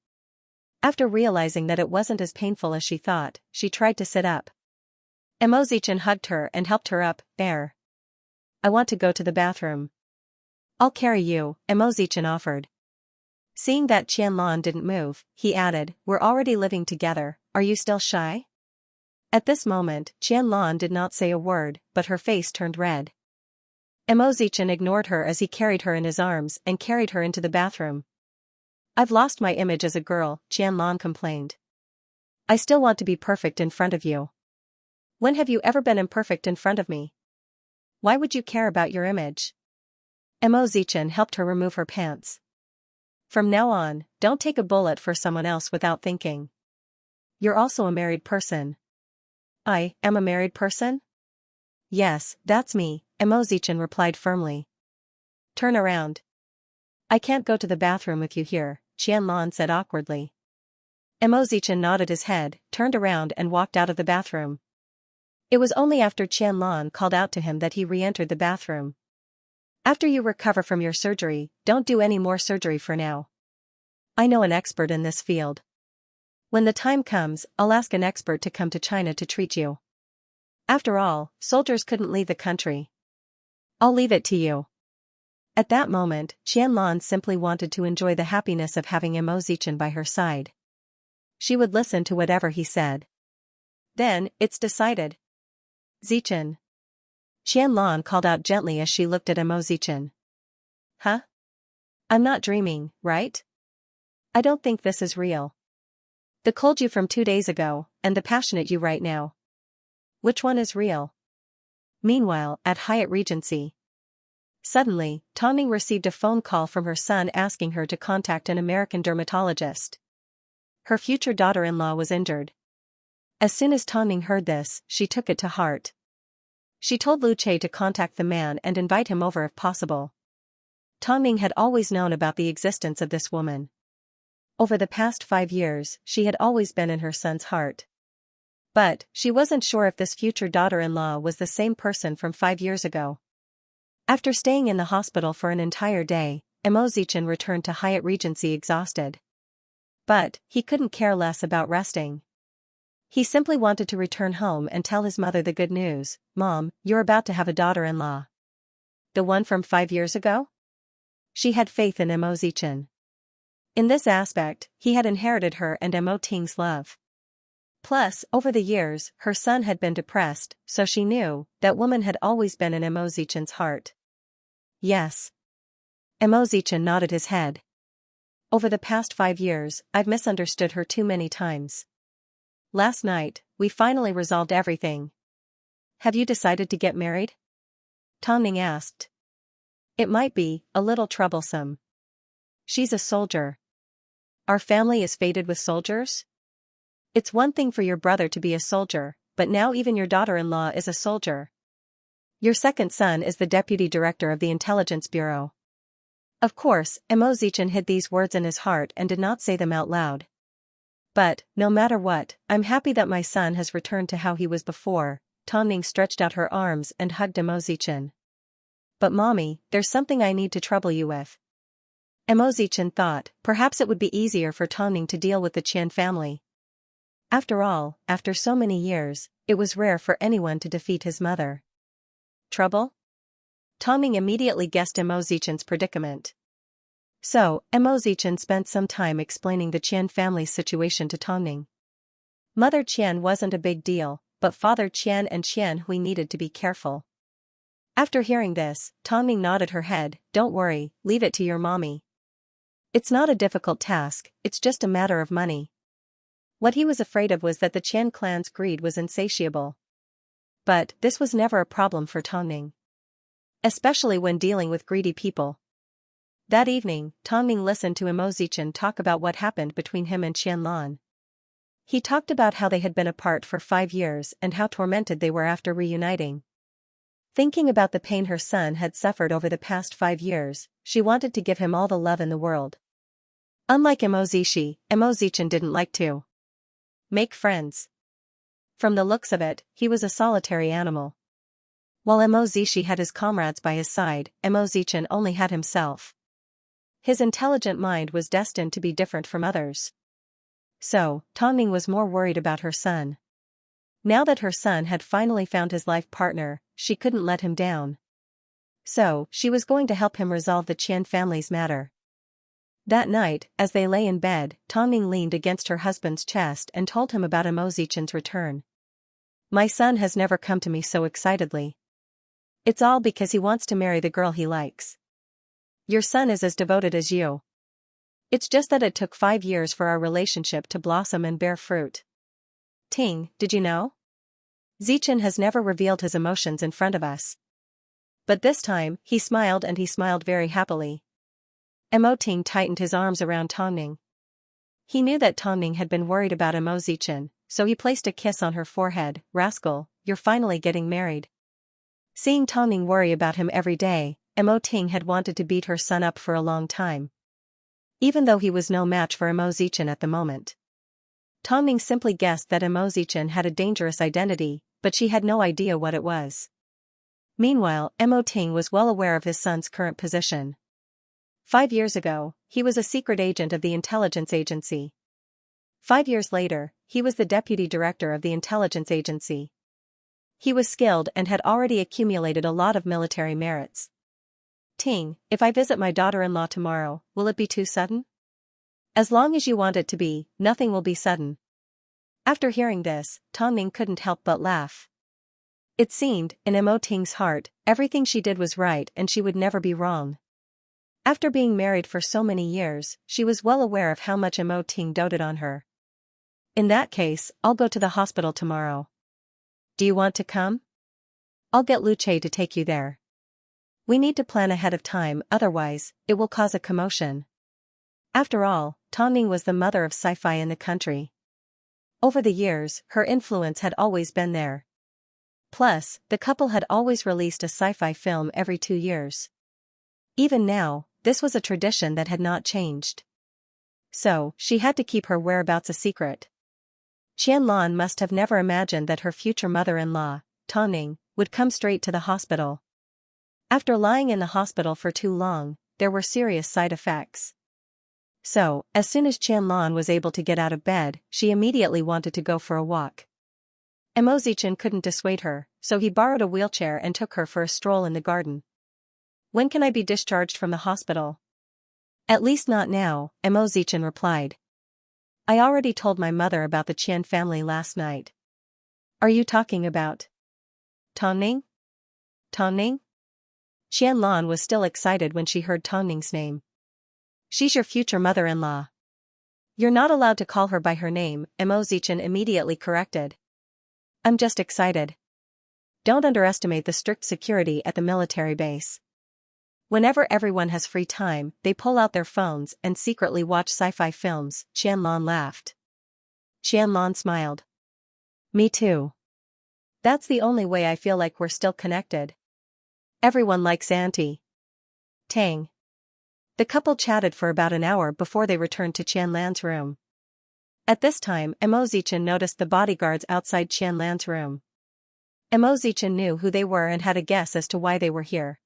After realizing that it wasn't as painful as she thought, she tried to sit up. Mo Zichen hugged her and helped her up. "There. I want to go to the bathroom." "I'll carry you," Mo Zichen offered. Seeing that Qian Lan didn't move, he added, "We're already living together, are you still shy?" At this moment, Qian Lan did not say a word, but her face turned red. Mo Zichen ignored her as he carried her in his arms and carried her into the bathroom. "I've lost my image as a girl," Qian Lan complained. "I still want to be perfect in front of you." "When have you ever been imperfect in front of me? Why would you care about your image?" Mo Zichen helped her remove her pants. From now on, don't take a bullet for someone else without thinking. You're also a married person. I am a married person? Yes, that's me, Emo Zichin replied firmly. Turn around. I can't go to the bathroom with you here, Qianlan said awkwardly. Emo Zichin nodded his head, turned around and walked out of the bathroom. It was only after Qianlan called out to him that he re-entered the bathroom. After you recover from your surgery, don't do any more surgery for now. I know an expert in this field. When the time comes, I'll ask an expert to come to China to treat you. After all, soldiers couldn't leave the country. I'll leave it to you. At that moment, Qianlan simply wanted to enjoy the happiness of having Emo Zichin by her side. She would listen to whatever he said. Then, it's decided. Zichin. Qianlan called out gently as she looked at Emo Zichin. Huh? I'm not dreaming, right? I don't think this is real. The cold you from 2 days ago, and the passionate you right now. Which one is real? Meanwhile, at Hyatt Regency. Suddenly, Tongning received a phone call from her son asking her to contact an American dermatologist. Her future daughter-in-law was injured. As soon as Tongning heard this, she took it to heart. She told Lu Che to contact the man and invite him over if possible. Tongning had always known about the existence of this woman. Over the past 5 years, she had always been in her son's heart. But, she wasn't sure if this future daughter-in-law was the same person from 5 years ago. After staying in the hospital for an entire day, Emo Zichin returned to Hyatt Regency exhausted. But, he couldn't care less about resting. He simply wanted to return home and tell his mother the good news. Mom, you're about to have a daughter-in-law. The one from 5 years ago? She had faith in Emo Zichin. In this aspect, he had inherited her and Emo Ting's love. Plus, over the years, her son had been depressed, so she knew that woman had always been in Emo Zichin's heart. Yes. Emo Zichin nodded his head. Over the past 5 years, I've misunderstood her too many times. Last night, we finally resolved everything. Have you decided to get married? Tongning asked. It might be a little troublesome. She's a soldier. Our family is fated with soldiers? It's one thing for your brother to be a soldier, but now even your daughter-in-law is a soldier. Your second son is the deputy director of the Intelligence Bureau. Of course, Emo Zichin hid these words in his heart and did not say them out loud. But, no matter what, I'm happy that my son has returned to how he was before. Tongning stretched out her arms and hugged Emo Zichin. But mommy, there's something I need to trouble you with. Emo Zichin thought, perhaps it would be easier for Tongning to deal with the Qian family. After all, after so many years, it was rare for anyone to defeat his mother. Trouble? Tongning immediately guessed Emo Zichin's predicament. So, Emo Zichin spent some time explaining the Qian family's situation to Tongning. Mother Qian wasn't a big deal, but Father Qian and Qian Hui needed to be careful. After hearing this, Tongning nodded her head. Don't worry, leave it to your mommy. It's not a difficult task, it's just a matter of money. What he was afraid of was that the Qian clan's greed was insatiable. But, this was never a problem for Tongning. Especially when dealing with greedy people. That evening, Tongning listened to Emo Zichin talk about what happened between him and Qianlan. He talked about how they had been apart for 5 years and how tormented they were after reuniting. Thinking about the pain her son had suffered over the past 5 years, she wanted to give him all the love in the world. Unlike Emo Zichin didn't like to make friends. From the looks of it, he was a solitary animal. While Emo Zichin had his comrades by his side, Emo Zichin only had himself. His intelligent mind was destined to be different from others. So, Tongning was more worried about her son. Now that her son had finally found his life partner, she couldn't let him down. So, she was going to help him resolve the Qian family's matter. That night, as they lay in bed, Tongning leaned against her husband's chest and told him about Emo Zichin's return. My son has never come to me so excitedly. It's all because he wants to marry the girl he likes. Your son is as devoted as you. It's just that it took 5 years for our relationship to blossom and bear fruit. Ting, did you know? Zichin has never revealed his emotions in front of us. But this time, he smiled very happily. Mo Ting tightened his arms around Tongning. He knew that Tongning had been worried about Mo Zichen, so he placed a kiss on her forehead. Rascal, you're finally getting married. Seeing Tongning worry about him every day, Mo Ting had wanted to beat her son up for a long time. Even though he was no match for Mo Zichen at the moment. Tongning simply guessed that Mo Zichen had a dangerous identity, but she had no idea what it was. Meanwhile, Mo Ting was well aware of his son's current position. 5 years ago, he was a secret agent of the intelligence agency. 5 years later, he was the deputy director of the intelligence agency. He was skilled and had already accumulated a lot of military merits. Ting, if I visit my daughter-in-law tomorrow, will it be too sudden? As long as you want it to be, nothing will be sudden. After hearing this, Tongning couldn't help but laugh. It seemed, in Mo Ting's heart, everything she did was right and she would never be wrong. After being married for so many years, she was well aware of how much Mo Ting doted on her. In that case, I'll go to the hospital tomorrow. Do you want to come? I'll get Lu Che to take you there. We need to plan ahead of time, otherwise, it will cause a commotion. After all, Tongning was the mother of sci-fi in the country. Over the years, her influence had always been there. Plus, the couple had always released a sci-fi film every 2 years. Even now, this was a tradition that had not changed. So, she had to keep her whereabouts a secret. Qianlan must have never imagined that her future mother-in-law, Tongning, would come straight to the hospital. After lying in the hospital for too long, there were serious side effects. So, as soon as Qianlan was able to get out of bed, she immediately wanted to go for a walk. Mo Zichen couldn't dissuade her, so he borrowed a wheelchair and took her for a stroll in the garden. When can I be discharged from the hospital? At least not now, Mo Zichen replied. I already told my mother about the Qian family last night. Are you talking about Tongning? Tongning? Qianlan was still excited when she heard Tongning's name. She's your future mother-in-law. You're not allowed to call her by her name, Mo Zichen immediately corrected. I'm just excited. Don't underestimate the strict security at the military base. Whenever everyone has free time, they pull out their phones and secretly watch sci-fi films, Qianlan laughed. Qianlan smiled. Me too. That's the only way I feel like we're still connected. Everyone likes Auntie Tang. The couple chatted for about an hour before they returned to Qianlan's room. At this time, Mo Zichen noticed the bodyguards outside Qianlan's room. Mo Zichen knew who they were and had a guess as to why they were here.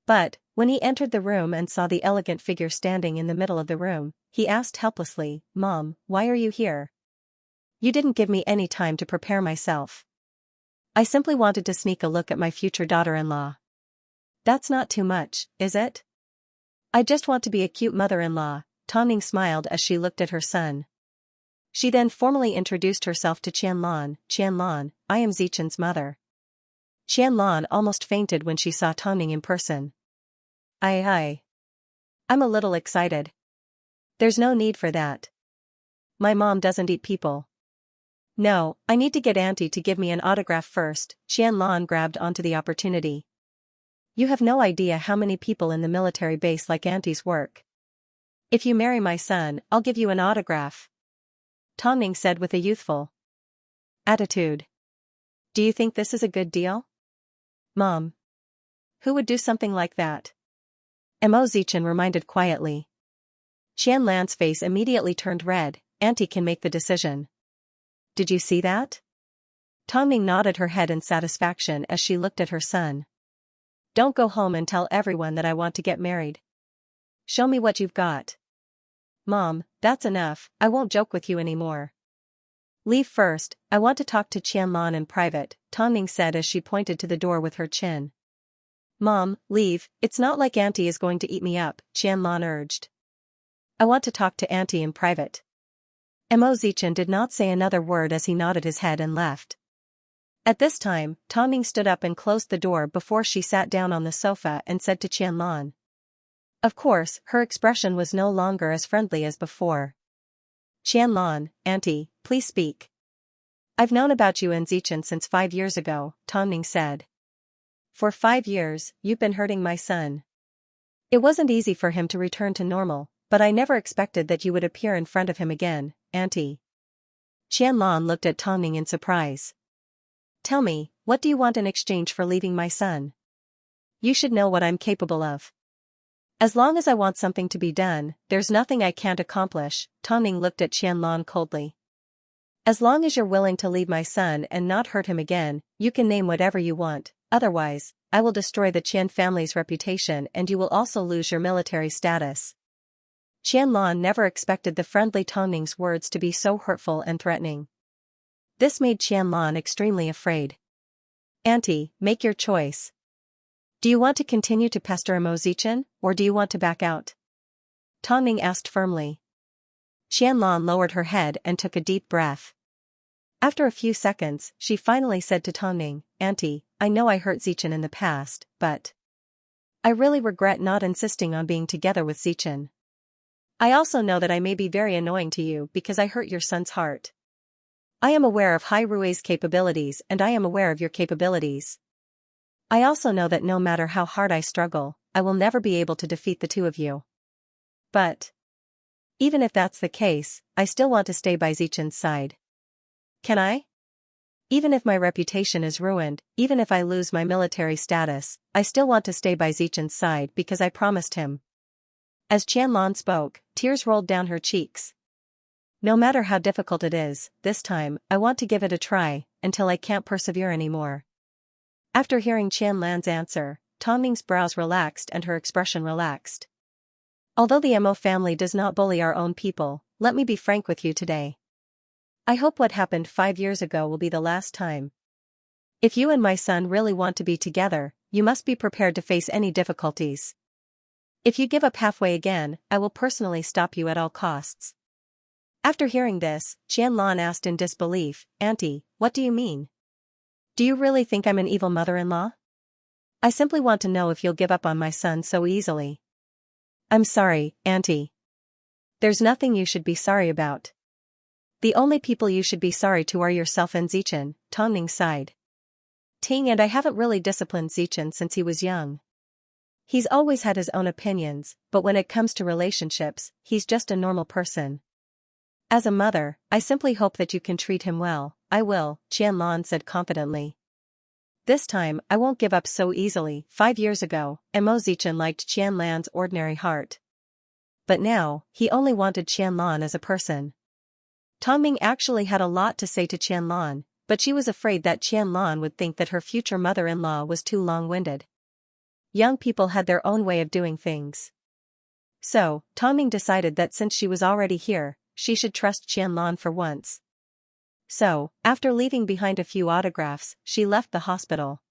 But, when he entered the room and saw the elegant figure standing in the middle of the room, he asked helplessly, Mom, why are you here? You didn't give me any time to prepare myself. I simply wanted to sneak a look at my future daughter-in-law. That's not too much, is it? I just want to be a cute mother-in-law, Tongning smiled as she looked at her son. She then formally introduced herself to Qianlan. Qianlan, I am Zichen's mother. Qianlan almost fainted when she saw Tongning in person. I'm a little excited. There's no need for that. My mom doesn't eat people. No, I need to get Auntie to give me an autograph first. Qianlan grabbed onto the opportunity. You have no idea how many people in the military base like Auntie's work. If you marry my son, I'll give you an autograph. Tongning said with a youthful attitude. Do you think this is a good deal? Mom. Who would do something like that? Mo Zichen reminded quietly. Qianlan's face immediately turned red. Auntie can make the decision. Did you see that? Tongning nodded her head in satisfaction as she looked at her son. Don't go home and tell everyone that I want to get married. Show me what you've got. Mom, that's enough, I won't joke with you anymore. Leave first, I want to talk to Qianlan in private, Tongning said as she pointed to the door with her chin. Mom, leave, it's not like Auntie is going to eat me up, Qianlan urged. I want to talk to Auntie in private. Mo Zichen did not say another word as he nodded his head and left. At this time, Tongning stood up and closed the door before she sat down on the sofa and said to Qianlan. Of course, her expression was no longer as friendly as before. Qianlan, Auntie, please speak. I've known about you and Zichen since 5 years ago, Tongning said. For 5 years, you've been hurting my son. It wasn't easy for him to return to normal, but I never expected that you would appear in front of him again, Auntie. Qianlan looked at Tongning in surprise. Tell me, what do you want in exchange for leaving my son? You should know what I'm capable of. As long as I want something to be done, there's nothing I can't accomplish. Tongning looked at Qianlan coldly. As long as you're willing to leave my son and not hurt him again, you can name whatever you want, otherwise, I will destroy the Qian family's reputation and you will also lose your military status. Qianlan never expected the friendly Tongning's words to be so hurtful and threatening. This made Qianlan extremely afraid. Auntie, make your choice. Do you want to continue to pester Imo Zichen, or do you want to back out? Tongning asked firmly. Qianlan lowered her head and took a deep breath. After a few seconds, she finally said to Tongning, Auntie, I know I hurt Zichen in the past, but I really regret not insisting on being together with Zichen. I also know that I may be very annoying to you because I hurt your son's heart. I am aware of Hai Rui's capabilities and I am aware of your capabilities. I also know that no matter how hard I struggle, I will never be able to defeat the two of you. But even if that's the case, I still want to stay by Zichen's side. Can I? Even if my reputation is ruined, even if I lose my military status, I still want to stay by Zichen's side because I promised him. As Qianlan spoke, tears rolled down her cheeks. No matter how difficult it is, this time, I want to give it a try, until I can't persevere anymore. After hearing Qianlan's answer, Tongning's brows relaxed and her expression relaxed. Although the Imo family does not bully our own people, let me be frank with you today. I hope what happened 5 years ago will be the last time. If you and my son really want to be together, you must be prepared to face any difficulties. If you give up halfway again, I will personally stop you at all costs. After hearing this, Qianlan asked in disbelief, Auntie, what do you mean? Do you really think I'm an evil mother-in-law? I simply want to know if you'll give up on my son so easily. I'm sorry, Auntie. There's nothing you should be sorry about. The only people you should be sorry to are yourself and Zichen, Tongning sighed. Ting and I haven't really disciplined Zichen since he was young. He's always had his own opinions, but when it comes to relationships, he's just a normal person. As a mother, I simply hope that you can treat him well. I will, Qianlan said confidently. This time, I won't give up so easily. 5 years ago, Imo Zichen liked Qianlan's ordinary heart. But now, he only wanted Qianlan as a person. Tongming actually had a lot to say to Qianlan, but she was afraid that Qianlan would think that her future mother-in-law was too long-winded. Young people had their own way of doing things. So, Tongming decided that since she was already here, she should trust Qianlan for once. So, after leaving behind a few autographs, she left the hospital.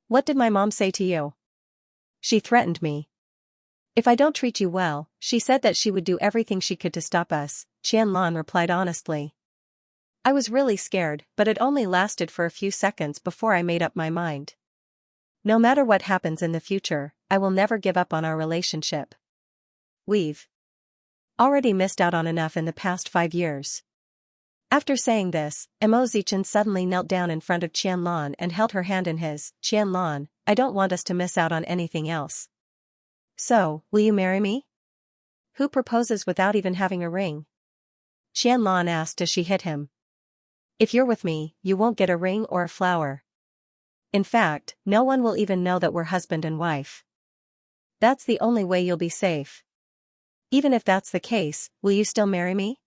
What did my mom say to you? She threatened me. If I don't treat you well, she said that she would do everything she could to stop us, Qianlan replied honestly. I was really scared, but it only lasted for a few seconds before I made up my mind. No matter what happens in the future, I will never give up on our relationship. We've already missed out on enough in the past 5 years. After saying this, Imo Zichen suddenly knelt down in front of Qianlan and held her hand in his. Qianlan, I don't want us to miss out on anything else. So, will you marry me? Who proposes without even having a ring? Qianlan asked as she hit him. If you're with me, you won't get a ring or a flower. In fact, no one will even know that we're husband and wife. That's the only way you'll be safe. Even if that's the case, will you still marry me?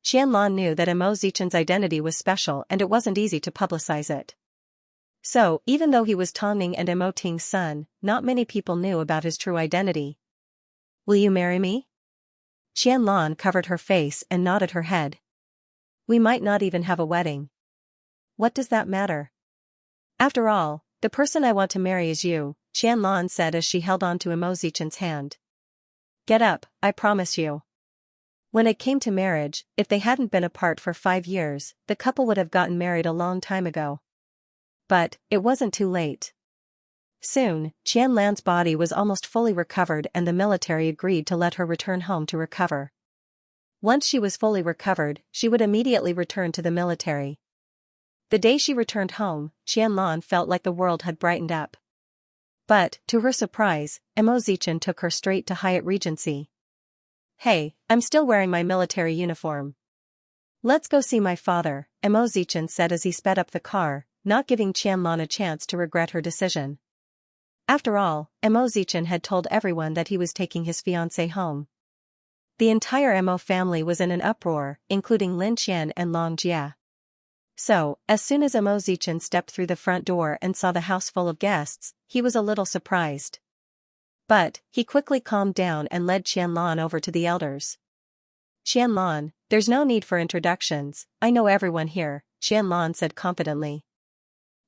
Qianlan knew that Imo Zichen's identity was special and it wasn't easy to publicize it. So, even though he was Tongning and Imo Ting's son, not many people knew about his true identity. Will you marry me? Qianlan covered her face and nodded her head. We might not even have a wedding. What does that matter? After all, the person I want to marry is you, Qianlan said as she held on to Imo Zichen's hand. Get up, I promise you. When it came to marriage, if they hadn't been apart for 5 years, the couple would have gotten married a long time ago. But, it wasn't too late. Soon, Qianlan's body was almost fully recovered and the military agreed to let her return home to recover. Once she was fully recovered, she would immediately return to the military. The day she returned home, Qianlan felt like the world had brightened up. But, to her surprise, Mo Zichen took her straight to Hyatt Regency. "Hey, I'm still wearing my military uniform. Let's go see my father," Mo Zichen said as he sped up the car, not giving Qianlan a chance to regret her decision. After all, Mo Zichen had told everyone that he was taking his fiancée home. The entire Mo family was in an uproar, including Lin Qian and Long Jie. So, as soon as Mo Zichen stepped through the front door and saw the house full of guests, he was a little surprised. But, he quickly calmed down and led Qianlan over to the elders. "Qianlan, there's no need for introductions, I know everyone here," Qianlan said confidently.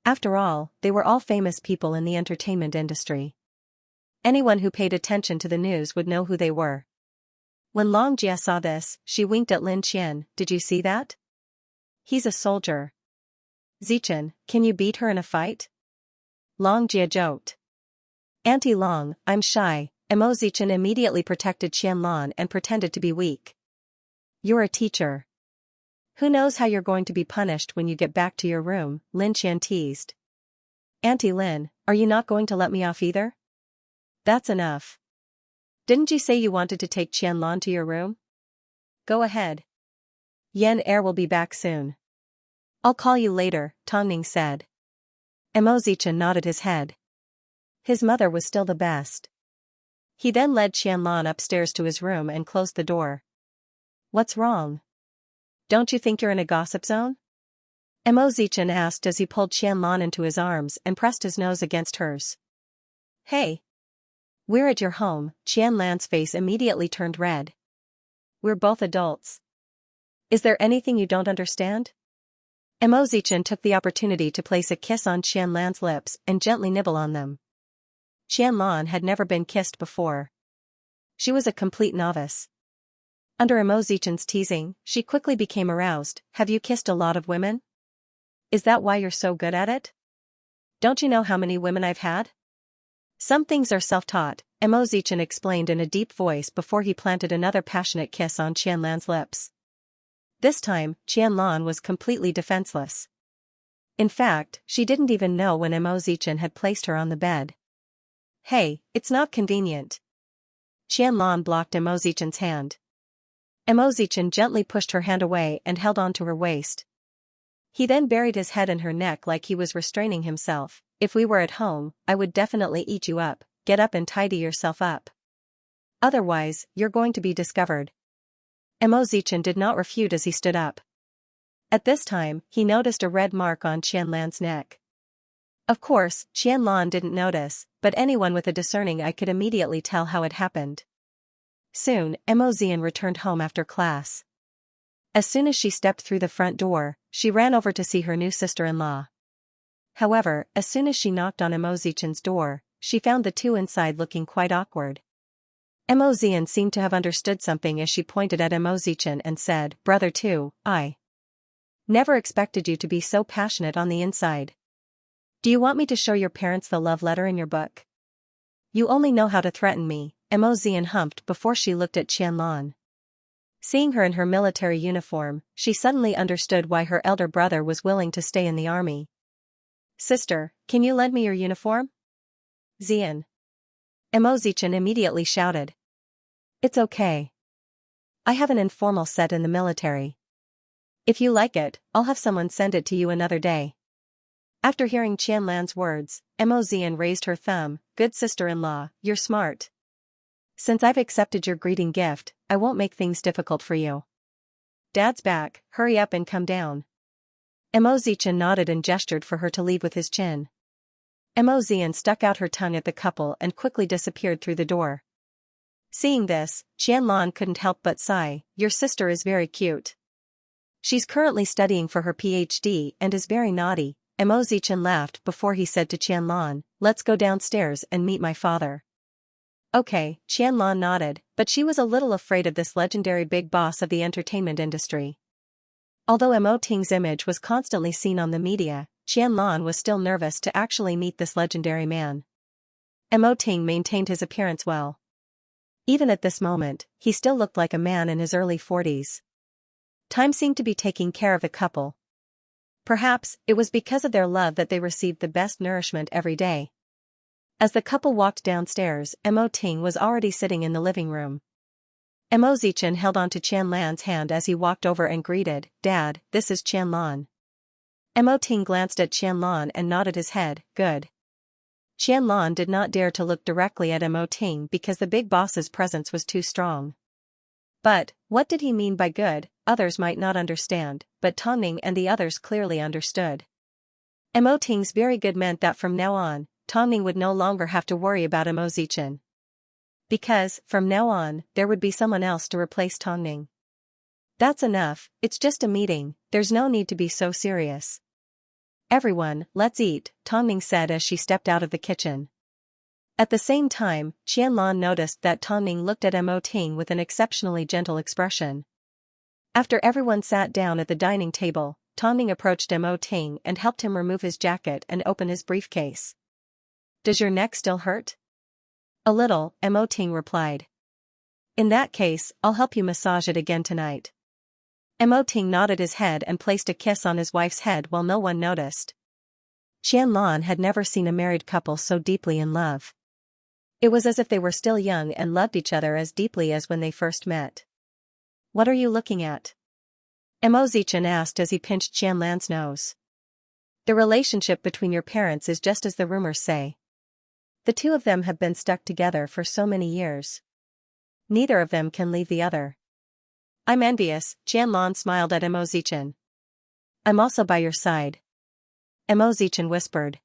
After all, they were all famous people in the entertainment industry. Anyone who paid attention to the news would know who they were. When Long Jie saw this, she winked at Lin Qian. "Did you see that? He's a soldier. Zichen, can you beat her in a fight?" Long Jie joked. "Auntie Long, I'm shy." Mo Zichen immediately protected Qianlan and pretended to be weak. "You're a teacher. Who knows how you're going to be punished when you get back to your room," Lin Qian teased. "Auntie Lin, are you not going to let me off either? That's enough. Didn't you say you wanted to take Qianlan to your room? Go ahead. Yan Er will be back soon." "I'll call you later," Tongning said. Mo Zichen nodded his head. His mother was still the best. He then led Qianlan upstairs to his room and closed the door. "What's wrong? Don't you think you're in a gossip zone?" Mo Zichen asked as he pulled Qianlan into his arms and pressed his nose against hers. "Hey! We're at your home." Qianlan's face immediately turned red. "We're both adults. Is there anything you don't understand?" Mo Zichen took the opportunity to place a kiss on Qianlan's lips and gently nibble on them. Qianlan had never been kissed before. She was a complete novice. Under Mo Zichen's teasing, she quickly became aroused. "Have you kissed a lot of women? Is that why you're so good at it? Don't you know how many women I've had?" "Some things are self-taught," Mo Zichen explained in a deep voice before he planted another passionate kiss on Qianlan's lips. This time, Qianlan was completely defenseless. In fact, she didn't even know when Mo Zichen had placed her on the bed. "Hey, it's not convenient." Qianlan blocked Mo Zichen's hand. Mo Zichen gently pushed her hand away and held on to her waist. He then buried his head in her neck like he was restraining himself. "If we were at home, I would definitely eat you up. Get up and tidy yourself up. Otherwise, you're going to be discovered." Mo Zichen did not refute as he stood up. At this time, he noticed a red mark on Qianlan's neck. Of course, Qianlan didn't notice, but anyone with a discerning eye could immediately tell how it happened. Soon, Mo Zichen returned home after class. As soon as she stepped through the front door, she ran over to see her new sister-in-law. However, as soon as she knocked on Mo Zichen's door, she found the two inside looking quite awkward. Mo Zichen seemed to have understood something as she pointed at Mo Zichen and said, "Brother too, I never expected you to be so passionate on the inside. Do you want me to show your parents the love letter in your book? You only know how to threaten me." Mo Zichen humped before she looked at Qianlan. Seeing her in her military uniform, she suddenly understood why her elder brother was willing to stay in the army. "Sister, can you lend me your uniform?" "Zichen." Mo Zichen immediately shouted. "It's okay. I have an informal set in the military. If you like it, I'll have someone send it to you another day." After hearing Qianlan's words, Mo Zichen raised her thumb. "Good sister-in-law, you're smart. Since I've accepted your greeting gift, I won't make things difficult for you. Dad's back, hurry up and come down." Mo Zichen nodded and gestured for her to leave with his chin. Mo Zichen stuck out her tongue at the couple and quickly disappeared through the door. Seeing this, Qianlan couldn't help but sigh. "Your sister is very cute. She's currently studying for her PhD and is very naughty." Mo Zichen laughed before he said to Qianlan, "Let's go downstairs and meet my father." Okay, Qianlan nodded, but she was a little afraid of this legendary big boss of the entertainment industry. Although Mo Ting's image was constantly seen on the media, Qianlan was still nervous to actually meet this legendary man. Mo Ting maintained his appearance well. Even at this moment, he still looked like a man in his early 40s. Time seemed to be taking care of the couple. Perhaps, it was because of their love that they received the best nourishment every day. As the couple walked downstairs, Mo Ting was already sitting in the living room. Mo Zichen held onto Qianlan's hand as he walked over and greeted, "Dad, this is Qianlan." Mo Ting glanced at Qianlan and nodded his head, "Good." Qianlan did not dare to look directly at Mo Ting because the big boss's presence was too strong. But, what did he mean by good? Others might not understand, but Tongning and the others clearly understood. Mo Ting's very good meant that from now on, Tongning would no longer have to worry about Mo Zichen. Because, from now on, there would be someone else to replace Tongning. That's enough, it's just a meeting, there's no need to be so serious. Everyone, let's eat, Tongning said as she stepped out of the kitchen. At the same time, Qianlan noticed that Tongning looked at Mo Ting with an exceptionally gentle expression. After everyone sat down at the dining table, Tongning approached Mo Ting and helped him remove his jacket and open his briefcase. "Does your neck still hurt?" "A little," Mo Ting replied. "In that case, I'll help you massage it again tonight." Mo Ting nodded his head and placed a kiss on his wife's head while no one noticed. Qianlan had never seen a married couple so deeply in love. It was as if they were still young and loved each other as deeply as when they first met. "What are you looking at?" Mo Zichen asked as he pinched Qianlan's nose. "The relationship between your parents is just as the rumors say. The two of them have been stuck together for so many years. Neither of them can leave the other." "I'm envious," Qianlan smiled at Mo Zichen. "I'm also by your side," Mo Zichen whispered.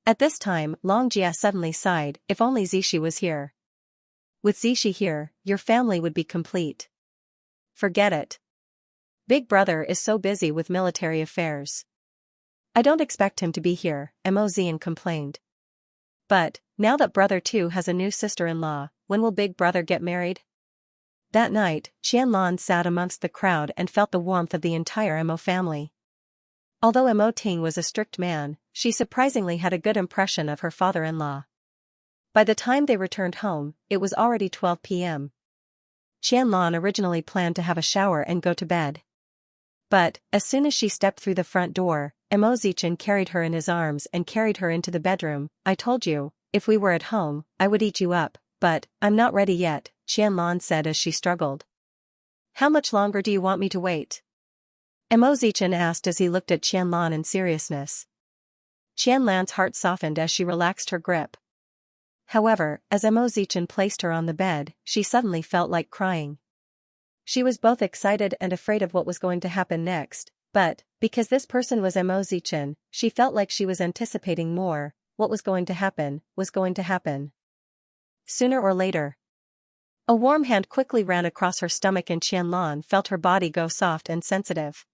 At this time, Long Jia suddenly sighed, "If only Zixi was here. With Zixi here, your family would be complete." "Forget it. Big Brother is so busy with military affairs. I don't expect him to be here," Mo Zian complained. "But, now that Brother 2 has a new sister-in-law, when will Big Brother get married?" That night, Qianlan sat amongst the crowd and felt the warmth of the entire Mo family. Although Mo Ting was a strict man, she surprisingly had a good impression of her father-in-law. By the time they returned home, it was already 12 p.m. Qianlan originally planned to have a shower and go to bed. But, as soon as she stepped through the front door, Mo Zichen carried her in his arms and carried her into the bedroom. "I told you, if we were at home, I would eat you up, but, I'm not ready yet," Qianlan said as she struggled. "How much longer do you want me to wait?" Mo Zichen asked as he looked at Qianlan in seriousness. Qianlan's heart softened as she relaxed her grip. However, as Mo Zichen placed her on the bed, she suddenly felt like crying. She was both excited and afraid of what was going to happen next, but, because this person was Mo Zichen, she felt like she was anticipating more. What was going to happen, was going to happen. Sooner or later. A warm hand quickly ran across her stomach and Qianlan felt her body go soft and sensitive.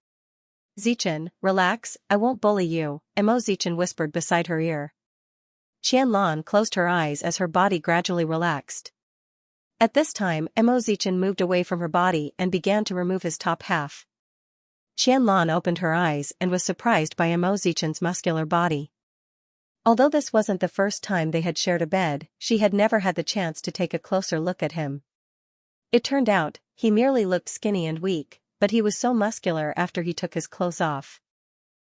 "Zichen, relax, I won't bully you," Mo Zichen whispered beside her ear. Qianlan closed her eyes as her body gradually relaxed. At this time, Mo Zichen moved away from her body and began to remove his top half. Qianlan opened her eyes and was surprised by Mo Zichen's muscular body. Although this wasn't the first time they had shared a bed, she had never had the chance to take a closer look at him. It turned out, he merely looked skinny and weak, but he was so muscular after he took his clothes off.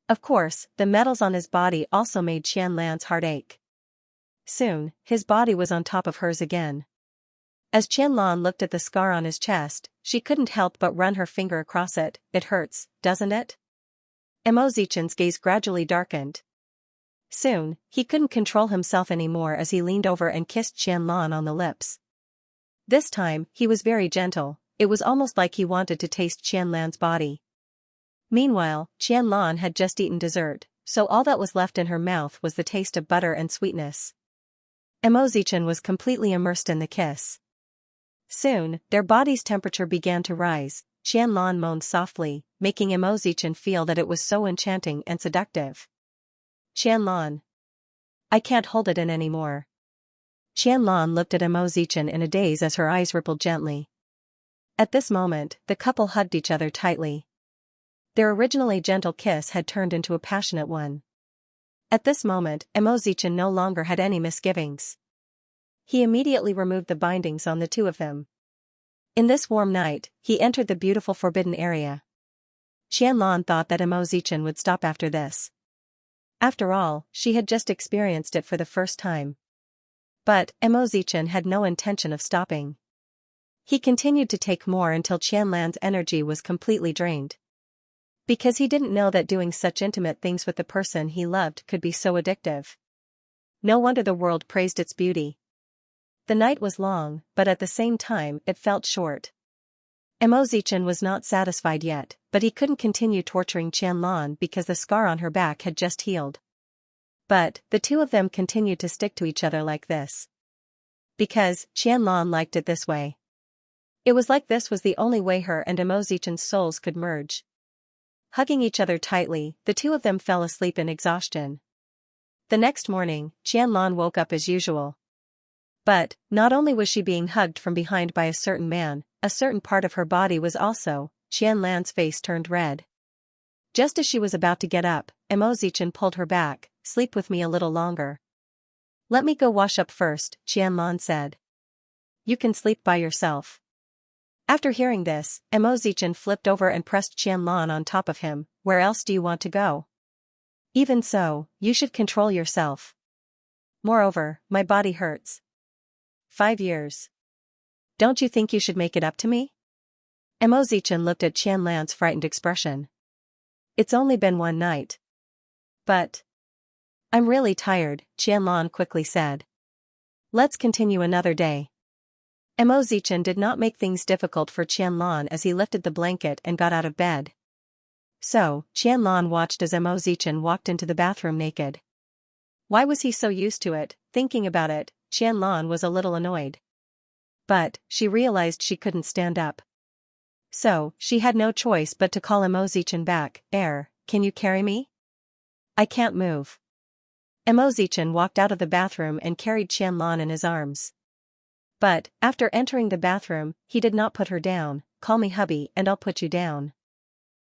Of course, the metals on his body also made Qianlan's heart ache. Soon, his body was on top of hers again. As Qianlan looked at the scar on his chest, she couldn't help but run her finger across it. "It hurts, doesn't it?" Mo Zichen's gaze gradually darkened. Soon, he couldn't control himself anymore as he leaned over and kissed Qianlan on the lips. This time, he was very gentle, it was almost like he wanted to taste Qianlan's body. Meanwhile, Qianlan had just eaten dessert, so all that was left in her mouth was the taste of butter and sweetness. Mo Zichen was completely immersed in the kiss. Soon, their body's temperature began to rise. Qianlan moaned softly, making Mo Zichen feel that it was so enchanting and seductive. "Qianlan. I can't hold it in anymore." Qianlan looked at Mo Zichen in a daze as her eyes rippled gently. At this moment, the couple hugged each other tightly. Their originally gentle kiss had turned into a passionate one. At this moment, Mo Zichen no longer had any misgivings. He immediately removed the bindings on the two of them. In this warm night, he entered the beautiful forbidden area. Qianlan thought that Mo Zichen would stop after this. After all, she had just experienced it for the first time. But Mo Zichen had no intention of stopping. He continued to take more until Qianlan's energy was completely drained. Because he didn't know that doing such intimate things with the person he loved could be so addictive. No wonder the world praised its beauty. The night was long, but at the same time it felt short. Mo Zichen was not satisfied yet, but he couldn't continue torturing Qianlan because the scar on her back had just healed. But the two of them continued to stick to each other like this. Because Qianlan liked it this way. It was like this was the only way her and Mo Zichen's souls could merge. Hugging each other tightly, the two of them fell asleep in exhaustion. The next morning, Qianlan woke up as usual. But, not only was she being hugged from behind by a certain man, a certain part of her body was also. Qianlan's face turned red. Just as she was about to get up, Mo Zichen pulled her back. "Sleep with me a little longer." "Let me go wash up first," Qianlan said. "You can sleep by yourself." After hearing this, Mo Zichen flipped over and pressed Qianlan on top of him. "Where else do you want to go? Even so, you should control yourself. Moreover, my body hurts." 5 years. "Don't you think you should make it up to me?" Mo Zichen looked at Qianlan's frightened expression. "It's only been one night." "But I'm really tired," Qianlan quickly said. "Let's continue another day." Mo Zichen did not make things difficult for Qianlan as he lifted the blanket and got out of bed. So, Qianlan watched as Mo Zichen walked into the bathroom naked. Why was he so used to it? Thinking about it, Qianlan was a little annoyed. But she realized she couldn't stand up. So, she had no choice but to call Mo Zichen back. Can you carry me? I can't move." Mo Zichen walked out of the bathroom and carried Qianlan in his arms. But, after entering the bathroom, he did not put her down. "Call me hubby and I'll put you down."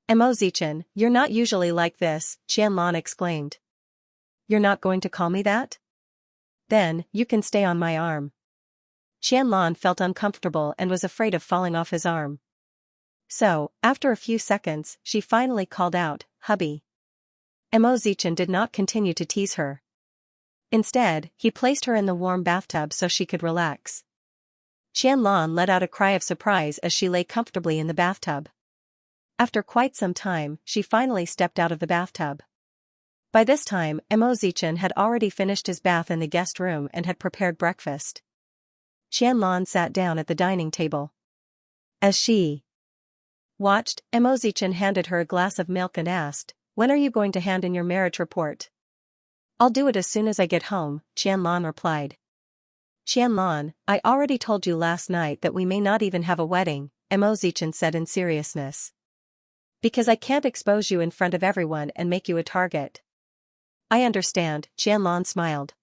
"Mo Zichen, you're not usually like this," Qianlan exclaimed. "You're not going to call me that? Then, you can stay on my arm." Qianlan felt uncomfortable and was afraid of falling off his arm. So, after a few seconds, she finally called out, "Hubby." Mo Zichen did not continue to tease her. Instead, he placed her in the warm bathtub so she could relax. Qianlan let out a cry of surprise as she lay comfortably in the bathtub. After quite some time, she finally stepped out of the bathtub. By this time, Mo Zichen had already finished his bath in the guest room and had prepared breakfast. Qianlan sat down at the dining table. As she watched, Mo Zichen handed her a glass of milk and asked, "When are you going to hand in your marriage report?" "I'll do it as soon as I get home," Qianlan replied. "Qianlan, I already told you last night that we may not even have a wedding," Mo Zichen said in seriousness. "Because I can't expose you in front of everyone and make you a target." "I understand," Qianlan smiled.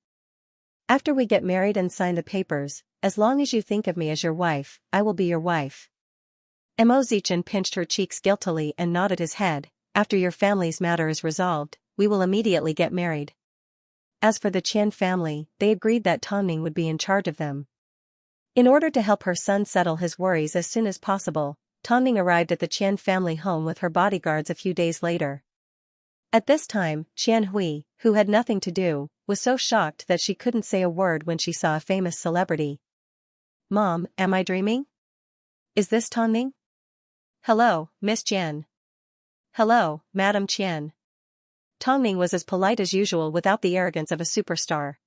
"After we get married and sign the papers, as long as you think of me as your wife, I will be your wife." Mo Zichen pinched her cheeks guiltily and nodded his head. "After your family's matter is resolved, we will immediately get married." As for the Qian family, they agreed that Tongning would be in charge of them. In order to help her son settle his worries as soon as possible, Tongning arrived at the Qian family home with her bodyguards a few days later. At this time, Qian Hui, who had nothing to do, was so shocked that she couldn't say a word when she saw a famous celebrity. "Mom, am I dreaming? Is this Tongning?" "Hello, Miss Qian." "Hello, Madam Qian." Tongning was as polite as usual without the arrogance of a superstar.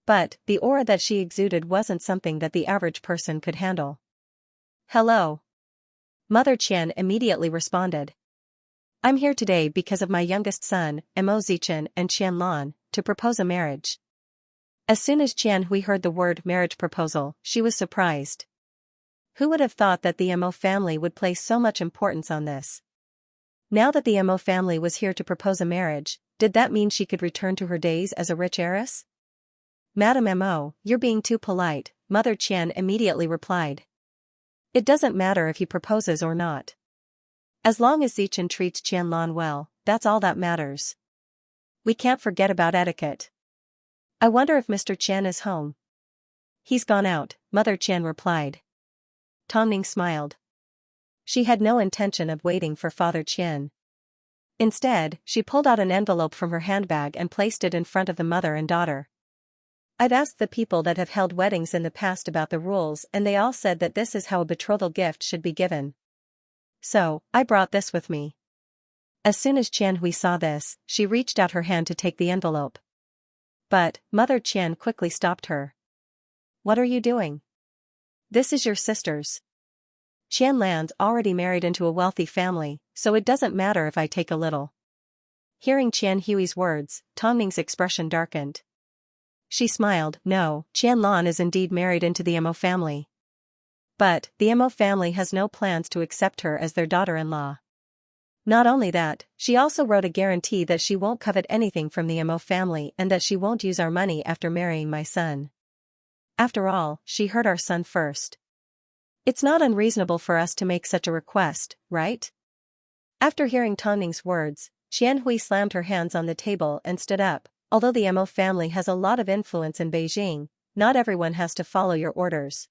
But, the aura that she exuded wasn't something that the average person could handle. "Hello." Mother Qian immediately responded. "I'm here today because of my youngest son, Mo Zichen and Qianlan, to propose a marriage." As soon as Qian Hui heard the word marriage proposal, she was surprised. Who would have thought that the Mo family would place so much importance on this? Now that the Mo family was here to propose a marriage, did that mean she could return to her days as a rich heiress? "Madam Mo, you're being too polite," Mother Qian immediately replied. "It doesn't matter if he proposes or not. As long as Zichen treats Qianlan well, that's all that matters. We can't forget about etiquette. I wonder if Mr. Qian is home." "He's gone out," Mother Qian replied. Tongning smiled. She had no intention of waiting for Father Qian. Instead, she pulled out an envelope from her handbag and placed it in front of the mother and daughter. I've asked the people that have held weddings in the past about the rules and they all said that this is how a betrothal gift should be given. So, I brought this with me. As soon as Xianhui saw this, she reached out her hand to take the envelope. But, Mother Qian quickly stopped her. What are you doing? This is your sister's. Qian Lan's already married into a wealthy family, so it doesn't matter if I take a little. Hearing Qian Hui's words, Tong Ning's expression darkened. She smiled. No, Qian Lan is indeed married into the Mo family. But, the Mo family has no plans to accept her as their daughter-in-law. Not only that, she also wrote a guarantee that she won't covet anything from the Mo family and that she won't use our money after marrying my son. After all, she heard our son first. It's not unreasonable for us to make such a request, right? After hearing Tong Ning's words, Xianhui slammed her hands on the table and stood up. Although the Mo family has a lot of influence in Beijing, not everyone has to follow your orders.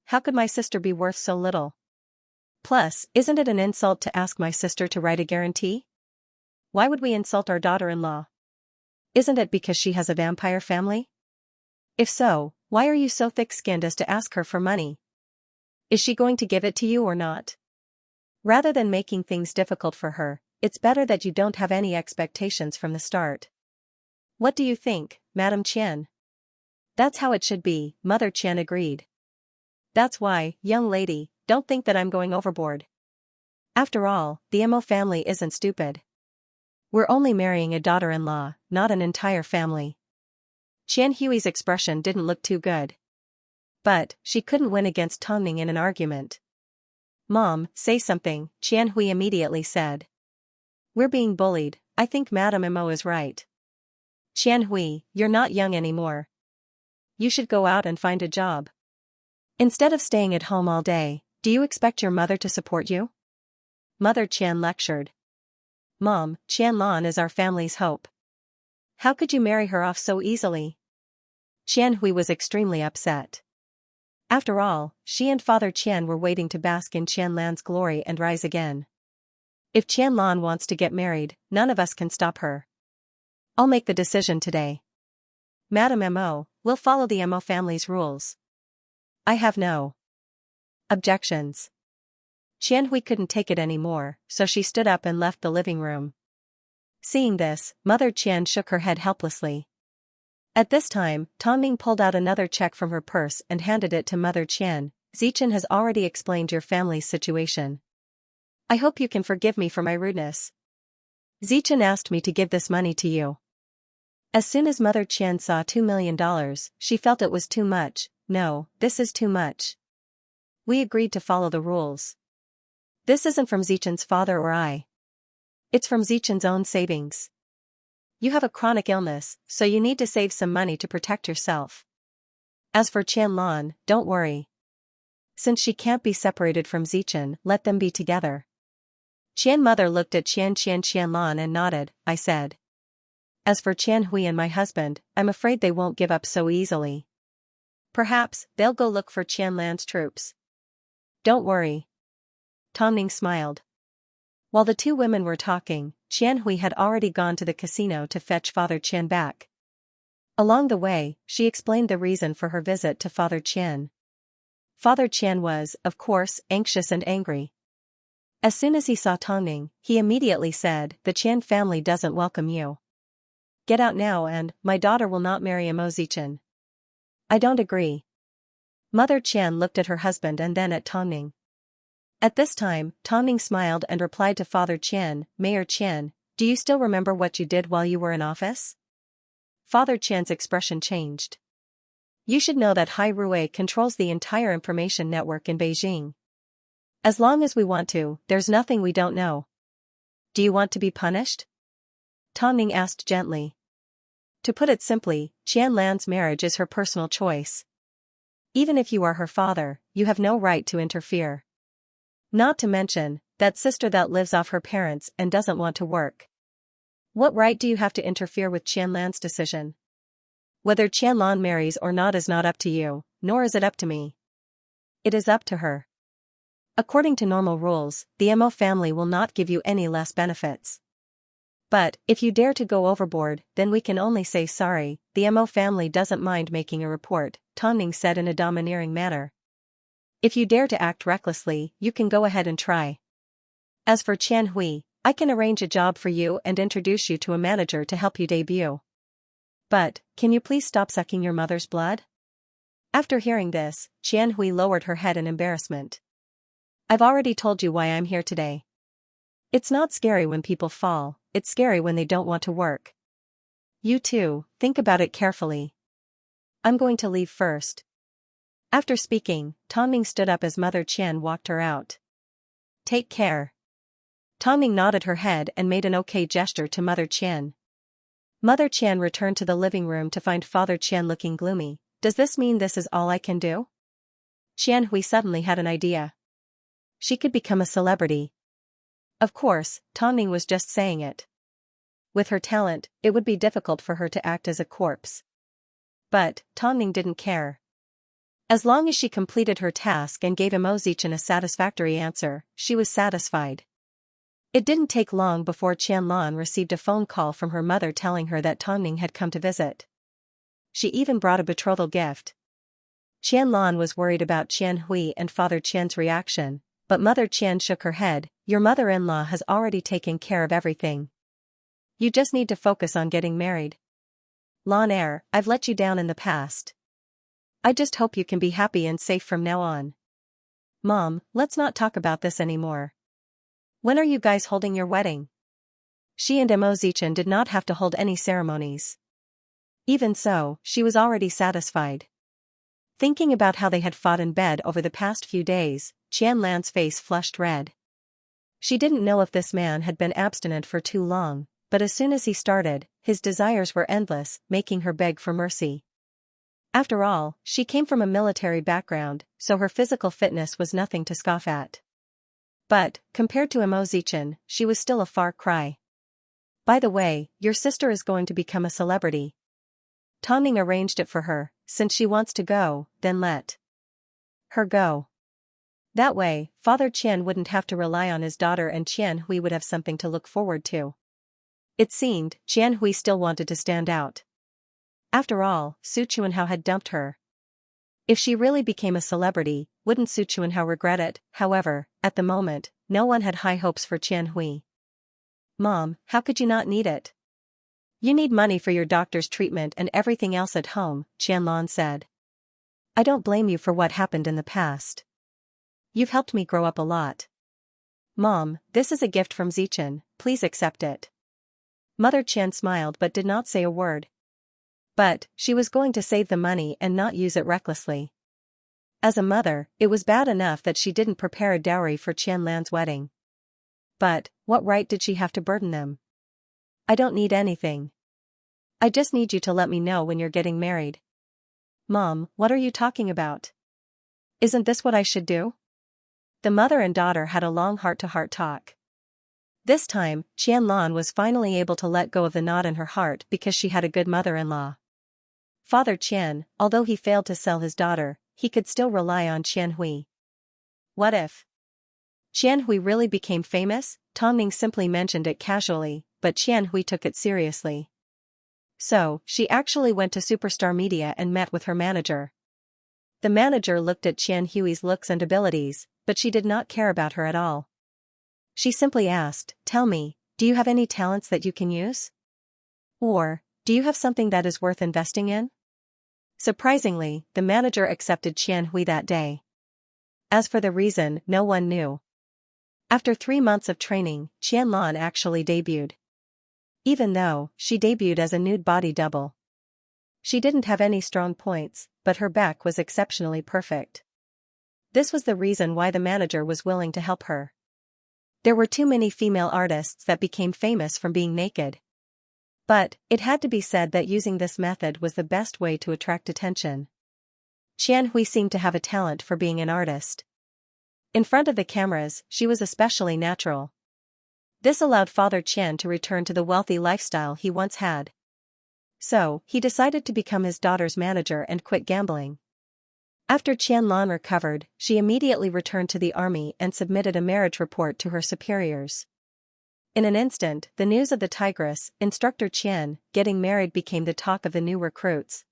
How could my sister be worth so little? Plus, isn't it an insult to ask my sister to write a guarantee? Why would we insult our daughter-in-law? Isn't it because she has a vampire family? If so, why are you so thick-skinned as to ask her for money? Is she going to give it to you or not? Rather than making things difficult for her, it's better that you don't have any expectations from the start. What do you think, Madam Qian? That's how it should be, Mother Qian agreed. That's why, young lady, don't think that I'm going overboard. After all, the Mo family isn't stupid. We're only marrying a daughter-in-law, not an entire family. Qian Hui's expression didn't look too good. But, she couldn't win against Tong Ning in an argument. Mom, say something, Qian Hui immediately said. We're being bullied, I think Madame Mo is right. Qian Hui, you're not young anymore. You should go out and find a job. Instead of staying at home all day, do you expect your mother to support you? Mother Qian lectured. Mom, Qian Lan is our family's hope. How could you marry her off so easily? Qian Hui was extremely upset. After all, she and Father Qian were waiting to bask in Qian Lan's glory and rise again. If Qian Lan wants to get married, none of us can stop her. I'll make the decision today. Madame Mo, we'll follow the Mo family's rules. I have no objections. Qian Hui couldn't take it anymore, so she stood up and left the living room. Seeing this, Mother Qian shook her head helplessly. At this time, Tong Ning pulled out another check from her purse and handed it to Mother Qian. Zichen has already explained your family's situation. I hope you can forgive me for my rudeness. Zichen asked me to give this money to you. As soon as Mother Qian saw $2 million, she felt it was too much. No, this is too much. We agreed to follow the rules. This isn't from Zichen's father or I. It's from Zichen's own savings. You have a chronic illness, so you need to save some money to protect yourself. As for Qian Lan, don't worry. Since she can't be separated from Zichen, let them be together. Qian Mother looked at Qian Lan and nodded. I said. As for Qian Hui and my husband, I'm afraid they won't give up so easily. Perhaps, they'll go look for Qian Lan's troops. Don't worry. Tong Ning smiled. While the two women were talking, Qian Hui had already gone to the casino to fetch Father Qian back. Along the way, she explained the reason for her visit to Father Qian. Father Qian was, of course, anxious and angry. As soon as he saw Tong Ning, he immediately said, the Qian family doesn't welcome you. Get out now and, my daughter will not marry a Mo Zichen. I don't agree. Mother Qian looked at her husband and then at Tong Ning. At this time, Tong Ning smiled and replied to Father Qian, Mayor Qian, do you still remember what you did while you were in office? Father Qian's expression changed. You should know that Hai Rui controls the entire information network in Beijing. As long as we want to, there's nothing we don't know. Do you want to be punished? Tong Ning asked gently. To put it simply, Qian Lan's marriage is her personal choice. Even if you are her father, you have no right to interfere. Not to mention, that sister that lives off her parents and doesn't want to work. What right do you have to interfere with Qian Lan's decision? Whether Qian Lan marries or not is not up to you, nor is it up to me. It is up to her. According to normal rules, the Mo family will not give you any less benefits. But, if you dare to go overboard, then we can only say sorry. The Mo family doesn't mind making a report, Tongning said in a domineering manner. If you dare to act recklessly, you can go ahead and try. As for Qian Hui, I can arrange a job for you and introduce you to a manager to help you debut. But, can you please stop sucking your mother's blood? After hearing this, Qian Hui lowered her head in embarrassment. I've already told you why I'm here today. It's not scary when people fall, it's scary when they don't want to work. You too, think about it carefully. I'm going to leave first. After speaking, Tongning stood up as Mother Qian walked her out. Take care. Tongning nodded her head and made an okay gesture to Mother Qian. Mother Qian returned to the living room to find Father Qian looking gloomy. Does this mean this is all I can do? Qian Hui suddenly had an idea. She could become a celebrity. Of course, Tongning was just saying it. With her talent, it would be difficult for her to act as a corpse. But, Tongning didn't care. As long as she completed her task and gave Mo Zichen a satisfactory answer, she was satisfied. It didn't take long before Qianlan received a phone call from her mother telling her that Tongning had come to visit. She even brought a betrothal gift. Qianlan was worried about Qian Hui and Father Qian's reaction, but Mother Qian shook her head. Your mother-in-law has already taken care of everything. You just need to focus on getting married. Lon Air, I've let you down in the past. I just hope you can be happy and safe from now on. Mom, let's not talk about this anymore. When are you guys holding your wedding? She and Mo Zichen did not have to hold any ceremonies. Even so, she was already satisfied. Thinking about how they had fought in bed over the past few days, Qianlan's face flushed red. She didn't know if this man had been abstinent for too long, but as soon as he started, his desires were endless, making her beg for mercy. After all, she came from a military background, so her physical fitness was nothing to scoff at. But, compared to Mo Zichen, she was still a far cry. By the way, your sister is going to become a celebrity. Tongning arranged it for her. Since she wants to go, then let her go. That way, Father Qian wouldn't have to rely on his daughter and Qian Hui would have something to look forward to. It seemed, Qian Hui still wanted to stand out. After all, Su Chuanhao had dumped her. If she really became a celebrity, wouldn't Su Chuanhao regret it? However, at the moment, no one had high hopes for Qian Hui. Mom, how could you not need it? You need money for your doctor's treatment and everything else at home, Qianlan said. I don't blame you for what happened in the past. You've helped me grow up a lot. Mom, this is a gift from Zichen, please accept it. Mother Qian smiled but did not say a word. But, she was going to save the money and not use it recklessly. As a mother, it was bad enough that she didn't prepare a dowry for Qianlan's wedding. But, what right did she have to burden them? I don't need anything. I just need you to let me know when you're getting married. Mom, what are you talking about? Isn't this what I should do? The mother and daughter had a long heart-to-heart talk. This time, Qianlan was finally able to let go of the knot in her heart because she had a good mother-in-law. Father Qian, although he failed to sell his daughter, he could still rely on Qian Hui. What if Qian Hui really became famous? Tongning simply mentioned it casually, but Qian Hui took it seriously. So, she actually went to Superstar Media and met with her manager. The manager looked at Qian Hui's looks and abilities, but she did not care about her at all. She simply asked, tell me, do you have any talents that you can use? Or, do you have something that is worth investing in? Surprisingly, the manager accepted Qian Hui that day. As for the reason, no one knew. After 3 months of training, Qianlan actually debuted. Even though, she debuted as a nude body double. She didn't have any strong points, but her back was exceptionally perfect. This was the reason why the manager was willing to help her. There were too many female artists that became famous from being naked. But, it had to be said that using this method was the best way to attract attention. Qian Hui seemed to have a talent for being an artist. In front of the cameras, she was especially natural. This allowed Father Qian to return to the wealthy lifestyle he once had. So, he decided to become his daughter's manager and quit gambling. After Qianlan recovered, she immediately returned to the army and submitted a marriage report to her superiors. In an instant, the news of the tigress, Instructor Qian, getting married became the talk of the new recruits.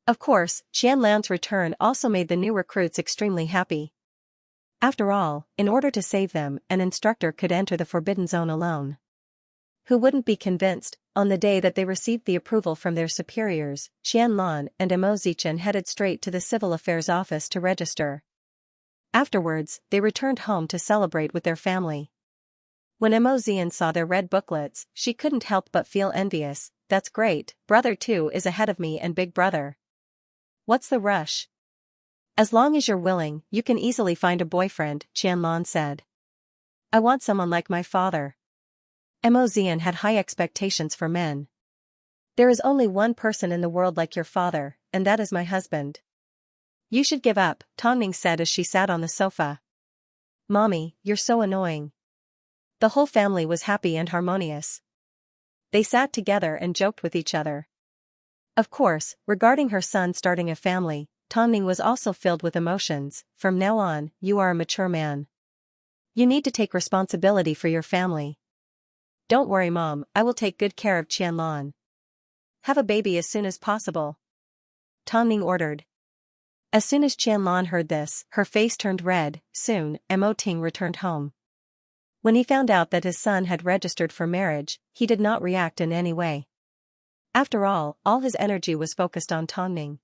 Of course, Qianlan's return also made the new recruits extremely happy. After all, in order to save them, an instructor could enter the forbidden zone alone. Who wouldn't be convinced? On the day that they received the approval from their superiors, Qianlan and Mo Zichen headed straight to the Civil Affairs office to register. Afterwards, they returned home to celebrate with their family. When Mo Zian saw their red booklets, she couldn't help but feel envious. That's great, brother 2 is ahead of me and big brother. What's the rush? As long as you're willing, you can easily find a boyfriend, Qianlan said. I want someone like my father. Mo Zian had high expectations for men. There is only one person in the world like your father, and that is my husband. You should give up, Tongning said as she sat on the sofa. Mommy, you're so annoying. The whole family was happy and harmonious. They sat together and joked with each other. Of course, regarding her son starting a family, Tongning was also filled with emotions. From now on, you are a mature man. You need to take responsibility for your family. Don't worry Mom, I will take good care of Qianlan. Have a baby as soon as possible. Tongning ordered. As soon as Qianlan heard this, her face turned red. Soon, Mo Ting returned home. When he found out that his son had registered for marriage, he did not react in any way. After all his energy was focused on Tongning.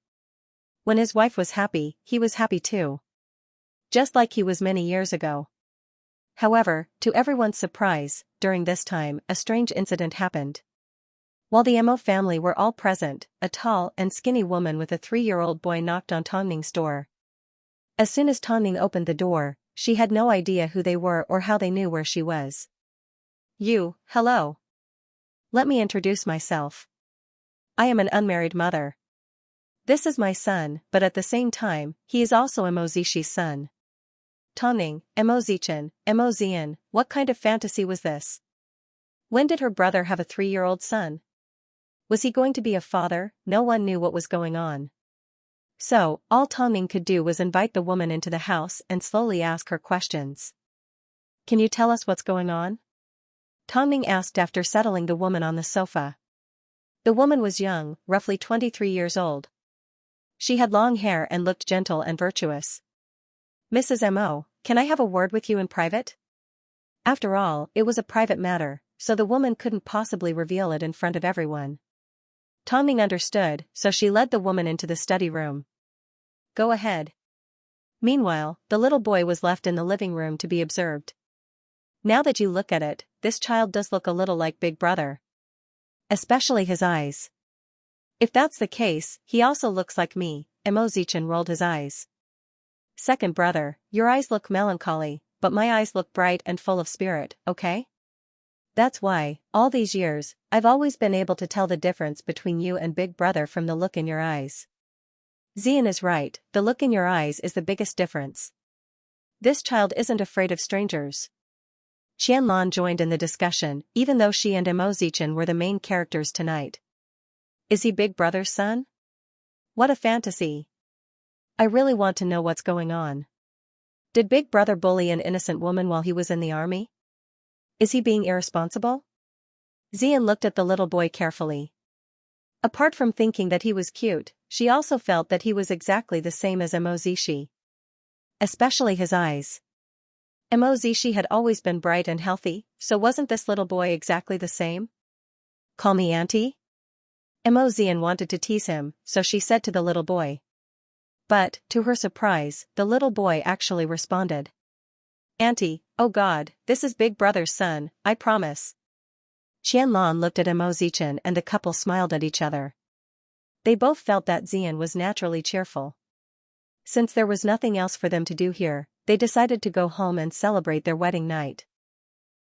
When his wife was happy, he was happy too. Just like he was many years ago. However, to everyone's surprise, during this time, a strange incident happened. While the Mo family were all present, a tall and skinny woman with a 3-year-old boy knocked on Tongning's door. As soon as Tongning opened the door, she had no idea who they were or how they knew where she was. Hello. Let me introduce myself. I am an unmarried mother. This is my son, but at the same time, he is also Mo Zishi's son. Tongning, Mo Zian, what kind of fantasy was this? When did her brother have a 3-year-old son? Was he going to be a father? No one knew what was going on. So, all Tongning could do was invite the woman into the house and slowly ask her questions. Can you tell us what's going on? Tongning asked after settling the woman on the sofa. The woman was young, roughly 23 years old. She had long hair and looked gentle and virtuous. Mrs. Mo, can I have a word with you in private? After all, it was a private matter, so the woman couldn't possibly reveal it in front of everyone. Tongning understood, so she led the woman into the study room. Go ahead. Meanwhile, the little boy was left in the living room to be observed. Now that you look at it, this child does look a little like Big Brother. Especially his eyes. If that's the case, he also looks like me. Mo Zichen rolled his eyes. Second brother, your eyes look melancholy, but my eyes look bright and full of spirit, okay? That's why, all these years, I've always been able to tell the difference between you and Big Brother from the look in your eyes. Zian is right, the look in your eyes is the biggest difference. This child isn't afraid of strangers. Qianlan joined in the discussion, even though she and Mo Zichen were the main characters tonight. Is he Big Brother's son? What a fantasy. I really want to know what's going on. Did Big Brother bully an innocent woman while he was in the army? Is he being irresponsible? Zian looked at the little boy carefully. Apart from thinking that he was cute, she also felt that he was exactly the same as Mo Zishi. Especially his eyes. Mo Zishi had always been bright and healthy, so wasn't this little boy exactly the same? Call me auntie? Mo Zian wanted to tease him, so she said to the little boy. But, to her surprise, the little boy actually responded. Auntie, oh God, this is Big Brother's son, I promise. Qianlan looked at Mo Zichen and the couple smiled at each other. They both felt that Zian was naturally cheerful. Since there was nothing else for them to do here, they decided to go home and celebrate their wedding night.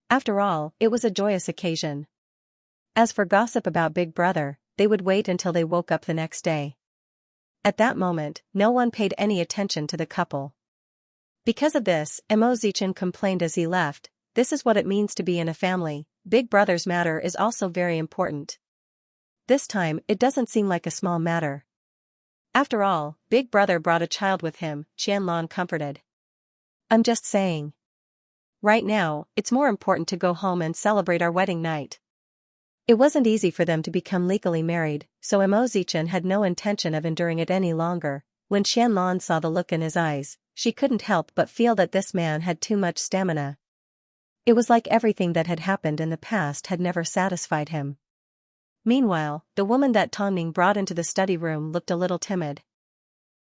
After all, it was a joyous occasion. As for gossip about Big Brother, they would wait until they woke up the next day. At that moment, no one paid any attention to the couple. Because of this, Mo Zichen complained as he left, this is what it means to be in a family, Big Brother's matter is also very important. This time, it doesn't seem like a small matter. After all, Big Brother brought a child with him, Qianlan comforted. I'm just saying. right now, it's more important to go home and celebrate our wedding night. It wasn't easy for them to become legally married, so Mo Zichen had no intention of enduring it any longer. When Xianlan saw the look in his eyes, she couldn't help but feel that this man had too much stamina. It was like everything that had happened in the past had never satisfied him. Meanwhile, the woman that Tongning brought into the study room looked a little timid.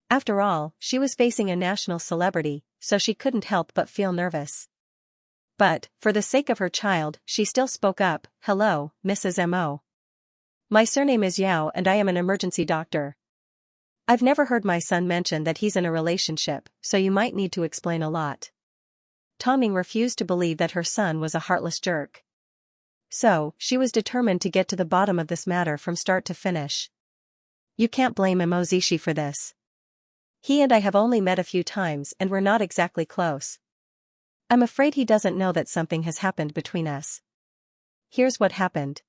After all, she was facing a national celebrity, so she couldn't help but feel nervous. But, for the sake of her child, she still spoke up. "Hello, Mrs. Mo. My surname is Yao and I am an emergency doctor. I've never heard my son mention that he's in a relationship, so you might need to explain a lot." Tongning refused to believe that her son was a heartless jerk. So, she was determined to get to the bottom of this matter from start to finish. "You can't blame Mo Zishi for this. He and I have only met a few times and we're not exactly close. I'm afraid he doesn't know that something has happened between us. Here's what happened.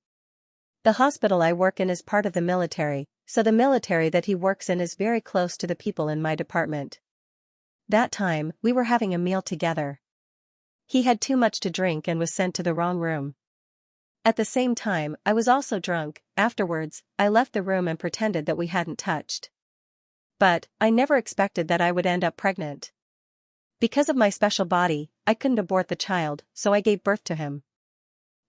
The hospital I work in is part of the military, so the military that he works in is very close to the people in my department. That time, we were having a meal together. He had too much to drink and was sent to the wrong room. At the same time, I was also drunk. Afterwards, I left the room and pretended that we hadn't touched. But, I never expected that I would end up pregnant. Because of my special body, I couldn't abort the child, so I gave birth to him."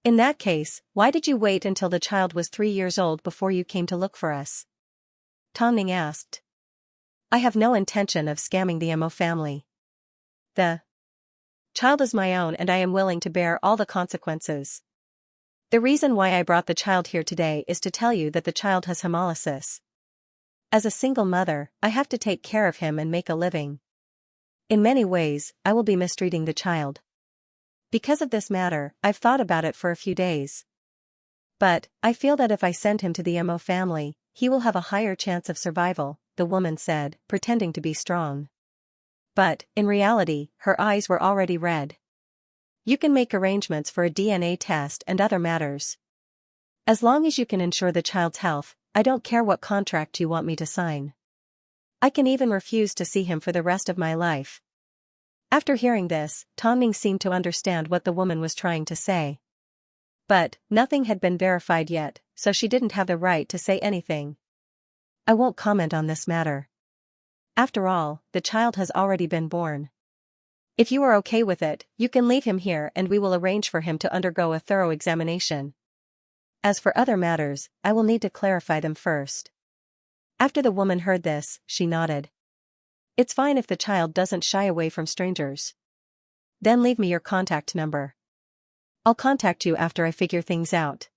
"In that case, why did you wait until the child was 3 years old before you came to look for us?" Tongning asked. "I have no intention of scamming the Mo family. The child is my own and I am willing to bear all the consequences. The reason why I brought the child here today is to tell you that the child has hemolysis. As a single mother, I have to take care of him and make a living. In many ways, I will be mistreating the child. Because of this matter, I've thought about it for a few days. But, I feel that if I send him to the Mo family, he will have a higher chance of survival," the woman said, pretending to be strong. But, in reality, her eyes were already red. "You can make arrangements for a DNA test and other matters. As long as you can ensure the child's health, I don't care what contract you want me to sign. I can even refuse to see him for the rest of my life." After hearing this, Tongning seemed to understand what the woman was trying to say. But, nothing had been verified yet, so she didn't have the right to say anything. "I won't comment on this matter. After all, the child has already been born. If you are okay with it, you can leave him here and we will arrange for him to undergo a thorough examination. As for other matters, I will need to clarify them first." After the woman heard this, she nodded. "It's fine if the child doesn't shy away from strangers. Then leave me your contact number. I'll contact you after I figure things out.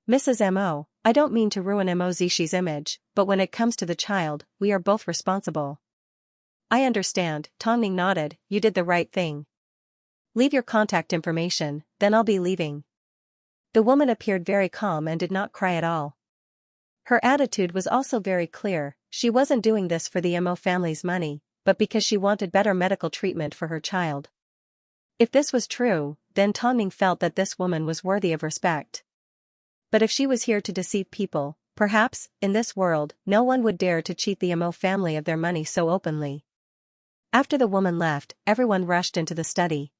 Mrs. Mo, I don't mean to ruin Mo Zishi's image, but when it comes to the child, we are both responsible." "I understand," Tongning nodded. "You did the right thing. Leave your contact information, then I'll be leaving." The woman appeared very calm and did not cry at all. Her attitude was also very clear. She wasn't doing this for the Mo family's money, but because she wanted better medical treatment for her child. If this was true, then Tongning felt that this woman was worthy of respect. But if she was here to deceive people, perhaps, in this world, no one would dare to cheat the Mo family of their money so openly. After the woman left, everyone rushed into the study.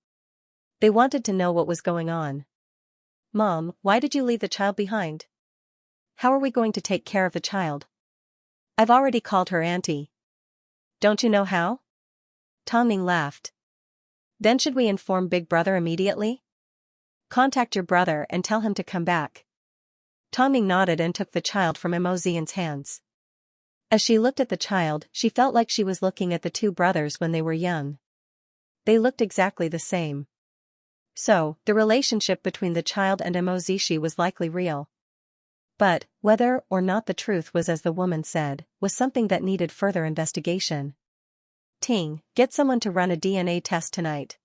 They wanted to know what was going on. "Mom, why did you leave the child behind? How are we going to take care of the child? I've already called her auntie." "Don't you know how?" Tongning laughed. "Then should we inform Big Brother immediately? Contact your brother and tell him to come back." Tongning nodded and took the child from Mo Zian's hands. As she looked at the child, she felt like she was looking at the two brothers when they were young. They looked exactly the same. So, the relationship between the child and Mo Zishi was likely real. But, whether or not the truth was as the woman said, was something that needed further investigation. "Ting, get someone to run a DNA test tonight.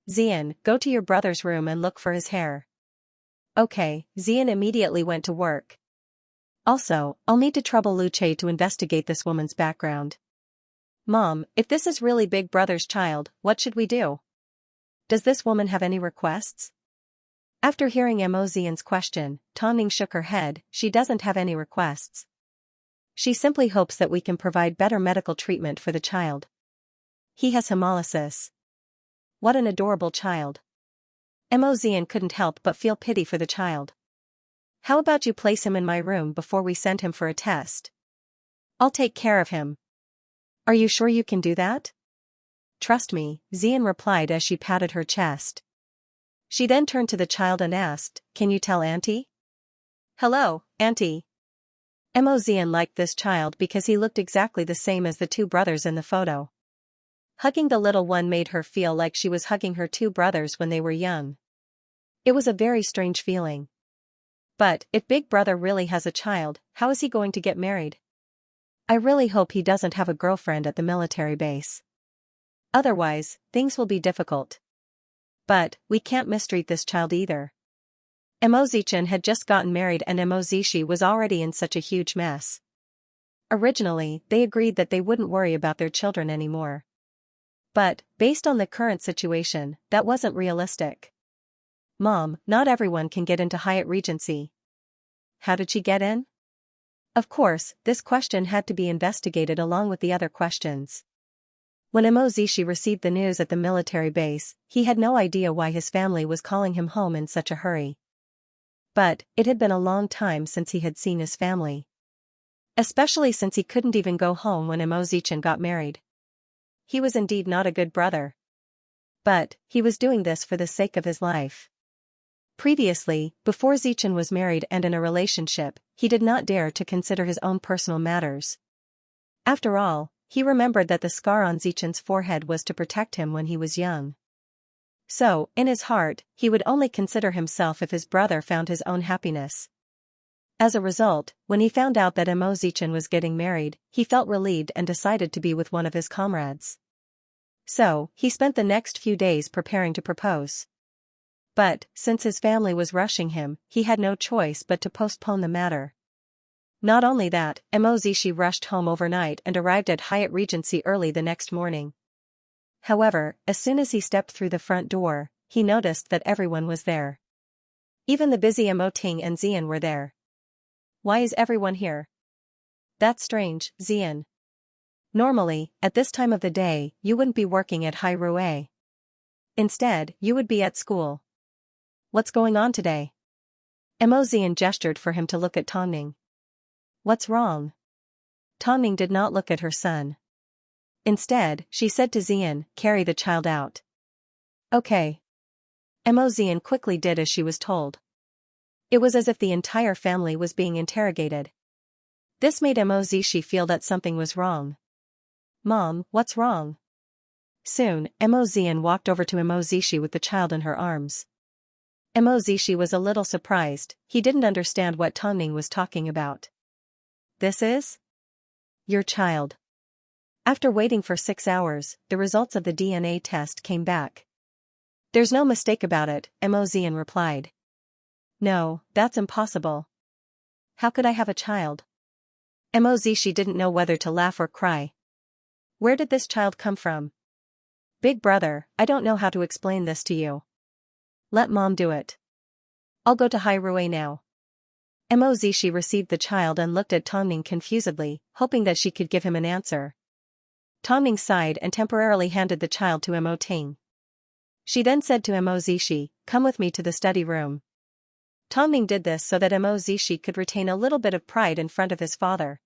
Xian, go to your brother's room and look for his hair." Okay, Xian immediately went to work. "Also, I'll need to trouble Lu Che to investigate this woman's background." "Mom, if this is really Big Brother's child, what should we do? Does this woman have any requests?" After hearing Mo Zian's question, Tongning shook her head. "She doesn't have any requests. She simply hopes that we can provide better medical treatment for the child. He has hemolysis. What an adorable child. Xian couldn't help but feel pity for the child. How about you place him in my room before we send him for a test? I'll take care of him. Are you sure you can do that? Trust me, Xian replied as she patted her chest. She then turned to the child and asked, can you tell Auntie? Hello, Auntie. Xian liked this child because he looked exactly the same as the two brothers in the photo. Hugging the little one made her feel like she was hugging her two brothers when they were young. It was a very strange feeling. But, if Big Brother really has a child, how is he going to get married? I really hope he doesn't have a girlfriend at the military base. Otherwise, things will be difficult. But, we can't mistreat this child either. Xianxia had just gotten married and Xianxia was already in such a huge mess. Originally, they agreed that they wouldn't worry about their children anymore. But, based on the current situation, that wasn't realistic. Mom, not everyone can get into Hyatt Regency. How did she get in? Of course, this question had to be investigated along with the other questions. When Xianxia received the news at the military base, he had no idea why his family was calling him home in such a hurry. But, it had been a long time since he had seen his family. Especially since he couldn't even go home when Xianxia got married. He was indeed not a good brother. But, he was doing this for the sake of his life. Previously, before Xichen was married and in a relationship, he did not dare to consider his own personal matters. After all, he remembered that the scar on Zichen's forehead was to protect him when he was young. So, in his heart, he would only consider himself if his brother found his own happiness. As a result, when he found out that Xichen was getting married, he felt relieved and decided to be with one of his comrades. So, he spent the next few days preparing to propose. But, since his family was rushing him, he had no choice but to postpone the matter. Not only that, Xianxia rushed home overnight and arrived at Hyatt Regency early the next morning. However, as soon as he stepped through the front door, he noticed that everyone was there. Even the busy Ting and Xian were there. Why is everyone here? That's strange, Xian. Normally, at this time of the day, you wouldn't be working at Hai Rue. Instead, you would be at school. What's going on today? Xian gestured for him to look at Tongning. What's wrong? Tongning did not look at her son. Instead, she said to Xian, carry the child out. Okay. Xian quickly did as she was told. It was as if the entire family was being interrogated. This made Xianxia feel that something was wrong. Mom, what's wrong? Soon, Xian walked over to Xianxia with the child in her arms. Xianxia was a little surprised, he didn't understand what Tongning was talking about. This is? Your child. After waiting for 6 hours, the results of the DNA test came back. There's no mistake about it, Xian replied. No, that's impossible. How could I have a child? Xianxia didn't know whether to laugh or cry. Where did this child come from? Big brother, I don't know how to explain this to you. Let mom do it. I'll go to Hai Rue now. Xianxia received the child and looked at Tongning confusedly, hoping that she could give him an answer. Tongning sighed and temporarily handed the child to Ting. She then said to Xianxia, come with me to the study room. Tongning did this so that Xianxia could retain a little bit of pride in front of his father.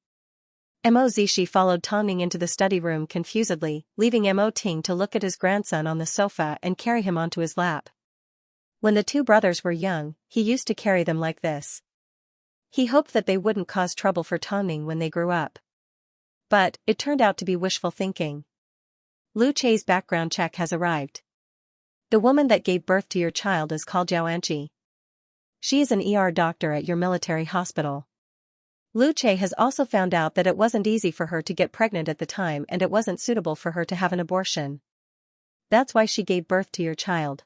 Xianxia followed Tongning into the study room confusedly, leaving Ting to look at his grandson on the sofa and carry him onto his lap. When the two brothers were young, he used to carry them like this. He hoped that they wouldn't cause trouble for Tongning when they grew up. But, it turned out to be wishful thinking. Lu Che's background check has arrived. The woman that gave birth to your child is called Xianxia. She is an ER doctor at your military hospital. Lu Che has also found out that it wasn't easy for her to get pregnant at the time and it wasn't suitable for her to have an abortion. That's why she gave birth to your child.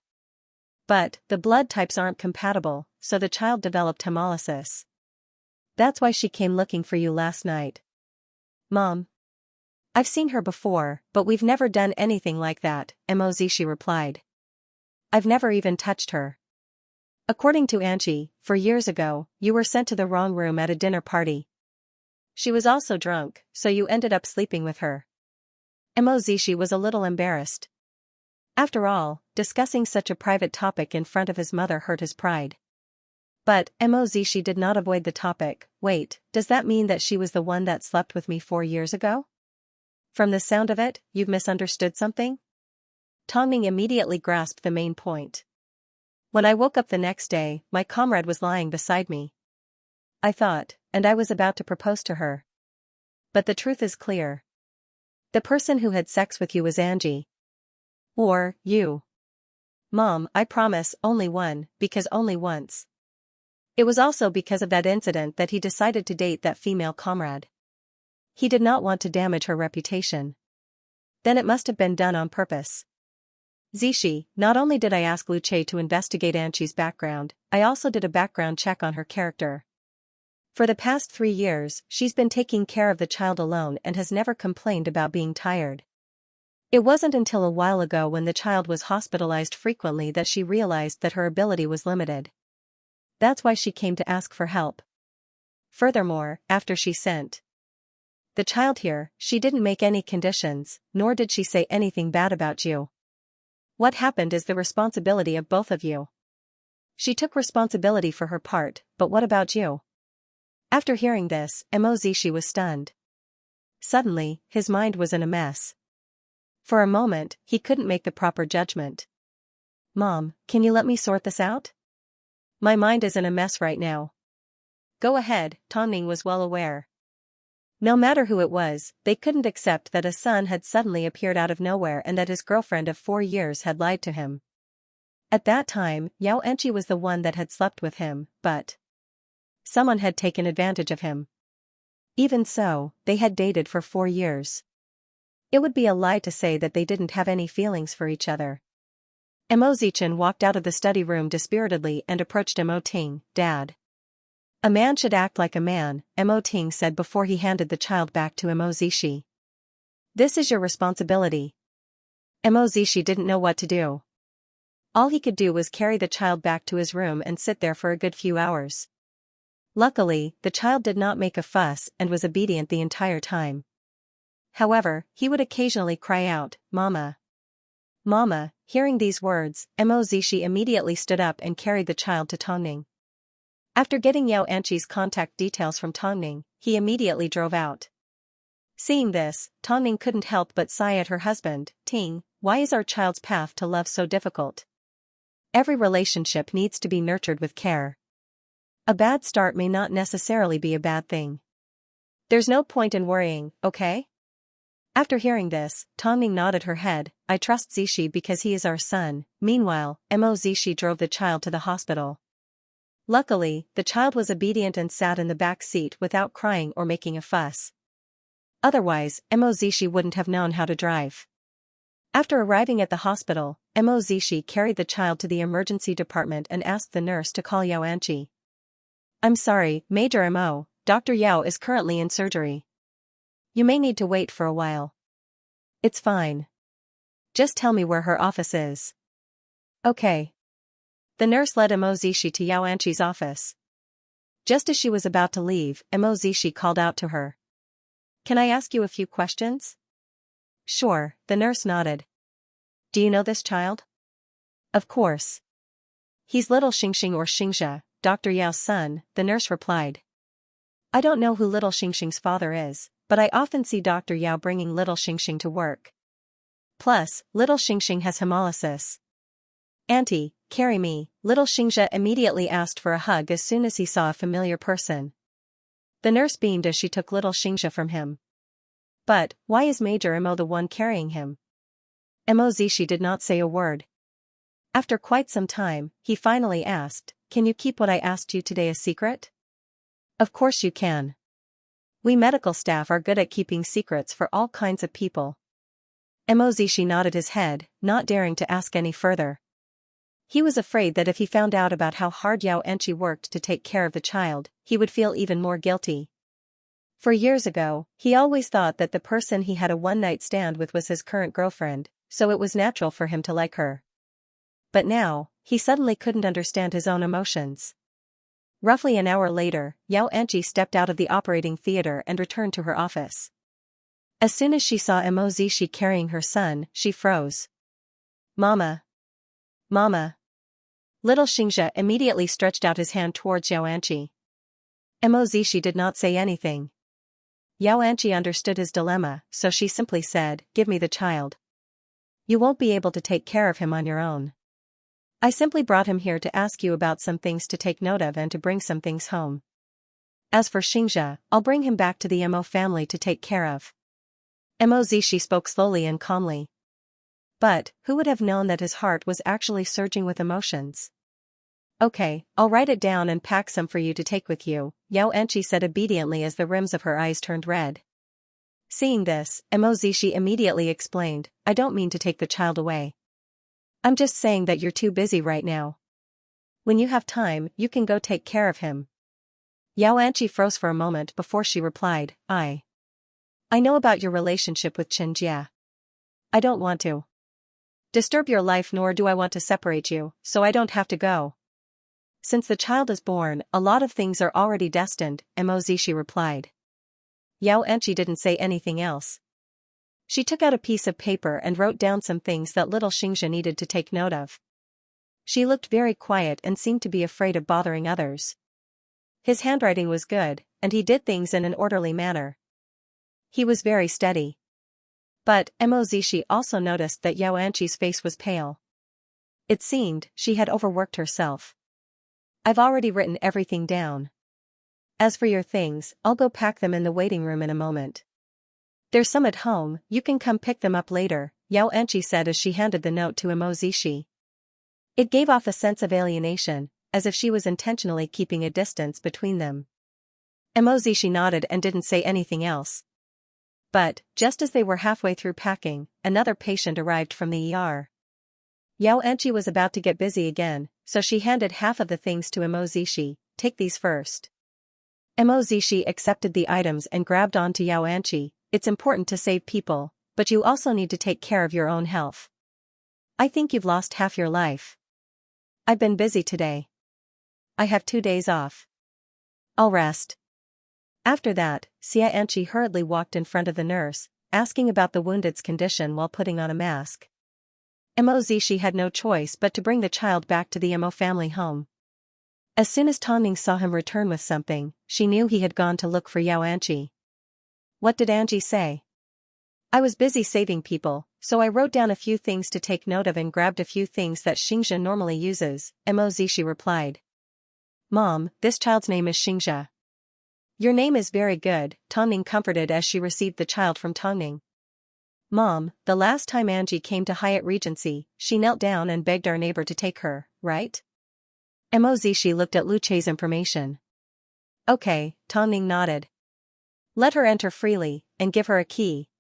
But, the blood types aren't compatible, so the child developed hemolysis. That's why she came looking for you last night. Mom. I've seen her before, but we've never done anything like that, Xianxia replied. I've never even touched her. According to Angie, 4 years ago, you were sent to the wrong room at a dinner party. She was also drunk, so you ended up sleeping with her. Xianxia was a little embarrassed. After all, discussing such a private topic in front of his mother hurt his pride. But, Mozishi did not avoid the topic. Wait, does that mean that she was the one that slept with me 4 years ago? From the sound of it, you've misunderstood something? Tongning immediately grasped the main point. When I woke up the next day, my comrade was lying beside me. I thought, and I was about to propose to her. But the truth is clear. The person who had sex with you was Angie. Or, you. Mom, I promise, only one, because only once. It was also because of that incident that he decided to date that female comrade. He did not want to damage her reputation. Then it must have been done on purpose. Zishi, not only did I ask Lu Che to investigate Angie's background, I also did a background check on her character. For the past 3 years, she's been taking care of the child alone and has never complained about being tired. It wasn't until a while ago when the child was hospitalized frequently that she realized that her ability was limited. That's why she came to ask for help. Furthermore, after she sent the child here, she didn't make any conditions, nor did she say anything bad about you. What happened is the responsibility of both of you. She took responsibility for her part, but what about you? After hearing this, Mozishi was stunned. Suddenly, his mind was in a mess. For a moment, he couldn't make the proper judgment. Mom, can you let me sort this out? My mind is in a mess right now. Go ahead, Tongning was well aware. No matter who it was, they couldn't accept that a son had suddenly appeared out of nowhere and that his girlfriend of 4 years had lied to him. At that time, Xianxia was the one that had slept with him, but someone had taken advantage of him. Even so, they had dated for 4 years. It would be a lie to say that they didn't have any feelings for each other. Mo-Zichin walked out of the study room dispiritedly and approached Mo Ting. Dad. A man should act like a man, Mo Ting said before he handed the child back to Mo Zishi. This is your responsibility. Mo Zishi didn't know what to do. All he could do was carry the child back to his room and sit there for a good few hours. Luckily, the child did not make a fuss and was obedient the entire time. However, he would occasionally cry out, Mama. Mama. Hearing these words, Mo Zishi immediately stood up and carried the child to Tongning. After getting Xianxia's contact details from Tongning, he immediately drove out. Seeing this, Tongning couldn't help but sigh at her husband. Ting, why is our child's path to love so difficult? Every relationship needs to be nurtured with care. A bad start may not necessarily be a bad thing. There's no point in worrying, okay? After hearing this, Tongning nodded her head. I trust Zishi because he is our son. Meanwhile, Mo Zishi drove the child to the hospital. Luckily, the child was obedient and sat in the back seat without crying or making a fuss. Otherwise, Mo Zishi wouldn't have known how to drive. After arriving at the hospital, Mo Zishi carried the child to the emergency department and asked the nurse to call Xianxia. I'm sorry, Major Mo, Dr. Yao is currently in surgery. You may need to wait for a while. It's fine. Just tell me where her office is. Okay. The nurse led Mo Zishi to Xianxia's office. Just as she was about to leave, Mo Zishi called out to her. Can I ask you a few questions? Sure, the nurse nodded. Do you know this child? Of course. He's little Xianxia or Xianxia, Dr. Yao's son, the nurse replied. I don't know who little Xianxia's father is, but I often see Dr. Yao bringing little Xianxia to work. Plus, little Xianxia has hemolysis. Auntie, carry me, little Xianxia immediately asked for a hug as soon as he saw a familiar person. The nurse beamed as she took little Xianxia from him. But, why is Major Mo the one carrying him? Mo Zishi did not say a word. After quite some time, he finally asked, Can you keep what I asked you today a secret? Of course you can. We medical staff are good at keeping secrets for all kinds of people. Mo Zishi nodded his head, not daring to ask any further. He was afraid that if he found out about how hard Xianxia worked to take care of the child, he would feel even more guilty. For years ago, he always thought that the person he had a one-night stand with was his current girlfriend, so it was natural for him to like her. But now, he suddenly couldn't understand his own emotions. Roughly an hour later, Xianxia stepped out of the operating theater and returned to her office. As soon as she saw Mo Zishi carrying her son, she froze. Mama. Mama. Little Xianxia immediately stretched out his hand towards Xianxia. Mozishi did not say anything. Xianxia understood his dilemma, so she simply said, "Give me the child. You won't be able to take care of him on your own. I simply brought him here to ask you about some things to take note of and to bring some things home. As for Xianxia, I'll bring him back to the Mo family to take care of." Mozishi spoke slowly and calmly. But, who would have known that his heart was actually surging with emotions? "Okay, I'll write it down and pack some for you to take with you," Xianxia said obediently as the rims of her eyes turned red. Seeing this, Mozishi immediately explained, "I don't mean to take the child away. I'm just saying that you're too busy right now. When you have time, you can go take care of him." Xianxia froze for a moment before she replied, I know about your relationship with Xianxia. I don't want to disturb your life, nor do I want to separate you, so I don't have to go. Since the child is born, a lot of things are already destined," Mozishi replied. Xianxia didn't say anything else. She took out a piece of paper and wrote down some things that little Xianxia needed to take note of. She looked very quiet and seemed to be afraid of bothering others. His handwriting was good, and he did things in an orderly manner. He was very steady. But Mozishi also noticed that Xianxia's face was pale. It seemed she had overworked herself. "I've already written everything down. As for your things, I'll go pack them in the waiting room in a moment. There's some at home, you can come pick them up later," Xianxia said as she handed the note to Mozishi. It gave off a sense of alienation, as if she was intentionally keeping a distance between them. Mozishi nodded and didn't say anything else. But, just as they were halfway through packing, another patient arrived from the ER. Xianxia was about to get busy again, so she handed half of the things to Mozishi. "Take these first." Mozishi accepted the items and grabbed onto Xianxia. "It's important to save people, but you also need to take care of your own health. I think you've lost half your life. I've been busy today. I have 2 days off. I'll rest." After that, Xianxia hurriedly walked in front of the nurse, asking about the wounded's condition while putting on a mask. Mozishi had no choice but to bring the child back to the Mo family home. As soon as Tongning saw him return with something, she knew he had gone to look for Xianxia. "What did Angie say?" "I was busy saving people, so I wrote down a few things to take note of and grabbed a few things that Xianxia normally uses," Mozishi replied. "Mom, this child's name is Xianxia." "Your name is very good," Tongning comforted as she received the child from Tongning. "Mom, the last time Angie came to Hyatt Regency, she knelt down and begged our neighbor to take her, right?" Mozishi looked at Luce's information. "Okay," Tongning nodded. "Let her enter freely, and give her a key."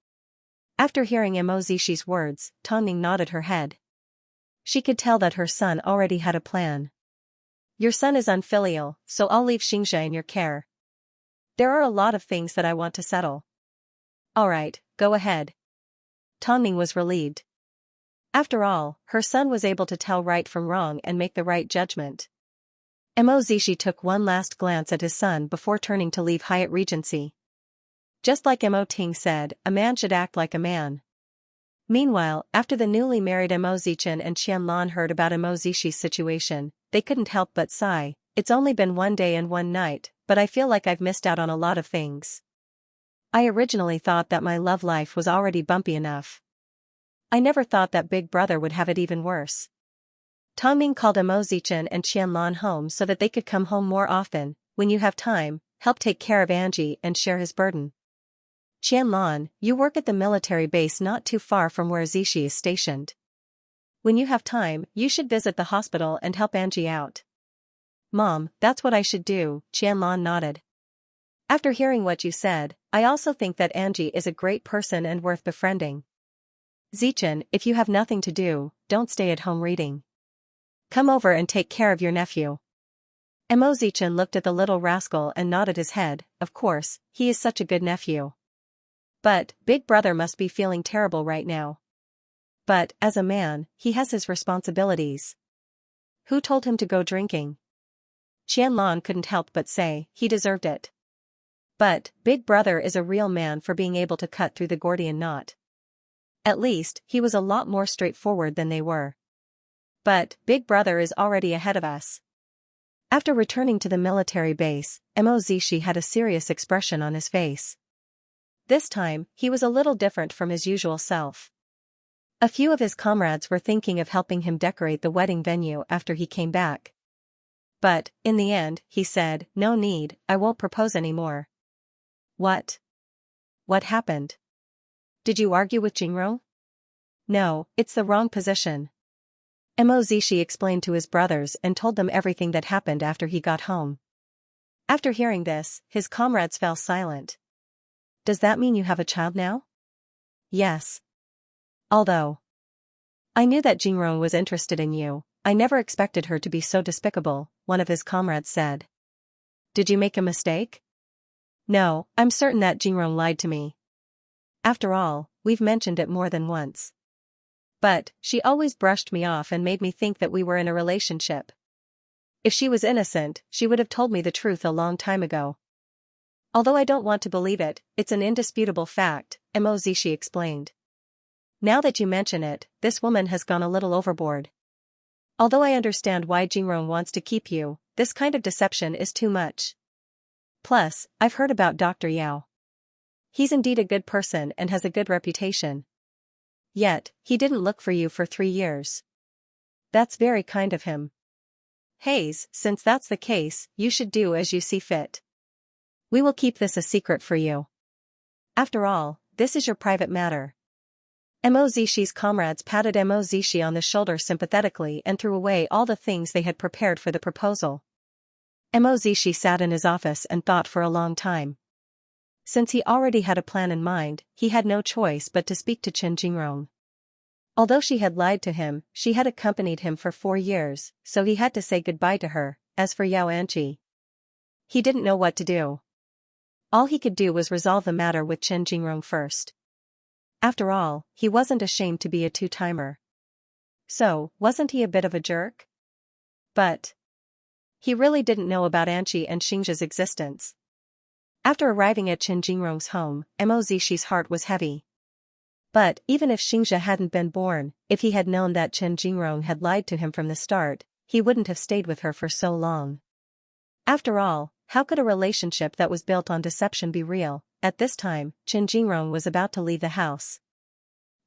After hearing Mozishi's words, Tongning nodded her head. She could tell that her son already had a plan. "Your son is unfilial, so I'll leave Xianxia in your care. There are a lot of things that I want to settle." "Alright, go ahead." Tongning was relieved. After all, her son was able to tell right from wrong and make the right judgment. Mozishi took one last glance at his son before turning to leave Hyatt Regency. Just like Mo Ting said, a man should act like a man. Meanwhile, after the newly married Mozichin and Qianlan heard about Mozishi's situation, they couldn't help but sigh. "It's only been 1 day and 1 night, but I feel like I've missed out on a lot of things. I originally thought that my love life was already bumpy enough. I never thought that Big Brother would have it even worse." Tongning called Mozichin and Qianlan home so that they could come home more often. "When you have time, help take care of Angie and share his burden. Qianlan, you work at the military base not too far from where Zishi is stationed. When you have time, you should visit the hospital and help Angie out." "Mom, that's what I should do," Qianlan nodded. "After hearing what you said, I also think that Angie is a great person and worth befriending. Zichin, if you have nothing to do, don't stay at home reading. Come over and take care of your nephew." Zichin looked at the little rascal and nodded his head. Of course, he is such a good nephew. But, Big Brother must be feeling terrible right now. But, as a man, he has his responsibilities. Who told him to go drinking? Qianlan couldn't help but say, he deserved it. But, Big Brother is a real man for being able to cut through the Gordian knot. At least, he was a lot more straightforward than they were. But, Big Brother is already ahead of us. After returning to the military base, Mozishi had a serious expression on his face. This time, he was a little different from his usual self. A few of his comrades were thinking of helping him decorate the wedding venue after he came back. But, in the end, he said, "No need, I won't propose anymore." What? What happened? Did you argue with Jinro? No, it's the wrong position. Mozishi explained to his brothers and told them everything that happened after he got home. After hearing this, his comrades fell silent. Does that mean you have a child now? Yes. Although I knew that Jinro was interested in you, I never expected her to be so despicable, one of his comrades said. Did you make a mistake? No, I'm certain that Jinro lied to me. After all, we've mentioned it more than once. But, she always brushed me off and made me think that we were in a relationship. If she was innocent, she would have told me the truth a long time ago. Although I don't want to believe it, it's an indisputable fact, Mozishi explained. Now that you mention it, this woman has gone a little overboard. Although I understand why Jinro wants to keep you, this kind of deception is too much. Plus, I've heard about Dr. Yao. He's indeed a good person and has a good reputation. Yet, he didn't look for you for 3 years. That's very kind of him. Hayes, since that's the case, you should do as you see fit. We will keep this a secret for you. After all, this is your private matter. Mozishi's comrades patted Mozishi on the shoulder sympathetically and threw away all the things they had prepared for the proposal. Mozishi sat in his office and thought for a long time. Since he already had a plan in mind, he had no choice but to speak to Chen Jingrong. Although she had lied to him, she had accompanied him for 4 years, so he had to say goodbye to her. As for Xianxia, he didn't know what to do. All he could do was resolve the matter with Chen Jingrong first. After all, he wasn't ashamed to be a two-timer. So, wasn't he a bit of a jerk? But he really didn't know about Anqi and Xianxia's existence. After arriving at Chen Jingrong's home, Mozishi's heart was heavy. But, even if Xianxia hadn't been born, if he had known that Chen Jingrong had lied to him from the start, he wouldn't have stayed with her for so long. After all, how could a relationship that was built on deception be real? At this time, Chen Jingrong was about to leave the house.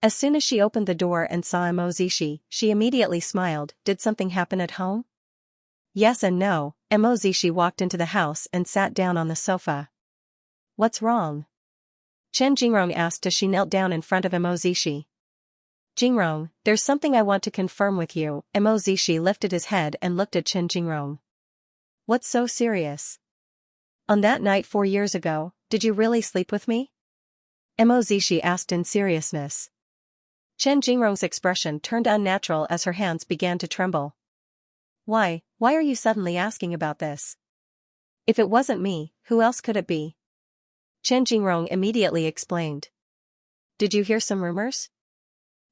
As soon as she opened the door and saw Mozishi, she immediately smiled. Did something happen at home? Yes and no. Mozishi walked into the house and sat down on the sofa. What's wrong? Chen Jingrong asked as she knelt down in front of Mozishi. Jingrong, there's something I want to confirm with you. Mozishi lifted his head and looked at Chen Jingrong. What's so serious? On that night 4 years ago, did you really sleep with me? Mozishi asked in seriousness. Chen Jingrong's expression turned unnatural as her hands began to tremble. Why are you suddenly asking about this? If it wasn't me, who else could it be? Chen Jingrong immediately explained. Did you hear some rumors?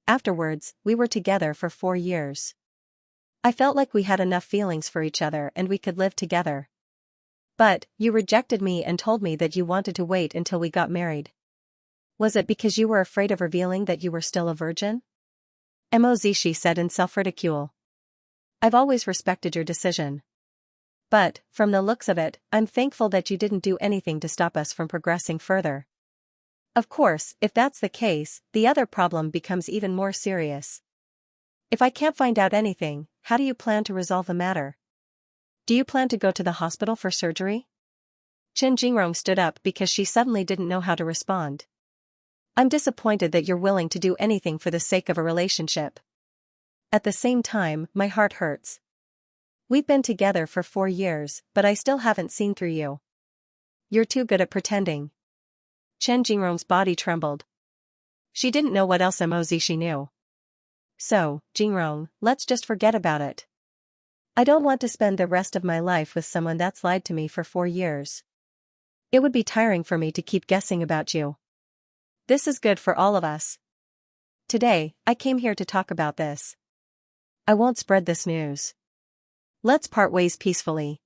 Afterwards, we were together for 4 years. I felt like we had enough feelings for each other and we could live together. But, you rejected me and told me that you wanted to wait until we got married. Was it because you were afraid of revealing that you were still a virgin? Mozishi said in self-ridicule. I've always respected your decision. But, from the looks of it, I'm thankful that you didn't do anything to stop us from progressing further. Of course, if that's the case, the other problem becomes even more serious. If I can't find out anything, how do you plan to resolve the matter? Do you plan to go to the hospital for surgery? Chen Jingrong stood up because she suddenly didn't know how to respond. I'm disappointed that you're willing to do anything for the sake of a relationship. At the same time, my heart hurts. We've been together for 4 years, but I still haven't seen through you. You're too good at pretending. Chen Jingrong's body trembled. She didn't know what else Mozishi knew. So, Jingrong, let's just forget about it. I don't want to spend the rest of my life with someone that's lied to me for 4 years. It would be tiring for me to keep guessing about you. This is good for all of us. Today, I came here to talk about this. I won't spread this news. Let's part ways peacefully.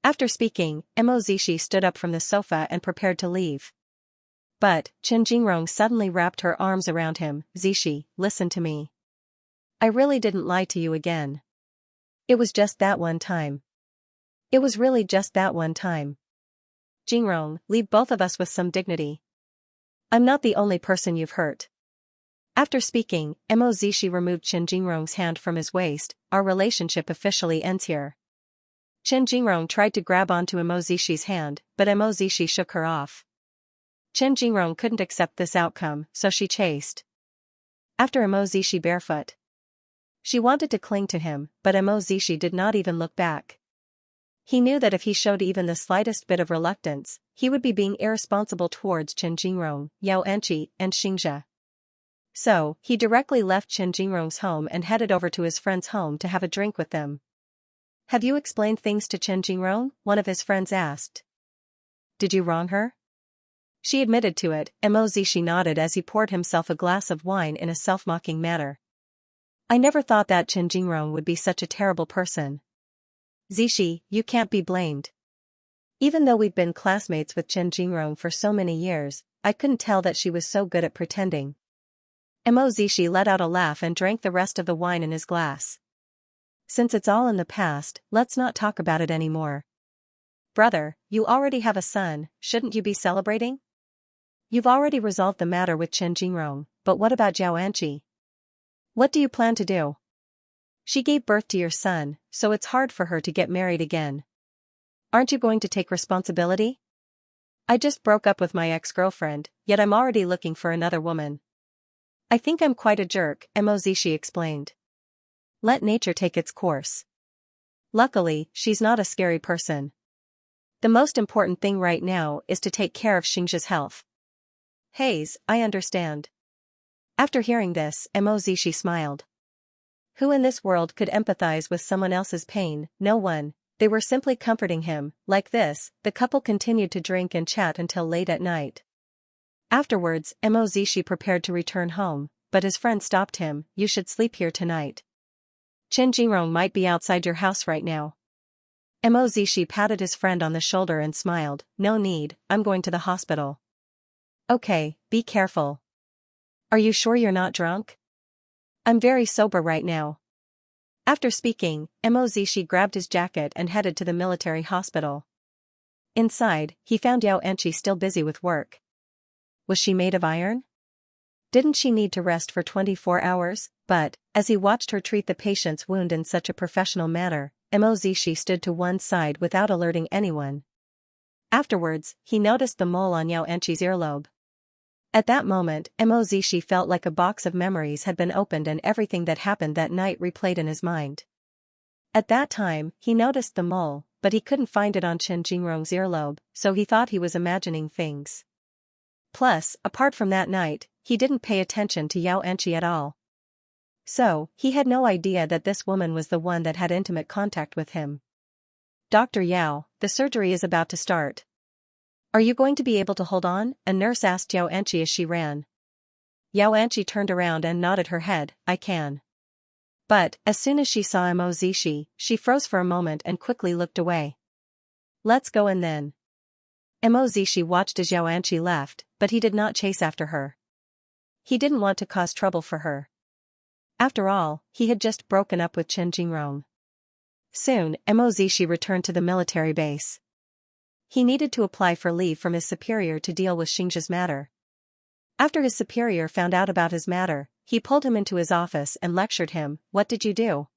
After speaking, Mozishi stood up from the sofa and prepared to leave. But, Chen Jingrong suddenly wrapped her arms around him. Zishi, listen to me. I really didn't lie to you again. It was just that one time. It was really just that one time. Jingrong, leave both of us with some dignity. I'm not the only person you've hurt. After speaking, Mo Zishi removed Chen Jingrong's hand from his waist. Our relationship officially ends here. Chen Jingrong tried to grab onto Mo Zishi's hand, but Mo Zishi shook her off. Chen Jingrong couldn't accept this outcome, so she chased after Mo Zishi barefoot. She wanted to cling to him, but Mo Zishi did not even look back. He knew that if he showed even the slightest bit of reluctance, he would be being irresponsible towards Chen Jingrong, Xianxia, and Xianxia. So, he directly left Chen Jingrong's home and headed over to his friend's home to have a drink with them. Have you explained things to Chen Jingrong? One of his friends asked. Did you wrong her? She admitted to it. Mo Zishi nodded as he poured himself a glass of wine in a self-mocking manner. I never thought that Chen Jingrong would be such a terrible person. Zishi, you can't be blamed. Even though we've been classmates with Chen Jingrong for so many years, I couldn't tell that she was so good at pretending. Mo Zishi let out a laugh and drank the rest of the wine in his glass. Since it's all in the past, let's not talk about it anymore. Brother, you already have a son, shouldn't you be celebrating? You've already resolved the matter with Chen Jingrong, but what about Xianxia? What do you plan to do? She gave birth to your son, so it's hard for her to get married again. Aren't you going to take responsibility? I just broke up with my ex-girlfriend, yet I'm already looking for another woman. I think I'm quite a jerk, Mo Zishi explained. Let nature take its course. Luckily, she's not a scary person. The most important thing right now is to take care of Xianxia's health. Hayes, I understand. After hearing this, Mo Zishi smiled. Who in this world could empathize with someone else's pain? No one. They were simply comforting him. Like this, the couple continued to drink and chat until late at night. Afterwards, Mo Zishi prepared to return home, but his friend stopped him. You should sleep here tonight. Chen Jingrong might be outside your house right now. Mo Zishi patted his friend on the shoulder and smiled. No need, I'm going to the hospital. Okay, be careful. Are you sure you're not drunk? I'm very sober right now. After speaking, Mo Zishi grabbed his jacket and headed to the military hospital. Inside, he found Xianxia still busy with work. Was she made of iron? Didn't she need to rest for 24 hours? But, as he watched her treat the patient's wound in such a professional manner, Mo Zishi stood to one side without alerting anyone. Afterwards, he noticed the mole on Xianxia's earlobe. At that moment, Mo Zishi felt like a box of memories had been opened and everything that happened that night replayed in his mind. At that time, he noticed the mole, but he couldn't find it on Chen Jingrong's earlobe, so he thought he was imagining things. Plus, apart from that night, he didn't pay attention to Xianxia at all. So, he had no idea that this woman was the one that had intimate contact with him. Dr. Yao, the surgery is about to start. Are you going to be able to hold on? A nurse asked Xianxia as she ran. Xianxia turned around and nodded her head. I can. But, as soon as she saw Mo Zishi, she froze for a moment and quickly looked away. Let's go in then. Mo Zishi watched as Xianxia left, but he did not chase after her. He didn't want to cause trouble for her. After all, he had just broken up with Chen Jingrong. Soon, Mo Zishi returned to the military base. He needed to apply for leave from his superior to deal with Xianxia's matter. After his superior found out about his matter, he pulled him into his office and lectured him. What did you do?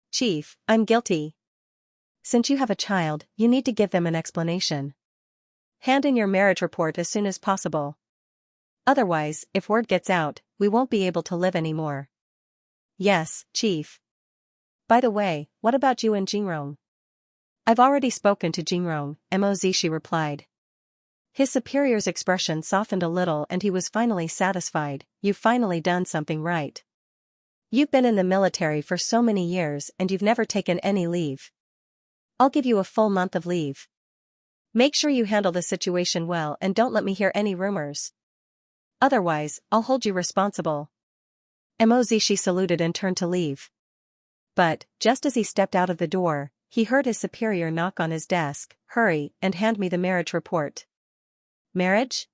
Chief, I'm guilty. Since you have a child, you need to give them an explanation. Hand in your marriage report as soon as possible. Otherwise, if word gets out, we won't be able to live anymore. Yes, Chief. By the way, what about you and Jingrong? I've already spoken to Jingrong, Mo Zishi replied. His superior's expression softened a little and he was finally satisfied. You've finally done something right. You've been in the military for so many years and you've never taken any leave. I'll give you a full month of leave. Make sure you handle the situation well and don't let me hear any rumors. Otherwise, I'll hold you responsible. Mo Zishi saluted and turned to leave. But, just as he stepped out of the door, he heard his superior knock on his desk. Hurry, and hand me the marriage report. Marriage?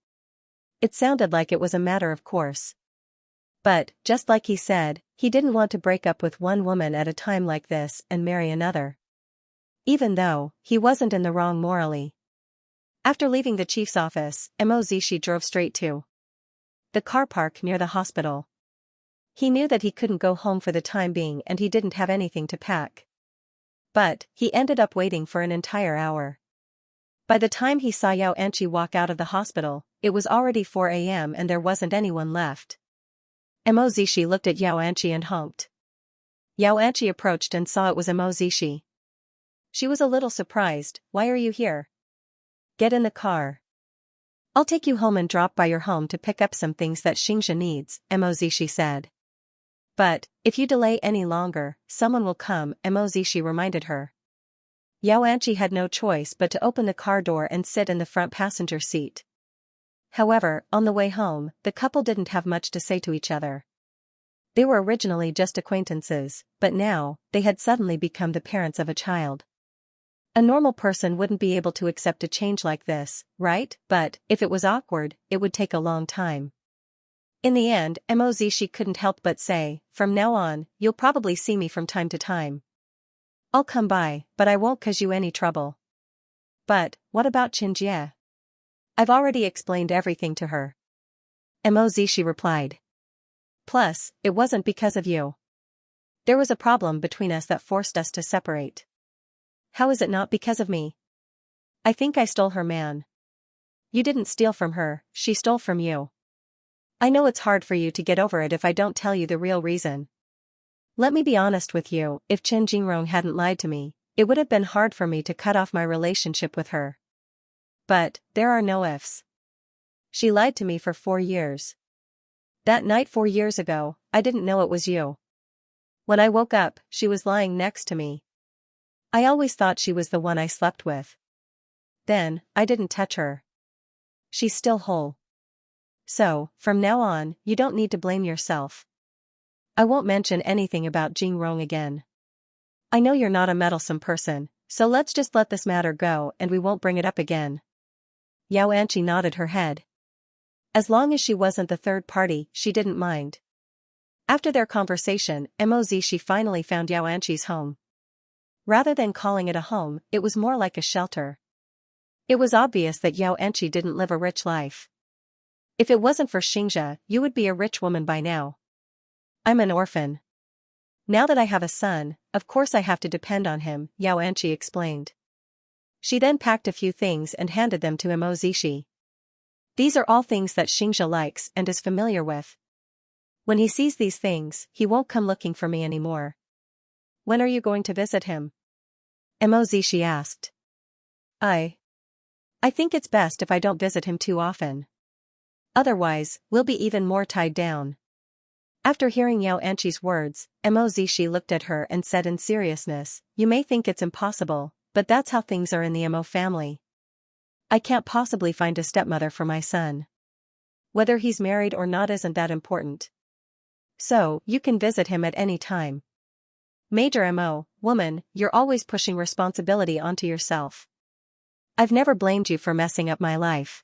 It sounded like it was a matter of course. But, just like he said, he didn't want to break up with one woman at a time like this and marry another. Even though, he wasn't in the wrong morally. After leaving the chief's office, Mozishi drove straight to the car park near the hospital. He knew that he couldn't go home for the time being and he didn't have anything to pack. But, he ended up waiting for an entire hour. By the time he saw Xianxia walk out of the hospital, it was already 4 a.m. and there wasn't anyone left. Mozishi looked at Xianxia and honked. Xianxia approached and saw it was Mozishi. She was a little surprised. Why are you here? Get in the car. I'll take you home and drop by your home to pick up some things that Xianxia needs, Mozishi said. But, if you delay any longer, someone will come, Mozishi reminded her. Xianxia had no choice but to open the car door and sit in the front passenger seat. However, on the way home, the couple didn't have much to say to each other. They were originally just acquaintances, but now, they had suddenly become the parents of a child. A normal person wouldn't be able to accept a change like this, right? But, if it was awkward, it would take a long time. In the end, Mozishi couldn't help but say, from now on, you'll probably see me from time to time. I'll come by, but I won't cause you any trouble. But, what about Xianxia? I've already explained everything to her. Mozishi replied. Plus, it wasn't because of you. There was a problem between us that forced us to separate. How is it not because of me? I think I stole her man. You didn't steal from her, she stole from you. I know it's hard for you to get over it if I don't tell you the real reason. Let me be honest with you, if Chen Jingrong hadn't lied to me, it would have been hard for me to cut off my relationship with her. But, there are no ifs. She lied to me for 4 years. That night 4 years ago, I didn't know it was you. When I woke up, she was lying next to me. I always thought she was the one I slept with. Then, I didn't touch her. She's still whole. So, from now on, you don't need to blame yourself. I won't mention anything about Jingrong again. I know you're not a meddlesome person, so let's just let this matter go and we won't bring it up again. Xianxia nodded her head. As long as she wasn't the third party, she didn't mind. After their conversation, Mozishi finally found Xianxia's home. Rather than calling it a home, it was more like a shelter. It was obvious that Xianxia didn't live a rich life. If it wasn't for Xianxia, you would be a rich woman by now. I'm an orphan. Now that I have a son, of course I have to depend on him, Xianxia explained. She then packed a few things and handed them to Mozishi. These are all things that Xianxia likes and is familiar with. When he sees these things, he won't come looking for me anymore. When are you going to visit him? Mozishi asked. I think it's best if I don't visit him too often. Otherwise, we'll be even more tied down. After hearing Xianxia's words, Mozishi looked at her and said in seriousness, you may think it's impossible, but that's how things are in the Mo family. I can't possibly find a stepmother for my son. Whether he's married or not isn't that important. So, you can visit him at any time. Major Mo, woman, you're always pushing responsibility onto yourself. I've never blamed you for messing up my life.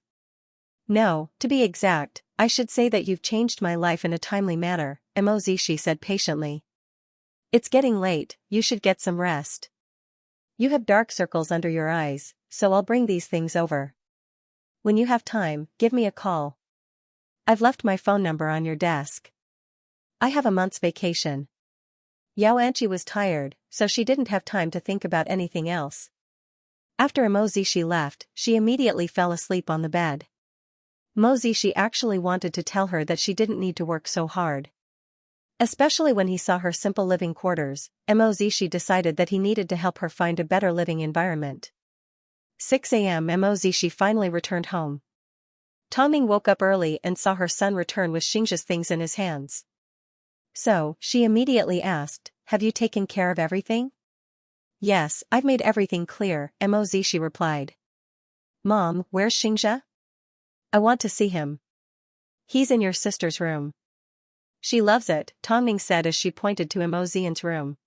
No, to be exact, I should say that you've changed my life in a timely manner, Mozishi said patiently. It's getting late, you should get some rest. You have dark circles under your eyes, so I'll bring these things over. When you have time, give me a call. I've left my phone number on your desk. I have a month's vacation. Xianxia was tired, so she didn't have time to think about anything else. After Mozishi left, she immediately fell asleep on the bed. Mozishi actually wanted to tell her that she didn't need to work so hard. Especially when he saw her simple living quarters, Mozishi decided that he needed to help her find a better living environment. 6 a.m. Mozishi finally returned home. Tongming woke up early and saw her son return with Xianxia's things in his hands. So, she immediately asked, have you taken care of everything? Yes, I've made everything clear, Mozishi replied. Mom, where's Xianxia? I want to see him. He's in your sister's room. She loves it, Tongming said as she pointed to Mozian's room.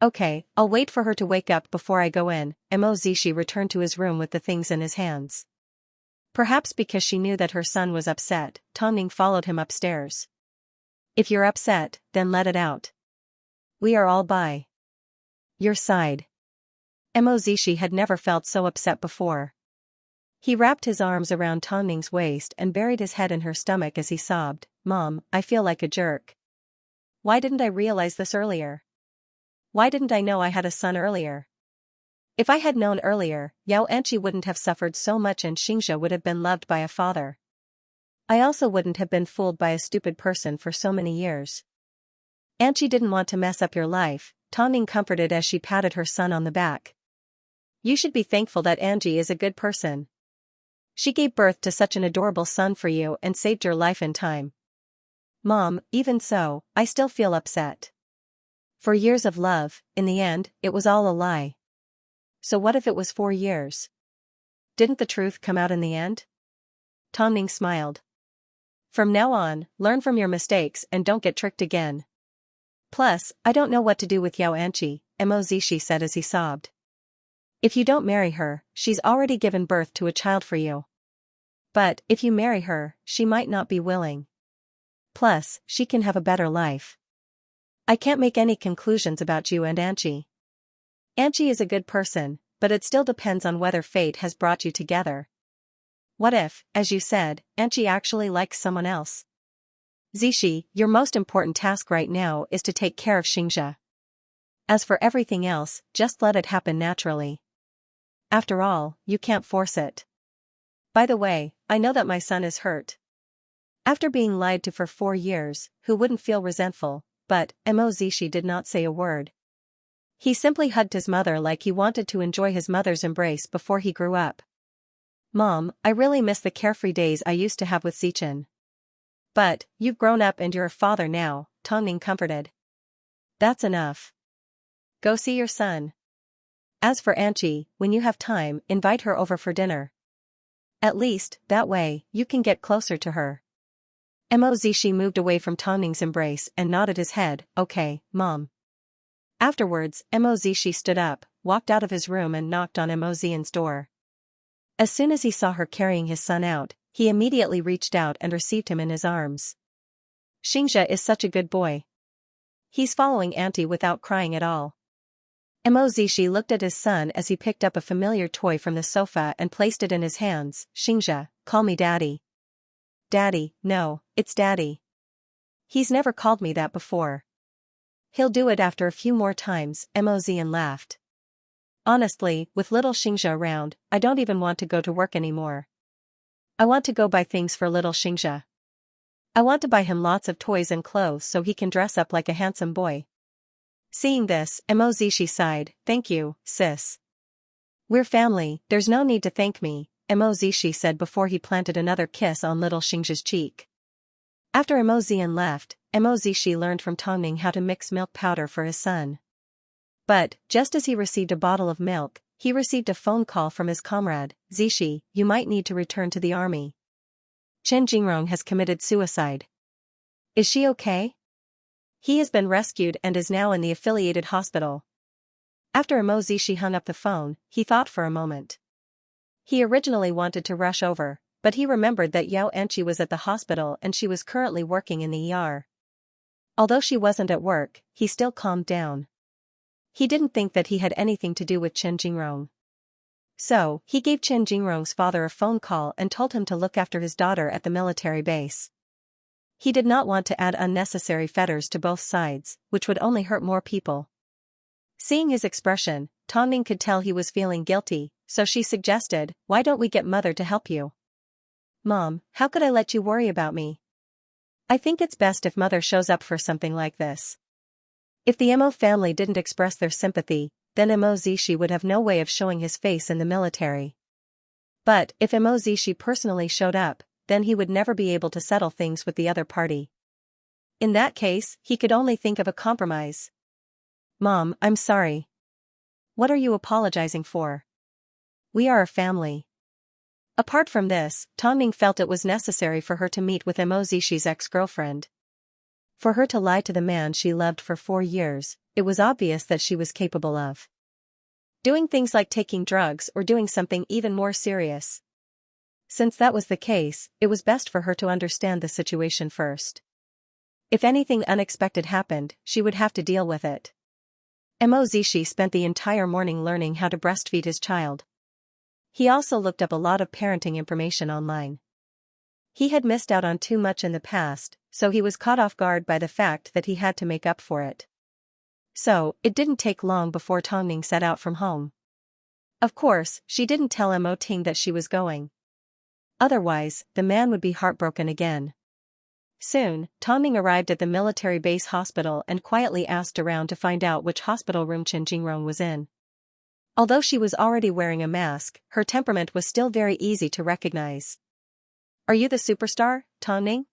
Okay, I'll wait for her to wake up before I go in. Mozishi returned to his room with the things in his hands. Perhaps because she knew that her son was upset, Tongning followed him upstairs. If you're upset, then let it out. We are all by your side. Mo Zishi had never felt so upset before. He wrapped his arms around Tongning's waist and buried his head in her stomach as he sobbed, "Mom, I feel like a jerk. Why didn't I realize this earlier? Why didn't I know I had a son earlier? If I had known earlier, Xianxia wouldn't have suffered so much and Xianxia would have been loved by a father. I also wouldn't have been fooled by a stupid person for so many years." "Auntie didn't want to mess up your life," Tongning comforted as she patted her son on the back. "You should be thankful that Angie is a good person. She gave birth to such an adorable son for you and saved your life in time." "Mom, even so, I still feel upset. For years of love, in the end, it was all a lie." "So what if it was 4 years? Didn't the truth come out in the end?" Tongning smiled. "From now on, learn from your mistakes and don't get tricked again. Plus, I don't know what to do with Xianxia," Mo Zishi said as he sobbed. "If you don't marry her, she's already given birth to a child for you. But, if you marry her, she might not be willing. Plus, she can have a better life. I can't make any conclusions about you and Angie. Angie is a good person, but it still depends on whether fate has brought you together. What if, as you said, Angie actually likes someone else? Zishi, your most important task right now is to take care of Xianxia. As for everything else, just let it happen naturally. After all, you can't force it. By the way, I know that my son is hurt. After being lied to for 4 years, who wouldn't feel resentful?" But Mo Zishi did not say a word. He simply hugged his mother like he wanted to enjoy his mother's embrace before he grew up. "Mom, I really miss the carefree days I used to have with Zichen. But, you've grown up and you're a father now," Tongning comforted. "That's enough. Go see your son. As for Angie, when you have time, invite her over for dinner. At least, that way, you can get closer to her." Mo Zishi moved away from Tongning's embrace and nodded his head, "Okay, Mom." Afterwards, Mo Zishi stood up, walked out of his room and knocked on Mo Zian's door. As soon as he saw her carrying his son out, he immediately reached out and received him in his arms. "Xianxia is such a good boy. He's following Auntie without crying at all." Mo Zishi looked at his son as he picked up a familiar toy from the sofa and placed it in his hands. "Xianxia, call me Daddy." "Daddy, no, it's Daddy. He's never called me that before." "He'll do it after a few more times," Mo Zian laughed. "Honestly, with little Xianxia around, I don't even want to go to work anymore. I want to go buy things for little Xianxia. I want to buy him lots of toys and clothes so he can dress up like a handsome boy." Seeing this, Mo Zishi sighed, "Thank you, sis. We're family, there's no need to thank me," Mo Zishi said before he planted another kiss on little Xianxia's cheek. After Mo Zian left, Mo Zishi learned from Tongning how to mix milk powder for his son. But, just as he received a bottle of milk, he received a phone call from his comrade. "Zishi, you might need to return to the army. Chen Jingrong has committed suicide. Is she okay?" "He has been rescued and is now in the affiliated hospital." After Mo Zishi hung up the phone, he thought for a moment. He originally wanted to rush over, but he remembered that Xianxia was at the hospital and she was currently working in the ER. Although she wasn't at work, he still calmed down. He didn't think that he had anything to do with Chen Jingrong. So, he gave Chen Jingrong's father a phone call and told him to look after his daughter at the military base. He did not want to add unnecessary fetters to both sides, which would only hurt more people. Seeing his expression, Tongning could tell he was feeling guilty, so she suggested, "Why don't we get Mother to help you?" "Mom, how could I let you worry about me? I think it's best if Mother shows up for something like this." If the Mo family didn't express their sympathy, then Mo Zishi would have no way of showing his face in the military. But, if Mo Zishi personally showed up, then he would never be able to settle things with the other party. In that case, he could only think of a compromise. "Mom, I'm sorry." "What are you apologizing for? We are a family." Apart from this, Tongning felt it was necessary for her to meet with Mo Zishi's ex-girlfriend. For her to lie to the man she loved for 4 years, it was obvious that she was capable of doing things like taking drugs or doing something even more serious. Since that was the case, it was best for her to understand the situation first. If anything unexpected happened, she would have to deal with it. Mo Zishi spent the entire morning learning how to breastfeed his child. He also looked up a lot of parenting information online. He had missed out on too much in the past, so he was caught off guard by the fact that he had to make up for it. So, it didn't take long before Tongning set out from home. Of course, she didn't tell Mo Ting that she was going. Otherwise, the man would be heartbroken again. Soon, Tongning arrived at the military base hospital and quietly asked around to find out which hospital room Chen Jingrong was in. Although she was already wearing a mask, her temperament was still very easy to recognize. "Are you the superstar, Tongning?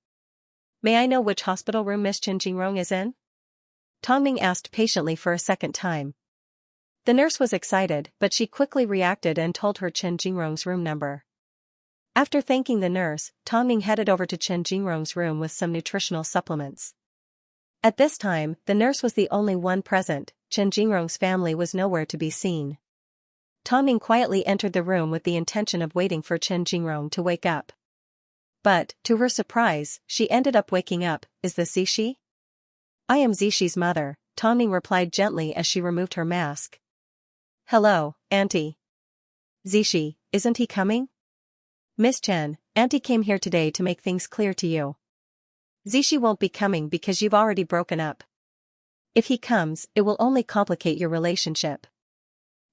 May I know which hospital room Miss Chen Jingrong is in?" Tongning asked patiently for a second time. The nurse was excited, but she quickly reacted and told her Chen Jingrong's room number. After thanking the nurse, Tongning headed over to Chen Jingrong's room with some nutritional supplements. At this time, the nurse was the only one present. Chen Jingrong's family was nowhere to be seen. Tongning quietly entered the room with the intention of waiting for Chen Jingrong to wake up. But, to her surprise, she ended up waking up. "Is this Zishi?" "I am Zishi's mother," Tongning replied gently as she removed her mask. "Hello, Auntie." "Zishi, isn't he coming?" "Miss Chen, Auntie came here today to make things clear to you. Zishi won't be coming because you've already broken up. If he comes, it will only complicate your relationship."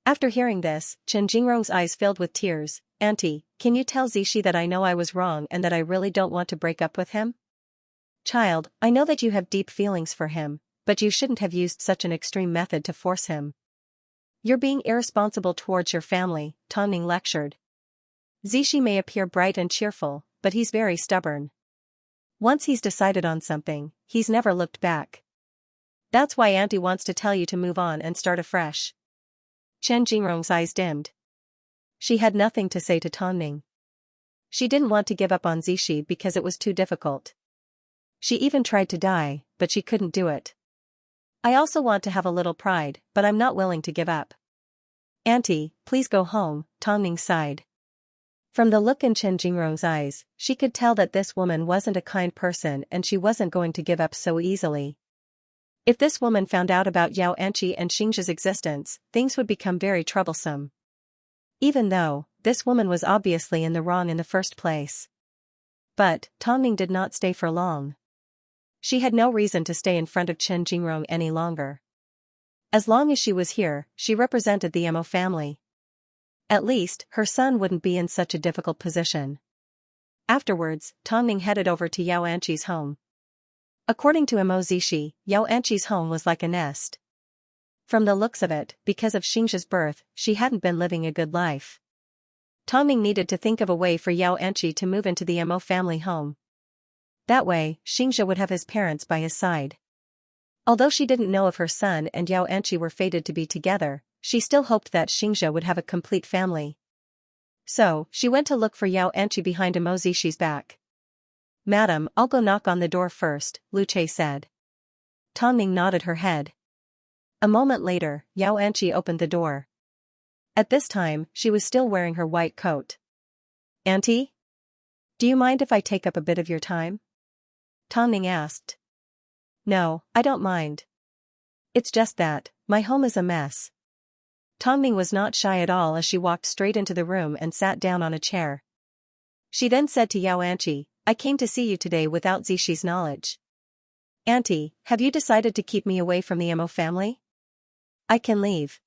After hearing this, Chen Jingrong's eyes filled with tears. "Auntie, can you tell Zishi that I know I was wrong and that I really don't want to break up with him?" "Child, I know that you have deep feelings for him, but you shouldn't have used such an extreme method to force him. You're being irresponsible towards your family," Tongning lectured. "Zishi may appear bright and cheerful, but he's very stubborn. Once he's decided on something, he's never looked back. That's why Auntie wants to tell you to move on and start afresh." Chen Jingrong's eyes dimmed. She had nothing to say to Tongning. She didn't want to give up on Zishi because it was too difficult. She even tried to die, but she couldn't do it. "I also want to have a little pride, but I'm not willing to give up." "Auntie, please go home," Tongning sighed. From the look in Chen Jingrong's eyes, she could tell that this woman wasn't a kind person and she wasn't going to give up so easily. If this woman found out about Yao Anqi and Xianxia's existence, things would become very troublesome. Even though, this woman was obviously in the wrong in the first place. But, Tongning did not stay for long. She had no reason to stay in front of Chen Jingrong any longer. As long as she was here, she represented the Mo family. At least, her son wouldn't be in such a difficult position. Afterwards, Tongning headed over to Yao Anqi's home. According to Mo Zishi, Yao Anqi's home was like a nest. From the looks of it, because of Xianxia's birth, she hadn't been living a good life. Tongning needed to think of a way for Yao Anqi to move into the Mo family home. That way, Xianxia would have his parents by his side. Although she didn't know if her son and Yao Anqi were fated to be together, she still hoped that Xianxia would have a complete family. So, she went to look for Yao Anqi behind Mo Zishi's back. "Madam, I'll go knock on the door first," Lu Che said. Tongning nodded her head. A moment later, Yao Anqi opened the door. At this time, she was still wearing her white coat. "Auntie? Do you mind if I take up a bit of your time?" Tongning asked. "No, I don't mind. It's just that, my home is a mess." Tongning was not shy at all as she walked straight into the room and sat down on a chair. She then said to Yao Anqi, "I came to see you today without Zishi's knowledge. Auntie, have you decided to keep me away from the Mo family? I can leave.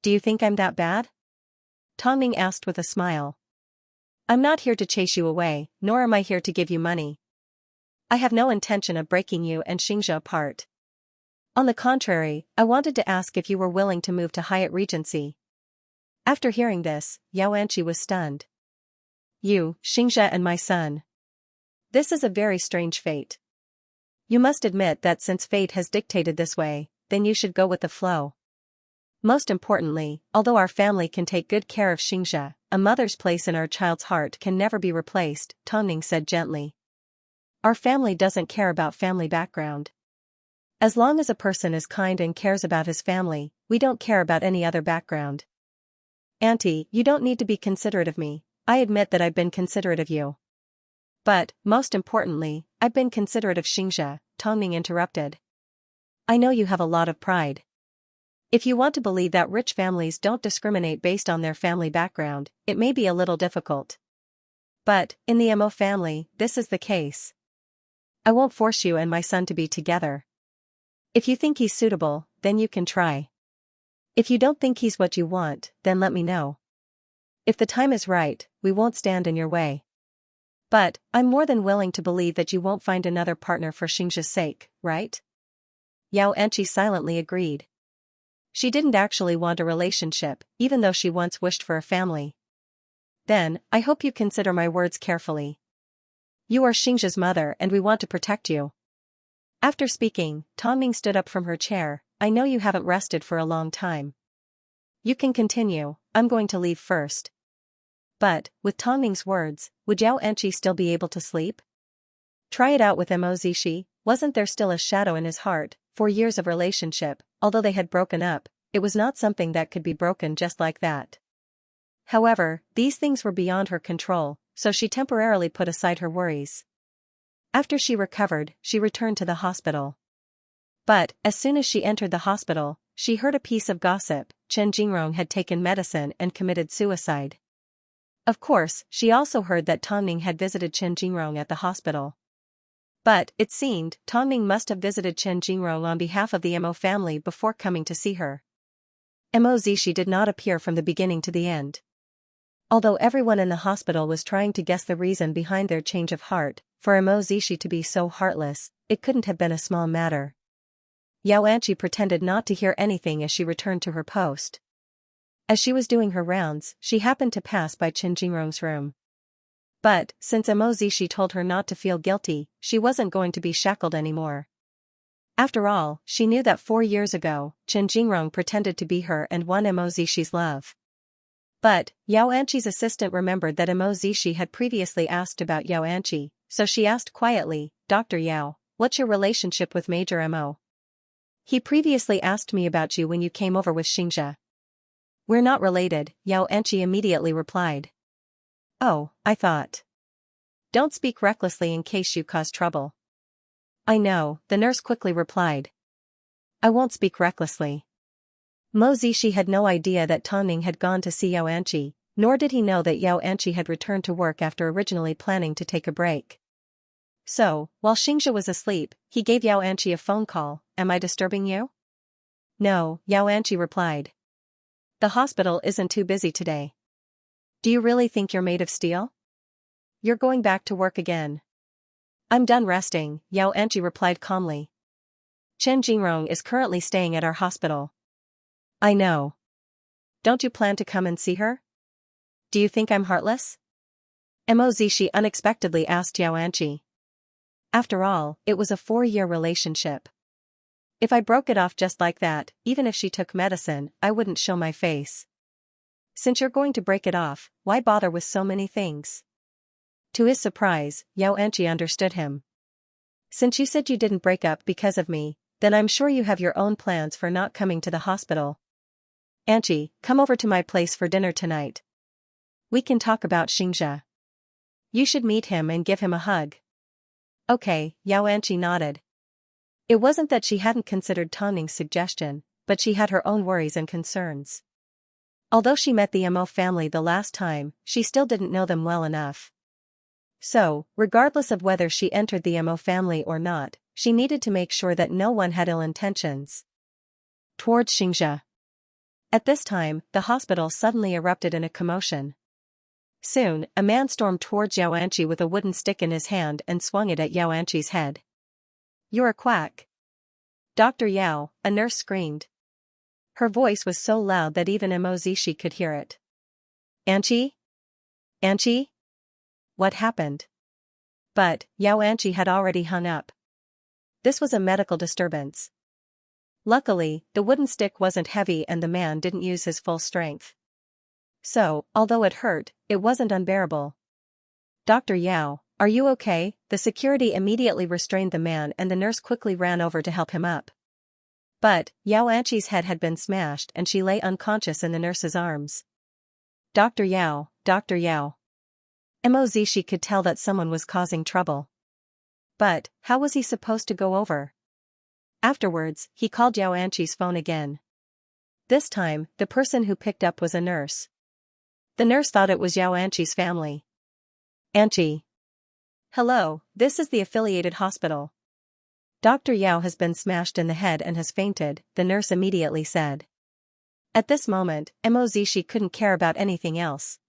Do you think I'm that bad?" Tongning asked with a smile. "I'm not here to chase you away, nor am I here to give you money. I have no intention of breaking you and Xianxia apart. On the contrary, I wanted to ask if you were willing to move to Hyatt Regency." After hearing this, Yao Anqi was stunned. "You, Xianxia and my son. This is a very strange fate. You must admit that since fate has dictated this way, then you should go with the flow. Most importantly, although our family can take good care of Xianxia, a mother's place in our child's heart can never be replaced," Tongning said gently. "Our family doesn't care about family background. As long as a person is kind and cares about his family, we don't care about any other background. Auntie, you don't need to be considerate of me, I admit that I've been considerate of you. But, most importantly, I've been considerate of Xianxia, Tongming interrupted. I know you have a lot of pride. If you want to believe that rich families don't discriminate based on their family background, it may be a little difficult. But, in the Mo family, this is the case. I won't force you and my son to be together. If you think he's suitable, then you can try. If you don't think he's what you want, then let me know. If the time is right, we won't stand in your way. But, I'm more than willing to believe that you won't find another partner for Xianxia's sake, right? Xianxia silently agreed. She didn't actually want a relationship, even though she once wished for a family. Then, I hope you consider my words carefully. You are Xianxia's mother and we want to protect you. After speaking, Tongming stood up from her chair. I know you haven't rested for a long time. You can continue, I'm going to leave first. But, with Tongming's words, would Xianxia still be able to sleep? Try it out with Mo Zishi. Wasn't there still a shadow in his heart? 4 years of relationship, although they had broken up, it was not something that could be broken just like that. However, these things were beyond her control, so she temporarily put aside her worries. After she recovered, she returned to the hospital. But, as soon as she entered the hospital, she heard a piece of gossip. Chen Jingrong had taken medicine and committed suicide. Of course, she also heard that Tongming had visited Chen Jingrong at the hospital. But, it seemed, Tongming must have visited Chen Jingrong on behalf of the Mo family before coming to see her. Mo Zishi did not appear from the beginning to the end. Although everyone in the hospital was trying to guess the reason behind their change of heart, for Mo Zishi to be so heartless, it couldn't have been a small matter. Xianxia pretended not to hear anything as she returned to her post. As she was doing her rounds, she happened to pass by Chen Jingrong's room. But, since Mo Zishi told her not to feel guilty, she wasn't going to be shackled anymore. After all, she knew that 4 years ago, Chen Jingrong pretended to be her and won Mo Zishi's love. But, Xianxia's assistant remembered that Mo Zishi had previously asked about Xianxia, so she asked quietly, Dr. Yao, what's your relationship with Major Mo? He previously asked me about you when you came over with Xianxia. We're not related, Xianxia immediately replied. Oh, I thought. Don't speak recklessly in case you cause trouble. I know, the nurse quickly replied. I won't speak recklessly. Mo Zishi had no idea that Tongming had gone to see Xianxia, nor did he know that Xianxia had returned to work after originally planning to take a break. So, while Xianxia was asleep, he gave Xianxia a phone call. Am I disturbing you? No, Xianxia replied. The hospital isn't too busy today. Do you really think you're made of steel? You're going back to work again. I'm done resting, Xianxia replied calmly. Chen Jingrong is currently staying at our hospital. I know. Don't you plan to come and see her? Do you think I'm heartless? Mo Zishi unexpectedly asked Xianxia. After all, it was a 4-year relationship. If I broke it off just like that, even if she took medicine, I wouldn't show my face. Since you're going to break it off, why bother with so many things? To his surprise, Xianxia understood him. Since you said you didn't break up because of me, then I'm sure you have your own plans for not coming to the hospital. Anchi, come over to my place for dinner tonight. We can talk about Xianxia. You should meet him and give him a hug. Okay, Xianxia nodded. It wasn't that she hadn't considered Tongming's suggestion, but she had her own worries and concerns. Although she met the Mo family the last time, she still didn't know them well enough. So, regardless of whether she entered the Mo family or not, she needed to make sure that no one had ill intentions towards Xianxia. At this time, the hospital suddenly erupted in a commotion. Soon, a man stormed towards Xianxia with a wooden stick in his hand and swung it at Xianxia's head. You're a quack. Dr. Yao, a nurse screamed. Her voice was so loud that even Mo Zishi could hear it. Anchi? Anchi? What happened? But, Xianxia had already hung up. This was a medical disturbance. Luckily, the wooden stick wasn't heavy and the man didn't use his full strength. So, although it hurt, it wasn't unbearable. Dr. Yao, are you okay? The security immediately restrained the man and the nurse quickly ran over to help him up. But, Xianxia's head had been smashed and she lay unconscious in the nurse's arms. Dr. Yao, Dr. Yao. Mozishi could tell that someone was causing trouble. But, how was he supposed to go over? Afterwards, he called Xianxia's phone again. This time, the person who picked up was a nurse. The nurse thought it was Xianxia's family. Anchi. Hello, this is the affiliated hospital. Dr. Yao has been smashed in the head and has fainted, the nurse immediately said. At this moment, Mozishi couldn't care about anything else.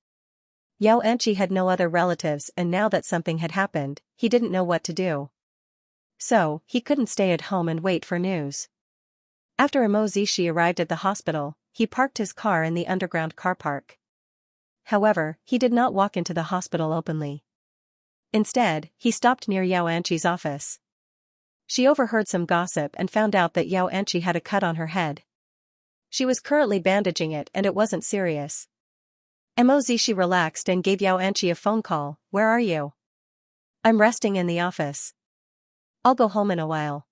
Xianxia had no other relatives, and now that something had happened, he didn't know what to do. So, he couldn't stay at home and wait for news. After Mozishi arrived at the hospital, he parked his car in the underground car park. However, he did not walk into the hospital openly. Instead, he stopped near Xianxia's office. She overheard some gossip and found out that Xianxia had a cut on her head. She was currently bandaging it and it wasn't serious. Mozishi relaxed and gave Xianxia a phone call. Where are you? I'm resting in the office. I'll go home in a while.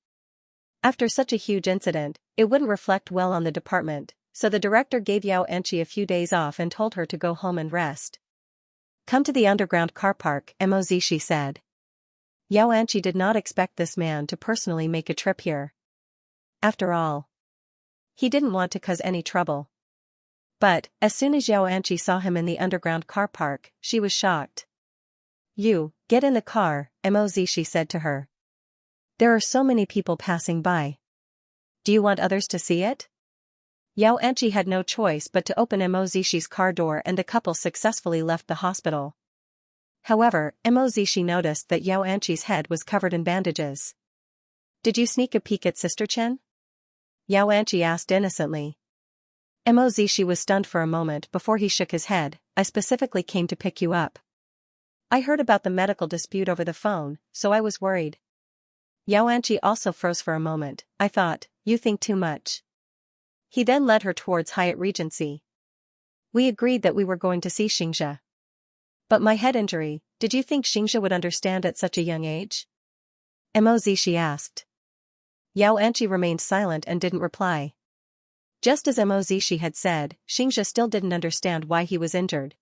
After such a huge incident, it wouldn't reflect well on the department, so the director gave Xianxia a few days off and told her to go home and rest. Come to the underground car park, Mozishi said. Xianxia did not expect this man to personally make a trip here. After all, he didn't want to cause any trouble. But, as soon as Xianxia saw him in the underground car park, she was shocked. You, get in the car, Mozishi said to her. There are so many people passing by. Do you want others to see it? Xianxia had no choice but to open Mozishi's car door and the couple successfully left the hospital. However, Mozishi noticed that Xianxia's head was covered in bandages. Did you sneak a peek at Sister Chen? Xianxia asked innocently. Mozishi was stunned for a moment before he shook his head. I specifically came to pick you up. I heard about the medical dispute over the phone, so I was worried. Xianxia also froze for a moment. I thought, you think too much. He then led her towards Hyatt Regency. We agreed that we were going to see Xianxia. But my head injury, did you think Xianxia would understand at such a young age? Mozishi asked. Xianxia remained silent and didn't reply. Just as Mozishi had said, Xianxia still didn't understand why he was injured.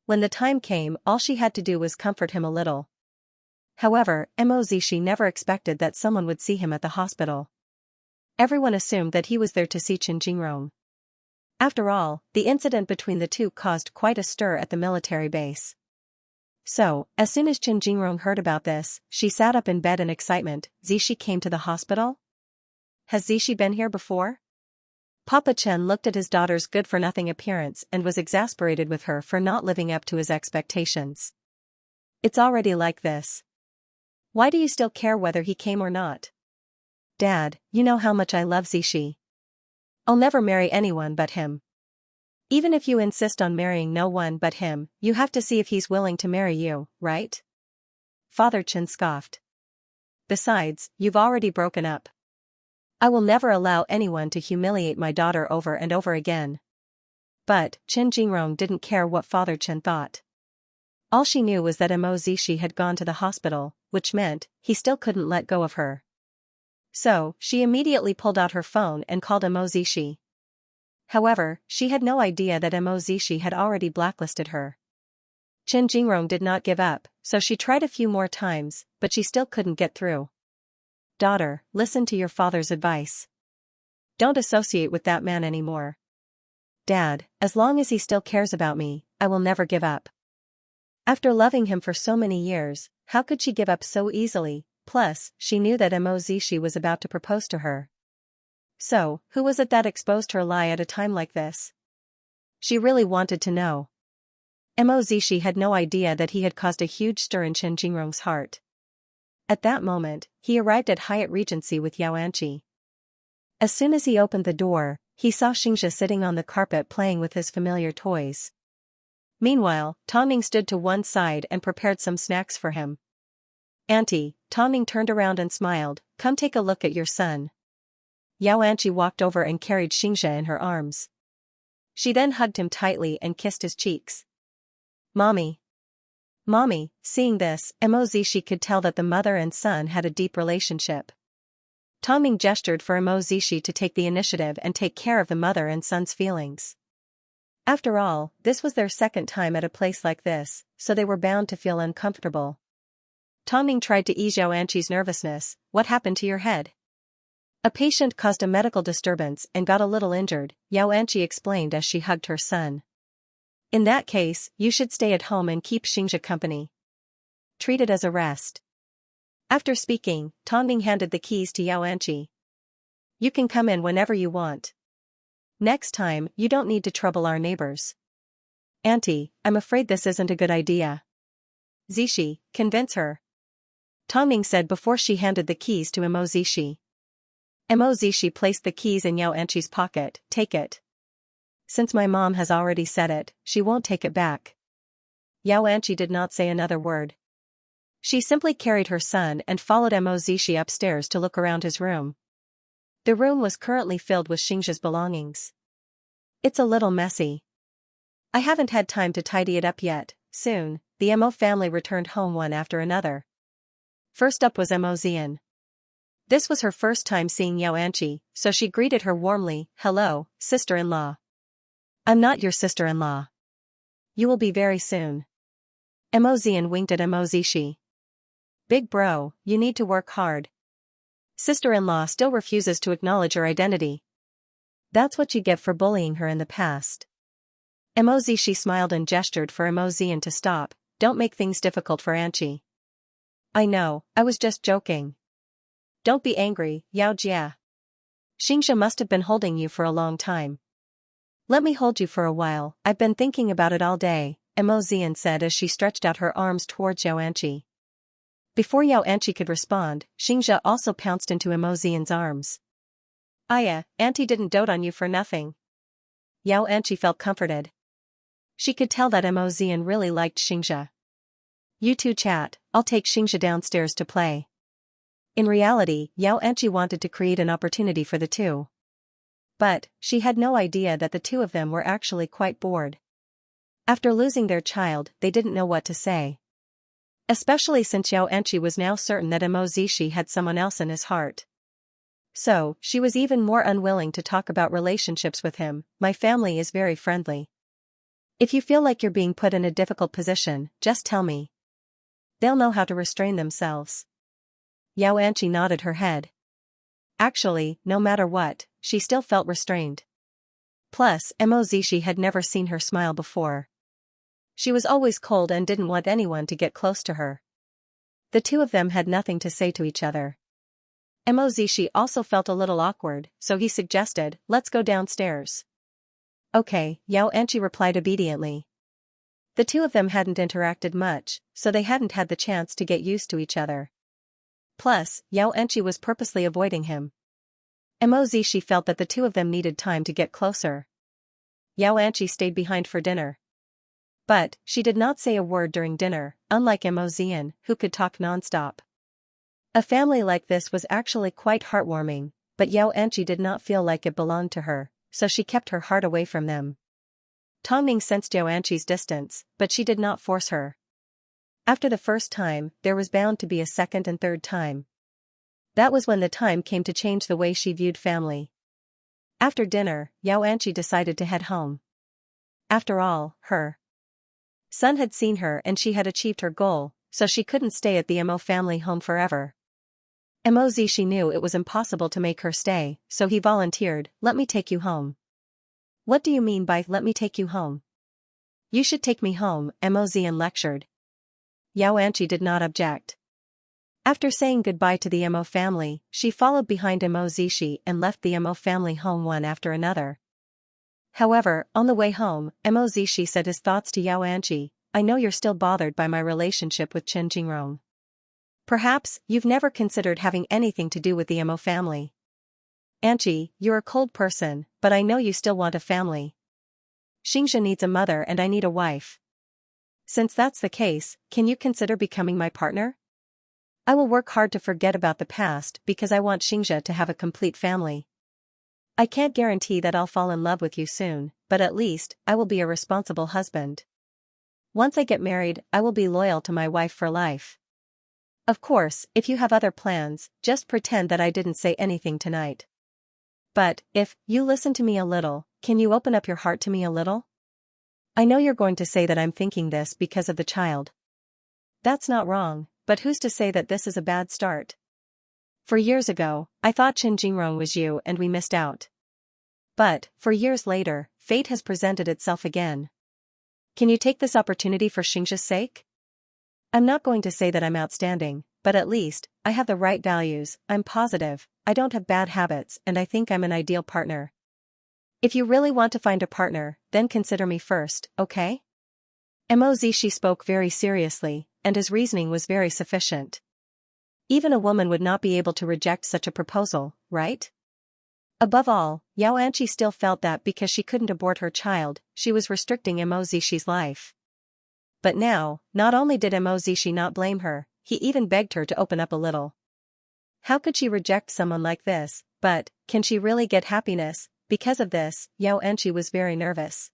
When the time came, all she had to do was comfort him a little. However, Mozishi never expected that someone would see him at the hospital. Everyone assumed that he was there to see Chen Jingrong. After all, the incident between the two caused quite a stir at the military base. So, as soon as Chen Jingrong heard about this, she sat up in bed in excitement. Zishi came to the hospital? Has Zishi been here before? Papa Chen looked at his daughter's good-for-nothing appearance and was exasperated with her for not living up to his expectations. It's already like this. Why do you still care whether he came or not? Dad, you know how much I love Zishi. I'll never marry anyone but him. Even if you insist on marrying no one but him, you have to see if he's willing to marry you, right? Father Chen scoffed. Besides, you've already broken up. I will never allow anyone to humiliate my daughter over and over again. But, Chen Jingrong didn't care what Father Chen thought. All she knew was that Mozishi had gone to the hospital, which meant, he still couldn't let go of her. So, she immediately pulled out her phone and called Mozishi. However, she had no idea that Mozishi had already blacklisted her. Chen Jingrong did not give up, so she tried a few more times, but she still couldn't get through. Daughter, listen to your father's advice. Don't associate with that man anymore. Dad, as long as he still cares about me, I will never give up. After loving him for so many years, how could she give up so easily? Plus, she knew that Mozishi was about to propose to her. So, who was it that exposed her lie at a time like this? She really wanted to know. Mozishi had no idea that he had caused a huge stir in Chen Jingrong's heart. At that moment, he arrived at Hyatt Regency with Xianxia. As soon as he opened the door, he saw Xianxia sitting on the carpet playing with his familiar toys. Meanwhile, Tongning stood to one side and prepared some snacks for him. Auntie, Tongning turned around and smiled, come take a look at your son. Xianxia walked over and carried Xianxia in her arms. She then hugged him tightly and kissed his cheeks. Mommy. Mommy, seeing this, Mozishi could tell that the mother and son had a deep relationship. Tongning gestured for Mozishi to take the initiative and take care of the mother and son's feelings. After all, this was their second time at a place like this, so they were bound to feel uncomfortable. Tongning tried to ease Xianxi's nervousness. What happened to your head? A patient caused a medical disturbance and got a little injured, Xianxi explained as she hugged her son. In that case, you should stay at home and keep Xianxia company. Treat it as a rest. After speaking, Tongning handed the keys to Xianxi. You can come in whenever you want. Next time, you don't need to trouble our neighbors. Auntie, I'm afraid this isn't a good idea. Zishi, convince her. Tongning said before she handed the keys to Imo Zishi. Imo Zishi placed the keys in Xianxi's pocket. Take it. Since my mom has already said it, she won't take it back. Xianxi did not say another word. She simply carried her son and followed Imo Zishi upstairs to look around his room. The room was currently filled with Xianxia's belongings. It's a little messy. I haven't had time to tidy it up yet. Soon, the Imo family returned home one after another. First up was Imo Zian. This was her first time seeing Xianxi, so she greeted her warmly. Hello, sister-in-law. I'm not your sister-in-law. You will be very soon. Imo Zian winked at Imo Zishi. Big bro, you need to work hard. Sister-in-law still refuses to acknowledge her identity. That's what you get for bullying her in the past. Imo Zishi smiled and gestured for Imo Zian to stop. Don't make things difficult for Xianxi. I know, I was just joking. Don't be angry, Yao Jia. Xianxia must have been holding you for a long time. Let me hold you for a while, I've been thinking about it all day, Imo Zian said as she stretched out her arms towards Xianxi. Before Xianxi could respond, Xianxia also pounced into Imo Zian's arms. Aya, Auntie didn't dote on you for nothing. Xianxi felt comforted. She could tell that Imo Zian really liked Xianxia. You two chat, I'll take Xianxia downstairs to play. In reality, Xianxi wanted to create an opportunity for the two. But, she had no idea that the two of them were actually quite bored. After losing their child, they didn't know what to say. Especially since Xianxi was now certain that Imo Zishi had someone else in his heart. So, she was even more unwilling to talk about relationships with him. My family is very friendly. If you feel like you're being put in a difficult position, just tell me. They'll know how to restrain themselves. Xianxi nodded her head. Actually, no matter what, she still felt restrained. Plus, Imo Zishi had never seen her smile before. She was always cold and didn't want anyone to get close to her. The two of them had nothing to say to each other. Imo Zishi also felt a little awkward, so he suggested, let's go downstairs. Okay, Xianxi replied obediently. The two of them hadn't interacted much, so they hadn't had the chance to get used to each other. Plus, Xianxi was purposely avoiding him. Imo Zishi felt that the two of them needed time to get closer. Xianxi stayed behind for dinner. But, she did not say a word during dinner, unlike Imo Zian, who could talk non-stop. A family like this was actually quite heartwarming, but Xianxi did not feel like it belonged to her, so she kept her heart away from them. Tongning sensed Xianxi's distance, but she did not force her. After the first time, there was bound to be a second and third time. That was when the time came to change the way she viewed family. After dinner, Xianxi decided to head home. After all, her son had seen her and she had achieved her goal, so she couldn't stay at the Imo family home forever. Imo Zishi knew it was impossible to make her stay, so he volunteered, let me take you home. What do you mean by let me take you home? You should take me home, Imo Zian lectured. Xianxi did not object. After saying goodbye to the Imo family, she followed behind Imo Zishi and left the Imo family home one after another. However, on the way home, Imo Zishi said his thoughts to Xianxi, I know you're still bothered by my relationship with Chen Jingrong. Perhaps, you've never considered having anything to do with the Imo family. Auntie, you're a cold person, but I know you still want a family. Xianxia needs a mother and I need a wife. Since that's the case, can you consider becoming my partner? I will work hard to forget about the past because I want Xianxia to have a complete family. I can't guarantee that I'll fall in love with you soon, but at least, I will be a responsible husband. Once I get married, I will be loyal to my wife for life. Of course, if you have other plans, just pretend that I didn't say anything tonight. But, if you listen to me a little, can you open up your heart to me a little? I know you're going to say that I'm thinking this because of the child. That's not wrong, but who's to say that this is a bad start? For years ago, I thought Chen Jingrong was you and we missed out. But, for years later, fate has presented itself again. Can you take this opportunity for Xianxia's sake? I'm not going to say that I'm outstanding, but at least, I have the right values, I'm positive, I don't have bad habits, and I think I'm an ideal partner. If you really want to find a partner, then consider me first, okay? Mo Zishi spoke very seriously, and his reasoning was very sufficient. Even a woman would not be able to reject such a proposal, right? Above all, Xianxia still felt that because she couldn't abort her child, she was restricting Mo Zishi's life. But now, not only did Mo Zishi not blame her, he even begged her to open up a little. How could she reject someone like this, but, can she really get happiness? Because of this, Xianxia was very nervous.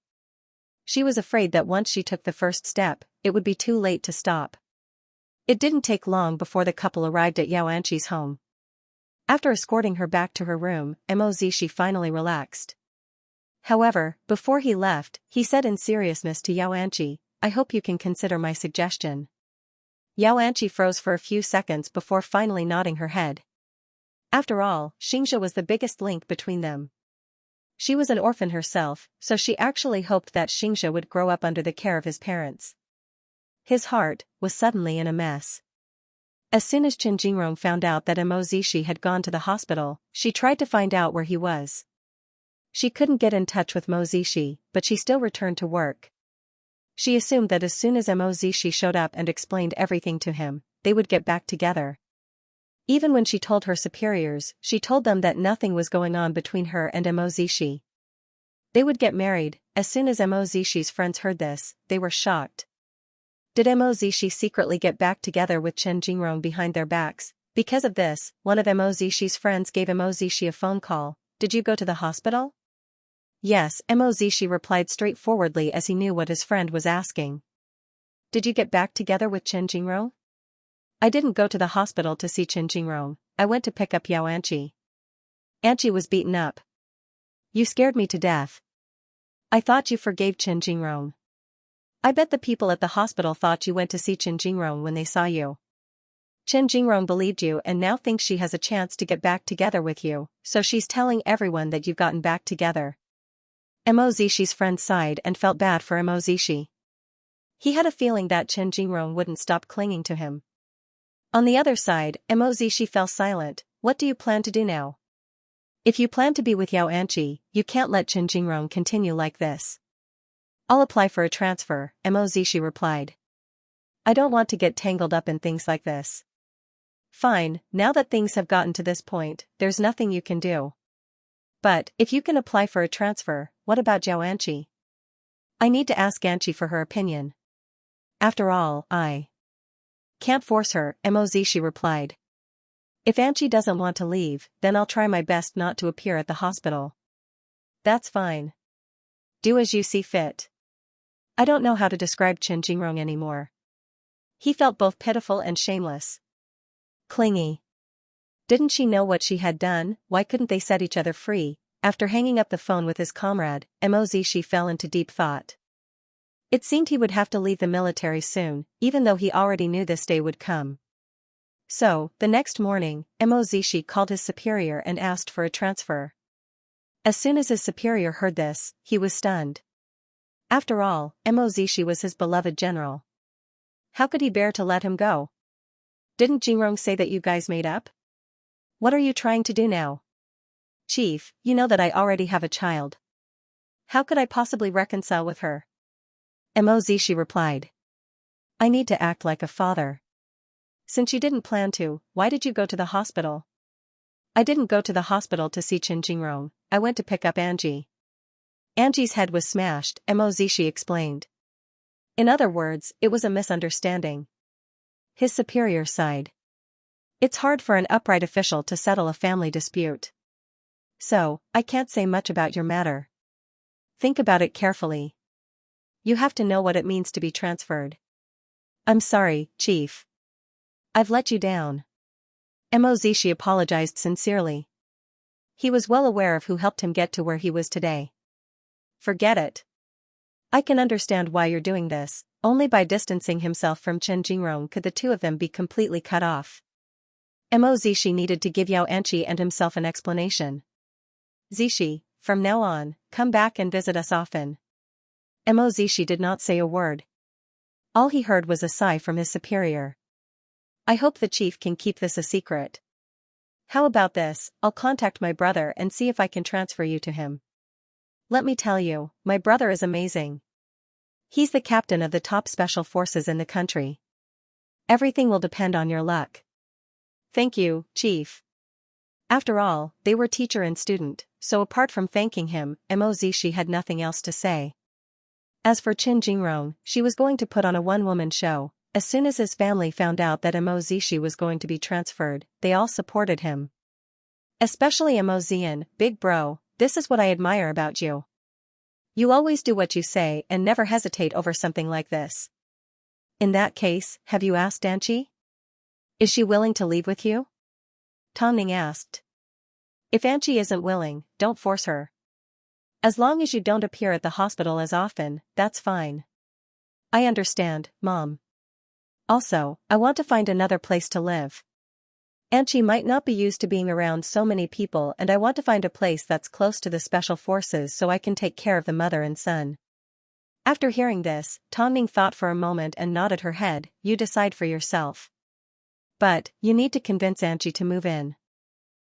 She was afraid that once she took the first step, it would be too late to stop. It didn't take long before the couple arrived at Xianxia's home. After escorting her back to her room, Mo Zishi finally relaxed. However, before he left, he said in seriousness to Xianxia, I hope you can consider my suggestion. Xianxia froze for a few seconds before finally nodding her head. After all, Xianxia was the biggest link between them. She was an orphan herself, so she actually hoped that Xianxia would grow up under the care of his parents. His heart was suddenly in a mess. As soon as Chen Jingrong found out that Mo Zishi had gone to the hospital, she tried to find out where he was. She couldn't get in touch with Mo Zishi, but she still returned to work. She assumed that as soon as Mo Zishi showed up and explained everything to him, they would get back together. Even when she told her superiors, she told them that nothing was going on between her and Mo Zishi. They would get married. As soon as Mo Zishi's friends heard this, they were shocked. Did Mo Zishi secretly get back together with Chen Jingrong behind their backs? Because of this, one of Mo Zishi's friends gave Mo Zishi a phone call. Did you go to the hospital? Yes, Mo Zishi replied straightforwardly as he knew what his friend was asking. Did you get back together with Chen Jingrong? I didn't go to the hospital to see Chen Jingrong, I went to pick up Xianxia. Anchi was beaten up. You scared me to death. I thought you forgave Chen Jingrong. I bet the people at the hospital thought you went to see Chen Jingrong when they saw you. Chen Jingrong believed you and now thinks she has a chance to get back together with you, so she's telling everyone that you've gotten back together. Mo Zishi's friend sighed and felt bad for Mo Zishi. He had a feeling that Chen Jingrong wouldn't stop clinging to him. On the other side, Mo Zishi fell silent. What do you plan to do now? If you plan to be with Xianxia, you can't let Chen Jingrong continue like this. I'll apply for a transfer, Mo Zishi replied. I don't want to get tangled up in things like this. Fine, now that things have gotten to this point, there's nothing you can do. But, if you can apply for a transfer, what about Xianxia? I need to ask Anchi for her opinion. After all, I can't force her, Mo Zishi replied. If Anchi doesn't want to leave, then I'll try my best not to appear at the hospital. That's fine. Do as you see fit. I don't know how to describe Chen Jingrong anymore. He felt both pitiful and shameless. Clingy. Didn't she know what she had done? Why couldn't they set each other free? After hanging up the phone with his comrade, Mo Zishi fell into deep thought. It seemed he would have to leave the military soon, even though he already knew this day would come. So, the next morning, Mo Zishi called his superior and asked for a transfer. As soon as his superior heard this, he was stunned. After all, Mo Zishi was his beloved general. How could he bear to let him go? Didn't Jingrong say that you guys made up? What are you trying to do now? Chief, you know that I already have a child. How could I possibly reconcile with her? Mo Zishi replied. I need to act like a father. Since you didn't plan to, why did you go to the hospital? I didn't go to the hospital to see Chen Jingrong, I went to pick up Angie. Angie's head was smashed, Mo Zishi explained. In other words, it was a misunderstanding. His superior sighed. It's hard for an upright official to settle a family dispute. So, I can't say much about your matter. Think about it carefully. You have to know what it means to be transferred. I'm sorry, Chief. I've let you down. Mo Zishi apologized sincerely. He was well aware of who helped him get to where he was today. Forget it. I can understand why you're doing this, only by distancing himself from Chen Jingrong could the two of them be completely cut off. Mo Zishi needed to give Xianxia and himself an explanation. Zishi, from now on, come back and visit us often. Mo Zishi did not say a word. All he heard was a sigh from his superior. I hope the chief can keep this a secret. How about this, I'll contact my brother and see if I can transfer you to him. Let me tell you, my brother is amazing. He's the captain of the top special forces in the country. Everything will depend on your luck. Thank you, Chief. After all, they were teacher and student, so apart from thanking him, Mo Zishi had nothing else to say. As for Chen Jingrong, she was going to put on a one-woman show. As soon as his family found out that Mo Zishi was going to be transferred, they all supported him. Especially Mo Zian, big bro, this is what I admire about you. You always do what you say and never hesitate over something like this. In that case, have you asked Danchi? Is she willing to leave with you? Tang Ning asked. If Anchi isn't willing, don't force her. As long as you don't appear at the hospital as often, that's fine. I understand, Mom. Also, I want to find another place to live. Anchi might not be used to being around so many people and I want to find a place that's close to the special forces so I can take care of the mother and son. After hearing this, Tang Ning thought for a moment and nodded her head, you decide for yourself. But, you need to convince Anchi to move in.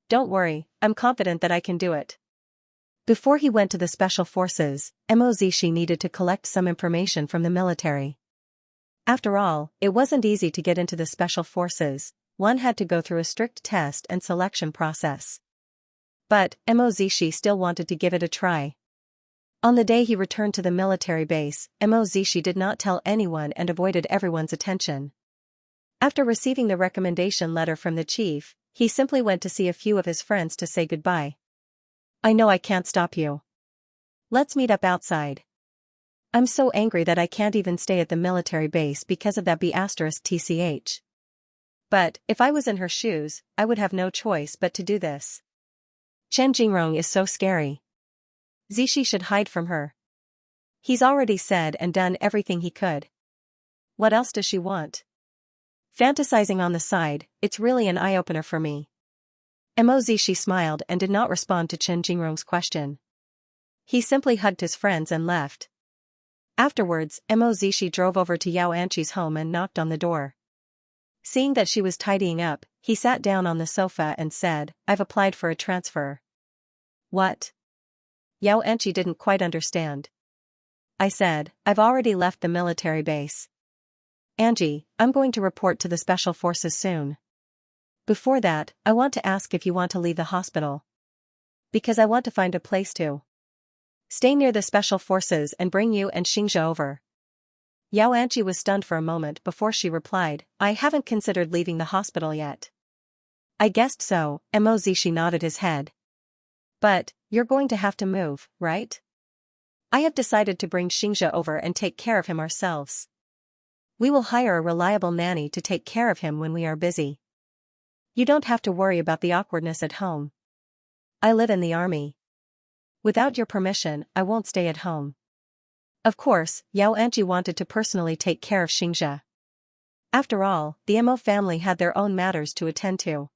Don't worry, I'm confident that I can do it. Before he went to the special forces, Mo Zishi needed to collect some information from the military. After all, it wasn't easy to get into the special forces. One had to go through a strict test and selection process. But, Mo Zishi still wanted to give it a try. On the day he returned to the military base, Mo Zishi did not tell anyone and avoided everyone's attention. After receiving the recommendation letter from the chief, he simply went to see a few of his friends to say goodbye. I know I can't stop you. Let's meet up outside. I'm so angry that I can't even stay at the military base because of that B*TCH. But, if I was in her shoes, I would have no choice but to do this. Chen Jingrong is so scary. Zishi should hide from her. He's already said and done everything he could. What else does she want? Fantasizing on the side, it's really an eye-opener for me. Mo Zishi smiled and did not respond to Chen Jingrong's question. He simply hugged his friends and left. Afterwards, Mo Zishi drove over to Yao Anchi's home and knocked on the door. Seeing that she was tidying up, he sat down on the sofa and said, I've applied for a transfer. What? Yao Anchi didn't quite understand. I said, I've already left the military base. Angie, I'm going to report to the special forces soon. Before that, I want to ask if you want to leave the hospital. Because I want to find a place to stay near the special forces and bring you and Xianxia over. Yao Anchi was stunned for a moment before she replied, I haven't considered leaving the hospital yet. I guessed so, Mo Zishi nodded his head. But, you're going to have to move, right? I have decided to bring Xianxia over and take care of him ourselves. We will hire a reliable nanny to take care of him when we are busy. You don't have to worry about the awkwardness at home. I live in the army. Without your permission, I won't stay at home. Of course, Yao Anchi wanted to personally take care of Xianxia. After all, the Mo family had their own matters to attend to.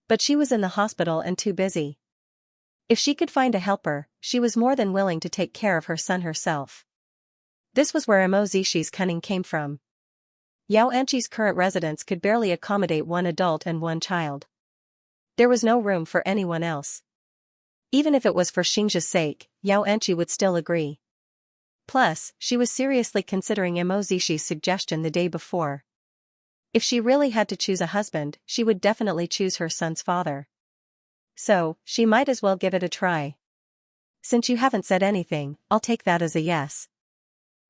But she was in the hospital and too busy. If she could find a helper, she was more than willing to take care of her son herself. This was where Mo Zishi's cunning came from. Yao Anchi's current residence could barely accommodate one adult and one child. There was no room for anyone else. Even if it was for Xianxia's sake, Yao Anchi would still agree. Plus, she was seriously considering Mo Zishi's suggestion the day before. If she really had to choose a husband, she would definitely choose her son's father. So, she might as well give it a try. Since you haven't said anything, I'll take that as a yes.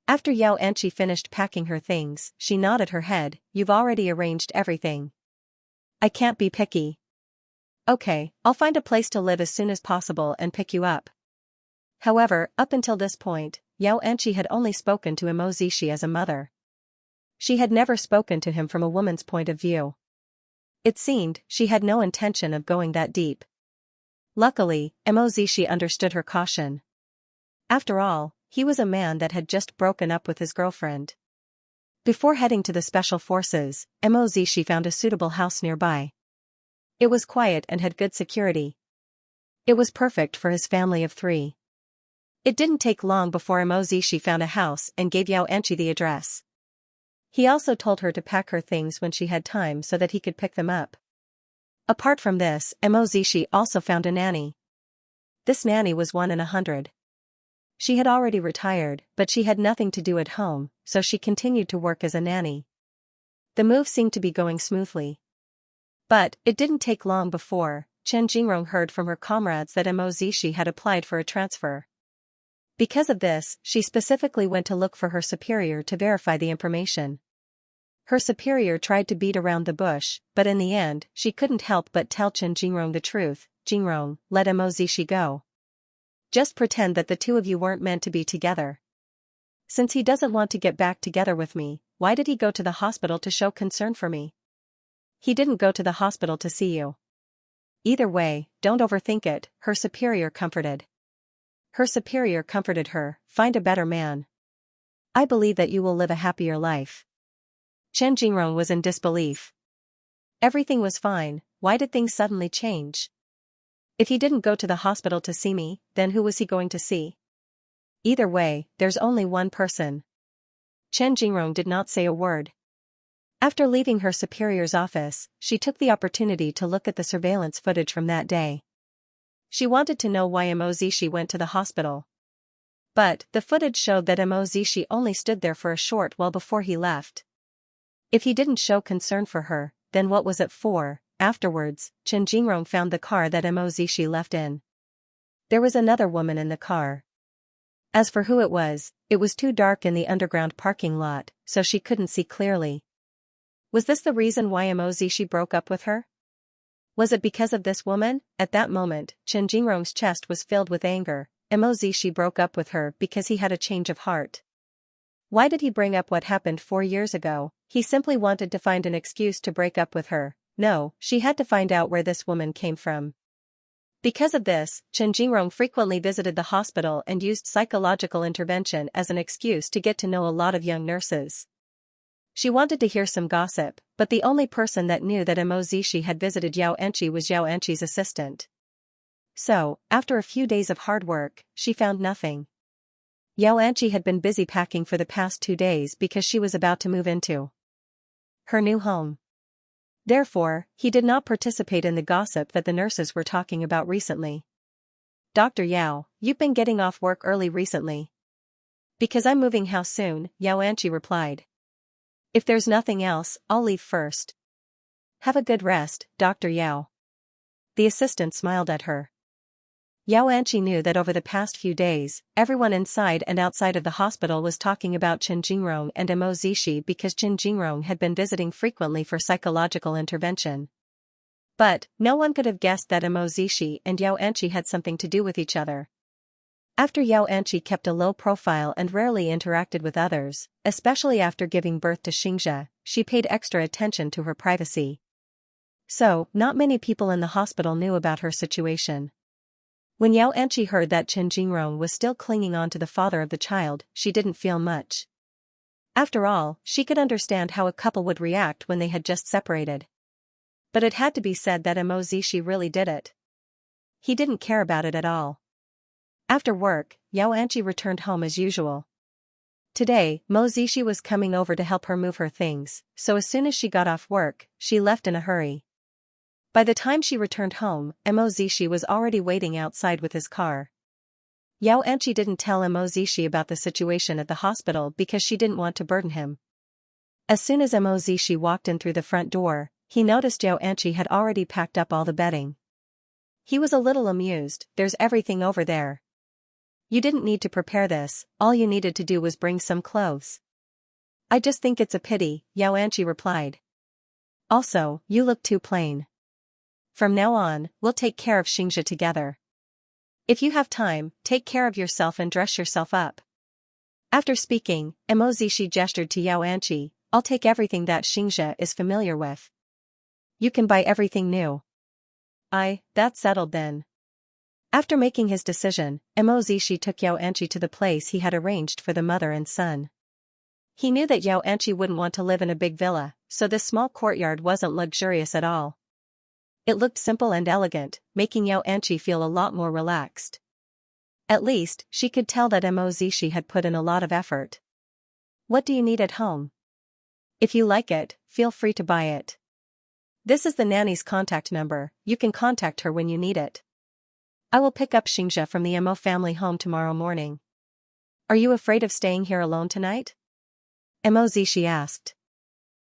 After Yao Anchi finished packing her things, she nodded her head, you've already arranged everything. I can't be picky. Okay, I'll find a place to live as soon as possible and pick you up. However, up until this point, Yao Anchi had only spoken to Mo Zishi as a mother. She had never spoken to him from a woman's point of view. It seemed she had no intention of going that deep. Luckily, Mo Zishi understood her caution. After all, he was a man that had just broken up with his girlfriend. Before heading to the special forces, Mozishi found a suitable house nearby. It was quiet and had good security. It was perfect for his family of 3. It didn't take long before Mozishi found a house and gave Xianxia the address. He also told her to pack her things when she had time so that he could pick them up. Apart from this, Mozishi also found a nanny. This nanny was 1 in 100. She had already retired, but she had nothing to do at home, so she continued to work as a nanny. The move seemed to be going smoothly. But it didn't take long before Chen Jingrong heard from her comrades that Mozishi had applied for a transfer. Because of this, she specifically went to look for her superior to verify the information. Her superior tried to beat around the bush, but in the end, she couldn't help but tell Chen Jingrong the truth. Jingrong, let Mozishi go. Just pretend that the 2 of you weren't meant to be together. Since he doesn't want to get back together with me, why did he go to the hospital to show concern for me? He didn't go to the hospital to see you. Either way, don't overthink it, her superior comforted. Her superior comforted her, find a better man. I believe that you will live a happier life. Chen Jingrong was in disbelief. Everything was fine, why did things suddenly change? If he didn't go to the hospital to see me, then who was he going to see? Either way, there's only one person. Chen Jingrong did not say a word. After leaving her superior's office, she took the opportunity to look at the surveillance footage from that day. She wanted to know why Mozishi went to the hospital. But the footage showed that Mozishi only stood there for a short while before he left. If he didn't show concern for her, then what was it for? Afterwards, Chen Jingrong found the car that Mozishi left in. There was another woman in the car. As for who it was too dark in the underground parking lot, so she couldn't see clearly. Was this the reason why Mozishi broke up with her? Was it because of this woman? At that moment, Chen Jingrong's chest was filled with anger. Mozishi broke up with her because he had a change of heart. Why did he bring up what happened 4 years ago? He simply wanted to find an excuse to break up with her. No, she had to find out where this woman came from. Because of this, Chen Jingrong frequently visited the hospital and used psychological intervention as an excuse to get to know a lot of young nurses. She wanted to hear some gossip, but the only person that knew that Mozishi had visited Xianxia was Xianxia's assistant. So, after a few days of hard work, she found nothing. Xianxia had been busy packing for the past 2 days because she was about to move into her new home. Therefore, he did not participate in the gossip that the nurses were talking about recently. Dr. Yao, you've been getting off work early recently. Because I'm moving house soon, Xianxia replied. If there's nothing else, I'll leave first. Have a good rest, Dr. Yao. The assistant smiled at her. Xianxia knew that over the past few days, everyone inside and outside of the hospital was talking about Chen Jingrong and Mozishi because Chen Jingrong had been visiting frequently for psychological intervention. But no one could have guessed that Mozishi and Xianxia had something to do with each other. After Xianxia kept a low profile and rarely interacted with others, especially after giving birth to Xianxia, she paid extra attention to her privacy. So, not many people in the hospital knew about her situation. When Xianxia heard that Chen Jingrong was still clinging on to the father of the child, she didn't feel much. After all, she could understand how a couple would react when they had just separated. But it had to be said that Mozishi really did it. He didn't care about it at all. After work, Xianxia returned home as usual. Today, Mozishi was coming over to help her move her things, so as soon as she got off work, she left in a hurry. By the time she returned home, Mozishi was already waiting outside with his car. Xianxia didn't tell Mozishi about the situation at the hospital because she didn't want to burden him. As soon as Mozishi walked in through the front door, he noticed Xianxia had already packed up all the bedding. He was a little amused. There's everything over there. You didn't need to prepare this, all you needed to do was bring some clothes. I just think it's a pity, Xianxia replied. Also, you look too plain. From now on, we'll take care of Xianxia together. If you have time, take care of yourself and dress yourself up. After speaking, Mozishi gestured to Xianxia, I'll take everything that Xianxia is familiar with. You can buy everything new. That's settled then. After making his decision, Mo Zishi took Xianxia to the place he had arranged for the mother and son. He knew that Xianxia wouldn't want to live in a big villa, so this small courtyard wasn't luxurious at all. It looked simple and elegant, making Xianxia feel a lot more relaxed. At least, she could tell that Mo Zishi had put in a lot of effort. What do you need at home? If you like it, feel free to buy it. This is the nanny's contact number, you can contact her when you need it. I will pick up Xianxia from the Mo family home tomorrow morning. Are you afraid of staying here alone tonight? Mo Zishi asked.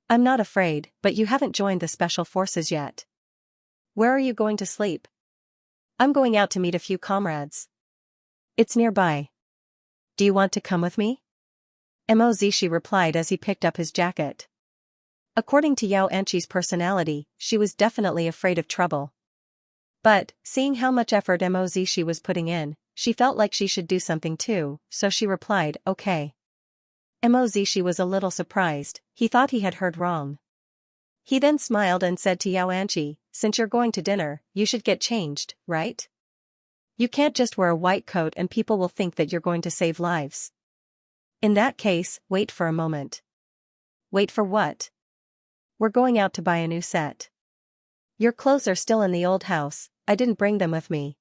I'm not afraid, but you haven't joined the special forces yet. Where are you going to sleep? I'm going out to meet a few comrades. It's nearby. Do you want to come with me? Mo Zishi replied as he picked up his jacket. According to Xianxia's personality, she was definitely afraid of trouble. But, seeing how much effort Mo Zishi was putting in, she felt like she should do something too, so she replied, okay. Mo Zishi was a little surprised, he thought he had heard wrong. He then smiled and said to Xianxia, since you're going to dinner, you should get changed, right? You can't just wear a white coat and people will think that you're going to save lives. In that case, wait for a moment. Wait for what? We're going out to buy a new set. Your clothes are still in the old house, I didn't bring them with me.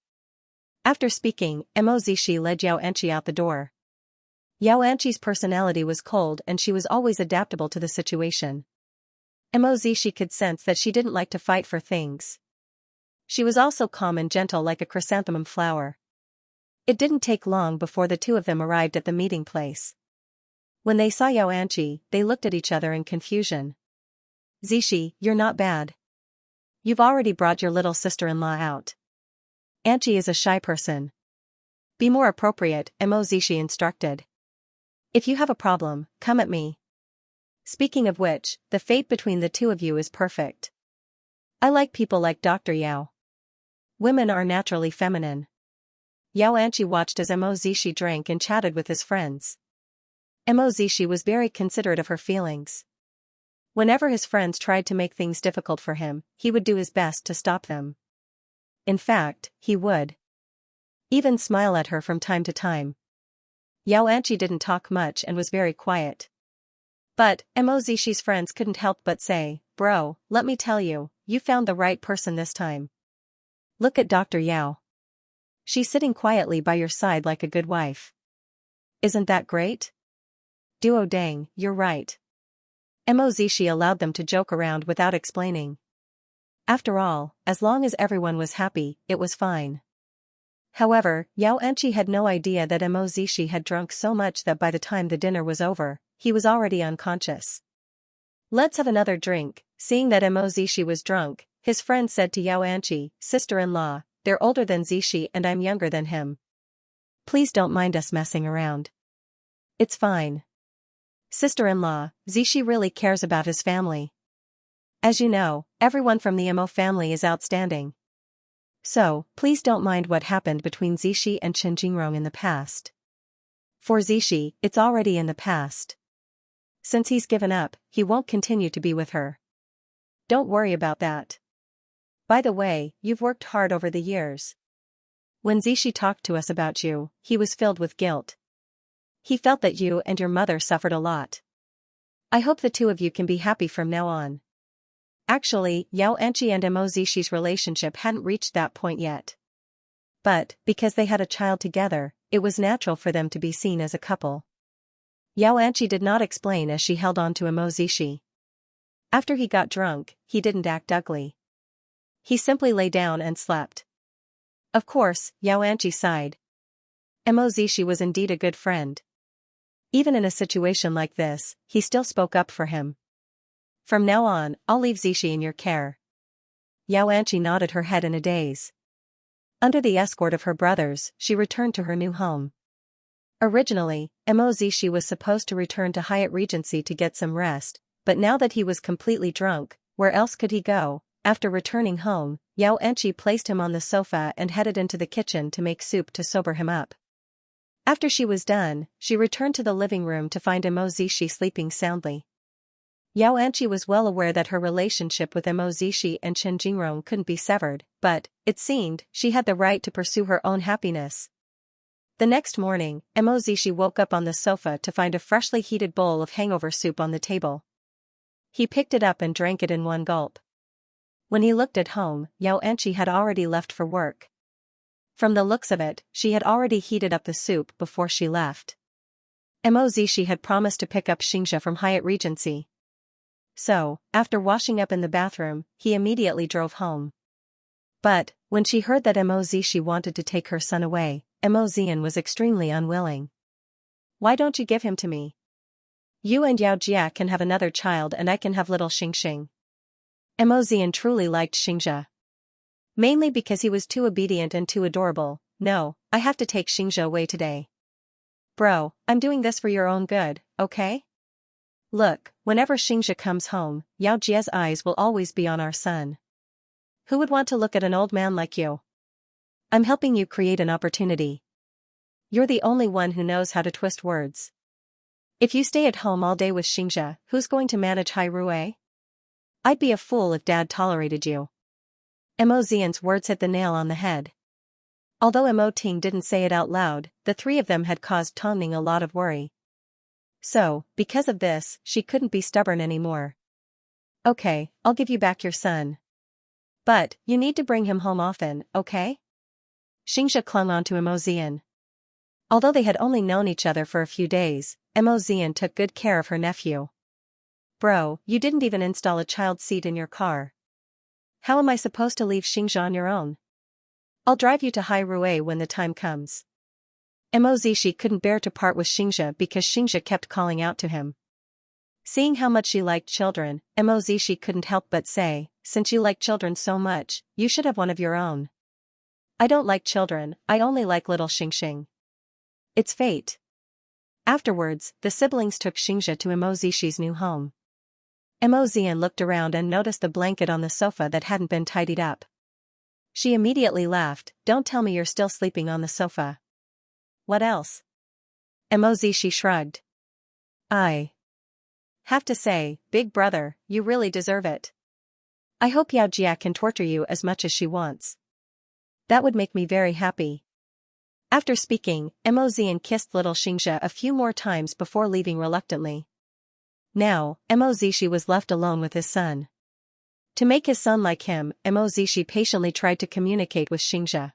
After speaking, Mo Zishi led Xianxia out the door. Xianxia's personality was cold and she was always adaptable to the situation. Mo Zishi could sense that she didn't like to fight for things. She was also calm and gentle like a chrysanthemum flower. It didn't take long before the two of them arrived at the meeting place. When they saw Xianxia, they looked at each other in confusion. Zishi, you're not bad. You've already brought your little sister-in-law out. Anchi is a shy person. Be more appropriate, Mo Zishi instructed. If you have a problem, come at me. Speaking of which, the fate between the two of you is perfect. I like people like Dr. Yao. Women are naturally feminine. Xianxia watched as Mo Zishi drank and chatted with his friends. Mo Zishi was very considerate of her feelings. Whenever his friends tried to make things difficult for him, he would do his best to stop them. In fact, he would even smile at her from time to time. Xianxia didn't talk much and was very quiet. But, Mo Zishi's friends couldn't help but say, bro, let me tell you, you found the right person this time. Look at Dr. Yao. She's sitting quietly by your side like a good wife. Isn't that great? Duo dang, you're right. Mo Zishi allowed them to joke around without explaining. After all, as long as everyone was happy, it was fine. However, Xianxia had no idea that Mo Zishi had drunk so much that by the time the dinner was over, he was already unconscious. Let's have another drink. Seeing that Mo Zishi was drunk, his friend said to Xianxia, sister-in-law, they're older than Zishi and I'm younger than him. Please don't mind us messing around. It's fine. Sister-in-law, Zishi really cares about his family. As you know, everyone from the Mo family is outstanding. So, please don't mind what happened between Zishi and Chen Jingrong in the past. For Zishi, it's already in the past. Since he's given up, he won't continue to be with her. Don't worry about that. By the way, you've worked hard over the years. When Zishi talked to us about you, he was filled with guilt. He felt that you and your mother suffered a lot. I hope the two of you can be happy from now on. Actually, Xianxia and Mo Zishi's relationship hadn't reached that point yet. But, because they had a child together, it was natural for them to be seen as a couple. Xianxia did not explain as she held on to Mo Zishi. After he got drunk, he didn't act ugly. He simply lay down and slept. Of course, Xianxia sighed. Mo Zishi was indeed a good friend. Even in a situation like this, he still spoke up for him. From now on, I'll leave Zishi in your care. Xianxia nodded her head in a daze. Under the escort of her brothers, she returned to her new home. Originally, Mo Zishi was supposed to return to Hyatt Regency to get some rest, but now that he was completely drunk, where else could he go? After returning home, Xianxia placed him on the sofa and headed into the kitchen to make soup to sober him up. After she was done, she returned to the living room to find Mo Zishi sleeping soundly. Yao Anqi was well aware that her relationship with Mo Zishi and Chen Jingrong couldn't be severed, but, it seemed, she had the right to pursue her own happiness. The next morning, Mo Zishi woke up on the sofa to find a freshly heated bowl of hangover soup on the table. He picked it up and drank it in one gulp. When he looked at home, Yao Anqi had already left for work. From the looks of it, she had already heated up the soup before she left. Mo Zishi had promised to pick up Xianxia from Hyatt Regency. So, after washing up in the bathroom, he immediately drove home. But, when she heard that Mo Zishi wanted to take her son away, Mo Zian was extremely unwilling. "Why don't you give him to me? You and Yao Jia can have another child and I can have little Xingxing." Mo Zian truly liked Xianxia. Mainly because he was too obedient and too adorable. "No, I have to take Xianxia away today. Bro, I'm doing this for your own good, okay? Look, whenever Xianxia comes home, Yao Jia's eyes will always be on our son. Who would want to look at an old man like you? I'm helping you create an opportunity. You're the only one who knows how to twist words. If you stay at home all day with Xianxia, who's going to manage Hai Rui? I'd be a fool if Dad tolerated you." Mo Zian's words hit the nail on the head. Although Mo Ting didn't say it out loud, the three of them had caused Tong Ning a lot of worry. So, because of this, she couldn't be stubborn anymore. "Okay, I'll give you back your son. But, you need to bring him home often, okay?" Xianxia clung on to Mo Zian. Although they had only known each other for a few days, Mo Zian took good care of her nephew. "Bro, you didn't even install a child seat in your car. How am I supposed to leave Xianxia on your own? I'll drive you to Hai Rui when the time comes." Mo Zishi couldn't bear to part with Xianxia because Xianxia kept calling out to him. Seeing how much she liked children, Mo Zishi couldn't help but say, "Since you like children so much, you should have one of your own." "I don't like children, I only like little Xingxing. It's fate." Afterwards, the siblings took Xianxia to Mo Zishi's new home. Mo Zian looked around and noticed the blanket on the sofa that hadn't been tidied up. She immediately laughed. "Don't tell me you're still sleeping on the sofa." "What else?" Mo Zishi shrugged. "I have to say, big brother, you really deserve it. I hope Yao Jia can torture you as much as she wants. That would make me very happy." After speaking, Mo Zian kissed little Xianxia a few more times before leaving reluctantly. Now, Mo Zishi was left alone with his son. To make his son like him, Mo Zishi patiently tried to communicate with Xianxia.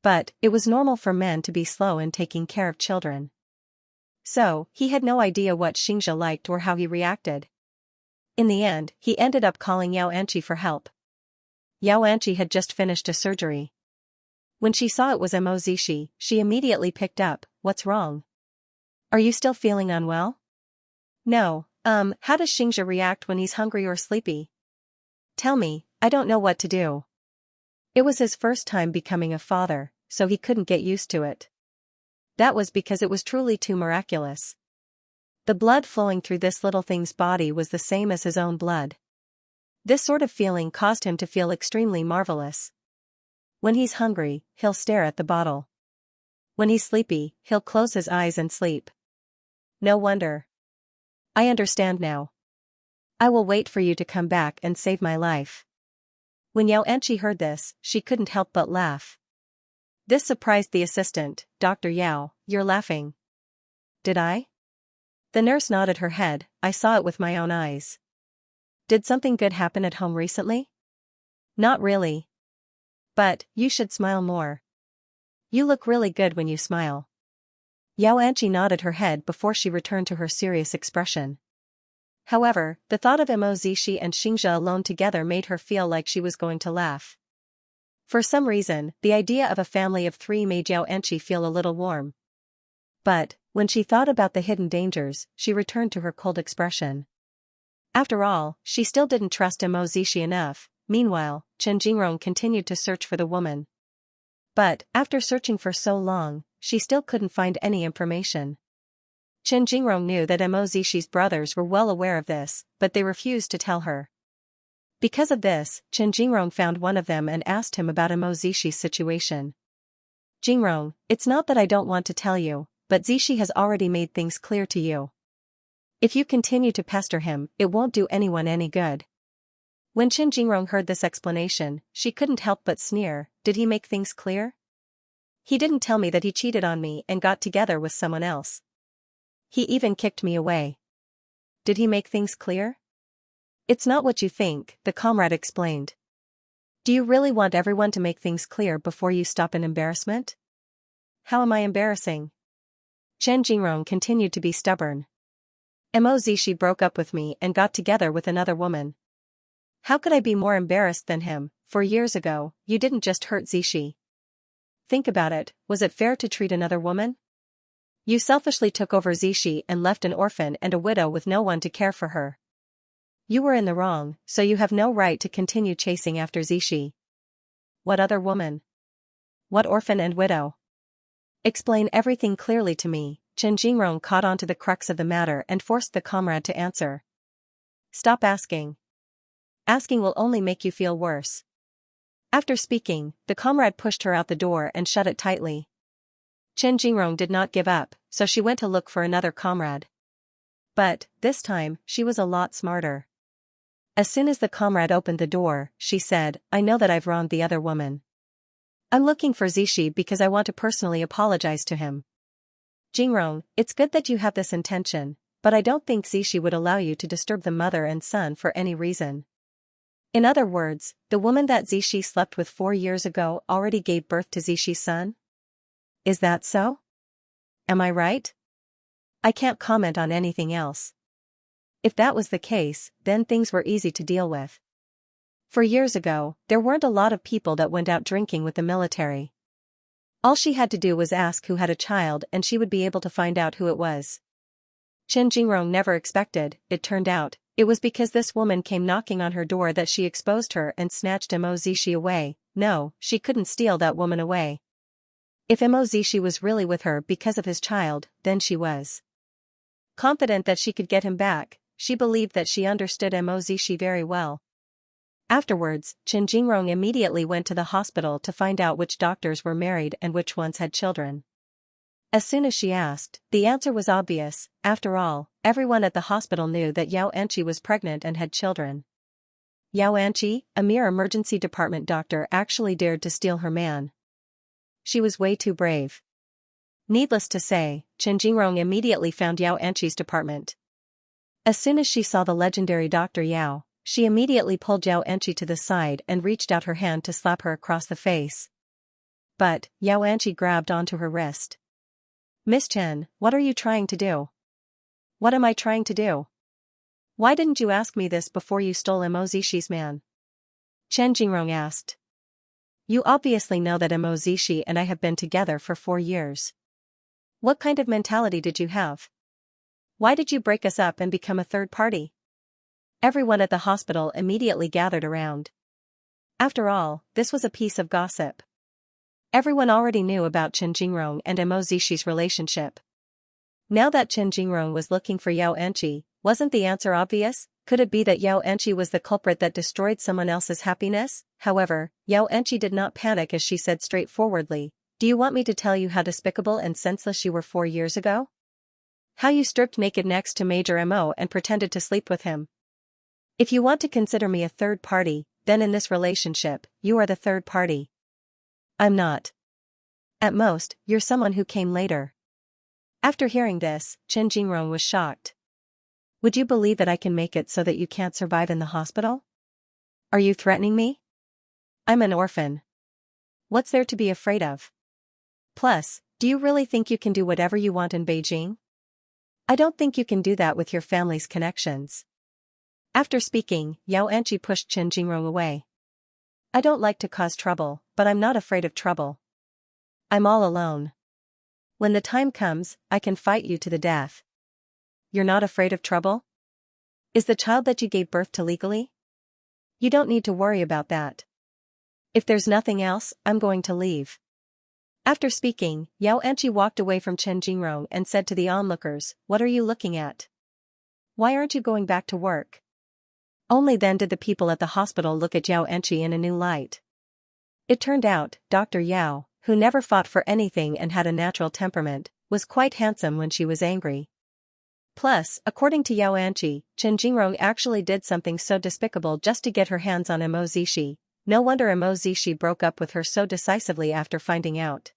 But, it was normal for men to be slow in taking care of children. So, he had no idea what Xianxia liked or how he reacted. In the end, he ended up calling Yao Anqi for help. Yao Anqi had just finished a surgery. When she saw it was Mo Zishi, she immediately picked up. "What's wrong? Are you still feeling unwell?" "No, how does Xianxia react when he's hungry or sleepy? Tell me, I don't know what to do." It was his first time becoming a father, so he couldn't get used to it. That was because it was truly too miraculous. The blood flowing through this little thing's body was the same as his own blood. This sort of feeling caused him to feel extremely marvelous. When he's hungry, he'll stare at the bottle. When he's sleepy, he'll close his eyes and sleep. No wonder. I understand now. I will wait for you to come back and save my life. When Yao Anqi heard this, she couldn't help but laugh. This surprised the assistant. "Dr. Yao, you're laughing." "Did I?" The nurse nodded her head. "I saw it with my own eyes." "Did something good happen at home recently?" "Not really. But, you should smile more. You look really good when you smile." Yao Anqi nodded her head before she returned to her serious expression. However, the thought of Mo Zishi and Xianxia alone together made her feel like she was going to laugh. For some reason, the idea of a family of three made Yao Anqi feel a little warm. But, when she thought about the hidden dangers, she returned to her cold expression. After all, she still didn't trust Mo Zishi enough. Meanwhile, Chen Jingrong continued to search for the woman. But, after searching for so long, she still couldn't find any information. Chen Jingrong knew that Mo Zishi's brothers were well aware of this, but they refused to tell her. Because of this, Chen Jingrong found one of them and asked him about Mo Zishi's situation. "Jingrong, it's not that I don't want to tell you, but Zishi has already made things clear to you. If you continue to pester him, it won't do anyone any good. When Chen Jingrong heard this explanation, she couldn't help but sneer. Did he make things clear? He didn't tell me that he cheated on me and got together with someone else. He even kicked me away. Did he make things clear? It's not what you think, the comrade explained. Do you really want everyone to make things clear before you stop in embarrassment? How am I embarrassing? Chen Jingrong continued to be stubborn. Mo Zishi broke up with me and got together with another woman. How could I be more embarrassed than him? 4 years ago, you didn't just hurt Zishi. Think about it, was it fair to treat another woman? You selfishly took over Zishi and left an orphan and a widow with no one to care for her. You were in the wrong, so you have no right to continue chasing after Zishi. What other woman? What orphan and widow? Explain everything clearly to me. Chen Jingrong caught on to the crux of the matter and forced the comrade to answer. Stop asking. Asking will only make you feel worse. After speaking, the comrade pushed her out the door and shut it tightly. Chen Jingrong did not give up, so she went to look for another comrade. But, this time, she was a lot smarter. As soon as the comrade opened the door, she said, I know that I've wronged the other woman. I'm looking for Zishi because I want to personally apologize to him. Jingrong, it's good that you have this intention, but I don't think Zishi would allow you to disturb the mother and son for any reason. In other words, the woman that Zishi slept with 4 years ago already gave birth to Zishi's son? Is that so? Am I right? I can't comment on anything else. If that was the case, then things were easy to deal with. 4 years ago, there weren't a lot of people that went out drinking with the military. All she had to do was ask who had a child and she would be able to find out who it was. Chen Jingrong never expected, it turned out, it was because this woman came knocking on her door that she exposed her and snatched Mo Zishi away. No, she couldn't steal that woman away. If Mo Zishi was really with her because of his child, then she was. Confident that she could get him back, she believed that she understood Mo Zishi very well. Afterwards, Chen Jingrong immediately went to the hospital to find out which doctors were married and which ones had children. As soon as she asked, the answer was obvious. After all, everyone at the hospital knew that Xianxia was pregnant and had children. Xianxia, a mere emergency department doctor, actually dared to steal her man. She was way too brave. Needless to say, Chen Jingrong immediately found Xianxia's department. As soon as she saw the legendary Dr. Yao, she immediately pulled Xianxia to the side and reached out her hand to slap her across the face. But, Xianxia grabbed onto her wrist. Miss Chen, what are you trying to do? What am I trying to do? Why didn't you ask me this before you stole Mo Zishi's man? Chen Jingrong asked. You obviously know that Mo Zishi and I have been together for 4 years. What kind of mentality did you have? Why did you break us up and become a third party? Everyone at the hospital immediately gathered around. After all, this was a piece of gossip. Everyone already knew about Chen Jingrong and Mo Zishi's relationship. Now that Chen Jingrong was looking for Xianxia, wasn't the answer obvious? Could it be that Xianxia was the culprit that destroyed someone else's happiness? However, Xianxia did not panic as she said straightforwardly, do you want me to tell you how despicable and senseless you were 4 years ago? How you stripped naked next to Major Mo and pretended to sleep with him? If you want to consider me a third party, then in this relationship, you are the third party. I'm not. At most, you're someone who came later. After hearing this, Chen Jingrong was shocked. Would you believe that I can make it so that you can't survive in the hospital? Are you threatening me? I'm an orphan. What's there to be afraid of? Plus, do you really think you can do whatever you want in Beijing? I don't think you can do that with your family's connections. After speaking, Xianxia pushed Chen Jingrong away. I don't like to cause trouble, but I'm not afraid of trouble. I'm all alone. When the time comes, I can fight you to the death. You're not afraid of trouble? Is the child that you gave birth to legally? You don't need to worry about that. If there's nothing else, I'm going to leave. After speaking, Xianxia walked away from Chen Jingrong and said to the onlookers, what are you looking at? Why aren't you going back to work? Only then did the people at the hospital look at Xianxia in a new light. It turned out, Dr. Yao, who never fought for anything and had a natural temperament, was quite handsome when she was angry. Plus, according to Xianxia, Chen Jingrong actually did something so despicable just to get her hands on Mo Zishi. No wonder Mo Zishi broke up with her so decisively after finding out.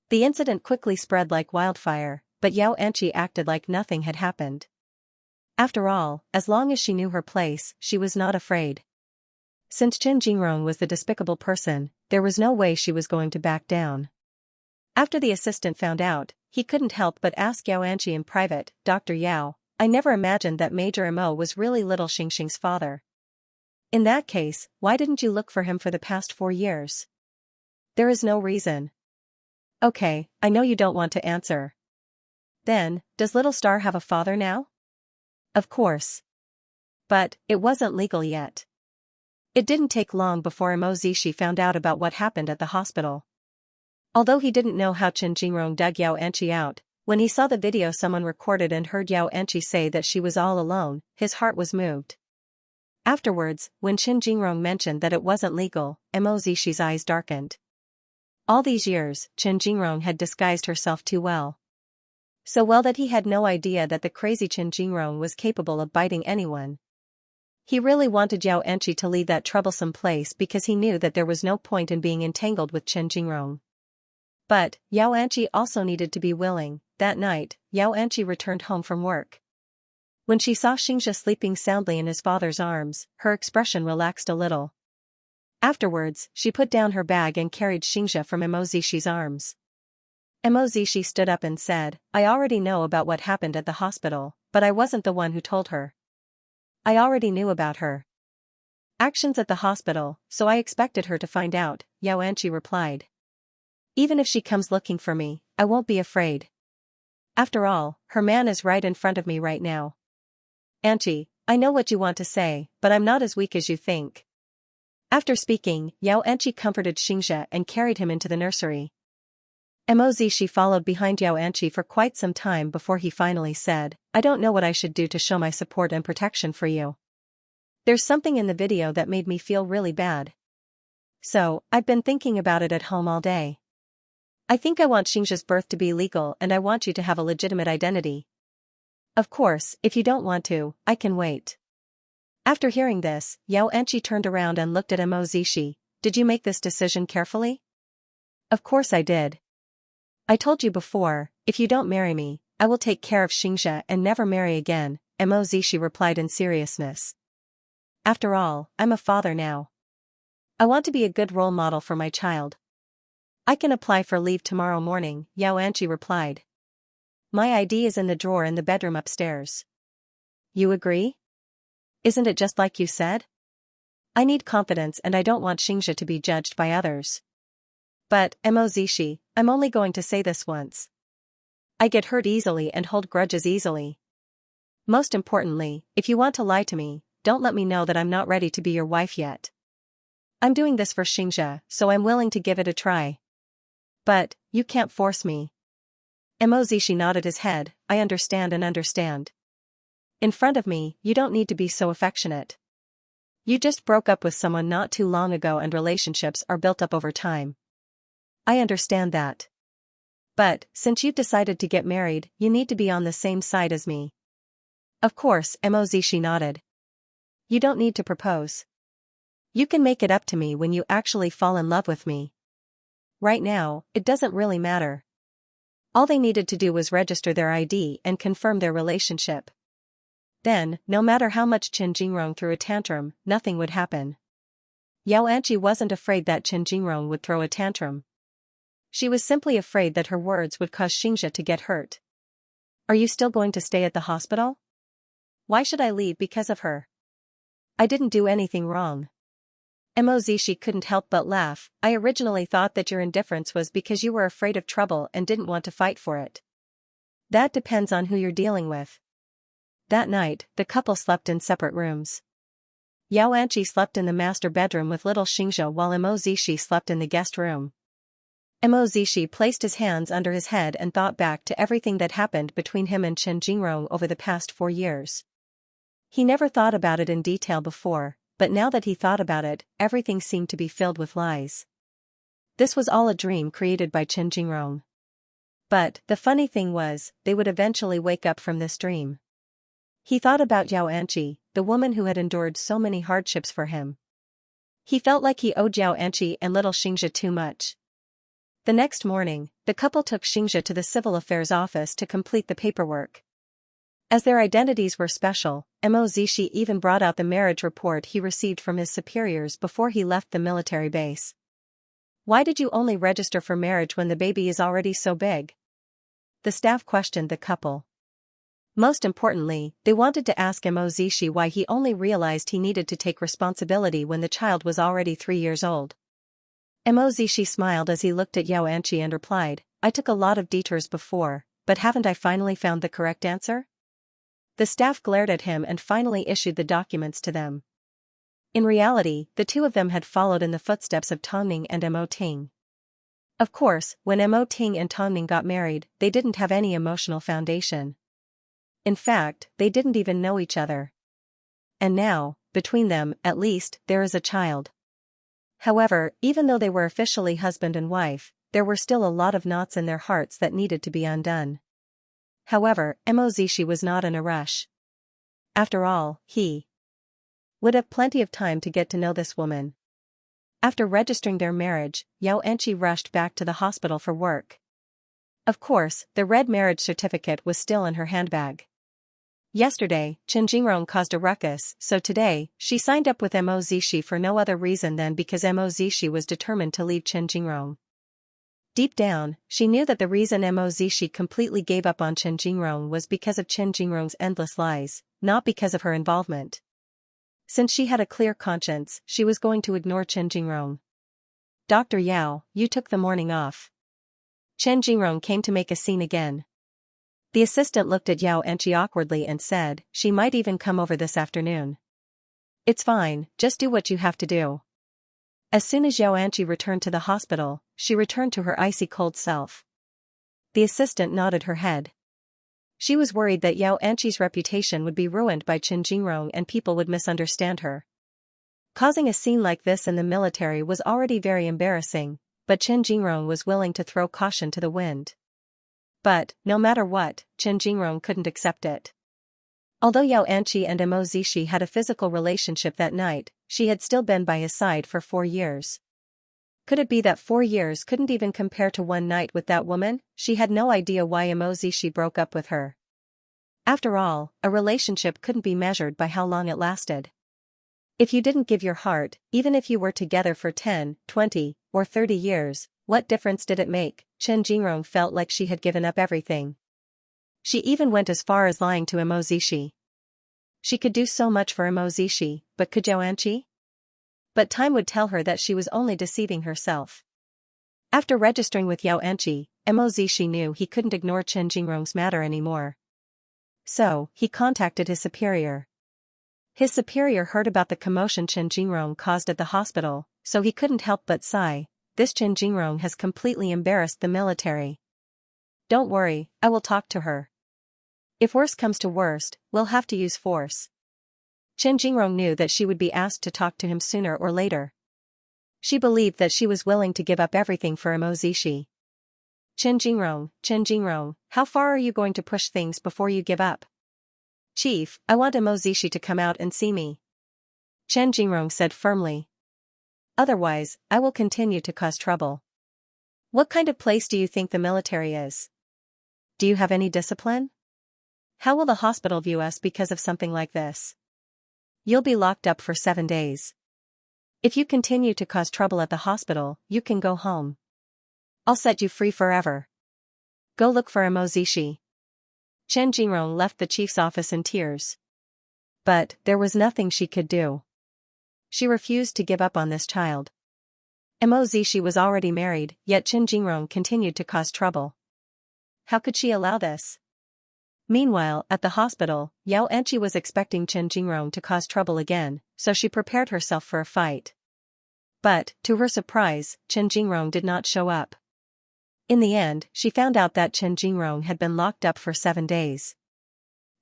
The incident quickly spread like wildfire, but Xianxia acted like nothing had happened. After all, as long as she knew her place, she was not afraid. Since Chen Jingrong was the despicable person, there was no way she was going to back down. After the assistant found out, he couldn't help but ask Xianxia in private, "Dr. Yao, I never imagined that Major Mo was really little Xianxia's father. In that case, why didn't you look for him for the past 4 years?" "There is no reason." "Okay, I know you don't want to answer. Then, does little Star have a father now?" "Of course. But, it wasn't legal yet." It didn't take long before Mo Zishi found out about what happened at the hospital. Although he didn't know how Chen Jingrong dug Xianxia out, when he saw the video someone recorded and heard Xianxia say that she was all alone, his heart was moved. Afterwards, when Chen Jingrong mentioned that it wasn't legal, Mo Zishi's eyes darkened. All these years, Chen Jingrong had disguised herself too well. So well that he had no idea that the crazy Chen Jingrong was capable of biting anyone. He really wanted Xianxia to leave that troublesome place because he knew that there was no point in being entangled with Chen Jingrong. But, Xianxia also needed to be willing. That night, Xianxia returned home from work. When she saw Xianxia sleeping soundly in his father's arms, her expression relaxed a little. Afterwards, she put down her bag and carried Xianxia from Mo Zishi's arms. Mo Zishi stood up and said, "I already know about what happened at the hospital, but I wasn't the one who told her. I already knew about her actions at the hospital, so I expected her to find out," Xianxia replied. "Even if she comes looking for me, I won't be afraid. After all, her man is right in front of me right now." "Auntie, I know what you want to say, but I'm not as weak as you think." After speaking, Xianxia comforted Xianxia and carried him into the nursery. Mo Zishi followed behind Xianxia for quite some time before he finally said, "I don't know what I should do to show my support and protection for you. There's something in the video that made me feel really bad. So, I've been thinking about it at home all day. I think I want Xianxia's birth to be legal and I want you to have a legitimate identity. Of course, if you don't want to, I can wait." After hearing this, Xianxia turned around and looked at Mo Zishi. "Did you make this decision carefully?" "Of course I did. I told you before, if you don't marry me, I will take care of Xianxia and never marry again," Mo Zishi replied in seriousness. "After all, I'm a father now. I want to be a good role model for my child." "I can apply for leave tomorrow morning," Xianxia replied. "My ID is in the drawer in the bedroom upstairs." "You agree? Isn't it just like you said? I need confidence and I don't want Xianxia to be judged by others." "But, Mo Zishi, I'm only going to say this once. I get hurt easily and hold grudges easily. Most importantly, if you want to lie to me, don't let me know that I'm not ready to be your wife yet. I'm doing this for Xianxia, so I'm willing to give it a try. But, you can't force me." Mo Zishi nodded his head, "I understand and understand. In front of me, you don't need to be so affectionate. You just broke up with someone not too long ago and relationships are built up over time. I understand that. But, since you've decided to get married, you need to be on the same side as me." "Of course," Mo Zishi nodded. "You don't need to propose. You can make it up to me when you actually fall in love with me. Right now, it doesn't really matter." All they needed to do was register their ID and confirm their relationship. Then, no matter how much Chen Jingrong threw a tantrum, nothing would happen. Xianxia wasn't afraid that Chen Jingrong would throw a tantrum. She was simply afraid that her words would cause Xianxia to get hurt. "Are you still going to stay at the hospital? Why should I leave because of her? I didn't do anything wrong." Mo Zishi couldn't help but laugh. "I originally thought that your indifference was because you were afraid of trouble and didn't want to fight for it. That depends on who you're dealing with." That night, the couple slept in separate rooms. Xianxia slept in the master bedroom with little Xianxia while Mo Zishi slept in the guest room. Mo Zishi placed his hands under his head and thought back to everything that happened between him and Chen Jingrong over the past 4 years. He never thought about it in detail before, but now that he thought about it, everything seemed to be filled with lies. This was all a dream created by Chen Jingrong. But the funny thing was, they would eventually wake up from this dream. He thought about Xianxia, the woman who had endured so many hardships for him. He felt like he owed Xianxia and little Xianxia too much. The next morning, the couple took Xianxia to the civil affairs office to complete the paperwork. As their identities were special, Mo Zishi even brought out the marriage report he received from his superiors before he left the military base. Why did you only register for marriage when the baby is already so big? The staff questioned the couple. Most importantly, they wanted to ask Mo Zishi why he only realized he needed to take responsibility when the child was already 3 years old. Mo Zishi smiled as he looked at Xianxia and replied, I took a lot of detours before, but haven't I finally found the correct answer? The staff glared at him and finally issued the documents to them. In reality, the two of them had followed in the footsteps of Tongning and Mo Ting. Of course, when Mo Ting and Tongning got married, they didn't have any emotional foundation. In fact, they didn't even know each other. And now, between them, at least, there is a child. However, even though they were officially husband and wife, there were still a lot of knots in their hearts that needed to be undone. However, Mo Zishi was not in a rush. After all, he would have plenty of time to get to know this woman. After registering their marriage, Xianxia rushed back to the hospital for work. Of course, the red marriage certificate was still in her handbag. Yesterday, Chen Jingrong caused a ruckus, so today, she signed up with Mo Zishi for no other reason than because Mo Zishi was determined to leave Chen Jingrong. Deep down, she knew that the reason Mo Zishi completely gave up on Chen Jingrong was because of Chen Jingrong's endless lies, not because of her involvement. Since she had a clear conscience, she was going to ignore Chen Jingrong. Dr. Yao, you took the morning off. Chen Jingrong came to make a scene again. The assistant looked at Xianxia awkwardly and said, she might even come over this afternoon. It's fine, just do what you have to do. As soon as Xianxia returned to the hospital, she returned to her icy cold self. The assistant nodded her head. She was worried that Xianxia's reputation would be ruined by Chen Jingrong and people would misunderstand her. Causing a scene like this in the military was already very embarrassing, but Chen Jingrong was willing to throw caution to the wind. But, no matter what, Chen Jingrong couldn't accept it. Although Xianxia and Mo Zishi had a physical relationship that night, she had still been by his side for 4 years. Could it be that 4 years couldn't even compare to one night with that woman? She had no idea why Mo Zishi broke up with her. After all, a relationship couldn't be measured by how long it lasted. If you didn't give your heart, even if you were together for 10, 20, or 30 years, what difference did it make? Chen Jingrong felt like she had given up everything. She even went as far as lying to Mo Zishi. She could do so much for Mo Zishi, but could Xianxia? But time would tell her that she was only deceiving herself. After registering with Xianxia, Mo Zishi knew he couldn't ignore Chen Jingrong's matter anymore. So, he contacted his superior. His superior heard about the commotion Chen Jingrong caused at the hospital, so he couldn't help but sigh. This Chen Jingrong has completely embarrassed the military. Don't worry, I will talk to her. If worst comes to worst, we'll have to use force. Chen Jingrong knew that she would be asked to talk to him sooner or later. She believed that she was willing to give up everything for Mo Zishi. Chen Jingrong, how far are you going to push things before you give up? Chief, I want Mo Zishi to come out and see me. Chen Jingrong said firmly. Otherwise, I will continue to cause trouble. What kind of place do you think the military is? Do you have any discipline? How will the hospital view us because of something like this? You'll be locked up for 7 days. If you continue to cause trouble at the hospital, you can go home. I'll set you free forever. Go look for Mo Zishi. Chen Jingrong left the chief's office in tears. But there was nothing she could do. She refused to give up on this child. Mo Zishi was already married, yet Chen Jingrong continued to cause trouble. How could she allow this? Meanwhile, at the hospital, Xianxia was expecting Chen Jingrong to cause trouble again, so she prepared herself for a fight. But, to her surprise, Chen Jingrong did not show up. In the end, she found out that Chen Jingrong had been locked up for 7 days.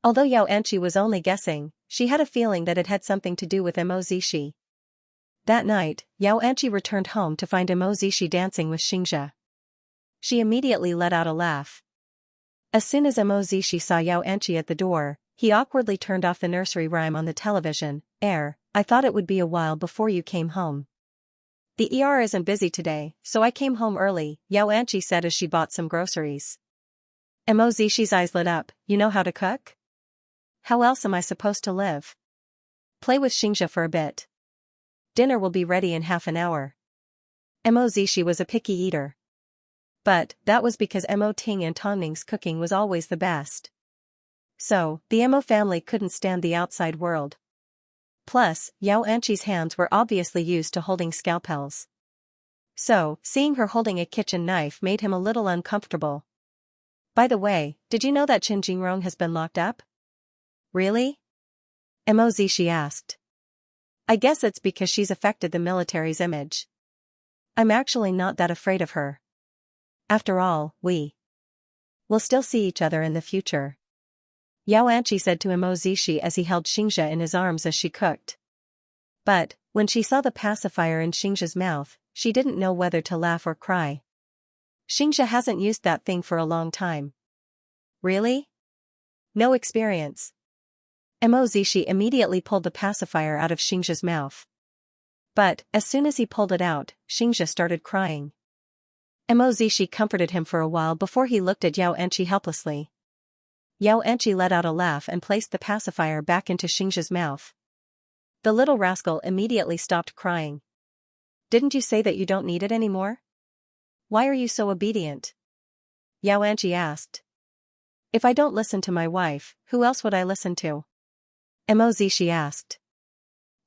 Although Xianxia was only guessing, she had a feeling that it had something to do with Mo Zishi. That night, Xianxia returned home to find Mo Zishi dancing with Xianxia. She immediately let out a laugh. As soon as Mozishi saw Xianxia at the door, he awkwardly turned off the nursery rhyme on the television. I thought it would be a while before you came home. The ER isn't busy today, so I came home early, Xianxia said as she bought some groceries. Mozishi's eyes lit up. You know how to cook? How else am I supposed to live? Play with Xianxia for a bit. Dinner will be ready in half an hour. Mozishi was a picky eater. But that was because Mo Ting and Tongning's cooking was always the best. So, the Mo family couldn't stand the outside world. Plus, Xianxia's hands were obviously used to holding scalpels. So, seeing her holding a kitchen knife made him a little uncomfortable. By the way, did you know that Chen Jingrong has been locked up? Really? Mozishi asked. I guess it's because she's affected the military's image. I'm actually not that afraid of her. After all, we'll still see each other in the future. Xianxia said to Mozishi as he held Xianxia in his arms as she cooked. But, when she saw the pacifier in Xianxia's mouth, she didn't know whether to laugh or cry. Xianxia hasn't used that thing for a long time. Really? No experience. Mozishi immediately pulled the pacifier out of Xianxia's mouth. But, as soon as he pulled it out, Xianxia started crying. Mozishi comforted him for a while before he looked at Xianxia helplessly. Xianxia let out a laugh and placed the pacifier back into Xianxia's mouth. The little rascal immediately stopped crying. Didn't you say that you don't need it anymore? Why are you so obedient? Xianxia asked. If I don't listen to my wife, who else would I listen to? Mozishi asked.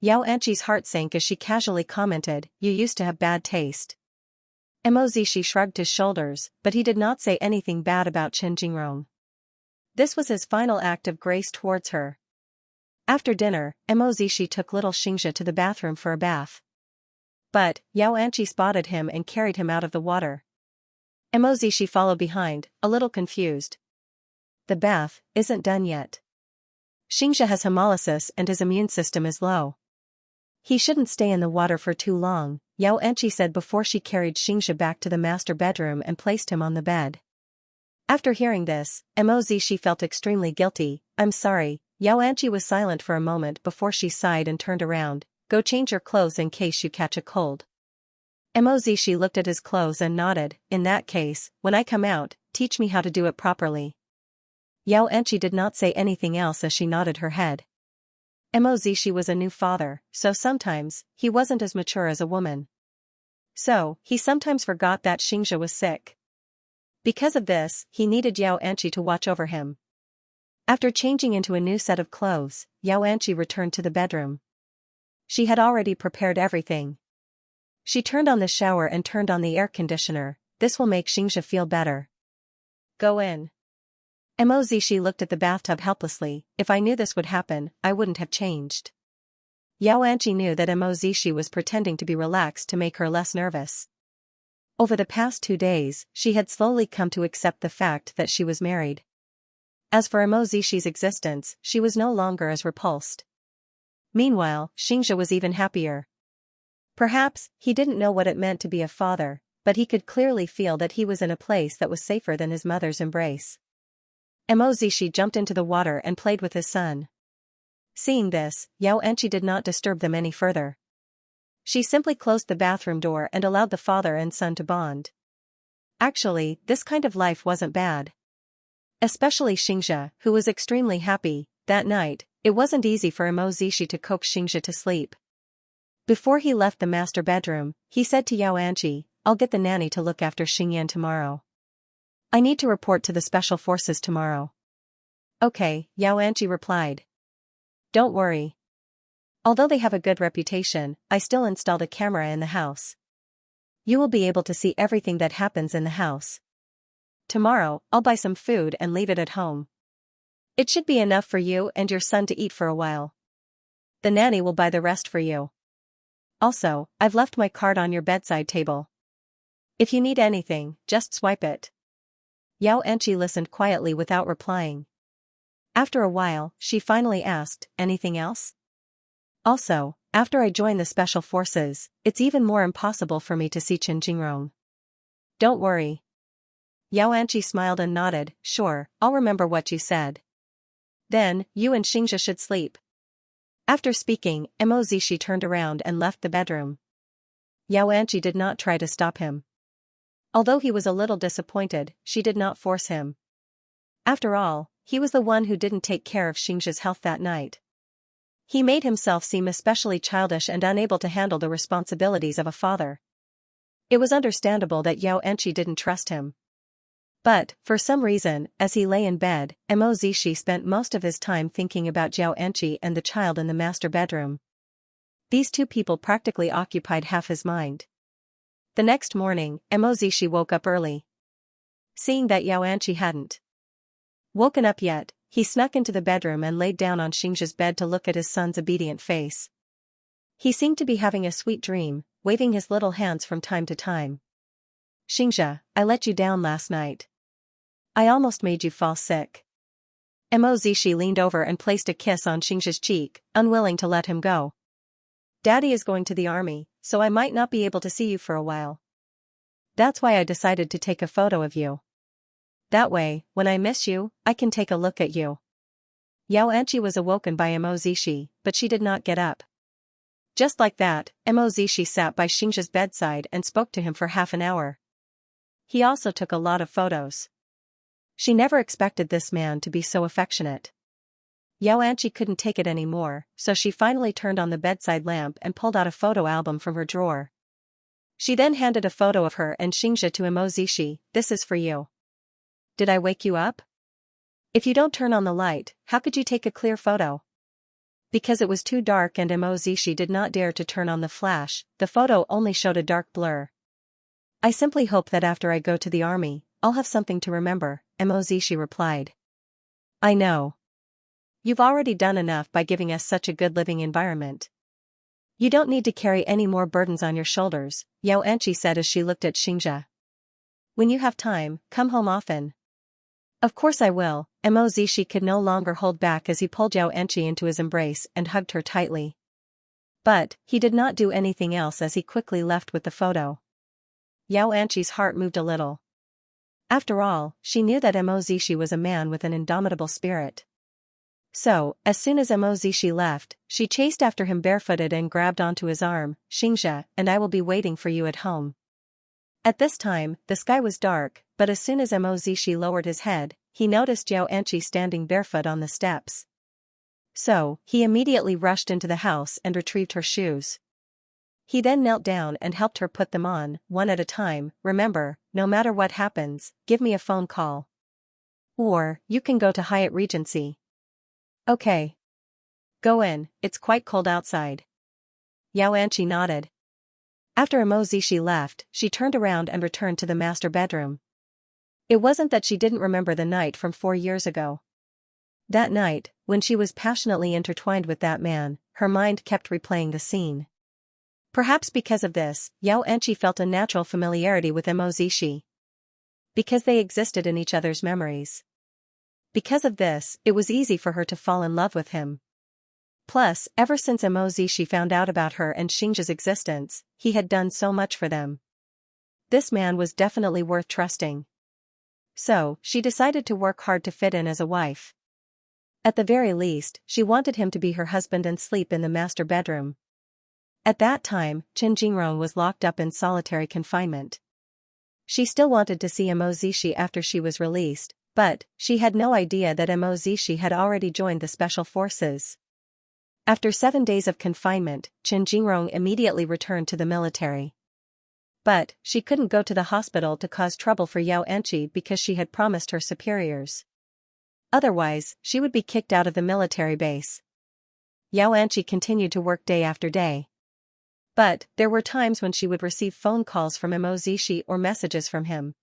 Xianxia's heart sank as she casually commented, you used to have bad taste. Mozishi shrugged his shoulders, but he did not say anything bad about Chen Jingrong. This was his final act of grace towards her. After dinner, Mozishi took little Xianxia to the bathroom for a bath. But, Xianxia spotted him and carried him out of the water. Mozishi followed behind, a little confused. The bath isn't done yet. Xianxia has hemolysis and his immune system is low. He shouldn't stay in the water for too long, Xianxia said before she carried Xianxia back to the master bedroom and placed him on the bed. After hearing this, Mozishi felt extremely guilty. I'm sorry. Xianxia was silent for a moment before she sighed and turned around. Go change your clothes in case you catch a cold. Mozishi looked at his clothes and nodded. In that case, when I come out, teach me how to do it properly. Xianxia did not say anything else as she nodded her head. Mozishi was a new father, so sometimes, he wasn't as mature as a woman. So, he sometimes forgot that Xianxia was sick. Because of this, he needed Xianxia to watch over him. After changing into a new set of clothes, Xianxia returned to the bedroom. She had already prepared everything. She turned on the shower and turned on the air conditioner. This will make Xianxia feel better. Go in. Mozishi looked at the bathtub helplessly. If I knew this would happen, I wouldn't have changed. Xianxia knew that Mozishi was pretending to be relaxed to make her less nervous. Over the past 2 days, she had slowly come to accept the fact that she was married. As for Mozishi's existence, she was no longer as repulsed. Meanwhile, Xianxia was even happier. Perhaps, he didn't know what it meant to be a father, but he could clearly feel that he was in a place that was safer than his mother's embrace. Mozishi jumped into the water and played with his son. Seeing this, Xianxia did not disturb them any further. She simply closed the bathroom door and allowed the father and son to bond. Actually, this kind of life wasn't bad. Especially Xianxia, who was extremely happy. That night, it wasn't easy for Mozishi to coax Xianxia to sleep. Before he left the master bedroom, he said to Xianxia, I'll get the nanny to look after Xingyan tomorrow. I need to report to the special forces tomorrow. Okay, Xianxia replied. Don't worry. Although they have a good reputation, I still installed a camera in the house. You will be able to see everything that happens in the house. Tomorrow, I'll buy some food and leave it at home. It should be enough for you and your son to eat for a while. The nanny will buy the rest for you. Also, I've left my card on your bedside table. If you need anything, just swipe it. Xianxia listened quietly without replying. After a while, she finally asked, anything else? Also, after I join the special forces, it's even more impossible for me to see Chen Jingrong. Don't worry. Xianxia smiled and nodded, sure, I'll remember what you said. Then, you and Xianxia should sleep. After speaking, Mozishi turned around and left the bedroom. Xianxia did not try to stop him. Although he was a little disappointed, she did not force him. After all, he was the one who didn't take care of Xianxia's health that night. He made himself seem especially childish and unable to handle the responsibilities of a father. It was understandable that Xianxia didn't trust him. But, for some reason, as he lay in bed, Mozishi spent most of his time thinking about Xianxia and the child in the master bedroom. These two people practically occupied half his mind. The next morning, Mozishi woke up early. Seeing that Xianxia hadn't woken up yet, he snuck into the bedroom and laid down on Xianxia's bed to look at his son's obedient face. He seemed to be having a sweet dream, waving his little hands from time to time. Xianxia, I let you down last night. I almost made you fall sick. Mozishi leaned over and placed a kiss on Xianxia's cheek, unwilling to let him go. Daddy is going to the army, so I might not be able to see you for a while. That's why I decided to take a photo of you. That way, when I miss you, I can take a look at you. Xianxia was awoken by Mozishi, but she did not get up. Just like that, Mozishi sat by Xianxia's bedside and spoke to him for half an hour. He also took a lot of photos. She never expected this man to be so affectionate. Xianxia couldn't take it anymore, so she finally turned on the bedside lamp and pulled out a photo album from her drawer. She then handed a photo of her and Xianxia to Mozishi. This is for you. Did I wake you up? If you don't turn on the light, how could you take a clear photo? Because it was too dark and Mozishi did not dare to turn on the flash, the photo only showed a dark blur. I simply hope that after I go to the army, I'll have something to remember, Mozishi replied. I know. You've already done enough by giving us such a good living environment. You don't need to carry any more burdens on your shoulders, Xianxia said as she looked at Xianxia. When you have time, come home often. Of course I will, Mozishi could no longer hold back as he pulled Xianxia into his embrace and hugged her tightly. But, he did not do anything else as he quickly left with the photo. Xianxia's heart moved a little. After all, she knew that Mozishi was a man with an indomitable spirit. So, as soon as Mozishi left, she chased after him barefooted and grabbed onto his arm. Xianxia, and I will be waiting for you at home. At this time, the sky was dark, but as soon as Mozishi lowered his head, he noticed Xianxia standing barefoot on the steps. So, he immediately rushed into the house and retrieved her shoes. He then knelt down and helped her put them on, one at a time. Remember, no matter what happens, give me a phone call. Or, you can go to Hyatt Regency. Okay. Go in, it's quite cold outside. Xianxia nodded. After Mozishi left, she turned around and returned to the master bedroom. It wasn't that she didn't remember the night from 4 years ago. That night, when she was passionately intertwined with that man, her mind kept replaying the scene. Perhaps because of this, Xianxia felt a natural familiarity with Mozishi. Because they existed in each other's memories. Because of this, it was easy for her to fall in love with him. Plus, ever since Mozishi found out about her and Xianxia's existence, he had done so much for them. This man was definitely worth trusting. So, she decided to work hard to fit in as a wife. At the very least, she wanted him to be her husband and sleep in the master bedroom. At that time, Chen Jingrong was locked up in solitary confinement. She still wanted to see Mozishi after she was released, but she had no idea that Mozishi had already joined the special forces. After 7 days of confinement, Chen Jingrong immediately returned to the military. But, she couldn't go to the hospital to cause trouble for Xianxia because she had promised her superiors. Otherwise, she would be kicked out of the military base. Xianxia continued to work day after day. But, there were times when she would receive phone calls from Mozishi or messages from him.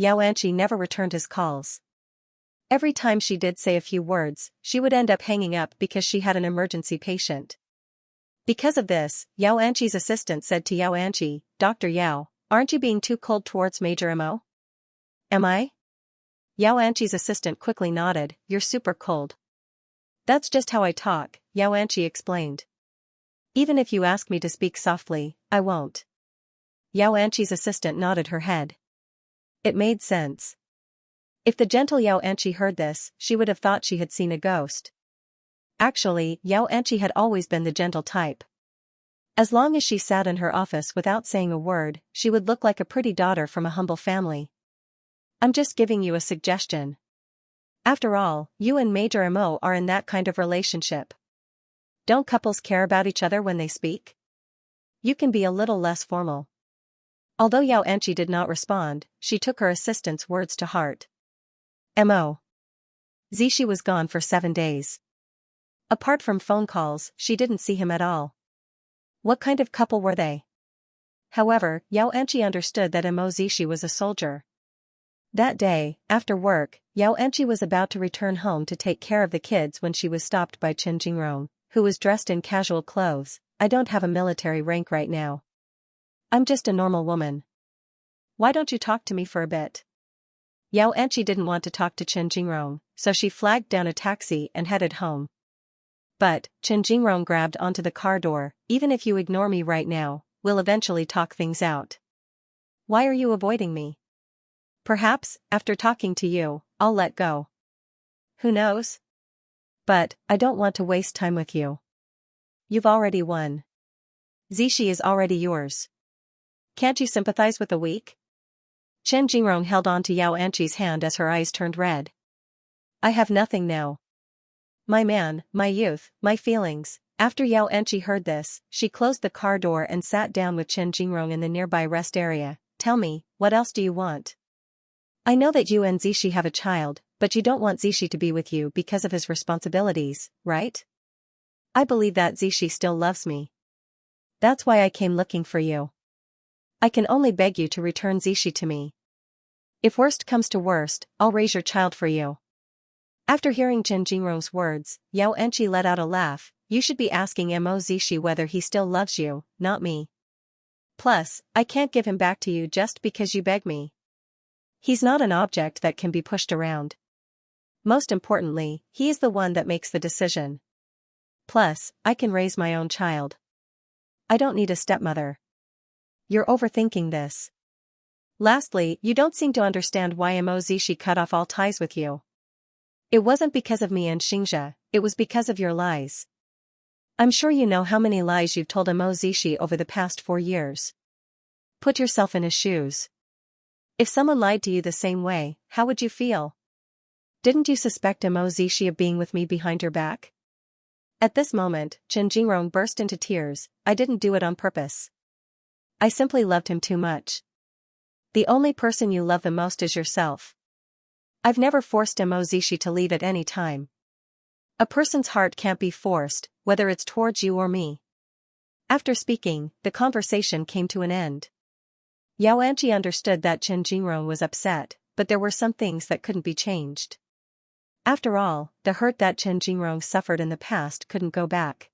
Xianxia never returned his calls. Every time she did say a few words, she would end up hanging up because she had an emergency patient. Because of this, Xianxia's assistant said to Xianxia, Dr. Yao, aren't you being too cold towards Major Mo? Am I? Xianxia's assistant quickly nodded, you're super cold. That's just how I talk, Xianxia explained. Even if you ask me to speak softly, I won't. Xianxia's assistant nodded her head. It made sense. If the gentle Xianxia heard this, she would have thought she had seen a ghost. Actually, Xianxia had always been the gentle type. As long as she sat in her office without saying a word, she would look like a pretty daughter from a humble family. I'm just giving you a suggestion. After all, you and Major Mo are in that kind of relationship. Don't couples care about each other when they speak? You can be a little less formal. Although Xianxia did not respond, she took her assistant's words to heart. Mo. Zishi was gone for 7 days. Apart from phone calls, she didn't see him at all. What kind of couple were they? However, Xianxia understood that Mo Zishi was a soldier. That day, after work, Xianxia was about to return home to take care of the kids when she was stopped by Chen Jingrong, who was dressed in casual clothes. I don't have a military rank right now. I'm just a normal woman. Why don't you talk to me for a bit? Xianxia didn't want to talk to Chen Jingrong, so she flagged down a taxi and headed home. But, Chen Jingrong grabbed onto the car door. Even if you ignore me right now, we'll eventually talk things out. Why are you avoiding me? Perhaps, after talking to you, I'll let go. Who knows? But, I don't want to waste time with you. You've already won. Zishi is already yours. Can't you sympathize with the weak? Chen Jingrong held on to Xianxia's hand as her eyes turned red. I have nothing now. My man, my youth, my feelings. After Xianxia heard this, she closed the car door and sat down with Chen Jingrong in the nearby rest area. Tell me, what else do you want? I know that you and Zishi have a child, but you don't want Zishi to be with you because of his responsibilities, right? I believe that Zishi still loves me. That's why I came looking for you. I can only beg you to return Zishi to me. If worst comes to worst, I'll raise your child for you. After hearing Chen Jingrong's words, Xianxia let out a laugh. You should be asking Mo Zishi whether he still loves you, not me. Plus, I can't give him back to you just because you beg me. He's not an object that can be pushed around. Most importantly, he is the one that makes the decision. Plus, I can raise my own child. I don't need a stepmother. You're overthinking this. Lastly, you don't seem to understand why Mo Zishi cut off all ties with you. It wasn't because of me and Xianxia, it was because of your lies. I'm sure you know how many lies you've told Mo Zishi over the past 4 years. Put yourself in his shoes. If someone lied to you the same way, how would you feel? Didn't you suspect Mo Zishi of being with me behind your back? At this moment, Chen Jingrong burst into tears. I didn't do it on purpose. I simply loved him too much. The only person you love the most is yourself. I've never forced Mo Zishi to leave at any time. A person's heart can't be forced, whether it's towards you or me. After speaking, the conversation came to an end. Xianxia understood that Chen Jingrong was upset, but there were some things that couldn't be changed. After all, the hurt that Chen Jingrong suffered in the past couldn't go back.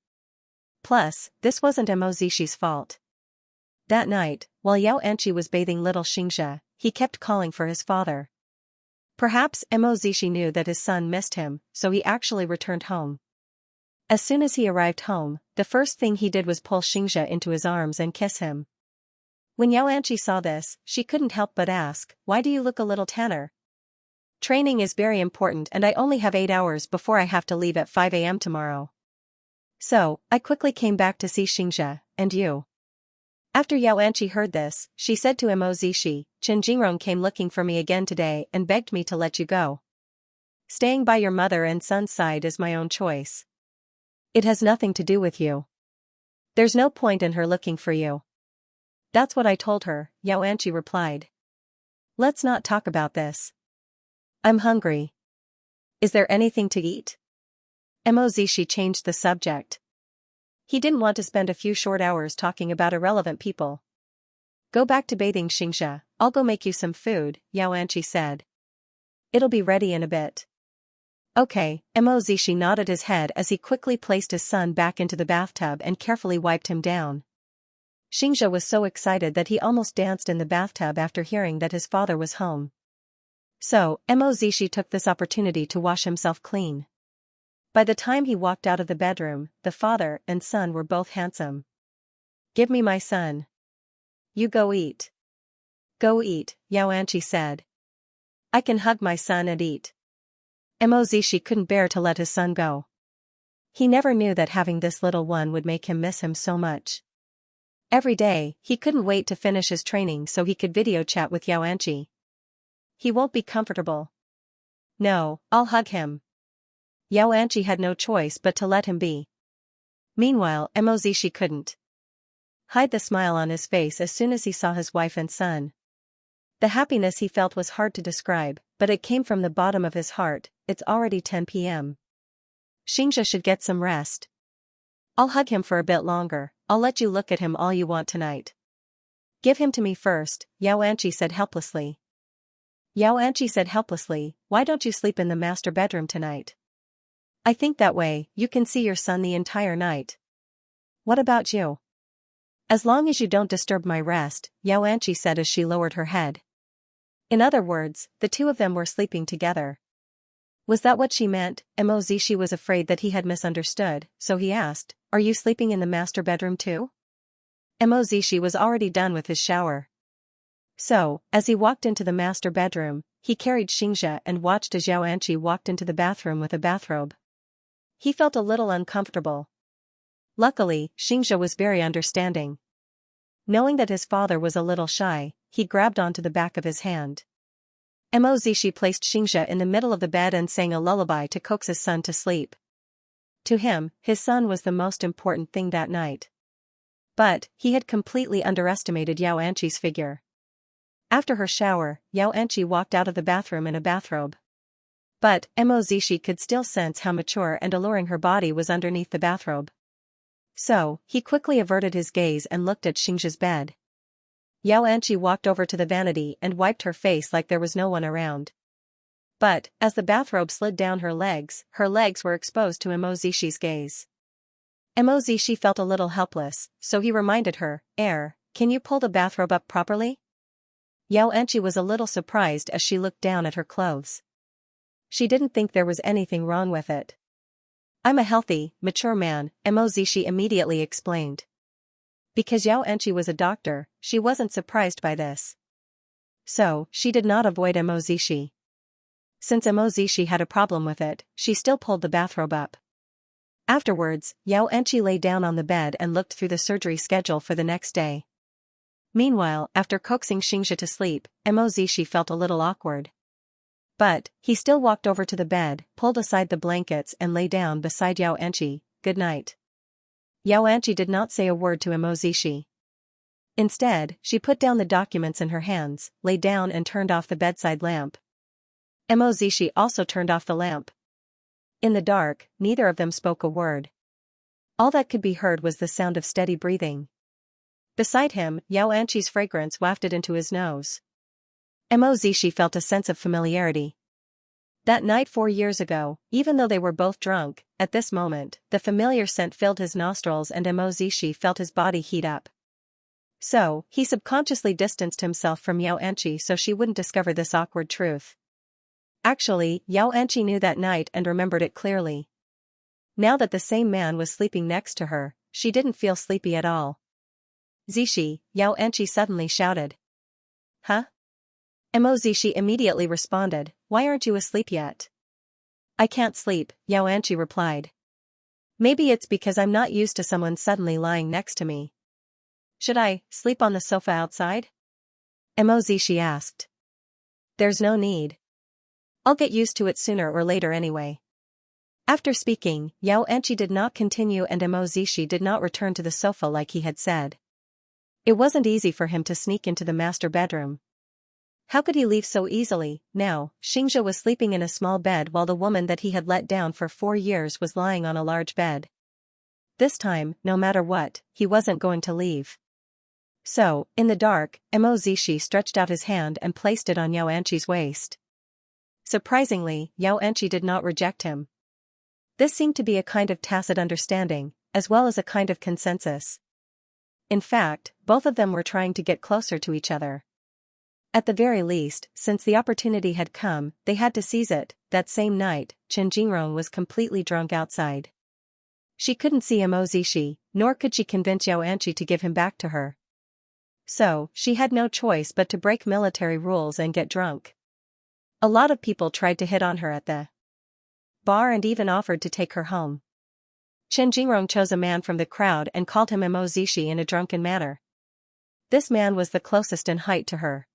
Plus, this wasn't Mo Zishi's fault. That night, while Xianxia was bathing little Xianxia, he kept calling for his father. Perhaps Mo Zishi knew that his son missed him, so he actually returned home. As soon as he arrived home, the first thing he did was pull Xianxia into his arms and kiss him. When Xianxia saw this, she couldn't help but ask, why do you look a little tanner? Training is very important and I only have 8 hours before I have to leave at 5 a.m. tomorrow. So, I quickly came back to see Xianxia, and you. After Xianxia heard this, she said to Mo Zishi, Chen Jingrong came looking for me again today and begged me to let you go. Staying by your mother and son's side is my own choice. It has nothing to do with you. There's no point in her looking for you. That's what I told her, Xianxia replied. Let's not talk about this. I'm hungry. Is there anything to eat? Mo Zishi changed the subject. He didn't want to spend a few short hours talking about irrelevant people. Go back to bathing, Xianxia. I'll go make you some food, Xianxia said. It'll be ready in a bit. Okay, Mo Zishi nodded his head as he quickly placed his son back into the bathtub and carefully wiped him down. Xianxia was so excited that he almost danced in the bathtub after hearing that his father was home. So, Mo Zishi took this opportunity to wash himself clean. By the time he walked out of the bedroom, the father and son were both handsome. Give me my son. You go eat. Go eat, Xianxia said. I can hug my son and eat. Mozishi couldn't bear to let his son go. He never knew that having this little one would make him miss him so much. Every day, he couldn't wait to finish his training so he could video chat with Xianxia. He won't be comfortable. No, I'll hug him. Xianxia had no choice but to let him be. Meanwhile, Mozishi couldn't hide the smile on his face as soon as he saw his wife and son. The happiness he felt was hard to describe, but it came from the bottom of his heart. It's already 10 p.m. Xianxia should get some rest. I'll hug him for a bit longer. I'll let you look at him all you want tonight. Give him to me first, Xianxia said helplessly. Xianxia said helplessly, why don't you sleep in the master bedroom tonight? I think that way, you can see your son the entire night. What about you? As long as you don't disturb my rest, Xianxia said as she lowered her head. In other words, the two of them were sleeping together. Was that what she meant? Mozishi was afraid that he had misunderstood, so he asked, are you sleeping in the master bedroom too? Mozishi was already done with his shower. So, as he walked into the master bedroom, he carried Xianxia and watched as Xianxia walked into the bathroom with a bathrobe. He felt a little uncomfortable. Luckily, Xianxia was very understanding. Knowing that his father was a little shy, he grabbed onto the back of his hand. Mozishi placed Xianxia in the middle of the bed and sang a lullaby to coax his son to sleep. To him, his son was the most important thing that night. But, he had completely underestimated Xianxia's figure. After her shower, Xianxia walked out of the bathroom in a bathrobe. But, Mozishi could still sense how mature and alluring her body was underneath the bathrobe. So, he quickly averted his gaze and looked at Xianxia's bed. Xianxia walked over to the vanity and wiped her face like there was no one around. But, as the bathrobe slid down her legs were exposed to Mozishi's gaze. Mozishi felt a little helpless, so he reminded her, can you pull the bathrobe up properly? Xianxia was a little surprised as she looked down at her clothes. She didn't think there was anything wrong with it. I'm a healthy, mature man, Mozishi immediately explained. Because Xianxia was a doctor, she wasn't surprised by this. So, she did not avoid Mozishi. Since Mozishi had a problem with it, she still pulled the bathrobe up. Afterwards, Xianxia lay down on the bed and looked through the surgery schedule for the next day. Meanwhile, after coaxing Xianxia to sleep, Mozishi felt a little awkward. But, he still walked over to the bed, pulled aside the blankets and lay down beside Xianxia. Good night. Xianxia did not say a word to Mozishi. Instead, she put down the documents in her hands, lay down and turned off the bedside lamp. Mozishi also turned off the lamp. In the dark, neither of them spoke a word. All that could be heard was the sound of steady breathing. Beside him, Xianxia's fragrance wafted into his nose. Mozishi felt a sense of familiarity. That night 4 years ago, even though they were both drunk, at this moment, the familiar scent filled his nostrils and Mozishi felt his body heat up. So, he subconsciously distanced himself from Xianxia so she wouldn't discover this awkward truth. Actually, Xianxia knew that night and remembered it clearly. Now that the same man was sleeping next to her, she didn't feel sleepy at all. Zishi, Xianxia suddenly shouted. Huh? Mozishi immediately responded, why aren't you asleep yet? I can't sleep, Xianxia replied. Maybe it's because I'm not used to someone suddenly lying next to me. Should I sleep on the sofa outside? Mozishi asked. There's no need. I'll get used to it sooner or later anyway. After speaking, Xianxia did not continue and Mozishi did not return to the sofa like he had said. It wasn't easy for him to sneak into the master bedroom. How could he leave so easily? Now, Xianxia was sleeping in a small bed while the woman that he had let down for 4 years was lying on a large bed. This time, no matter what, he wasn't going to leave. So, in the dark, Mozishi stretched out his hand and placed it on Xianxia's waist. Surprisingly, Xianxia did not reject him. This seemed to be a kind of tacit understanding, as well as a kind of consensus. In fact, both of them were trying to get closer to each other. At the very least, since the opportunity had come, they had to seize it. That same night, Chen Jingrong was completely drunk outside. She couldn't see Mozishi, nor could she convince Xianxia to give him back to her. So, she had no choice but to break military rules and get drunk. A lot of people tried to hit on her at the bar and even offered to take her home. Chen Jingrong chose a man from the crowd and called him Emozishi in a drunken manner. This man was the closest in height to her.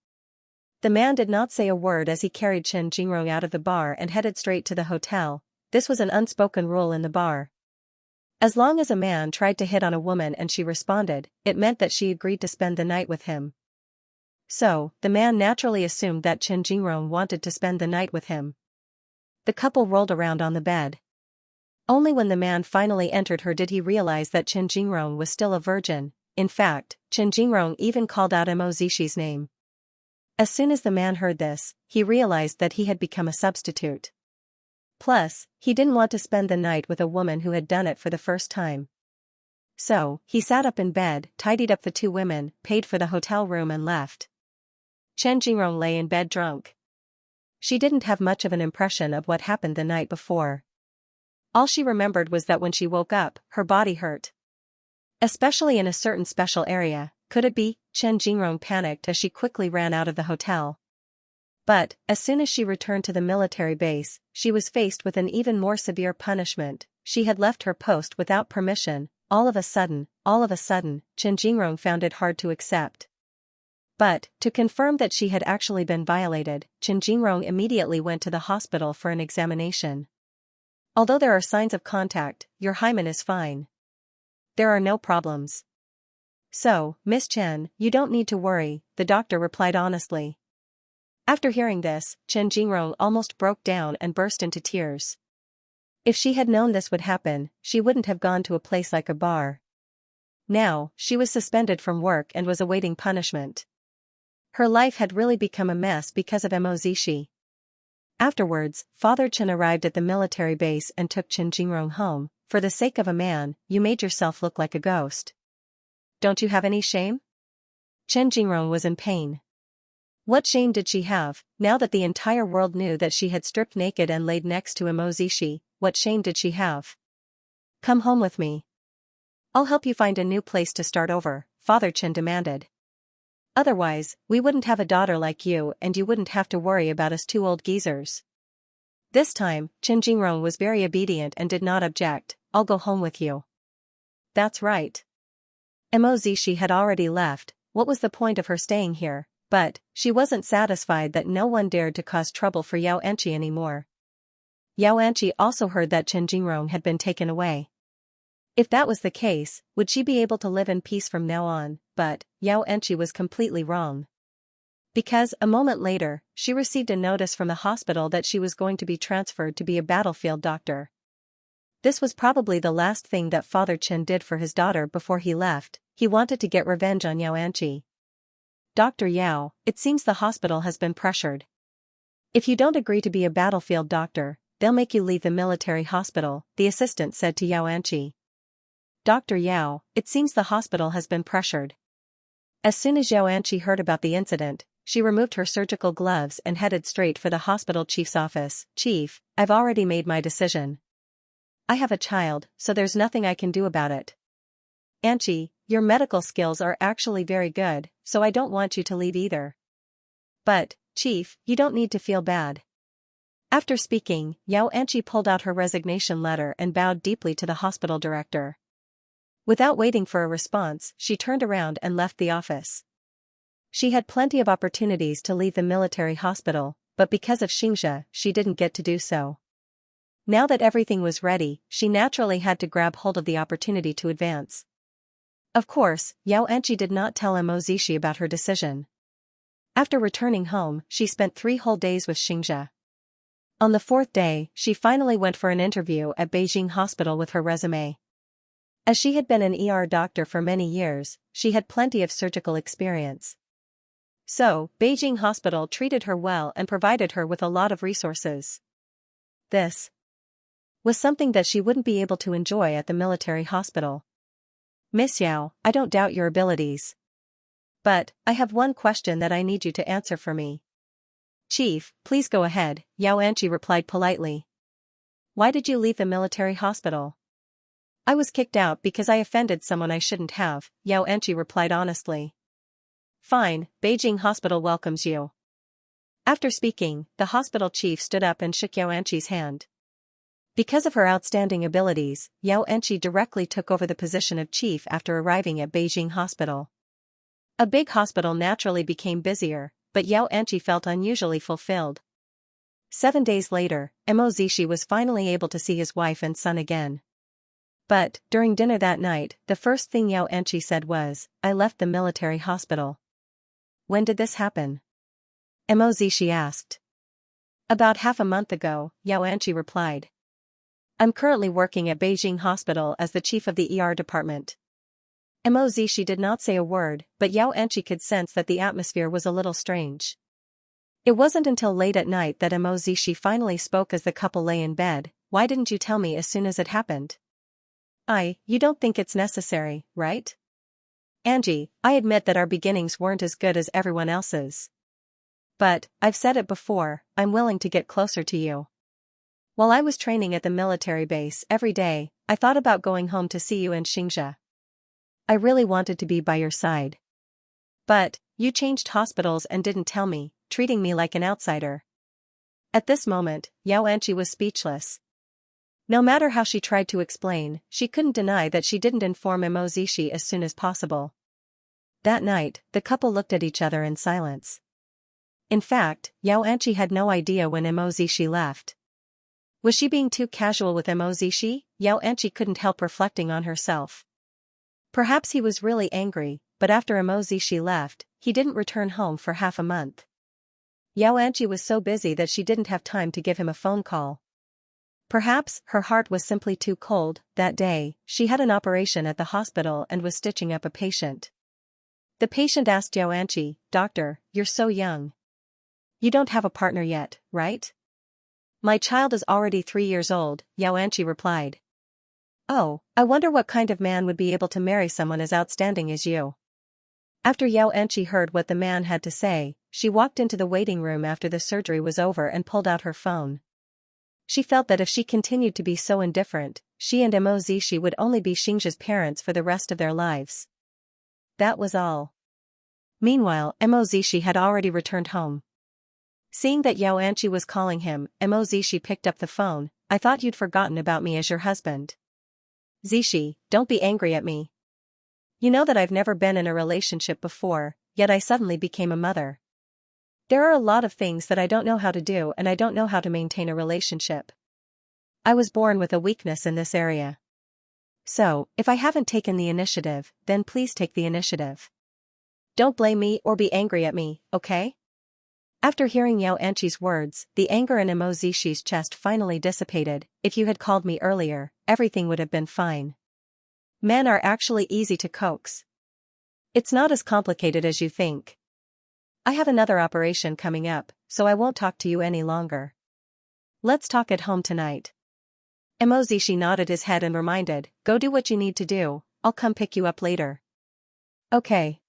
The man did not say a word as he carried Chen Jingrong out of the bar and headed straight to the hotel. This was an unspoken rule in the bar. As long as a man tried to hit on a woman and she responded, it meant that she agreed to spend the night with him. So, the man naturally assumed that Chen Jingrong wanted to spend the night with him. The couple rolled around on the bed. Only when the man finally entered her did he realize that Chen Jingrong was still a virgin. In fact, Chen Jingrong even called out Emozishi's name. As soon as the man heard this, he realized that he had become a substitute. Plus, he didn't want to spend the night with a woman who had done it for the first time. So, he sat up in bed, tidied up the two women, paid for the hotel room and left. Chen Jingrong lay in bed drunk. She didn't have much of an impression of what happened the night before. All she remembered was that when she woke up, her body hurt. Especially in a certain special area. Could it be? Chen Jingrong panicked as she quickly ran out of the hotel. But, as soon as she returned to the military base, she was faced with an even more severe punishment. She had left her post without permission. All of a sudden, Chen Jingrong found it hard to accept. But, to confirm that she had actually been violated, Chen Jingrong immediately went to the hospital for an examination. Although there are signs of contact, your hymen is fine. There are no problems. So, Miss Chen, you don't need to worry, the doctor replied honestly. After hearing this, Chen Jingrong almost broke down and burst into tears. If she had known this would happen, she wouldn't have gone to a place like a bar. Now, she was suspended from work and was awaiting punishment. Her life had really become a mess because of Emozishi. Afterwards, Father Chen arrived at the military base and took Chen Jingrong home. For the sake of a man, you made yourself look like a ghost. Don't you have any shame? Chen Jingrong was in pain. What shame did she have, now that the entire world knew that she had stripped naked and laid next to Emozishi? What shame did she have? Come home with me. I'll help you find a new place to start over, Father Chen demanded. Otherwise, we wouldn't have a daughter like you and you wouldn't have to worry about us two old geezers. This time, Chen Jingrong was very obedient and did not object. I'll go home with you. That's right. Emozishi had already left. What was the point of her staying here? But, she wasn't satisfied that no one dared to cause trouble for Xianxia anymore. Xianxia also heard that Chen Jingrong had been taken away. If that was the case, would she be able to live in peace from now on? But, Xianxia was completely wrong. Because, a moment later, she received a notice from the hospital that she was going to be transferred to be a battlefield doctor. This was probably the last thing that Father Chen did for his daughter before he left. He wanted to get revenge on Xianxia. Dr. Yao, it seems the hospital has been pressured. If you don't agree to be a battlefield doctor, they'll make you leave the military hospital, the assistant said to Xianxia. Dr. Yao, it seems the hospital has been pressured. As soon as Xianxia heard about the incident, she removed her surgical gloves and headed straight for the hospital chief's office. Chief, I've already made my decision. I have a child, so there's nothing I can do about it. Anchi, your medical skills are actually very good, so I don't want you to leave either. But, Chief, you don't need to feel bad. After speaking, Xianxia pulled out her resignation letter and bowed deeply to the hospital director. Without waiting for a response, she turned around and left the office. She had plenty of opportunities to leave the military hospital, but because of Xianxia, she didn't get to do so. Now that everything was ready, she naturally had to grab hold of the opportunity to advance. Of course, Xianxia did not tell Emozishi about her decision. After returning home, she spent 3 whole days with Xianxia. On the 4th day, she finally went for an interview at Beijing Hospital with her resume. As she had been an ER doctor for many years, she had plenty of surgical experience. So, Beijing Hospital treated her well and provided her with a lot of resources. This was something that she wouldn't be able to enjoy at the military hospital. Miss Yao, I don't doubt your abilities. But, I have one question that I need you to answer for me. Chief, please go ahead, Xianxia replied politely. Why did you leave the military hospital? I was kicked out because I offended someone I shouldn't have, Xianxia replied honestly. Fine, Beijing Hospital welcomes you. After speaking, the hospital chief stood up and shook Xianxia's hand. Because of her outstanding abilities, Xianxia directly took over the position of chief after arriving at Beijing Hospital. A big hospital naturally became busier, but Xianxia felt unusually fulfilled. 7 days later, Mo Zishi was finally able to see his wife and son again. But, during dinner that night, the first thing Xianxia said was, "I left the military hospital." "When did this happen?" Mo Zishi asked. "About half a month ago," Xianxia replied. "I'm currently working at Beijing Hospital as the chief of the ER department." Mo Zishi did not say a word, but Xianxia could sense that the atmosphere was a little strange. It wasn't until late at night that Mo Zishi finally spoke as the couple lay in bed. "Why didn't you tell me as soon as it happened?" You don't think it's necessary, right? Angie, I admit that our beginnings weren't as good as everyone else's. But, I've said it before, I'm willing to get closer to you. While I was training at the military base every day, I thought about going home to see you in Xianxia. I really wanted to be by your side. But, you changed hospitals and didn't tell me, treating me like an outsider. At this moment, Xianxia was speechless. No matter how she tried to explain, she couldn't deny that she didn't inform Mo Zishi as soon as possible. That night, the couple looked at each other in silence. In fact, Xianxia had no idea when Mo Zishi left. Was she being too casual with Mo Zishi? Xianxia couldn't help reflecting on herself. Perhaps he was really angry, but after Mo Zishi left, he didn't return home for half a month. Xianxia was so busy that she didn't have time to give him a phone call. Perhaps her heart was simply too cold. That day, she had an operation at the hospital and was stitching up a patient. The patient asked Xianxia, "Doctor, you're so young. You don't have a partner yet, right?" "My child is already 3 years old," Xianxia replied. "Oh, I wonder what kind of man would be able to marry someone as outstanding as you." After Xianxia heard what the man had to say, she walked into the waiting room after the surgery was over and pulled out her phone. She felt that if she continued to be so indifferent, she and Mo Zishi would only be Xianxia's parents for the rest of their lives. That was all. Meanwhile, Mo Zishi had already returned home. Seeing that Xianxia was calling him, Mo Zishi picked up the phone. "I thought you'd forgotten about me as your husband." "Zishi, don't be angry at me. You know that I've never been in a relationship before, yet I suddenly became a mother. There are a lot of things that I don't know how to do and I don't know how to maintain a relationship. I was born with a weakness in this area. So, if I haven't taken the initiative, then please take the initiative. Don't blame me or be angry at me, okay?" After hearing Xianxia's words, the anger in Mo Zishi's chest finally dissipated. "If you had called me earlier, everything would have been fine. Men are actually easy to coax. It's not as complicated as you think. I have another operation coming up, so I won't talk to you any longer. Let's talk at home tonight." Mo Zishi nodded his head and reminded, "Go do what you need to do, I'll come pick you up later." Okay.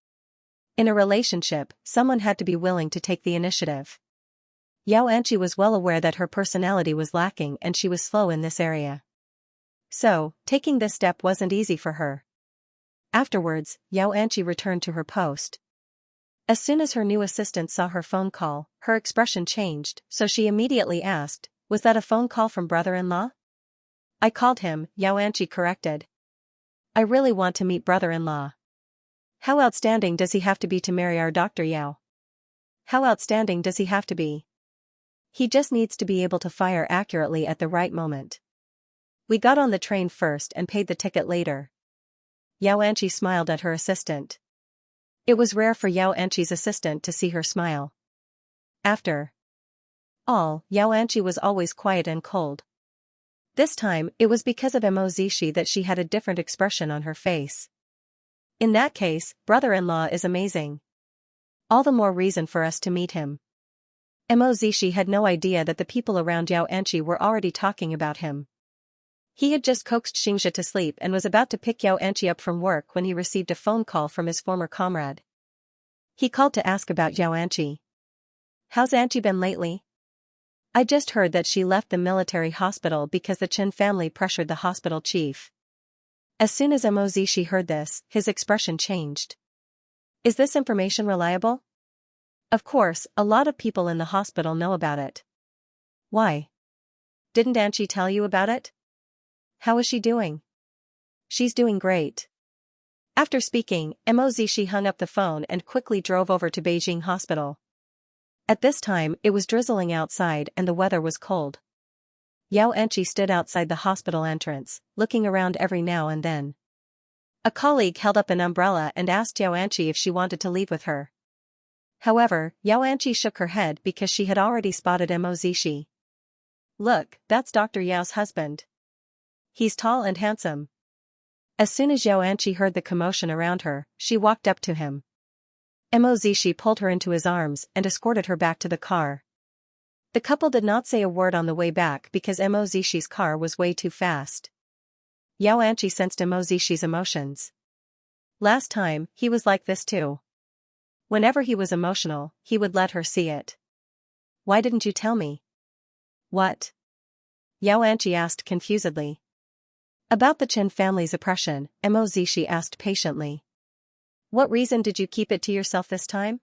In a relationship, someone had to be willing to take the initiative. Xianxia was well aware that her personality was lacking and she was slow in this area. So, taking this step wasn't easy for her. Afterwards, Xianxia returned to her post. As soon as her new assistant saw her phone call, her expression changed, so she immediately asked, "Was that a phone call from brother-in-law?" "I called him," Xianxia corrected. "I really want to meet brother-in-law. How outstanding does he have to be to marry our Dr. Yao?" "How outstanding does he have to be? He just needs to be able to fire accurately at the right moment. We got on the train first and paid the ticket later." Xianxia smiled at her assistant. It was rare for Xianxia's assistant to see her smile. After all, Xianxia was always quiet and cold. This time, it was because of Mo Zishi that she had a different expression on her face. "In that case, brother-in-law is amazing. All the more reason for us to meet him." Mo Zishi had no idea that the people around Xianxia were already talking about him. He had just coaxed Xianxia to sleep and was about to pick Xianxia up from work when he received a phone call from his former comrade. He called to ask about Xianxia. "How's Angie been lately? I just heard that she left the military hospital because the Chen family pressured the hospital chief." As soon as Mo Zishi heard this, his expression changed. Is this information reliable? Of course, a lot of people in the hospital know about it. Why? Didn't Anchi tell you about it? How is she doing? She's doing great. After speaking, Mozishi hung up the phone and quickly drove over to Beijing Hospital. At this time, it was drizzling outside and the weather was cold. Yao Anchi stood outside the hospital entrance, looking around every now and then. A colleague held up an umbrella and asked Yao Anchi if she wanted to leave with her. However, Yao Anchi shook her head because she had already spotted Mozishi. Look, that's Dr. Yao's husband. He's tall and handsome. As soon as Yao Anchi heard the commotion around her, she walked up to him. Mozishi pulled her into his arms and escorted her back to the car. The couple did not say a word on the way back because Mozishi's car was way too fast. Yao Anchi sensed Mozishi's emotions. Last time, he was like this too. Whenever he was emotional, he would let her see it. Why didn't you tell me? What? Yao Anchi asked confusedly. About the Chen family's oppression, Mozishi asked patiently. What reason did you keep it to yourself this time?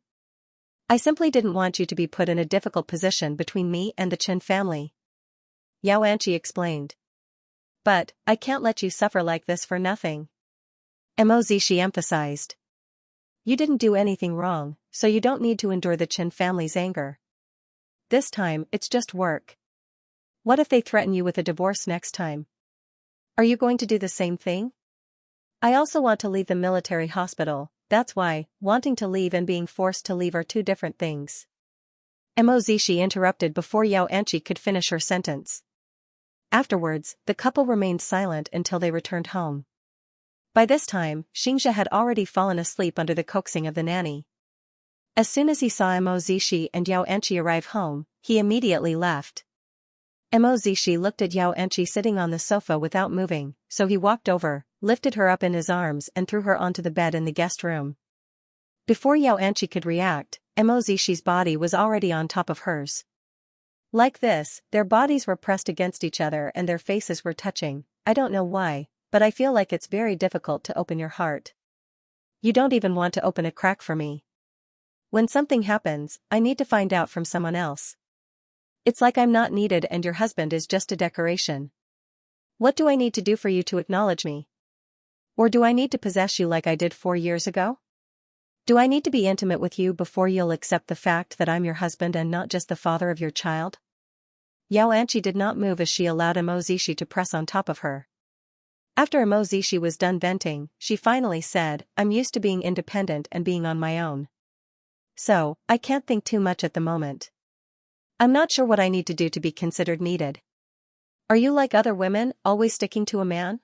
I simply didn't want you to be put in a difficult position between me and the Chen family. Yao Anchi explained. But, I can't let you suffer like this for nothing. Mozishi emphasized. You didn't do anything wrong, so you don't need to endure the Chen family's anger. This time, it's just work. What if they threaten you with a divorce next time? Are you going to do the same thing? I also want to leave the military hospital. That's why, wanting to leave and being forced to leave are two different things. Mozishi interrupted before Yao Anchi could finish her sentence. Afterwards, the couple remained silent until they returned home. By this time, Xianxia had already fallen asleep under the coaxing of the nanny. As soon as he saw Mozishi and Yao Anchi arrive home, he immediately left. Mozishi looked at Yao Anchi sitting on the sofa without moving, so he walked over, lifted her up in his arms and threw her onto the bed in the guest room. Before Yao Anchi could react, Mozishi's body was already on top of hers. Like this, their bodies were pressed against each other and their faces were touching. I don't know why, but I feel like it's very difficult to open your heart. You don't even want to open a crack for me. When something happens, I need to find out from someone else. It's like I'm not needed and your husband is just a decoration. What do I need to do for you to acknowledge me? Or do I need to possess you like I did 4 years ago? Do I need to be intimate with you before you'll accept the fact that I'm your husband and not just the father of your child? Yao Anchi did not move as she allowed Mozishi to press on top of her. After Mozishi was done venting, she finally said, I'm used to being independent and being on my own. So, I can't think too much at the moment. I'm not sure what I need to do to be considered needed. Are you like other women, always sticking to a man?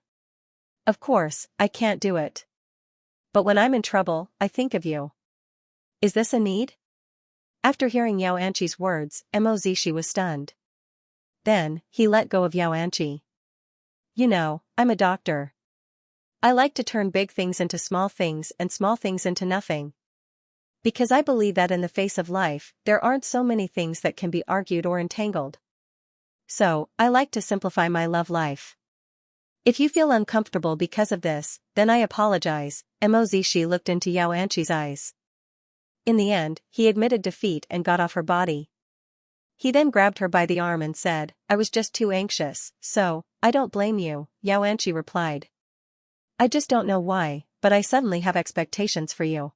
Of course, I can't do it. But when I'm in trouble, I think of you. Is this a need? After hearing Yao Anchi's words, Mozishi was stunned. Then, he let go of Yao Anchi. You know, I'm a doctor. I like to turn big things into small things and small things into nothing. Because I believe that in the face of life, there aren't so many things that can be argued or entangled. So, I like to simplify my love life. If you feel uncomfortable because of this, then I apologize. Mozishi looked into Yao Anchi's eyes. In the end, he admitted defeat and got off her body. He then grabbed her by the arm and said, I was just too anxious, so, I don't blame you, Yao Anchi replied. I just don't know why, but I suddenly have expectations for you.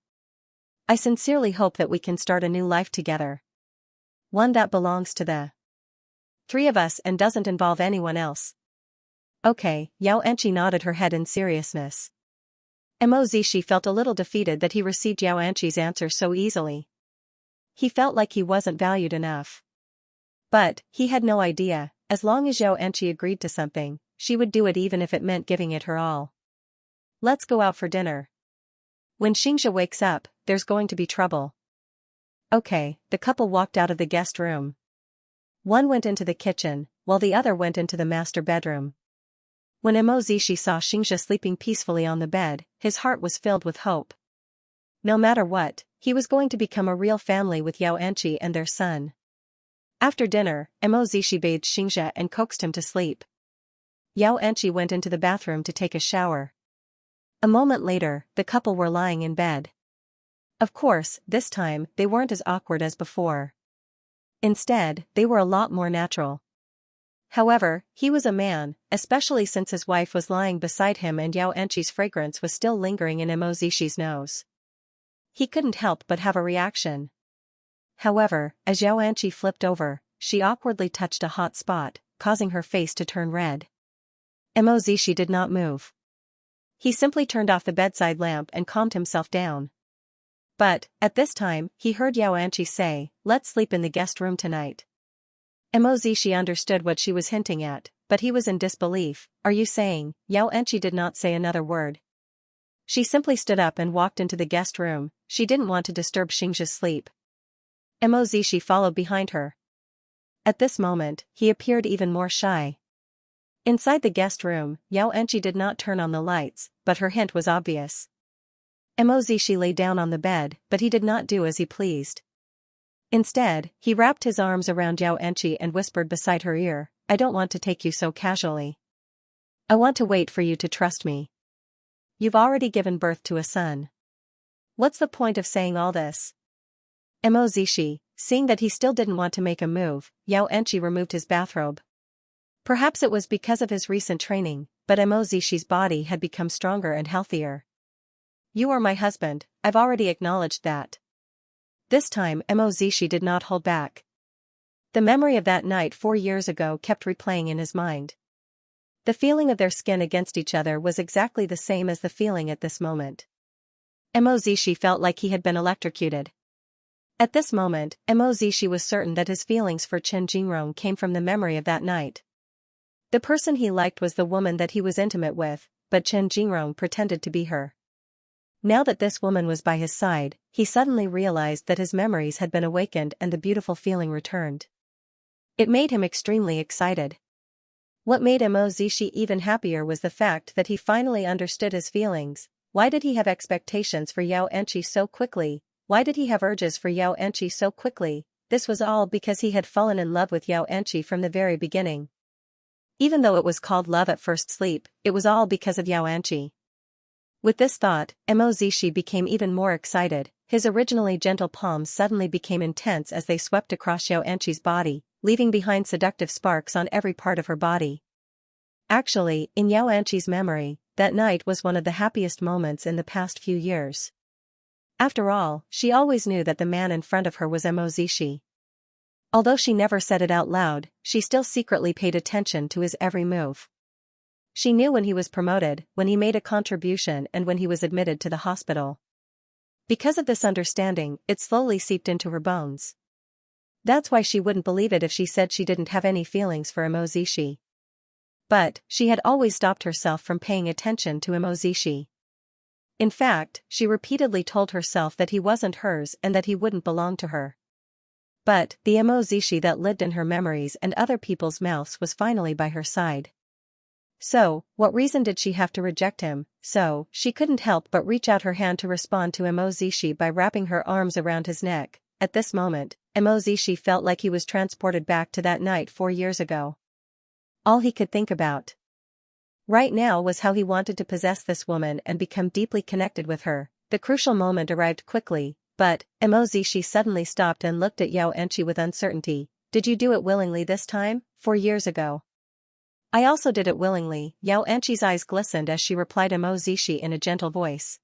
I sincerely hope that we can start a new life together. One that belongs to the 3 of us and doesn't involve anyone else. Okay, Yao Anchi nodded her head in seriousness. Mozishi felt a little defeated that he received Yao Anchi's answer so easily. He felt like he wasn't valued enough. But, he had no idea, as long as Yao Anchi agreed to something, she would do it even if it meant giving it her all. Let's go out for dinner. When Xianxia wakes up, there's going to be trouble. Okay, the couple walked out of the guest room. One went into the kitchen, while the other went into the master bedroom. When Mozishi saw Xianxia sleeping peacefully on the bed, his heart was filled with hope. No matter what, he was going to become a real family with Yao Anchi and their son. After dinner, Mozishi bathed Xianxia and coaxed him to sleep. Yao Anchi went into the bathroom to take a shower. A moment later, the couple were lying in bed. Of course, this time, they weren't as awkward as before. Instead, they were a lot more natural. However, he was a man, especially since his wife was lying beside him and Xianxia's fragrance was still lingering in Zishi's nose. He couldn't help but have a reaction. However, as Xianxia flipped over, she awkwardly touched a hot spot, causing her face to turn red. Zishi did not move. He simply turned off the bedside lamp and calmed himself down. But, at this time, he heard Xianxia say, "Let's sleep in the guest room tonight." Zishi understood what she was hinting at, but he was in disbelief. "Are you saying?" Xianxia did not say another word. She simply stood up and walked into the guest room. She didn't want to disturb Xianxia's sleep. Zishi followed behind her. At this moment, he appeared even more shy. Inside the guest room, Xianxia did not turn on the lights, but her hint was obvious. Zishi lay down on the bed, but he did not do as he pleased. Instead, he wrapped his arms around Xianxia and whispered beside her ear, "I don't want to take you so casually. I want to wait for you to trust me. You've already given birth to a son. What's the point of saying all this?" Zishi, seeing that he still didn't want to make a move, Xianxia removed his bathrobe. Perhaps it was because of his recent training, but Zishi's body had become stronger and healthier. "You are my husband, I've already acknowledged that." This time Zishi did not hold back. The memory of that night 4 years ago kept replaying in his mind. The feeling of their skin against each other was exactly the same as the feeling at this moment. Zishi felt like he had been electrocuted. At this moment, Zishi was certain that his feelings for Chen Jingrong came from the memory of that night. The person he liked was the woman that he was intimate with, but Chen Jingrong pretended to be her. Now that this woman was by his side, he suddenly realized that his memories had been awakened and the beautiful feeling returned. It made him extremely excited. What made Zishi even happier was the fact that he finally understood his feelings. Why did he have expectations for Xianxia so quickly? Why did he have urges for Xianxia so quickly? This was all because he had fallen in love with Xianxia from the very beginning. Even though it was called love at first sleep, it was all because of Xianxia. With this thought, Zishi became even more excited. His originally gentle palms suddenly became intense as they swept across Xianxia's body, leaving behind seductive sparks on every part of her body. Actually, in Xianxia's memory, that night was one of the happiest moments in the past few years. After all, she always knew that the man in front of her was Zishi. Although she never said it out loud, she still secretly paid attention to his every move. She knew when he was promoted, when he made a contribution and when he was admitted to the hospital. Because of this understanding, it slowly seeped into her bones. That's why she wouldn't believe it if she said she didn't have any feelings for Zishi. But, she had always stopped herself from paying attention to Zishi. In fact, she repeatedly told herself that he wasn't hers and that he wouldn't belong to her. But, the Zishi that lived in her memories and other people's mouths was finally by her side. So, what reason did she have to reject him? So, she couldn't help but reach out her hand to respond to Zishi by wrapping her arms around his neck. At this moment, Zishi felt like he was transported back to that night 4 years ago. All he could think about right now was how he wanted to possess this woman and become deeply connected with her. The crucial moment arrived quickly, but, Zishi suddenly stopped and looked at Xianxia with uncertainty. "Did you do it willingly this time? 4 years ago. I also did it willingly." Xianxia's eyes glistened as she replied Zishi in a gentle voice.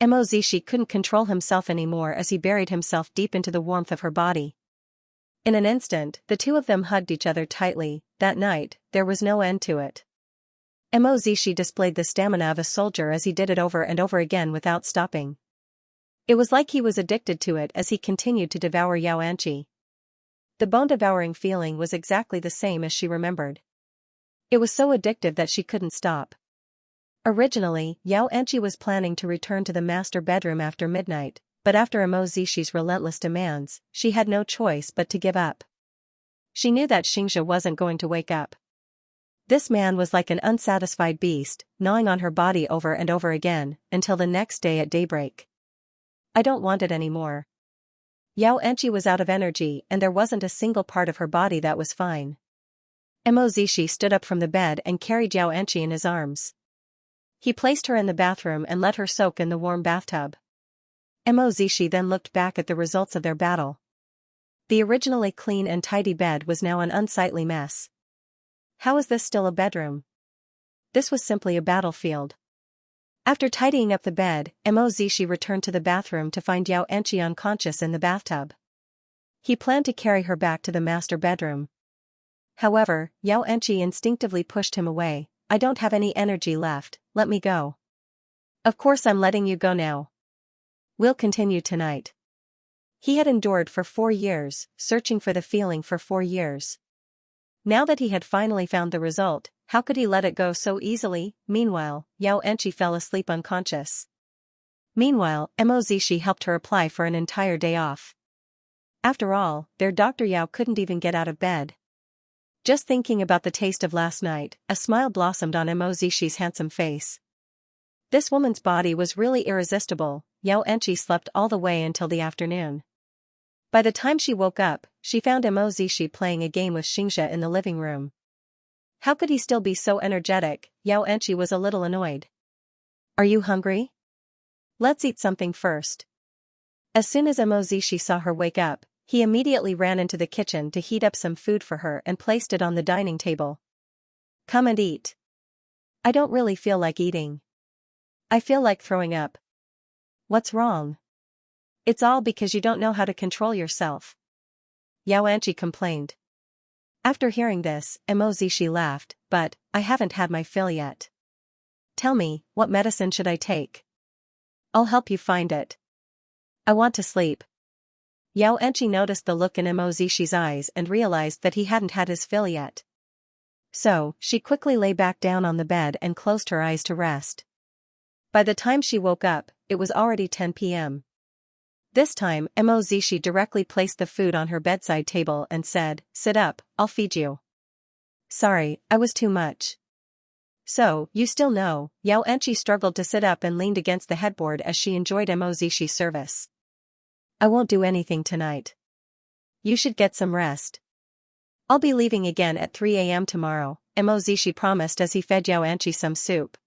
Zishi couldn't control himself anymore as he buried himself deep into the warmth of her body. In an instant, the two of them hugged each other tightly. That night, there was no end to it. Zishi displayed the stamina of a soldier as he did it over and over again without stopping. It was like he was addicted to it as he continued to devour Xianxia. The bone-devouring feeling was exactly the same as she remembered. It was so addictive that she couldn't stop. Originally, Xianxia was planning to return to the master bedroom after midnight, but after Zishi's relentless demands, she had no choice but to give up. She knew that Xianxia wasn't going to wake up. This man was like an unsatisfied beast, gnawing on her body over and over again, until the next day at daybreak. "I don't want it anymore." Xianxia was out of energy and there wasn't a single part of her body that was fine. Zishi stood up from the bed and carried Xianxia in his arms. He placed her in the bathroom and let her soak in the warm bathtub. Mo Zishi then looked back at the results of their battle. The originally clean and tidy bed was now an unsightly mess. How is this still a bedroom? This was simply a battlefield. After tidying up the bed, Mo Zishi returned to the bathroom to find Xianxia unconscious in the bathtub. He planned to carry her back to the master bedroom. However, Xianxia instinctively pushed him away. I don't have any energy left, let me go. Of course I'm letting you go now. We'll continue tonight. He had endured for 4 years, searching for the feeling for 4 years. Now that he had finally found the result, how could he let it go so easily? Meanwhile, Xianxia fell asleep unconscious. Meanwhile, Mo Zishi helped her apply for an entire day off. After all, their Dr. Yao couldn't even get out of bed. Just thinking about the taste of last night, a smile blossomed on Mo Zishi's handsome face. This woman's body was really irresistible. Xianxia slept all the way until the afternoon. By the time she woke up, she found Mo Zishi playing a game with Xianxia in the living room. How could he still be so energetic? Xianxia was a little annoyed. Are you hungry? Let's eat something first. As soon as Mo Zishi saw her wake up, he immediately ran into the kitchen to heat up some food for her and placed it on the dining table. Come and eat. I don't really feel like eating. I feel like throwing up. What's wrong? It's all because you don't know how to control yourself. Xianxia complained. After hearing this, Mo Zishi laughed, but, I haven't had my fill yet. Tell me, what medicine should I take? I'll help you find it. I want to sleep. Xianxia noticed the look in Mo Zishi's eyes and realized that he hadn't had his fill yet. So, she quickly lay back down on the bed and closed her eyes to rest. By the time she woke up, it was already 10 p.m. This time, Mo Zishi directly placed the food on her bedside table and said, sit up, I'll feed you. Sorry, I was too much. So, you still know. Xianxia struggled to sit up and leaned against the headboard as she enjoyed Mo Zishi's service. I won't do anything tonight. You should get some rest. I'll be leaving again at 3 a.m. tomorrow, Mo Zishi promised as he fed Xianxia some soup.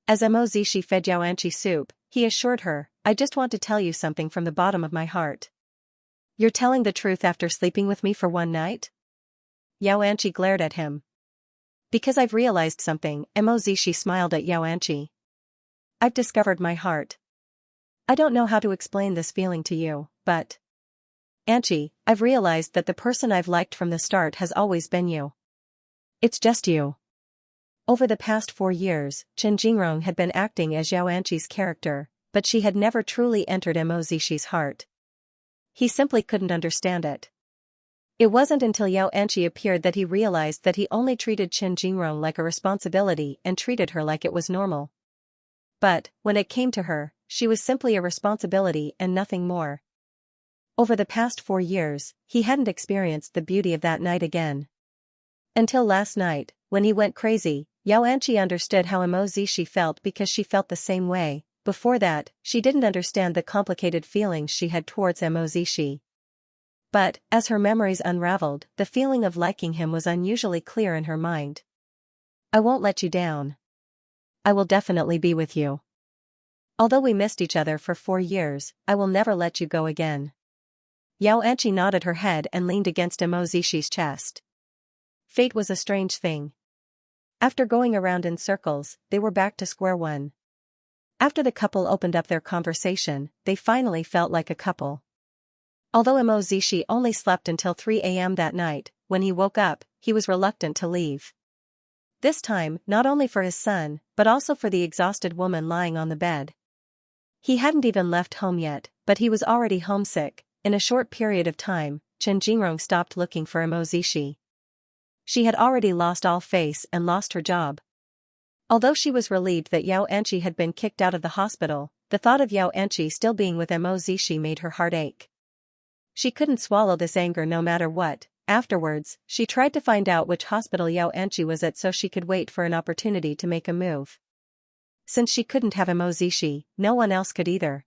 As Mo Zishi fed Xianxia soup, he assured her, I just want to tell you something from the bottom of my heart. You're telling the truth after sleeping with me for one night? Xianxia glared at him. Because I've realized something, Mo Zishi smiled at Xianxia. I've discovered my heart. I don't know how to explain this feeling to you, but... Anchi, I've realized that the person I've liked from the start has always been you. It's just you. Over the past 4 years, Chen Jingrong had been acting as Xianxia's character, but she had never truly entered Mo Zishi's heart. He simply couldn't understand it. It wasn't until Xianxia appeared that he realized that he only treated Chen Jingrong like a responsibility and treated her like it was normal. But, when it came to her, she was simply a responsibility and nothing more. Over the past 4 years, he hadn't experienced the beauty of that night again. Until last night, when he went crazy, Xianxia understood how Mo Zishi felt because she felt the same way. Before that, she didn't understand the complicated feelings she had towards Mo Zishi. But, as her memories unraveled, the feeling of liking him was unusually clear in her mind. I won't let you down. I will definitely be with you. Although we missed each other for 4 years, I will never let you go again. Xianxia nodded her head and leaned against Mo Zishi's chest. Fate was a strange thing. After going around in circles, they were back to square one. After the couple opened up their conversation, they finally felt like a couple. Although Mo Zishi only slept until 3 a.m. that night, when he woke up, he was reluctant to leave. This time, not only for his son, but also for the exhausted woman lying on the bed. He hadn't even left home yet, but he was already homesick. In a short period of time, Chen Jingrong stopped looking for Mo Zishi. She had already lost all face and lost her job. Although she was relieved that Xianxia had been kicked out of the hospital, the thought of Xianxia still being with Mo Zishi made her heart ache. She couldn't swallow this anger no matter what. Afterwards, she tried to find out which hospital Xianxia was at so she could wait for an opportunity to make a move. Since she couldn't have Mo Zishi, no one else could either.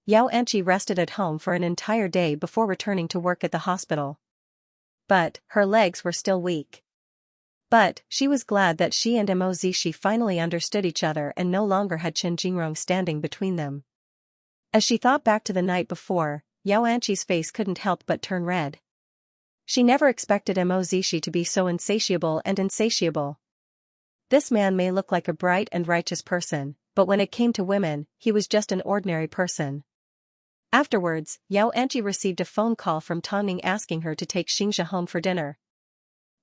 Xianxia rested at home for an entire day before returning to work at the hospital. But, her legs were still weak. But, she was glad that she and Mo Zishi finally understood each other and no longer had Chen Jingrong standing between them. As she thought back to the night before, Xianxi's face couldn't help but turn red. She never expected Mo Zishi to be so insatiable and insatiable. This man may look like a bright and righteous person, but when it came to women, he was just an ordinary person. Afterwards, Xianxia received a phone call from Tongning asking her to take Xianxia home for dinner.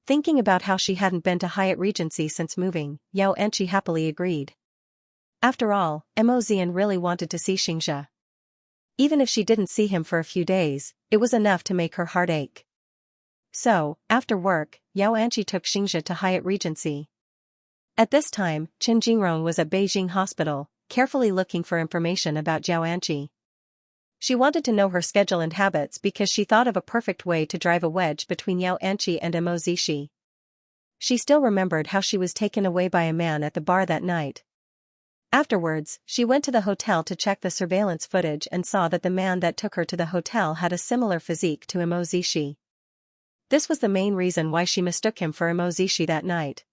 Thinking about how she hadn't been to Hyatt Regency since moving, Xianxia happily agreed. After all, Mo Zian really wanted to see Xianxia. Even if she didn't see him for a few days, it was enough to make her heart ache. So, after work, Xianxia took Xianxia to Hyatt Regency. At this time, Chen Jingrong was at Beijing Hospital, carefully looking for information about Xianxia. She wanted to know her schedule and habits because she thought of a perfect way to drive a wedge between Xianxia and Mo Zishi. She still remembered how she was taken away by a man at the bar that night. Afterwards, she went to the hotel to check the surveillance footage and saw that the man that took her to the hotel had a similar physique to Mo Zishi. This was the main reason why she mistook him for Mo Zishi that night.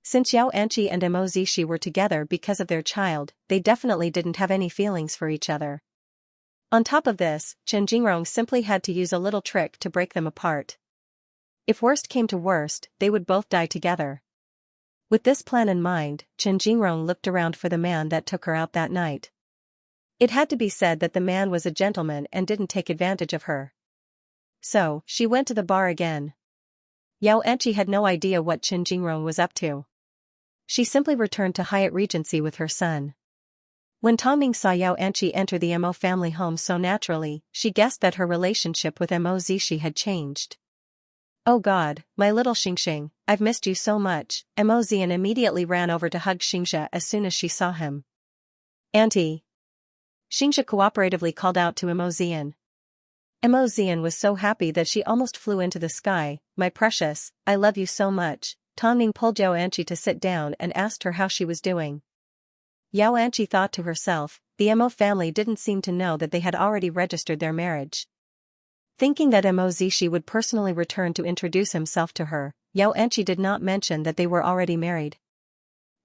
Since Xianxia and Mo Zishi were together because of their child, they definitely didn't have any feelings for each other. On top of this, Chen Jingrong simply had to use a little trick to break them apart. If worst came to worst, they would both die together. With this plan in mind, Chen Jingrong looked around for the man that took her out that night. It had to be said that the man was a gentleman and didn't take advantage of her. So, she went to the bar again. Xianxia had no idea what Chen Jingrong was up to. She simply returned to Hyatt Regency with her son. When Tongning saw Xianxia enter the Mo family home so naturally, she guessed that her relationship with Mo Zishi had changed. "Oh God, my little Xingxing, I've missed you so much." Mo Zian immediately ran over to hug Xianxia as soon as she saw him. "Auntie." Xianxia cooperatively called out to Mo Zian. Mo Zian was so happy that she almost flew into the sky. "My precious, I love you so much." Tongning pulled Xianxia to sit down and asked her how she was doing. Xianxia thought to herself, the Mo family didn't seem to know that they had already registered their marriage. Thinking that Mo Zishi would personally return to introduce himself to her, Xianxia did not mention that they were already married.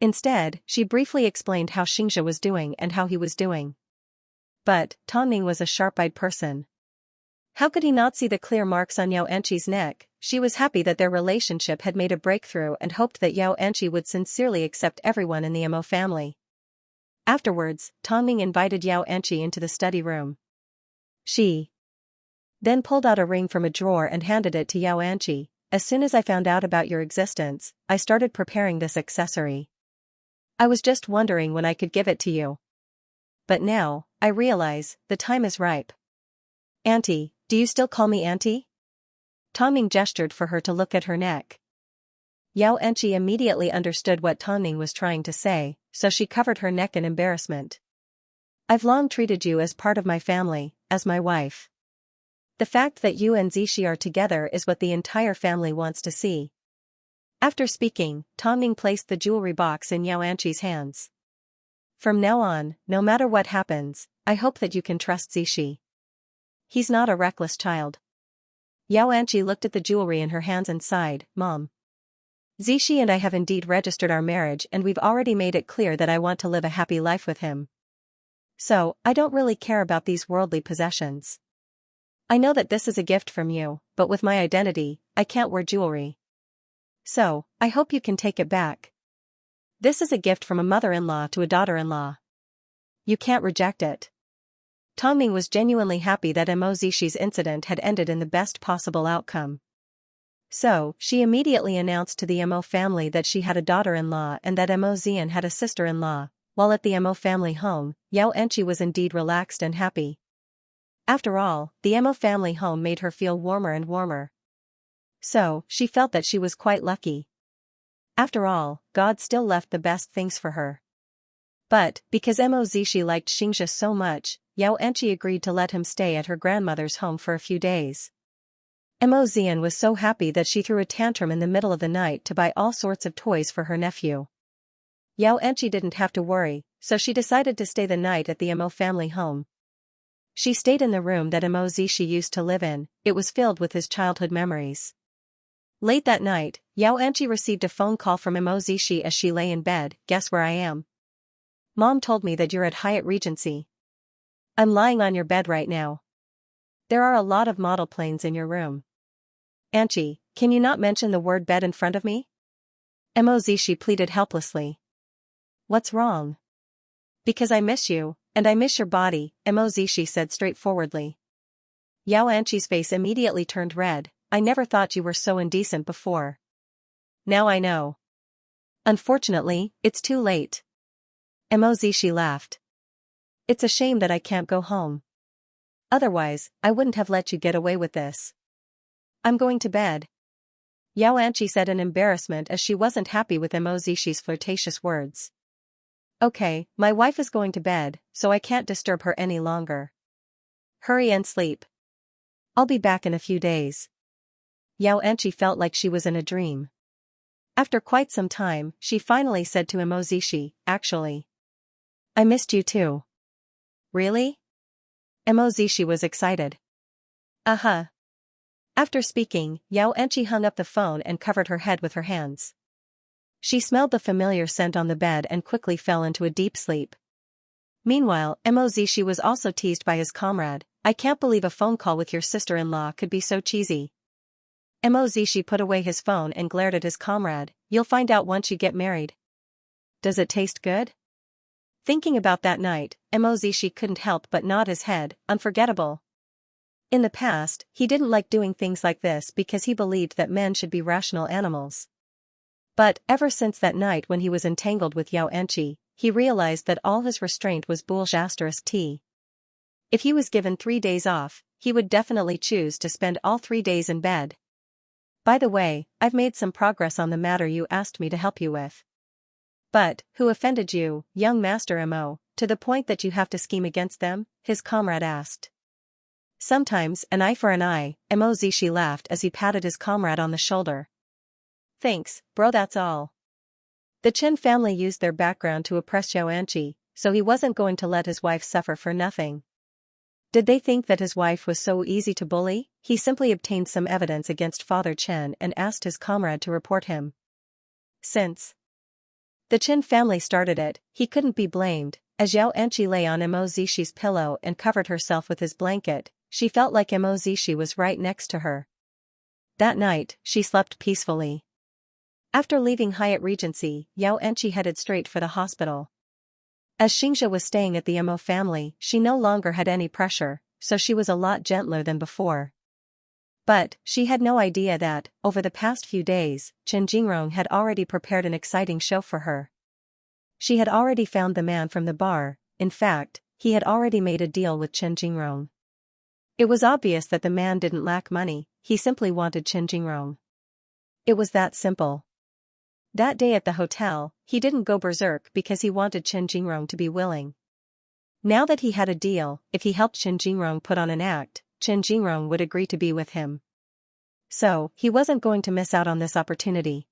Instead, she briefly explained how Xianxia was doing and how he was doing. But, Tongning was a sharp-eyed person. How could he not see the clear marks on Xianxia's neck? She was happy that their relationship had made a breakthrough and hoped that Xianxia would sincerely accept everyone in the Mo family. Afterwards, Tongning invited Xianxia into the study room. She then pulled out a ring from a drawer and handed it to Xianxia. "As soon as I found out about your existence, I started preparing this accessory. I was just wondering when I could give it to you. But now, I realize, the time is ripe." "Auntie, do you still call me auntie?" Tongning gestured for her to look at her neck. Xianxia immediately understood what Tongning was trying to say, so she covered her neck in embarrassment. "I've long treated you as part of my family, as my wife. The fact that you and Zishi are together is what the entire family wants to see." After speaking, Tongning placed the jewelry box in Xianxia's hands. "From now on, no matter what happens, I hope that you can trust Zishi. He's not a reckless child." Xianxia looked at the jewelry in her hands and sighed, "Mom. Zishi and I have indeed registered our marriage and we've already made it clear that I want to live a happy life with him. So, I don't really care about these worldly possessions. I know that this is a gift from you, but with my identity, I can't wear jewelry. So, I hope you can take it back. This is a gift from a mother-in-law to a daughter-in-law. You can't reject it." Tongning was genuinely happy that Mo Zishi's incident had ended in the best possible outcome. So, she immediately announced to the Mo family that she had a daughter-in-law and that Mo Zian had a sister-in-law. While at the Mo family home, Xianxia was indeed relaxed and happy. After all, the Mo family home made her feel warmer and warmer. So, she felt that she was quite lucky. After all, God still left the best things for her. But, because Mo Zishi liked Xianxia so much, Xianxia agreed to let him stay at her grandmother's home for a few days. Mo Zian was so happy that she threw a tantrum in the middle of the night to buy all sorts of toys for her nephew. Xianxia didn't have to worry, so she decided to stay the night at the Mo family home. She stayed in the room that Mo Zishi used to live in. It was filled with his childhood memories. Late that night, Xianxia received a phone call from Mo Zishi as she lay in bed. "Guess where I am? Mom told me that you're at Hyatt Regency." I'm lying on your bed right now. There are a lot of model planes in your room. Anchi, can you not mention the word bed in front of me? Mozishi pleaded helplessly. What's wrong? Because I miss you, and I miss your body, Mozishi said straightforwardly. Yao Anchi's face immediately turned red. I never thought you were so indecent before. Now I know. Unfortunately, it's too late. Mozishi laughed. It's a shame that I can't go home. Otherwise, I wouldn't have let you get away with this. I'm going to bed. Yao Anchi said in embarrassment as she wasn't happy with Mozishi's flirtatious words. Okay, my wife is going to bed, so I can't disturb her any longer. Hurry and sleep. I'll be back in a few days. Yao Anchi felt like she was in a dream. After quite some time, she finally said to Mozishi, actually. I missed you too. Really? Mozishi was excited. Uh-huh. After speaking, Yao Anchi hung up the phone and covered her head with her hands. She smelled the familiar scent on the bed and quickly fell into a deep sleep. Meanwhile, Mozishi was also teased by his comrade. I can't believe a phone call with your sister-in-law could be so cheesy. Mozishi put away his phone and glared at his comrade. You'll find out once you get married. Does it taste good? Thinking about that night, Mozishi couldn't help but nod his head. Unforgettable. In the past, he didn't like doing things like this because he believed that men should be rational animals. But, ever since that night when he was entangled with Yao Anchi, he realized that all his restraint was bullshit. If he was given 3 days off, he would definitely choose to spend all 3 days in bed. By the way, I've made some progress on the matter you asked me to help you with. But, who offended you, young Master Mo, to the point that you have to scheme against them? His comrade asked. Sometimes, an eye for an eye, Mozishi laughed as he patted his comrade on the shoulder. Thanks, bro, that's all. The Chen family used their background to oppress Yao Anchi, so he wasn't going to let his wife suffer for nothing. Did they think that his wife was so easy to bully? He simply obtained some evidence against Father Chen and asked his comrade to report him. Since the Chen family started it, he couldn't be blamed. As Yao Anchi lay on Mozishi's pillow and covered herself with his blanket, she felt like Mozishi was right next to her. That night, she slept peacefully. After leaving Hyatt Regency, Yao Anchi headed straight for the hospital. As Xianxia was staying at the Mo family, she no longer had any pressure, so she was a lot gentler than before. But, she had no idea that, over the past few days, Chen Jingrong had already prepared an exciting show for her. She had already found the man from the bar. In fact, he had already made a deal with Chen Jingrong. It was obvious that the man didn't lack money, he simply wanted Chen Jingrong. It was that simple. That day at the hotel, he didn't go berserk because he wanted Chen Jingrong to be willing. Now that he had a deal, if he helped Chen Jingrong put on an act, Chen Jingrong would agree to be with him. So, he wasn't going to miss out on this opportunity.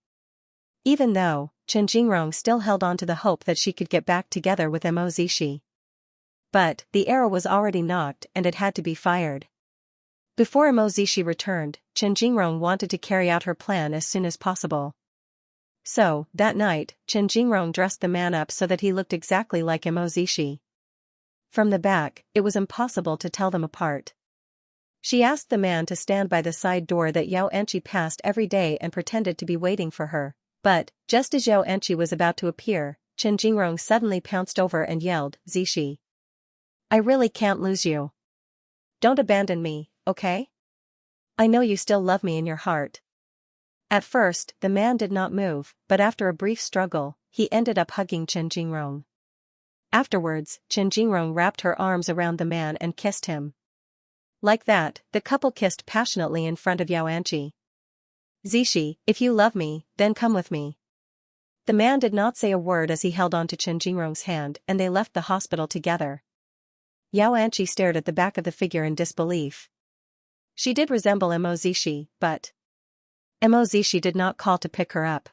Even though, Chen Jingrong still held on to the hope that she could get back together with Mozishi. But, the arrow was already knocked and it had to be fired. Before Mozishi returned, Chen Jingrong wanted to carry out her plan as soon as possible. So, that night, Chen Jingrong dressed the man up so that he looked exactly like Mozishi. From the back, it was impossible to tell them apart. She asked the man to stand by the side door that Yao Anchi passed every day and pretended to be waiting for her. But, just as Yao Anchi was about to appear, Chen Jingrong suddenly pounced over and yelled, Zishi. I really can't lose you. Don't abandon me, okay? I know you still love me in your heart. At first, the man did not move, but after a brief struggle, he ended up hugging Chen Jingrong. Afterwards, Chen Jingrong wrapped her arms around the man and kissed him. Like that, the couple kissed passionately in front of Yao Anchi. Zishi, if you love me, then come with me. The man did not say a word as he held on to Chen Jingrong's hand and they left the hospital together. Yao Anchi stared at the back of the figure in disbelief. She did resemble Mozishi, but Mozishi did not call to pick her up.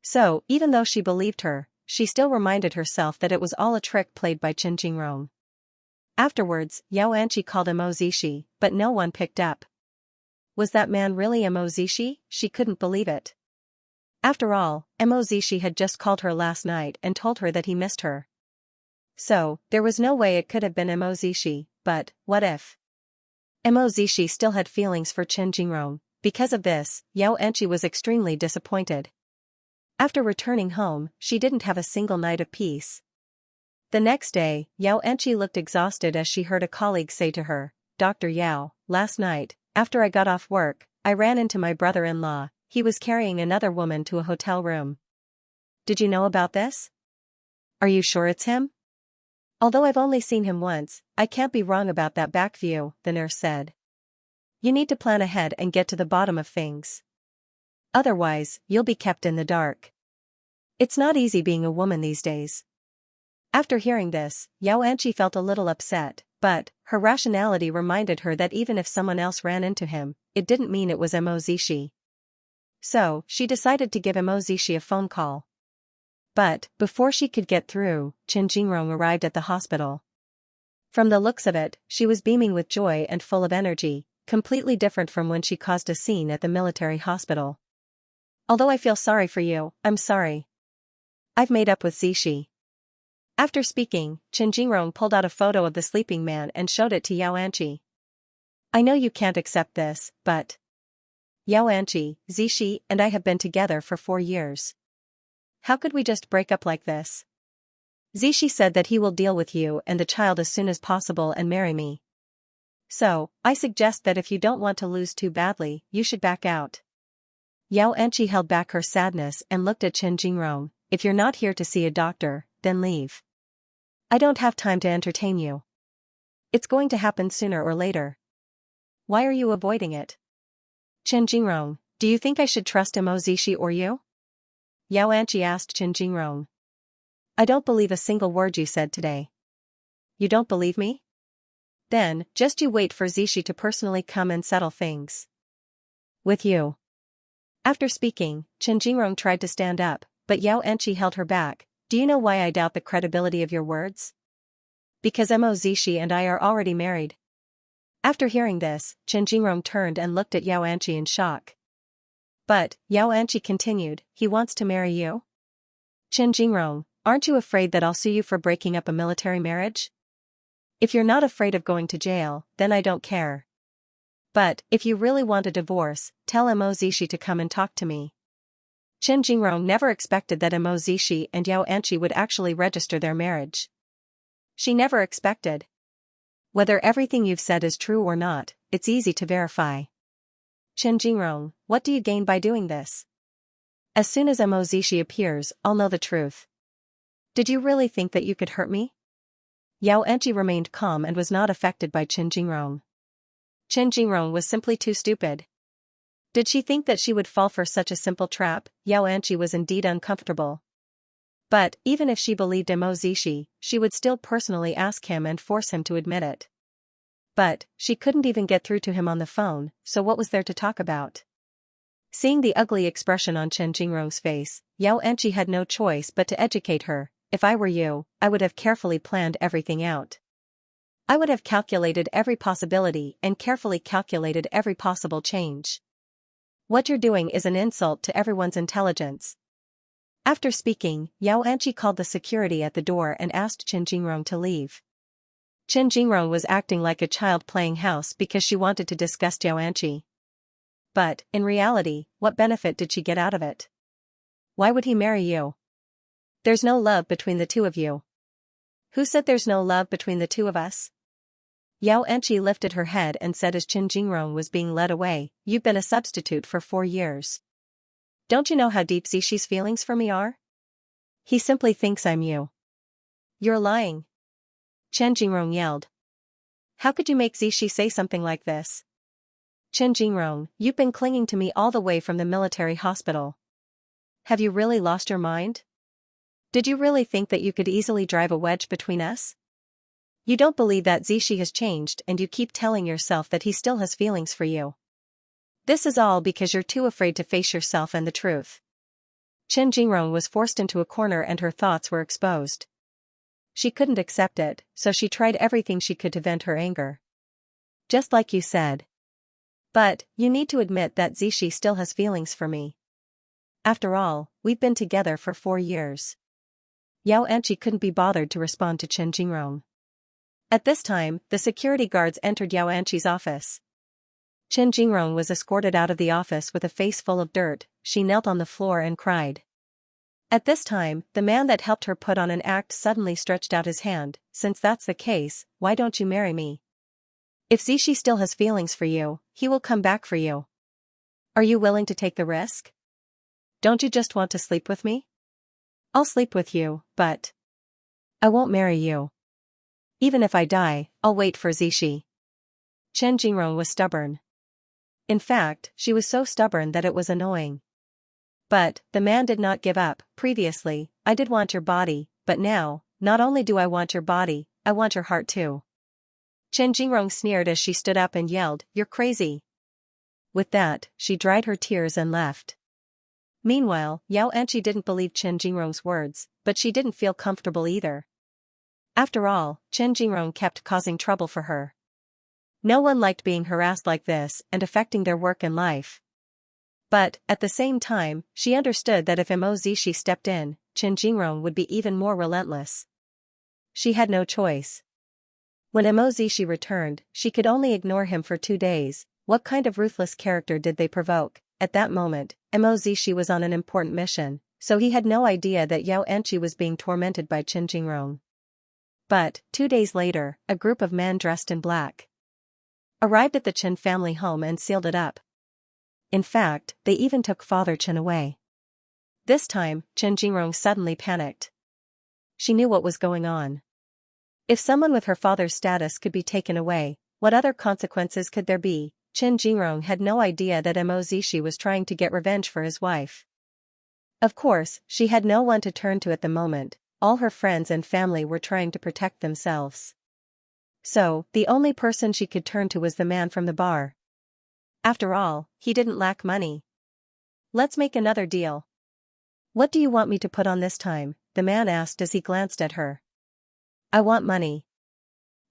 So, even though she believed her, she still reminded herself that it was all a trick played by Chen Jingrong. Afterwards, Yao Anchi called Mozishi, but no one picked up. Was that man really Mozishi? She couldn't believe it. After all, Mozishi had just called her last night and told her that he missed her. So, there was no way it could have been Mo Zishi, but, what if? Mo Zishi still had feelings for Chen Jingrong. Because of this, Xianxia was extremely disappointed. After returning home, she didn't have a single night of peace. The next day, Xianxia looked exhausted as she heard a colleague say to her, "Dr. Yao, last night, after I got off work, I ran into my brother-in-law. He was carrying another woman to a hotel room. Did you know about this? Are you sure it's him?" "Although I've only seen him once, I can't be wrong about that back view," the nurse said. "You need to plan ahead and get to the bottom of things. Otherwise, you'll be kept in the dark. It's not easy being a woman these days." After hearing this, Xianxia felt a little upset, but her rationality reminded her that even if someone else ran into him, it didn't mean it was Mo Zishi. So, she decided to give Mo Zishi a phone call. But, before she could get through, Chen Jingrong arrived at the hospital. From the looks of it, she was beaming with joy and full of energy, completely different from when she caused a scene at the military hospital. "Although I feel sorry for you, I'm sorry. I've made up with Zishi." After speaking, Chen Jingrong pulled out a photo of the sleeping man and showed it to Xianxia. "I know you can't accept this, but Xianxia, Zishi and I have been together for 4 years. How could we just break up like this? Zishi said that he will deal with you and the child as soon as possible and marry me. So, I suggest that if you don't want to lose too badly, you should back out." Xianxia held back her sadness and looked at Chen Jingrong. "If you're not here to see a doctor, then leave. I don't have time to entertain you. It's going to happen sooner or later. Why are you avoiding it?" "Chen Jingrong, do you think I should trust Mo Zishi or you?" Xianxia asked Chen Jingrong. "I don't believe a single word you said today." "You don't believe me? Then, just you wait for Zishi to personally come and settle things with you." After speaking, Chen Jingrong tried to stand up, but Xianxia held her back. "Do you know why I doubt the credibility of your words? Because Mo Zishi and I are already married." After hearing this, Chen Jingrong turned and looked at Xianxia in shock. "But," Xianxia continued, "he wants to marry you? Chen Jingrong, aren't you afraid that I'll sue you for breaking up a military marriage? If you're not afraid of going to jail, then I don't care. But, if you really want a divorce, tell Mo Zishi to come and talk to me." Chen Jingrong never expected that Mo Zishi and Xianxia would actually register their marriage. She never expected. "Whether everything you've said is true or not, it's easy to verify. Chen Jingrong, what do you gain by doing this? As soon as Mo Zishi appears, I'll know the truth. Did you really think that you could hurt me?" Xianxia remained calm and was not affected by Chen Jingrong. Chen Jingrong was simply too stupid. Did she think that she would fall for such a simple trap? Xianxia was indeed uncomfortable. But, even if she believed Mo Zishi, she would still personally ask him and force him to admit it. But, she couldn't even get through to him on the phone, so what was there to talk about? Seeing the ugly expression on Chen Jingrong's face, Xianxia had no choice but to educate her. "If I were you, I would have carefully planned everything out. I would have calculated every possibility and carefully calculated every possible change. What you're doing is an insult to everyone's intelligence." After speaking, Xianxia called the security at the door and asked Chen Jingrong to leave. Chen Jingrong was acting like a child playing house because she wanted to disgust Xianxia. But, in reality, what benefit did she get out of it? Why would he marry you? There's no love between the two of you. Who said there's no love between the two of us? Xianxia lifted her head and said as Chen Jingrong was being led away, "You've been a substitute for 4 years. Don't you know how deep Zishi's feelings for me are? He simply thinks I'm you." "You're lying," Chen Jingrong yelled. "How could you make Zishi say something like this? Chen Jingrong, you've been clinging to me all the way from the military hospital. Have you really lost your mind? Did you really think that you could easily drive a wedge between us? You don't believe that Zishi has changed and you keep telling yourself that he still has feelings for you. This is all because you're too afraid to face yourself and the truth." Chen Jingrong was forced into a corner and her thoughts were exposed. She couldn't accept it, so she tried everything she could to vent her anger. "Just like you said. But, you need to admit that Zishi still has feelings for me. After all, we've been together for 4 years. Xianxia couldn't be bothered to respond to Chen Jingrong. At this time, the security guards entered Xianxia's office. Chen Jingrong was escorted out of the office with a face full of dirt. She knelt on the floor and cried. At this time, the man that helped her put on an act suddenly stretched out his hand. Since that's the case, why don't you marry me? If Zishi still has feelings for you, he will come back for you. Are you willing to take the risk? Don't you just want to sleep with me? I'll sleep with you, but I won't marry you. Even if I die, I'll wait for Zishi. Chen Jingrong was stubborn. In fact, she was so stubborn that it was annoying. But the man did not give up. Previously, I did want your body, but now, not only do I want your body, I want your heart too. Chen Jingrong sneered as she stood up and yelled, "You're crazy." With that, she dried her tears and left. Meanwhile, Xianxia didn't believe Chen Jingrong's words, but she didn't feel comfortable either. After all, Chen Jingrong kept causing trouble for her. No one liked being harassed like this and affecting their work and life. But, at the same time, she understood that if Mo Zishi stepped in, Chen Jingrong would be even more relentless. She had no choice. When Mo Zishi returned, she could only ignore him for 2 days. What kind of ruthless character did they provoke? At that moment, Mo Zishi was on an important mission, so he had no idea that Xianxia was being tormented by Chen Jingrong. But, 2 days later, a group of men dressed in black arrived at the Chen family home and sealed it up. In fact, they even took Father Chen away. This time, Chen Jingrong suddenly panicked. She knew what was going on. If someone with her father's status could be taken away, what other consequences could there be? Chen Jingrong had no idea that Mo Zishi was trying to get revenge for his wife. Of course, she had no one to turn to at the moment. All her friends and family were trying to protect themselves. So, the only person she could turn to was the man from the bar. After all, he didn't lack money. Let's make another deal. What do you want me to put on this time? The man asked as he glanced at her. I want money.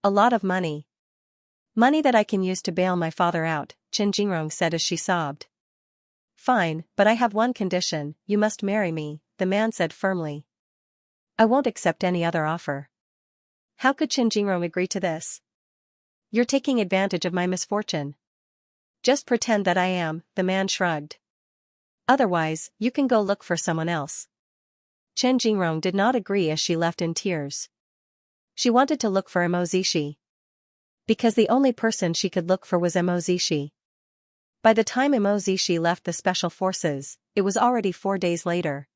A lot of money. Money that I can use to bail my father out, Chen Jingrong said as she sobbed. Fine, but I have one condition, you must marry me, the man said firmly. I won't accept any other offer. How could Chen Jingrong agree to this? You're taking advantage of my misfortune. Just pretend that I am, the man shrugged. Otherwise, you can go look for someone else. Chen Jingrong did not agree as she left in tears. She wanted to look for Mo Zishi. Because the only person she could look for was Mo Zishi. By the time Mo Zishi left the special forces, it was already 4 days later.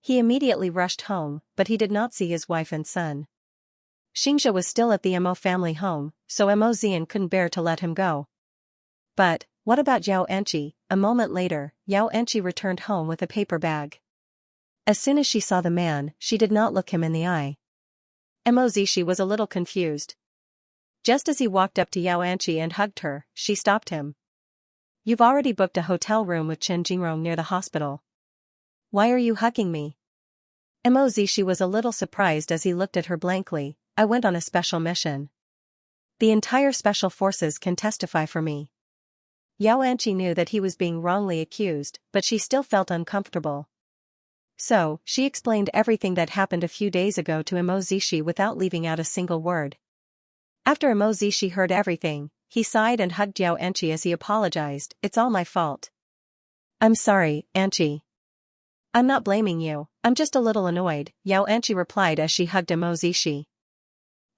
He immediately rushed home, but he did not see his wife and son. Xianxia was still at the Mo family home, so Mo Zian couldn't bear to let him go. But, what about Xianxia? A moment later, Xianxia returned home with a paper bag. As soon as she saw the man, she did not look him in the eye. Mo Zishi was a little confused. Just as he walked up to Xianxia and hugged her, she stopped him. You've already booked a hotel room with Chen Jingrong near the hospital. Why are you hugging me? Mo Zishi was a little surprised as he looked at her blankly. I went on a special mission. The entire special forces can testify for me. Xianxia knew that he was being wrongly accused, but she still felt uncomfortable. So, she explained everything that happened a few days ago to Mo Zishi without leaving out a single word. After Mo Zishi heard everything, he sighed and hugged Xianxia as he apologized. It's all my fault. I'm sorry, Anchi. I'm not blaming you, I'm just a little annoyed, Xianxia replied as she hugged Mo Zishi.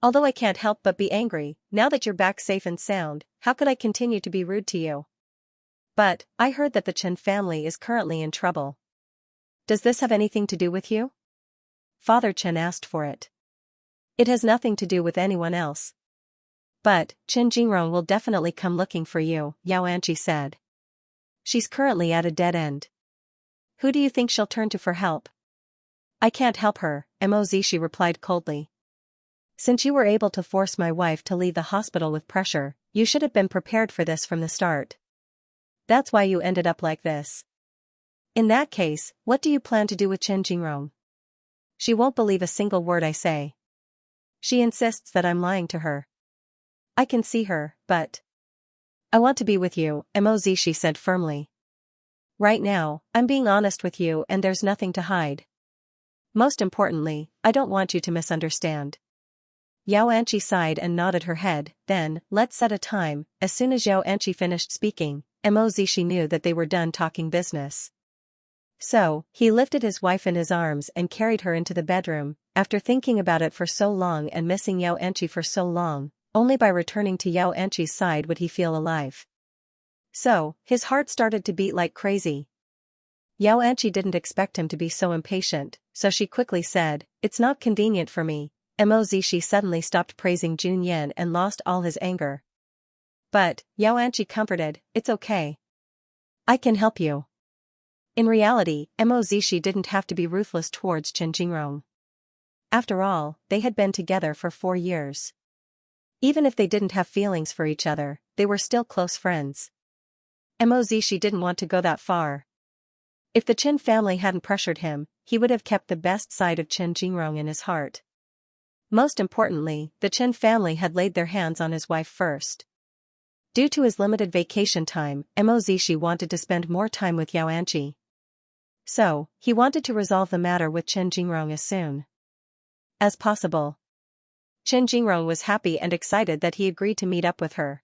Although I can't help but be angry, now that you're back safe and sound, how could I continue to be rude to you? But, I heard that the Chen family is currently in trouble. Does this have anything to do with you? Father Chen asked for it. It has nothing to do with anyone else. But, Chen Jingrong will definitely come looking for you, Xianxia said. She's currently at a dead end. Who do you think she'll turn to for help? I can't help her, Mo Zishi replied coldly. Since you were able to force my wife to leave the hospital with pressure, you should have been prepared for this from the start. That's why you ended up like this. In that case, what do you plan to do with Chen Jingrong? She won't believe a single word I say. She insists that I'm lying to her. I can see her, but I want to be with you, Mo Zishi said firmly. Right now, I'm being honest with you and there's nothing to hide. Most importantly, I don't want you to misunderstand. Xianxia sighed and nodded her head. Then, let's set a time. As soon as Xianxia finished speaking, Mozishi knew that they were done talking business. So, he lifted his wife in his arms and carried her into the bedroom. After thinking about it for so long and missing Xianxia for so long, only by returning to Xianxia's side would he feel alive. So, his heart started to beat like crazy. Xianxia didn't expect him to be so impatient, so she quickly said, "It's not convenient for me." Mozishi suddenly stopped praising Junyan and lost all his anger. But, Xianxia comforted, "It's okay. I can help you." In reality, Mozishi didn't have to be ruthless towards Chen Jingrong. After all, they had been together for 4 years. Even if they didn't have feelings for each other, they were still close friends. Mozishi didn't want to go that far. If the Chen family hadn't pressured him, he would have kept the best side of Chen Jingrong in his heart. Most importantly, the Chen family had laid their hands on his wife first. Due to his limited vacation time, Mozishi wanted to spend more time with Xianxia. So, he wanted to resolve the matter with Chen Jingrong as soon as possible. Chen Jingrong was happy and excited that he agreed to meet up with her.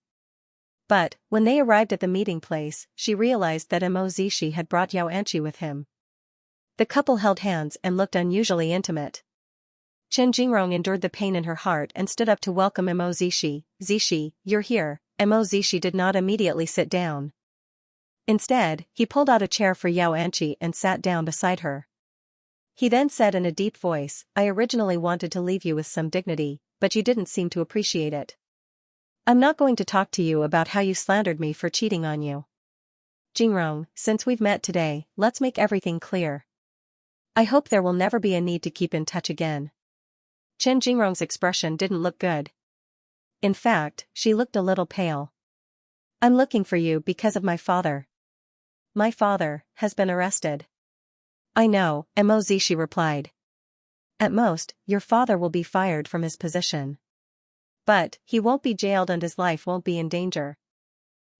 But, when they arrived at the meeting place, she realized that Mozishi had brought Xianxia with him. The couple held hands and looked unusually intimate. Chen Jingrong endured the pain in her heart and stood up to welcome Mozishi. "Zishi, you're here." Mozishi did not immediately sit down. Instead, he pulled out a chair for Xianxia and sat down beside her. He then said in a deep voice, "I originally wanted to leave you with some dignity, but you didn't seem to appreciate it. I'm not going to talk to you about how you slandered me for cheating on you. Jingrong, since we've met today, let's make everything clear. I hope there will never be a need to keep in touch again." Chen Jingrong's expression didn't look good. In fact, she looked a little pale. "I'm looking for you because of my father. My father has been arrested." "I know," Mozishi replied. "At most, your father will be fired from his position. But, he won't be jailed and his life won't be in danger.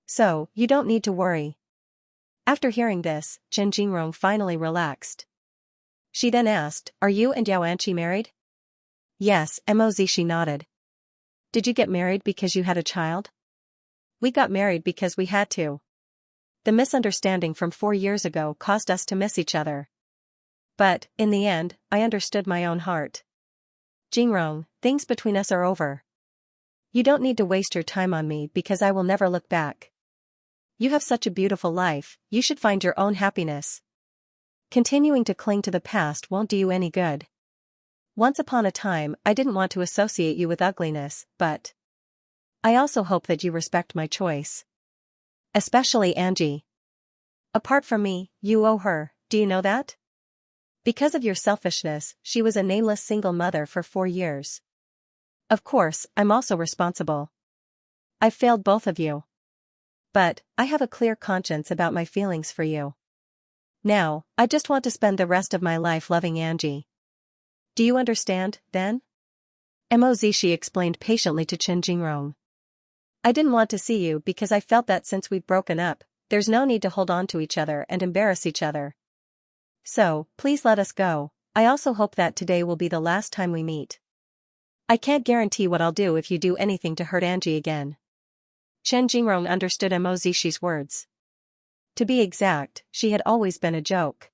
So, you don't need to worry." After hearing this, Chen Jingrong finally relaxed. She then asked, "Are you and Xianxia married?" "Yes," Mozishi nodded. "Did you get married because you had a child?" "We got married because we had to. The misunderstanding from 4 years ago caused us to miss each other. But, in the end, I understood my own heart. Jingrong, things between us are over. You don't need to waste your time on me because I will never look back. You have such a beautiful life, you should find your own happiness. Continuing to cling to the past won't do you any good. Once upon a time, I didn't want to associate you with ugliness, but I also hope that you respect my choice. Especially Angie. Apart from me, you owe her, do you know that? Because of your selfishness, she was a nameless single mother for 4 years. Of course, I'm also responsible. I've failed both of you. But, I have a clear conscience about my feelings for you. Now, I just want to spend the rest of my life loving Angie. Do you understand, then?" Mozishi explained patiently to Chen Jingrong. "I didn't want to see you because I felt that since we've broken up, there's no need to hold on to each other and embarrass each other. So, please let us go. I also hope that today will be the last time we meet. I can't guarantee what I'll do if you do anything to hurt Angie again." Chen Jingrong understood Mozishi's words. To be exact, she had always been a joke.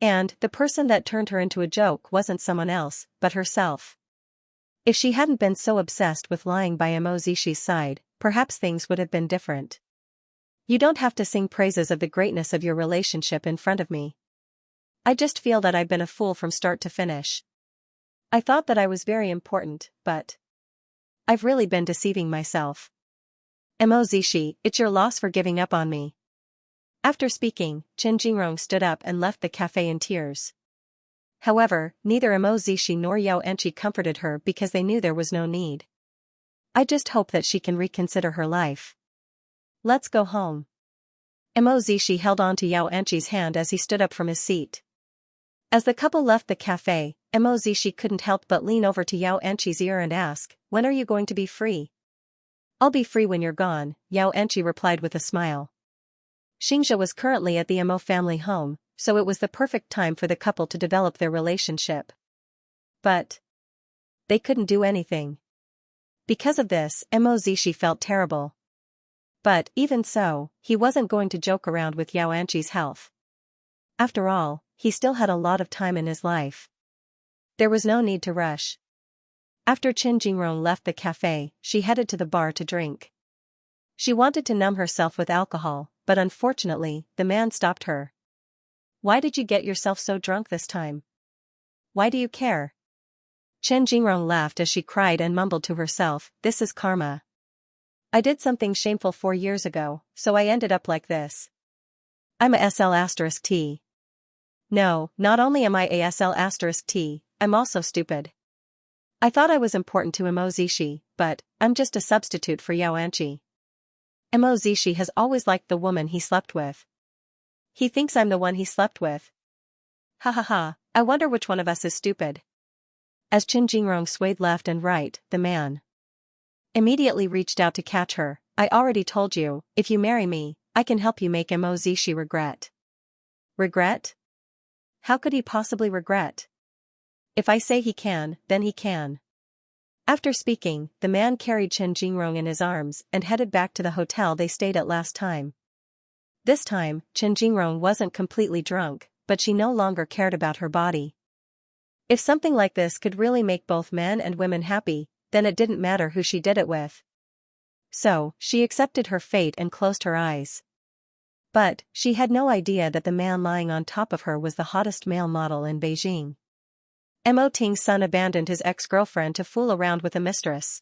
And, the person that turned her into a joke wasn't someone else, but herself. If she hadn't been so obsessed with lying by Mozishi's side, perhaps things would have been different. "You don't have to sing praises of the greatness of your relationship in front of me. I just feel that I've been a fool from start to finish. I thought that I was very important, but I've really been deceiving myself. Mozishi, it's your loss for giving up on me." After speaking, Chen Jingrong stood up and left the cafe in tears. However, neither Mozishi nor Xianxia comforted her because they knew there was no need. "I just hope that she can reconsider her life. Let's go home." Mozishi held on to Xianxia's hand as he stood up from his seat. As the couple left the cafe, Mozishi couldn't help but lean over to Xianxia's ear and ask, "When are you going to be free?" "I'll be free when you're gone," Xianxia replied with a smile. Xianxia was currently at the Mo family home, so it was the perfect time for the couple to develop their relationship. But they couldn't do anything. Because of this, Mozishi felt terrible. But, even so, he wasn't going to joke around with Xianxia's health. After all, he still had a lot of time in his life. There was no need to rush. After Qin Jingrong left the cafe, she headed to the bar to drink. She wanted to numb herself with alcohol, but unfortunately, the man stopped her. "Why did you get yourself so drunk this time? Why do you care?" Qin Jingrong laughed as she cried and mumbled to herself, "This is karma. I did something shameful 4 years ago, so I ended up like this. I'm a SL*T. No, not only am I a SL*T, I'm also stupid. I thought I was important to Mozishi, but I'm just a substitute for Xianxia. Mozishi has always liked the woman he slept with. He thinks I'm the one he slept with. Ha ha ha, I wonder which one of us is stupid." As Qin Jingrong swayed left and right, the man immediately reached out to catch her. "I already told you, if you marry me, I can help you make Mozishi regret." Regret? How could he possibly regret? If I say he can, then he can. After speaking, the man carried Qin Jingrong in his arms and headed back to the hotel they stayed at last time. This time, Qin Jingrong wasn't completely drunk, but she no longer cared about her body. If something like this could really make both men and women happy, then it didn't matter who she did it with. So, she accepted her fate and closed her eyes. But, she had no idea that the man lying on top of her was the hottest male model in Beijing. Mo Ting's son abandoned his ex-girlfriend to fool around with a mistress.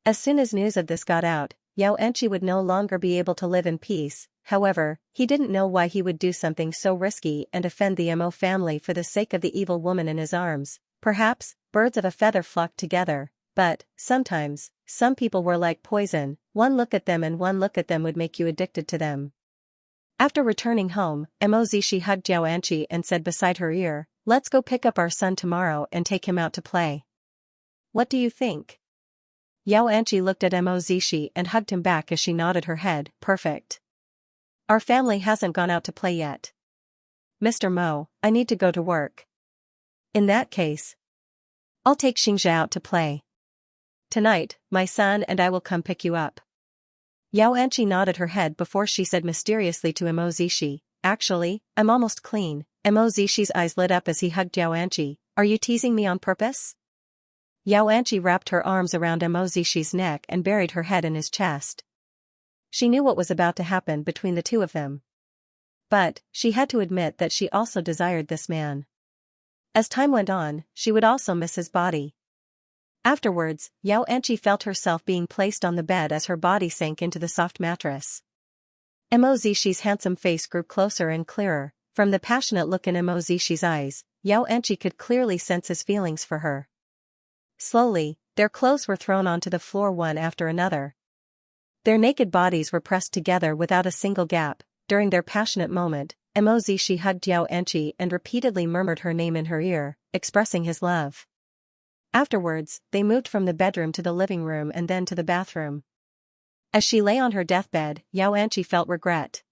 As soon as news of this got out, Xianxia would no longer be able to live in peace. However, he didn't know why he would do something so risky and offend the Mo family for the sake of the evil woman in his arms. Perhaps, birds of a feather flock together, but, sometimes, some people were like poison. One look at them would make you addicted to them. After returning home, Mozishi hugged Xianxia and said beside her ear, "Let's go pick up our son tomorrow and take him out to play. What do you think?" Xianxia looked at Mozishi and hugged him back as she nodded her head, "Perfect. Our family hasn't gone out to play yet. Mr. Mo, I need to go to work. In that case, I'll take Xianxia out to play. Tonight, my son and I will come pick you up." Xianxia nodded her head before she said mysteriously to Mozishi, "Actually, I'm almost clean." Mozishi's eyes lit up as he hugged Xianxia, "Are you teasing me on purpose?" Xianxia wrapped her arms around Mozishi's neck and buried her head in his chest. She knew what was about to happen between the two of them. But, she had to admit that she also desired this man. As time went on, she would also miss his body. Afterwards, Xianxia felt herself being placed on the bed as her body sank into the soft mattress. Mozishi's handsome face grew closer and clearer. From the passionate look in Mozishi's eyes, Xianxia could clearly sense his feelings for her. Slowly, their clothes were thrown onto the floor one after another. Their naked bodies were pressed together without a single gap. During their passionate moment, Mozishi hugged Xianxia and repeatedly murmured her name in her ear, expressing his love. Afterwards, they moved from the bedroom to the living room and then to the bathroom. As she lay on her deathbed, Xianxia felt regret.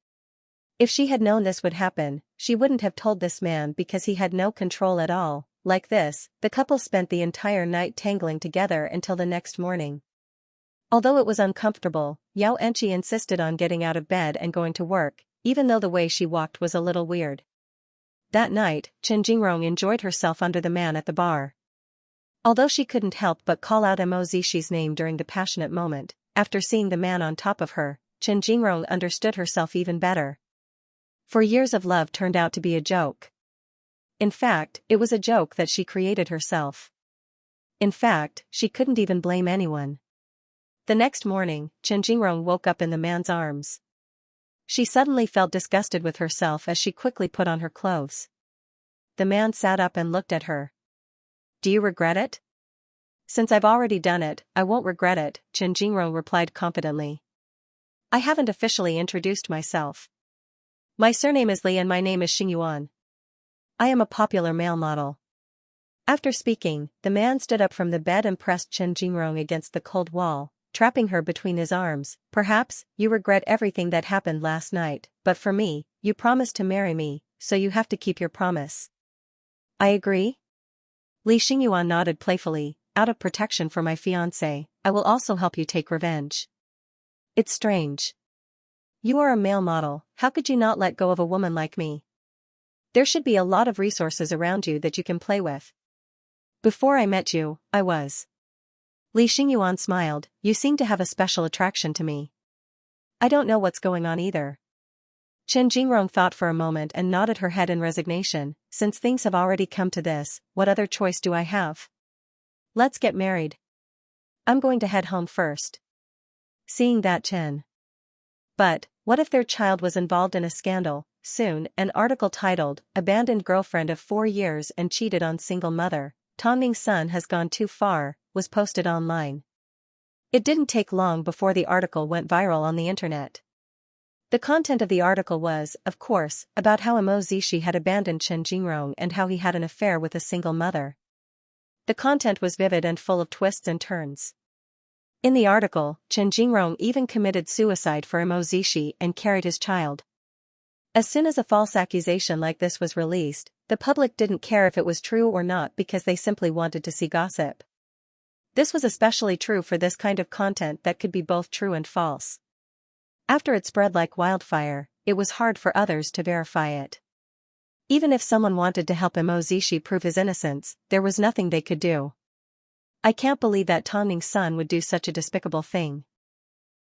If she had known this would happen, she wouldn't have told this man because he had no control at all. Like this, the couple spent the entire night tangling together until the next morning. Although it was uncomfortable, Xianxia insisted on getting out of bed and going to work, even though the way she walked was a little weird. That night, Qin Jingrong enjoyed herself under the man at the bar. Although she couldn't help but call out Mozishi's name during the passionate moment, after seeing the man on top of her, Qin Jingrong understood herself even better. 4 years of love turned out to be a joke. In fact, it was a joke that she created herself. In fact, she couldn't even blame anyone. The next morning, Qin Jingrong woke up in the man's arms. She suddenly felt disgusted with herself as she quickly put on her clothes. The man sat up and looked at her. "Do you regret it?" "Since I've already done it, I won't regret it," Qin Jingrong replied confidently. "I haven't officially introduced myself. My surname is Li and my name is Xingyuan. I am a popular male model." After speaking, the man stood up from the bed and pressed Qin Jingrong against the cold wall, trapping her between his arms. "Perhaps, you regret everything that happened last night, but for me, you promised to marry me, so you have to keep your promise. I agree? Li Xingyuan nodded playfully. Out of protection for my fiancé, I will also help you take revenge. It's strange. You are a male model, how could you not let go of a woman like me? There should be a lot of resources around you that you can play with. Before I met you, I was. Li Xingyuan smiled, you seem to have a special attraction to me. I don't know what's going on either. Chen Jingrong thought for a moment and nodded her head in resignation, since things have already come to this, what other choice do I have? Let's get married. I'm going to head home first. Seeing that Chen. But, what if their child was involved in a scandal? Soon, an article titled, Abandoned Girlfriend of 4 Years and Cheated on Single Mother, Tongming's Son Has Gone Too Far, was posted online. It didn't take long before the article went viral on the internet. The content of the article was, of course, about how Mo Zishi had abandoned Chen Jingrong and how he had an affair with a single mother. The content was vivid and full of twists and turns. In the article, Chen Jingrong even committed suicide for Mo Zishi and carried his child. As soon as a false accusation like this was released, the public didn't care if it was true or not because they simply wanted to see gossip. This was especially true for this kind of content that could be both true and false. After it spread like wildfire, it was hard for others to verify it. Even if someone wanted to help Mo Zishi prove his innocence, there was nothing they could do. I can't believe that Tongming's son would do such a despicable thing.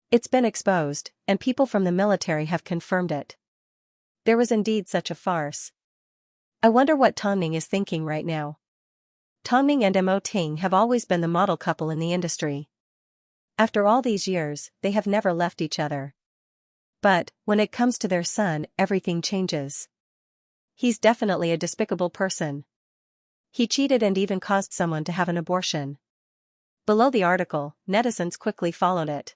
It's been exposed, and people from the military have confirmed it. There was indeed such a farce. I wonder what Tongming is thinking right now. Tongming and Mo Ting have always been the model couple in the industry. After all these years, they have never left each other. But, when it comes to their son, everything changes. He's definitely a despicable person. He cheated and even caused someone to have an abortion. Below the article, netizens quickly followed it.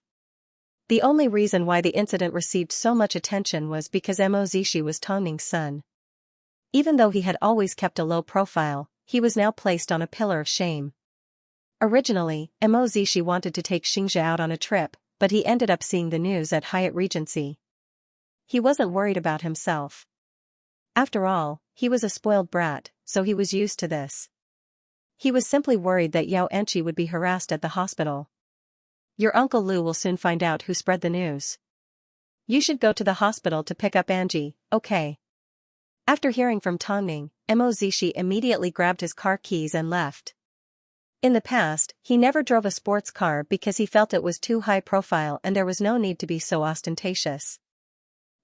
The only reason why the incident received so much attention was because Mo Zishi was Tongming's son. Even though he had always kept a low profile, he was now placed on a pillar of shame. Originally, Mo Zishi wanted to take Xianxia out on a trip, but he ended up seeing the news at Hyatt Regency. He wasn't worried about himself. After all, he was a spoiled brat, so he was used to this. He was simply worried that Xianxia would be harassed at the hospital. Your Uncle Lu will soon find out who spread the news. You should go to the hospital to pick up Angie, okay? After hearing from Tongming, Mo Zishi immediately grabbed his car keys and left. In the past, he never drove a sports car because he felt it was too high profile and there was no need to be so ostentatious.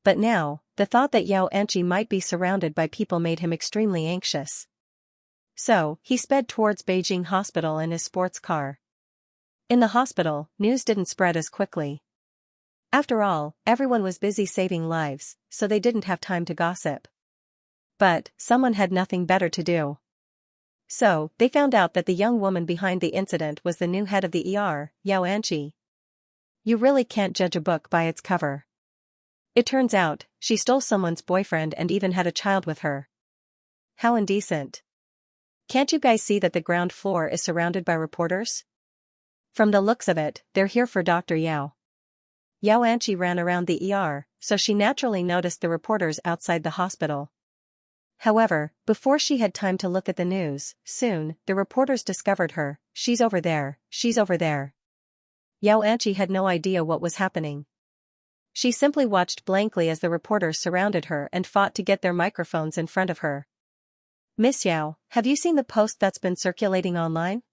But now, the thought that Xianxia might be surrounded by people made him extremely anxious. So, he sped towards Beijing Hospital in his sports car. In the hospital, news didn't spread as quickly. After all, everyone was busy saving lives, so they didn't have time to gossip. But, someone had nothing better to do. So, they found out that the young woman behind the incident was the new head of the ER, Xianxia. You really can't judge a book by its cover. It turns out, she stole someone's boyfriend and even had a child with her. How indecent. Can't you guys see that the ground floor is surrounded by reporters? From the looks of it, they're here for Dr. Yao. Xianxia ran around the ER, so she naturally noticed the reporters outside the hospital. However, before she had time to look at the news, soon, the reporters discovered her. She's over there, she's over there. Xianxia had no idea what was happening. She simply watched blankly as the reporters surrounded her and fought to get their microphones in front of her. Miss Yao, have you seen the post that's been circulating online?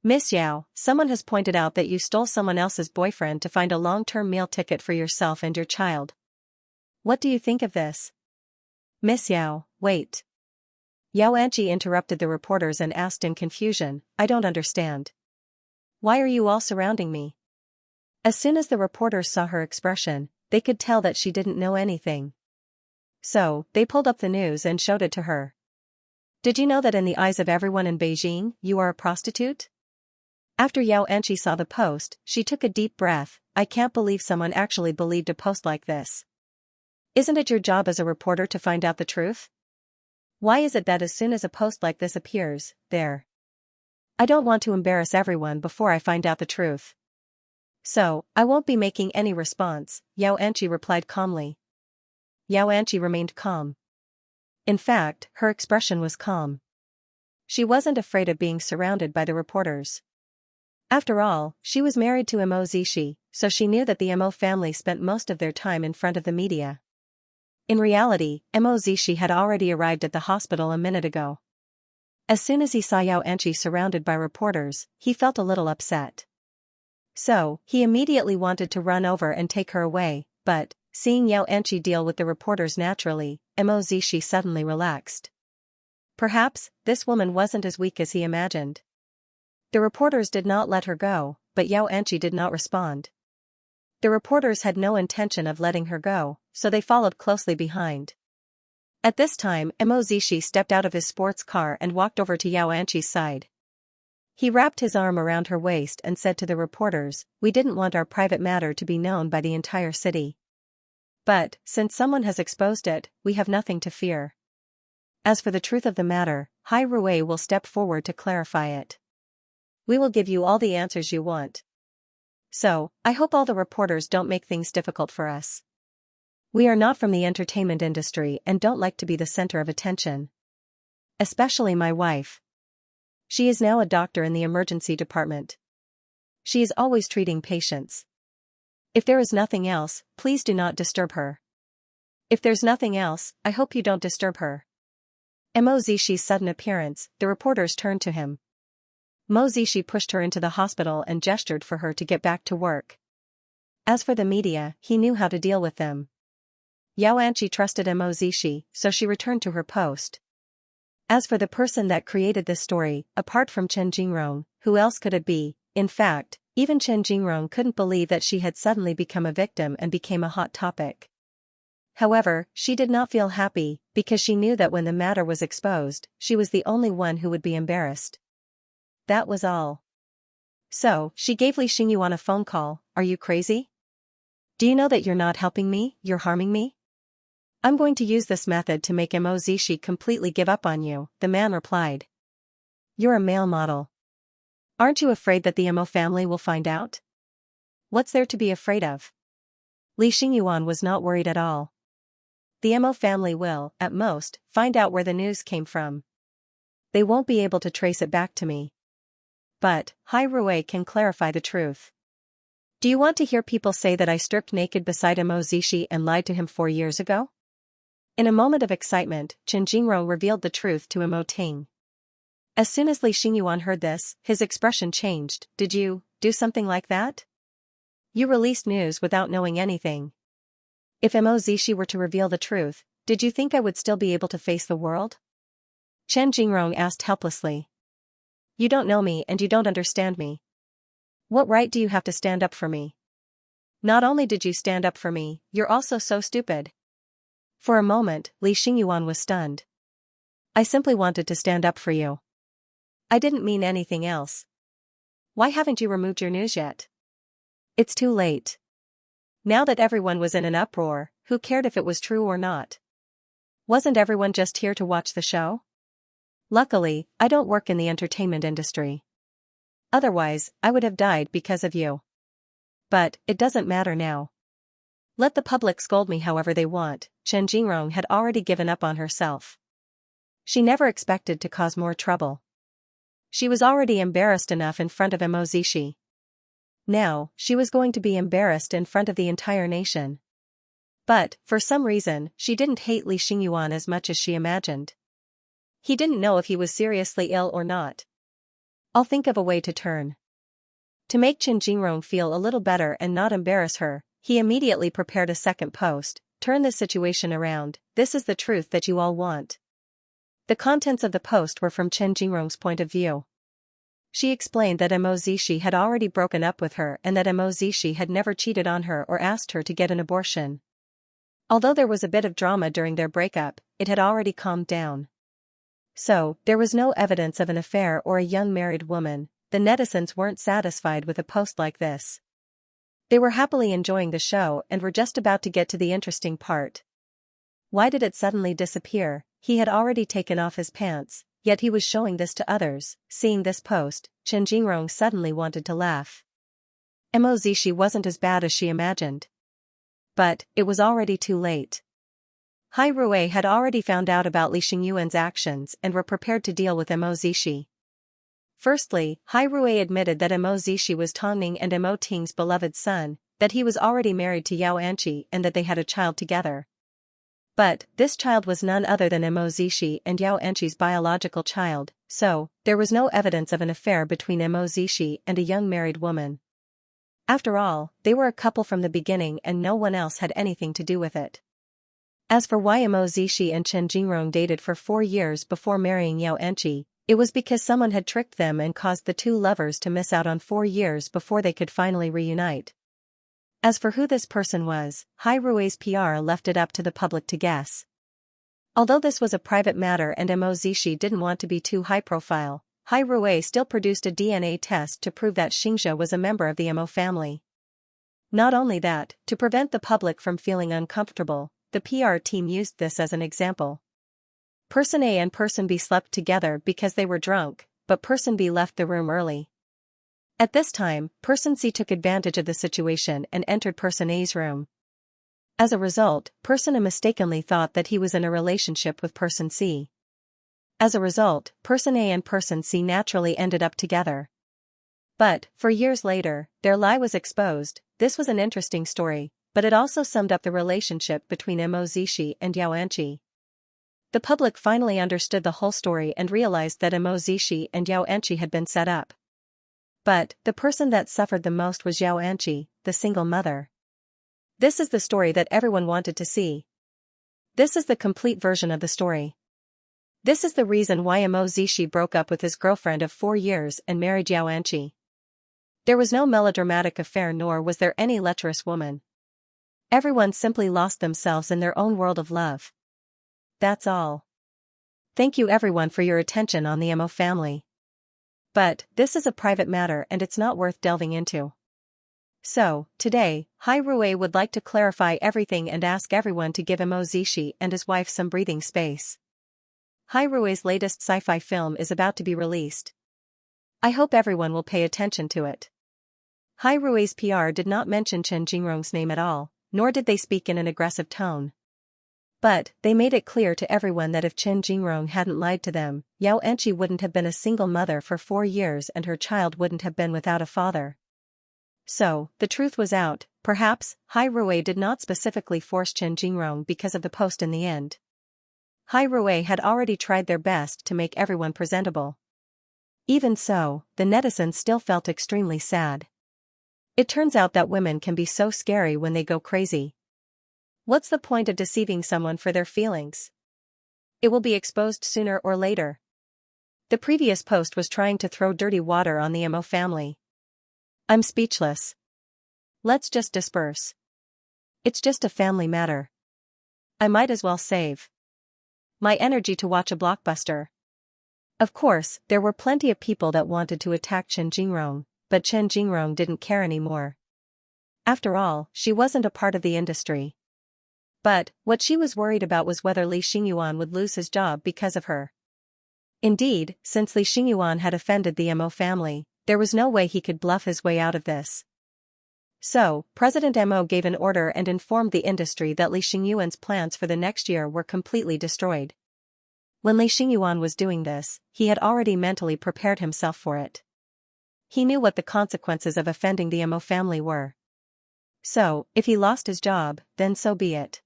Miss Yao, someone has pointed out that you stole someone else's boyfriend to find a long-term meal ticket for yourself and your child. What do you think of this? Miss Yao, wait. Xianxia interrupted the reporters and asked in confusion, I don't understand. Why are you all surrounding me? As soon as the reporters saw her expression, they could tell that she didn't know anything. So, they pulled up the news and showed it to her. Did you know that in the eyes of everyone in Beijing, you are a prostitute? After Xianxia saw the post, she took a deep breath. I can't believe someone actually believed a post like this. Isn't it your job as a reporter to find out the truth? Why is it that as soon as a post like this appears, there? I don't want to embarrass everyone before I find out the truth. So, I won't be making any response, Xianxia replied calmly. Xianxia remained calm. In fact, her expression was calm. She wasn't afraid of being surrounded by the reporters. After all, she was married to Mo Zishi, so she knew that the Mo family spent most of their time in front of the media. In reality, Mo Zishi had already arrived at the hospital a minute ago. As soon as he saw Xianxia surrounded by reporters, he felt a little upset. So, he immediately wanted to run over and take her away, but, seeing Xianxia deal with the reporters naturally, Mo Zishi suddenly relaxed. Perhaps, this woman wasn't as weak as he imagined. The reporters did not let her go, but Xianxia did not respond. The reporters had no intention of letting her go, so they followed closely behind. At this time, Mo Zishi stepped out of his sports car and walked over to Xianxia's side. He wrapped his arm around her waist and said to the reporters, "We didn't want our private matter to be known by the entire city. But, since someone has exposed it, we have nothing to fear. As for the truth of the matter, Hai Rui will step forward to clarify it. We will give you all the answers you want. So, I hope all the reporters don't make things difficult for us. We are not from the entertainment industry and don't like to be the center of attention. Especially my wife. She is now a doctor in the emergency department. She is always treating patients. If there is nothing else, please do not disturb her. If there's nothing else, I hope you don't disturb her." Mo Zishi's sudden appearance, the reporters turned to him. Mo Zishi pushed her into the hospital and gestured for her to get back to work. As for the media, he knew how to deal with them. Xianxia trusted Mo Zishi, so she returned to her post. As for the person that created this story, apart from Chen Jingrong, who else could it be? In fact, even Chen Jingrong couldn't believe that she had suddenly become a victim and became a hot topic. However, she did not feel happy, because she knew that when the matter was exposed, she was the only one who would be embarrassed. That was all. So, she gave Li Xingyuan a phone call. "Are you crazy? Do you know that you're not helping me, you're harming me? I'm going to use this method to make Mo Zishi completely give up on you," the man replied. "You're a male model. Aren't you afraid that the Mo family will find out? What's there to be afraid of?" Li Xingyuan was not worried at all. The Mo family will, at most, find out where the news came from. They won't be able to trace it back to me. But, Hai Rui can clarify the truth. Do you want to hear people say that I stripped naked beside Mo Zishi and lied to him 4 years ago? In a moment of excitement, Chen Jingrong revealed the truth to Mo Ting. As soon as Li Xingyuan heard this, his expression changed. "Did you do something like that? You released news without knowing anything. If Mo Zishi were to reveal the truth, did you think I would still be able to face the world?" Chen Jingrong asked helplessly. "You don't know me and you don't understand me. What right do you have to stand up for me? Not only did you stand up for me, you're also so stupid." For a moment, Li Xingyuan was stunned. "I simply wanted to stand up for you. I didn't mean anything else. Why haven't you removed your news yet? It's too late. Now that everyone was in an uproar, who cared if it was true or not? Wasn't everyone just here to watch the show? Luckily, I don't work in the entertainment industry. Otherwise, I would have died because of you. But, it doesn't matter now. Let the public scold me however they want." Chen Jingrong had already given up on herself. She never expected to cause more trouble. She was already embarrassed enough in front of Mo Zishi. Now, she was going to be embarrassed in front of the entire nation. But, for some reason, she didn't hate Li Xingyuan as much as she imagined. He didn't know if he was seriously ill or not. "I'll think of a way to turn." To make Chen Jingrong feel a little better and not embarrass her, he immediately prepared a second post. "Turn this situation around, this is the truth that you all want." The contents of the post were from Chen Jingrong's point of view. She explained that Mo Zishi had already broken up with her and that Mo Zishi had never cheated on her or asked her to get an abortion. Although there was a bit of drama during their breakup, it had already calmed down. So, there was no evidence of an affair or a young married woman. The netizens weren't satisfied with a post like this. They were happily enjoying the show and were just about to get to the interesting part. Why did it suddenly disappear? He had already taken off his pants, yet he was showing this to others. Seeing this post, Chen Jingrong suddenly wanted to laugh. Mo Zishi wasn't as bad as she imagined. But, it was already too late. Hai Rui had already found out about Li Xingyuan's actions and were prepared to deal with Mo Zishi. Firstly, Hai Rui admitted that Mo Zishi was Tongning and Mo Ting's beloved son, that he was already married to Xianxia and that they had a child together. But, this child was none other than Mo Zishi and Xianxia's biological child, so, there was no evidence of an affair between Mo Zishi and a young married woman. After all, they were a couple from the beginning and no one else had anything to do with it. As for why Mo Zishi and Chen Jingrong dated for 4 years before marrying Xianxia, it was because someone had tricked them and caused the two lovers to miss out on 4 years before they could finally reunite. As for who this person was, Hai Rui's PR left it up to the public to guess. Although this was a private matter and Mo Zishi didn't want to be too high-profile, Hai Rui still produced a DNA test to prove that Xianxia was a member of the Mo family. Not only that, to prevent the public from feeling uncomfortable, the PR team used this as an example. Person A and Person B slept together because they were drunk, but Person B left the room early. At this time, Person C took advantage of the situation and entered Person A's room. As a result, Person A mistakenly thought that he was in a relationship with Person C. As a result, Person A and Person C naturally ended up together. But, for years later, their lie was exposed. This was an interesting story, but it also summed up the relationship between Mo Zishi and Xianxia. The public finally understood the whole story and realized that Mo Zishi and Xianxia had been set up. But, the person that suffered the most was Xianxia, the single mother. This is the story that everyone wanted to see. This is the complete version of the story. This is the reason why Mo Zishi broke up with his girlfriend of 4 years and married Xianxia. There was no melodramatic affair nor was there any lecherous woman. Everyone simply lost themselves in their own world of love. That's all. Thank you everyone for your attention on the Mo family. But, this is a private matter and it's not worth delving into. So, today, Hai Rui would like to clarify everything and ask everyone to give Mo Zishi and his wife some breathing space. Hai Rui's latest sci-fi film is about to be released. I hope everyone will pay attention to it. Hai Rui's PR did not mention Chen Jingrong's name at all, nor did they speak in an aggressive tone. But, they made it clear to everyone that if Chen Jingrong hadn't lied to them, Xianxia wouldn't have been a single mother for 4 years and her child wouldn't have been without a father. So, the truth was out. Perhaps, Hai Rui did not specifically force Chen Jingrong because of the post in the end. Hai Rui had already tried their best to make everyone presentable. Even so, the netizens still felt extremely sad. It turns out that women can be so scary when they go crazy. What's the point of deceiving someone for their feelings? It will be exposed sooner or later. The previous post was trying to throw dirty water on the Mo family. I'm speechless. Let's just disperse. It's just a family matter. I might as well save my energy to watch a blockbuster. Of course, there were plenty of people that wanted to attack Chen Jingrong, but Chen Jingrong didn't care anymore. After all, she wasn't a part of the industry. But, what she was worried about was whether Li Xingyuan would lose his job because of her. Indeed, since Li Xingyuan had offended the Mo family, there was no way he could bluff his way out of this. So, President Mo gave an order and informed the industry that Li Xingyuan's plans for the next year were completely destroyed. When Li Xingyuan was doing this, he had already mentally prepared himself for it. He knew what the consequences of offending the Mo family were. So, if he lost his job, then so be it.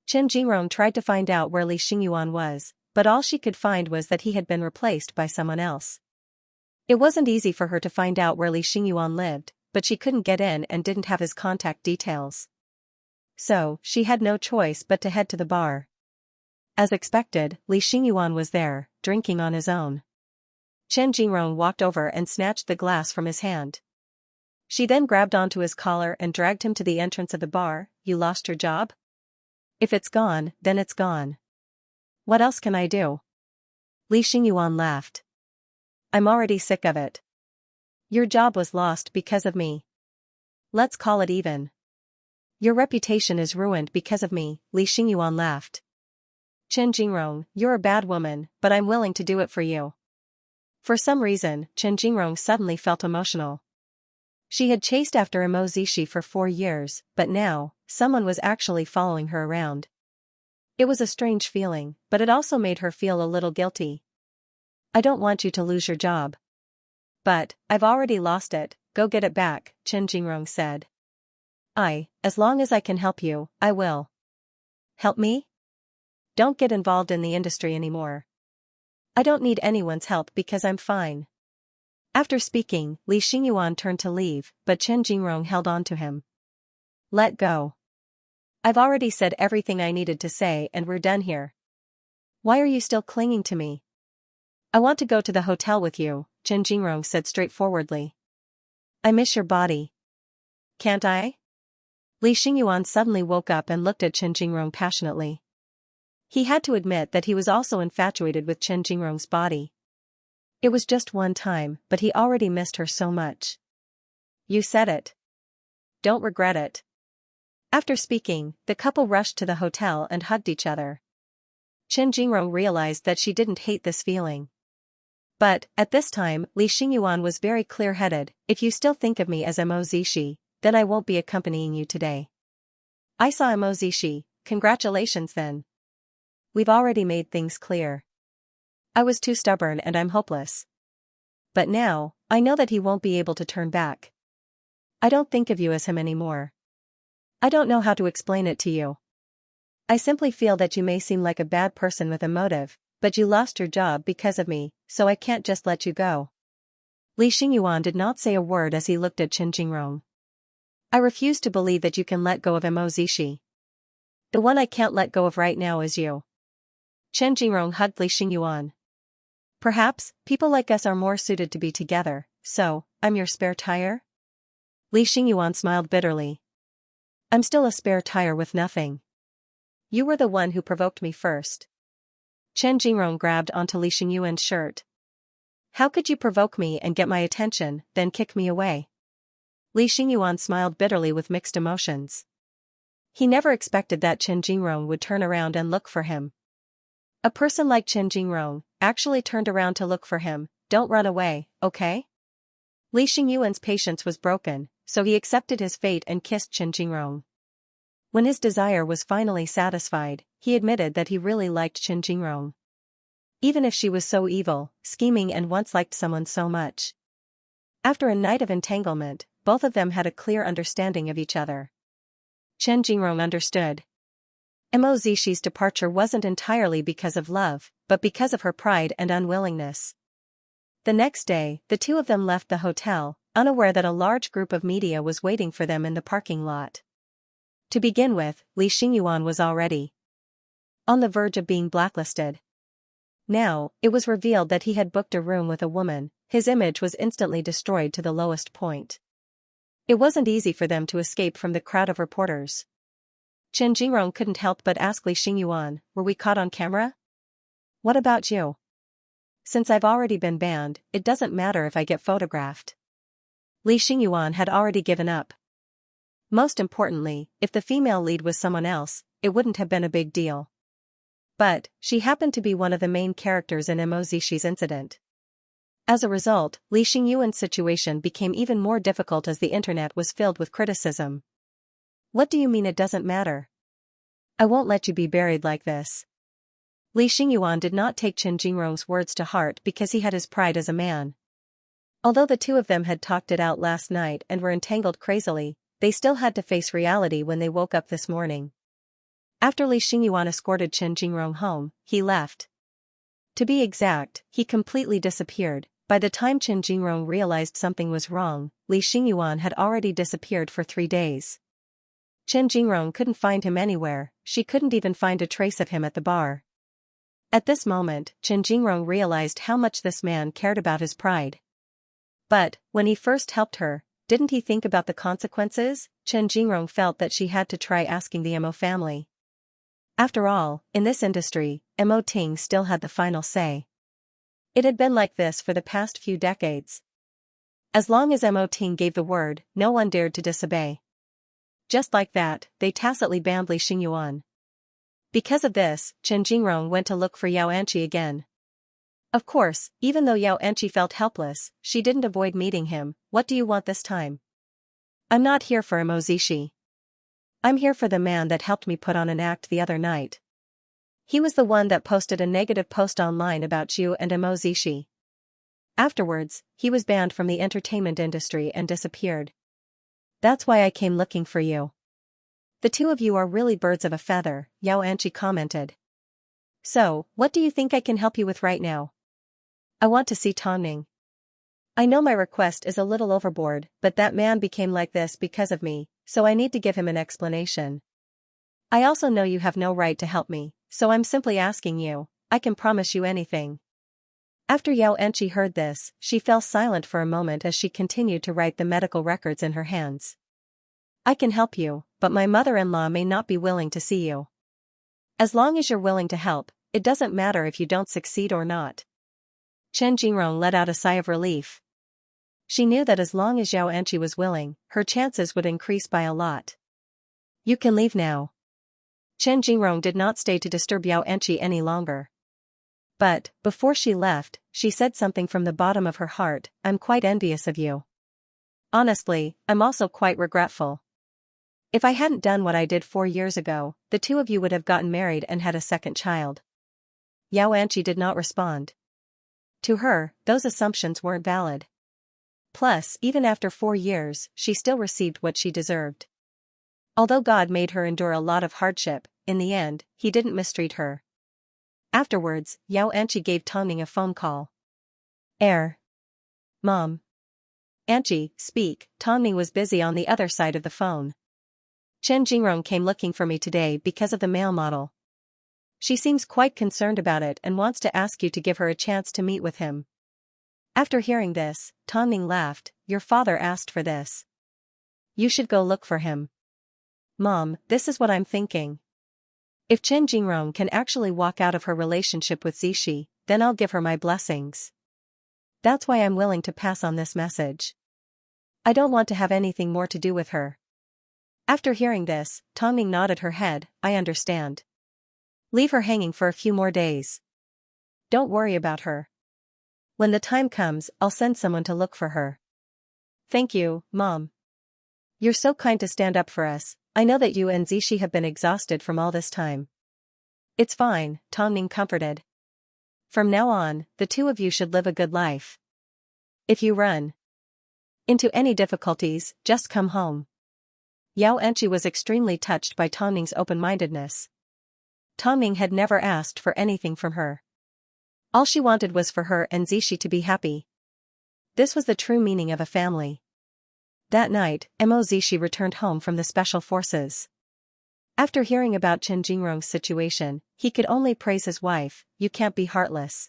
Chen Jingrong tried to find out where Li Xingyuan was, but all she could find was that he had been replaced by someone else. It wasn't easy for her to find out where Li Xingyuan lived, but she couldn't get in and didn't have his contact details. So, she had no choice but to head to the bar. As expected, Li Xingyuan was there, drinking on his own. Chen Jingrong walked over and snatched the glass from his hand. She then grabbed onto his collar and dragged him to the entrance of the bar. You lost your job? If it's gone, then it's gone. What else can I do? Li Xingyuan laughed. I'm already sick of it. Your job was lost because of me. Let's call it even. Your reputation is ruined because of me, Li Xingyuan laughed. Chen Jingrong, you're a bad woman, but I'm willing to do it for you. For some reason, Chen Jingrong suddenly felt emotional. She had chased after Mo Zishi for 4 years, but now, someone was actually following her around. It was a strange feeling, but it also made her feel a little guilty. I don't want you to lose your job. But, I've already lost it, go get it back, Chen Jingrong said. As long as I can help you, I will. Help me? Don't get involved in the industry anymore. I don't need anyone's help because I'm fine. After speaking, Li Xingyuan turned to leave, but Chen Jingrong held on to him. Let go. I've already said everything I needed to say and we're done here. Why are you still clinging to me? I want to go to the hotel with you, Chen Jingrong said straightforwardly. I miss your body. Can't I? Li Xingyuan suddenly woke up and looked at Chen Jingrong passionately. He had to admit that he was also infatuated with Chen Jingrong's body. It was just one time, but he already missed her so much. You said it. Don't regret it. After speaking, the couple rushed to the hotel and hugged each other. Chen Jingrong realized that she didn't hate this feeling. But, at this time, Li Xingyuan was very clear-headed. If you still think of me as Mo Zishi, then I won't be accompanying you today. I saw Mo Zishi, congratulations then. We've already made things clear. I was too stubborn and I'm hopeless. But now, I know that he won't be able to turn back. I don't think of you as him anymore. I don't know how to explain it to you. I simply feel that you may seem like a bad person with a motive, but you lost your job because of me, so I can't just let you go. Li Xingyuan did not say a word as he looked at Chen Jingrong. I refuse to believe that you can let go of Mo Zishi. The one I can't let go of right now is you. Chen Jingrong hugged Li Xingyuan. Perhaps, people like us are more suited to be together, so, I'm your spare tire? Li Xingyuan smiled bitterly. I'm still a spare tire with nothing. You were the one who provoked me first. Chen Jingrong grabbed onto Li Xingyuan's shirt. How could you provoke me and get my attention, then kick me away? Li Xingyuan smiled bitterly with mixed emotions. He never expected that Chen Jingrong would turn around and look for him. A person like Chen Jingrong actually turned around to look for him. Don't run away, okay? Li Xingyuan's patience was broken, so he accepted his fate and kissed Chen Jingrong. When his desire was finally satisfied, he admitted that he really liked Chen Jingrong. Even if she was so evil, scheming and once liked someone so much. After a night of entanglement, both of them had a clear understanding of each other. Chen Jingrong understood. Mo Zishi's departure wasn't entirely because of love, but because of her pride and unwillingness. The next day, the two of them left the hotel, unaware that a large group of media was waiting for them in the parking lot. To begin with, Li Xingyuan was already on the verge of being blacklisted. Now, it was revealed that he had booked a room with a woman. His image was instantly destroyed to the lowest point. It wasn't easy for them to escape from the crowd of reporters. Chen Jingrong couldn't help but ask Li Xingyuan, were we caught on camera? What about you? Since I've already been banned, it doesn't matter if I get photographed. Li Xingyuan had already given up. Most importantly, if the female lead was someone else, it wouldn't have been a big deal. But, she happened to be one of the main characters in Mo Zishi's incident. As a result, Li Xingyuan's situation became even more difficult as the internet was filled with criticism. What do you mean it doesn't matter? I won't let you be buried like this. Li Xingyuan did not take Chen Jingrong's words to heart because he had his pride as a man. Although the two of them had talked it out last night and were entangled crazily, they still had to face reality when they woke up this morning. After Li Xingyuan escorted Chen Jingrong home, he left. To be exact, he completely disappeared. By the time Chen Jingrong realized something was wrong, Li Xingyuan had already disappeared for 3 days. Chen Jingrong couldn't find him anywhere, she couldn't even find a trace of him at the bar. At this moment, Chen Jingrong realized how much this man cared about his pride. But, when he first helped her, didn't he think about the consequences? Chen Jingrong felt that she had to try asking the Mo family. After all, in this industry, Mo Ting still had the final say. It had been like this for the past few decades. As long as Mo Ting gave the word, no one dared to disobey. Just like that, they tacitly banned Li Xingyuan. Because of this, Chen Jingrong went to look for Xianxia again. Of course, even though Xianxia felt helpless, she didn't avoid meeting him. What do you want this time? I'm not here for Mo Zishi. I'm here for the man that helped me put on an act the other night. He was the one that posted a negative post online about you and Mo Zishi. Afterwards, he was banned from the entertainment industry and disappeared. That's why I came looking for you. The two of you are really birds of a feather, Xianxia commented. So, what do you think I can help you with right now? I want to see Tongning. I know my request is a little overboard, but that man became like this because of me, so I need to give him an explanation. I also know you have no right to help me, so I'm simply asking you. I can promise you anything. After Xianxia heard this, she fell silent for a moment as she continued to write the medical records in her hands. I can help you, but my mother-in-law may not be willing to see you. As long as you're willing to help, it doesn't matter if you don't succeed or not. Chen Jingrong let out a sigh of relief. She knew that as long as Xianxia was willing, her chances would increase by a lot. You can leave now. Chen Jingrong did not stay to disturb Xianxia any longer. But, before she left, she said something from the bottom of her heart. I'm quite envious of you. Honestly, I'm also quite regretful. If I hadn't done what I did 4 years ago, the two of you would have gotten married and had a second child. Xianxia did not respond. To her, those assumptions weren't valid. Plus, even after 4 years, she still received what she deserved. Although God made her endure a lot of hardship, in the end, he didn't mistreat her. Afterwards, Xianxia gave Tongning a phone call. Mom. Anchi, speak. Tongning was busy on the other side of the phone. Chen Jingrong came looking for me today because of the male model. She seems quite concerned about it and wants to ask you to give her a chance to meet with him. After hearing this, Tongning laughed. Your father asked for this. You should go look for him. Mom, this is what I'm thinking. If Chen Jingrong can actually walk out of her relationship with Zishi, then I'll give her my blessings. That's why I'm willing to pass on this message. I don't want to have anything more to do with her. After hearing this, Tongning nodded her head. I understand. Leave her hanging for a few more days. Don't worry about her. When the time comes, I'll send someone to look for her. Thank you, Mom. You're so kind to stand up for us. I know that you and Zishi have been exhausted from all this time. It's fine, Tongning comforted. From now on, the two of you should live a good life. If you run into any difficulties, just come home. Xianxia was extremely touched by Tongning's open-mindedness. Tongning had never asked for anything from her. All she wanted was for her and Zishi to be happy. This was the true meaning of a family. That night, Mo Zishi returned home from the special forces. After hearing about Chen Jingrong's situation, he could only praise his wife. You can't be heartless.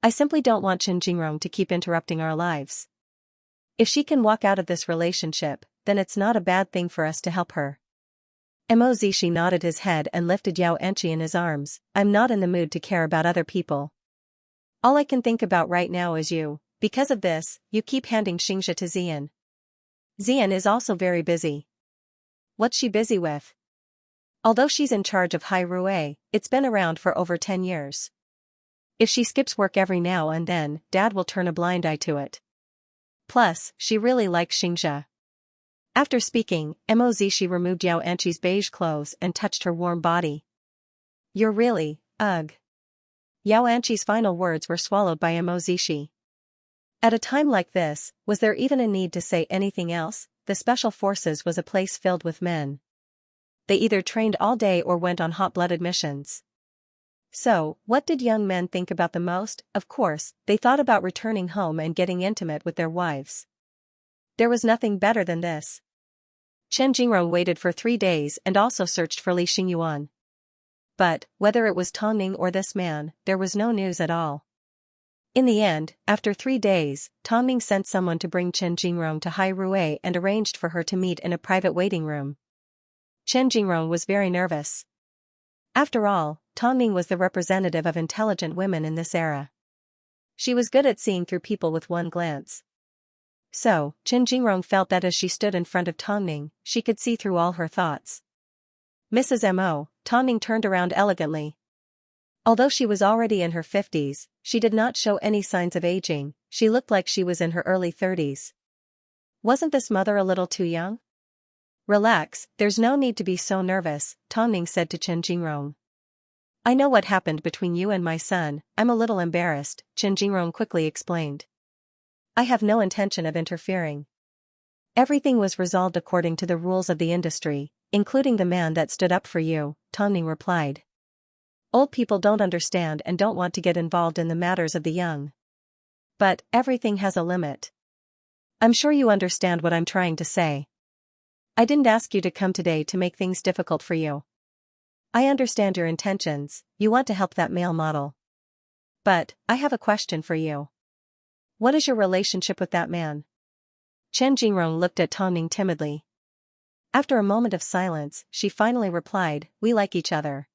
I simply don't want Chen Jingrong to keep interrupting our lives. If she can walk out of this relationship, then it's not a bad thing for us to help her. Mo Zishi nodded his head and lifted Xianxia in his arms. I'm not in the mood to care about other people. All I can think about right now is you. Because of this, you keep handing Xianxia to Xian. Xian is also very busy. What's she busy with? Although she's in charge of Hai Rui, it's been around for over 10 years. If she skips work every now and then, Dad will turn a blind eye to it. Plus, she really likes Xianxia. After speaking, Mo Zishi removed Xianxia's beige clothes and touched her warm body. You're really, ugh. Xianxia's final words were swallowed by Mo Zishi. At a time like this, was there even a need to say anything else? The Special Forces was a place filled with men. They either trained all day or went on hot-blooded missions. So, what did young men think about the most? Of course, they thought about returning home and getting intimate with their wives. There was nothing better than this. Chen Jingrong waited for 3 days and also searched for Li Xingyuan. But, whether it was Tongning or this man, there was no news at all. In the end, after 3 days, Tongning sent someone to bring Chen Jingrong to Hai Rui and arranged for her to meet in a private waiting room. Chen Jingrong was very nervous. After all, Tongning was the representative of intelligent women in this era. She was good at seeing through people with one glance. So, Chen Jingrong felt that as she stood in front of Tongning, she could see through all her thoughts. Mrs. Mo, Tongning turned around elegantly. Although she was already in her 50s, she did not show any signs of aging. She looked like she was in her early 30s. Wasn't this mother a little too young? Relax, there's no need to be so nervous, Tongning said to Chen Jingrong. I know what happened between you and my son. I'm a little embarrassed, Chen Jingrong quickly explained. I have no intention of interfering. Everything was resolved according to the rules of the industry, including the man that stood up for you, Tongning replied. Old people don't understand and don't want to get involved in the matters of the young. But everything has a limit. I'm sure you understand what I'm trying to say. I didn't ask you to come today to make things difficult for you. I understand your intentions, you want to help that male model. But, I have a question for you. What is your relationship with that man? Chen Jingrong looked at Tongning timidly. After a moment of silence, she finally replied, we like each other.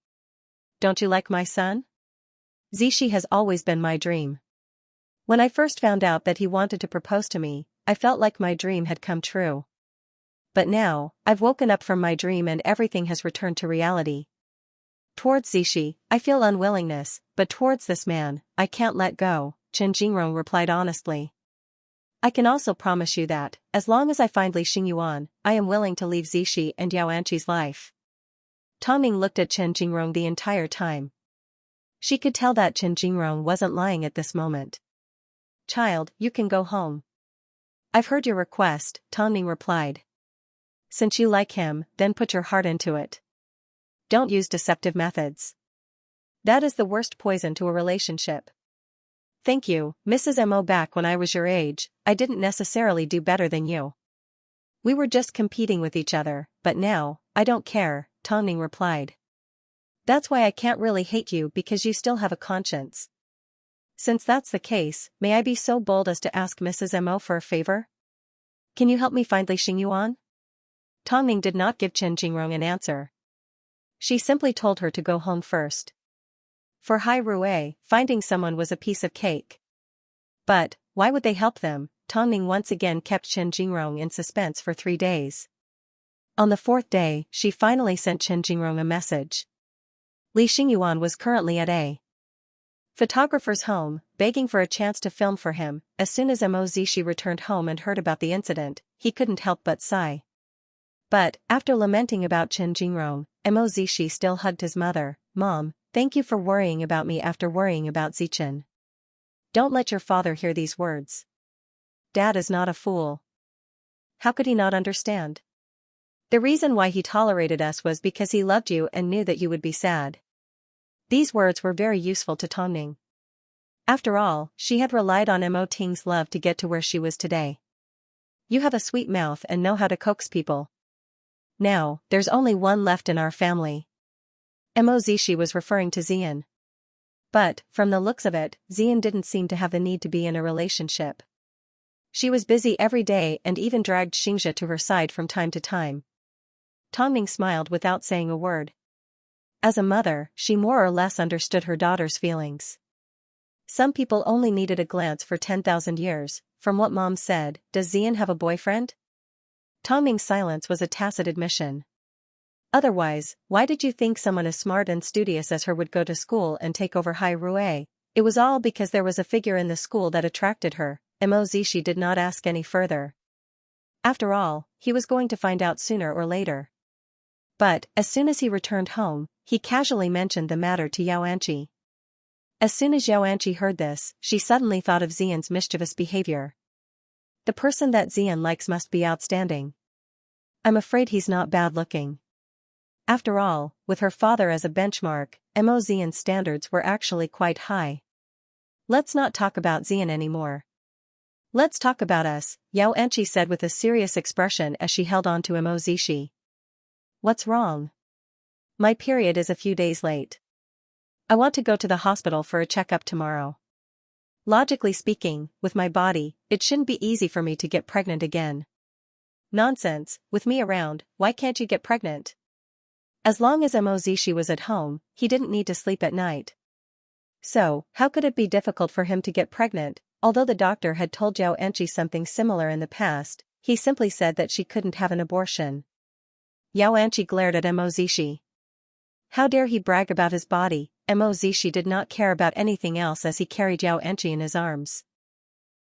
Don't you like my son? Zishi has always been my dream. When I first found out that he wanted to propose to me, I felt like my dream had come true. But now, I've woken up from my dream and everything has returned to reality. Towards Zishi, I feel unwillingness, but towards this man, I can't let go, Chen Jingrong replied honestly. I can also promise you that, as long as I find Li Xingyuan, I am willing to leave Zishi and Yao Anqi's life. Tongning looked at Chen Jingrong the entire time. She could tell that Chen Jingrong wasn't lying at this moment. Child, you can go home. I've heard your request, Tongning replied. Since you like him, then put your heart into it. Don't use deceptive methods. That is the worst poison to a relationship. Thank you, Mrs. Mo. Back when I was your age, I didn't necessarily do better than you. We were just competing with each other, but now, I don't care, Tongning replied. That's why I can't really hate you because you still have a conscience. Since that's the case, may I be so bold as to ask Mrs. Mo. for a favor? Can you help me find Li Xingyuan? Tongning did not give Chen Jingrong an answer. She simply told her to go home first. For Hai Rui, finding someone was a piece of cake. But, why would they help them? Tongning once again kept Chen Jingrong in suspense for 3 days. On the 4th day, she finally sent Chen Jingrong a message. Li Xingyuan was currently at a photographer's home, begging for a chance to film for him. As soon as Mo Zishi returned home and heard about the incident, he couldn't help but sigh. But, after lamenting about Chen Jingrong, Mo Zishi still hugged his mother. Mom, thank you for worrying about me after worrying about Zichen. Don't let your father hear these words. Dad is not a fool. How could he not understand? The reason why he tolerated us was because he loved you and knew that you would be sad. These words were very useful to Tongning. After all, she had relied on Mo Ting's love to get to where she was today. You have a sweet mouth and know how to coax people. Now, there's only one left in our family. Mo Zishi was referring to Xian. But, from the looks of it, Xian didn't seem to have the need to be in a relationship. She was busy every day and even dragged Xianxia to her side from time to time. Tongning smiled without saying a word. As a mother, she more or less understood her daughter's feelings. Some people only needed a glance for 10,000 years. From what Mom said, does Xian have a boyfriend? Tongning's silence was a tacit admission. Otherwise, why did you think someone as smart and studious as her would go to school and take over Hai Rui? It was all because there was a figure in the school that attracted her. Mo Zishi did not ask any further. After all, he was going to find out sooner or later. But, as soon as he returned home, he casually mentioned the matter to Yao Anqi. As soon as Yao Anqi heard this, she suddenly thought of Xian's mischievous behavior. The person that Xian likes must be outstanding. I'm afraid he's not bad looking. After all, with her father as a benchmark, Mo Xian's standards were actually quite high. Let's not talk about Xian anymore. Let's talk about us, Yao Anqi said with a serious expression as she held on to Mo Zishi. What's wrong? My period is a few days late. I want to go to the hospital for a checkup tomorrow. Logically speaking, with my body, it shouldn't be easy for me to get pregnant again. Nonsense, with me around, why can't you get pregnant? As long as Mo Zishi was at home, he didn't need to sleep at night. So, how could it be difficult for him to get pregnant? Although the doctor had told Yao Anqi something similar in the past, he simply said that she couldn't have an abortion. Yao Anqi glared at Mo Zishi. How dare he brag about his body? Mo Zishi did not care about anything else as he carried Yao Anqi in his arms.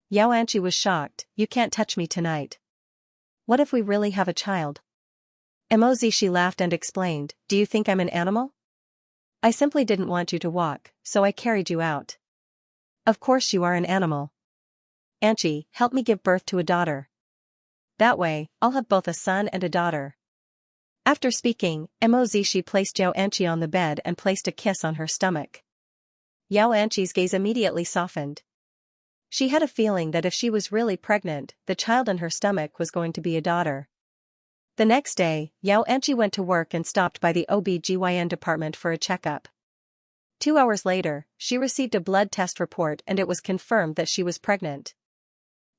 Yao Anqi was shocked. You can't touch me tonight. What if we really have a child? Mo Zishi laughed and explained, do you think I'm an animal? I simply didn't want you to walk, so I carried you out. Of course you are an animal. Xianxia, help me give birth to a daughter. That way, I'll have both a son and a daughter. After speaking, Xianxia placed Xianxia on the bed and placed a kiss on her stomach. Xianxia's gaze immediately softened. She had a feeling that if she was really pregnant, the child in her stomach was going to be a daughter. The next day, Xianxia went to work and stopped by the OB/GYN department for a checkup. 2 hours later, she received a blood test report and it was confirmed that she was pregnant.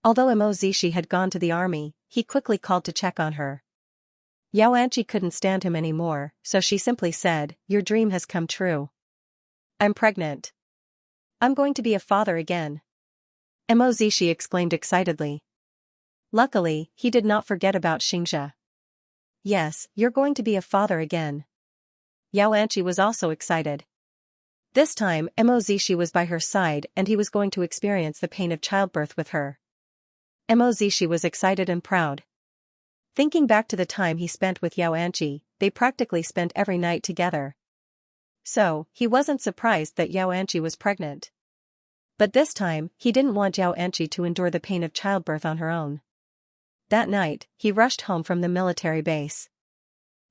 Although Xianxia had gone to the army, he quickly called to check on her. Xianxia couldn't stand him anymore, so she simply said, "Your dream has come true. I'm pregnant. I'm going to be a father again." Xianxia exclaimed excitedly. Luckily, he did not forget about Xianxia. "Yes, you're going to be a father again." Xianxia was also excited. This time, Xianxia was by her side and he was going to experience the pain of childbirth with her. Xianxia was excited and proud. Thinking back to the time he spent with Xianxia, they practically spent every night together. So, he wasn't surprised that Xianxia was pregnant. But this time, he didn't want Xianxia to endure the pain of childbirth on her own. That night, he rushed home from the military base.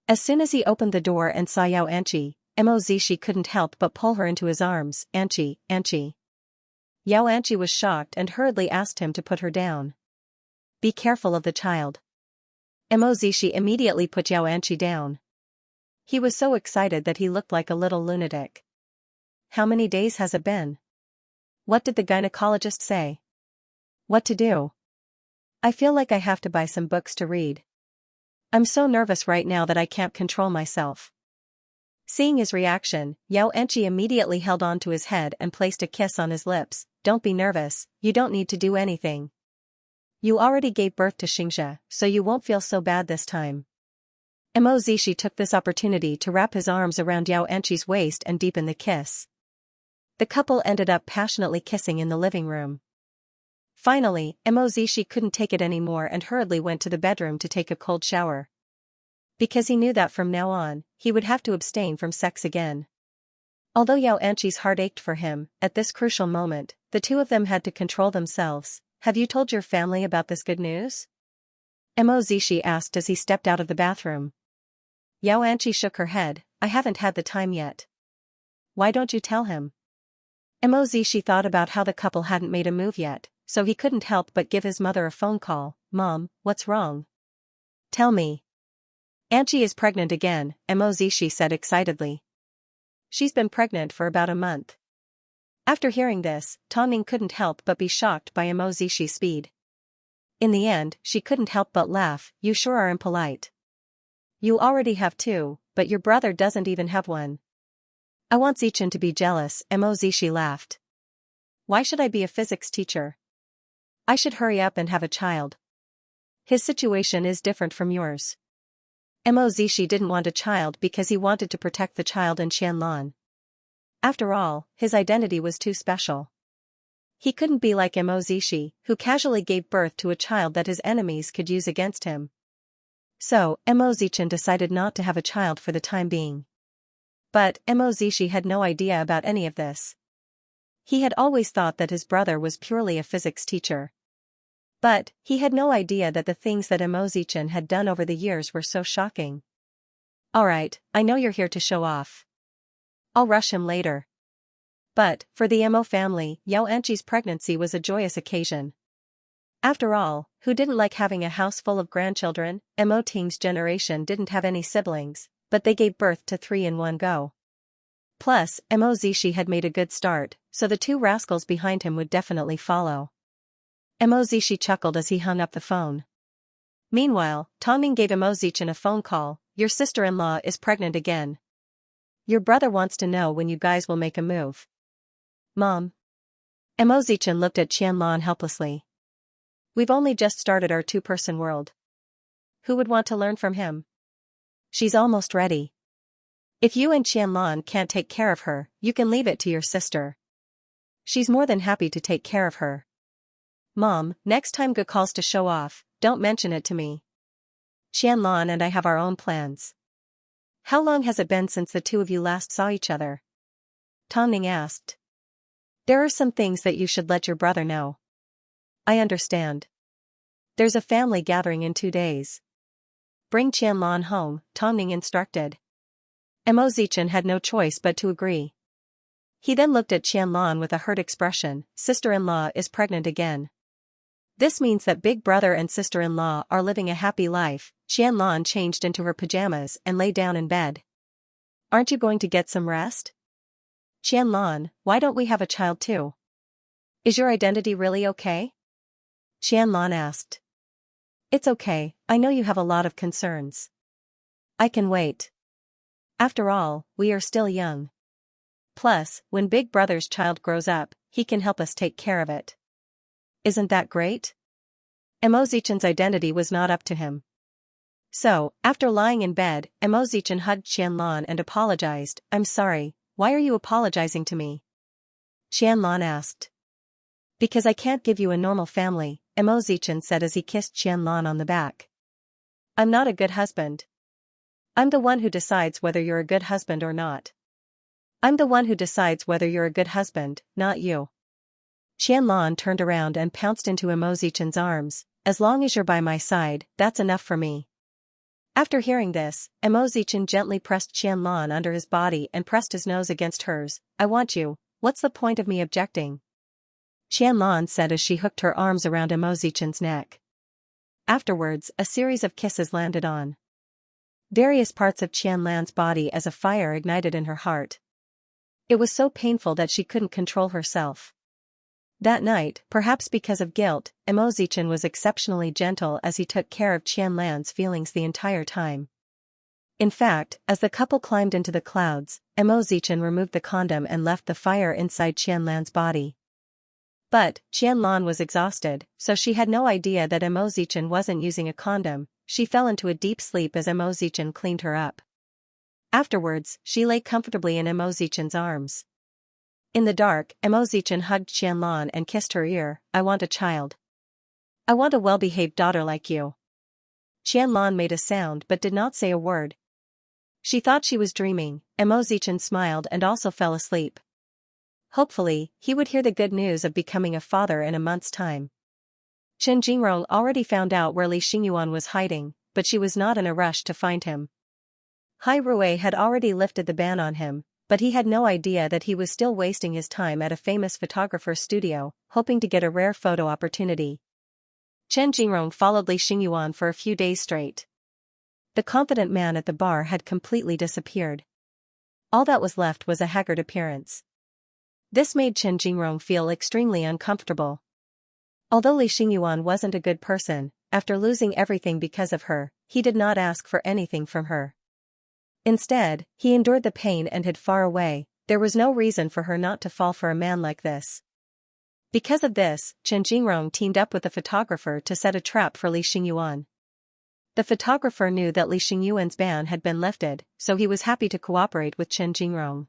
As soon as he opened the door and saw Xianxia couldn't help but pull her into his arms. "Xianxia, Xianxia." Xianxia was shocked and hurriedly asked him to put her down. "Be careful of the child." Xianxia immediately put Xianxia down. He was so excited that he looked like a little lunatic. "How many days has it been? What did the gynecologist say? What to do? I feel like I have to buy some books to read. I'm so nervous right now that I can't control myself." Seeing his reaction, Xianxia immediately held on to his head and placed a kiss on his lips. "Don't be nervous, you don't need to do anything. You already gave birth to Xianxia, so you won't feel so bad this time." Xianxia took this opportunity to wrap his arms around Xianxia's waist and deepen the kiss. The couple ended up passionately kissing in the living room. Finally, Xianxia couldn't take it anymore and hurriedly went to the bedroom to take a cold shower. Because he knew that from now on, he would have to abstain from sex again. Although Xianxia's heart ached for him, at this crucial moment, the two of them had to control themselves. "Have you told your family about this good news?" Xianxia asked as he stepped out of the bathroom. Xianxia shook her head. "I haven't had the time yet." "Why don't you tell him?" Xianxia thought about how the couple hadn't made a move yet, so he couldn't help but give his mother a phone call. "Mom, what's wrong? Tell me." "Xianxia is pregnant again," Xianxia said excitedly. "She's been pregnant for about a month." After hearing this, Tongning couldn't help but be shocked by Xianxia's speed. In the end, she couldn't help but laugh. "You sure are impolite. You already have two, but your brother doesn't even have one." "I want Xichen to be jealous," Xianxia laughed. "Why should I be a physics teacher? I should hurry up and have a child. His situation is different from yours." Xianxia didn't want a child because he wanted to protect the child in Qianlan. After all, his identity was too special. He couldn't be like Xianxia, who casually gave birth to a child that his enemies could use against him. So, Xichen decided not to have a child for the time being. But Xianxia had no idea about any of this. He had always thought that his brother was purely a physics teacher. But, he had no idea that the things that Xichen had done over the years were so shocking. "Alright, I know you're here to show off. I'll rush him later." But, for the Mo family, Xianxia's pregnancy was a joyous occasion. After all, who didn't like having a house full of grandchildren? Mo Ting's generation didn't have any siblings, but they gave birth to 3 in one go. Plus, Xichen had made a good start, so the two rascals behind him would definitely follow. Xichen chuckled as he hung up the phone. Meanwhile, Tongning gave Xichen a phone call. "Your sister-in-law is pregnant again. Your brother wants to know when you guys will make a move." "Mom." Xichen looked at Qianlan helplessly. "We've only just started our two-person world. Who would want to learn from him? She's almost ready. If you and Qianlan can't take care of her, you can leave it to your sister. She's more than happy to take care of her." "Mom, next time Ge calls to show off, don't mention it to me. Qianlan and I have our own plans." How long has it been since the two of you last saw each other? Tang Ning asked. There are some things that you should let your brother know. I understand. There's a family gathering in 2 days. Bring Qianlan home, Tang Ning instructed. Mo Zichen had no choice but to agree. He then looked at Qianlan with a hurt expression. Sister-in-law is pregnant again. This means that big brother and sister-in-law are living a happy life. Qianlan changed into her pajamas and lay down in bed. Aren't you going to get some rest? Qianlan, why don't we have a child too? Is your identity really okay? Qianlan asked. It's okay, I know you have a lot of concerns. I can wait. After all, we are still young. Plus, when big brother's child grows up, he can help us take care of it. Isn't that great? Mo Zichen's identity was not up to him. So, after lying in bed, Mo Zichen hugged Qianlan and apologized. I'm sorry, why are you apologizing to me? Qianlan asked. Because I can't give you a normal family, Mo Zichen said as he kissed Qianlan on the back. I'm not a good husband. I'm the one who decides whether you're a good husband or not. I'm the one who decides whether you're a good husband, not you. Qianlan turned around and pounced into Mo Zichen's arms. As long as you're by my side, that's enough for me. After hearing this, Mo Zichen gently pressed Qianlan under his body and pressed his nose against hers. I want you, what's the point of me objecting? Qianlan said as she hooked her arms around Mo Zichen's neck. Afterwards, a series of kisses landed on various parts of Qianlan's body as a fire ignited in her heart. It was so painful that she couldn't control herself. That night, perhaps because of guilt, Mo Zichen was exceptionally gentle as he took care of Qianlan's feelings the entire time. In fact, as the couple climbed into the clouds, Mo Zichen removed the condom and left the fire inside Qianlan's body. But, Qianlan was exhausted, so she had no idea that Mo Zichen wasn't using a condom. She fell into a deep sleep as Mo Zichen cleaned her up. Afterwards, she lay comfortably in Mo Zichen's arms. In the dark, Mo Zichen hugged Qianlan and kissed her ear. I want a child. I want a well-behaved daughter like you. Qianlan made a sound but did not say a word. She thought she was dreaming. Mo Zichen smiled and also fell asleep. Hopefully, he would hear the good news of becoming a father in a month's time. Chen Jingrong already found out where Li Xingyuan was hiding, but she was not in a rush to find him. Hai Rui had already lifted the ban on him, but he had no idea that he was still wasting his time at a famous photographer's studio, hoping to get a rare photo opportunity. Chen Jingrong followed Li Xingyuan for a few days straight. The confident man at the bar had completely disappeared. All that was left was a haggard appearance. This made Chen Jingrong feel extremely uncomfortable. Although Li Xingyuan wasn't a good person, after losing everything because of her, he did not ask for anything from her. Instead, he endured the pain and hid far away. There was no reason for her not to fall for a man like this. Because of this, Chen Jingrong teamed up with a photographer to set a trap for Li Xingyuan. The photographer knew that Li Xingyuan's ban had been lifted, so he was happy to cooperate with Chen Jingrong.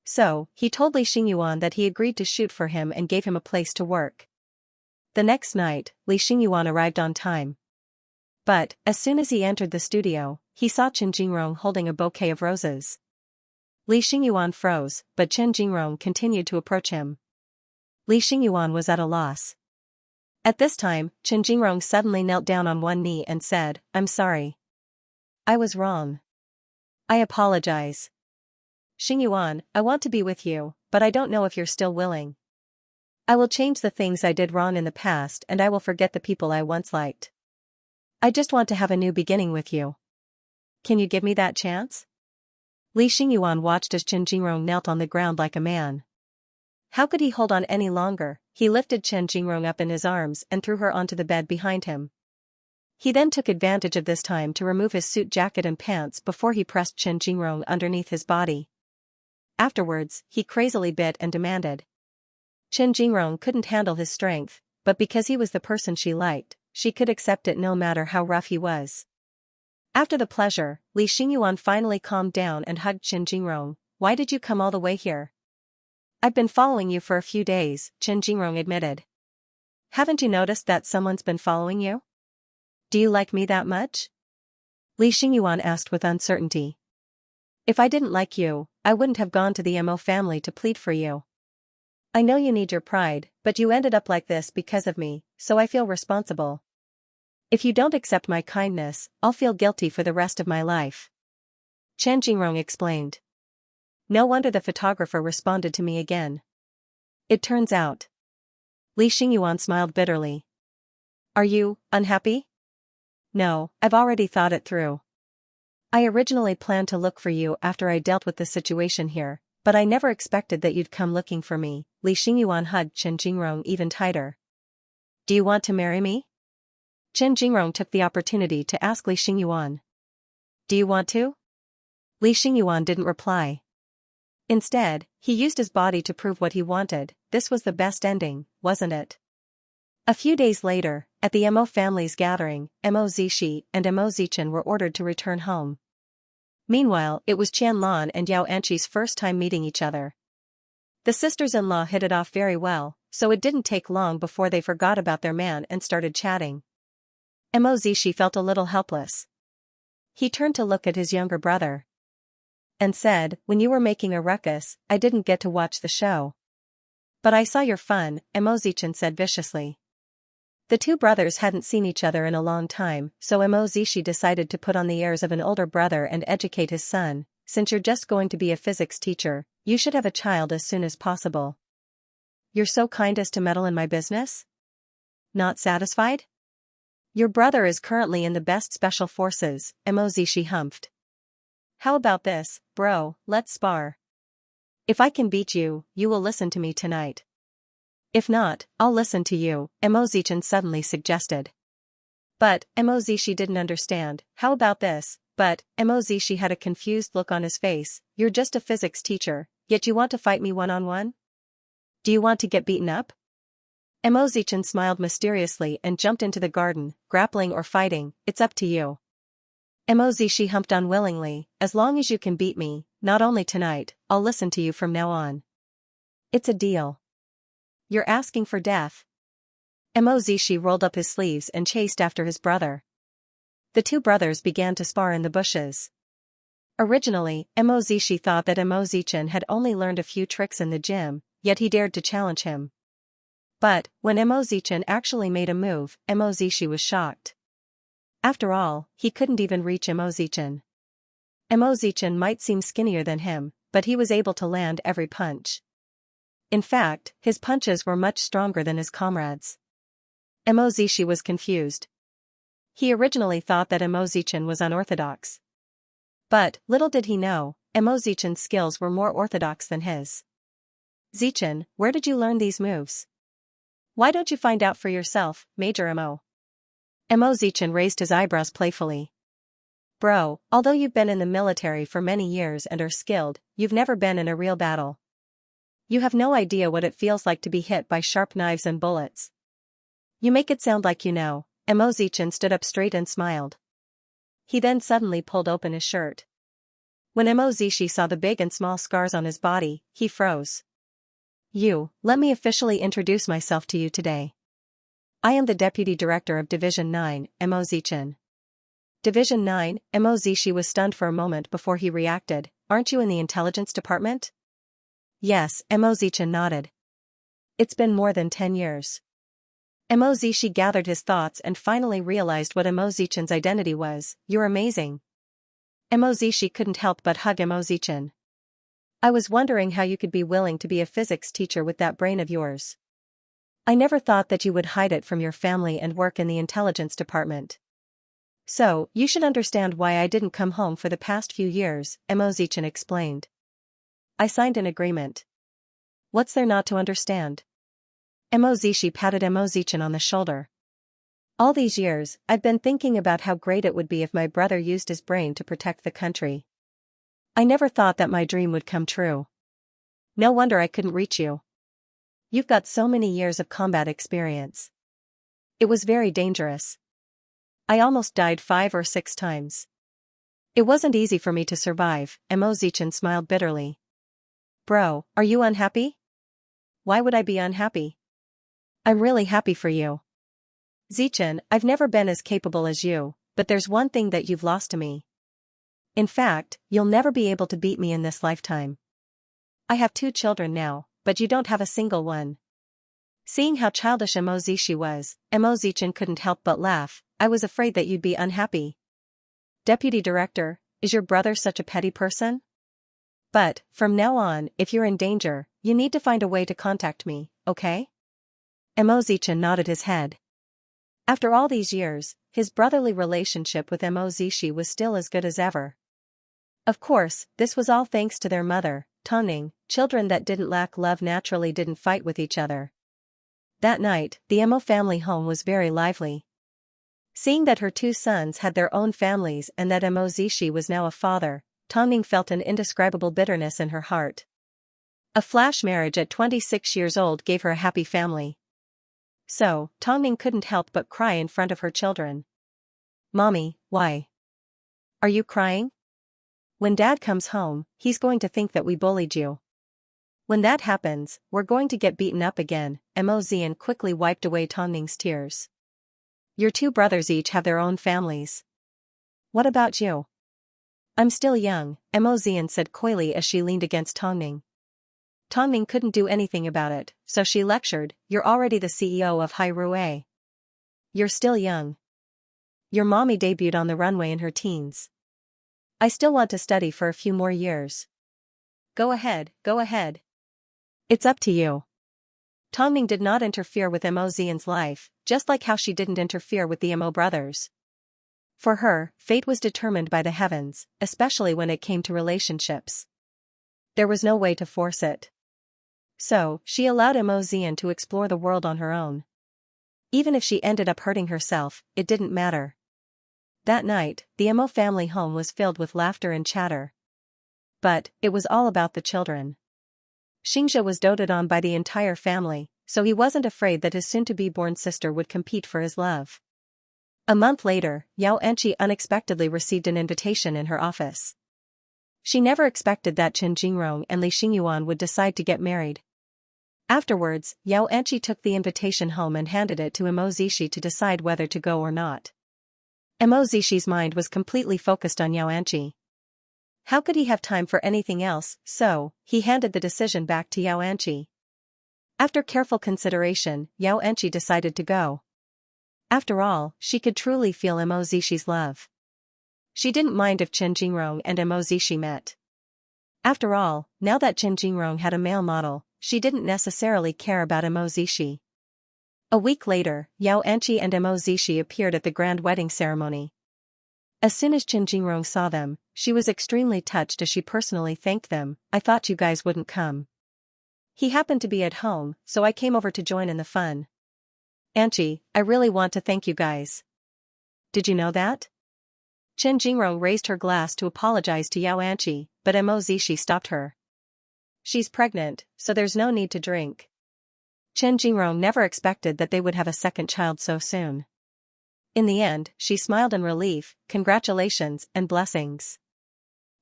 So, he told Li Xingyuan that he agreed to shoot for him and gave him a place to work. The next night, Li Xingyuan arrived on time. But, as soon as he entered the studio, he saw Chen Jingrong holding a bouquet of roses. Li Xingyuan froze, but Chen Jingrong continued to approach him. Li Xingyuan was at a loss. At this time, Chen Jingrong suddenly knelt down on one knee and said, I'm sorry. I was wrong. I apologize. Xingyuan, I want to be with you, but I don't know if you're still willing. I will change the things I did wrong in the past and I will forget the people I once liked. I just want to have a new beginning with you. Can you give me that chance? Li Xingyuan watched as Chen Jingrong knelt on the ground like a man. How could he hold on any longer? He lifted Chen Jingrong up in his arms and threw her onto the bed behind him. He then took advantage of this time to remove his suit jacket and pants before he pressed Chen Jingrong underneath his body. Afterwards, he crazily bit and demanded. Chen Jingrong couldn't handle his strength, but because he was the person she liked, she could accept it no matter how rough he was. After the pleasure, Li Xingyuan finally calmed down and hugged Chen Jingrong. Why did you come all the way here? I've been following you for a few days, Chen Jingrong admitted. Haven't you noticed that someone's been following you? Do you like me that much? Li Xingyuan asked with uncertainty. If I didn't like you, I wouldn't have gone to the Mo family to plead for you. I know you need your pride, but you ended up like this because of me, so I feel responsible. If you don't accept my kindness, I'll feel guilty for the rest of my life. Chen Jingrong explained. No wonder the photographer responded to me again. It turns out. Li Xingyuan smiled bitterly. Are you unhappy? No, I've already thought it through. I originally planned to look for you after I dealt with the situation here, but I never expected that you'd come looking for me. Li Xingyuan hugged Chen Jingrong even tighter. Do you want to marry me? Chen Jingrong took the opportunity to ask Li Xingyuan. Do you want to? Li Xingyuan didn't reply. Instead, he used his body to prove what he wanted. This was the best ending, wasn't it? A few days later, at the Mo family's gathering, Mo Zishi and Mo Zichen were ordered to return home. Meanwhile, it was Qianlan and Yao Anqi's first time meeting each other. The sisters-in-law hit it off very well, so it didn't take long before they forgot about their man and started chatting. Mo Zishi felt a little helpless. He turned to look at his younger brother and said, when you were making a ruckus, I didn't get to watch the show. But I saw your fun, Mo Zichen said viciously. The two brothers hadn't seen each other in a long time, so Mo Zishi decided to put on the airs of an older brother and educate his son. Since you're just going to be a physics teacher, you should have a child as soon as possible. You're so kind as to meddle in my business? Not satisfied? Your brother is currently in the best special forces, Mo Zishi humphed. How about this, bro, let's spar. If I can beat you, you will listen to me tonight. If not, I'll listen to you, Mo Zichen suddenly suggested. But, Mo Zishi didn't understand. How about this? But, Mo Zishi had a confused look on his face. You're just a physics teacher, yet you want to fight me one-on-one? Do you want to get beaten up? Mo Zichen smiled mysteriously and jumped into the garden. Grappling or fighting, it's up to you. Mo Zishi humped unwillingly. As long as you can beat me, not only tonight, I'll listen to you from now on. It's a deal. You're asking for death. Mo Zishi rolled up his sleeves and chased after his brother. The two brothers began to spar in the bushes. Originally, Mo Zishi thought that Mo Zichen had only learned a few tricks in the gym, yet he dared to challenge him. But, when Mo Zichen actually made a move, Mo Zishi was shocked. After all, he couldn't even reach Mo Zichen. Mo Zichen might seem skinnier than him, but he was able to land every punch. In fact, his punches were much stronger than his comrades. Mo Zishi was confused. He originally thought that Mo Zichen was unorthodox. But, little did he know, Mo Zichen's skills were more orthodox than his. Zichen, where did you learn these moves? Why don't you find out for yourself, Major Mo? Mo Zichen raised his eyebrows playfully. Bro, although you've been in the military for many years and are skilled, you've never been in a real battle. You have no idea what it feels like to be hit by sharp knives and bullets. You make it sound like you know. Mo Zichen stood up straight and smiled. He then suddenly pulled open his shirt. When Mo Zishi saw the big and small scars on his body, he froze. Let me officially introduce myself to you today. I am the Deputy Director of Division 9, Mo Zichen. Division 9, Mo Zishi was stunned for a moment before he reacted. Aren't you in the intelligence department? Yes, Mo Zichen nodded. It's been more than 10 years. Mo Zishi gathered his thoughts and finally realized what Mo Zichen's identity was. You're amazing. Mo Zishi couldn't help but hug Mo Zichen. I was wondering how you could be willing to be a physics teacher with that brain of yours. I never thought that you would hide it from your family and work in the intelligence department. So, you should understand why I didn't come home for the past few years, Mo Zichen explained. I signed an agreement. What's there not to understand? Mo Zishi patted Mo Zichen on the shoulder. All these years, I've been thinking about how great it would be if my brother used his brain to protect the country. I never thought that my dream would come true. No wonder I couldn't reach you. You've got so many years of combat experience. It was very dangerous. I almost died 5 or 6 times. It wasn't easy for me to survive, Mo Zichen smiled bitterly. Bro, are you unhappy? Why would I be unhappy? I'm really happy for you. Zichen, I've never been as capable as you, but there's one thing that you've lost to me. In fact, you'll never be able to beat me in this lifetime. I have 2 children now, but you don't have a single one. Seeing how childish Emozishi was, Emozichan couldn't help but laugh. I was afraid that you'd be unhappy. Deputy Director, is your brother such a petty person? But, from now on, if you're in danger, you need to find a way to contact me, okay? Emozichan nodded his head. After all these years, his brotherly relationship with Emozishi was still as good as ever. Of course, this was all thanks to their mother, Tonning. Children that didn't lack love naturally didn't fight with each other. That night, the Emo family home was very lively. Seeing that her 2 sons had their own families and that Emozishi was now a father, Tonning felt an indescribable bitterness in her heart. A flash marriage at 26 years old gave her a happy family. So, Tonning couldn't help but cry in front of her children. Mommy, why? Are you crying? When Dad comes home, he's going to think that we bullied you. When that happens, we're going to get beaten up again. Emozian quickly wiped away Tongning's tears. Your 2 brothers each have their own families. What about you? I'm still young, Emozian said coyly as she leaned against Tongning. Tongning couldn't do anything about it, so she lectured, you're already the CEO of Hairue. You're still young. Your mommy debuted on the runway in her teens. I still want to study for a few more years. Go ahead, go ahead. It's up to you. Tongning did not interfere with Emozian's life, just like how she didn't interfere with the Emo brothers. For her, fate was determined by the heavens, especially when it came to relationships. There was no way to force it. So, she allowed Emozian to explore the world on her own. Even if she ended up hurting herself, it didn't matter. That night, the Emo family home was filled with laughter and chatter. But, it was all about the children. Xianxia was doted on by the entire family, so he wasn't afraid that his soon-to-be-born sister would compete for his love. A month later, Xianxia unexpectedly received an invitation in her office. She never expected that Chen Jingrong and Li Xingyuan would decide to get married. Afterwards, Xianxia took the invitation home and handed it to Emozishi to decide whether to go or not. Emozishi's mind was completely focused on Xianxia. How could he have time for anything else, so, he handed the decision back to Xianxia. After careful consideration, Xianxia decided to go. After all, she could truly feel Emozishi's love. She didn't mind if Chen Jingrong and Emozishi met. After all, now that Chen Jingrong had a male model, she didn't necessarily care about Emozishi. A week later, Xianxia and Emozishi appeared at the grand wedding ceremony. As soon as Chen Jingrong saw them, she was extremely touched as she personally thanked them. I thought you guys wouldn't come. He happened to be at home, so I came over to join in the fun. Anchi, I really want to thank you guys. Did you know that? Chen Jingrong raised her glass to apologize to Xianxia, but Emozishi stopped her. She's pregnant, so there's no need to drink. Chen Jingrong never expected that they would have a second child so soon. In the end, she smiled in relief, congratulations and blessings.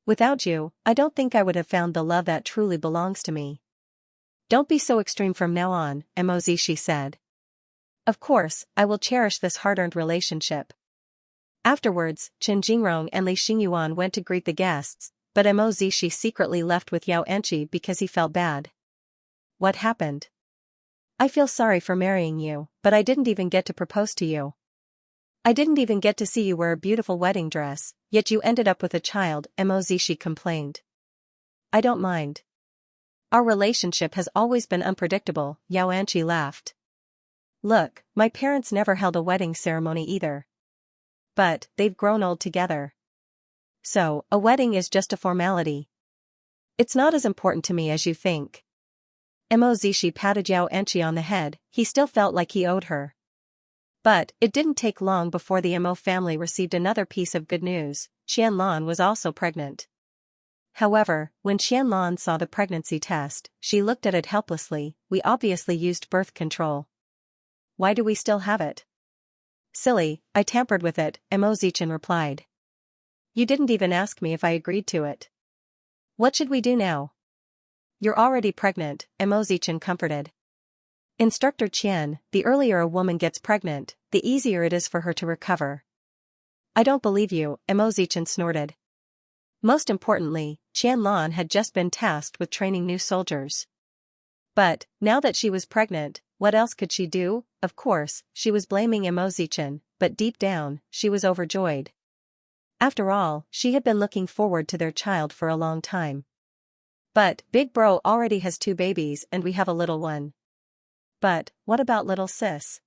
Without you, I don't think I would have found the love that truly belongs to me. Don't be so extreme from now on, Emozishi said. Of course, I will cherish this hard-earned relationship. Afterwards, Chen Jingrong and Li Xingyuan went to greet the guests, but Emozishi secretly left with Xianxia because he felt bad. What happened? I feel sorry for marrying you, but I didn't even get to propose to you. I didn't even get to see you wear a beautiful wedding dress, yet you ended up with a child, Emozishi complained. I don't mind. Our relationship has always been unpredictable, Xianxia laughed. Look, my parents never held a wedding ceremony either. But, they've grown old together. So, a wedding is just a formality. It's not as important to me as you think. Emozishi patted Xianxia on the head, he still felt like he owed her. But, it didn't take long before the Emo family received another piece of good news. Qianlan was also pregnant. However, when Qianlan saw the pregnancy test, she looked at it helplessly. We obviously used birth control. Why do we still have it? Silly, I tampered with it, Emozichan replied. You didn't even ask me if I agreed to it. What should we do now? You're already pregnant, Emozichan comforted. Instructor Qian, the earlier a woman gets pregnant, the easier it is for her to recover. I don't believe you, Emozichan snorted. Most importantly, Qianlan had just been tasked with training new soldiers. But, now that she was pregnant, what else could she do? Of course, she was blaming Imozichin, but deep down, she was overjoyed. After all, she had been looking forward to their child for a long time. But, Big Bro already has 2 babies and we have a little one. But, what about little sis?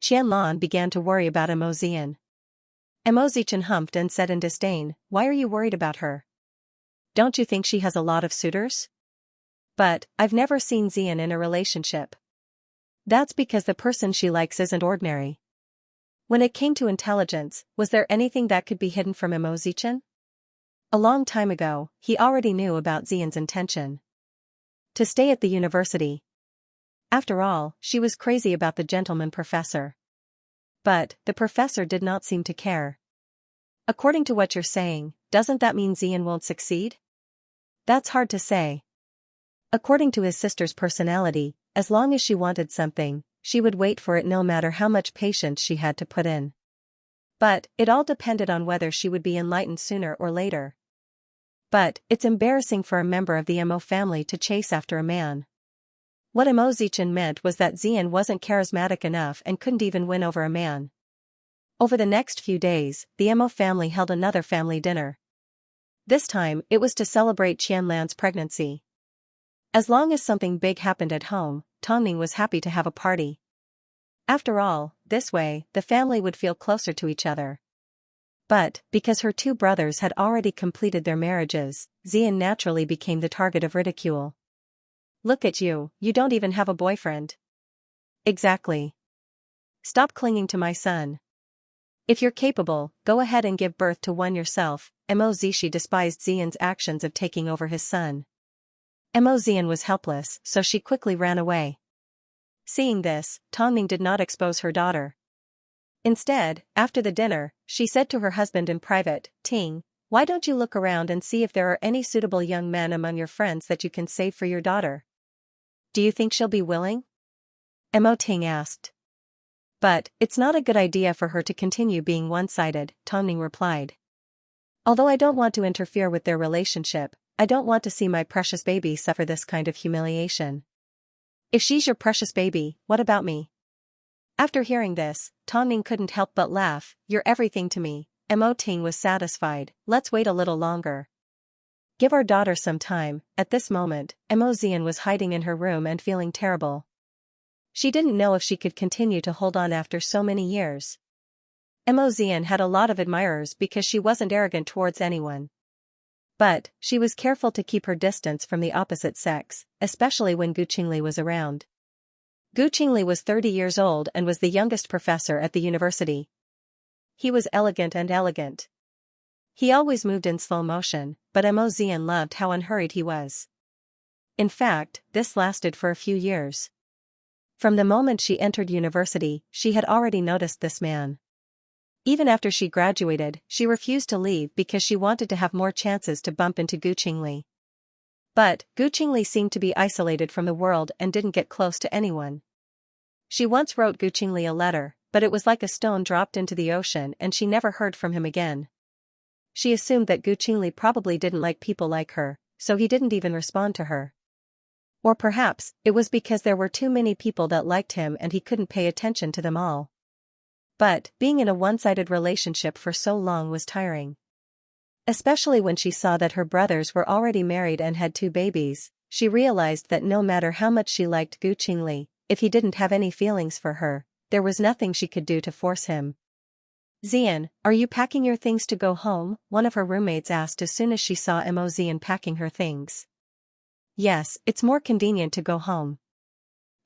Qianlan began to worry about Imozichin. Imozichin humped and said in disdain, "Why are you worried about her? Don't you think she has a lot of suitors?" "But, I've never seen Xian in a relationship." "That's because the person she likes isn't ordinary." When it came to intelligence, was there anything that could be hidden from Imozichin? A long time ago, he already knew about Xian's intention. To stay at the university. After all, she was crazy about the gentleman professor. But, the professor did not seem to care. "According to what you're saying, doesn't that mean Xian won't succeed?" "That's hard to say. According to his sister's personality, as long as she wanted something, she would wait for it no matter how much patience she had to put in. But, it all depended on whether she would be enlightened sooner or later. But, it's embarrassing for a member of the Imo family to chase after a man." What Imozichin meant was that Xian wasn't charismatic enough and couldn't even win over a man. Over the next few days, the Imo family held another family dinner. This time, it was to celebrate Qianlan's pregnancy. As long as something big happened at home, Tongning was happy to have a party. After all, this way, the family would feel closer to each other. But, because her 2 brothers had already completed their marriages, Xian naturally became the target of ridicule. "Look at you, you don't even have a boyfriend." "Exactly. Stop clinging to my son. If you're capable, go ahead and give birth to one yourself." Imozichin despised Xian's actions of taking over his son. Imozichin was helpless, so she quickly ran away. Seeing this, Tongning did not expose her daughter. Instead, after the dinner, she said to her husband in private, "Ting, why don't you look around and see if there are any suitable young men among your friends that you can save for your daughter?" "Do you think she'll be willing?" Mo Ting asked. "But, it's not a good idea for her to continue being one-sided," Tongning replied. "Although I don't want to interfere with their relationship, I don't want to see my precious baby suffer this kind of humiliation." "If she's your precious baby, what about me?" After hearing this, Tongning couldn't help but laugh. "You're everything to me." Mo Ting was satisfied. "Let's wait a little longer. Give our daughter some time." At this moment, Imozichin was hiding in her room and feeling terrible. She didn't know if she could continue to hold on after so many years. Imozichin had a lot of admirers because she wasn't arrogant towards anyone. But, she was careful to keep her distance from the opposite sex, especially when Gu Qingli was around. Gu Qingli was 30 years old and was the youngest professor at the university. He was elegant. He always moved in slow motion, but Imozichin loved how unhurried he was. In fact, this lasted for a few years. From the moment she entered university, she had already noticed this man. Even after she graduated, she refused to leave because she wanted to have more chances to bump into Gu Qingli. But, Gu Qingli seemed to be isolated from the world and didn't get close to anyone. She once wrote Gu Qingli a letter, but it was like a stone dropped into the ocean and she never heard from him again. She assumed that Gu Qingli probably didn't like people like her, so he didn't even respond to her. Or perhaps, it was because there were too many people that liked him and he couldn't pay attention to them all. But, being in a one-sided relationship for so long was tiring. Especially when she saw that her brothers were already married and had 2 babies, she realized that no matter how much she liked Gu Qingli, if he didn't have any feelings for her, there was nothing she could do to force him. "Xian, are you packing your things to go home?" one of her roommates asked as soon as she saw Imozichin packing her things. "Yes, it's more convenient to go home."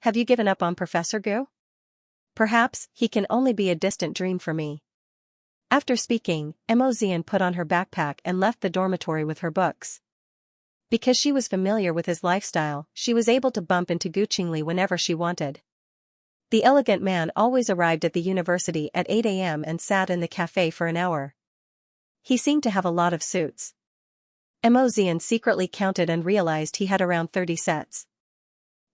"Have you given up on Professor Gu?" "Perhaps, he can only be a distant dream for me." After speaking, Imozichin put on her backpack and left the dormitory with her books. Because she was familiar with his lifestyle, she was able to bump into Gu Qingli whenever she wanted. The elegant man always arrived at the university at 8 a.m. and sat in the cafe for an hour. He seemed to have a lot of suits. Imozichin secretly counted and realized he had around 30 sets.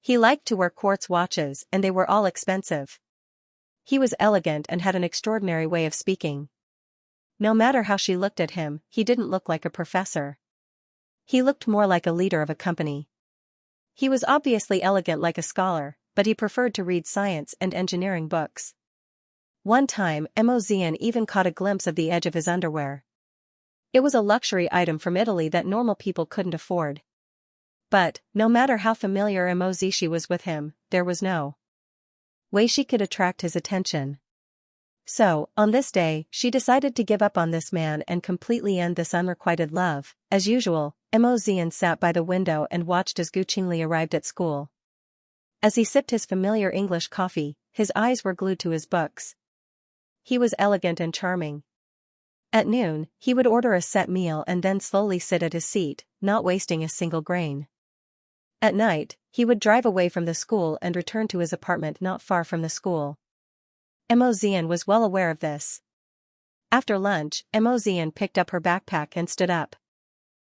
He liked to wear quartz watches and they were all expensive. He was elegant and had an extraordinary way of speaking. no matter how she looked at him, he didn't look like a professor. He looked more like a leader of a company. He was obviously elegant like a scholar, but he preferred to read science and engineering books. One time, Emozian even caught a glimpse of the edge of his underwear. It was a luxury item from Italy that normal people couldn't afford. But, no matter how familiar Emozishi was with him, there was no way she could attract his attention. So, on this day, she decided to give up on this man and completely end this unrequited love. As usual, Emozian sat by the window and watched as Gu Qingli arrived at school. As he sipped his familiar English coffee, his eyes were glued to his books. He was elegant and charming. At noon, he would order a set meal and then slowly sit at his seat, not wasting a single grain. At night, he would drive away from the school and return to his apartment not far from the school. Emozian was well aware of this. After lunch, Emozian picked up her backpack and stood up.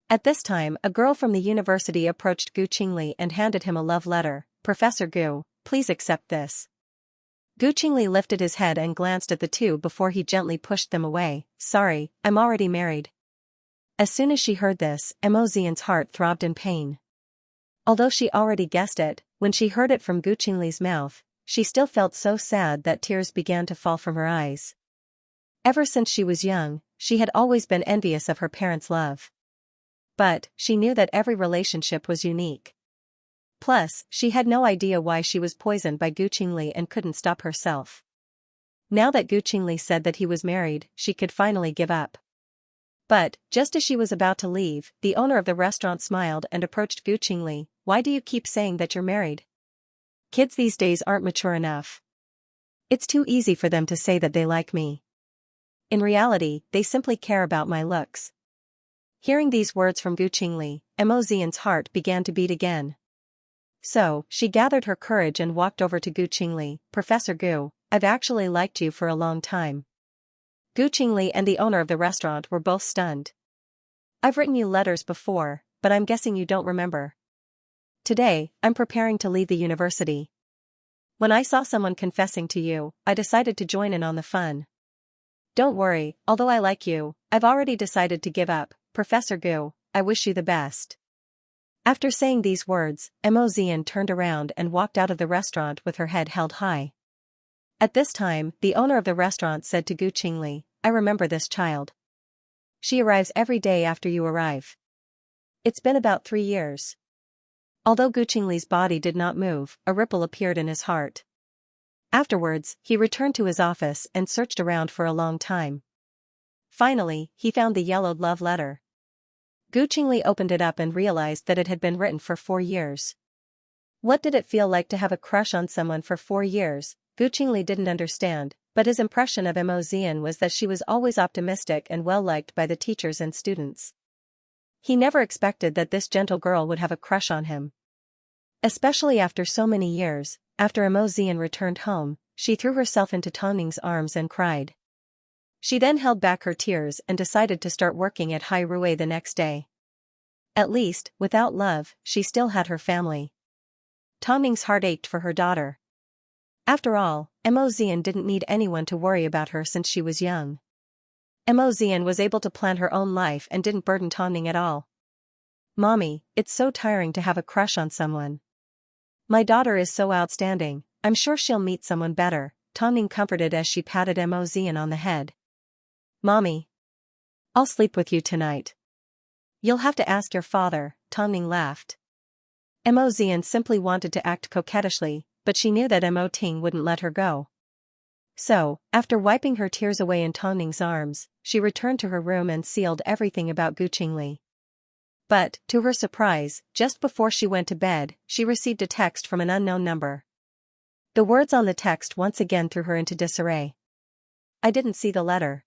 At this time, a girl from the university approached Gu Qingli and handed him a love letter. "Professor Gu, please accept this." Gu Qingli lifted his head and glanced at the two before he gently pushed them away. "Sorry, I'm already married." As soon as she heard this, Emozian's heart throbbed in pain. Although she already guessed it, when she heard it from Gu Qingli's mouth, she still felt so sad that tears began to fall from her eyes. Ever since she was young, she had always been envious of her parents' love. But, she knew that every relationship was unique. Plus, she had no idea why she was poisoned by Gu Qingli and couldn't stop herself. Now that Gu Qingli said that he was married, she could finally give up. But, just as she was about to leave, the owner of the restaurant smiled and approached Gu Qingli. "Why do you keep saying that you're married? Kids these days aren't mature enough. It's too easy for them to say that they like me. In reality, they simply care about my looks." Hearing these words from Gu Qingli, Emozian's heart began to beat again. So, she gathered her courage and walked over to Gu Qingli. "Professor Gu, I've actually liked you for a long time." Gu Qingli and the owner of the restaurant were both stunned. "I've written you letters before, but I'm guessing you don't remember. Today, I'm preparing to leave the university. When I saw someone confessing to you, I decided to join in on the fun. Don't worry, although I like you, I've already decided to give up. Professor Gu, I wish you the best." After saying these words, Emozian turned around and walked out of the restaurant with her head held high. At this time, the owner of the restaurant said to Gu Qingli, "I remember this child. She arrives every day after you arrive. It's been about 3 years. Although Gu Qingli's body did not move, a ripple appeared in his heart. Afterwards, he returned to his office and searched around for a long time. Finally, he found the yellowed love letter. Gu Qingli opened it up and realized that it had been written for 4 years. What did it feel like to have a crush on someone for 4 years? Gu Qingli didn't understand, but his impression of Emozian was that she was always optimistic and well-liked by the teachers and students. He never expected that this gentle girl would have a crush on him. Especially after so many years, after Emozian returned home, she threw herself into Tongning's arms and cried. She then held back her tears and decided to start working at Hai Rui the next day. At least, without love, she still had her family. Tongning's heart ached for her daughter. After all, Emozian didn't need anyone to worry about her since she was young. Emozian was able to plan her own life and didn't burden Tongning at all. "Mommy, it's so tiring to have a crush on someone. My daughter is so outstanding, I'm sure she'll meet someone better," Tongning comforted as she patted Emozian on the head. "Mommy, I'll sleep with you tonight." "You'll have to ask your father," Tongning laughed. Emozian simply wanted to act coquettishly, but she knew that Emoting wouldn't let her go. So, after wiping her tears away in Tongning's arms, she returned to her room and sealed everything about Gu Qingli. But, to her surprise, just before she went to bed, she received a text from an unknown number. The words on the text once again threw her into disarray. "I didn't see the letter."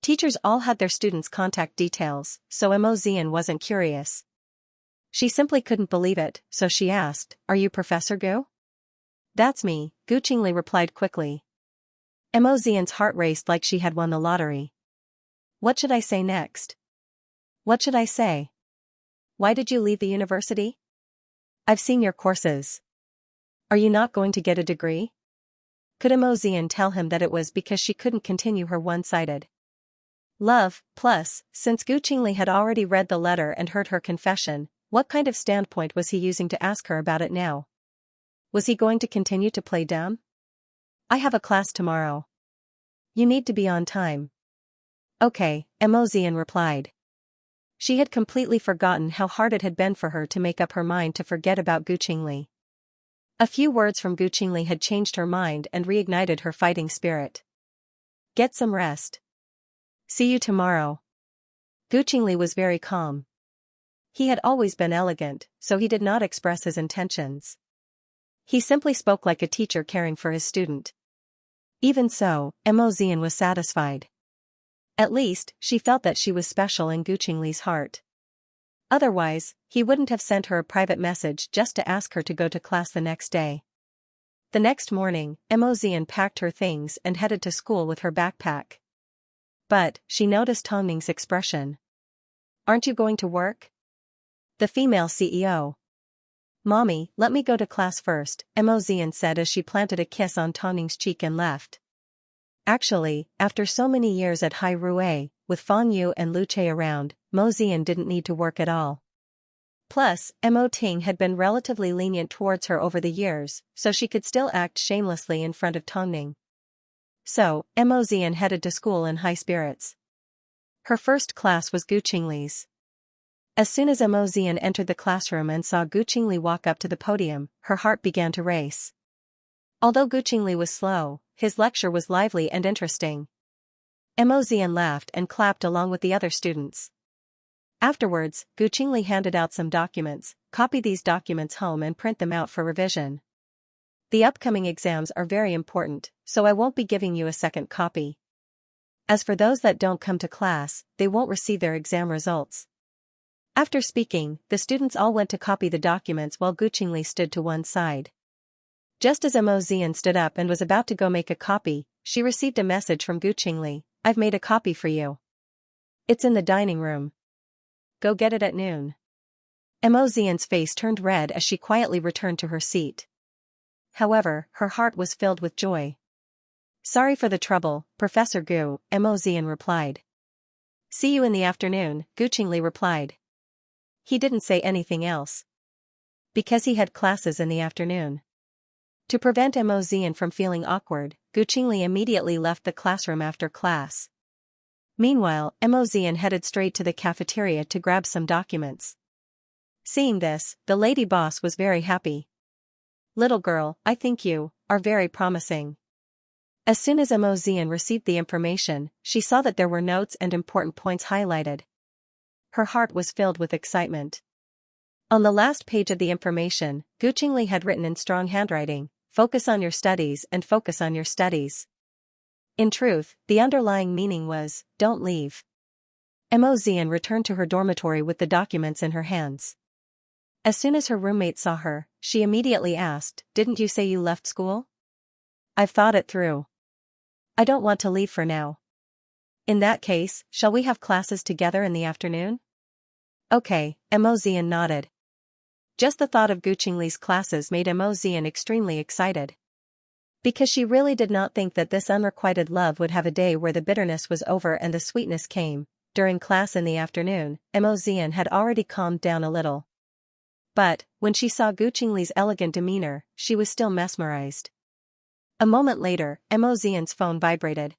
Teachers all had their students' contact details, so Emozian wasn't curious. She simply couldn't believe it, so she asked, "Are you Professor Gu?" "That's me," Gu Qingli replied quickly. Emozian's heart raced like she had won the lottery. What should I say next? What should I say? Why did you leave the university? I've seen your courses. Are you not going to get a degree? Could Emozian tell him that it was because she couldn't continue her one-sided Love, plus, since Gu Qingli had already read the letter and heard her confession, what kind of standpoint was he using to ask her about it now? Was he going to continue to play dumb? I have a class tomorrow. You need to be on time. Okay, Mo Xian replied. She had completely forgotten how hard it had been for her to make up her mind to forget about Gu Qingli. A few words from Gu Qingli had changed her mind and reignited her fighting spirit. Get some rest. See you tomorrow. Gu Qingli was very calm. He had always been elegant, so he did not express his intentions. He simply spoke like a teacher caring for his student. Even so, Mo Xian was satisfied. At least, she felt that she was special in Gu Qingli's heart. Otherwise, he wouldn't have sent her a private message just to ask her to go to class the next day. The next morning, Mo Xian packed her things and headed to school with her backpack. But, she noticed Tong Ning's expression. Aren't you going to work? The female CEO. Mommy, let me go to class first, Mo Xian said as she planted a kiss on Tong Ning's cheek and left. Actually, after so many years at Hai Rui, with Fang Yu and Lu Che around, Mo Xian didn't need to work at all. Plus, Mo Ting had been relatively lenient towards her over the years, so she could still act shamelessly in front of Tong Ning. So, Mo Xian headed to school in high spirits. Her first class was Gu Qingli's. As soon as Mo Xian entered the classroom and saw Gu Qingli walk up to the podium, her heart began to race. Although Gu Qingli was slow, his lecture was lively and interesting. Mo Xian laughed and clapped along with the other students. Afterwards, Gu Qingli handed out some documents. Copy these documents home and print them out for revision. The upcoming exams are very important, so I won't be giving you a second copy. As for those that don't come to class, they won't receive their exam results. After speaking, the students all went to copy the documents while Gu Qingli stood to one side. Just as Mo Xian stood up and was about to go make a copy, she received a message from Gu Qingli. I've made a copy for you. It's in the dining room. Go get it at noon. Mo Xian's face turned red as she quietly returned to her seat. However, her heart was filled with joy. Sorry for the trouble, Professor Gu, Mo Xian replied. See you in the afternoon, Gu Qingli replied. He didn't say anything else. Because he had classes in the afternoon. To prevent Mo Xian from feeling awkward, Gu Qingli immediately left the classroom after class. Meanwhile, Mo Xian headed straight to the cafeteria to grab some documents. Seeing this, the lady boss was very happy. Little girl, I think you are very promising. As soon as Mo Xian received the information, she saw that there were notes and important points highlighted. Her heart was filled with excitement. On the last page of the information, Gu Qingli had written in strong handwriting, focus on your studies and focus on your studies. In truth, the underlying meaning was, don't leave. Mo Xian returned to her dormitory with the documents in her hands. As soon as her roommate saw her, she immediately asked, didn't you say you left school? I've thought it through. I don't want to leave for now. In that case, shall we have classes together in the afternoon? Okay, Mo Xian nodded. Just the thought of Gu Qingli's classes made Mo Xian extremely excited. Because she really did not think that this unrequited love would have a day where the bitterness was over and the sweetness came. During class in the afternoon, Mo Xian had already calmed down a little. But, when she saw Gu Qingli's elegant demeanor, she was still mesmerized. A moment later, Mo Xian's phone vibrated.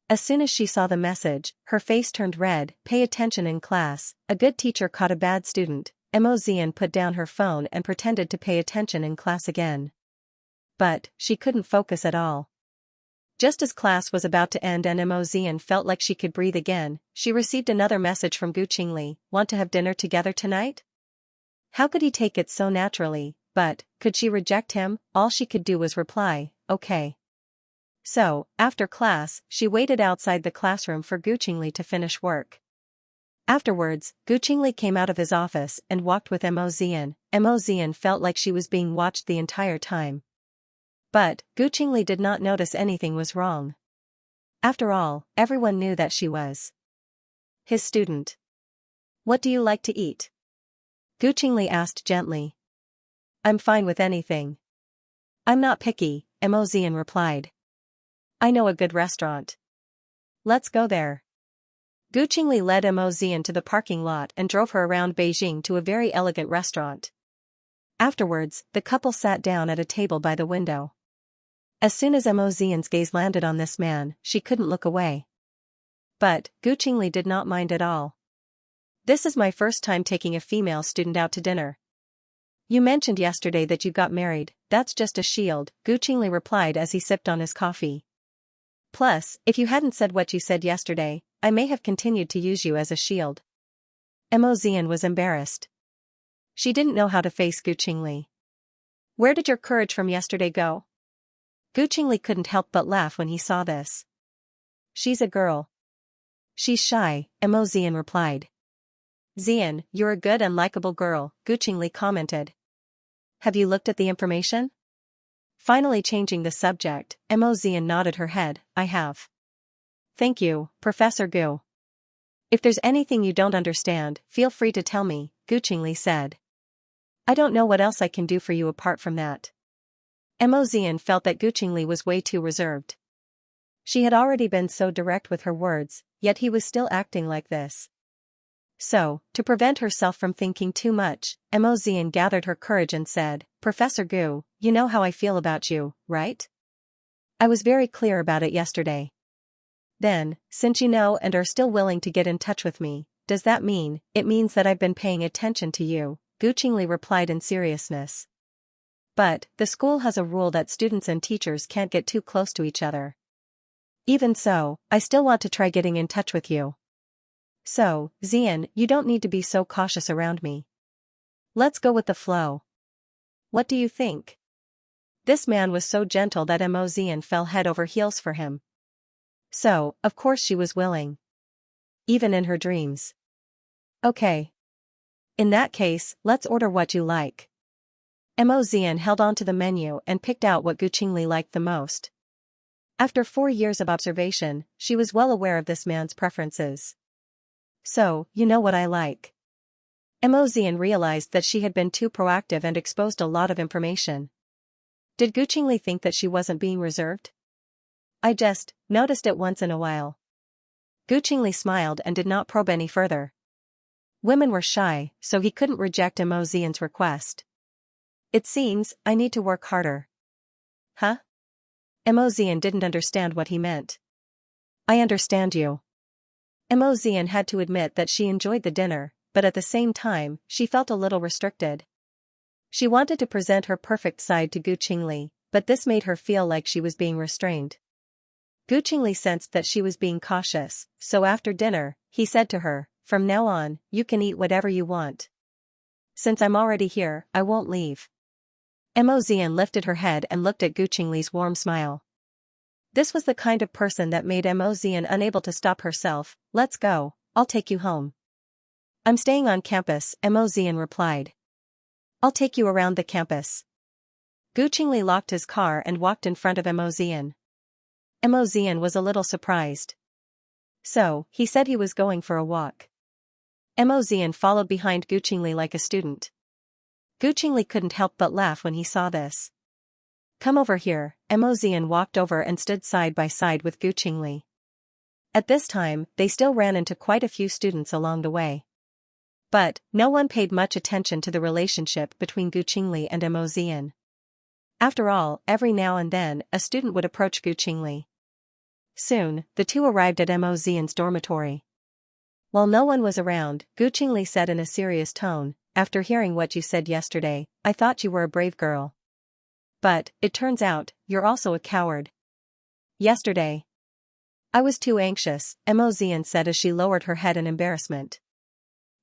As soon as she saw the message, her face turned red. Pay attention in class, a good teacher caught a bad student. Mo Xian put down her phone and pretended to pay attention in class again. But, she couldn't focus at all. Just as class was about to end and Mo Xian felt like she could breathe again, she received another message from Gu Qingli. Want to have dinner together tonight? How could he take it so naturally, but, could she reject him? All she could do was reply, okay. So, after class, she waited outside the classroom for Gu Qingli to finish work. Afterwards, Gu Qingli came out of his office and walked with Mo Xian. Mo Xian felt like she was being watched the entire time. But, Gu Qingli did not notice anything was wrong. After all, everyone knew that she was his student. What do you like to eat? Gu Qingli asked gently. I'm fine with anything. I'm not picky, Mo Xian replied. I know a good restaurant. Let's go there. Gu Qingli led Mo Zian to the parking lot and drove her around Beijing to a very elegant restaurant. Afterwards, the couple sat down at a table by the window. As soon as Mo Zian's gaze landed on this man, she couldn't look away. But Gu Qingli did not mind at all. "This is my first time taking a female student out to dinner. You mentioned yesterday that you got married, that's just a shield," Gu Qingli replied as he sipped on his coffee. "Plus, if you hadn't said what you said yesterday, I may have continued to use you as a shield." Mo Zian was embarrassed. She didn't know how to face Gu Qingli. "Where did your courage from yesterday go?" Gu Qingli couldn't help but laugh when he saw this. "She's a girl. She's shy," Mo Zian replied. "Zian, you're a good and likable girl," Gu Qingli commented. "Have you looked at the information?" Finally changing the subject, Mo Zian nodded her head. "I have. Thank you, Professor Gu. If there's anything you don't understand, feel free to tell me," Gu Qingli said. "I don't know what else I can do for you apart from that." Mo Zian felt that Gu Qingli was way too reserved. She had already been so direct with her words, yet he was still acting like this. So, to prevent herself from thinking too much, Mo Zian gathered her courage and said, "Professor Gu, you know how I feel about you, right? I was very clear about it yesterday. Then, since you know and are still willing to get in touch with me, does that mean, it means that I've been paying attention to you?" Gu Qingli replied in seriousness. "But, the school has a rule that students and teachers can't get too close to each other. Even so, I still want to try getting in touch with you. So, Zian, you don't need to be so cautious around me. Let's go with the flow. What do you think?" This man was so gentle that Mo Zian fell head over heels for him. So, of course she was willing. Even in her dreams. "Okay. In that case, let's order what you like." Mo Zian held on to the menu and picked out what Gu Qingli liked the most. After 4 years of observation, she was well aware of this man's preferences. "So, you know what I like." Mo Zian realized that she had been too proactive and exposed a lot of information. Did Gu Qingli think that she wasn't being reserved? "I just noticed it once in a while." Gu Qingli smiled and did not probe any further. Women were shy, so he couldn't reject Mo Zian's request. "It seems, I need to work harder." "Huh?" Mo Zian didn't understand what he meant. "I understand you." Mo Zian had to admit that she enjoyed the dinner, but at the same time, she felt a little restricted. She wanted to present her perfect side to Gu Qingli, but this made her feel like she was being restrained. Gu Qingli sensed that she was being cautious, so after dinner, he said to her, "From now on, you can eat whatever you want. Since I'm already here, I won't leave." Mo Zian lifted her head and looked at Gu Qingli's warm smile. This was the kind of person that made Mo Zian unable to stop herself. "Let's go, I'll take you home." "I'm staying on campus," Mo Zian replied. "I'll take you around the campus." Gu Qingli locked his car and walked in front of Mo Zian. Mo Zian was a little surprised. So, he said he was going for a walk. Mo Zian followed behind Gu Qingli like a student. Gu Qingli couldn't help but laugh when he saw this. "Come over here," Mo Zian walked over and stood side by side with Gu Qingli. At this time, they still ran into quite a few students along the way. But, no one paid much attention to the relationship between Gu Qingli and Mo Zian. After all, every now and then, a student would approach Gu Qingli. Soon, the two arrived at Mo Zian's dormitory. While no one was around, Gu Qingli said in a serious tone, "After hearing what you said yesterday, I thought you were a brave girl. But, it turns out, you're also a coward." "Yesterday, I was too anxious," Mo Zian said as she lowered her head in embarrassment.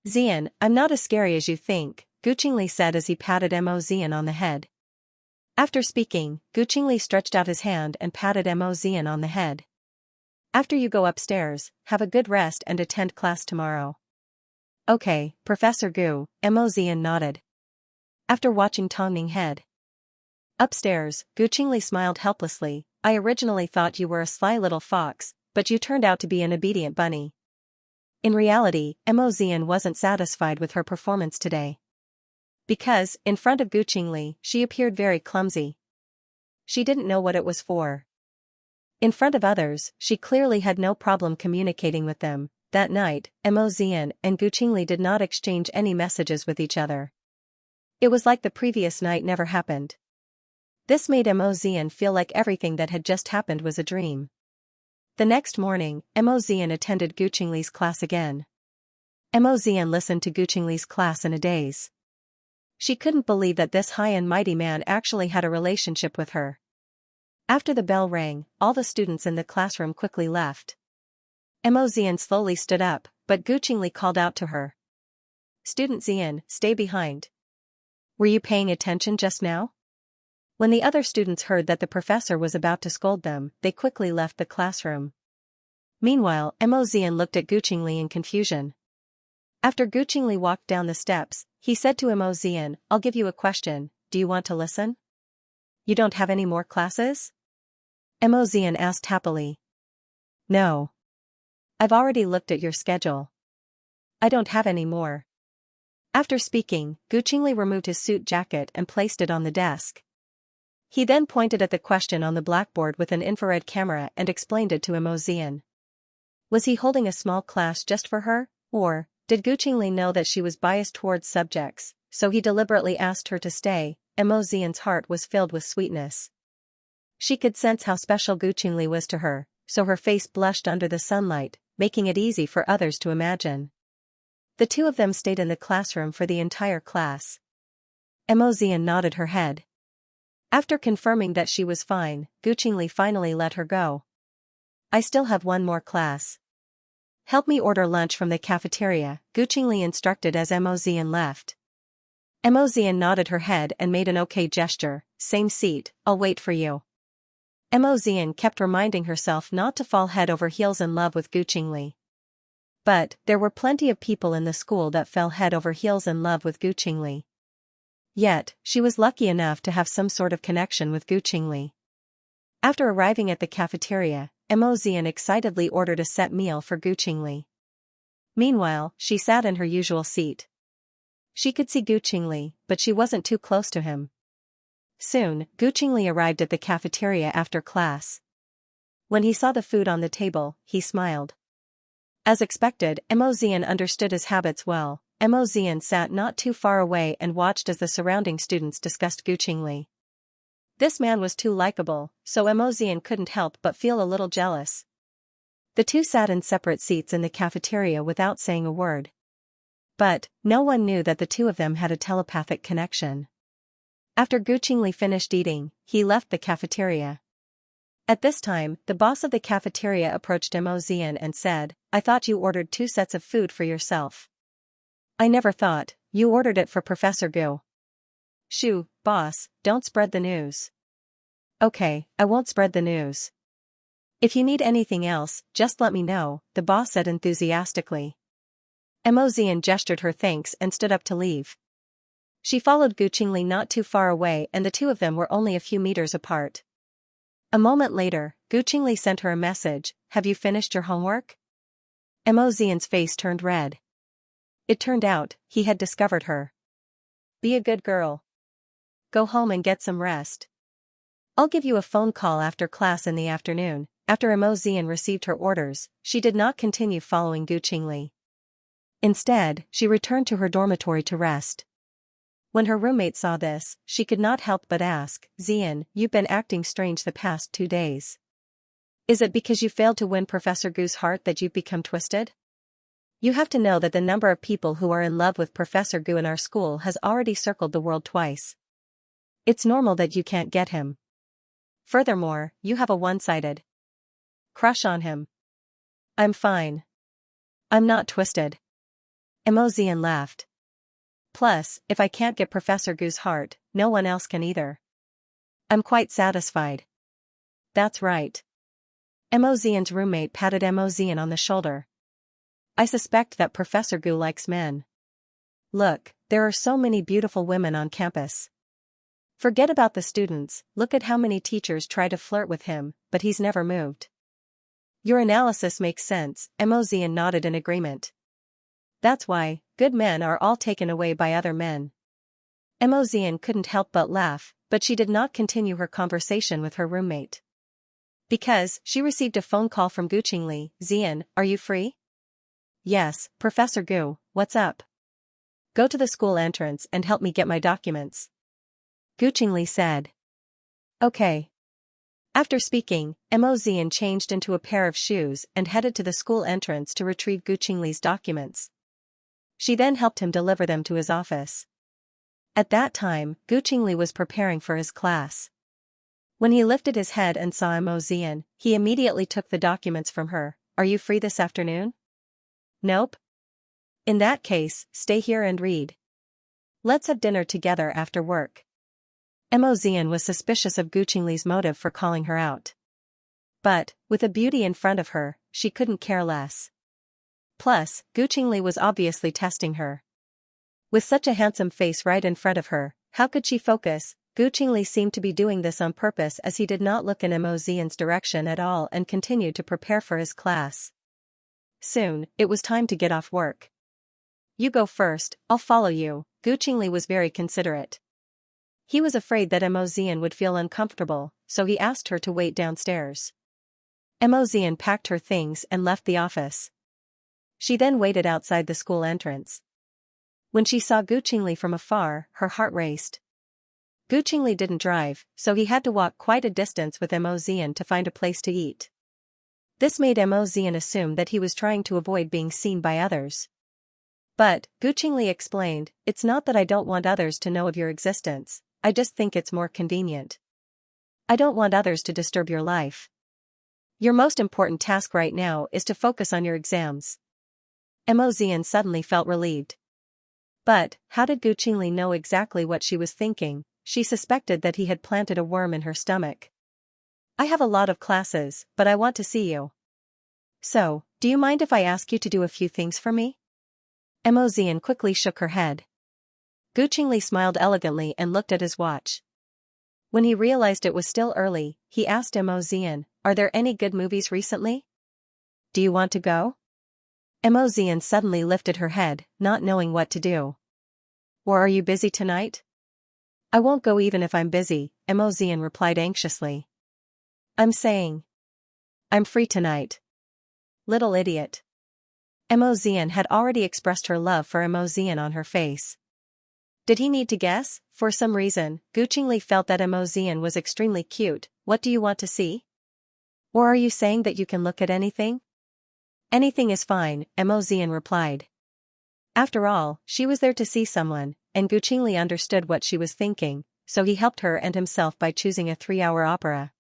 "Zian, I'm not as scary as you think," Gu Qingli said as he patted Mo Zian on the head. After speaking, Gu Qingli stretched out his hand and patted Mo Zian on the head. "After you go upstairs, have a good rest and attend class tomorrow." "Okay, Professor Gu," Mo Zian nodded. After watching Tongning head upstairs, Gu Qingli smiled helplessly. "I originally thought you were a sly little fox, but you turned out to be an obedient bunny." In reality, Mo Zian wasn't satisfied with her performance today. Because, in front of Gu Qingli, she appeared very clumsy. She didn't know what it was for. In front of others, she clearly had no problem communicating with them, That night, Mo Xian and Gu Qingli did not exchange any messages with each other. It was like the previous night never happened. This made Mo Xian feel like everything that had just happened was a dream. The next morning, Mo Xian attended Gu Qingli's class again. Mo Xian listened to Gu Qingli's class in a daze. She couldn't believe that this high and mighty man actually had a relationship with her. After the bell rang, all the students in the classroom quickly left. Mo Xian slowly stood up, but Gu Qingli called out to her. "Student Xian, stay behind. Were you paying attention just now?" When the other students heard that the professor was about to scold them, they quickly left the classroom. Meanwhile, Mo Xian looked at Gu Qingli in confusion. After Gu Qingli walked down the steps, he said to Mo Xian, "I'll give you a question, do you want to listen?" "You don't have any more classes?" Mo Xian asked happily. "No. I've already looked at your schedule. I don't have any more." After speaking, Gu Qingli removed his suit jacket and placed it on the desk. He then pointed at the question on the blackboard with an infrared camera and explained it to Mo Xian. Was he holding a small class just for her, or did Gu Qingli know that she was biased towards subjects, so he deliberately asked her to stay? Mo Xian's heart was filled with sweetness. She could sense how special Gu Qingli was to her, so her face blushed under the sunlight, making it easy for others to imagine. The two of them stayed in the classroom for the entire class. Mo Xian nodded her head. After confirming that she was fine, Gu Qingli finally let her go. "I still have one more class. Help me order lunch from the cafeteria," Gu Qingli instructed as Mo Xian left. Mo Xian nodded her head and made an okay gesture. "Same seat, I'll wait for you." Mo Xian kept reminding herself not to fall head over heels in love with Gu Qingli. But there were plenty of people in the school that fell head over heels in love with Gu Qingli. Yet, she was lucky enough to have some sort of connection with Gu Qingli. After arriving at the cafeteria, Mo Xian excitedly ordered a set meal for Gu Qingli. Meanwhile, she sat in her usual seat. She could see Gu Qingli, but she wasn't too close to him. Soon, Gu Qingli arrived at the cafeteria after class. When he saw the food on the table, he smiled. As expected, Mo Xian understood his habits well. Mo Xian sat not too far away and watched as the surrounding students discussed Gu Qingli. This man was too likable, so Mo Xian couldn't help but feel a little jealous. The two sat in separate seats in the cafeteria without saying a word. But no one knew that the two of them had a telepathic connection. After Gu Qingli finished eating, he left the cafeteria. At this time, the boss of the cafeteria approached Mo Xian and said, "I thought you ordered 2 sets of food for yourself." "I never thought, you ordered it for Professor Gu." "Shoo, boss, don't spread the news." "Okay, I won't spread the news. If you need anything else, just let me know," the boss said enthusiastically. Mo Xian gestured her thanks and stood up to leave. She followed Gu Qingli not too far away and the two of them were only a few meters apart. A moment later, Gu Qingli sent her a message, "Have you finished your homework?" Mo Xian's face turned red. It turned out, he had discovered her. "Be a good girl. Go home and get some rest. I'll give you a phone call after class in the afternoon." After Mo Xian received her orders, she did not continue following Gu Qingli. Instead, she returned to her dormitory to rest. When her roommate saw this, she could not help but ask, "Xian, you've been acting strange the past 2 days. Is it because you failed to win Professor Gu's heart that you've become twisted? You have to know that the number of people who are in love with Professor Gu in our school has already circled the world twice. It's normal that you can't get him. Furthermore, you have a one-sided crush on him." "I'm fine. I'm not twisted." Mo Xian laughed. "Plus, if I can't get Professor Gu's heart, no one else can either. I'm quite satisfied." "That's right." Mo Xian's roommate patted Mo Xian on the shoulder. "I suspect that Professor Gu likes men. Look, there are so many beautiful women on campus. Forget about the students, look at how many teachers try to flirt with him, but he's never moved." "Your analysis makes sense," Mo Xian nodded in agreement. "That's why, good men are all taken away by other men." Mo Xian couldn't help but laugh, but she did not continue her conversation with her roommate. Because she received a phone call from Gu Qingli. "Xian, are you free?" Yes, Professor Gu, what's up? Go to the school entrance and help me get my documents. Gu Qingli said. Okay. After speaking, Mo Zian changed into a pair of shoes and headed to the school entrance to retrieve Gu Qingli's documents. She then helped him deliver them to his office. At that time, Gu Qingli was preparing for his class. When he lifted his head and saw Mo Zian, he immediately took the documents from her. Are you free this afternoon? Nope. In that case, stay here and read. Let's have dinner together after work. Mo Zian was suspicious of Gu Qingli's motive for calling her out. But, with a beauty in front of her, she couldn't care less. Plus, Gu Qingli was obviously testing her. With such a handsome face right in front of her, how could she focus? Gu Qingli seemed to be doing this on purpose as he did not look in Mo Zian's direction at all and continued to prepare for his class. Soon, it was time to get off work. You go first, I'll follow you. Gu Qingli was very considerate. He was afraid that Mo Zian would feel uncomfortable, so he asked her to wait downstairs. Mo Zian packed her things and left the office. She then waited outside the school entrance. When she saw Gu Qingli from afar, her heart raced. Gu Qingli didn't drive, so he had to walk quite a distance with Mo Zian to find a place to eat. This made Mo Zian assume that he was trying to avoid being seen by others. But, Gu Qingli explained, it's not that I don't want others to know of your existence, I just think it's more convenient. I don't want others to disturb your life. Your most important task right now is to focus on your exams. Mo Zian suddenly felt relieved. But, how did Gu Qingli know exactly what she was thinking? She suspected that he had planted a worm in her stomach. I have a lot of classes, but I want to see you. So, do you mind if I ask you to do a few things for me? Mo Zian quickly shook her head. Gu Qingli smiled elegantly and looked at his watch. When he realized it was still early, he asked Mo Zian, are there any good movies recently? Do you want to go? Mo Zian suddenly lifted her head, not knowing what to do. Or are you busy tonight? I won't go even if I'm busy, Mo Zian replied anxiously. I'm saying. I'm free tonight. Little idiot. Mo Zian had already expressed her love for Mo Zian on her face. Did he need to guess? For some reason, Gu Qingli felt that Mo Zian was extremely cute. What do you want to see? Or are you saying that you can look at anything? Anything is fine, Mo Zian replied. After all, she was there to see someone, and Gu Qingli understood what she was thinking, so he helped her and himself by choosing a 3-hour opera.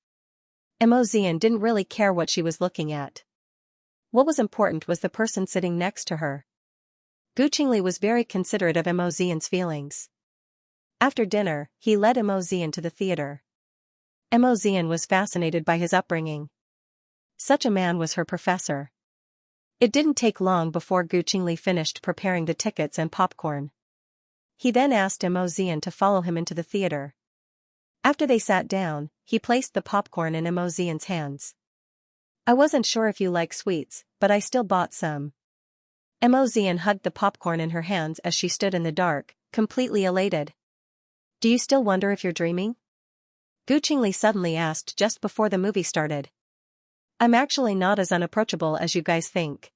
Mo Zian didn't really care what she was looking at. What was important was the person sitting next to her. Gu Qingli was very considerate of Mo Zian's feelings. After dinner, he led Mo Zian to the theater. Mo Zian was fascinated by his upbringing. Such a man was her professor. It didn't take long before Gu Qingli finished preparing the tickets and popcorn. He then asked Mo Zian to follow him into the theater. After they sat down, he placed the popcorn in Mo Zian's hands. I wasn't sure if you like sweets, but I still bought some. Mo Zian hugged the popcorn in her hands as she stood in the dark, completely elated. Do you still wonder if you're dreaming? Gu Qingli suddenly asked just before the movie started. I'm actually not as unapproachable as you guys think.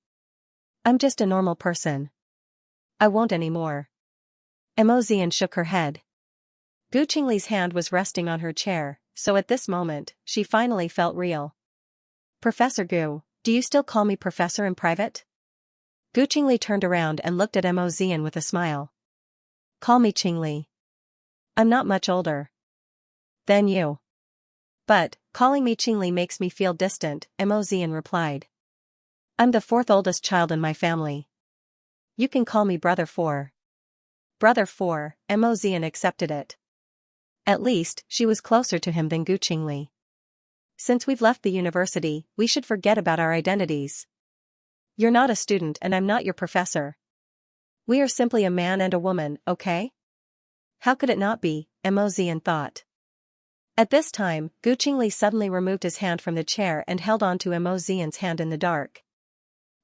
I'm just a normal person. I won't anymore. Mo Zian shook her head. Gu Qingli's hand was resting on her chair, so at this moment, she finally felt real. Professor Gu, do you still call me professor in private? Gu Qingli turned around and looked at Mo Zian with a smile. Call me Qingli. I'm not much older than you. But, calling me Qingli makes me feel distant, Mo Zian replied. I'm the 4th oldest child in my family. You can call me Brother 4. Brother 4, Mo Zian accepted it. At least, she was closer to him than Gu Qingli. Since we've left the university, we should forget about our identities. You're not a student and I'm not your professor. We are simply a man and a woman, okay? How could it not be, Mo Zian thought. At this time, Gu Qingli suddenly removed his hand from the chair and held on to Mo Zian's hand in the dark.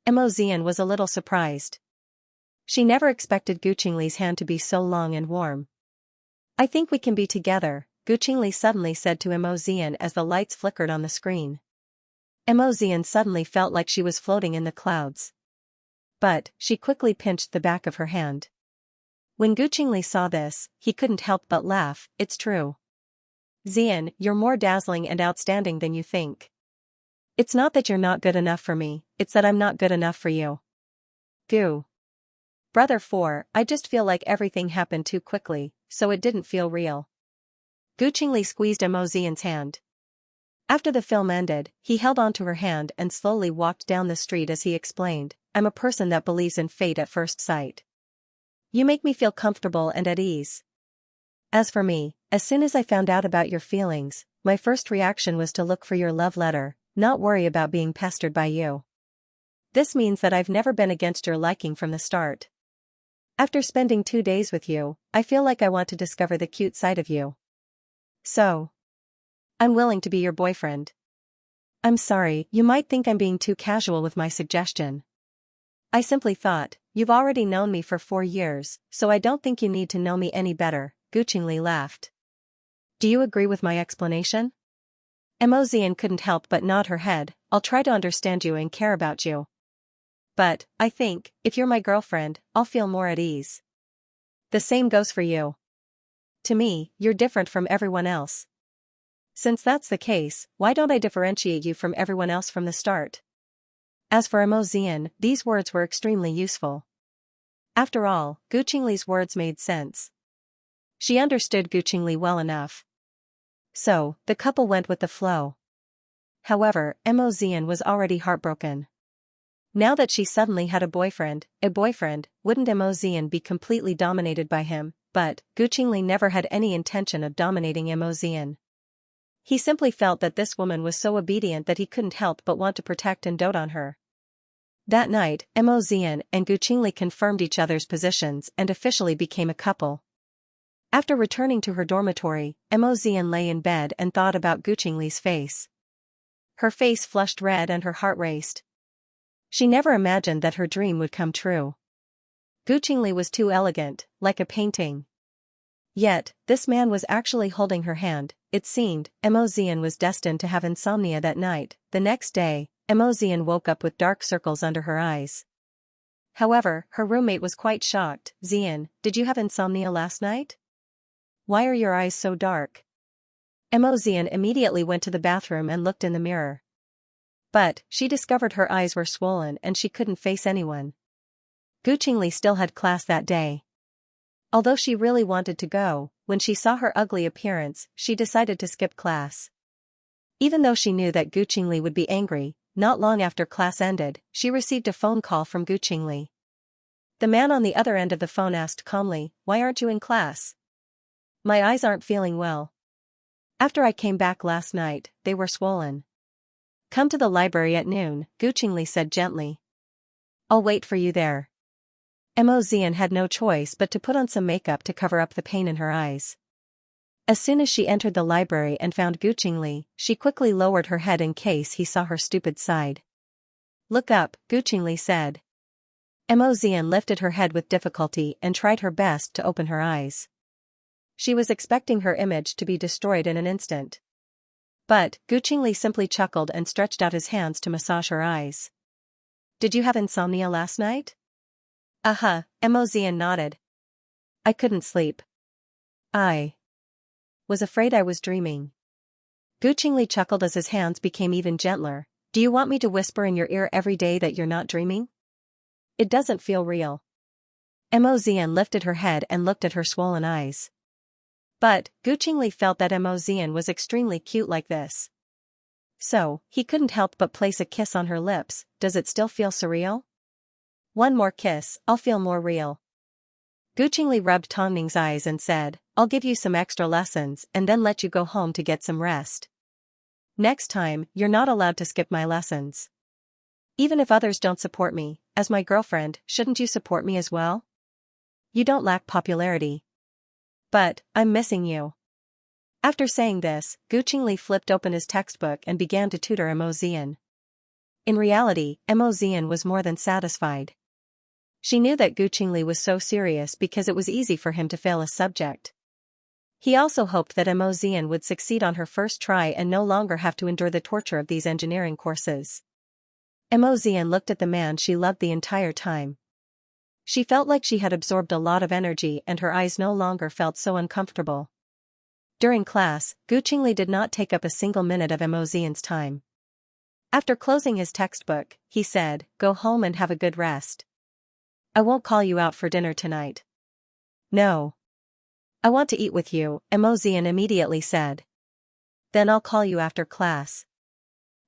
Mo Zian was a little surprised. She never expected Gu Qingli's hand to be so long and warm. I think we can be together, Gu Qingli suddenly said to Mo Zian as the lights flickered on the screen. Mo Zian suddenly felt like she was floating in the clouds. but she quickly pinched the back of her hand. When Gu Qingli saw this, he couldn't help but laugh. It's true. Xian, you're more dazzling and outstanding than you think. It's not that you're not good enough for me, it's that I'm not good enough for you. Gu. Brother 4, I just feel like everything happened too quickly, so it didn't feel real. Gu Qingli squeezed Mo Xian's hand. After the film ended, he held onto her hand and slowly walked down the street as he explained, I'm a person that believes in fate at first sight. You make me feel comfortable and at ease. As for me, as soon as I found out about your feelings, my first reaction was to look for your love letter, not worry about being pestered by you. This means that I've never been against your liking from the start. After spending 2 days with you, I feel like I want to discover the cute side of you. So, I'm willing to be your boyfriend. I'm sorry, you might think I'm being too casual with my suggestion. I simply thought, you've already known me for 4 years, so I don't think you need to know me any better, Gu Qingli laughed. Do you agree with my explanation? Mo Xian couldn't help but nod her head, I'll try to understand you and care about you. But, I think, if you're my girlfriend, I'll feel more at ease. The same goes for you. To me, you're different from everyone else. Since that's the case, why don't I differentiate you from everyone else from the start? As for Mo Xian, these words were extremely useful. After all, Gu Qingli's words made sense. She understood Gu Qingli well enough. So, the couple went with the flow. However, Mo Xian was already heartbroken. Now that she suddenly had a boyfriend, wouldn't Mo Xian be completely dominated by him? But, Gu Qingli never had any intention of dominating Mo Xian. He simply felt that this woman was so obedient that he couldn't help but want to protect and dote on her. That night, Mo Xian and Gu Qingli confirmed each other's positions and officially became a couple. After returning to her dormitory, Mo Xian lay in bed and thought about Gu Qingli's face. Her face flushed red and her heart raced. She never imagined that her dream would come true. Gu Qingli was too elegant, like a painting. Yet, this man was actually holding her hand. It seemed, Mo Xian was destined to have insomnia that night. The next day, Mo Xian woke up with dark circles under her eyes. However, her roommate was quite shocked. Xian, did you have insomnia last night? Why are your eyes so dark? Mo Xian immediately went to the bathroom and looked in the mirror. But, she discovered her eyes were swollen and she couldn't face anyone. Gu Qingli still had class that day. Although she really wanted to go, when she saw her ugly appearance, she decided to skip class. Even though she knew that Gu Qingli would be angry, not long after class ended, she received a phone call from Gu Qingli. The man on the other end of the phone asked calmly, why aren't you in class? My eyes aren't feeling well. After I came back last night, they were swollen. Come to the library at noon, Gu Qingli said gently. I'll wait for you there. Mo Xian had no choice but to put on some makeup to cover up the pain in her eyes. As soon as she entered the library and found Gu Qingli, she quickly lowered her head in case he saw her stupid side. Look up, Gu Qingli said. Mo Xian lifted her head with difficulty and tried her best to open her eyes. She was expecting her image to be destroyed in an instant. But, Gu Qingli simply chuckled and stretched out his hands to massage her eyes. Did you have insomnia last night? Mo Xian nodded. I couldn't sleep. I was afraid I was dreaming. Gu Qingli chuckled as his hands became even gentler. Do you want me to whisper in your ear every day that you're not dreaming? It doesn't feel real. Mo Xian lifted her head and looked at her swollen eyes. But, Gu Qingli felt that Mo Xian was extremely cute like this. So, he couldn't help but place a kiss on her lips. Does it still feel surreal? One more kiss, I'll feel more real. Gu Qingli rubbed Tong Ning's eyes and said, I'll give you some extra lessons and then let you go home to get some rest. Next time, you're not allowed to skip my lessons. Even if others don't support me, as my girlfriend, shouldn't you support me as well? You don't lack popularity. But, I'm missing you. After saying this, Gu Qingli flipped open his textbook and began to tutor Mo Xian. In reality, Mo Xian was more than satisfied. She knew that Gu Qingli was so serious because it was easy for him to fail a subject. He also hoped that Mo Xian would succeed on her first try and no longer have to endure the torture of these engineering courses. Emozian looked at the man she loved the entire time. She felt like she had absorbed a lot of energy and her eyes no longer felt so uncomfortable. During class, Gu Qingli did not take up a single minute of Emozian's time. After closing his textbook, he said, "Go home and have a good rest. I won't call you out for dinner tonight." "No. I want to eat with you," Emozian immediately said. "Then I'll call you after class."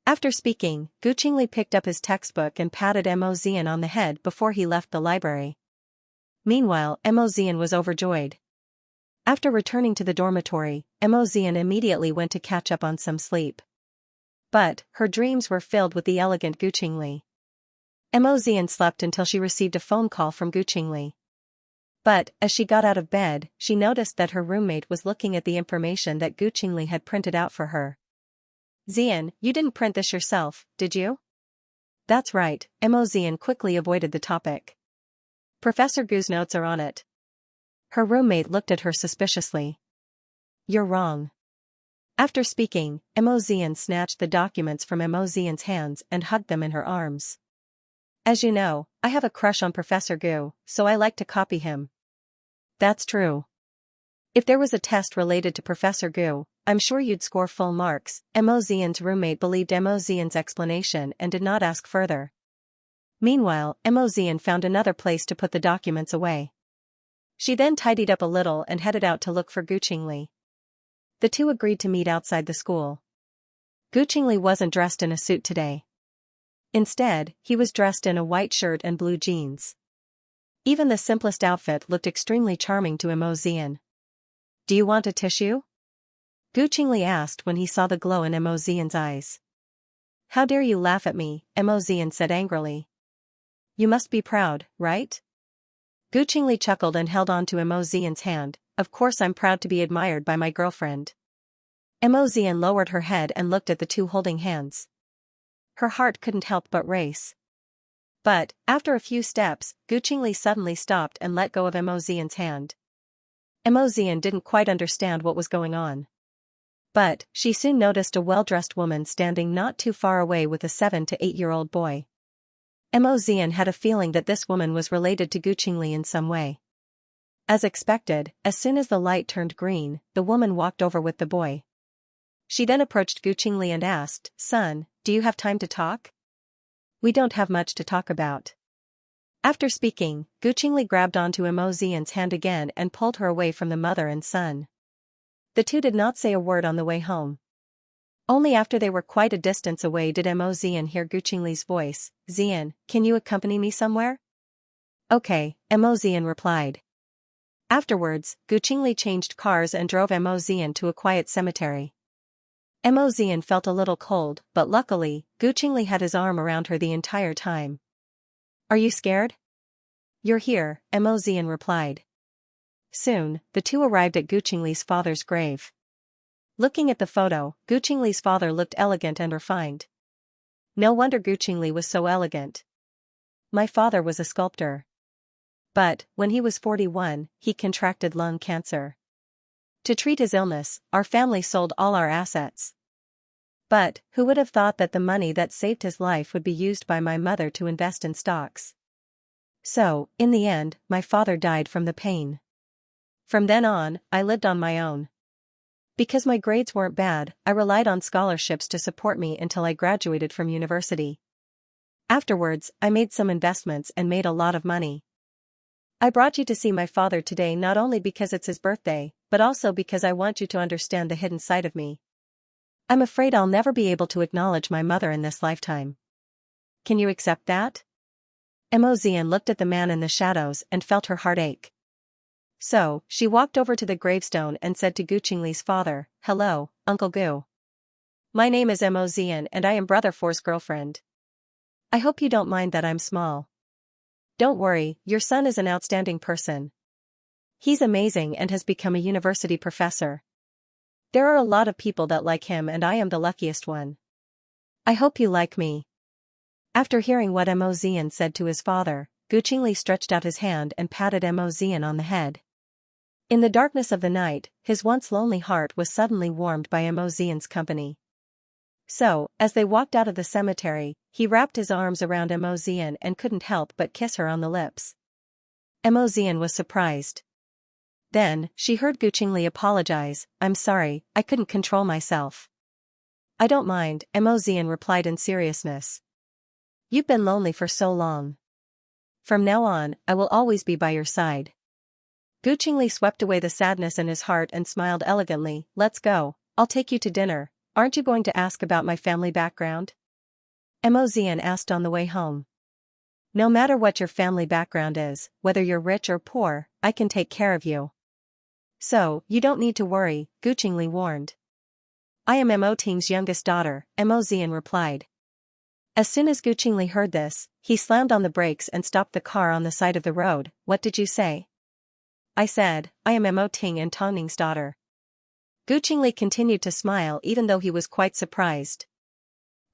After speaking, Gu Qingli picked up his textbook and patted Emozian on the head before he left the library. Meanwhile, Emozian was overjoyed. After returning to the dormitory, Emozian immediately went to catch up on some sleep. But her dreams were filled with the elegant Gu Qingli. Emozian slept until she received a phone call from Gu Qingli. But, as she got out of bed, she noticed that her roommate was looking at the information that Gu Qingli had printed out for her. "Xian, you didn't print this yourself, did you?" "That's right," Emozian quickly avoided the topic. "Professor Gu's notes are on it." Her roommate looked at her suspiciously. "You're wrong." After speaking, Emozian snatched the documents from Emozian's hands and hugged them in her arms. "As you know, I have a crush on Professor Gu, so I like to copy him." "That's true. If there was a test related to Professor Gu, I'm sure you'd score full marks." Emozian's roommate believed Emozian's explanation and did not ask further. Meanwhile, Emozian found another place to put the documents away. She then tidied up a little and headed out to look for Gu Qingli. The two agreed to meet outside the school. Gu Qingli wasn't dressed in a suit today. Instead, he was dressed in a white shirt and blue jeans. Even the simplest outfit looked extremely charming to Emozian. "Do you want a tissue?" Gu Qingli asked when he saw the glow in Emozian's eyes. "How dare you laugh at me," Emozian said angrily. "You must be proud, right?" Gu Qingli chuckled and held on to Emozian's hand. "Of course I'm proud to be admired by my girlfriend." Emozian lowered her head and looked at the two holding hands. Her heart couldn't help but race. But, after a few steps, Gu Qingli suddenly stopped and let go of Emozian's hand. Emozian didn't quite understand what was going on. But, she soon noticed a well-dressed woman standing not too far away with a 7 to 8-year-old boy. Emozian had a feeling that this woman was related to Gu Qingli in some way. As expected, as soon as the light turned green, the woman walked over with the boy. She then approached Gu Qingli and asked, "Son, do you have time to talk?" "We don't have much to talk about." After speaking, Gu Qingli grabbed onto Emozian's hand again and pulled her away from the mother and son. The two did not say a word on the way home. Only after they were quite a distance away did Emozian hear Gu Qingli's voice. "Xian, can you accompany me somewhere?" "Okay," Emozian replied. Afterwards, Gu Qingli changed cars and drove Emozian to a quiet cemetery. Emozian felt a little cold, but luckily, Gu Qingli had his arm around her the entire time. "Are you scared?" "You're here," Emozian replied. Soon, the two arrived at Gu Qingli's father's grave. Looking at the photo, Gu Qingli's father looked elegant and refined. No wonder Gu Qingli was so elegant. "My father was a sculptor. But, when he was 41, he contracted lung cancer. To treat his illness, our family sold all our assets. But, who would have thought that the money that saved his life would be used by my mother to invest in stocks? So, in the end, my father died from the pain. From then on, I lived on my own. Because my grades weren't bad, I relied on scholarships to support me until I graduated from university. Afterwards, I made some investments and made a lot of money. I brought you to see my father today not only because it's his birthday, but also because I want you to understand the hidden side of me. I'm afraid I'll never be able to acknowledge my mother in this lifetime. Can you accept that?" Emozian looked at the man in the shadows and felt her heart ache. So, she walked over to the gravestone and said to Gu Qingli's father, "Hello, Uncle Gu. My name is Emozian and I am Brother Four's girlfriend. I hope you don't mind that I'm small. Don't worry, your son is an outstanding person. He's amazing and has become a university professor. There are a lot of people that like him and I am the luckiest one. I hope you like me." After hearing what Emozian said to his father, Gu Qingli stretched out his hand and patted Emozian on the head. In the darkness of the night, his once lonely heart was suddenly warmed by Emozian's company. So, as they walked out of the cemetery, he wrapped his arms around Emozian and couldn't help but kiss her on the lips. Emozian was surprised. Then, she heard Guqingli apologize, "I'm sorry, I couldn't control myself." "I don't mind," Emozian replied in seriousness. "You've been lonely for so long. From now on, I will always be by your side." Guqingli swept away the sadness in his heart and smiled elegantly. "Let's go, I'll take you to dinner. Aren't you going to ask about my family background?" Emozian asked on the way home. "No matter what your family background is, whether you're rich or poor, I can take care of you. So, you don't need to worry," Guqingli warned. "I am Emoting's youngest daughter," Emozian replied. As soon as Guqingli heard this, he slammed on the brakes and stopped the car on the side of the road. "What did you say?" "I said, I am Emoting and Tongning's daughter." Guqingli continued to smile even though he was quite surprised.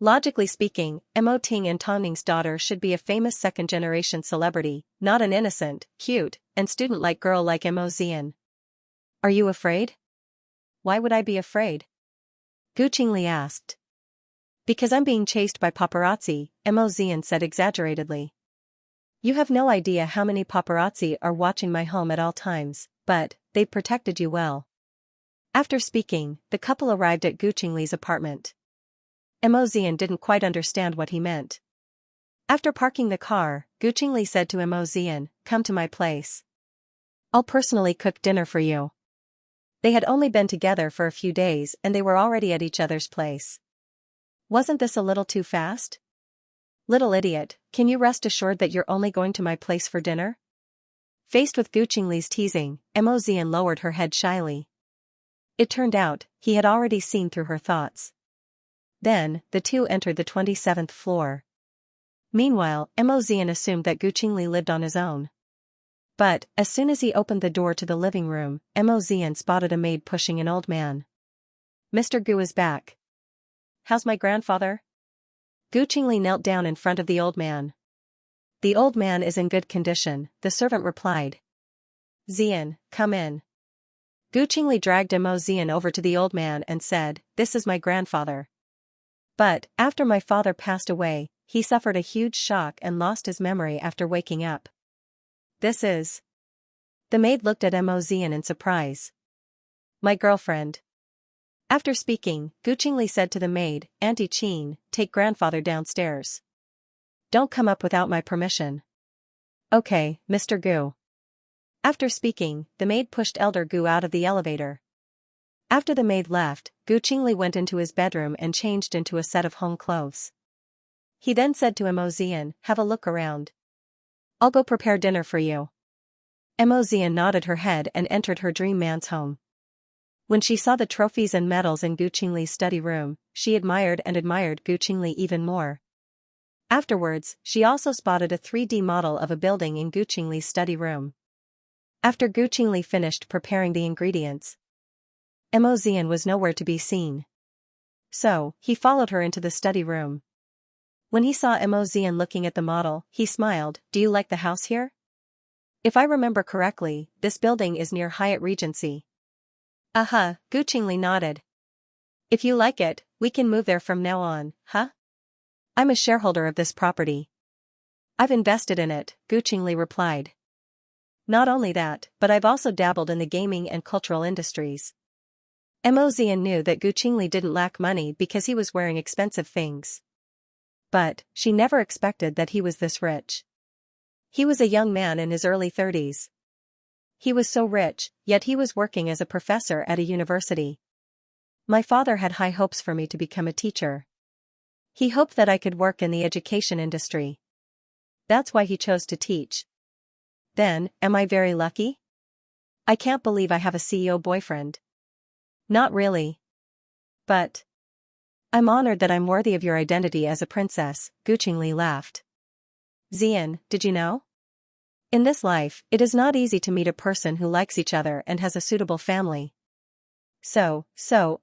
Logically speaking, Emoting and Tongning's daughter should be a famous second-generation celebrity, not an innocent, cute, and student-like girl like Emozian. "Are you afraid?" "Why would I be afraid?" Guqingli asked. "Because I'm being chased by paparazzi," Emozian said exaggeratedly. "You have no idea how many paparazzi are watching my home at all times, but they've protected you well." After speaking, the couple arrived at Guqingli's apartment. Emozian didn't quite understand what he meant. After parking the car, Guqingli said to Emozian, "Come to my place. I'll personally cook dinner for you." They had only been together for a few days and they were already at each other's place. Wasn't this a little too fast? "Little idiot, can you rest assured that you're only going to my place for dinner?" Faced with Guqingli's teasing, Emozian lowered her head shyly. It turned out, he had already seen through her thoughts. Then, the two entered the 27th floor. Meanwhile, Emozian assumed that Guqingli lived on his own. But, as soon as he opened the door to the living room, Emozian spotted a maid pushing an old man. "Mr. Gu is back. How's my grandfather?" Guqingli knelt down in front of the old man. "The old man is in good condition," the servant replied. "Zian, come in." Guqingli dragged Emozian over to the old man and said, "This is my grandfather. But, after my father passed away, he suffered a huge shock and lost his memory after waking up. This is..." The maid looked at Emozian in surprise. "My girlfriend." After speaking, Guqingli said to the maid, "Auntie Qin, take grandfather downstairs. Don't come up without my permission." "Okay, Mr. Gu." After speaking, the maid pushed Elder Gu out of the elevator. After the maid left, Guqingli went into his bedroom and changed into a set of home clothes. He then said to Emozian, "Have a look around. I'll go prepare dinner for you." Emozian nodded her head and entered her dream man's home. When she saw the trophies and medals in Guqingli's study room, she admired Guqingli even more. Afterwards, she also spotted a 3D model of a building in Guqingli's study room. After Guqingli finished preparing the ingredients, Emozian was nowhere to be seen. So, he followed her into the study room. When he saw Emozian looking at the model, he smiled, "Do you like the house here? If I remember correctly, this building is near Hyatt Regency." Guqingli nodded. "If you like it, we can move there from now on, huh? I'm a shareholder of this property." "I've invested in it," Guqingli replied. "Not only that, but I've also dabbled in the gaming and cultural industries." Emozian knew that Guqingli didn't lack money because he was wearing expensive things. But, she never expected that he was this rich. He was a young man in his early 30s. He was so rich, yet he was working as a professor at a university. "My father had high hopes for me to become a teacher. He hoped that I could work in the education industry. That's why he chose to teach. Then, am I very lucky? I can't believe I have a CEO boyfriend." "Not really. But I'm honored that I'm worthy of your identity as a princess," Guqingli laughed. "Zian, did you know? In this life, it is not easy to meet a person who likes each other and has a suitable family. So,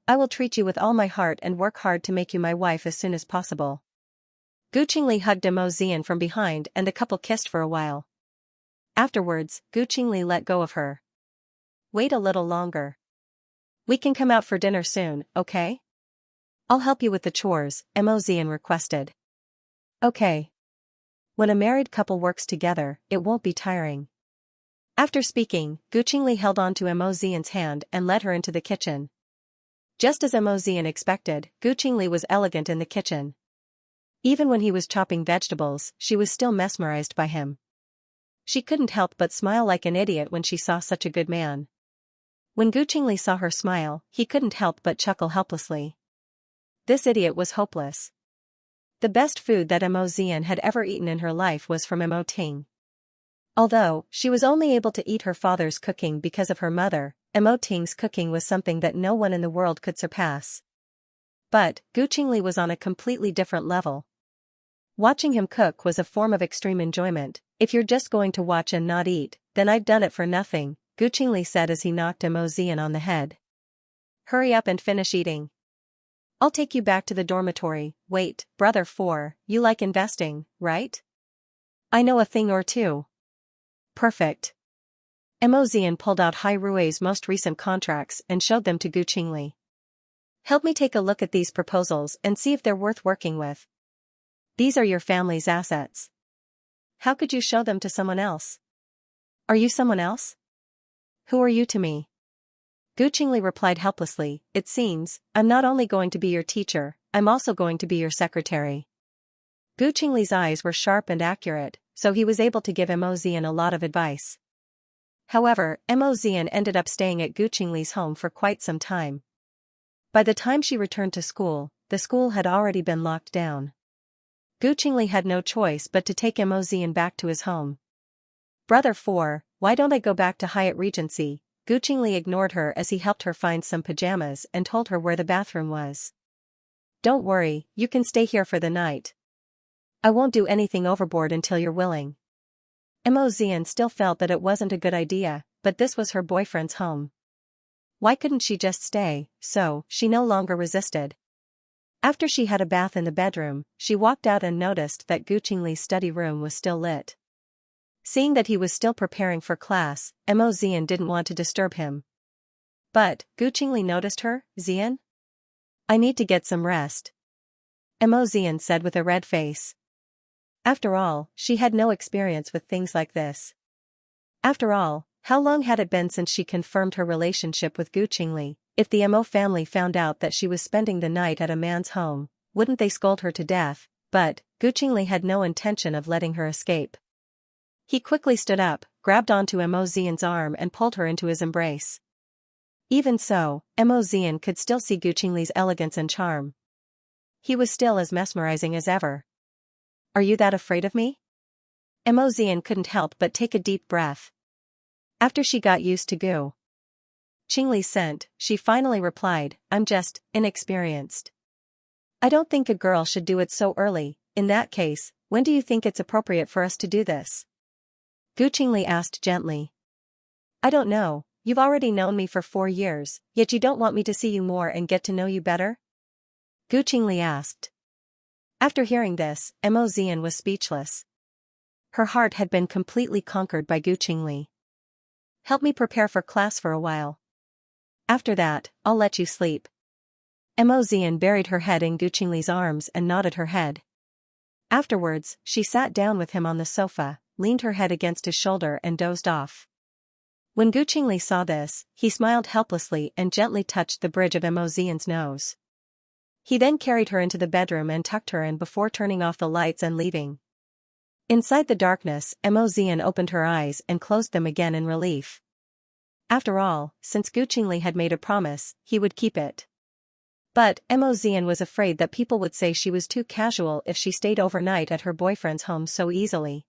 I will treat you with all my heart and work hard to make you my wife as soon as possible." Guqingli hugged Emozian from behind and the couple kissed for a while. Afterwards, Guqingli let go of her. "Wait a little longer. We can come out for dinner soon, okay?" I'll help you with the chores, Mo Xian requested. Okay. When a married couple works together, it won't be tiring. After speaking, Gu Qingli held on to Mo Xian's hand and led her into the kitchen. Just as Mo Xian expected, Gu Qingli was elegant in the kitchen. Even when he was chopping vegetables, she was still mesmerized by him. She couldn't help but smile like an idiot when she saw such a good man. When Gu Qingli saw her smile, he couldn't help but chuckle helplessly. This idiot was hopeless. The best food that Mo Xian had ever eaten in her life was from Mo Ting. Although she was only able to eat her father's cooking because of her mother, Mo Ting's cooking was something that no one in the world could surpass. But Gu Qingli was on a completely different level. Watching him cook was a form of extreme enjoyment. If you're just going to watch and not eat, then I've done it for nothing, Gu Qingli said as he knocked Mo Xian on the head. Hurry up and finish eating. I'll take you back to the dormitory. Wait, brother 4, you like investing, right? I know a thing or two. Perfect. Mo Xian pulled out Hai Rui's most recent contracts and showed them to Gu Qingli. Help me take a look at these proposals and see if they're worth working with. These are your family's assets. How could you show them to someone else? Are you someone else? Who are you to me? Gu Qingli replied helplessly, it seems, I'm not only going to be your teacher, I'm also going to be your secretary. Gu Qingli's eyes were sharp and accurate, so he was able to give Mo Xian a lot of advice. However, Mo Xian ended up staying at Gu Qingli's home for quite some time. By the time she returned to school, the school had already been locked down. Gu Qingli had no choice but to take Mo Xian back to his home. Brother 4, why don't I go back to Hyatt Regency? Gu Qingli ignored her as he helped her find some pajamas and told her where the bathroom was. Don't worry, you can stay here for the night. I won't do anything overboard until you're willing. Mo Xian still felt that it wasn't a good idea, but this was her boyfriend's home. Why couldn't she just stay? So, she no longer resisted. After she had a bath in the bedroom, she walked out and noticed that Gu Qingli's study room was still lit. Seeing that he was still preparing for class, Mo Xian didn't want to disturb him. But, Gu Qingli noticed her. Xian? I need to get some rest. Mo Xian said with a red face. After all, she had no experience with things like this. After all, how long had it been since she confirmed her relationship with Gu Qingli? If the Mo family found out that she was spending the night at a man's home, wouldn't they scold her to death? But, Gu Qingli had no intention of letting her escape. He quickly stood up, grabbed onto Mo Xian's arm and pulled her into his embrace. Even so, Mo Xian could still see Gu Qingli's elegance and charm. He was still as mesmerizing as ever. Are you that afraid of me? Mo Xian couldn't help but take a deep breath. After she got used to Gu Qingli's scent, she finally replied, I'm just inexperienced. I don't think a girl should do it so early. In that case, when do you think it's appropriate for us to do this? Gu Qingli asked gently. I don't know, you've already known me for 4 years, yet you don't want me to see you more and get to know you better? Gu Qingli asked. After hearing this, Mo Xian was speechless. Her heart had been completely conquered by Gu Qingli. Help me prepare for class for a while. After that, I'll let you sleep. Mo Xian buried her head in Gu Qingli's arms and nodded her head. Afterwards, she sat down with him on the sofa, leaned her head against his shoulder and dozed off. When Gu Qingli saw this, he smiled helplessly and gently touched the bridge of Mo Xian's nose. He then carried her into the bedroom and tucked her in before turning off the lights and leaving. Inside the darkness, Mo Xian opened her eyes and closed them again in relief. After all, since Gu Qingli had made a promise, he would keep it. But Mo Xian was afraid that people would say she was too casual if she stayed overnight at her boyfriend's home so easily.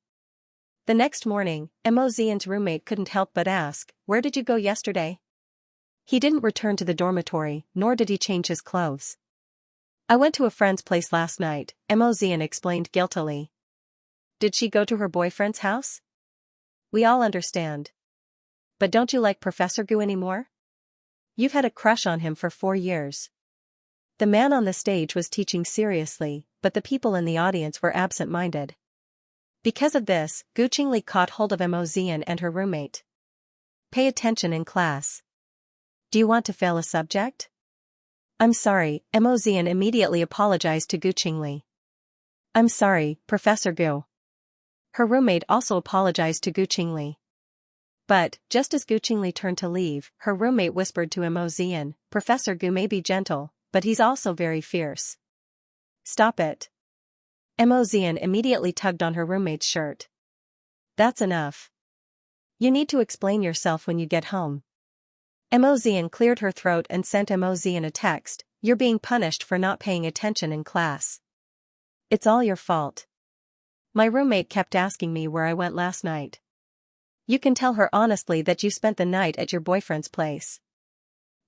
The next morning, Mo Xian's roommate couldn't help but ask, where did you go yesterday? He didn't return to the dormitory, nor did he change his clothes. I went to a friend's place last night, Mo Xian explained guiltily. Did she go to her boyfriend's house? We all understand. But don't you like Professor Gu anymore? You've had a crush on him for 4 years. The man on the stage was teaching seriously, but the people in the audience were absent-minded. Because of this, Gu Qingli caught hold of Mo Xian and her roommate. Pay attention in class. Do you want to fail a subject? I'm sorry, Mo Xian immediately apologized to Gu Qingli. I'm sorry, Professor Gu. Her roommate also apologized to Gu Qingli. But, just as Gu Qingli turned to leave, her roommate whispered to Mo Xian, Professor Gu may be gentle, but he's also very fierce. Stop it. Mo Xian immediately tugged on her roommate's shirt. That's enough. You need to explain yourself when you get home. Mo Xian cleared her throat and sent Mo Xian a text, you're being punished for not paying attention in class. It's all your fault. My roommate kept asking me where I went last night. You can tell her honestly that you spent the night at your boyfriend's place.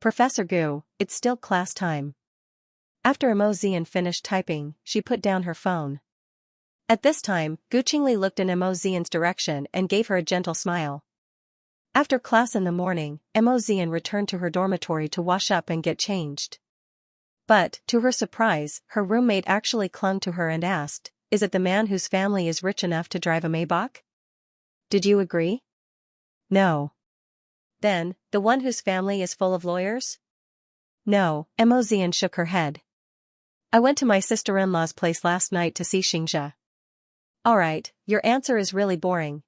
Professor Gu, it's still class time. After Mo Xian finished typing, she put down her phone. At this time, Gu Qingli looked in Mo Xian's direction and gave her a gentle smile. After class in the morning, Mo Xian returned to her dormitory to wash up and get changed. But, to her surprise, her roommate actually clung to her and asked, is it the man whose family is rich enough to drive a Maybach? Did you agree? No. Then, the one whose family is full of lawyers? No, Mo Xian shook her head. I went to my sister-in-law's place last night to see Xianxia. Alright, your answer is really boring.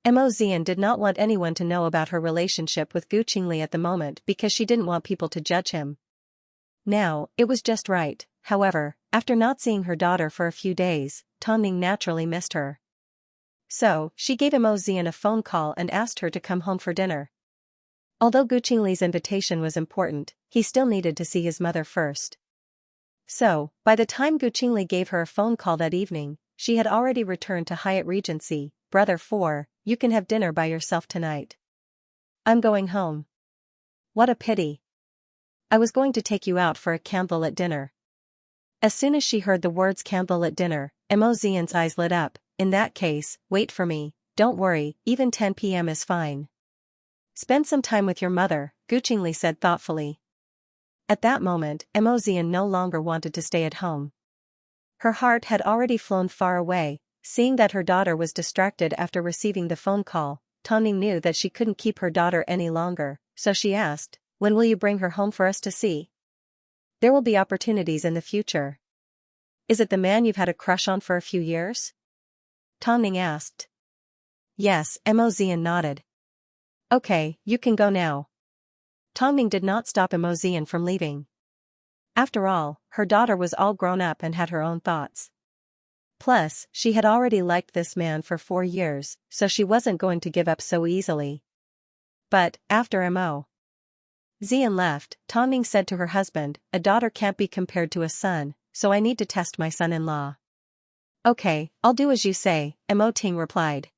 Mo Xian did not want anyone to know about her relationship with Gu Qingli at the moment because she didn't want people to judge him. Now, it was just right, however, after not seeing her daughter for a few days, Tongning naturally missed her. So, she gave Mo Xian a phone call and asked her to come home for dinner. Although Gu Qingli's invitation was important, he still needed to see his mother first. So, by the time Gu Qingli gave her a phone call that evening, she had already returned to Hyatt Regency. Brother 4, you can have dinner by yourself tonight. I'm going home. What a pity. I was going to take you out for a candlelit dinner. As soon as she heard the words candlelit dinner, Mo Xian's eyes lit up. In that case, wait for me, don't worry, even 10 p.m. is fine. Spend some time with your mother, Gu Qingli said thoughtfully. At that moment, Mo Xian no longer wanted to stay at home. Her heart had already flown far away, seeing that her daughter was distracted after receiving the phone call. Tongning knew that she couldn't keep her daughter any longer, so she asked, when will you bring her home for us to see? There will be opportunities in the future. Is it the man you've had a crush on for a few years? Tongning asked. Yes, Mo Xian nodded. Okay, you can go now. Tongning did not stop Mo Xian from leaving. After all, her daughter was all grown up and had her own thoughts. Plus, she had already liked this man for 4 years, so she wasn't going to give up so easily. But, after Mo Xian left, Tongning said to her husband, a daughter can't be compared to a son, so I need to test my son-in-law. Okay, I'll do as you say, Mo Ting replied.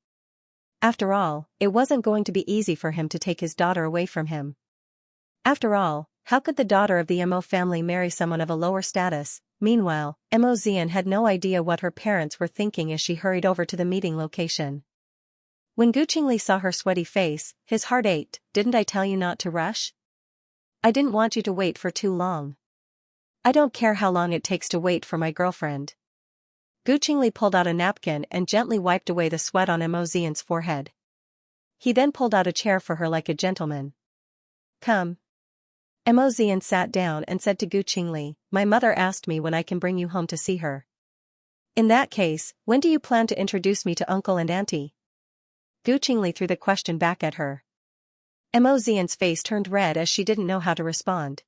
After all, it wasn't going to be easy for him to take his daughter away from him. After all, how could the daughter of the Mo family marry someone of a lower status? Meanwhile, Mo Xian had no idea what her parents were thinking as she hurried over to the meeting location. When Gu Qingli saw her sweaty face, his heart ached. Didn't I tell you not to rush? I didn't want you to wait for too long. I don't care how long it takes to wait for my girlfriend. Gu Qingli pulled out a napkin and gently wiped away the sweat on Mo Xian's forehead. He then pulled out a chair for her like a gentleman. Come. Mo Xian sat down and said to Gu Qingli, my mother asked me when I can bring you home to see her. In that case, when do you plan to introduce me to uncle and auntie? Gu Qingli threw the question back at her. Mo Xian's face turned red as she didn't know how to respond.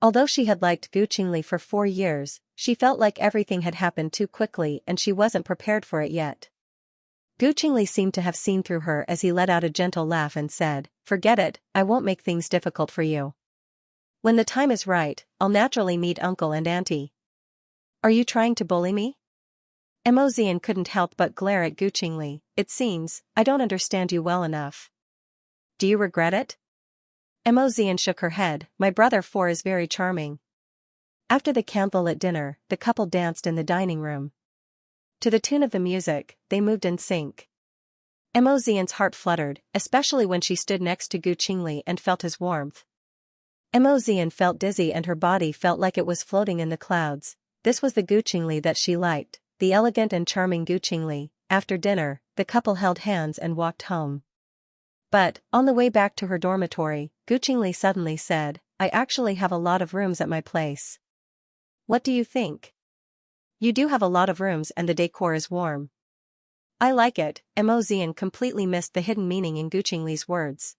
Although she had liked Gu Qingli for 4 years, she felt like everything had happened too quickly and she wasn't prepared for it yet. Gu Qingli seemed to have seen through her as he let out a gentle laugh and said, forget it, I won't make things difficult for you. When the time is right, I'll naturally meet uncle and auntie. Are you trying to bully me? Mo Xian couldn't help but glare at Gu Qingli. It seems, I don't understand you well enough. Do you regret it? Mo Xian shook her head, my brother 4 is very charming. After the candlelit dinner, the couple danced in the dining room. To the tune of the music, they moved in sync. Mo Xian's heart fluttered, especially when she stood next to Gu Qingli and felt his warmth. Mo Xian felt dizzy and her body felt like it was floating in the clouds. This was the Gu Qingli that she liked, the elegant and charming Gu Qingli. After dinner, the couple held hands and walked home. But, on the way back to her dormitory, Gu Qingli suddenly said, I actually have a lot of rooms at my place. What do you think? You do have a lot of rooms and the decor is warm. I like it. Emozian completely missed the hidden meaning in Guqingli's words.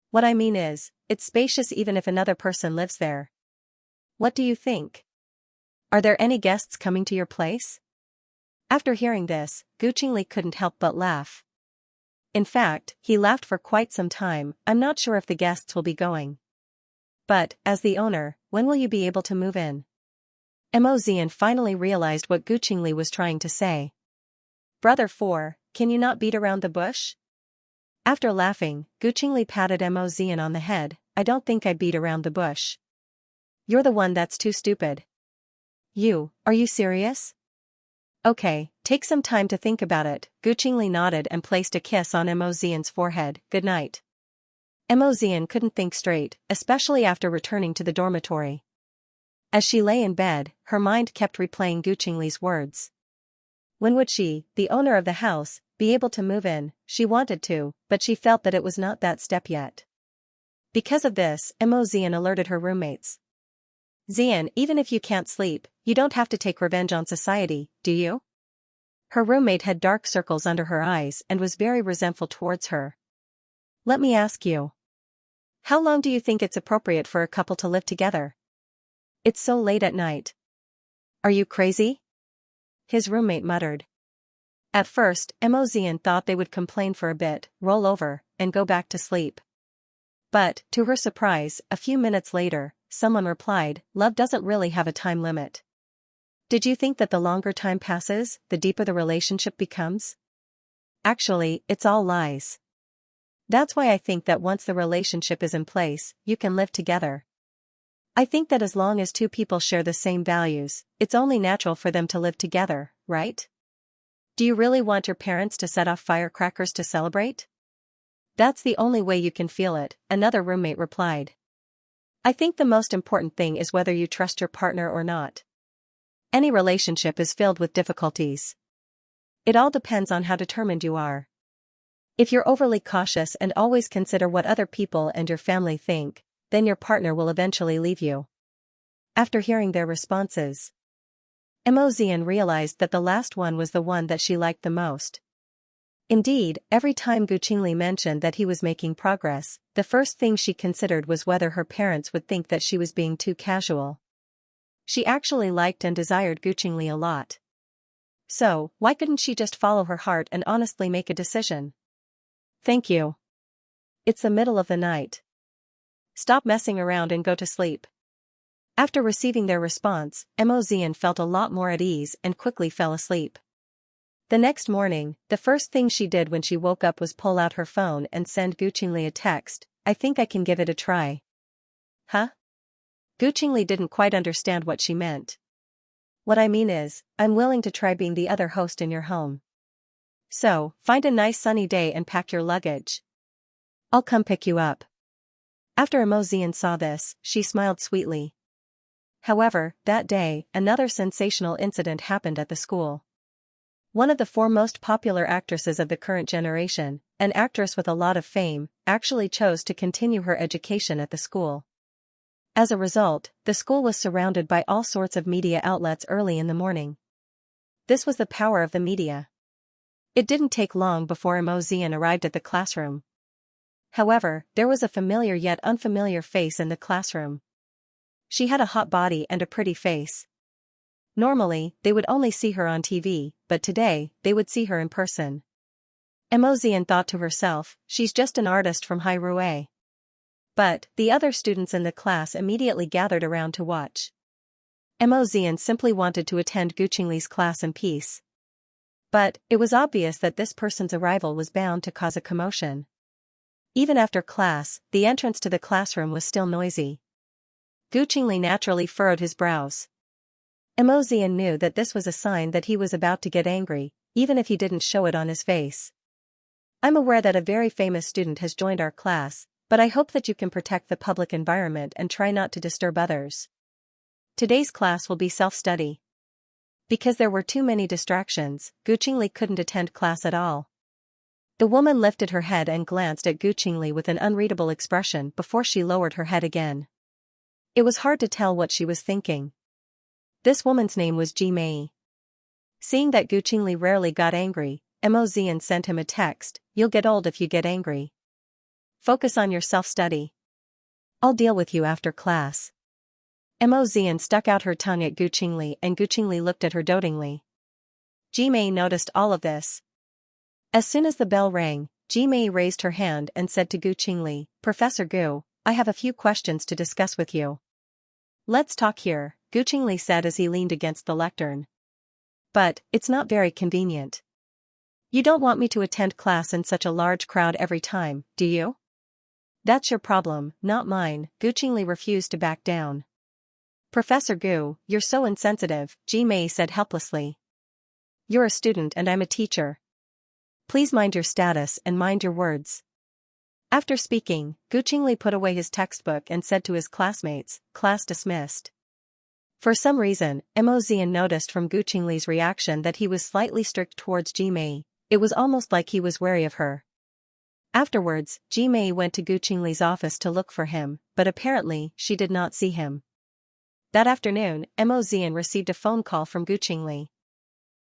What I mean is, it's spacious even if another person lives there. What do you think? Are there any guests coming to your place? After hearing this, Guqingli couldn't help but laugh. In fact, he laughed for quite some time. I'm not sure if the guests will be going. But, as the owner, when will you be able to move in? Emozian finally realized what Guqingli was trying to say. Brother 4, can you not beat around the bush? After laughing, Guqingli patted Emozian on the head. I don't think I beat around the bush. You're the one that's too stupid. Are you serious? Okay, take some time to think about it. Guqingli nodded and placed a kiss on Emozian's forehead. Good night. Emozian couldn't think straight, especially after returning to the dormitory. As she lay in bed, her mind kept replaying Guqingli's words. When would she, the owner of the house, be able to move in? She wanted to, but she felt that it was not that step yet. Because of this, Emozian alerted her roommates. Xian, even if you can't sleep, you don't have to take revenge on society, do you? Her roommate had dark circles under her eyes and was very resentful towards her. Let me ask you. How long do you think it's appropriate for a couple to live together? It's so late at night. Are you crazy? His roommate muttered. At first, Emozian thought they would complain for a bit, roll over, and go back to sleep. But, to her surprise, a few minutes later, someone replied, love doesn't really have a time limit. Did you think that the longer time passes, the deeper the relationship becomes? Actually, it's all lies. That's why I think that once the relationship is in place, you can live together. I think that as long as two people share the same values, it's only natural for them to live together, right? Do you really want your parents to set off firecrackers to celebrate? That's the only way you can feel it, another roommate replied. I think the most important thing is whether you trust your partner or not. Any relationship is filled with difficulties. It all depends on how determined you are. If you're overly cautious and always consider what other people and your family think, then your partner will eventually leave you. After hearing their responses, Emozian realized that the last one was the one that she liked the most. Indeed, every time Guqingli mentioned that he was making progress, the first thing she considered was whether her parents would think that she was being too casual. She actually liked and desired Guqingli a lot. So, why couldn't she just follow her heart and honestly make a decision? Thank you. It's the middle of the night. Stop messing around and go to sleep. After receiving their response, Emozian felt a lot more at ease and quickly fell asleep. The next morning, the first thing she did when she woke up was pull out her phone and send Guqingli a text. I think I can give it a try. Huh? Guqingli didn't quite understand what she meant. What I mean is, I'm willing to try being the other host in your home. So, find a nice sunny day and pack your luggage. I'll come pick you up. After Emozian saw this, she smiled sweetly. However, that day, another sensational incident happened at the school. One of the four most popular actresses of the current generation, an actress with a lot of fame, actually chose to continue her education at the school. As a result, the school was surrounded by all sorts of media outlets early in the morning. This was the power of the media. It didn't take long before Emozian arrived at the classroom. However, there was a familiar yet unfamiliar face in the classroom. She had a hot body and a pretty face. Normally, they would only see her on TV, but today, they would see her in person. Emozian thought to herself, she's just an artist from Hyrule. But, the other students in the class immediately gathered around to watch. Emozian simply wanted to attend Guqingli's class in peace. But, it was obvious that this person's arrival was bound to cause a commotion. Even after class, the entrance to the classroom was still noisy. Guqingli naturally furrowed his brows. Emozian knew that this was a sign that he was about to get angry, even if he didn't show it on his face. I'm aware that a very famous student has joined our class, but I hope that you can protect the public environment and try not to disturb others. Today's class will be self-study. Because there were too many distractions, Guqingli couldn't attend class at all. The woman lifted her head and glanced at Guqingli with an unreadable expression before she lowered her head again. It was hard to tell what she was thinking. This woman's name was Ji Mei. Seeing that Gu Qingli rarely got angry, Mo Zian sent him a text, "You'll get old if you get angry. Focus on your self-study. I'll deal with you after class." Mo Zian stuck out her tongue at Gu Qingli and Gu Qingli looked at her dotingly. Ji Mei noticed all of this. As soon as the bell rang, Ji Mei raised her hand and said to Gu Qingli, "Professor Gu, I have a few questions to discuss with you." "Let's talk here," Gu Qingli said as he leaned against the lectern. "But, it's not very convenient. You don't want me to attend class in such a large crowd every time, do you?" "That's your problem, not mine," Gu Qingli refused to back down. "Professor Gu, you're so insensitive," Ji Mei said helplessly. "You're a student and I'm a teacher. Please mind your status and mind your words." After speaking, Gu Qingli put away his textbook and said to his classmates, "Class dismissed." For some reason, Mo Zian noticed from Gu Qingli's reaction that he was slightly strict towards Ji Mei. It was almost like he was wary of her. Afterwards, Ji Mei went to Gu Qingli's office to look for him, but apparently, she did not see him. That afternoon, Mo Zian received a phone call from Gu Qingli.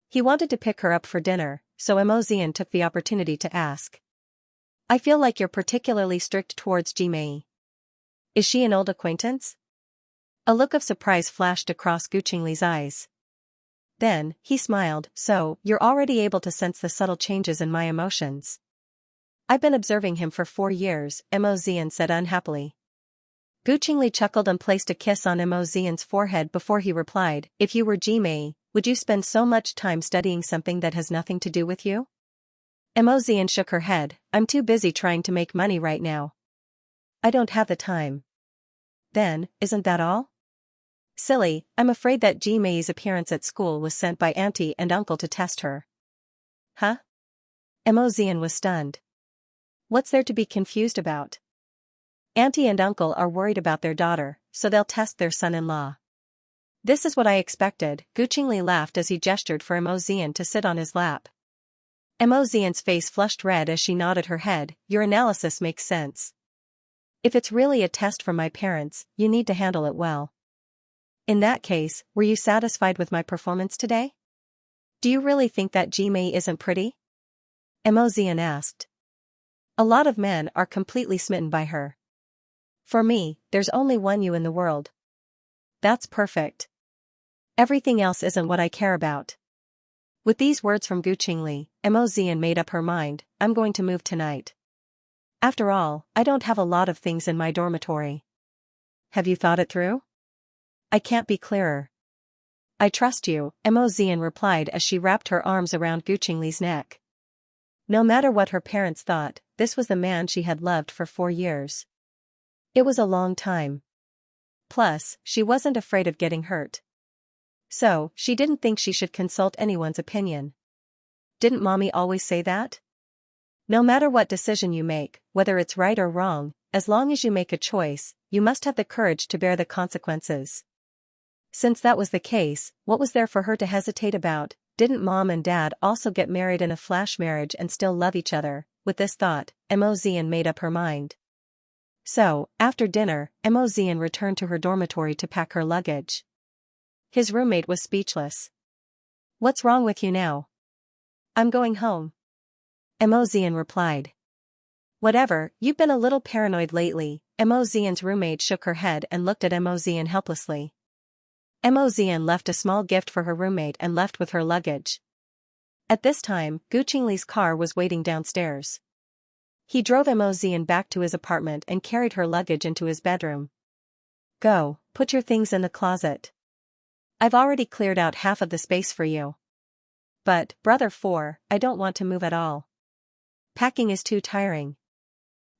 He wanted to pick her up for dinner, so Mo Zian took the opportunity to ask. "I feel like you're particularly strict towards Ji Mei. Is she an old acquaintance?" A look of surprise flashed across Gu Qingli's eyes. Then, he smiled, "So, you're already able to sense the subtle changes in my emotions." "I've been observing him for 4 years, Mo Zian said unhappily. Gu Qingli chuckled and placed a kiss on Mo Zian's forehead before he replied, "If you were Ji Mei, would you spend so much time studying something that has nothing to do with you?" Mo Zian shook her head, "I'm too busy trying to make money right now. I don't have the time." "Then, isn't that all?" "Silly, I'm afraid that Ji Mei's appearance at school was sent by auntie and uncle to test her." "Huh?" Mo Zian was stunned. "What's there to be confused about? Auntie and uncle are worried about their daughter, so they'll test their son-in-law." "This is what I expected," Gu Qingli laughed as he gestured for Mo Zian to sit on his lap. Mo Zian's face flushed red as she nodded her head, "Your analysis makes sense. If it's really a test from my parents, you need to handle it well." "In that case, were you satisfied with my performance today? Do you really think that Ji Mei isn't pretty?" Mo Zian asked. "A lot of men are completely smitten by her. For me, there's only one you in the world. That's perfect. Everything else isn't what I care about." With these words from Gu Qingli, Mo Zian made up her mind, "I'm going to move tonight. After all, I don't have a lot of things in my dormitory." "Have you thought it through?" "I can't be clearer." "I trust you," Mo Zian replied as she wrapped her arms around Gu Qingli's neck. No matter what her parents thought, this was the man she had loved for 4 years. It was a long time. Plus, she wasn't afraid of getting hurt. So, she didn't think she should consult anyone's opinion. Didn't mommy always say that? No matter what decision you make, whether it's right or wrong, as long as you make a choice, you must have the courage to bear the consequences. Since that was the case, what was there for her to hesitate about? Didn't mom and dad also get married in a flash marriage and still love each other? With this thought, Mo Zian made up her mind. So, after dinner, Mo Zian returned to her dormitory to pack her luggage. His roommate was speechless. "What's wrong with you now?" "I'm going home," Mo Zian replied. "Whatever, you've been a little paranoid lately." Mo Zian's roommate shook her head and looked at Mo Zian helplessly. Mo Zian left a small gift for her roommate and left with her luggage. At this time, Gu Qingli's car was waiting downstairs. He drove Mo Zian back to his apartment and carried her luggage into his bedroom. "Go, put your things in the closet. I've already cleared out half of the space for you." "But, brother 4, I don't want to move at all. Packing is too tiring."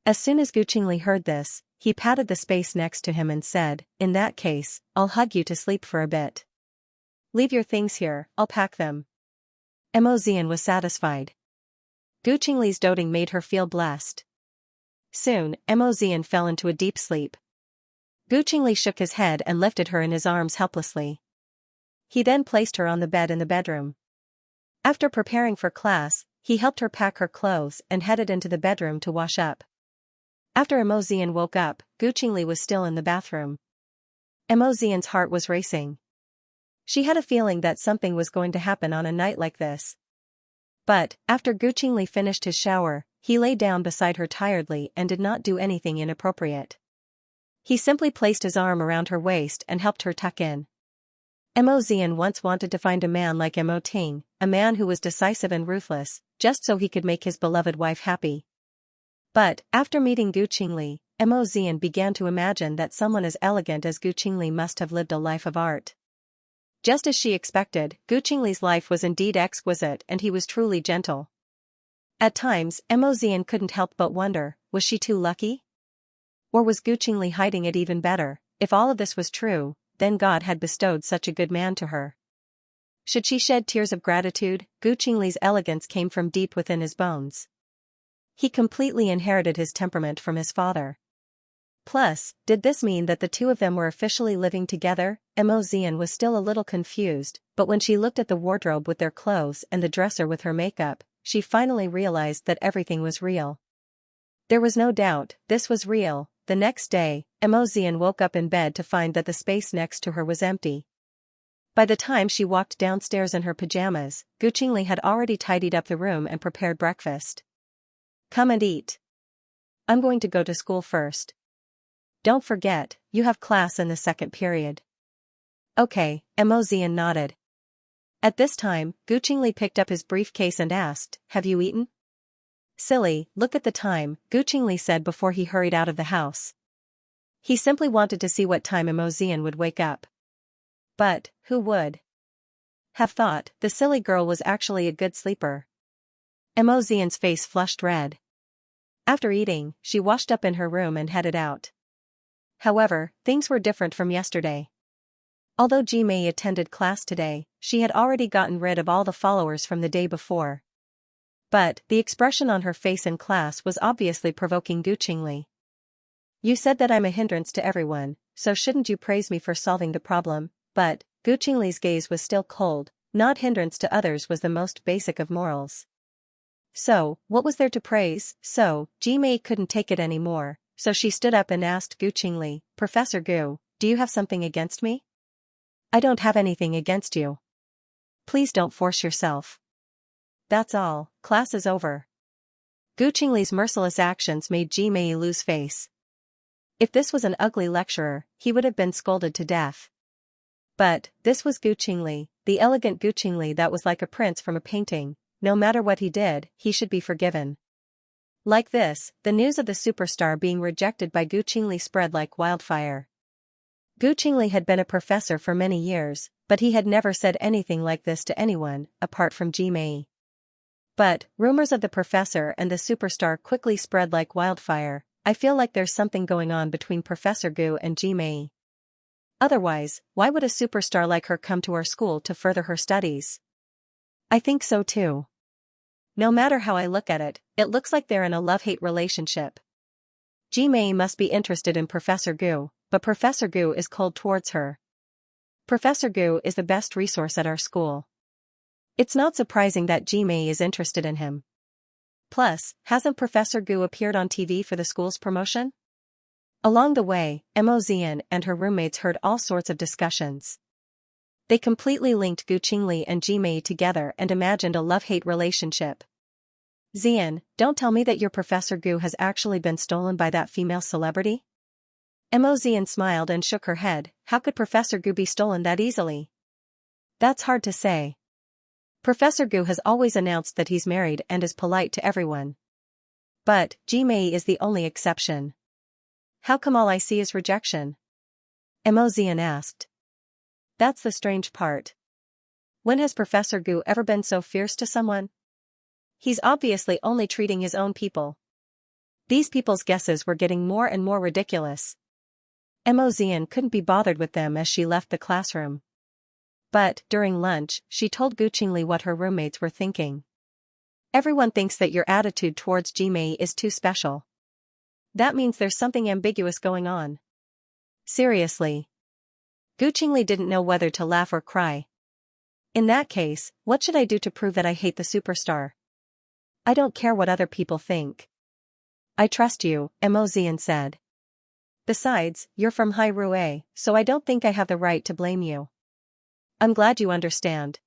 As soon as Gu Qingli heard this, he patted the space next to him and said, "In that case, I'll hug you to sleep for a bit. Leave your things here, I'll pack them." Mo Zian was satisfied. Gu Qingli's doting made her feel blessed. Soon, Mo Zian fell into a deep sleep. Gu Qingli shook his head and lifted her in his arms helplessly. He then placed her on the bed in the bedroom. After preparing for class, he helped her pack her clothes and headed into the bedroom to wash up. After Mo Zian woke up, Gu Qingli was still in the bathroom. Mo Xian's heart was racing. She had a feeling that something was going to happen on a night like this. But, after Gu Qingli finished his shower, he lay down beside her tiredly and did not do anything inappropriate. He simply placed his arm around her waist and helped her tuck in. Mo Xian once wanted to find a man like Mo Ting, a man who was decisive and ruthless, just so he could make his beloved wife happy. But, after meeting Gu Qingli, Mo Xian began to imagine that someone as elegant as Gu Qingli must have lived a life of art. Just as she expected, Gu Qingli's life was indeed exquisite and he was truly gentle. At times, Mo Xian couldn't help but wonder, was she too lucky? Or was Gu Qingli hiding it even better? If all of this was true, then God had bestowed such a good man to her. Should she shed tears of gratitude? Gu Qingli's elegance came from deep within his bones. He completely inherited his temperament from his father. Plus, did this mean that the two of them were officially living together? Mo Xian was still a little confused, but when she looked at the wardrobe with their clothes and the dresser with her makeup, she finally realized that everything was real. There was no doubt, this was real. The next day, Mo Xian woke up in bed to find that the space next to her was empty. By the time she walked downstairs in her pajamas, Gu Qingli had already tidied up the room and prepared breakfast. Come and eat. I'm going to go to school first. Don't forget, you have class in the second period. Okay, Mo Xian nodded. At this time, Gu Qingli picked up his briefcase and asked, have you eaten? Silly, look at the time, Gu Qingli said before he hurried out of the house. He simply wanted to see what time Mo Xian would wake up. But, who would have thought the silly girl was actually a good sleeper? Mo Xian's face flushed red. After eating, she washed up in her room and headed out. However, things were different from yesterday. Although Ji Mei attended class today, she had already gotten rid of all the followers from the day before. But, the expression on her face in class was obviously provoking Gu Qingli. You said that I'm a hindrance to everyone, so shouldn't you praise me for solving the problem? But, Gu Qingli's gaze was still cold, not hindrance to others was the most basic of morals. So, what was there to praise? So, Ji Mei couldn't take it anymore, so she stood up and asked Gu Qingli, Professor Gu, do you have something against me? I don't have anything against you. Please don't force yourself. That's all, class is over. Gu Qingli's merciless actions made Ji Mei lose face. If this was an ugly lecturer, he would have been scolded to death. But, this was Gu Qingli, the elegant Gu Qingli that was like a prince from a painting. No matter what he did, he should be forgiven. Like this, the news of the superstar being rejected by Gu Qingli spread like wildfire. Gu Qingli had been a professor for many years, but he had never said anything like this to anyone, apart from Ji Mei. But, rumors of the professor and the superstar quickly spread like wildfire. I feel like there's something going on between Professor Gu and Ji Mei. Otherwise, why would a superstar like her come to our school to further her studies? I think so too. No matter how I look at it, it looks like they're in a love-hate relationship. Ji Mei must be interested in Professor Gu, but Professor Gu is cold towards her. Professor Gu is the best resource at our school. It's not surprising that Ji Mei is interested in him. Plus, hasn't Professor Gu appeared on TV for the school's promotion? Along the way, Mo Xian and her roommates heard all sorts of discussions. They completely linked Gu Qingli and Ji Mei together and imagined a love-hate relationship. Xian, don't tell me that your Professor Gu has actually been stolen by that female celebrity? Mo Xian smiled and shook her head. How could Professor Gu be stolen that easily? That's hard to say. Professor Gu has always announced that he's married and is polite to everyone. But, Ji Mei is the only exception. How come all I see is rejection? Mo Xian asked. That's the strange part. When has Professor Gu ever been so fierce to someone? He's obviously only treating his own people. These people's guesses were getting more and more ridiculous. Mo Xian couldn't be bothered with them as she left the classroom. But, during lunch, she told Gu Qingli what her roommates were thinking. Everyone thinks that your attitude towards Ji Mei is too special. That means there's something ambiguous going on. Seriously. Gu Qingli didn't know whether to laugh or cry. In that case, what should I do to prove that I hate the superstar? I don't care what other people think. I trust you, Mo Xian said. Besides, you're from Hyrule, so I don't think I have the right to blame you. I'm glad you understand.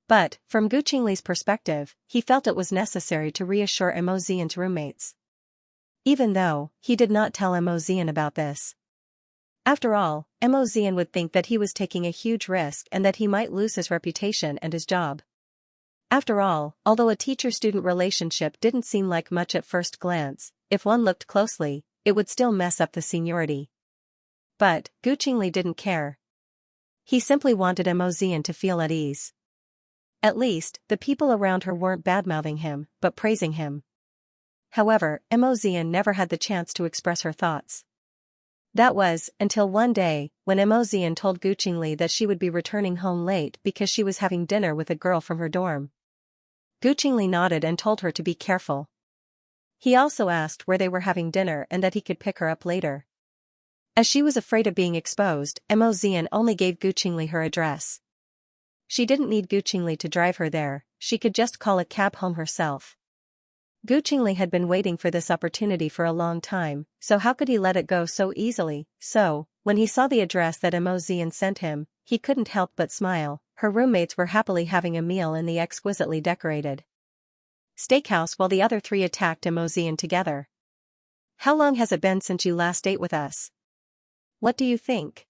But, from Gu Qingli's perspective, he felt it was necessary to reassure Mo Xian's roommates. Even though, he did not tell Mo Xian about this. After all, Mo Xian would think that he was taking a huge risk and that he might lose his reputation and his job. After all, although a teacher-student relationship didn't seem like much at first glance, if one looked closely, it would still mess up the seniority. But, Gu Qingli didn't care. He simply wanted Mo Xian to feel at ease. At least, the people around her weren't badmouthing him, but praising him. However, Mo Xian never had the chance to express her thoughts. That was, until one day, when Mo Xian told Gu Qingli that she would be returning home late because she was having dinner with a girl from her dorm. Gu Qingli nodded and told her to be careful. He also asked where they were having dinner and that he could pick her up later. As she was afraid of being exposed, Mo Xian only gave Gu Qingli her address. She didn't need Gu Qingli to drive her there, she could just call a cab home herself. Gu Qingli had been waiting for this opportunity for a long time, so how could he let it go so easily? So, when he saw the address that Mo Xian sent him, he couldn't help but smile. Her roommates were happily having a meal in the exquisitely decorated steakhouse while the other three attacked Mo Xian together. How long has it been since you last ate with us? What do you think?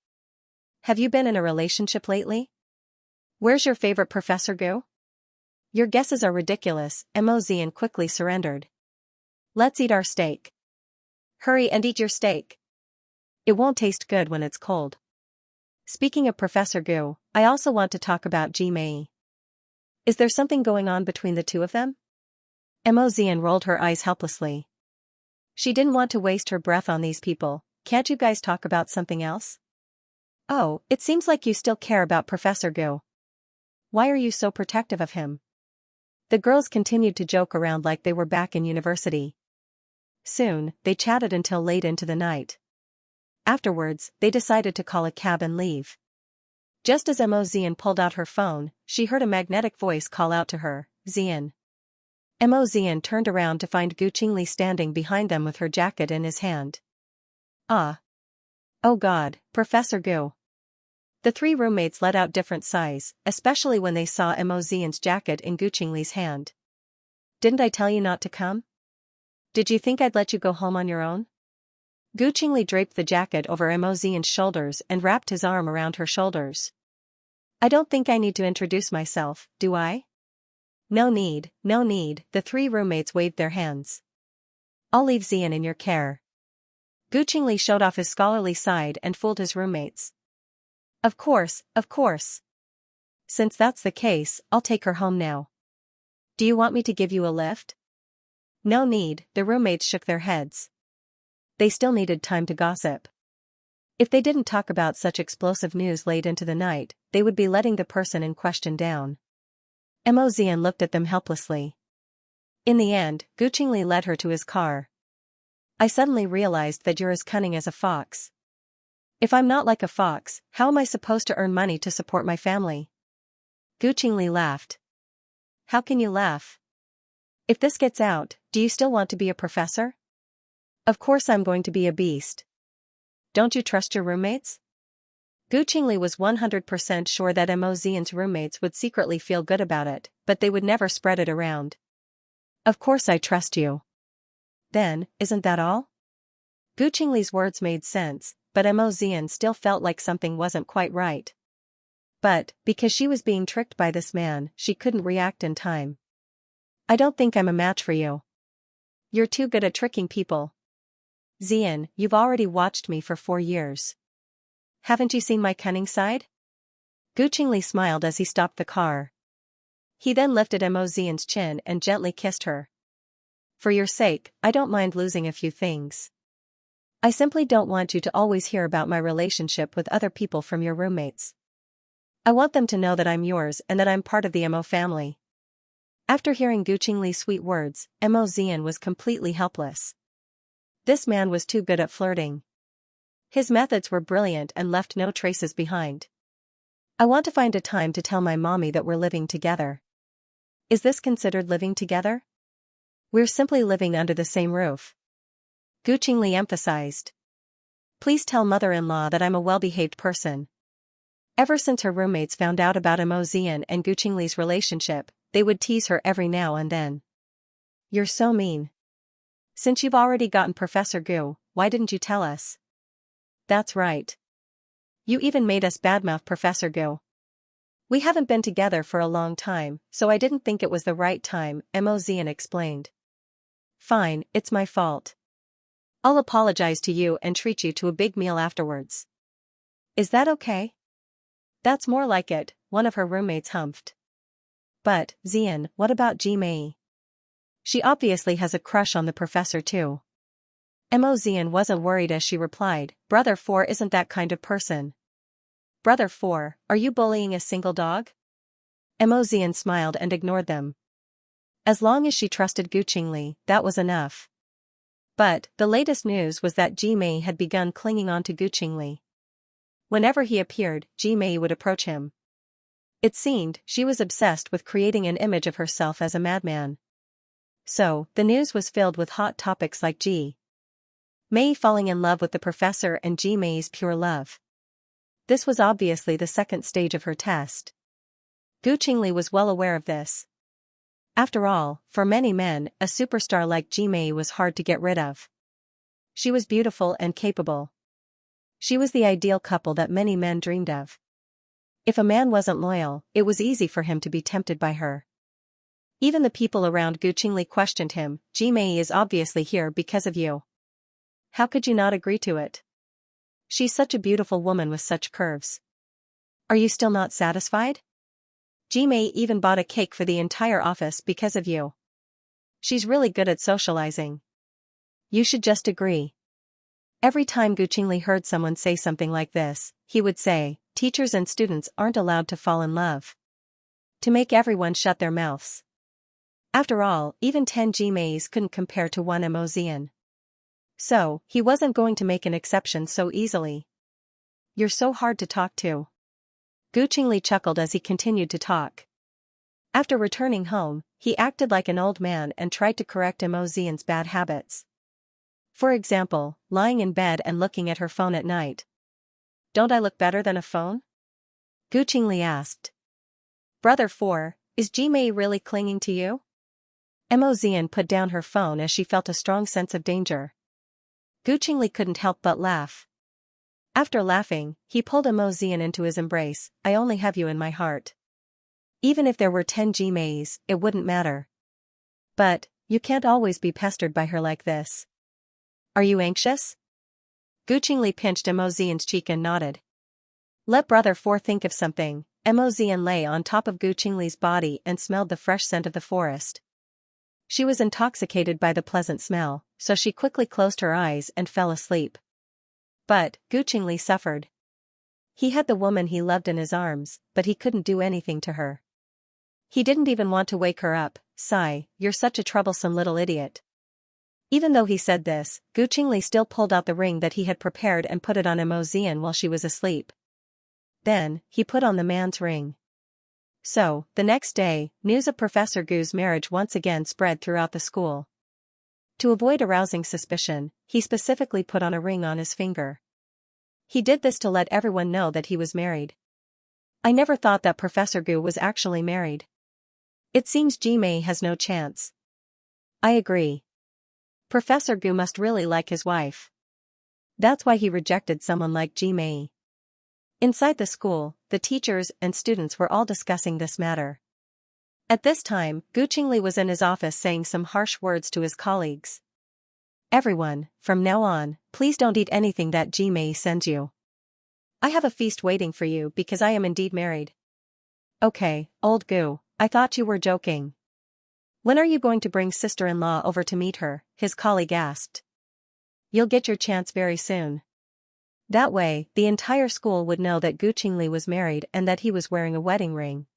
Have you been in a relationship lately? Where's your favorite Professor Gu? Your guesses are ridiculous, Mo Xian quickly surrendered. Let's eat our steak. Hurry and eat your steak. It won't taste good when it's cold. Speaking of Professor Gu, I also want to talk about Ji Mei. Is there something going on between the two of them? Mo Xian rolled her eyes helplessly. She didn't want to waste her breath on these people. Can't you guys talk about something else? Oh, it seems like you still care about Professor Gu. Why are you so protective of him? The girls continued to joke around like they were back in university. Soon, they chatted until late into the night. Afterwards, they decided to call a cab and leave. Just as Mo Xian pulled out her phone, she heard a magnetic voice call out to her, Xian. Mo Xian turned around to find Gu Qingli standing behind them with her jacket in his hand. Ah! Oh God, Professor Gu. The three roommates let out different sighs, especially when they saw Mo Xian's jacket in Gu Qingli's hand. Didn't I tell you not to come? Did you think I'd let you go home on your own? Gu Qingli draped the jacket over Mo Xian's shoulders and wrapped his arm around her shoulders. I don't think I need to introduce myself, do I? No need, no need, the three roommates waved their hands. I'll leave Xian in your care. Gu Qingli showed off his scholarly side and fooled his roommates. Of course, of course. Since that's the case, I'll take her home now. Do you want me to give you a lift? No need, the roommates shook their heads. They still needed time to gossip. If they didn't talk about such explosive news late into the night, they would be letting the person in question down. Mo Xian looked at them helplessly. In the end, Gu Qingli led her to his car. I suddenly realized that you're as cunning as a fox. If I'm not like a fox, how am I supposed to earn money to support my family? Gu Qingli laughed. How can you laugh? If this gets out, do you still want to be a professor? Of course I'm going to be a beast. Don't you trust your roommates? Gu Qingli was 100% sure that Mo Xian's roommates would secretly feel good about it, but they would never spread it around. Of course I trust you. Then, isn't that all? Gu Qingli's words made sense, but Mo Xian still felt like something wasn't quite right. But, because she was being tricked by this man, she couldn't react in time. I don't think I'm a match for you. You're too good at tricking people. Xian, you've already watched me for 4 years. Haven't you seen my cunning side? Gu Qingli smiled as he stopped the car. He then lifted Mo Xian's chin and gently kissed her. For your sake, I don't mind losing a few things. I simply don't want you to always hear about my relationship with other people from your roommates. I want them to know that I'm yours and that I'm part of the Mo family. After hearing Gu Qingli's sweet words, Mo Xian was completely helpless. This man was too good at flirting. His methods were brilliant and left no traces behind. I want to find a time to tell my mommy that we're living together. Is this considered living together? We're simply living under the same roof. Gu Qingli emphasized. Please tell mother-in-law that I'm a well-behaved person. Ever since her roommates found out about Mo Xian and Gu Qingli's relationship, they would tease her every now and then. You're so mean. Since you've already gotten Professor Gu, why didn't you tell us? That's right. You even made us badmouth Professor Gu. We haven't been together for a long time, so I didn't think it was the right time, Mo Xian explained. Fine, it's my fault. I'll apologize to you and treat you to a big meal afterwards. Is that okay? That's more like it, one of her roommates humphed. But, Xian, what about Ji Mei? She obviously has a crush on the professor too. Mo Xian wasn't worried as she replied, Brother 4 isn't that kind of person. Brother 4, are you bullying a single dog? Mo Xian smiled and ignored them. As long as she trusted Gu Qingli, that was enough. But, the latest news was that Ji Mei had begun clinging on to Gu Qingli. Whenever he appeared, Ji Mei would approach him. It seemed she was obsessed with creating an image of herself as a madman. So, the news was filled with hot topics like Ji Mei falling in love with the professor and Ji Mei's pure love. This was obviously the second stage of her test. Gu Qingli was well aware of this. After all, for many men, a superstar like Ji Mei was hard to get rid of. She was beautiful and capable. She was the ideal couple that many men dreamed of. If a man wasn't loyal, it was easy for him to be tempted by her. Even the people around Gu Qingli questioned him, Ji Mei is obviously here because of you. How could you not agree to it? She's such a beautiful woman with such curves. Are you still not satisfied? Ji Mei even bought a cake for the entire office because of you. She's really good at socializing. You should just agree. Every time Gu Qingli heard someone say something like this, he would say, teachers and students aren't allowed to fall in love. To make everyone shut their mouths. After all, even 10 Ji Meis couldn't compare to one Mo Xian. So, he wasn't going to make an exception so easily. You're so hard to talk to. Gu Qingli chuckled as he continued to talk. After returning home, he acted like an old man and tried to correct Mo Xian's bad habits. For example, lying in bed and looking at her phone at night. Don't I look better than a phone? Gu Qingli asked. Brother 4, is Ji Mei really clinging to you? Mo Xian put down her phone as she felt a strong sense of danger. Gu Qingli couldn't help but laugh. After laughing, he pulled Mo Xian into his embrace. I only have you in my heart. Even if there were 10 Ji Meis, it wouldn't matter. But, you can't always be pestered by her like this. Are you anxious? Gu Qingli pinched Mo Xian's cheek and nodded. Let Brother 4 think of something. Mo Xian lay on top of Gu Qingli's body and smelled the fresh scent of the forest. She was intoxicated by the pleasant smell, so she quickly closed her eyes and fell asleep. But, Gu Qingli suffered. He had the woman he loved in his arms, but he couldn't do anything to her. He didn't even want to wake her up. Sigh, you're such a troublesome little idiot. Even though he said this, Gu Qingli still pulled out the ring that he had prepared and put it on Mo Xian while she was asleep. Then, he put on the man's ring. So, the next day, news of Professor Gu's marriage once again spread throughout the school. To avoid arousing suspicion, he specifically put on a ring on his finger. He did this to let everyone know that he was married. I never thought that Professor Gu was actually married. It seems Ji Mei has no chance. I agree. Professor Gu must really like his wife. That's why he rejected someone like Ji Mei. Inside the school, the teachers and students were all discussing this matter. At this time, Gu Qingli was in his office saying some harsh words to his colleagues. Everyone, from now on, please don't eat anything that Ji Mei sends you. I have a feast waiting for you because I am indeed married. Okay, old Gu, I thought you were joking. When are you going to bring sister-in-law over to meet her? His colleague asked. You'll get your chance very soon. That way, the entire school would know that Gu Qingli was married and that he was wearing a wedding ring.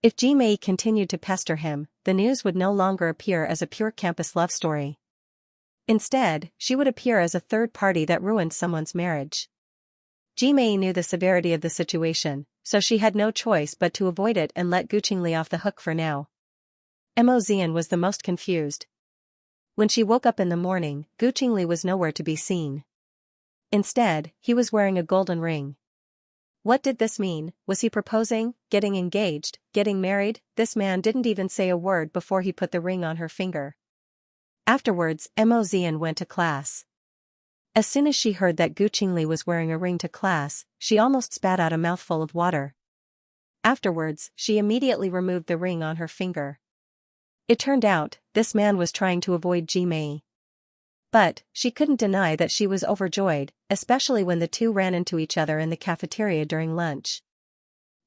If Ji Mei continued to pester him, the news would no longer appear as a pure campus love story. Instead, she would appear as a third party that ruined someone's marriage. Ji Mei knew the severity of the situation, so she had no choice but to avoid it and let Gu Qingli off the hook for now. Mo Xian was the most confused. When she woke up in the morning, Gu Qingli was nowhere to be seen. Instead, he was wearing a golden ring. What did this mean? Was he proposing, getting engaged, getting married? This man didn't even say a word before he put the ring on her finger. Afterwards, Mo Xian went to class. As soon as she heard that Gu Qingli was wearing a ring to class, she almost spat out a mouthful of water. Afterwards, she immediately removed the ring on her finger. It turned out, this man was trying to avoid Ji Mei. But, she couldn't deny that she was overjoyed, especially when the two ran into each other in the cafeteria during lunch.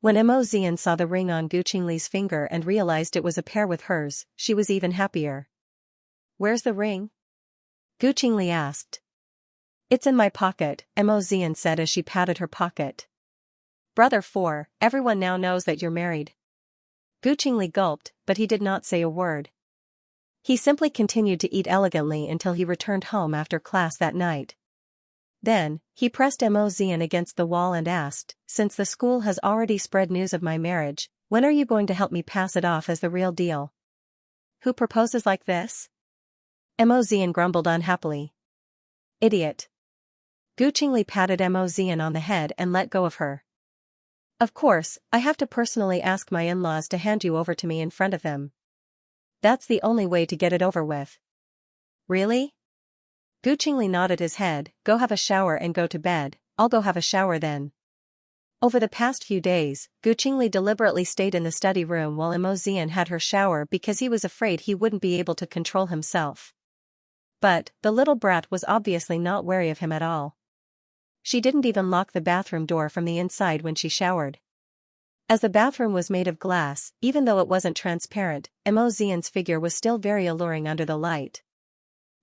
When Mo Xian saw the ring on Gu Qingli's finger and realized it was a pair with hers, she was even happier. "Where's the ring?" Gu Qingli asked. "It's in my pocket," Mo Xian said as she patted her pocket. "Brother 4, everyone now knows that you're married." Gu Qingli gulped, but he did not say a word. He simply continued to eat elegantly until he returned home after class that night. Then, he pressed Mo Xian against the wall and asked, "Since the school has already spread news of my marriage, when are you going to help me pass it off as the real deal?" "Who proposes like this?" Mo Xian grumbled unhappily. "Idiot." Gu Qingli patted Mo Xian on the head and let go of her. "Of course, I have to personally ask my in-laws to hand you over to me in front of them. That's the only way to get it over with." "Really?" Gu Qingli nodded his head. "Go have a shower and go to bed, I'll go have a shower then." Over the past few days, Gu Qingli deliberately stayed in the study room while Mo Xian had her shower because he was afraid he wouldn't be able to control himself. But, the little brat was obviously not wary of him at all. She didn't even lock the bathroom door from the inside when she showered. As the bathroom was made of glass, even though it wasn't transparent, Mo Xian's figure was still very alluring under the light.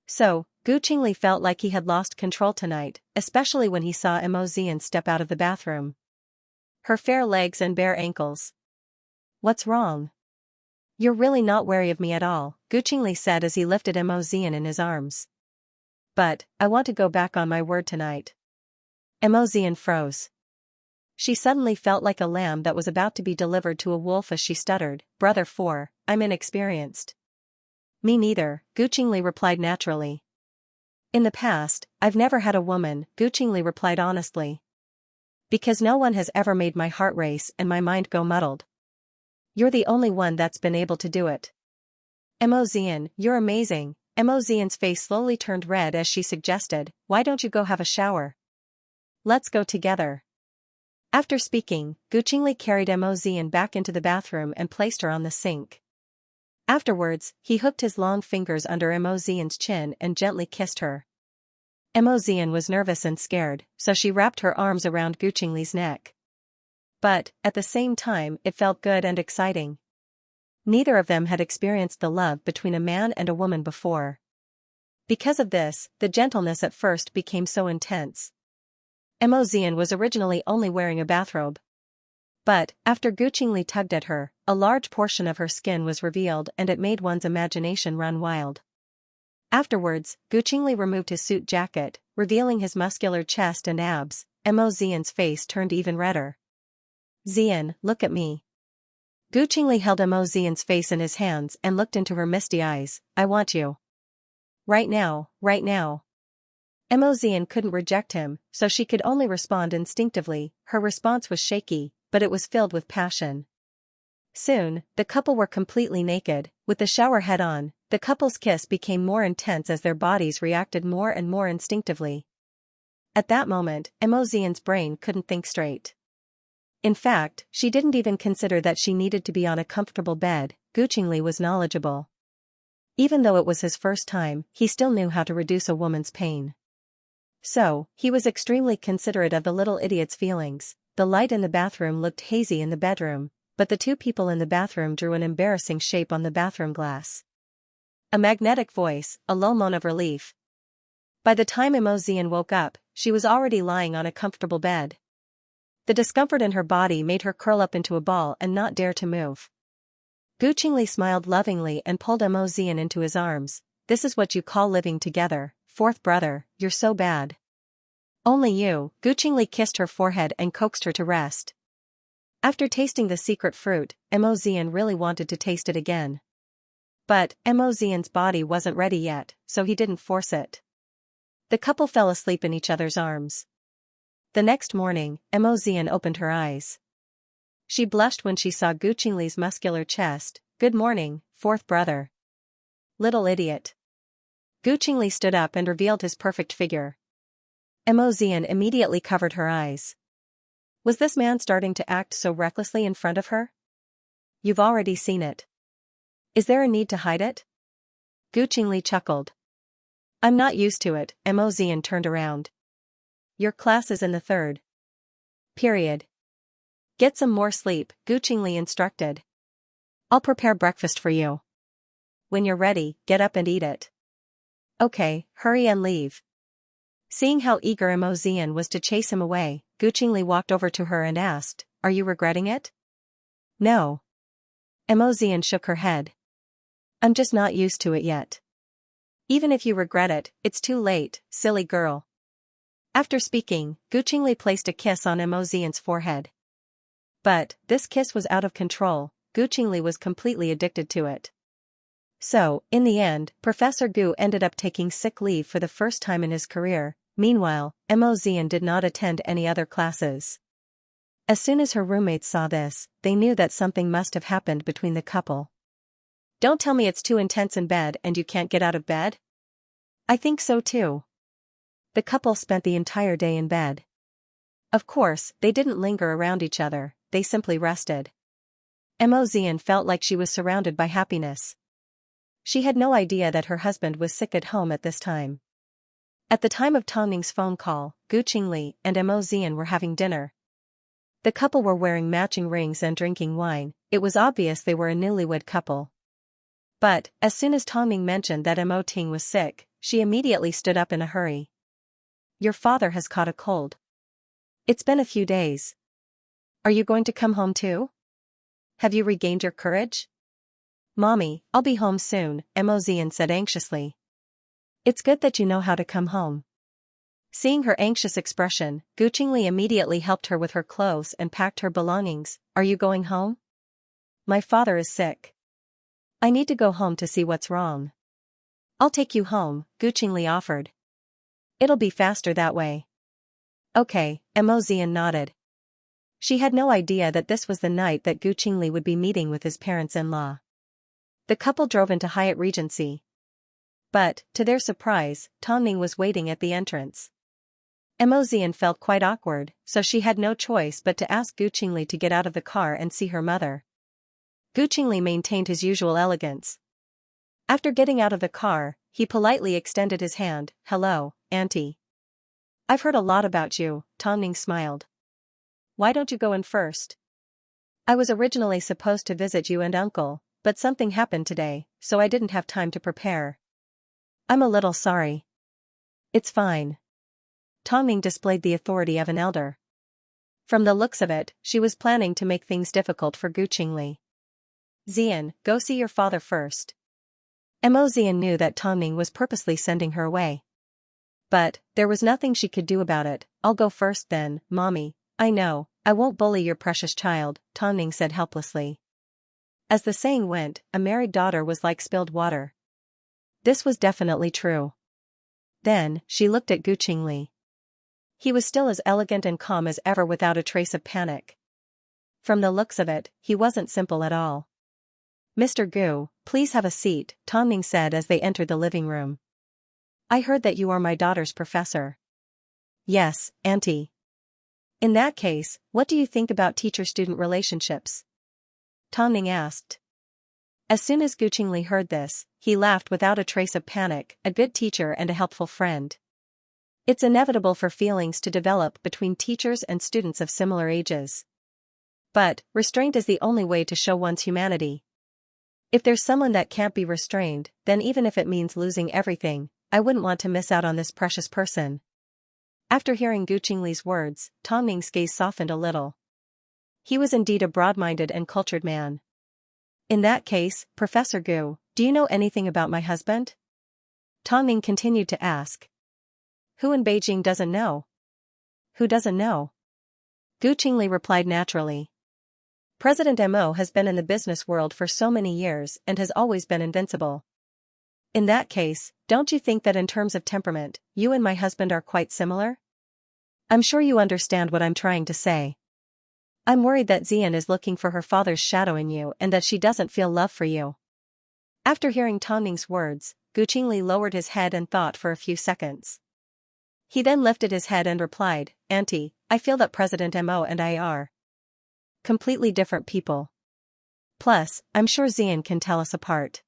So, Gu Qingli felt like he had lost control tonight, especially when he saw Mo Xian step out of the bathroom. Her fair legs and bare ankles. "What's wrong?" "You're really not wary of me at all," Gu Qingli said as he lifted Mo Xian in his arms. "But, I want to go back on my word tonight." Mo Xian froze. She suddenly felt like a lamb that was about to be delivered to a wolf as she stuttered, "Brother 4, I'm inexperienced." "Me neither," Gu Qingli replied naturally. "In the past, I've never had a woman," Gu Qingli replied honestly. "Because no one has ever made my heart race and my mind go muddled. You're the only one that's been able to do it." "Mo Xian, you're amazing." Mo Xian's face slowly turned red as she suggested, "Why don't you go have a shower? Let's go together." After speaking, Gu Qingli carried Mo Xian back into the bathroom and placed her on the sink. Afterwards, he hooked his long fingers under Mo Xian's chin and gently kissed her. Mo Xian was nervous and scared, so she wrapped her arms around Gu Qingli's neck. But, at the same time, it felt good and exciting. Neither of them had experienced the love between a man and a woman before. Because of this, the gentleness at first became so intense. Mo Xian was originally only wearing a bathrobe. But, after Gu Qingli tugged at her, a large portion of her skin was revealed and it made one's imagination run wild. Afterwards, Gu Qingli removed his suit jacket, revealing his muscular chest and abs. Mo Xian's face turned even redder. "Xian, look at me." Gu Qingli held Mo Xian's face in his hands and looked into her misty eyes. "I want you. Right now, right now." Mo Xian couldn't reject him, so she could only respond instinctively. Her response was shaky, but it was filled with passion. Soon, the couple were completely naked. With the shower head on, the couple's kiss became more intense as their bodies reacted more and more instinctively. At that moment, Mo Xian's brain couldn't think straight. In fact, she didn't even consider that she needed to be on a comfortable bed. Gu Qingli was knowledgeable. Even though it was his first time, he still knew how to reduce a woman's pain. So, he was extremely considerate of the little idiot's feelings. The light in the bathroom looked hazy in the bedroom, but the two people in the bathroom drew an embarrassing shape on the bathroom glass. A magnetic voice, a low moan of relief. By the time Mo Xian woke up, she was already lying on a comfortable bed. The discomfort in her body made her curl up into a ball and not dare to move. Gu Qingli smiled lovingly and pulled Mo Xian into his arms. "This is what you call living together, fourth brother, you're so bad." "Only you." Gu Qingli kissed her forehead and coaxed her to rest. After tasting the secret fruit, Mo Xian really wanted to taste it again. But, Mo Xian's body wasn't ready yet, so he didn't force it. The couple fell asleep in each other's arms. The next morning, Mo Xian opened her eyes. She blushed when she saw Gu Qingli's muscular chest. "Good morning, fourth brother." "Little idiot." Gu Qingli stood up and revealed his perfect figure. Mo Xian immediately covered her eyes. Was this man starting to act so recklessly in front of her? "You've already seen it. Is there a need to hide it?" Gu Qingli chuckled. "I'm not used to it." Mo Xian turned around. "Your class is in the third period. Get some more sleep," Gu Qingli instructed. "I'll prepare breakfast for you. When you're ready, get up and eat it." "Okay, hurry and leave." Seeing how eager Mo Xian was to chase him away, Gu Qingli walked over to her and asked, "Are you regretting it?" "No." Mo Xian shook her head. "I'm just not used to it yet." "Even if you regret it, it's too late, silly girl." After speaking, Gu Qingli placed a kiss on Mo Xian's forehead. But, this kiss was out of control. Gu Qingli was completely addicted to it. So, in the end, Professor Gu ended up taking sick leave for the first time in his career. Meanwhile, Mo Xian did not attend any other classes. As soon as her roommates saw this, they knew that something must have happened between the couple. "Don't tell me it's too intense in bed and you can't get out of bed?" "I think so too." The couple spent the entire day in bed. Of course, they didn't linger around each other, they simply rested. Mo Xian felt like she was surrounded by happiness. She had no idea that her husband was sick at home at this time. At the time of Tongning's phone call, Gu Qingli and Mo Xian were having dinner. The couple were wearing matching rings and drinking wine. It was obvious they were a newlywed couple. But, as soon as Tongning mentioned that Mo Ting was sick, she immediately stood up in a hurry. "Your father has caught a cold. It's been a few days. Are you going to come home too? Have you regained your courage?" "Mommy, I'll be home soon," Mo Xian said anxiously. "It's good that you know how to come home." Seeing her anxious expression, Gu Qingli immediately helped her with her clothes and packed her belongings. "Are you going home?" "My father is sick. I need to go home to see what's wrong." "I'll take you home," Gu Qingli offered. "It'll be faster that way." "Okay," Mo Xian nodded. She had no idea that this was the night that Gu Qingli would be meeting with his parents-in-law. The couple drove into Hyatt Regency. But, to their surprise, Tongning was waiting at the entrance. Mo Xian felt quite awkward, so she had no choice but to ask Gu Qingli to get out of the car and see her mother. Gu Qingli maintained his usual elegance. After getting out of the car, he politely extended his hand. "Hello, Auntie. I've heard a lot about you," Tongning smiled. "Why don't you go in first?" "I was originally supposed to visit you and Uncle, but something happened today, so I didn't have time to prepare." "I'm a little sorry." "It's fine." Tongning displayed the authority of an elder. From the looks of it, she was planning to make things difficult for Gu Qingli. "Xian, go see your father first." Mo Xian knew that Tongning was purposely sending her away. But, there was nothing she could do about it. "I'll go first then, Mommy." "I know, I won't bully your precious child," Tongning said helplessly. As the saying went, a married daughter was like spilled water. This was definitely true. Then, she looked at Gu Qingli. He was still as elegant and calm as ever without a trace of panic. From the looks of it, he wasn't simple at all. "Mr. Gu, please have a seat," Tongning said as they entered the living room. "I heard that you are my daughter's professor." "Yes, Auntie." "In that case, what do you think about teacher-student relationships?" Tongning asked. As soon as Gu Qingli heard this, he laughed without a trace of panic. "A good teacher and a helpful friend. It's inevitable for feelings to develop between teachers and students of similar ages. But, restraint is the only way to show one's humanity. If there's someone that can't be restrained, then even if it means losing everything, I wouldn't want to miss out on this precious person." After hearing Gu Qingli's words, Tongning's gaze softened a little. He was indeed a broad-minded and cultured man. "In that case, Professor Gu, do you know anything about my husband?" Tongning continued to ask. "Who in Beijing doesn't know? Who doesn't know?" Gu Qingli replied naturally. "President Mo has been in the business world for so many years and has always been invincible. In that case, don't you think that in terms of temperament, you and my husband are quite similar? I'm sure you understand what I'm trying to say. I'm worried that Xian is looking for her father's shadow in you and that she doesn't feel love for you. After hearing Tang Ning's words, Gu Qingli lowered his head and thought for a few seconds. He then lifted his head and replied, Auntie, I feel that President Mo and I are completely different people. Plus, I'm sure Xian can tell us apart.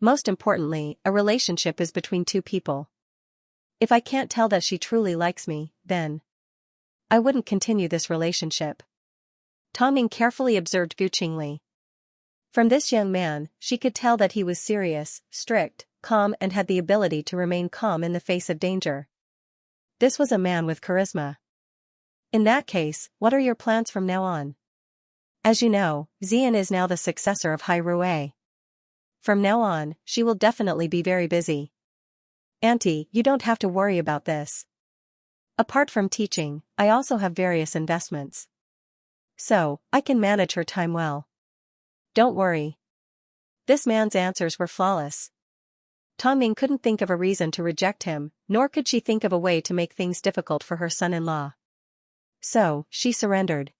Most importantly, a relationship is between two people. If I can't tell that she truly likes me, then I wouldn't continue this relationship. Tang Ning carefully observed Gu Qingli. From this young man, she could tell that he was serious, strict, calm and had the ability to remain calm in the face of danger. This was a man with charisma. In that case, what are your plans from now on? As you know, Xian is now the successor of Hai Rui. From now on, she will definitely be very busy. Auntie, you don't have to worry about this. Apart from teaching, I also have various investments. So, I can manage her time well. Don't worry. This man's answers were flawless. Tang Ning couldn't think of a reason to reject him, nor could she think of a way to make things difficult for her son-in-law. So, she surrendered.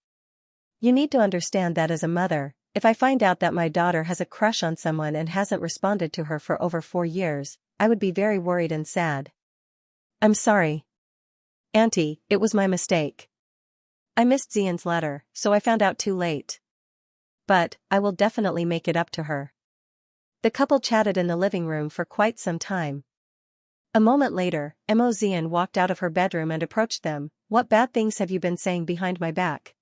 You need to understand that as a mother, if I find out that my daughter has a crush on someone and hasn't responded to her for over 4 years, I would be very worried and sad. I'm sorry. Auntie, it was my mistake. I missed Xian's letter, so I found out too late. But, I will definitely make it up to her. The couple chatted in the living room for quite some time. A moment later, Mo Xian walked out of her bedroom and approached them. What bad things have you been saying behind my back?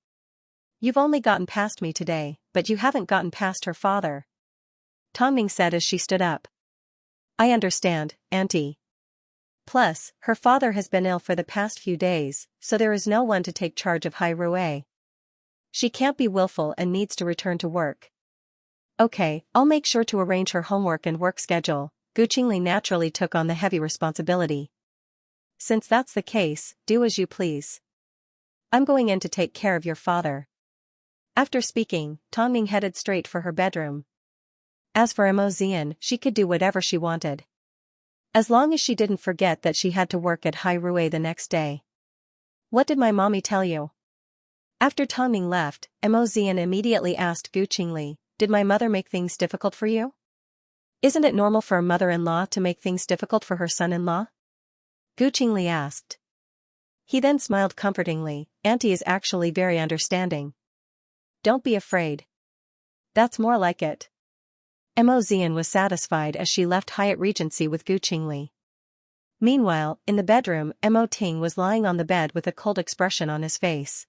You've only gotten past me today, but you haven't gotten past her father. Tang Ning said as she stood up. I understand, Auntie. Plus, her father has been ill for the past few days, so there is no one to take charge of Hai Rui. She can't be willful and needs to return to work. Okay, I'll make sure to arrange her homework and work schedule. Gu Qingli naturally took on the heavy responsibility. Since that's the case, do as you please. I'm going in to take care of your father. After speaking, Tang Ning headed straight for her bedroom. As for Mo Xian, she could do whatever she wanted. As long as she didn't forget that she had to work at Hai Rui the next day. What did my mommy tell you? After Tang Ning left, Mo Xian immediately asked Gu Qingli, did my mother make things difficult for you? Isn't it normal for a mother-in-law to make things difficult for her son-in-law? Gu Qingli asked. He then smiled comfortingly, Auntie is actually very understanding. Don't be afraid. That's more like it. Mo Xian was satisfied as she left Hyatt Regency with Gu Qingli. Meanwhile, in the bedroom, Mo Ting was lying on the bed with a cold expression on his face.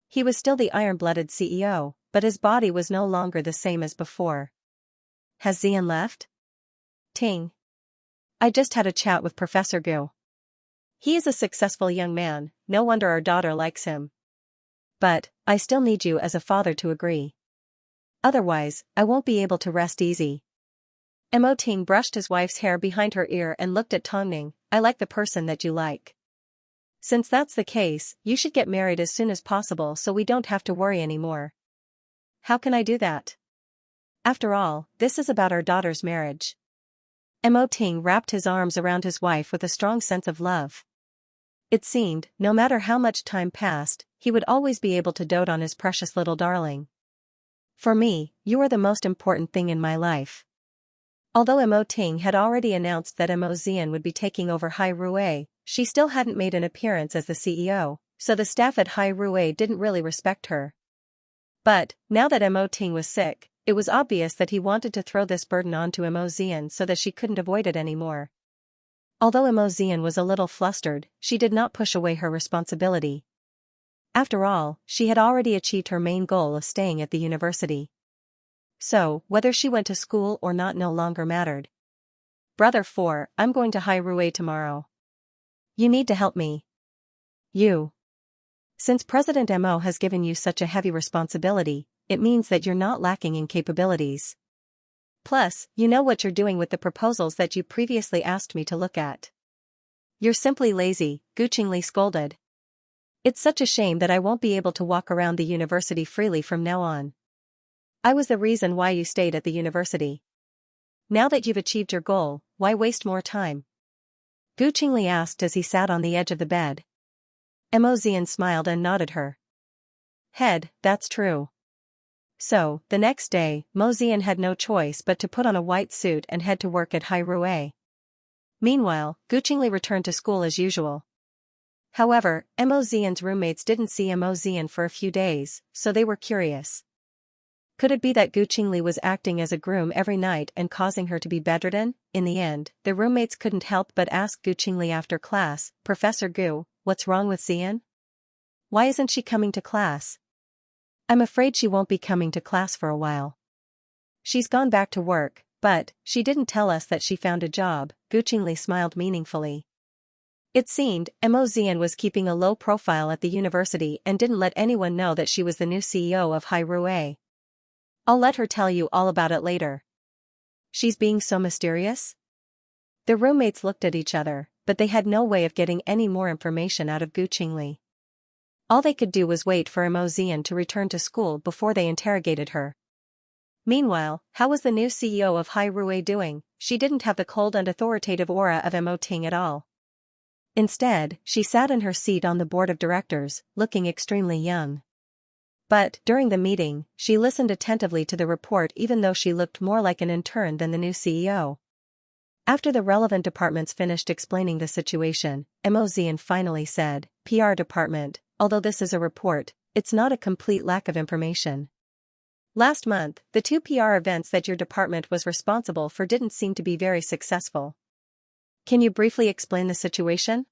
He was still the iron-blooded CEO, but his body was no longer the same as before. Has Xian left? Ting. I just had a chat with Professor Gu. He is a successful young man, no wonder our daughter likes him. But, I still need you as a father to agree. Otherwise, I won't be able to rest easy. Mo Ting brushed his wife's hair behind her ear and looked at Tang Ning, I like the person that you like. Since that's the case, you should get married as soon as possible so we don't have to worry anymore. How can I do that? After all, this is about our daughter's marriage. Mo Ting wrapped his arms around his wife with a strong sense of love. It seemed, no matter how much time passed, he would always be able to dote on his precious little darling. For me, you are the most important thing in my life. Although Mo Ting had already announced that Mo Xian would be taking over Hai Rui, she still hadn't made an appearance as the CEO, so the staff at Hai Rui didn't really respect her. But, now that Mo Ting was sick, it was obvious that he wanted to throw this burden onto Mo Xian so that she couldn't avoid it anymore. Although Mo Xian was a little flustered, she did not push away her responsibility. After all, she had already achieved her main goal of staying at the university. So, whether she went to school or not no longer mattered. Brother 4, I'm going to Hai Rui tomorrow. You need to help me. You. Since President Mo has given you such a heavy responsibility, it means that you're not lacking in capabilities. Plus, you know what you're doing with the proposals that you previously asked me to look at. You're simply lazy, Gu Qingli scolded. It's such a shame that I won't be able to walk around the university freely from now on. I was the reason why you stayed at the university. Now that you've achieved your goal, why waste more time? Gu Qingli asked as he sat on the edge of the bed. Mo Zian smiled and nodded her head. That's true. So, the next day, Mo Zian had no choice but to put on a white suit and head to work at Hai Rui. Meanwhile, Gu Qingli returned to school as usual. However, Mo Zian's roommates didn't see Mo Zian for a few days, so they were curious. Could it be that Gu Qingli was acting as a groom every night and causing her to be bedridden? In the end, the roommates couldn't help but ask Gu Qingli after class, "Professor Gu, what's wrong with Zian? Why isn't she coming to class?" "I'm afraid she won't be coming to class for a while. She's gone back to work, but she didn't tell us that she found a job." Gu Qingli smiled meaningfully. It seemed Mo Zian was keeping a low profile at the university and didn't let anyone know that she was the new CEO of Hai Rui. "I'll let her tell you all about it later." "She's being so mysterious?" The roommates looked at each other, but they had no way of getting any more information out of Gu Qingli. All they could do was wait for Mo Zian to return to school before they interrogated her. Meanwhile, how was the new CEO of Hai Rui doing? She didn't have the cold and authoritative aura of Mo Ting at all. Instead, she sat in her seat on the board of directors, looking extremely young. But, during the meeting, she listened attentively to the report even though she looked more like an intern than the new CEO. After the relevant departments finished explaining the situation, Mo Zian finally said, "PR department, although this is a report, it's not a complete lack of information. Last month, the 2 PR events that your department was responsible for didn't seem to be very successful. Can you briefly explain the situation?"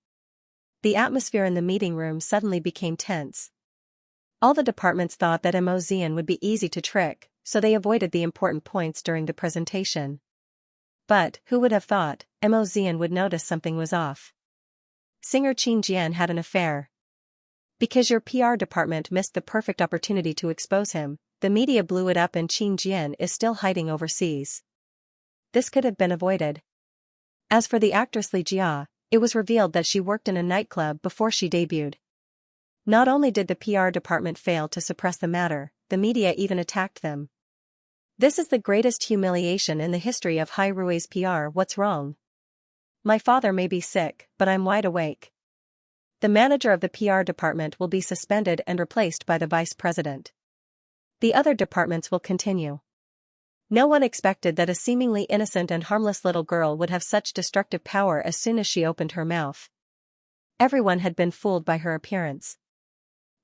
The atmosphere in the meeting room suddenly became tense. All the departments thought that Mo Zian would be easy to trick, so they avoided the important points during the presentation. But, who would have thought, Mo Zian would notice something was off. Singer Qin Jian had an affair. Because your PR department missed the perfect opportunity to expose him, the media blew it up and Qin Jian is still hiding overseas. This could have been avoided. As for the actress Li Jia, it was revealed that she worked in a nightclub before she debuted. Not only did the PR department fail to suppress the matter, the media even attacked them. This is the greatest humiliation in the history of Hai Rui's PR. What's wrong? My father may be sick, but I'm wide awake. The manager of the PR department will be suspended and replaced by the vice president. The other departments will continue. No one expected that a seemingly innocent and harmless little girl would have such destructive power as soon as she opened her mouth. Everyone had been fooled by her appearance.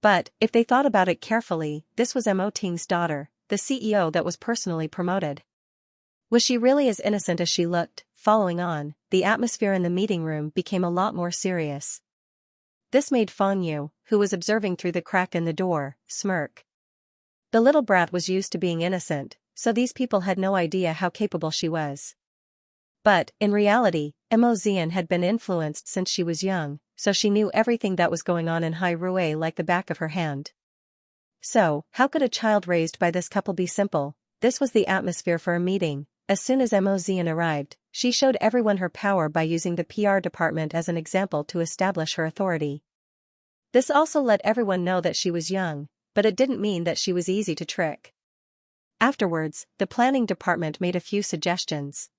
But, if they thought about it carefully, this was Mo Ting's daughter, the CEO that was personally promoted. Was she really as innocent as she looked? Following on, the atmosphere in the meeting room became a lot more serious. This made Fan Yu, who was observing through the crack in the door, smirk. The little brat was used to being innocent, so these people had no idea how capable she was. But, in reality, Mo Zian had been influenced since she was young, so she knew everything that was going on in Hai Rui like the back of her hand. So, how could a child raised by this couple be simple? This was the atmosphere for a meeting. As soon as Mo Zian arrived, she showed everyone her power by using the PR department as an example to establish her authority. This also let everyone know that she was young, but it didn't mean that she was easy to trick. Afterwards, the planning department made a few suggestions.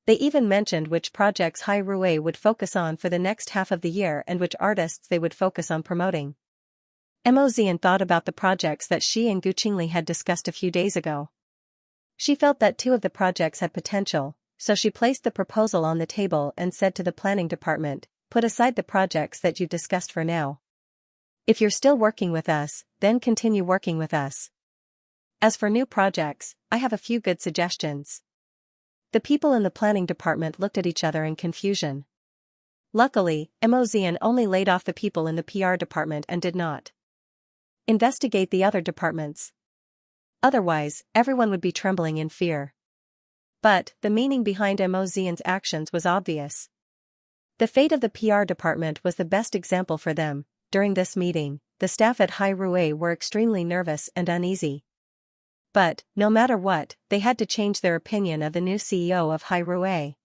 They even mentioned which projects Hai Rui would focus on for the next half of the year and which artists they would focus on promoting. Mo Zian thought about the projects that she and Gu Qingli had discussed a few days ago. She felt that 2 of the projects had potential, so she placed the proposal on the table and said to the planning department, "Put aside the projects that you've discussed for now. If you're still working with us, then continue working with us. As for new projects, I have a few good suggestions." The people in the planning department looked at each other in confusion. Luckily, Mo Zian only laid off the people in the PR department and did not investigate the other departments. Otherwise, everyone would be trembling in fear. But, the meaning behind Mo Zian's actions was obvious. The fate of the PR department was the best example for them. During this meeting, the staff at Hai Rui were extremely nervous and uneasy. But, no matter what, they had to change their opinion of the new CEO of Hai Rui.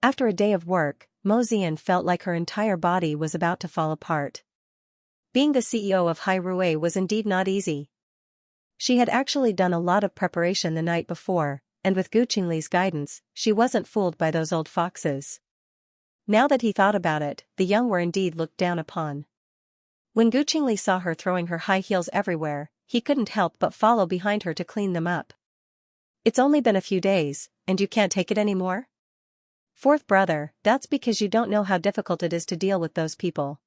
After a day of work, Mo Zian felt like her entire body was about to fall apart. Being the CEO of Hai Rui was indeed not easy. She had actually done a lot of preparation the night before, and with Gu Qingli's guidance, she wasn't fooled by those old foxes. Now that he thought about it, the young were indeed looked down upon. When Gu Qingli saw her throwing her high heels everywhere, he couldn't help but follow behind her to clean them up. It's only been a few days, and you can't take it anymore? Fourth brother, that's because you don't know how difficult it is to deal with those people.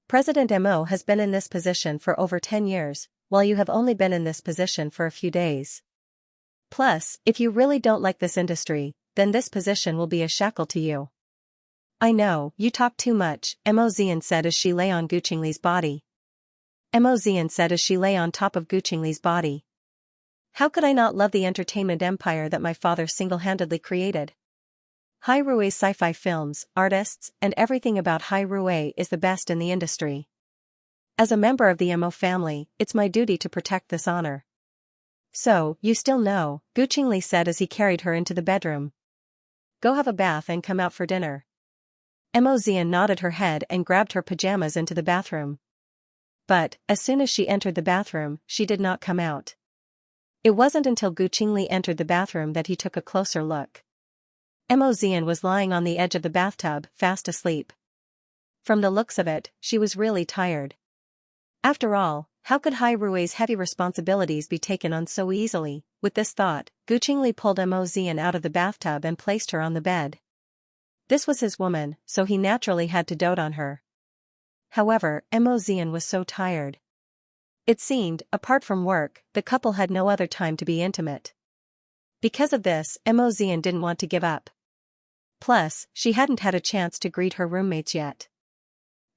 President Mo has been in this position for over 10 years, while you have only been in this position for a few days. Plus, if you really don't like this industry, then this position will be a shackle to you. I know, you talk too much, Mo Zian said as she lay on Gu Qingli's body. Mo Zian said as she lay on top of Gu Qingli's body. How could I not love the entertainment empire that my father single-handedly created? Hai Rui's sci-fi films, artists, and everything about Hai Rui is the best in the industry. As a member of the Mo family, it's my duty to protect this honor. So, you still know, Gu Qingli said as he carried her into the bedroom. Go have a bath and come out for dinner. Mo Zian nodded her head and grabbed her pajamas into the bathroom. But, as soon as she entered the bathroom, she did not come out. It wasn't until Gu Qingli entered the bathroom that he took a closer look. Mo Zian was lying on the edge of the bathtub, fast asleep. From the looks of it, she was really tired. After all, how could Hai Rui's heavy responsibilities be taken on so easily? With this thought, Gu Qingli pulled Mo Zian out of the bathtub and placed her on the bed. This was his woman, so he naturally had to dote on her. However, Mo Zian was so tired. It seemed, apart from work, the couple had no other time to be intimate. Because of this, Mo Zian didn't want to give up. Plus, she hadn't had a chance to greet her roommates yet.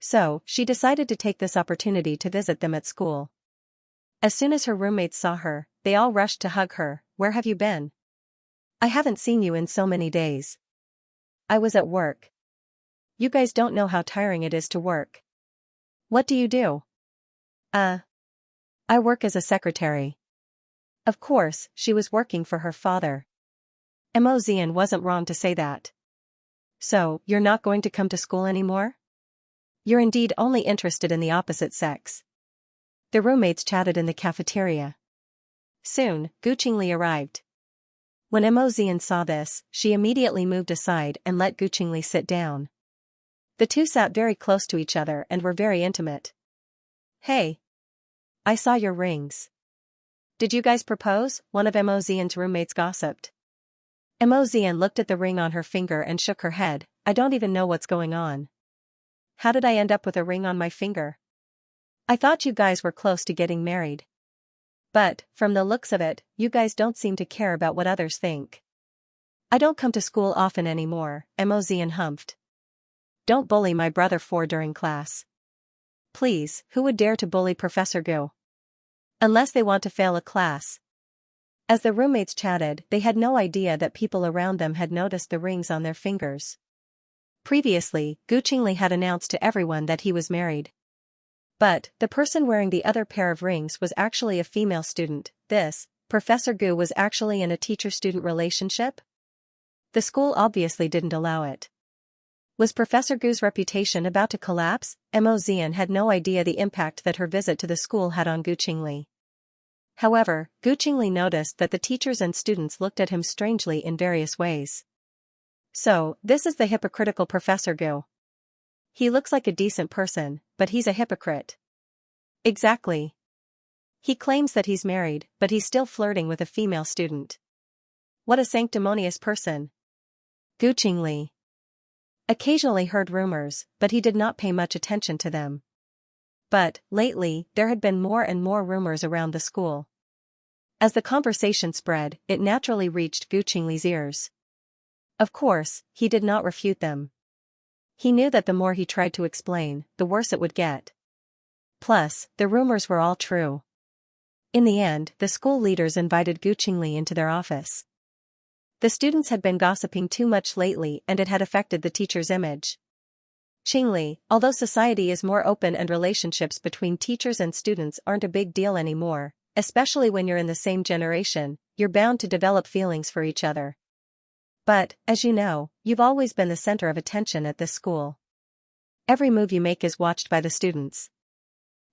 So, she decided to take this opportunity to visit them at school. As soon as her roommates saw her, they all rushed to hug her. Where have you been? I haven't seen you in so many days. I was at work. You guys don't know how tiring it is to work. What do you do? I work as a secretary. Of course, she was working for her father. Mo Zian wasn't wrong to say that. So, you're not going to come to school anymore? You're indeed only interested in the opposite sex. The roommates chatted in the cafeteria. Soon, Gu Qingli arrived. When Mo Zian saw this, she immediately moved aside and let Gu Qingli sit down. The two sat very close to each other and were very intimate. Hey! I saw your rings. Did you guys propose? One of Mo Zian's roommates gossiped. Mo Zian looked at the ring on her finger and shook her head. I don't even know what's going on. How did I end up with a ring on my finger? I thought you guys were close to getting married. But, from the looks of it, you guys don't seem to care about what others think. I don't come to school often anymore, Mo Zian humphed. Don't bully my brother during class. Please, who would dare to bully Professor Gu? Unless they want to fail a class. As the roommates chatted, they had no idea that people around them had noticed the rings on their fingers. Previously, Gu Qingli had announced to everyone that he was married. But, the person wearing the other pair of rings was actually a female student. Professor Gu was actually in a teacher-student relationship? The school obviously didn't allow it. Was Professor Gu's reputation about to collapse? Mo Zian had no idea the impact that her visit to the school had on Gu Qingli. However, Gu Qingli noticed that the teachers and students looked at him strangely in various ways. So, this is the hypocritical Professor Gu. He looks like a decent person, but he's a hypocrite. Exactly. He claims that he's married, but he's still flirting with a female student. What a sanctimonious person. Gu Qingli occasionally heard rumors, but he did not pay much attention to them. But, lately, there had been more and more rumors around the school. As the conversation spread, it naturally reached Gu Qingli's ears. Of course, he did not refute them. He knew that the more he tried to explain, the worse it would get. Plus, the rumors were all true. In the end, the school leaders invited Gu Qingli into their office. The students had been gossiping too much lately and it had affected the teacher's image. Qingli, although society is more open and relationships between teachers and students aren't a big deal anymore, especially when you're in the same generation, you're bound to develop feelings for each other. But, as you know, you've always been the center of attention at this school. Every move you make is watched by the students.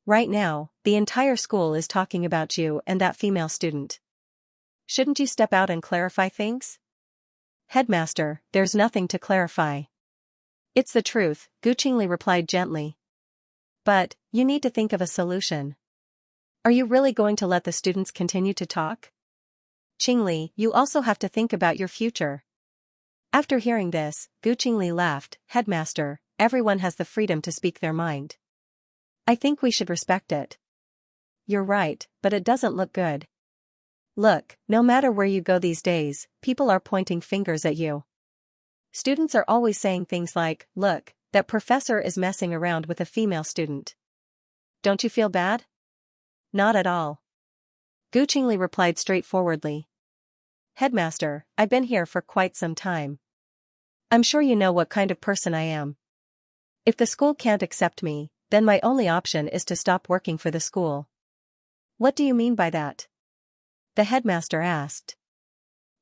Right now, the entire school is talking about you and that female student. Shouldn't you step out and clarify things? Headmaster, there's nothing to clarify. It's the truth, Gu Qingli replied gently. But, you need to think of a solution. Are you really going to let the students continue to talk? Qingli, you also have to think about your future. After hearing this, Gu Qingli laughed. Headmaster, everyone has the freedom to speak their mind. I think we should respect it. You're right, but it doesn't look good. Look, no matter where you go these days, people are pointing fingers at you. Students are always saying things like, look, that professor is messing around with a female student. Don't you feel bad? Not at all. Gu Qingli replied straightforwardly. Headmaster, I've been here for quite some time. I'm sure you know what kind of person I am. If the school can't accept me, then my only option is to stop working for the school. What do you mean by that? The headmaster asked.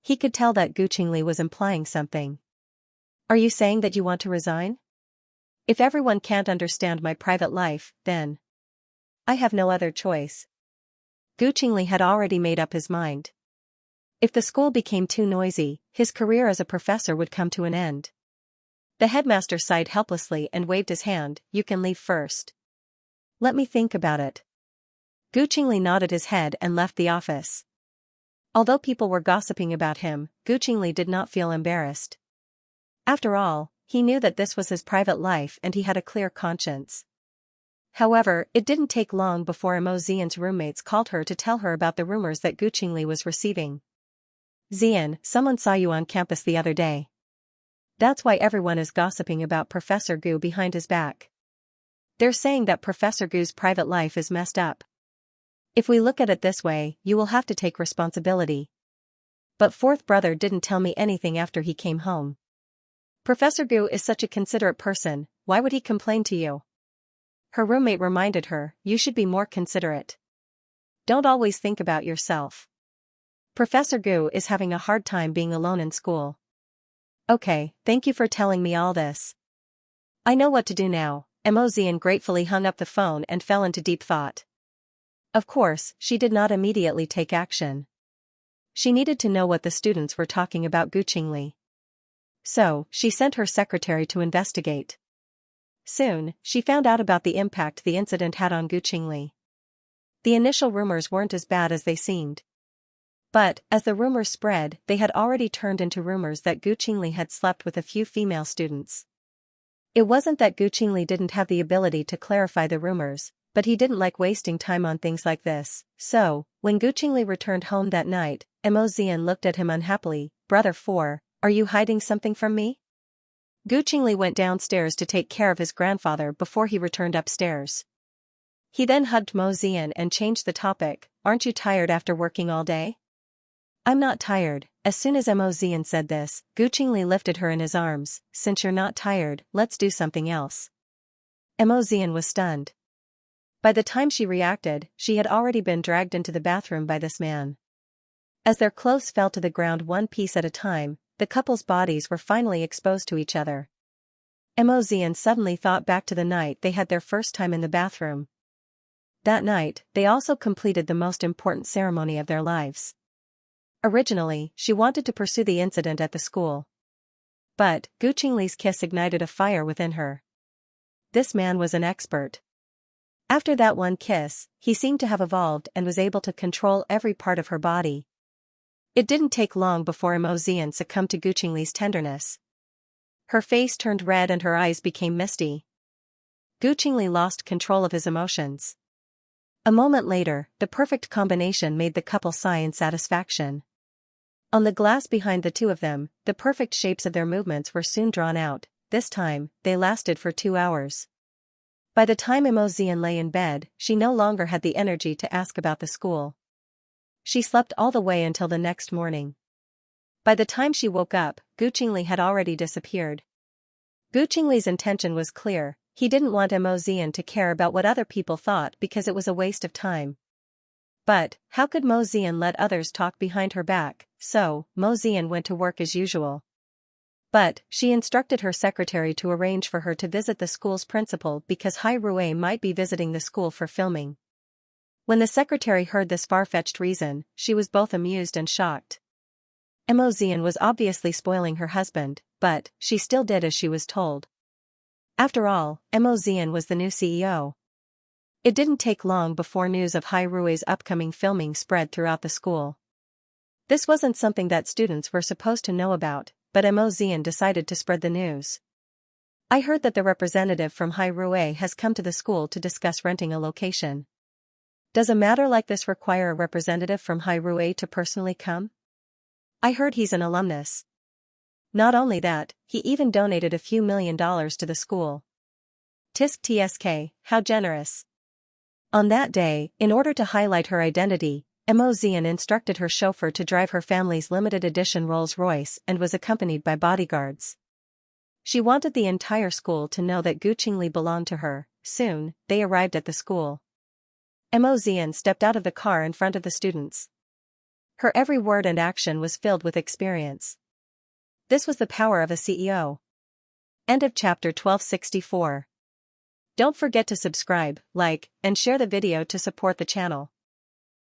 He could tell that Gu Qingli was implying something. Are you saying that you want to resign? If everyone can't understand my private life, then I have no other choice. Gu Qingli had already made up his mind. If the school became too noisy, his career as a professor would come to an end. The headmaster sighed helplessly and waved his hand. You can leave first. Let me think about it. Gu Qingli nodded his head and left the office. Although people were gossiping about him, Gu Qingli did not feel embarrassed. After all, he knew that this was his private life and he had a clear conscience. However, it didn't take long before Mo Xian's roommates called her to tell her about the rumors that Gu Qingli was receiving. Xian, someone saw you on campus the other day. That's why everyone is gossiping about Professor Gu behind his back. They're saying that Professor Gu's private life is messed up. If we look at it this way, you will have to take responsibility. But fourth brother didn't tell me anything after he came home. Professor Gu is such a considerate person, why would he complain to you? Her roommate reminded her, you should be more considerate. Don't always think about yourself. Professor Gu is having a hard time being alone in school. Okay, thank you for telling me all this. I know what to do now. Mo Xian gratefully hung up the phone and fell into deep thought. Of course, she did not immediately take action. She needed to know what the students were talking about Gu Qingli. So, she sent her secretary to investigate. Soon, she found out about the impact the incident had on Gu Qingli. The initial rumors weren't as bad as they seemed. But, as the rumors spread, they had already turned into rumors that Gu Qingli had slept with a few female students. It wasn't that Gu Qingli didn't have the ability to clarify the rumors, but he didn't like wasting time on things like this. So, when Gu Qingli returned home that night, Mo Xian looked at him unhappily. Brother 4, are you hiding something from me? Gu Qingli went downstairs to take care of his grandfather before he returned upstairs. He then hugged Mo Xian and changed the topic. Aren't you tired after working all day? I'm not tired. As soon as Mo Xian said this, Gu Qingli lifted her in his arms. Since you're not tired, let's do something else. Mo Xian was stunned. By the time she reacted, she had already been dragged into the bathroom by this man. As their clothes fell to the ground one piece at a time, the couple's bodies were finally exposed to each other. Mo Xian suddenly thought back to the night they had their first time in the bathroom. That night, they also completed the most important ceremony of their lives. Originally, she wanted to pursue the incident at the school. But, Gu Qingli's kiss ignited a fire within her. This man was an expert. After that one kiss, he seemed to have evolved and was able to control every part of her body. It didn't take long before Mo Xian succumbed to Gu Qingli's tenderness. Her face turned red and her eyes became misty. Gu Qingli lost control of his emotions. A moment later, the perfect combination made the couple sigh in satisfaction. On the glass behind the two of them, the perfect shapes of their movements were soon drawn out. This time, they lasted for 2 hours. By the time Mo Xian lay in bed, she no longer had the energy to ask about the school. She slept all the way until the next morning. By the time she woke up, Gu Qingli had already disappeared. Gu Qingli's intention was clear. He didn't want Mo Xian to care about what other people thought because it was a waste of time. But, how could Mo Xian let others talk behind her back? So, Mo Xian went to work as usual. But, she instructed her secretary to arrange for her to visit the school's principal because Hai Rui might be visiting the school for filming. When the secretary heard this far-fetched reason, she was both amused and shocked. Mo Xian was obviously spoiling her husband, but, she still did as she was told. After all, Mo Xian was the new CEO. It didn't take long before news of Hai Rui's upcoming filming spread throughout the school. This wasn't something that students were supposed to know about, but Mo Xian decided to spread the news. I heard that the representative from Hai Rui has come to the school to discuss renting a location. Does a matter like this require a representative from Hai Rui to personally come? I heard he's an alumnus. Not only that, he even donated a few $1,000,000 to the school. Tisk tsk, how generous. On that day, in order to highlight her identity, Mo Xian instructed her chauffeur to drive her family's limited edition Rolls-Royce and was accompanied by bodyguards. She wanted the entire school to know that Gu Qingli belonged to her. Soon, they arrived at the school. Mo Xian stepped out of the car in front of the students. Her every word and action was filled with experience. This was the power of a CEO. End of chapter 1264. Don't forget to subscribe, like, and share the video to support the channel.